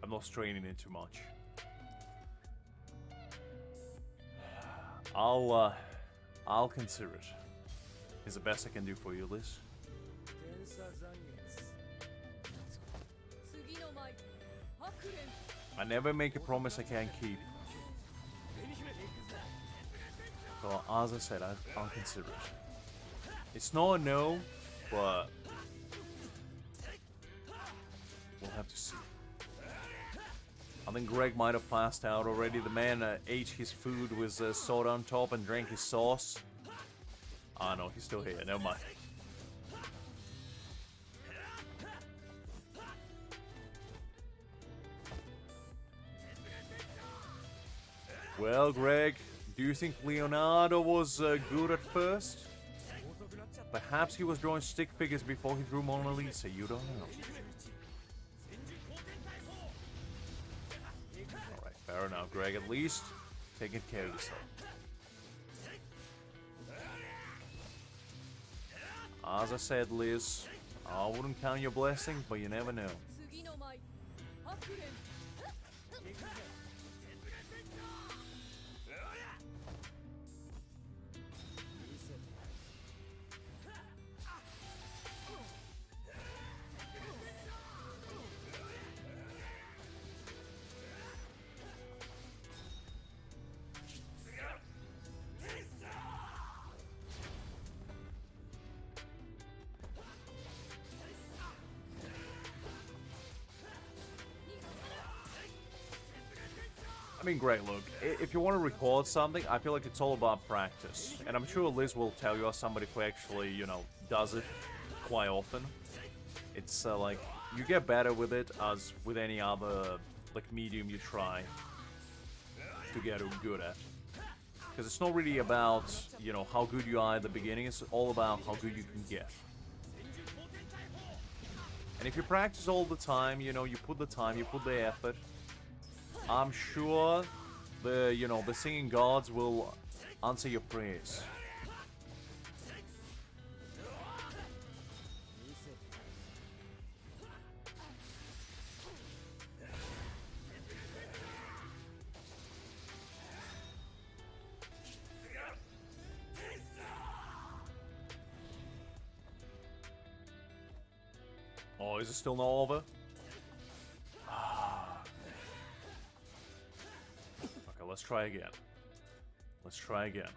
S1: I'm not straining it too much. I'll consider it. It's the best I can do for you, Liz. I never make a promise I can't keep. So as I said, I'll consider it. It's not a no, but we'll have to see. I think Greg might have passed out already. The man ate his food with soda on top and drank his sauce. Ah, no, he's still here. Never mind. Well, Greg, do you think Leonardo was good at first? Perhaps he was drawing stick figures before he drew Mona Lisa. You don't know. Alright, fair enough, Greg. At least taking care of yourself. As I said, Liz, I wouldn't count your blessings, but you never know. I mean, great, look, if you want to record something, I feel like it's all about practice. And I'm sure Liz will tell you as somebody who actually, you know, does it quite often. It's like, you get better with it as with any other, like, medium you try to get good at. Because it's not really about, you know, how good you are at the beginning, it's all about how good you can get. And if you practice all the time, you know, you put the time, you put the effort, I'm sure the, you know, the singing gods will answer your prayers. Oh, is it still not over? Let's try again. Let's try again.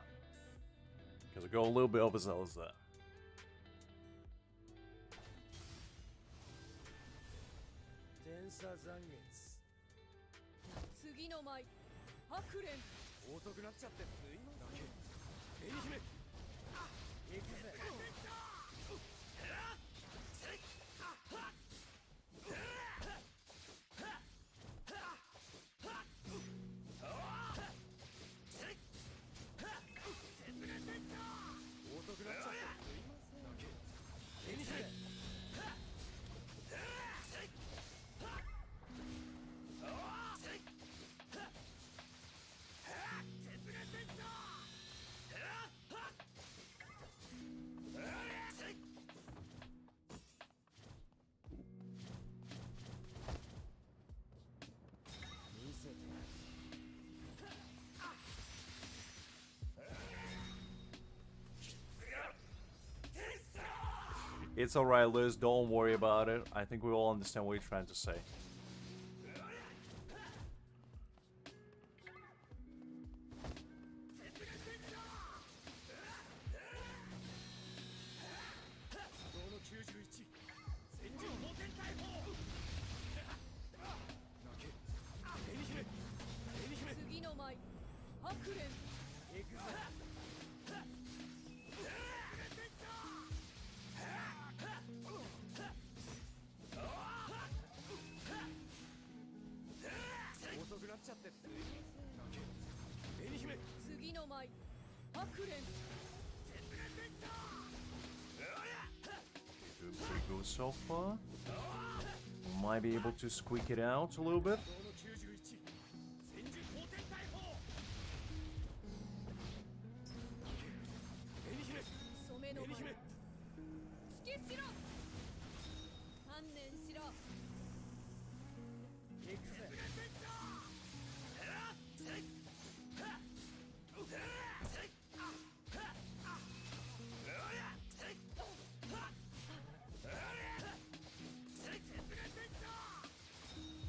S1: Because I go a little bit overzealous there.
S3: 差残月。
S2: 次の舞白蓮。
S3: 遅くなっちゃってすいません。紅姫。行くぜ。遅くなっちゃってすいません。紅姫。見せて。
S1: It's alright, Liz. Don't worry about it. I think we all understand what you're trying to say.
S2: 次の舞白蓮。
S3: 行くぜ。遅くなっちゃってすいません。紅姫。
S2: 次の舞白蓮。
S1: Doing pretty good so far. We might be able to squeak it out a little bit.
S2: 染の舞付けしろ。観念しろ。
S3: 行くぜ。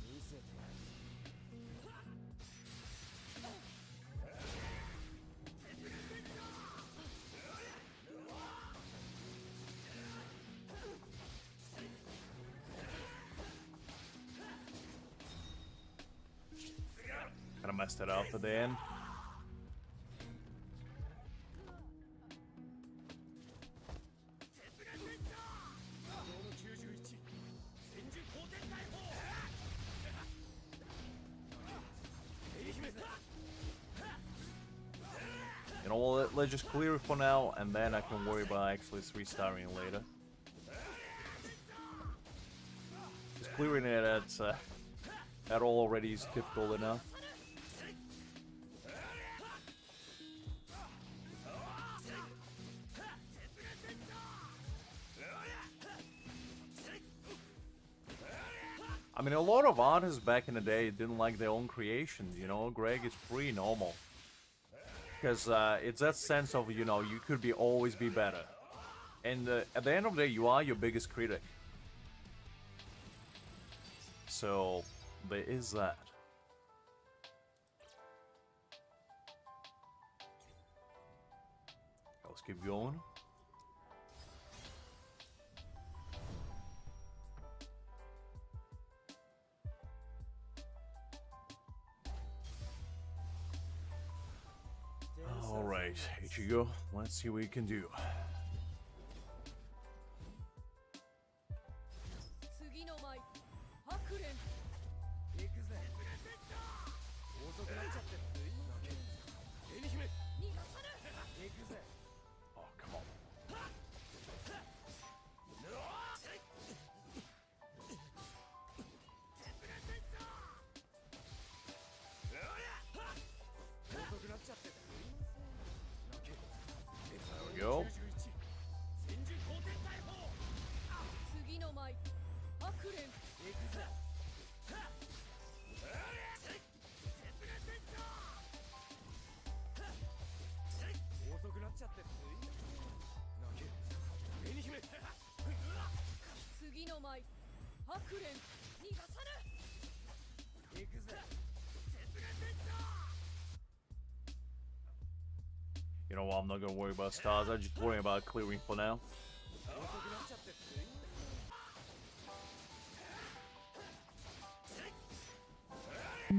S3: 見せて。
S1: Kind of messed it up at the end. You know what, let's just clear it for now, and then I can worry about actually restarting later. Just clearing it at all already is difficult enough. I mean, a lot of artists back in the day didn't like their own creations, you know, Greg, it's pretty normal. Because it's that sense of, you know, you could always be better. And at the end of the day, you are your biggest critic. So, there is that. Let's keep going. Alright, Ichigo, let's see what you can do.
S2: 次の舞白蓮。
S3: 行くぜ。遅くなっちゃってすいません。紅姫。
S2: 逃がさぬ。
S3: 行くぜ。
S1: Oh, come on.
S3: 遅くなっちゃってすいません。
S1: There we go.
S2: 次の舞白蓮。
S3: 行くぜ。遅くなっちゃってすいません。紅姫。
S2: 次の舞白蓮。逃がさぬ。
S3: 行くぜ。
S1: You know what, I'm not gonna worry about stars, I'm just worrying about clearing for now.
S3: 遅くなっちゃってすいません。
S1: I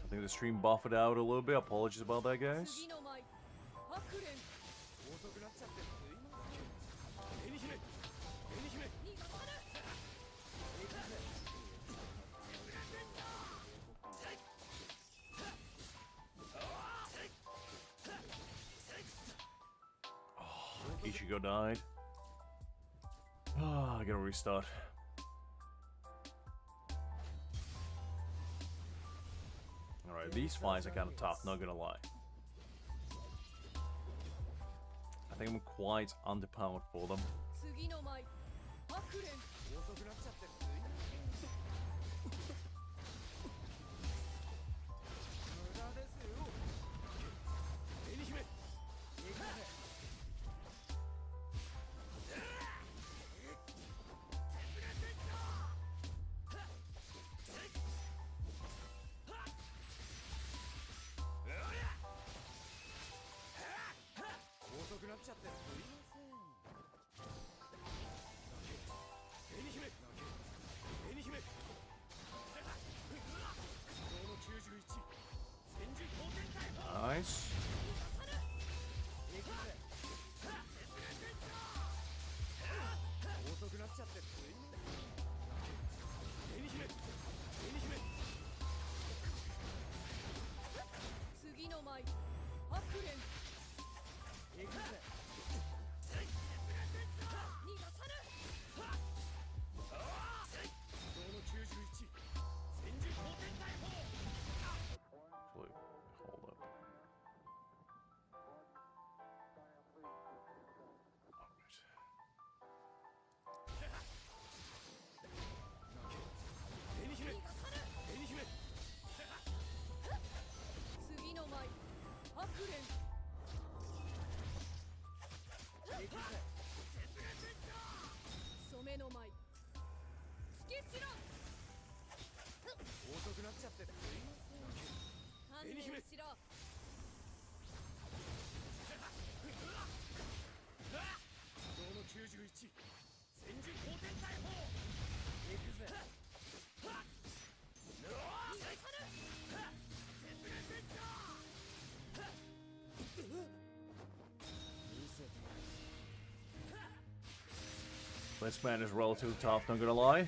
S1: think the stream buffered out a little bit. Apologies about that, guys.
S2: 次の舞白蓮
S3: 遅くなっちゃってすいません。紅姫、紅姫。
S2: 逃がさぬ
S1: Ichigo died. Ah, I gotta restart. Alright, these fights are kind of tough, not gonna lie. I think I'm quite underpowered for them.
S2: 次の舞白蓮
S3: 遅くなっちゃってすいません。無駄ですよ。紅姫、紅姫。遅くなっちゃってすいません。紅姫、紅姫。今日の91、千住当店逮捕。
S1: Nice.
S3: 遅くなっちゃってすいません。紅姫、紅姫。
S2: 次の舞白蓮
S3: 行くぜ。
S2: 逃がさぬ
S3: 今日の91、千住当店逮捕。
S1: Actually, hold up. Alright.
S3: 紅姫、
S2: 逃がさぬ
S3: 紅姫。
S2: 次の舞白蓮
S3: 行くぜ。
S2: 染めの舞月白
S3: 遅くなっちゃってすいません。
S2: 観念しろ
S3: 今日の91、千住当店逮捕。行くぜ。
S2: 逃がさぬ
S1: This man is relatively tough, not gonna lie.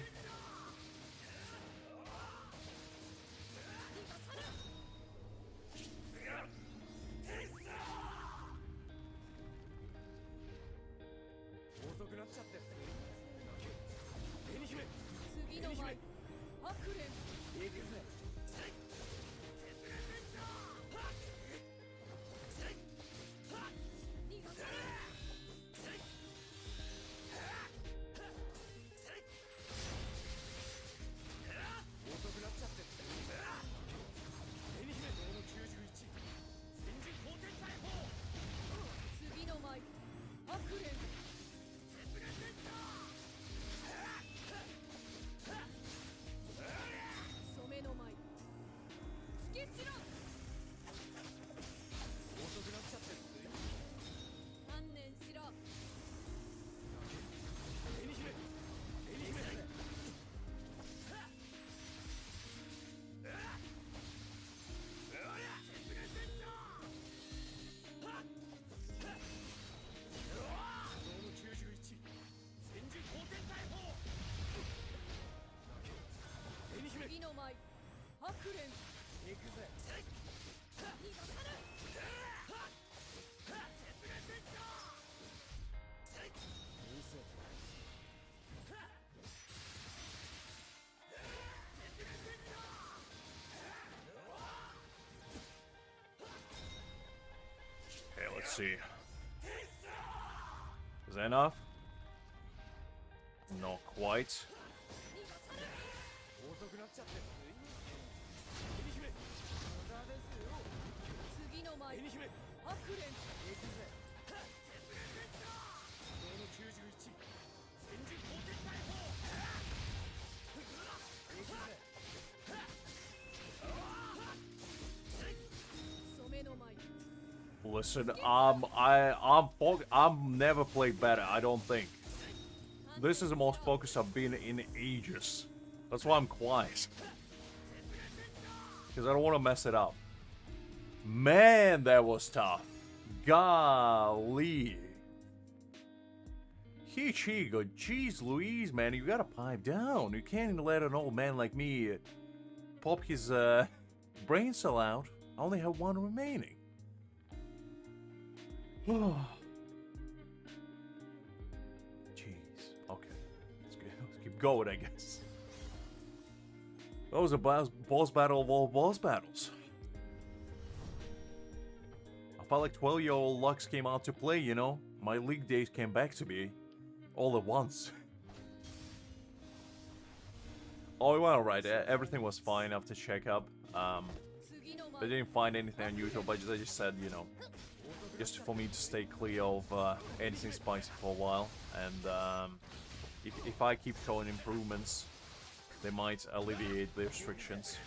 S1: Okay, let's see. Is that enough? Not quite.
S3: 遅くなっちゃってすいません。紅姫、無駄ですよ。
S2: 次の舞
S3: 紅姫、
S2: 白蓮
S3: 行くぜ。今日の91、千住当店逮捕。行くぜ。
S2: 染めの舞
S1: Listen, I'm never played better, I don't think. This is the most focused I've been in ages. That's why I'm quiet. Because I don't want to mess it up. Man, that was tough. Golly. Hichigo, jeez Louise, man, you gotta pipe down. You can't let an old man like me pop his brain cell out. I only have one remaining. Jeez. Okay. Let's keep going, I guess. That was a boss battle of all boss battles. I felt like 12-year-old Lux came out to play, you know? My league days came back to me. All at once. Oh, well, alright. Everything was fine after checkup. I didn't find anything unusual, but I just said, you know, just for me to stay clear of anything spicy for a while. And if I keep showing improvements, they might alleviate the restrictions.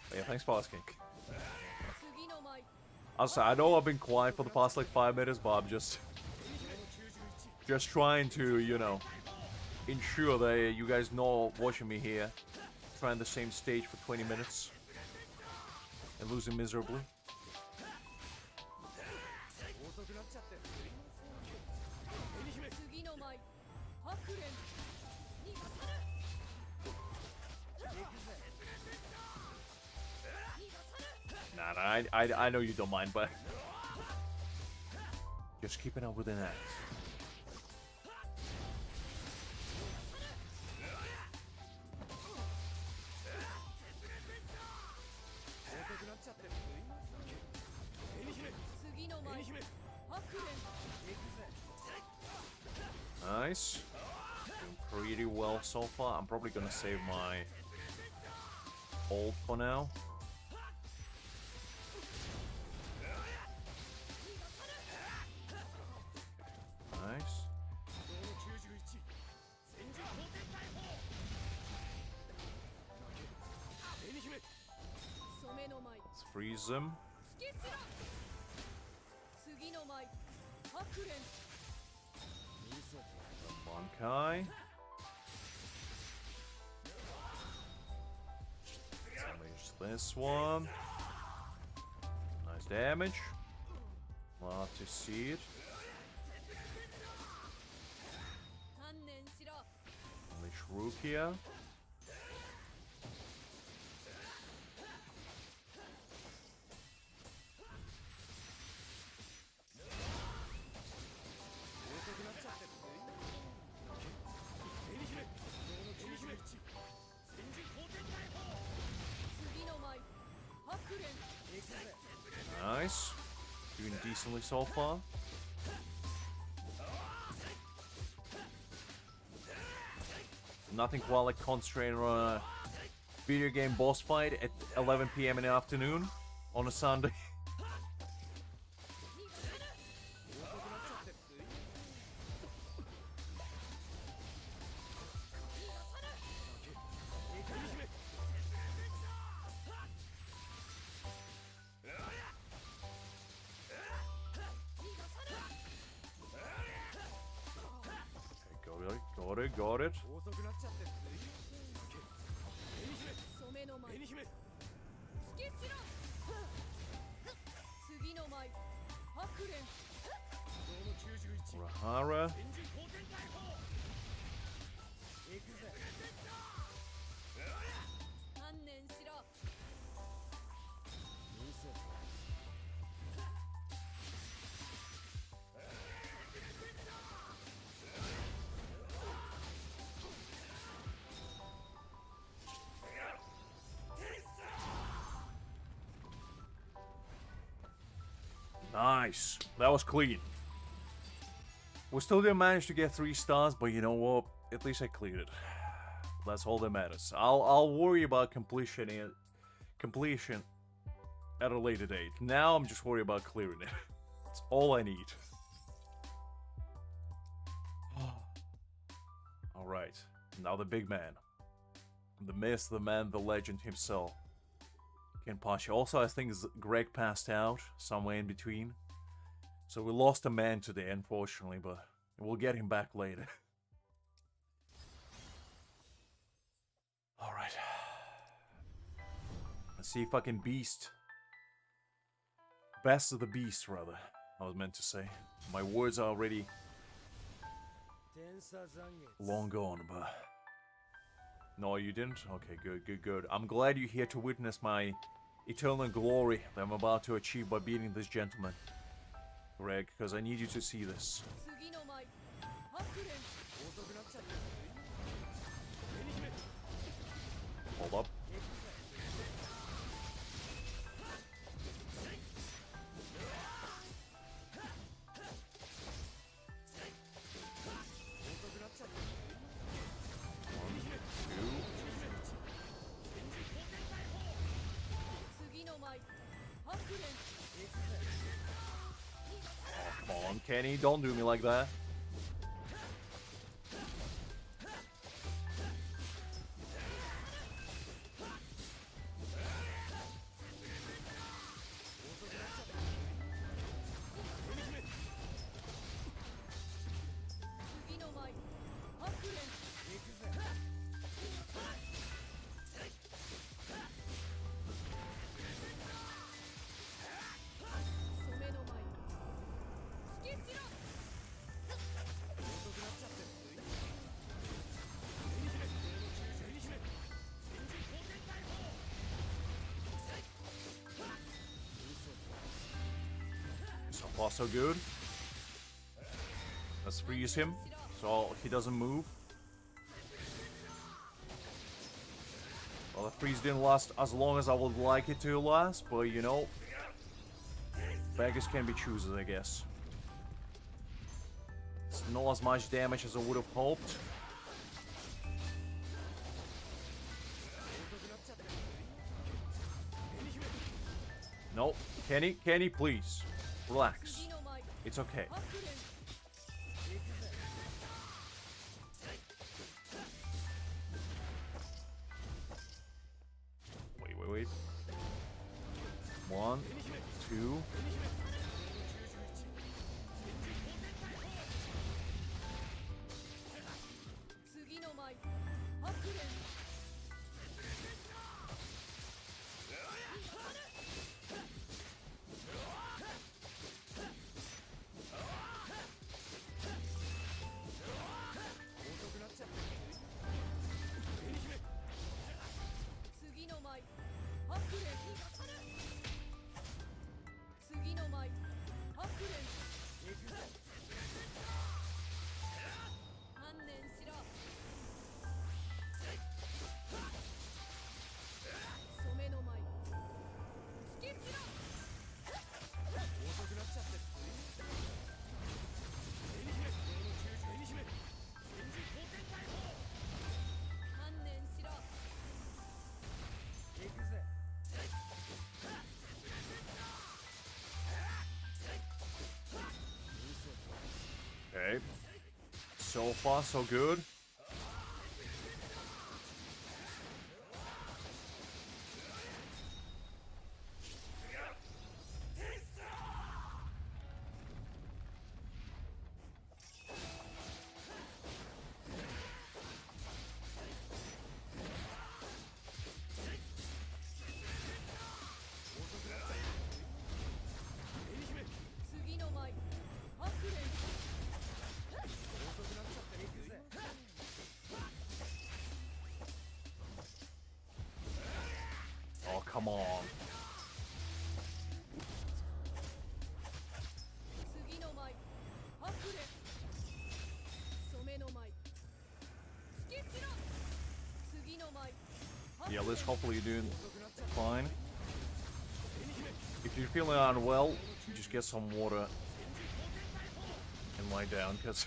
S1: But yeah, thanks for asking. Also, I know I've been quiet for the past like 5 minutes, but I'm just trying to, you know, ensure that you guys know watching me here, trying the same stage for 20 minutes and losing miserably. Nah, I know you don't mind, but just keeping up with the net. Nice. Doing pretty well so far. I'm probably gonna save my ult for now. Nice. Let's freeze them. Bankai. Damage this one. Nice damage. Love to see it. Unleash Rukia. Nice. Doing decently so far. Nothing quite like concentrating on a video game boss fight at 11 PM in the afternoon on a Sunday. Got it. Rahara. Nice. That was clean. We still didn't manage to get 3 stars, but you know what? At least I cleared it. That's all that matters. I'll worry about completion at a later date. Now I'm just worried about clearing it. That's all I need. Alright. Now the big man. The myth, the man, the legend himself. Kenpachi. Also, I think Greg passed out somewhere in between. So we lost a man today, unfortunately, but we'll get him back later. Alright. Let's see if I can beast. Best of the beast, rather. I was meant to say. My words are already long gone, but... No, you didn't? Okay, good, good, good. I'm glad you're here to witness my eternal glory that I'm about to achieve by beating this gentleman. Greg, because I need you to see this. Hold up. Come on, Kenny, don't do me like that. So far, so good. Let's freeze him so he doesn't move. Well, the freeze didn't last as long as I would like it to last, but you know, beggars can be choosers, I guess. It's not as much damage as I would have hoped. No, Kenny, please. Relax. It's okay. Wait. 1, 2. Okay. So far, so good. Oh, come on. Yeah, Liz, hopefully you're doing fine. If you're feeling unwell, just get some water and lie down, because...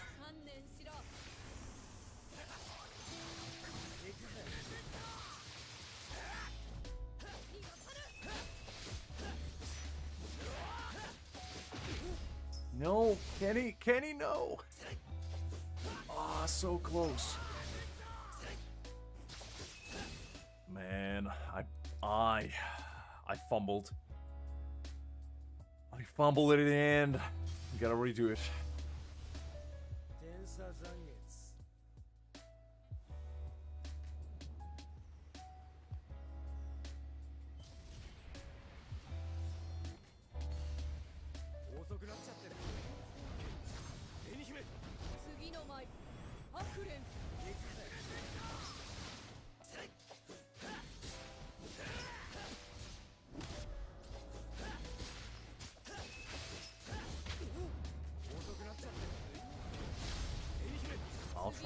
S1: No, Kenny, no! Ah, so close. Man, I fumbled. I fumbled at the end. Gotta redo it.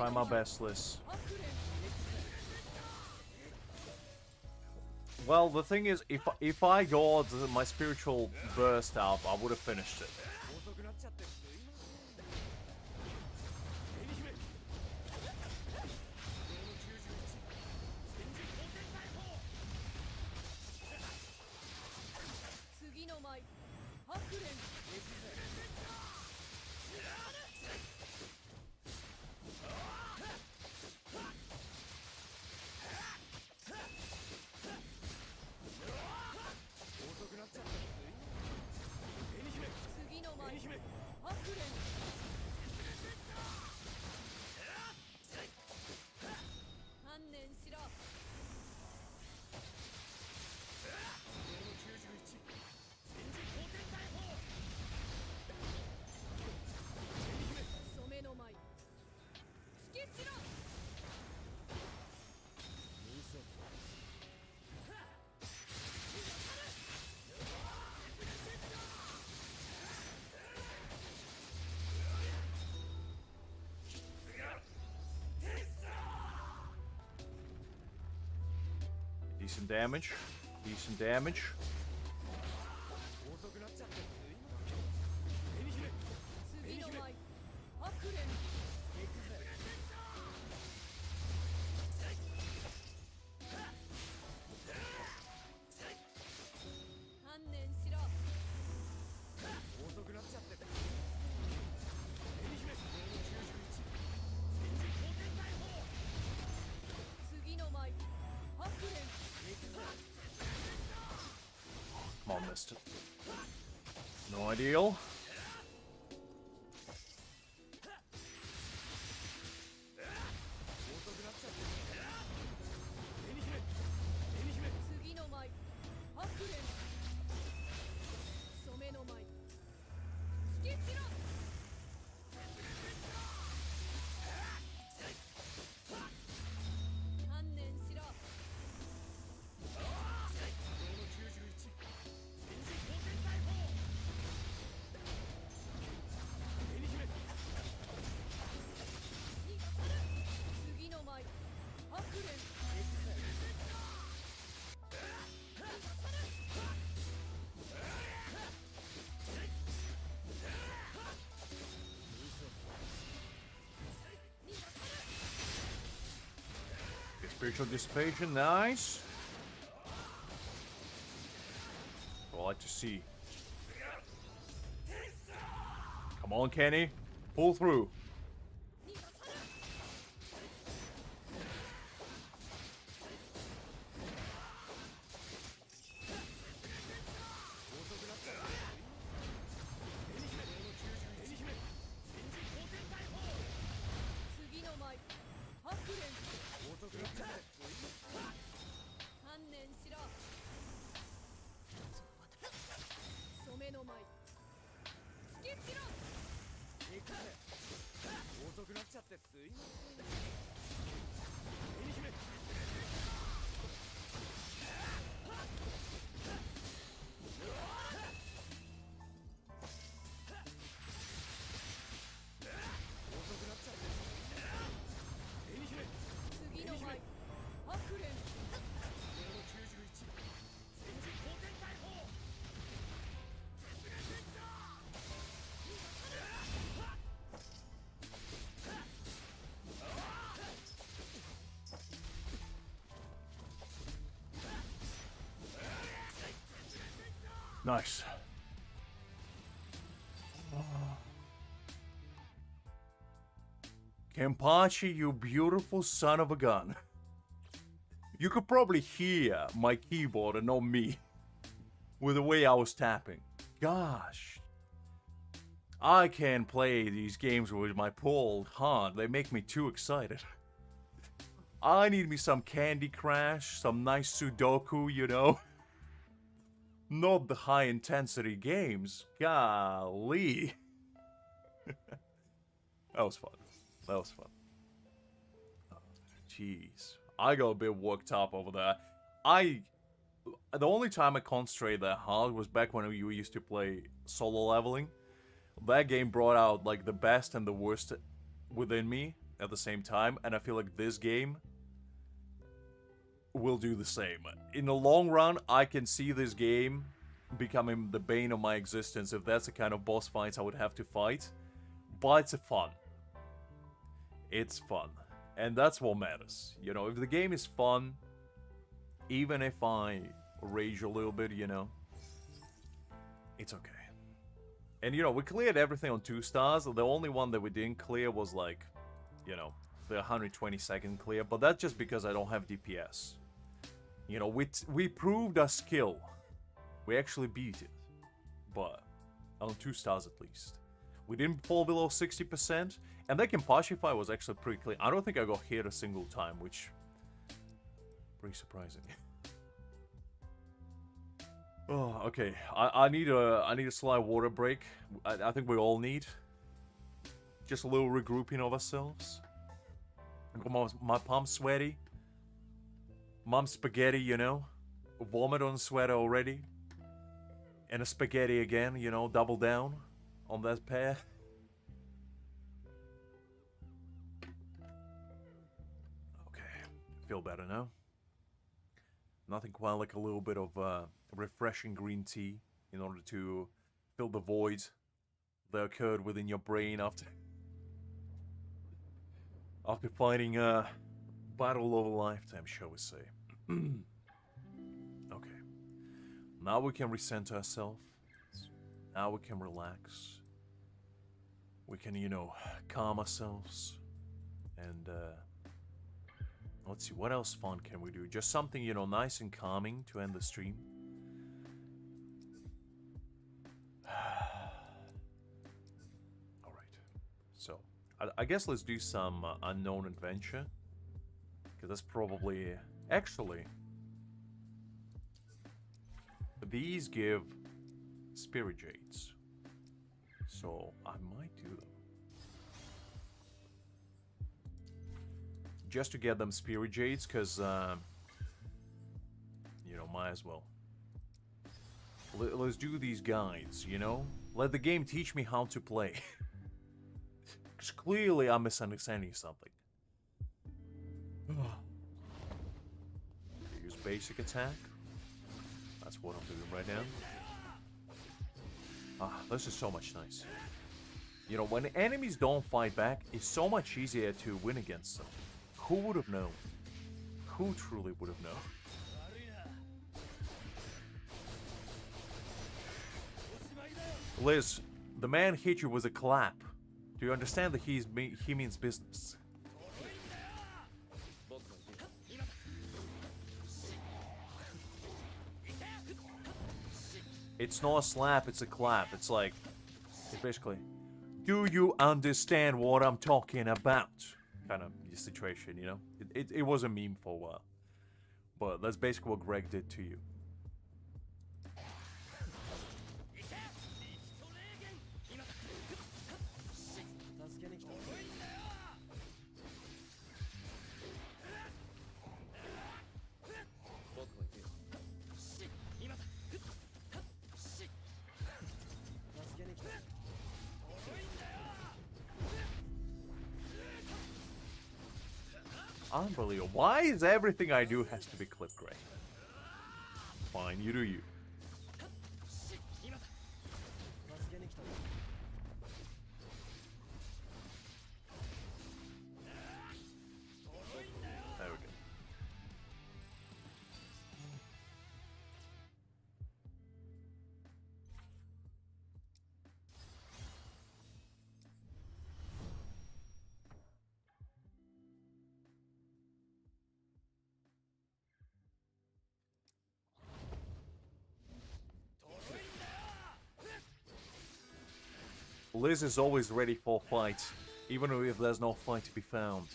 S1: Try my best, Liz. Well, the thing is, if I got my spiritual burst out, I would have finished it.
S3: 遅くなっちゃってすいませんエリ姫
S2: 次の舞ハクレン
S3: 遅くなっちゃってすいませんエリ姫
S2: 次の舞
S3: エリ姫
S2: ハクレン観念しろ染めの舞突きしろ
S1: Decent damage. Decent damage.
S3: 遅くなっちゃってすいませんエリ姫
S2: 次の舞ハクレン観念しろ
S3: 遅くなっちゃってエリ姫
S2: 次の舞ハクレン
S1: Come on, missed it. No ideal.
S3: 遅くなっちゃってエリ姫エリ姫
S2: 次の舞ハクレン染めの舞突きしろ観念しろ次の舞ハクレン
S1: Spiritual dissipation, nice. I like to see. Come on, Kenny. Pull through. Nice. Kenpachi, you beautiful son of a gun. You could probably hear my keyboard and not me with the way I was tapping. Gosh. I can't play these games with my poor old heart. They make me too excited. I need me some Candy Crush, some nice Sudoku, you know? Not the high-intensity games. Golly. That was fun. That was fun. Jeez. I got a bit worked up over that. The only time I concentrated that hard was back when you used to play solo leveling. That game brought out, like, the best and the worst within me. at the same time, and I feel like this game will do the same. In the long run, I can see this game becoming the bane of my existence if that's the kind of boss fights I would have to fight. But it's fun. It's fun. And that's what matters. You know, if the game is fun, even if I rage a little bit, you know, it's okay. And, you know, we cleared everything on 2 stars. The only one that we didn't clear was, like, you know, the 120-second clear. But that's just because I don't have DPS. You know, we proved our skill. We actually beat it. But on 2 stars at least. We didn't fall below 60%. And that Kenpachi fight was actually pretty clean. I don't think I got hit a single time, which... pretty surprising. Oh, okay. I need a slight water break. I think we all need. Just a little regrouping of ourselves. My palm's sweaty. Mom's spaghetti, you know. Vomit on sweater already. And a spaghetti again, you know, double down on that pair. Okay, feel better now. Nothing quite like a little bit of refreshing green tea in order to fill the void that occurred within your brain after fighting a battle of a lifetime, shall we say. Okay. Now we can recenter ourselves. Now we can relax. We can, you know, calm ourselves. And, let's see, what else fun can we do? Just something, you know, nice and calming to end the stream. Alright. So, I guess let's do some unknown adventure. Because that's probably... Actually... These give spirit jades. So, I might do them. Just to get them spirit jades, because, you know, might as well. Let's do these guides, you know? Let the game teach me how to play. Because clearly I'm misunderstanding something. Use basic attack. That's what I'm doing right now. Ah, this is so much nice. You know, when enemies don't fight back, it's so much easier to win against them. Who would have known? Who truly would have known? Liz, the man hit you with a clap. Do you understand that he means business? It's not a slap, it's a clap. It's like, it's basically, do you understand what I'm talking about? Kind of situation, you know? It was a meme for a while. But that's basically what Greg did to you. Unbelievable. Why is everything I do has to be clip Greg? Fine, you do you. There we go. Liz is always ready for fight, even if there's no fight to be found.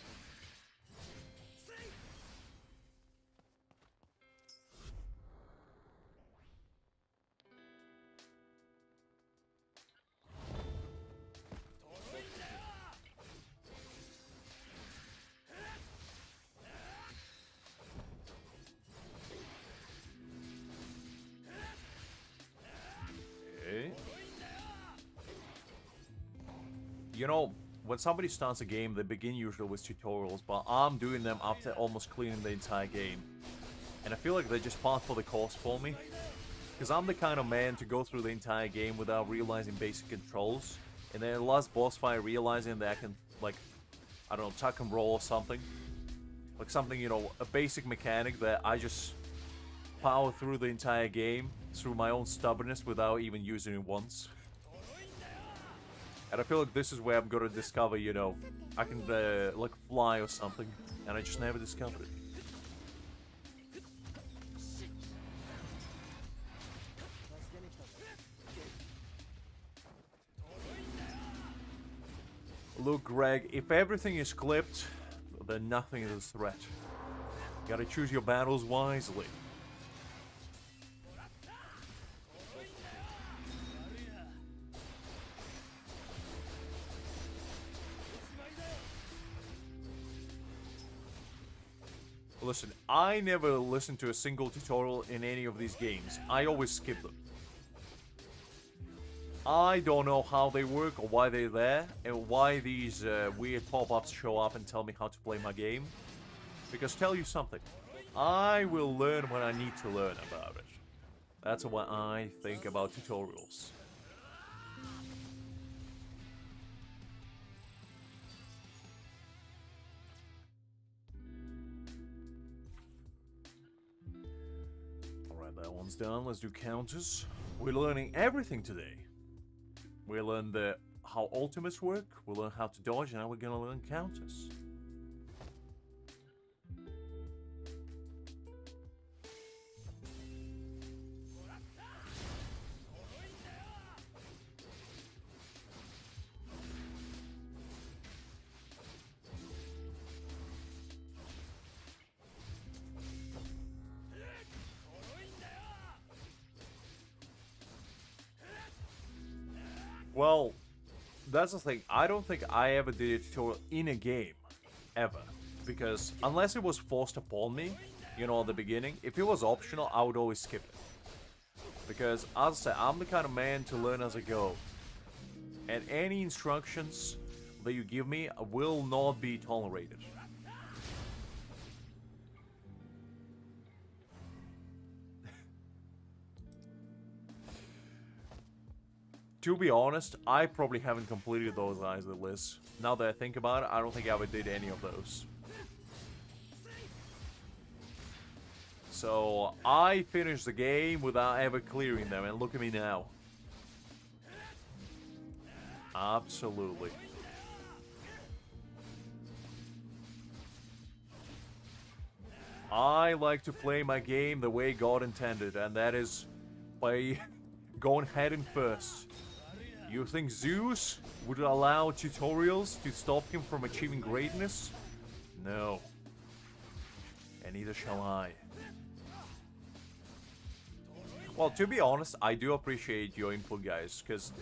S1: You know, when somebody starts a game, they begin usually with tutorials, but I'm doing them after almost cleaning the entire game. And I feel like they're just part for the course for me. Because I'm the kind of man to go through the entire game without realizing basic controls. And then the last boss fight realizing that I can, like, I don't know, tuck and roll or something. Like something, you know, a basic mechanic that I just power through the entire game through my own stubbornness without even using it once. And I feel like this is where I'm gonna discover, you know, I can, like, fly or something. And I just never discovered it. Look, Greg, if everything is clipped, then nothing is a threat. You gotta choose your battles wisely. Listen, I never listen to a single tutorial in any of these games. I always skip them. I don't know how they work or why they're there, and why these weird pop-ups show up and tell me how to play my game. Because tell you something, I will learn when I need to learn about it. That's what I think about tutorials. Alright, that one's done. Let's do counters. We're learning everything today. We learned how ultimates work, we learned how to dodge, and now we're gonna learn counters. Well, that's the thing. I don't think I ever did a tutorial in a game. Ever. Because unless it was forced upon me, you know, at the beginning, if it was optional, I would always skip it. Because, as I said, I'm the kind of man to learn as I go. And any instructions that you give me will not be tolerated. To be honest, I probably haven't completed those either, Liz. Now that I think about it, I don't think I ever did any of those. So, I finished the game without ever clearing them, and look at me now. Absolutely. I like to play my game the way God intended, and that is by going head in first. You think Zeus would allow tutorials to stop him from achieving greatness? No. And neither shall I. Well, to be honest, I do appreciate your input, guys, because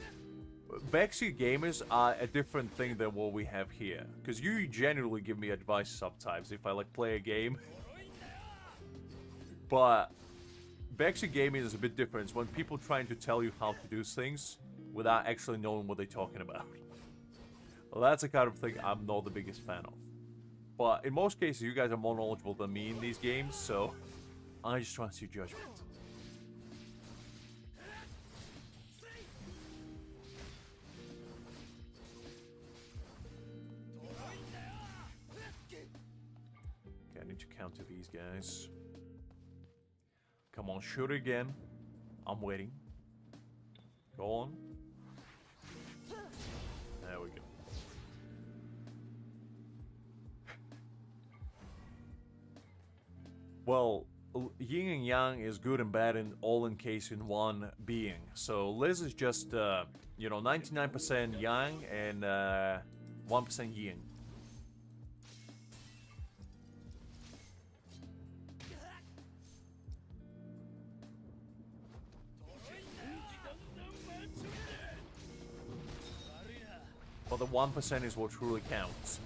S1: backseat gamers are a different thing than what we have here. Because you generally give me advice sometimes if I, like, play a game. But backseat gaming is a bit different. It's when people trying to tell you how to do things without actually knowing what they're talking about. Well, that's the kind of thing I'm not the biggest fan of. But in most cases, you guys are more knowledgeable than me in these games, so I just trust your judgment. Okay, I need to counter these guys. Come on, shoot again. I'm waiting. Go on. There we go. Well, yin and yang is good and bad and all encased in one being. So Liz is just, you know, 99% yang and 1% yin. But the 1% is what truly counts.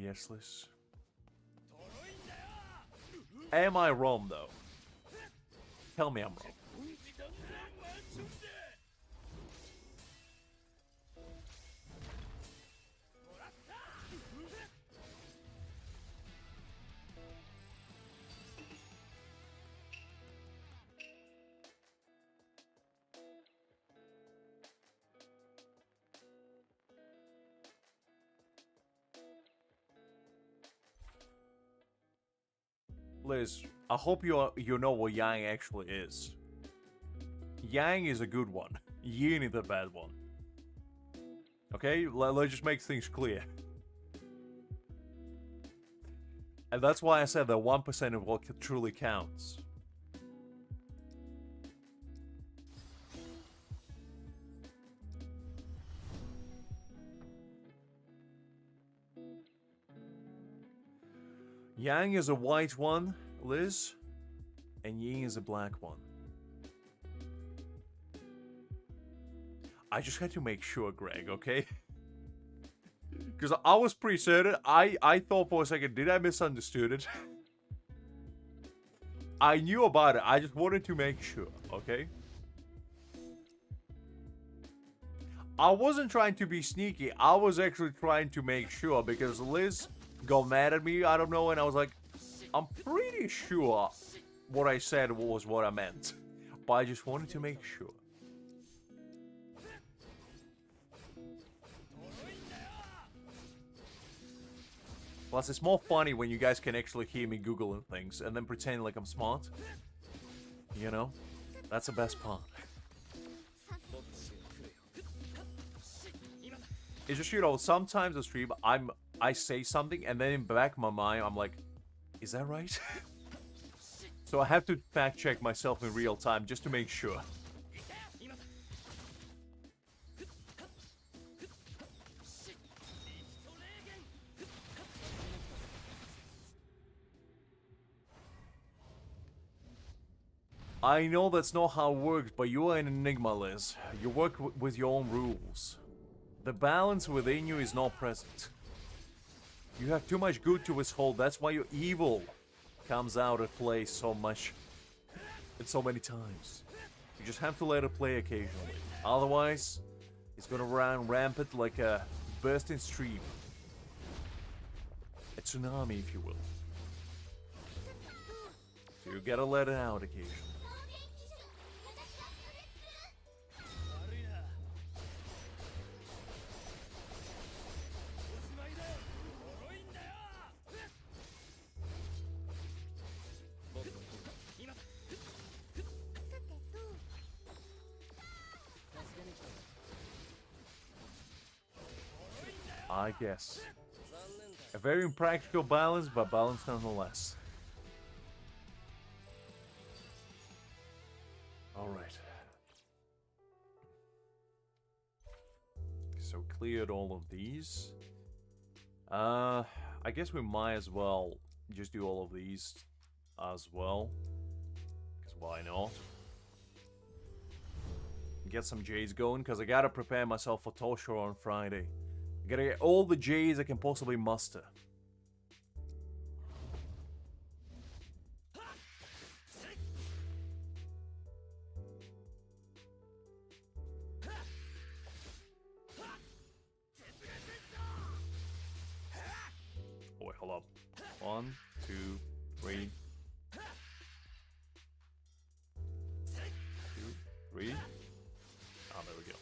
S1: Yes, Liz. Am I wrong, though? Tell me I'm wrong. Liz, I hope you know what Yang actually is. Yang is a good one. Yin is a bad one. Okay? Let's just make things clear. And that's why I said that 1% of what truly counts. Yang is a white one, Liz, and Yin is a black one. I just had to make sure, Greg, okay? Because I was pretty certain. I thought for a second, did I misunderstood it? I knew about it. I just wanted to make sure, okay? I wasn't trying to be sneaky. I was actually trying to make sure because Liz got mad at me, I don't know, and I was like, I'm pretty sure what I said was what I meant. But I just wanted to make sure. Plus, it's more funny when you guys can actually hear me Googling things and then pretend like I'm smart. You know? That's the best part. It's just, you know, sometimes on stream, I say something and then in the back of my mind, I'm like, is that right? So I have to fact check myself in real time just to make sure. I know that's not how it works, but you are an enigma, Liz. You work with your own rules. The balance within you is not present. You have too much good to withhold, that's why your evil comes out at play so much and so many times. You just have to let it play occasionally. Otherwise, it's gonna run rampant like a bursting stream. A tsunami, if you will. So you gotta let it out occasionally. I guess. A very impractical balance, but balance nonetheless. Alright. So cleared all of these. I guess we might as well just do all of these as well. Because why not? Get some J's going, because I gotta prepare myself for Tosho on Friday. I gotta get all the J's I can possibly muster. Oh wait, hold up. 1, 2, 3. 2, 3. Ah, there we go.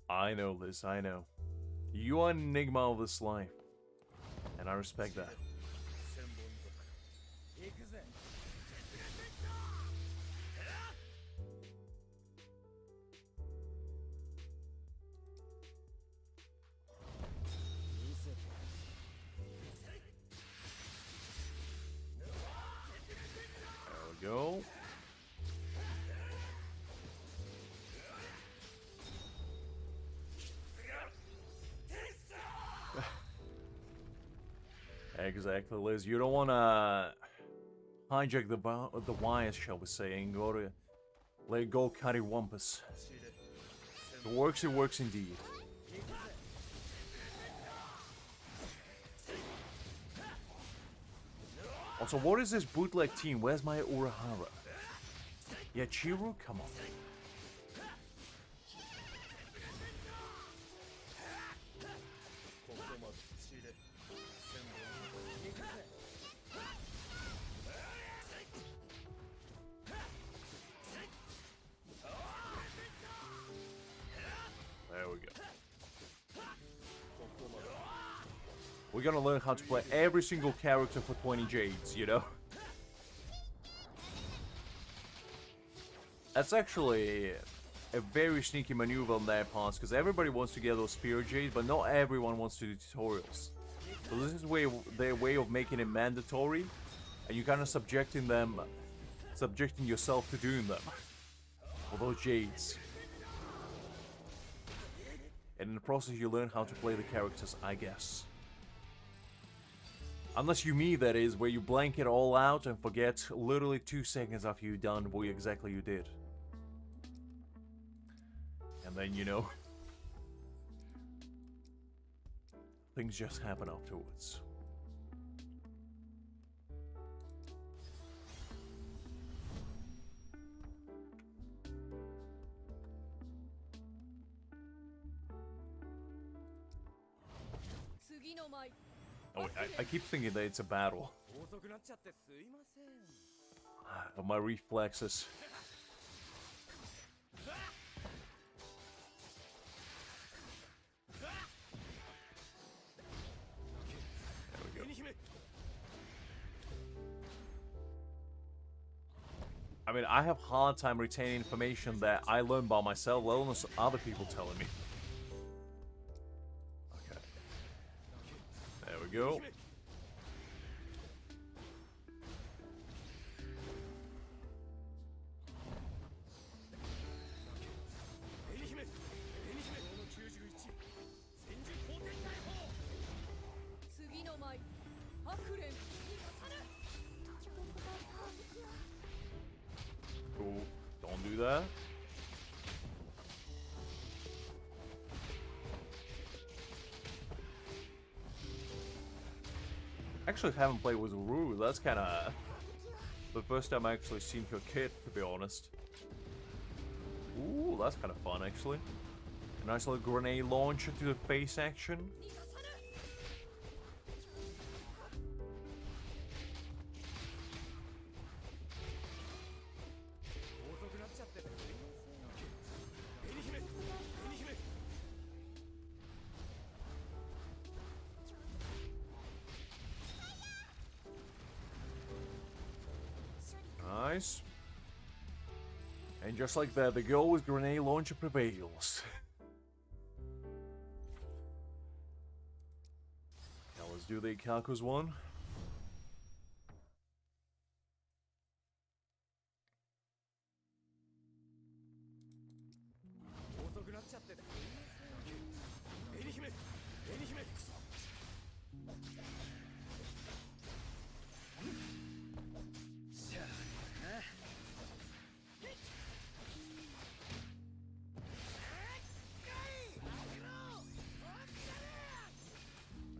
S1: I know, Liz, I know. You are an enigma of this life. And I respect that. There we go. Exactly, Liz. You don't want to hijack the wires, shall we say, and go to let go cattywampus. It works indeed. Also, what is this bootleg team? Where's my Urahara? Yeah, Chiru? Come on. There we go. We're gonna learn how to play every single character for 20 Jades, you know? That's actually a very sneaky maneuver on their part, because everybody wants to get those Spirit Jades, but not everyone wants to do tutorials. So this is their way of making it mandatory, and you're kind of subjecting yourself to doing them. For those Jades. And in the process you learn how to play the characters, I guess. Unless you me, that is, where you blank it all out and forget literally 2 seconds after you've done what exactly you did. And then, you know, things just happen afterwards. Oh, I keep thinking that it's a battle. Of my reflexes. There we go. I mean, I have a hard time retaining information that I learned by myself, let alone other people telling me. There we go. Cool. Don't do that. Actually haven't played with Rue. That's kind of the first time I actually seen her kit, to be honest. Ooh, that's kind of fun, actually. A nice little grenade launcher to the face action. Nice. And just like that, the girl with grenade launcher prevails. Now let's do the Ikaku's one.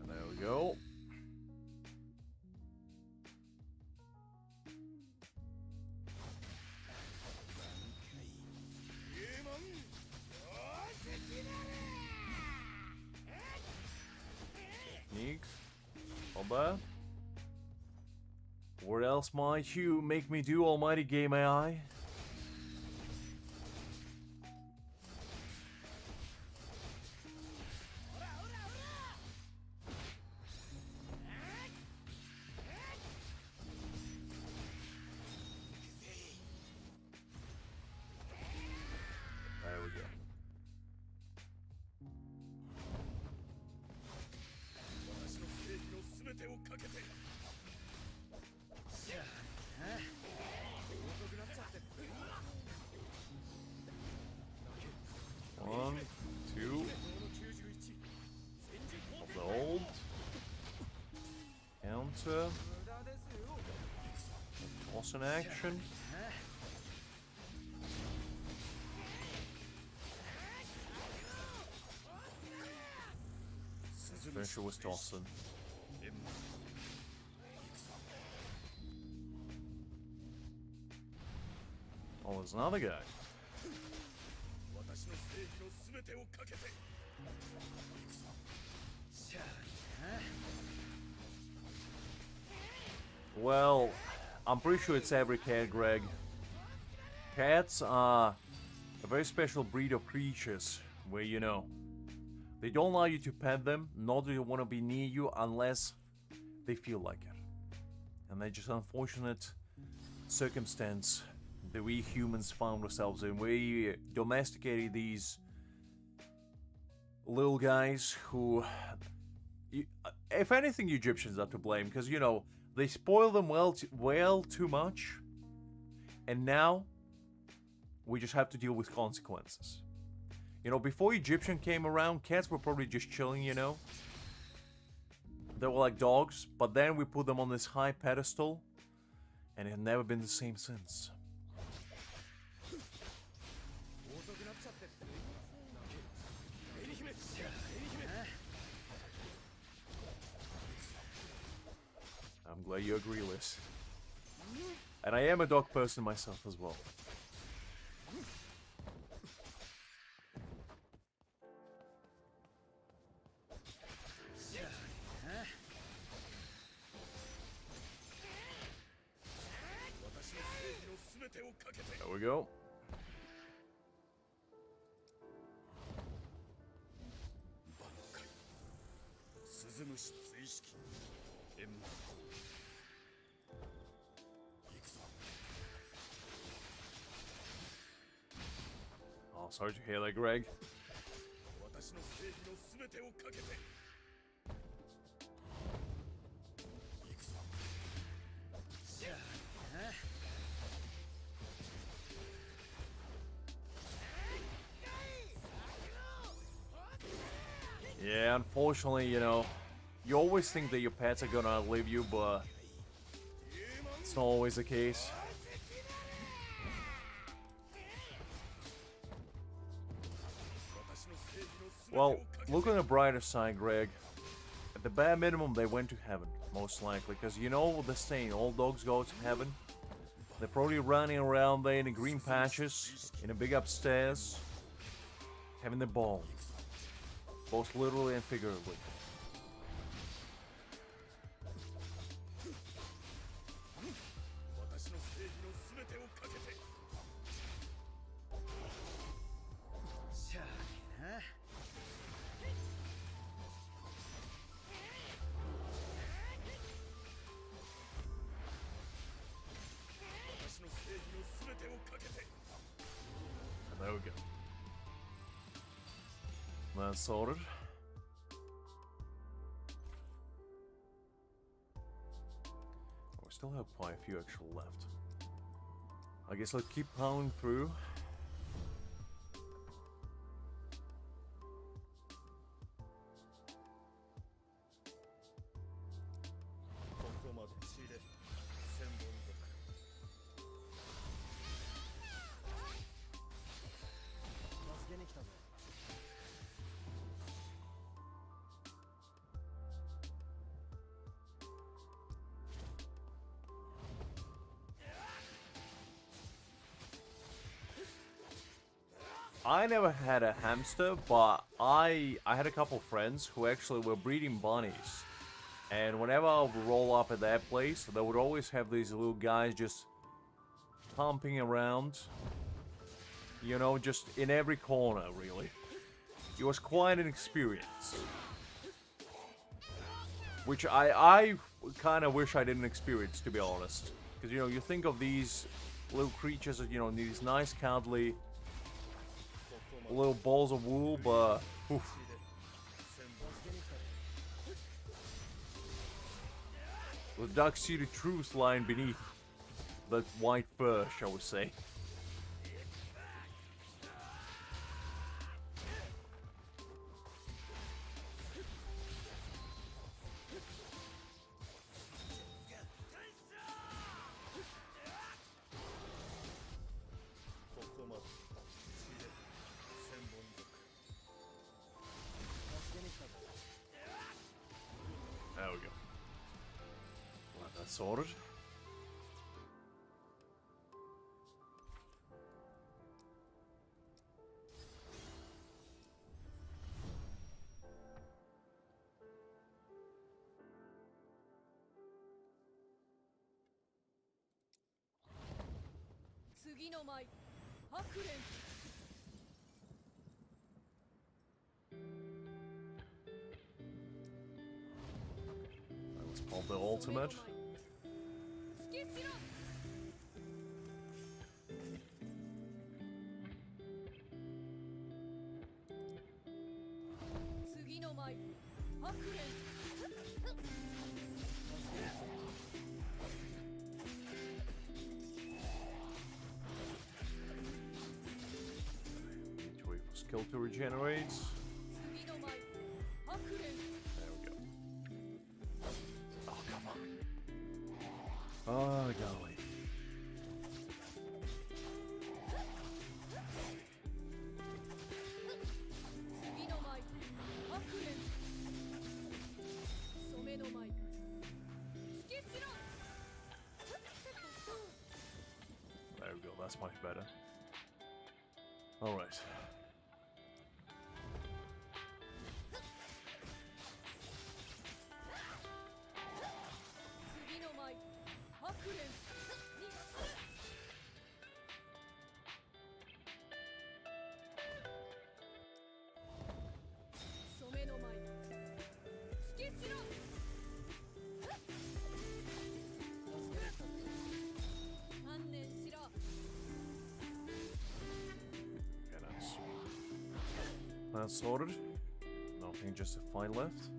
S1: And there we go. Sneak. Not bad. What else might you make me do, almighty game AI? There we go. One, two. Of the hold. Counter. Toss in action. Finisher was tossing. There's another guy.
S8: 私の正義の全てをかけて
S1: Well, I'm pretty sure it's every cat, Greg. Cats are a very special breed of creatures where, you know, they don't allow you to pet them, nor do they want to be near you unless they feel like it. And that's just unfortunate circumstance that we humans found ourselves in. We domesticated these little guys who, if anything, Egyptians are to blame, because, you know, they spoil them well too much, and now we just have to deal with consequences. You know, before Egyptian came around, cats were probably just chilling, you know. They were like dogs, but then we put them on this high pedestal, and it had never been the same since. I'm glad you agree, Liz. And I am a dog person myself as well. There we go.
S8: bankai 鈴虫追式閻魔行くぞ
S1: Oh, sorry to hear that, Greg.
S8: 私の正義の全てをかけて行くぞ
S1: Yeah, unfortunately, you know, you always think that your pets are gonna outlive you, but it's not always the case. Well, look on the brighter side, Greg. At the bare minimum, they went to heaven, most likely, because you know what they're saying, all dogs go to heaven. They're probably running around there in the green patches, in a big upstairs, having the ball. Both literally and figuratively. And there we go. That's sorted. We still have quite a few extra left. I guess let's keep plowing through. I never had a hamster, but I had a couple friends who actually were breeding bunnies. And whenever I would roll up at their place, they would always have these little guys just pumping around. You know, just in every corner, really. It was quite an experience. Which I kind of wish I didn't experience, to be honest. Because, you know, you think of these little creatures, you know, these nice, cuddly little balls of wool, but oof. The dark-seated truth lying beneath that white fur, shall we say. There we go. Well, that's sorted.
S2: 次の舞白蓮
S1: Let's pull the ultimate.
S2: 突きしろ 次の舞白蓮
S1: Need to wait for skill to regenerate.
S2: 次の舞白蓮
S1: There we go. Oh, come on. Oh, golly.
S2: 次の舞白蓮染めの舞突きしろ
S1: There we go. That's much better. All right.
S2: 次の舞白蓮に染めの舞突きしろ 観念しろ
S1: Okay, that's sorted. Nothing justified left.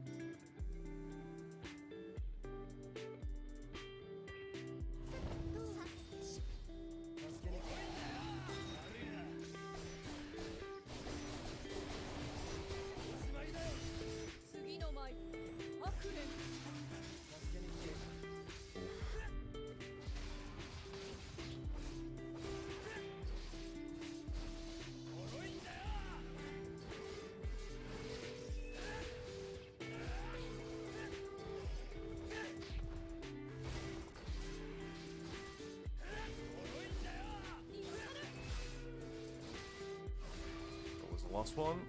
S1: That was the last one.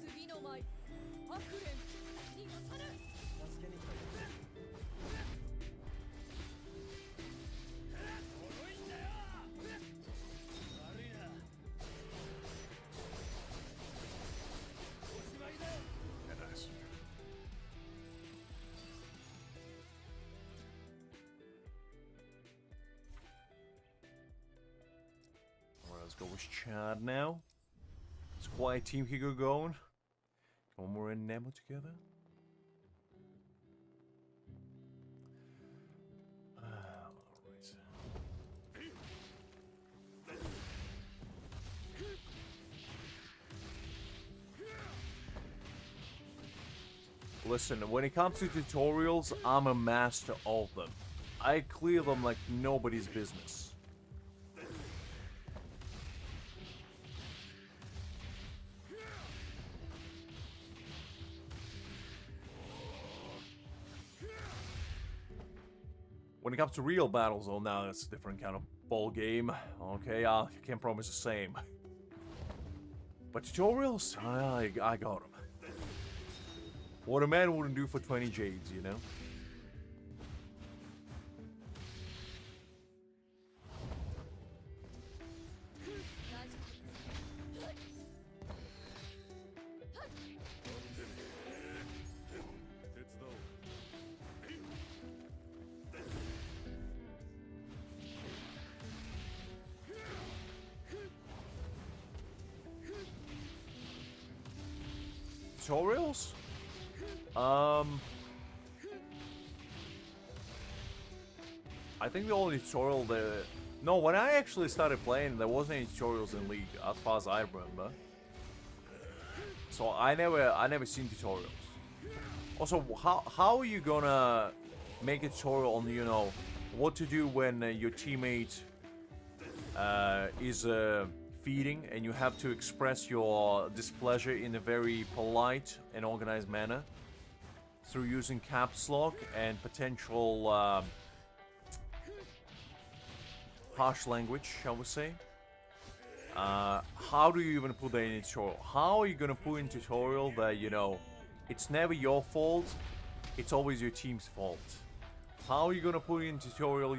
S2: 次の舞白蓮に勝る
S1: Yeah, nice. Alright, let's go with Chad now. It's quite a team here going. One more in Nemo together. Alright. Listen, when it comes to tutorials, I'm a master of them. I clear them like nobody's business. When it comes to real battles, oh, now that's a different kind of ball game. Okay, I can't promise the same. But tutorials, I got them. What a man wouldn't do for 20 jades, you know? Tutorials? I think the only tutorial there... No, when I actually started playing, there wasn't any tutorials in League, as far as I remember. So I never seen tutorials. Also, how are you gonna make a tutorial on, you know, what to do when your teammate is feeding and you have to express your displeasure in a very polite and organized manner through using caps lock and potential harsh language, shall we say? How do you even put that in a tutorial? How are you gonna put in tutorial that, you know, it's never your fault, it's always your team's fault? How are you gonna put in tutorial?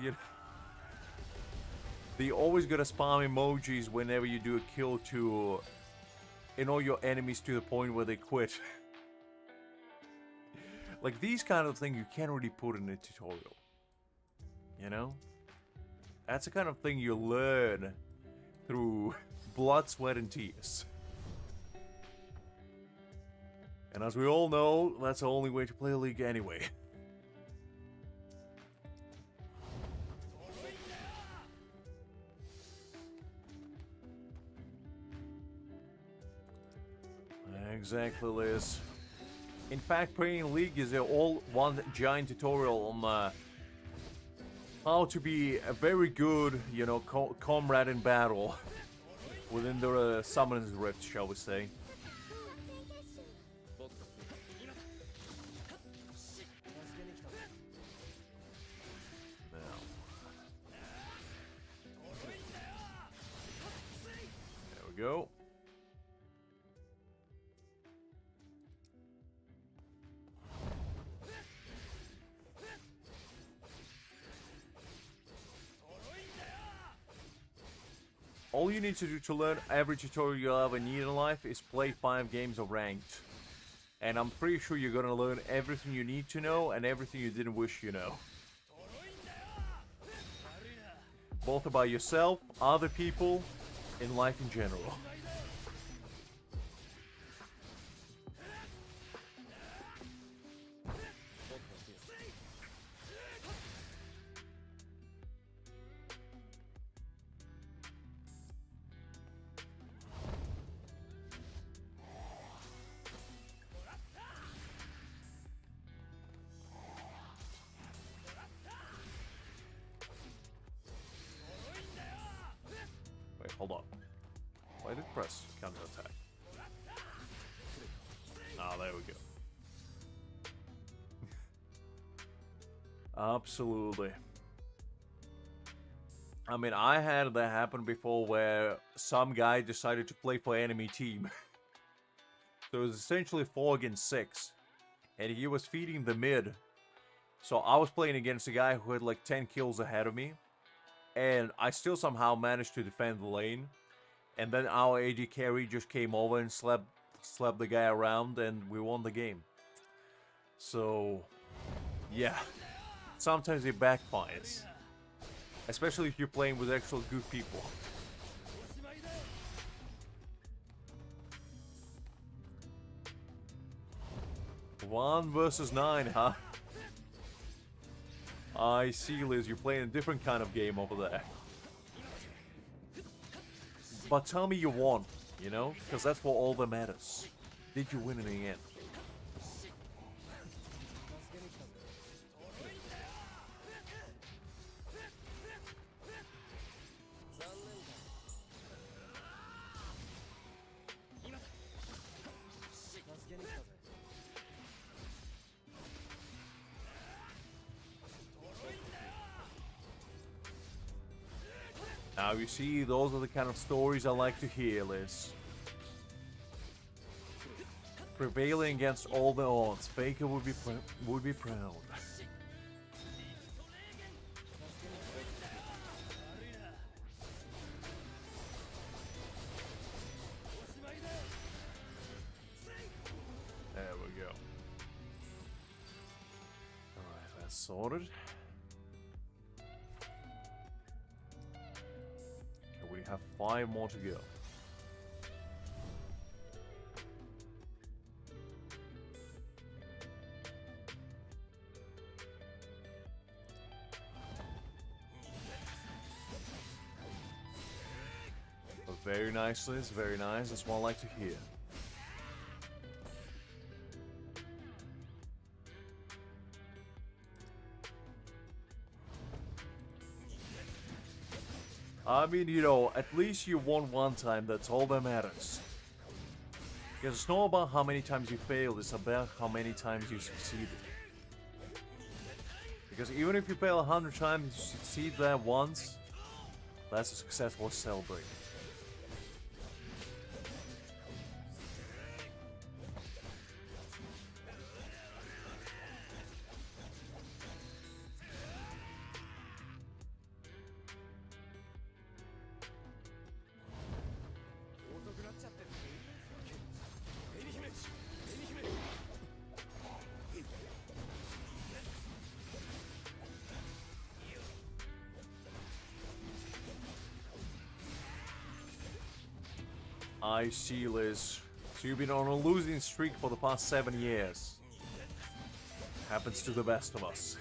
S1: They always gotta spam emojis whenever you do a kill to annoy your enemies to the point where they quit. Like these kind of things you can't really put in a tutorial. You know? That's the kind of thing you learn through blood, sweat, and tears. And as we all know, that's the only way to play a league anyway. Exactly, Liz. In fact, playing League is all one giant tutorial on how to be a very good, you know, comrade in battle within the Summoners Rift, shall we say. Now. There we go. All you need to do to learn every tutorial you'll ever need in life is play 5 games of ranked. And I'm pretty sure you're gonna learn everything you need to know and everything you didn't wish you know. Both about yourself, other people, and life in general. Hold on. Why did press counter attack? Ah, there we go. Absolutely. I mean, I had that happen before where some guy decided to play for enemy team. So it was essentially 4 against 6. And he was feeding the mid. So I was playing against a guy who had like 10 kills ahead of me. And I still somehow managed to defend the lane. And then our AD carry just came over and slapped the guy around and we won the game. So, yeah. Sometimes it backfires. Especially if you're playing with actual good people. One versus 9, huh? I see, Liz, you're playing a different kind of game over there. But tell me you won, you know? Because that's what all that matters. Did you win in the end? Now you see, those are the kind of stories I like to hear, Liz. Prevailing against all the odds, Faker would be proud. There we go. Alright, that's sorted. We have 5 more to go. But very nice, Liz, very nice. That's what I like to hear. I mean, you know, at least you won one time, that's all that matters. Because it's not about how many times you failed, it's about how many times you succeeded. Because even if you fail 100 times, you succeed that once, that's a success worth celebrating. I see, Liz. So you've been on a losing streak for the past 7 years. Happens to the best of us.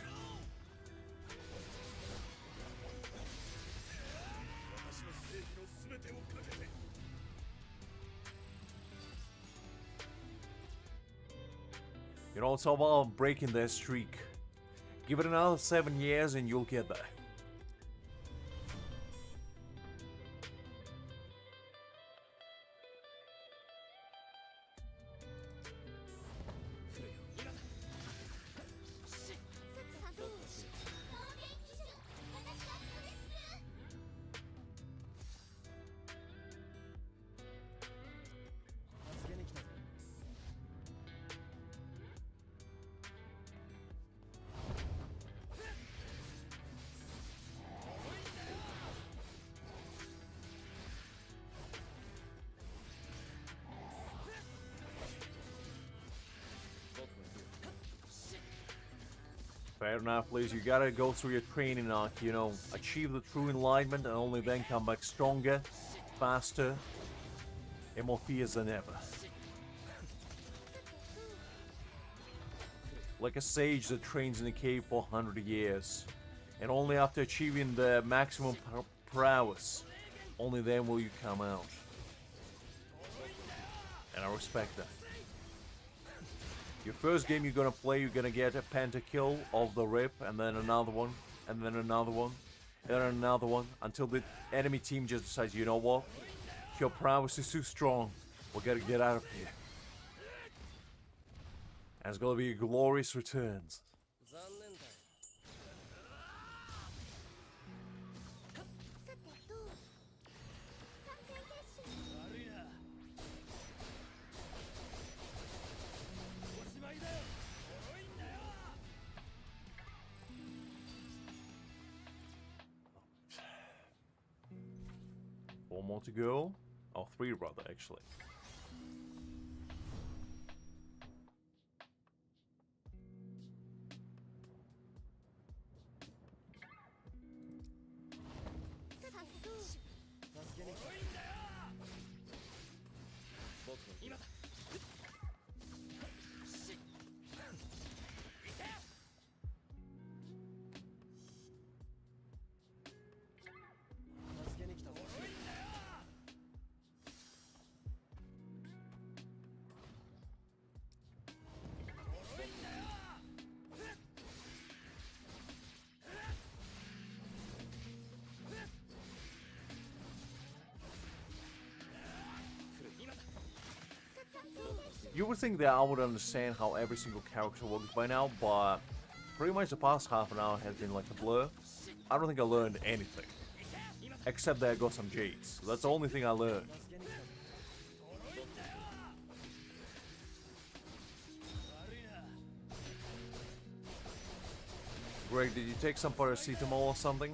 S1: You know, it's all about breaking their streak. Give it another 7 years and you'll get there. Fair enough, Liz. You gotta go through your training arc, you know, achieve the true enlightenment and only then come back stronger, faster, and more fierce than ever. Like a sage that trains in a cave for 100 years, and only after achieving the maximum prowess, only then will you come out. And I respect that. Your first game you're gonna play, you're gonna get a pentakill of the rip, and then another one, and then another one, and then another one, until the enemy team just decides, you know what? Your prowess is too strong. We gotta get out of here. And it's gonna be a glorious returns. Four more to go. Oh, 3 rather, actually. You would think that I would understand how every single character works by now, but pretty much the past half an hour has been like a blur. I don't think I learned anything. Except that I got some Jades. That's the only thing I learned. Greg, did you take some paracetamol or something?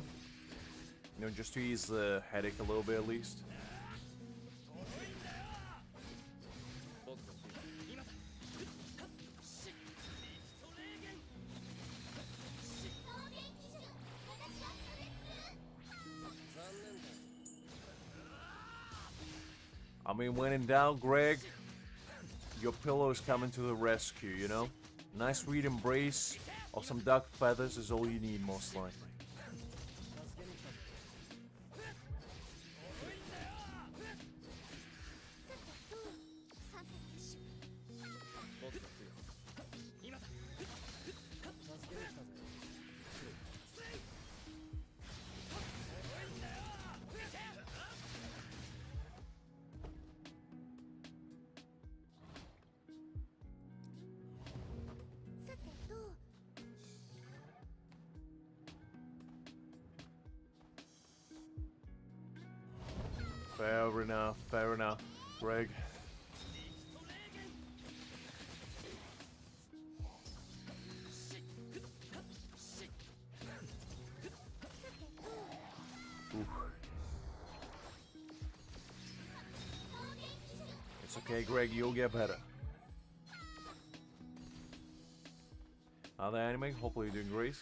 S1: You know, just to ease the headache a little bit at least? I mean, when in doubt, Greg, your pillow is coming to the rescue, you know? Nice sweet embrace or some duck feathers is all you need, most likely. Fair enough, Greg. Oof. It's okay, Greg, you'll get better. Other anime, hopefully you're doing great.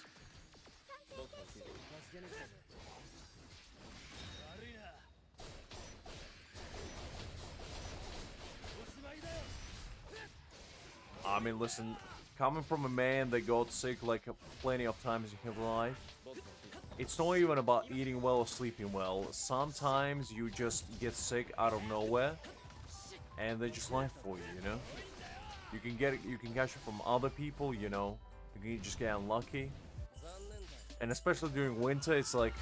S1: I mean, listen, coming from a man that got sick like plenty of times in his life, it's not even about eating well or sleeping well. Sometimes you just get sick out of nowhere, and they just life for you, you know? You can catch it from other people, you know? You can just get unlucky. And especially during winter, it's like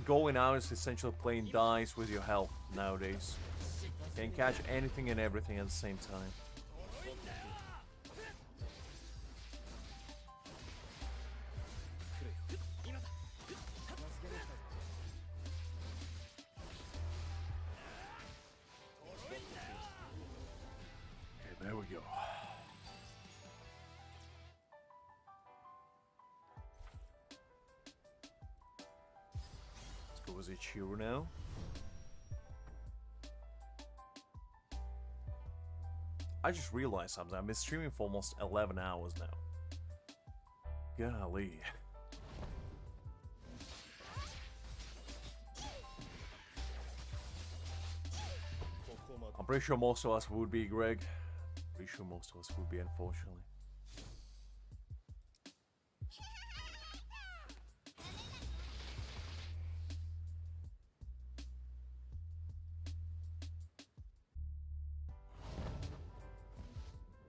S1: going out is essentially playing dice with your health nowadays. You can catch anything and everything at the same time. Okay, there we go. Let's go with Ichiro now. I just realized something. I've been streaming for almost 11 hours now. Golly. I'm pretty sure most of us would be, Greg. Pretty sure most of us would be, unfortunately.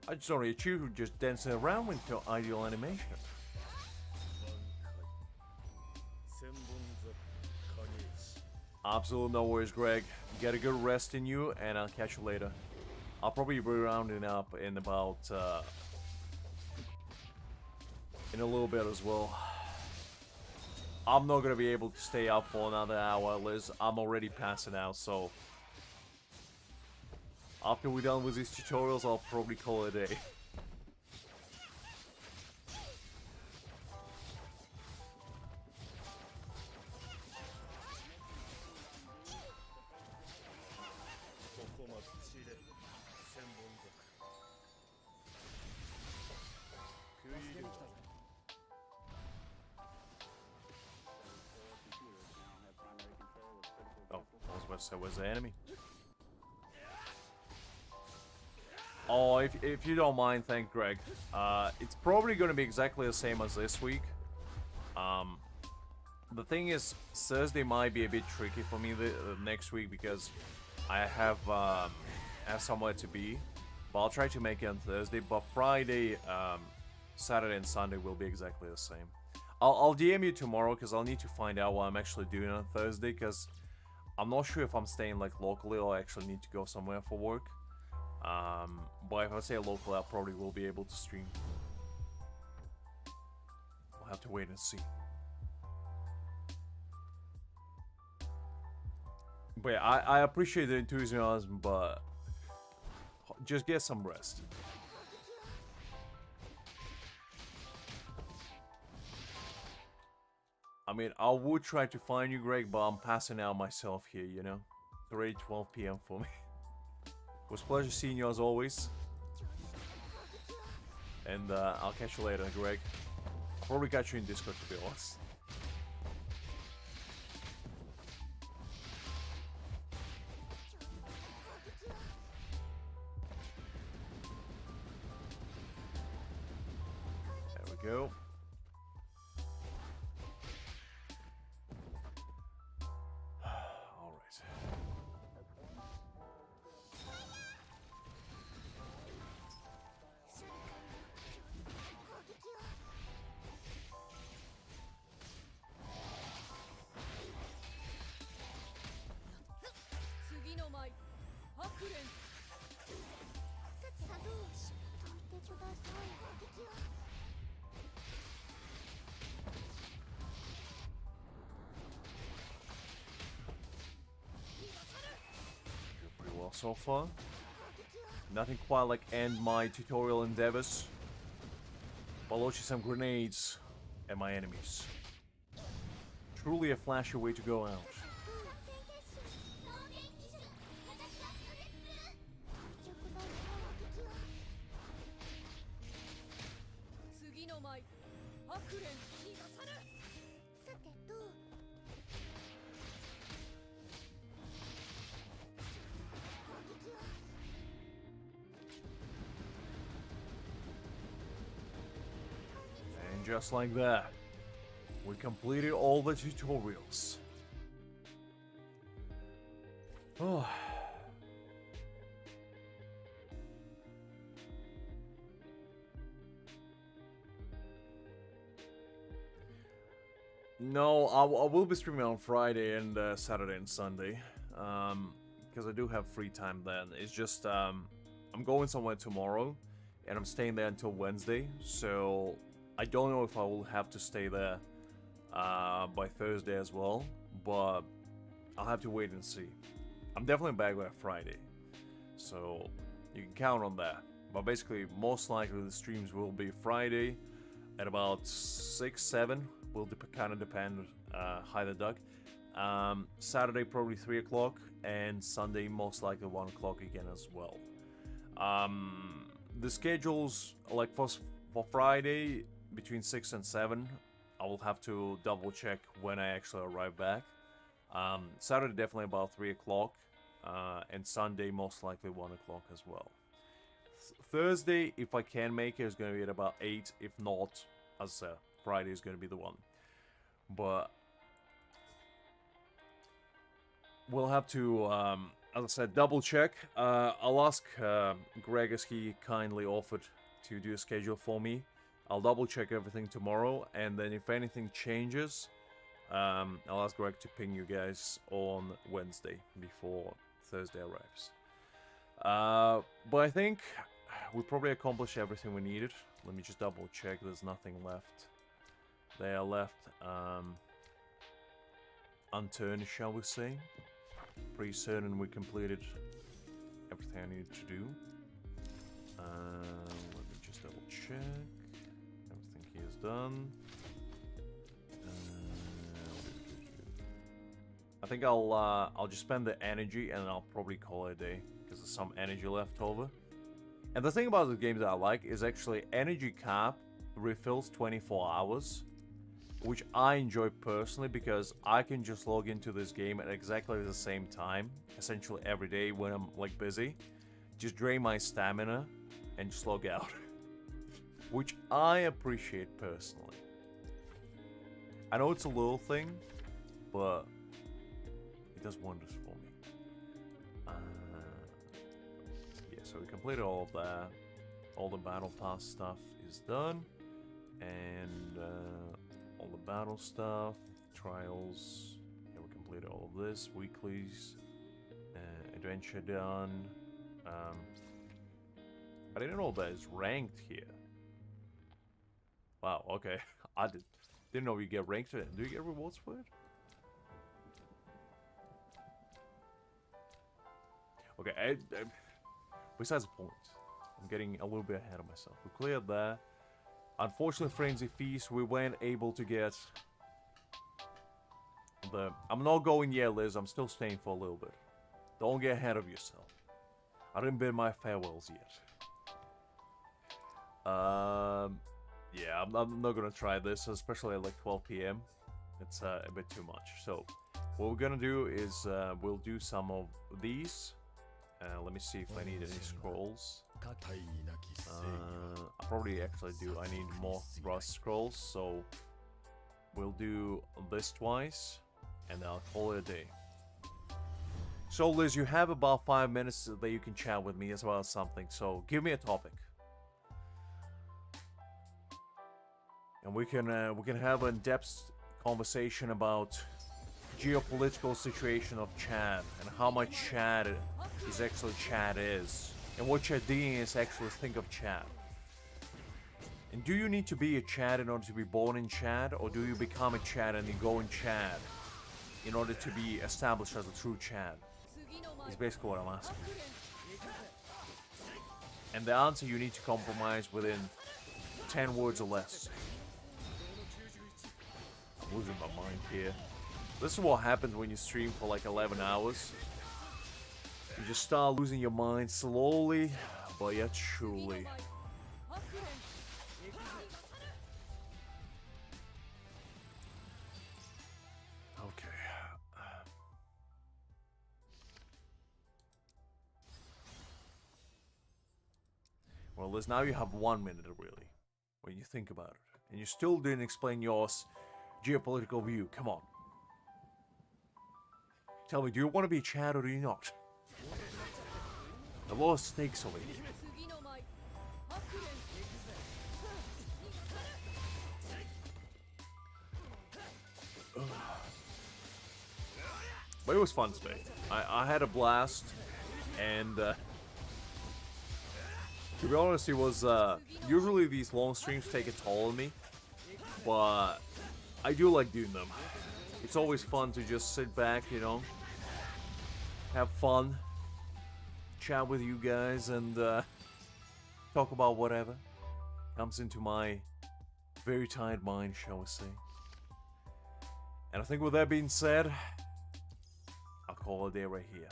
S1: I just don't reach you just dancing around with your ideal animation. Absolutely no worries, Greg. Get a good rest in you, and I'll catch you later. I'll probably be rounding up in about in a little bit as well. I'm not gonna be able to stay up for another hour, Liz. I'm already passing out, so after we're done with these tutorials, I'll probably call it a day. Oh, I was about to say, where's the enemy? Oh, if you don't mind, thank Greg. It's probably going to be exactly the same as this week. The thing is, Thursday might be a bit tricky for me next week because I have somewhere to be. But I'll try to make it on Thursday. But Friday, Saturday, and Sunday will be exactly the same. I'll DM you tomorrow because I'll need to find out what I'm actually doing on Thursday because I'm not sure if I'm staying like locally or I actually need to go somewhere for work. But if I say local, I probably will be able to stream. We'll have to wait and see. But yeah, I appreciate the enthusiasm, but just get some rest. I mean, I would try to find you, Greg, but I'm passing out myself here, you know? It's already 12 PM for me. It was a pleasure seeing you as always. And I'll catch you later, Greg. I'll probably catch you in Discord, to be honest. There we go. Pretty well so far. Nothing quite like end my tutorial endeavors. But launching some grenades at my enemies. Truly a flashy way to go out. just like that, we completed all the tutorials. Oh. No, I will be streaming on Friday and Saturday and Sunday, because I do have free time then. It's just I'm going somewhere tomorrow, and I'm staying there until Wednesday, so I don't know if I will have to stay there by Thursday as well, but I'll have to wait and see. I'm definitely back by Friday, so you can count on that. But basically, most likely the streams will be Friday at about 6, 7. Will kind of depend how the duck. Saturday probably 3 o'clock, and Sunday most likely 1 o'clock again as well. The schedules, like for Friday between 6 and 7, I will have to double check when I actually arrive back. Saturday definitely about 3 o'clock, and Sunday most likely 1 o'clock as well. Thursday, if I can make it, is going to be at about 8. If not, as I said, Friday is going to be the one. But we'll have to, as I said, double check. I'll ask Greg, as he kindly offered to do a schedule for me. I'll double check everything tomorrow, and then if anything changes, I'll ask Greg to ping you guys on Wednesday before Thursday arrives. But I think we probably accomplished everything we needed. Let me just double check. There's nothing left. They are left unturned, shall we say. Pretty certain we completed everything I needed to do. Let me just double check. Everything here is done. I think I'll just spend the energy and I'll probably call it a day, because there's some energy left over. And the thing about the games that I like is actually energy cap refills 24 hours, which I enjoy personally, because I can just log into this game at exactly the same time, essentially every day when I'm like busy, just drain my stamina and just log out, which I appreciate personally. I know it's a little thing, but it does wonders for me. Yeah, so we completed all of that. All the battle pass stuff is done, and all the battle stuff, trials. Yeah, we completed all of this. Weeklies, adventure done. I didn't know that it's ranked here. Wow. Okay, I didn't know you get ranked. Do you get rewards for it? Okay, besides the point, I'm getting a little bit ahead of myself. We cleared that. Unfortunately, Frenzy Feast, we weren't able to get the... I'm not going yet, Liz. I'm still staying for a little bit. Don't get ahead of yourself. I didn't bid my farewells yet. Yeah, I'm not gonna try this, especially at like 12 PM. It's a bit too much. So, what we're gonna do is we'll do some of these. Let me see if I need any scrolls. I probably actually do. I need more rust scrolls, so we'll do this twice, and I'll call it a day. So, Liz, you have about 5 minutes that you can chat with me as well as something. So, give me a topic, and we can have an in-depth conversation about geopolitical situation of Chad and how much Chad is actually Chad is, and what Chadians actually think of Chad. And do you need to be a Chad in order to be born in Chad, or do you become a Chad and you go in Chad in order to be established as a true Chad? Is basically what I'm asking. And the answer, you need to compromise within 10 words or less. I'm losing my mind here. This is what happens when you stream for like 11 hours. You just start losing your mind slowly, but yet surely. Okay. Well, Liz, now you have 1 minute, really, when you think about it. And you still didn't explain your geopolitical view. Come on. Tell me, do you want to be Chad or do you not? A lot of stakes over here. But it was fun today. I had a blast, and to be honest, it was usually these long streams take a toll on me, but I do like doing them. It's always fun to just sit back, you know, have fun, chat with you guys, and talk about whatever comes into my very tired mind, shall we say. And I think with that being said, I'll call it a day right here.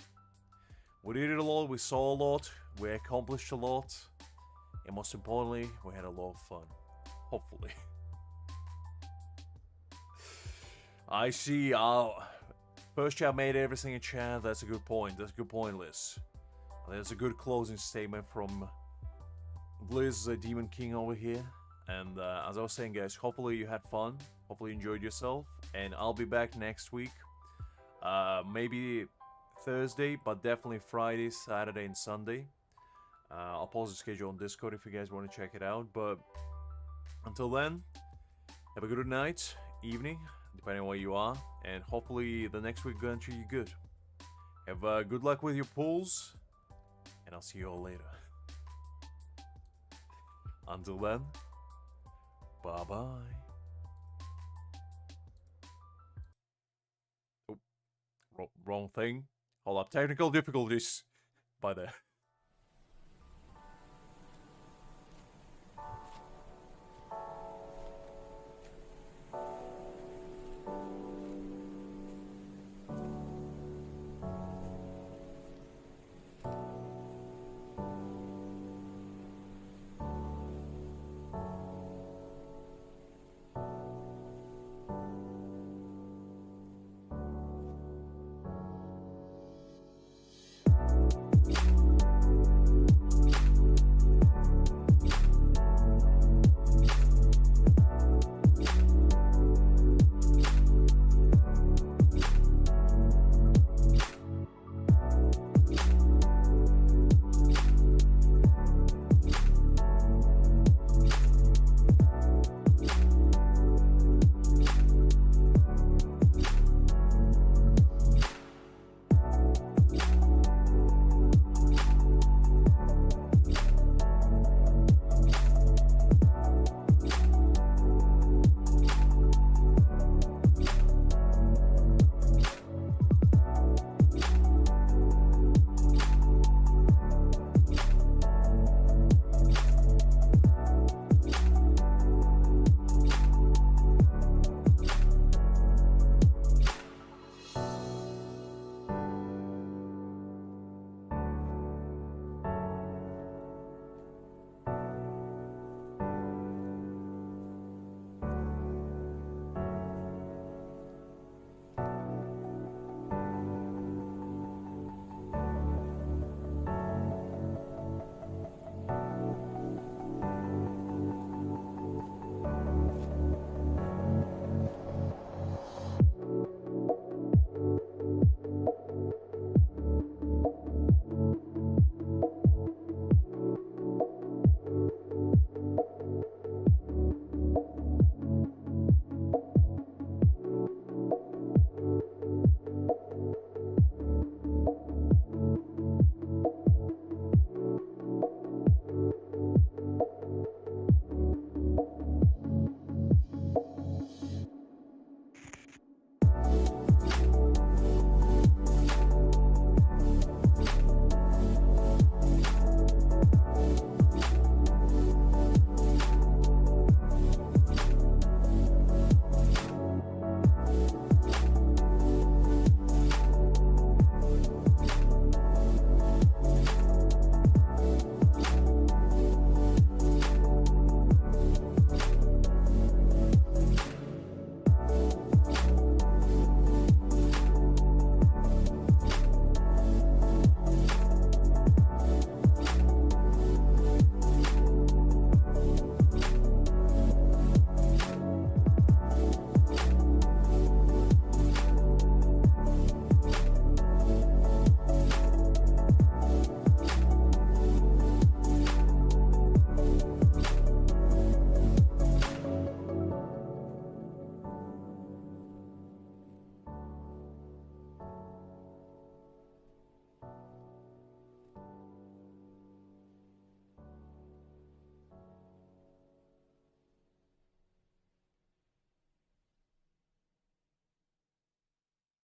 S1: We did it a lot, we saw a lot, we accomplished a lot, and most importantly, we had a lot of fun. Hopefully. I see, first chat made everything in chat, that's a good point, Liz. That's a good closing statement from Blizz, Demon King over here. And as I was saying, guys, hopefully you had fun, hopefully you enjoyed yourself, and I'll be back next week. Maybe Thursday, but definitely Friday, Saturday, and Sunday. I'll post the schedule on Discord if you guys want to check it out. But until then, have a good night, evening, depending on where you are, and hopefully the next week gonna treat you good. Have good luck with your pulls, and I'll see you all later. Until then, bye bye. Wrong thing. Hold up, technical difficulties. Bye there.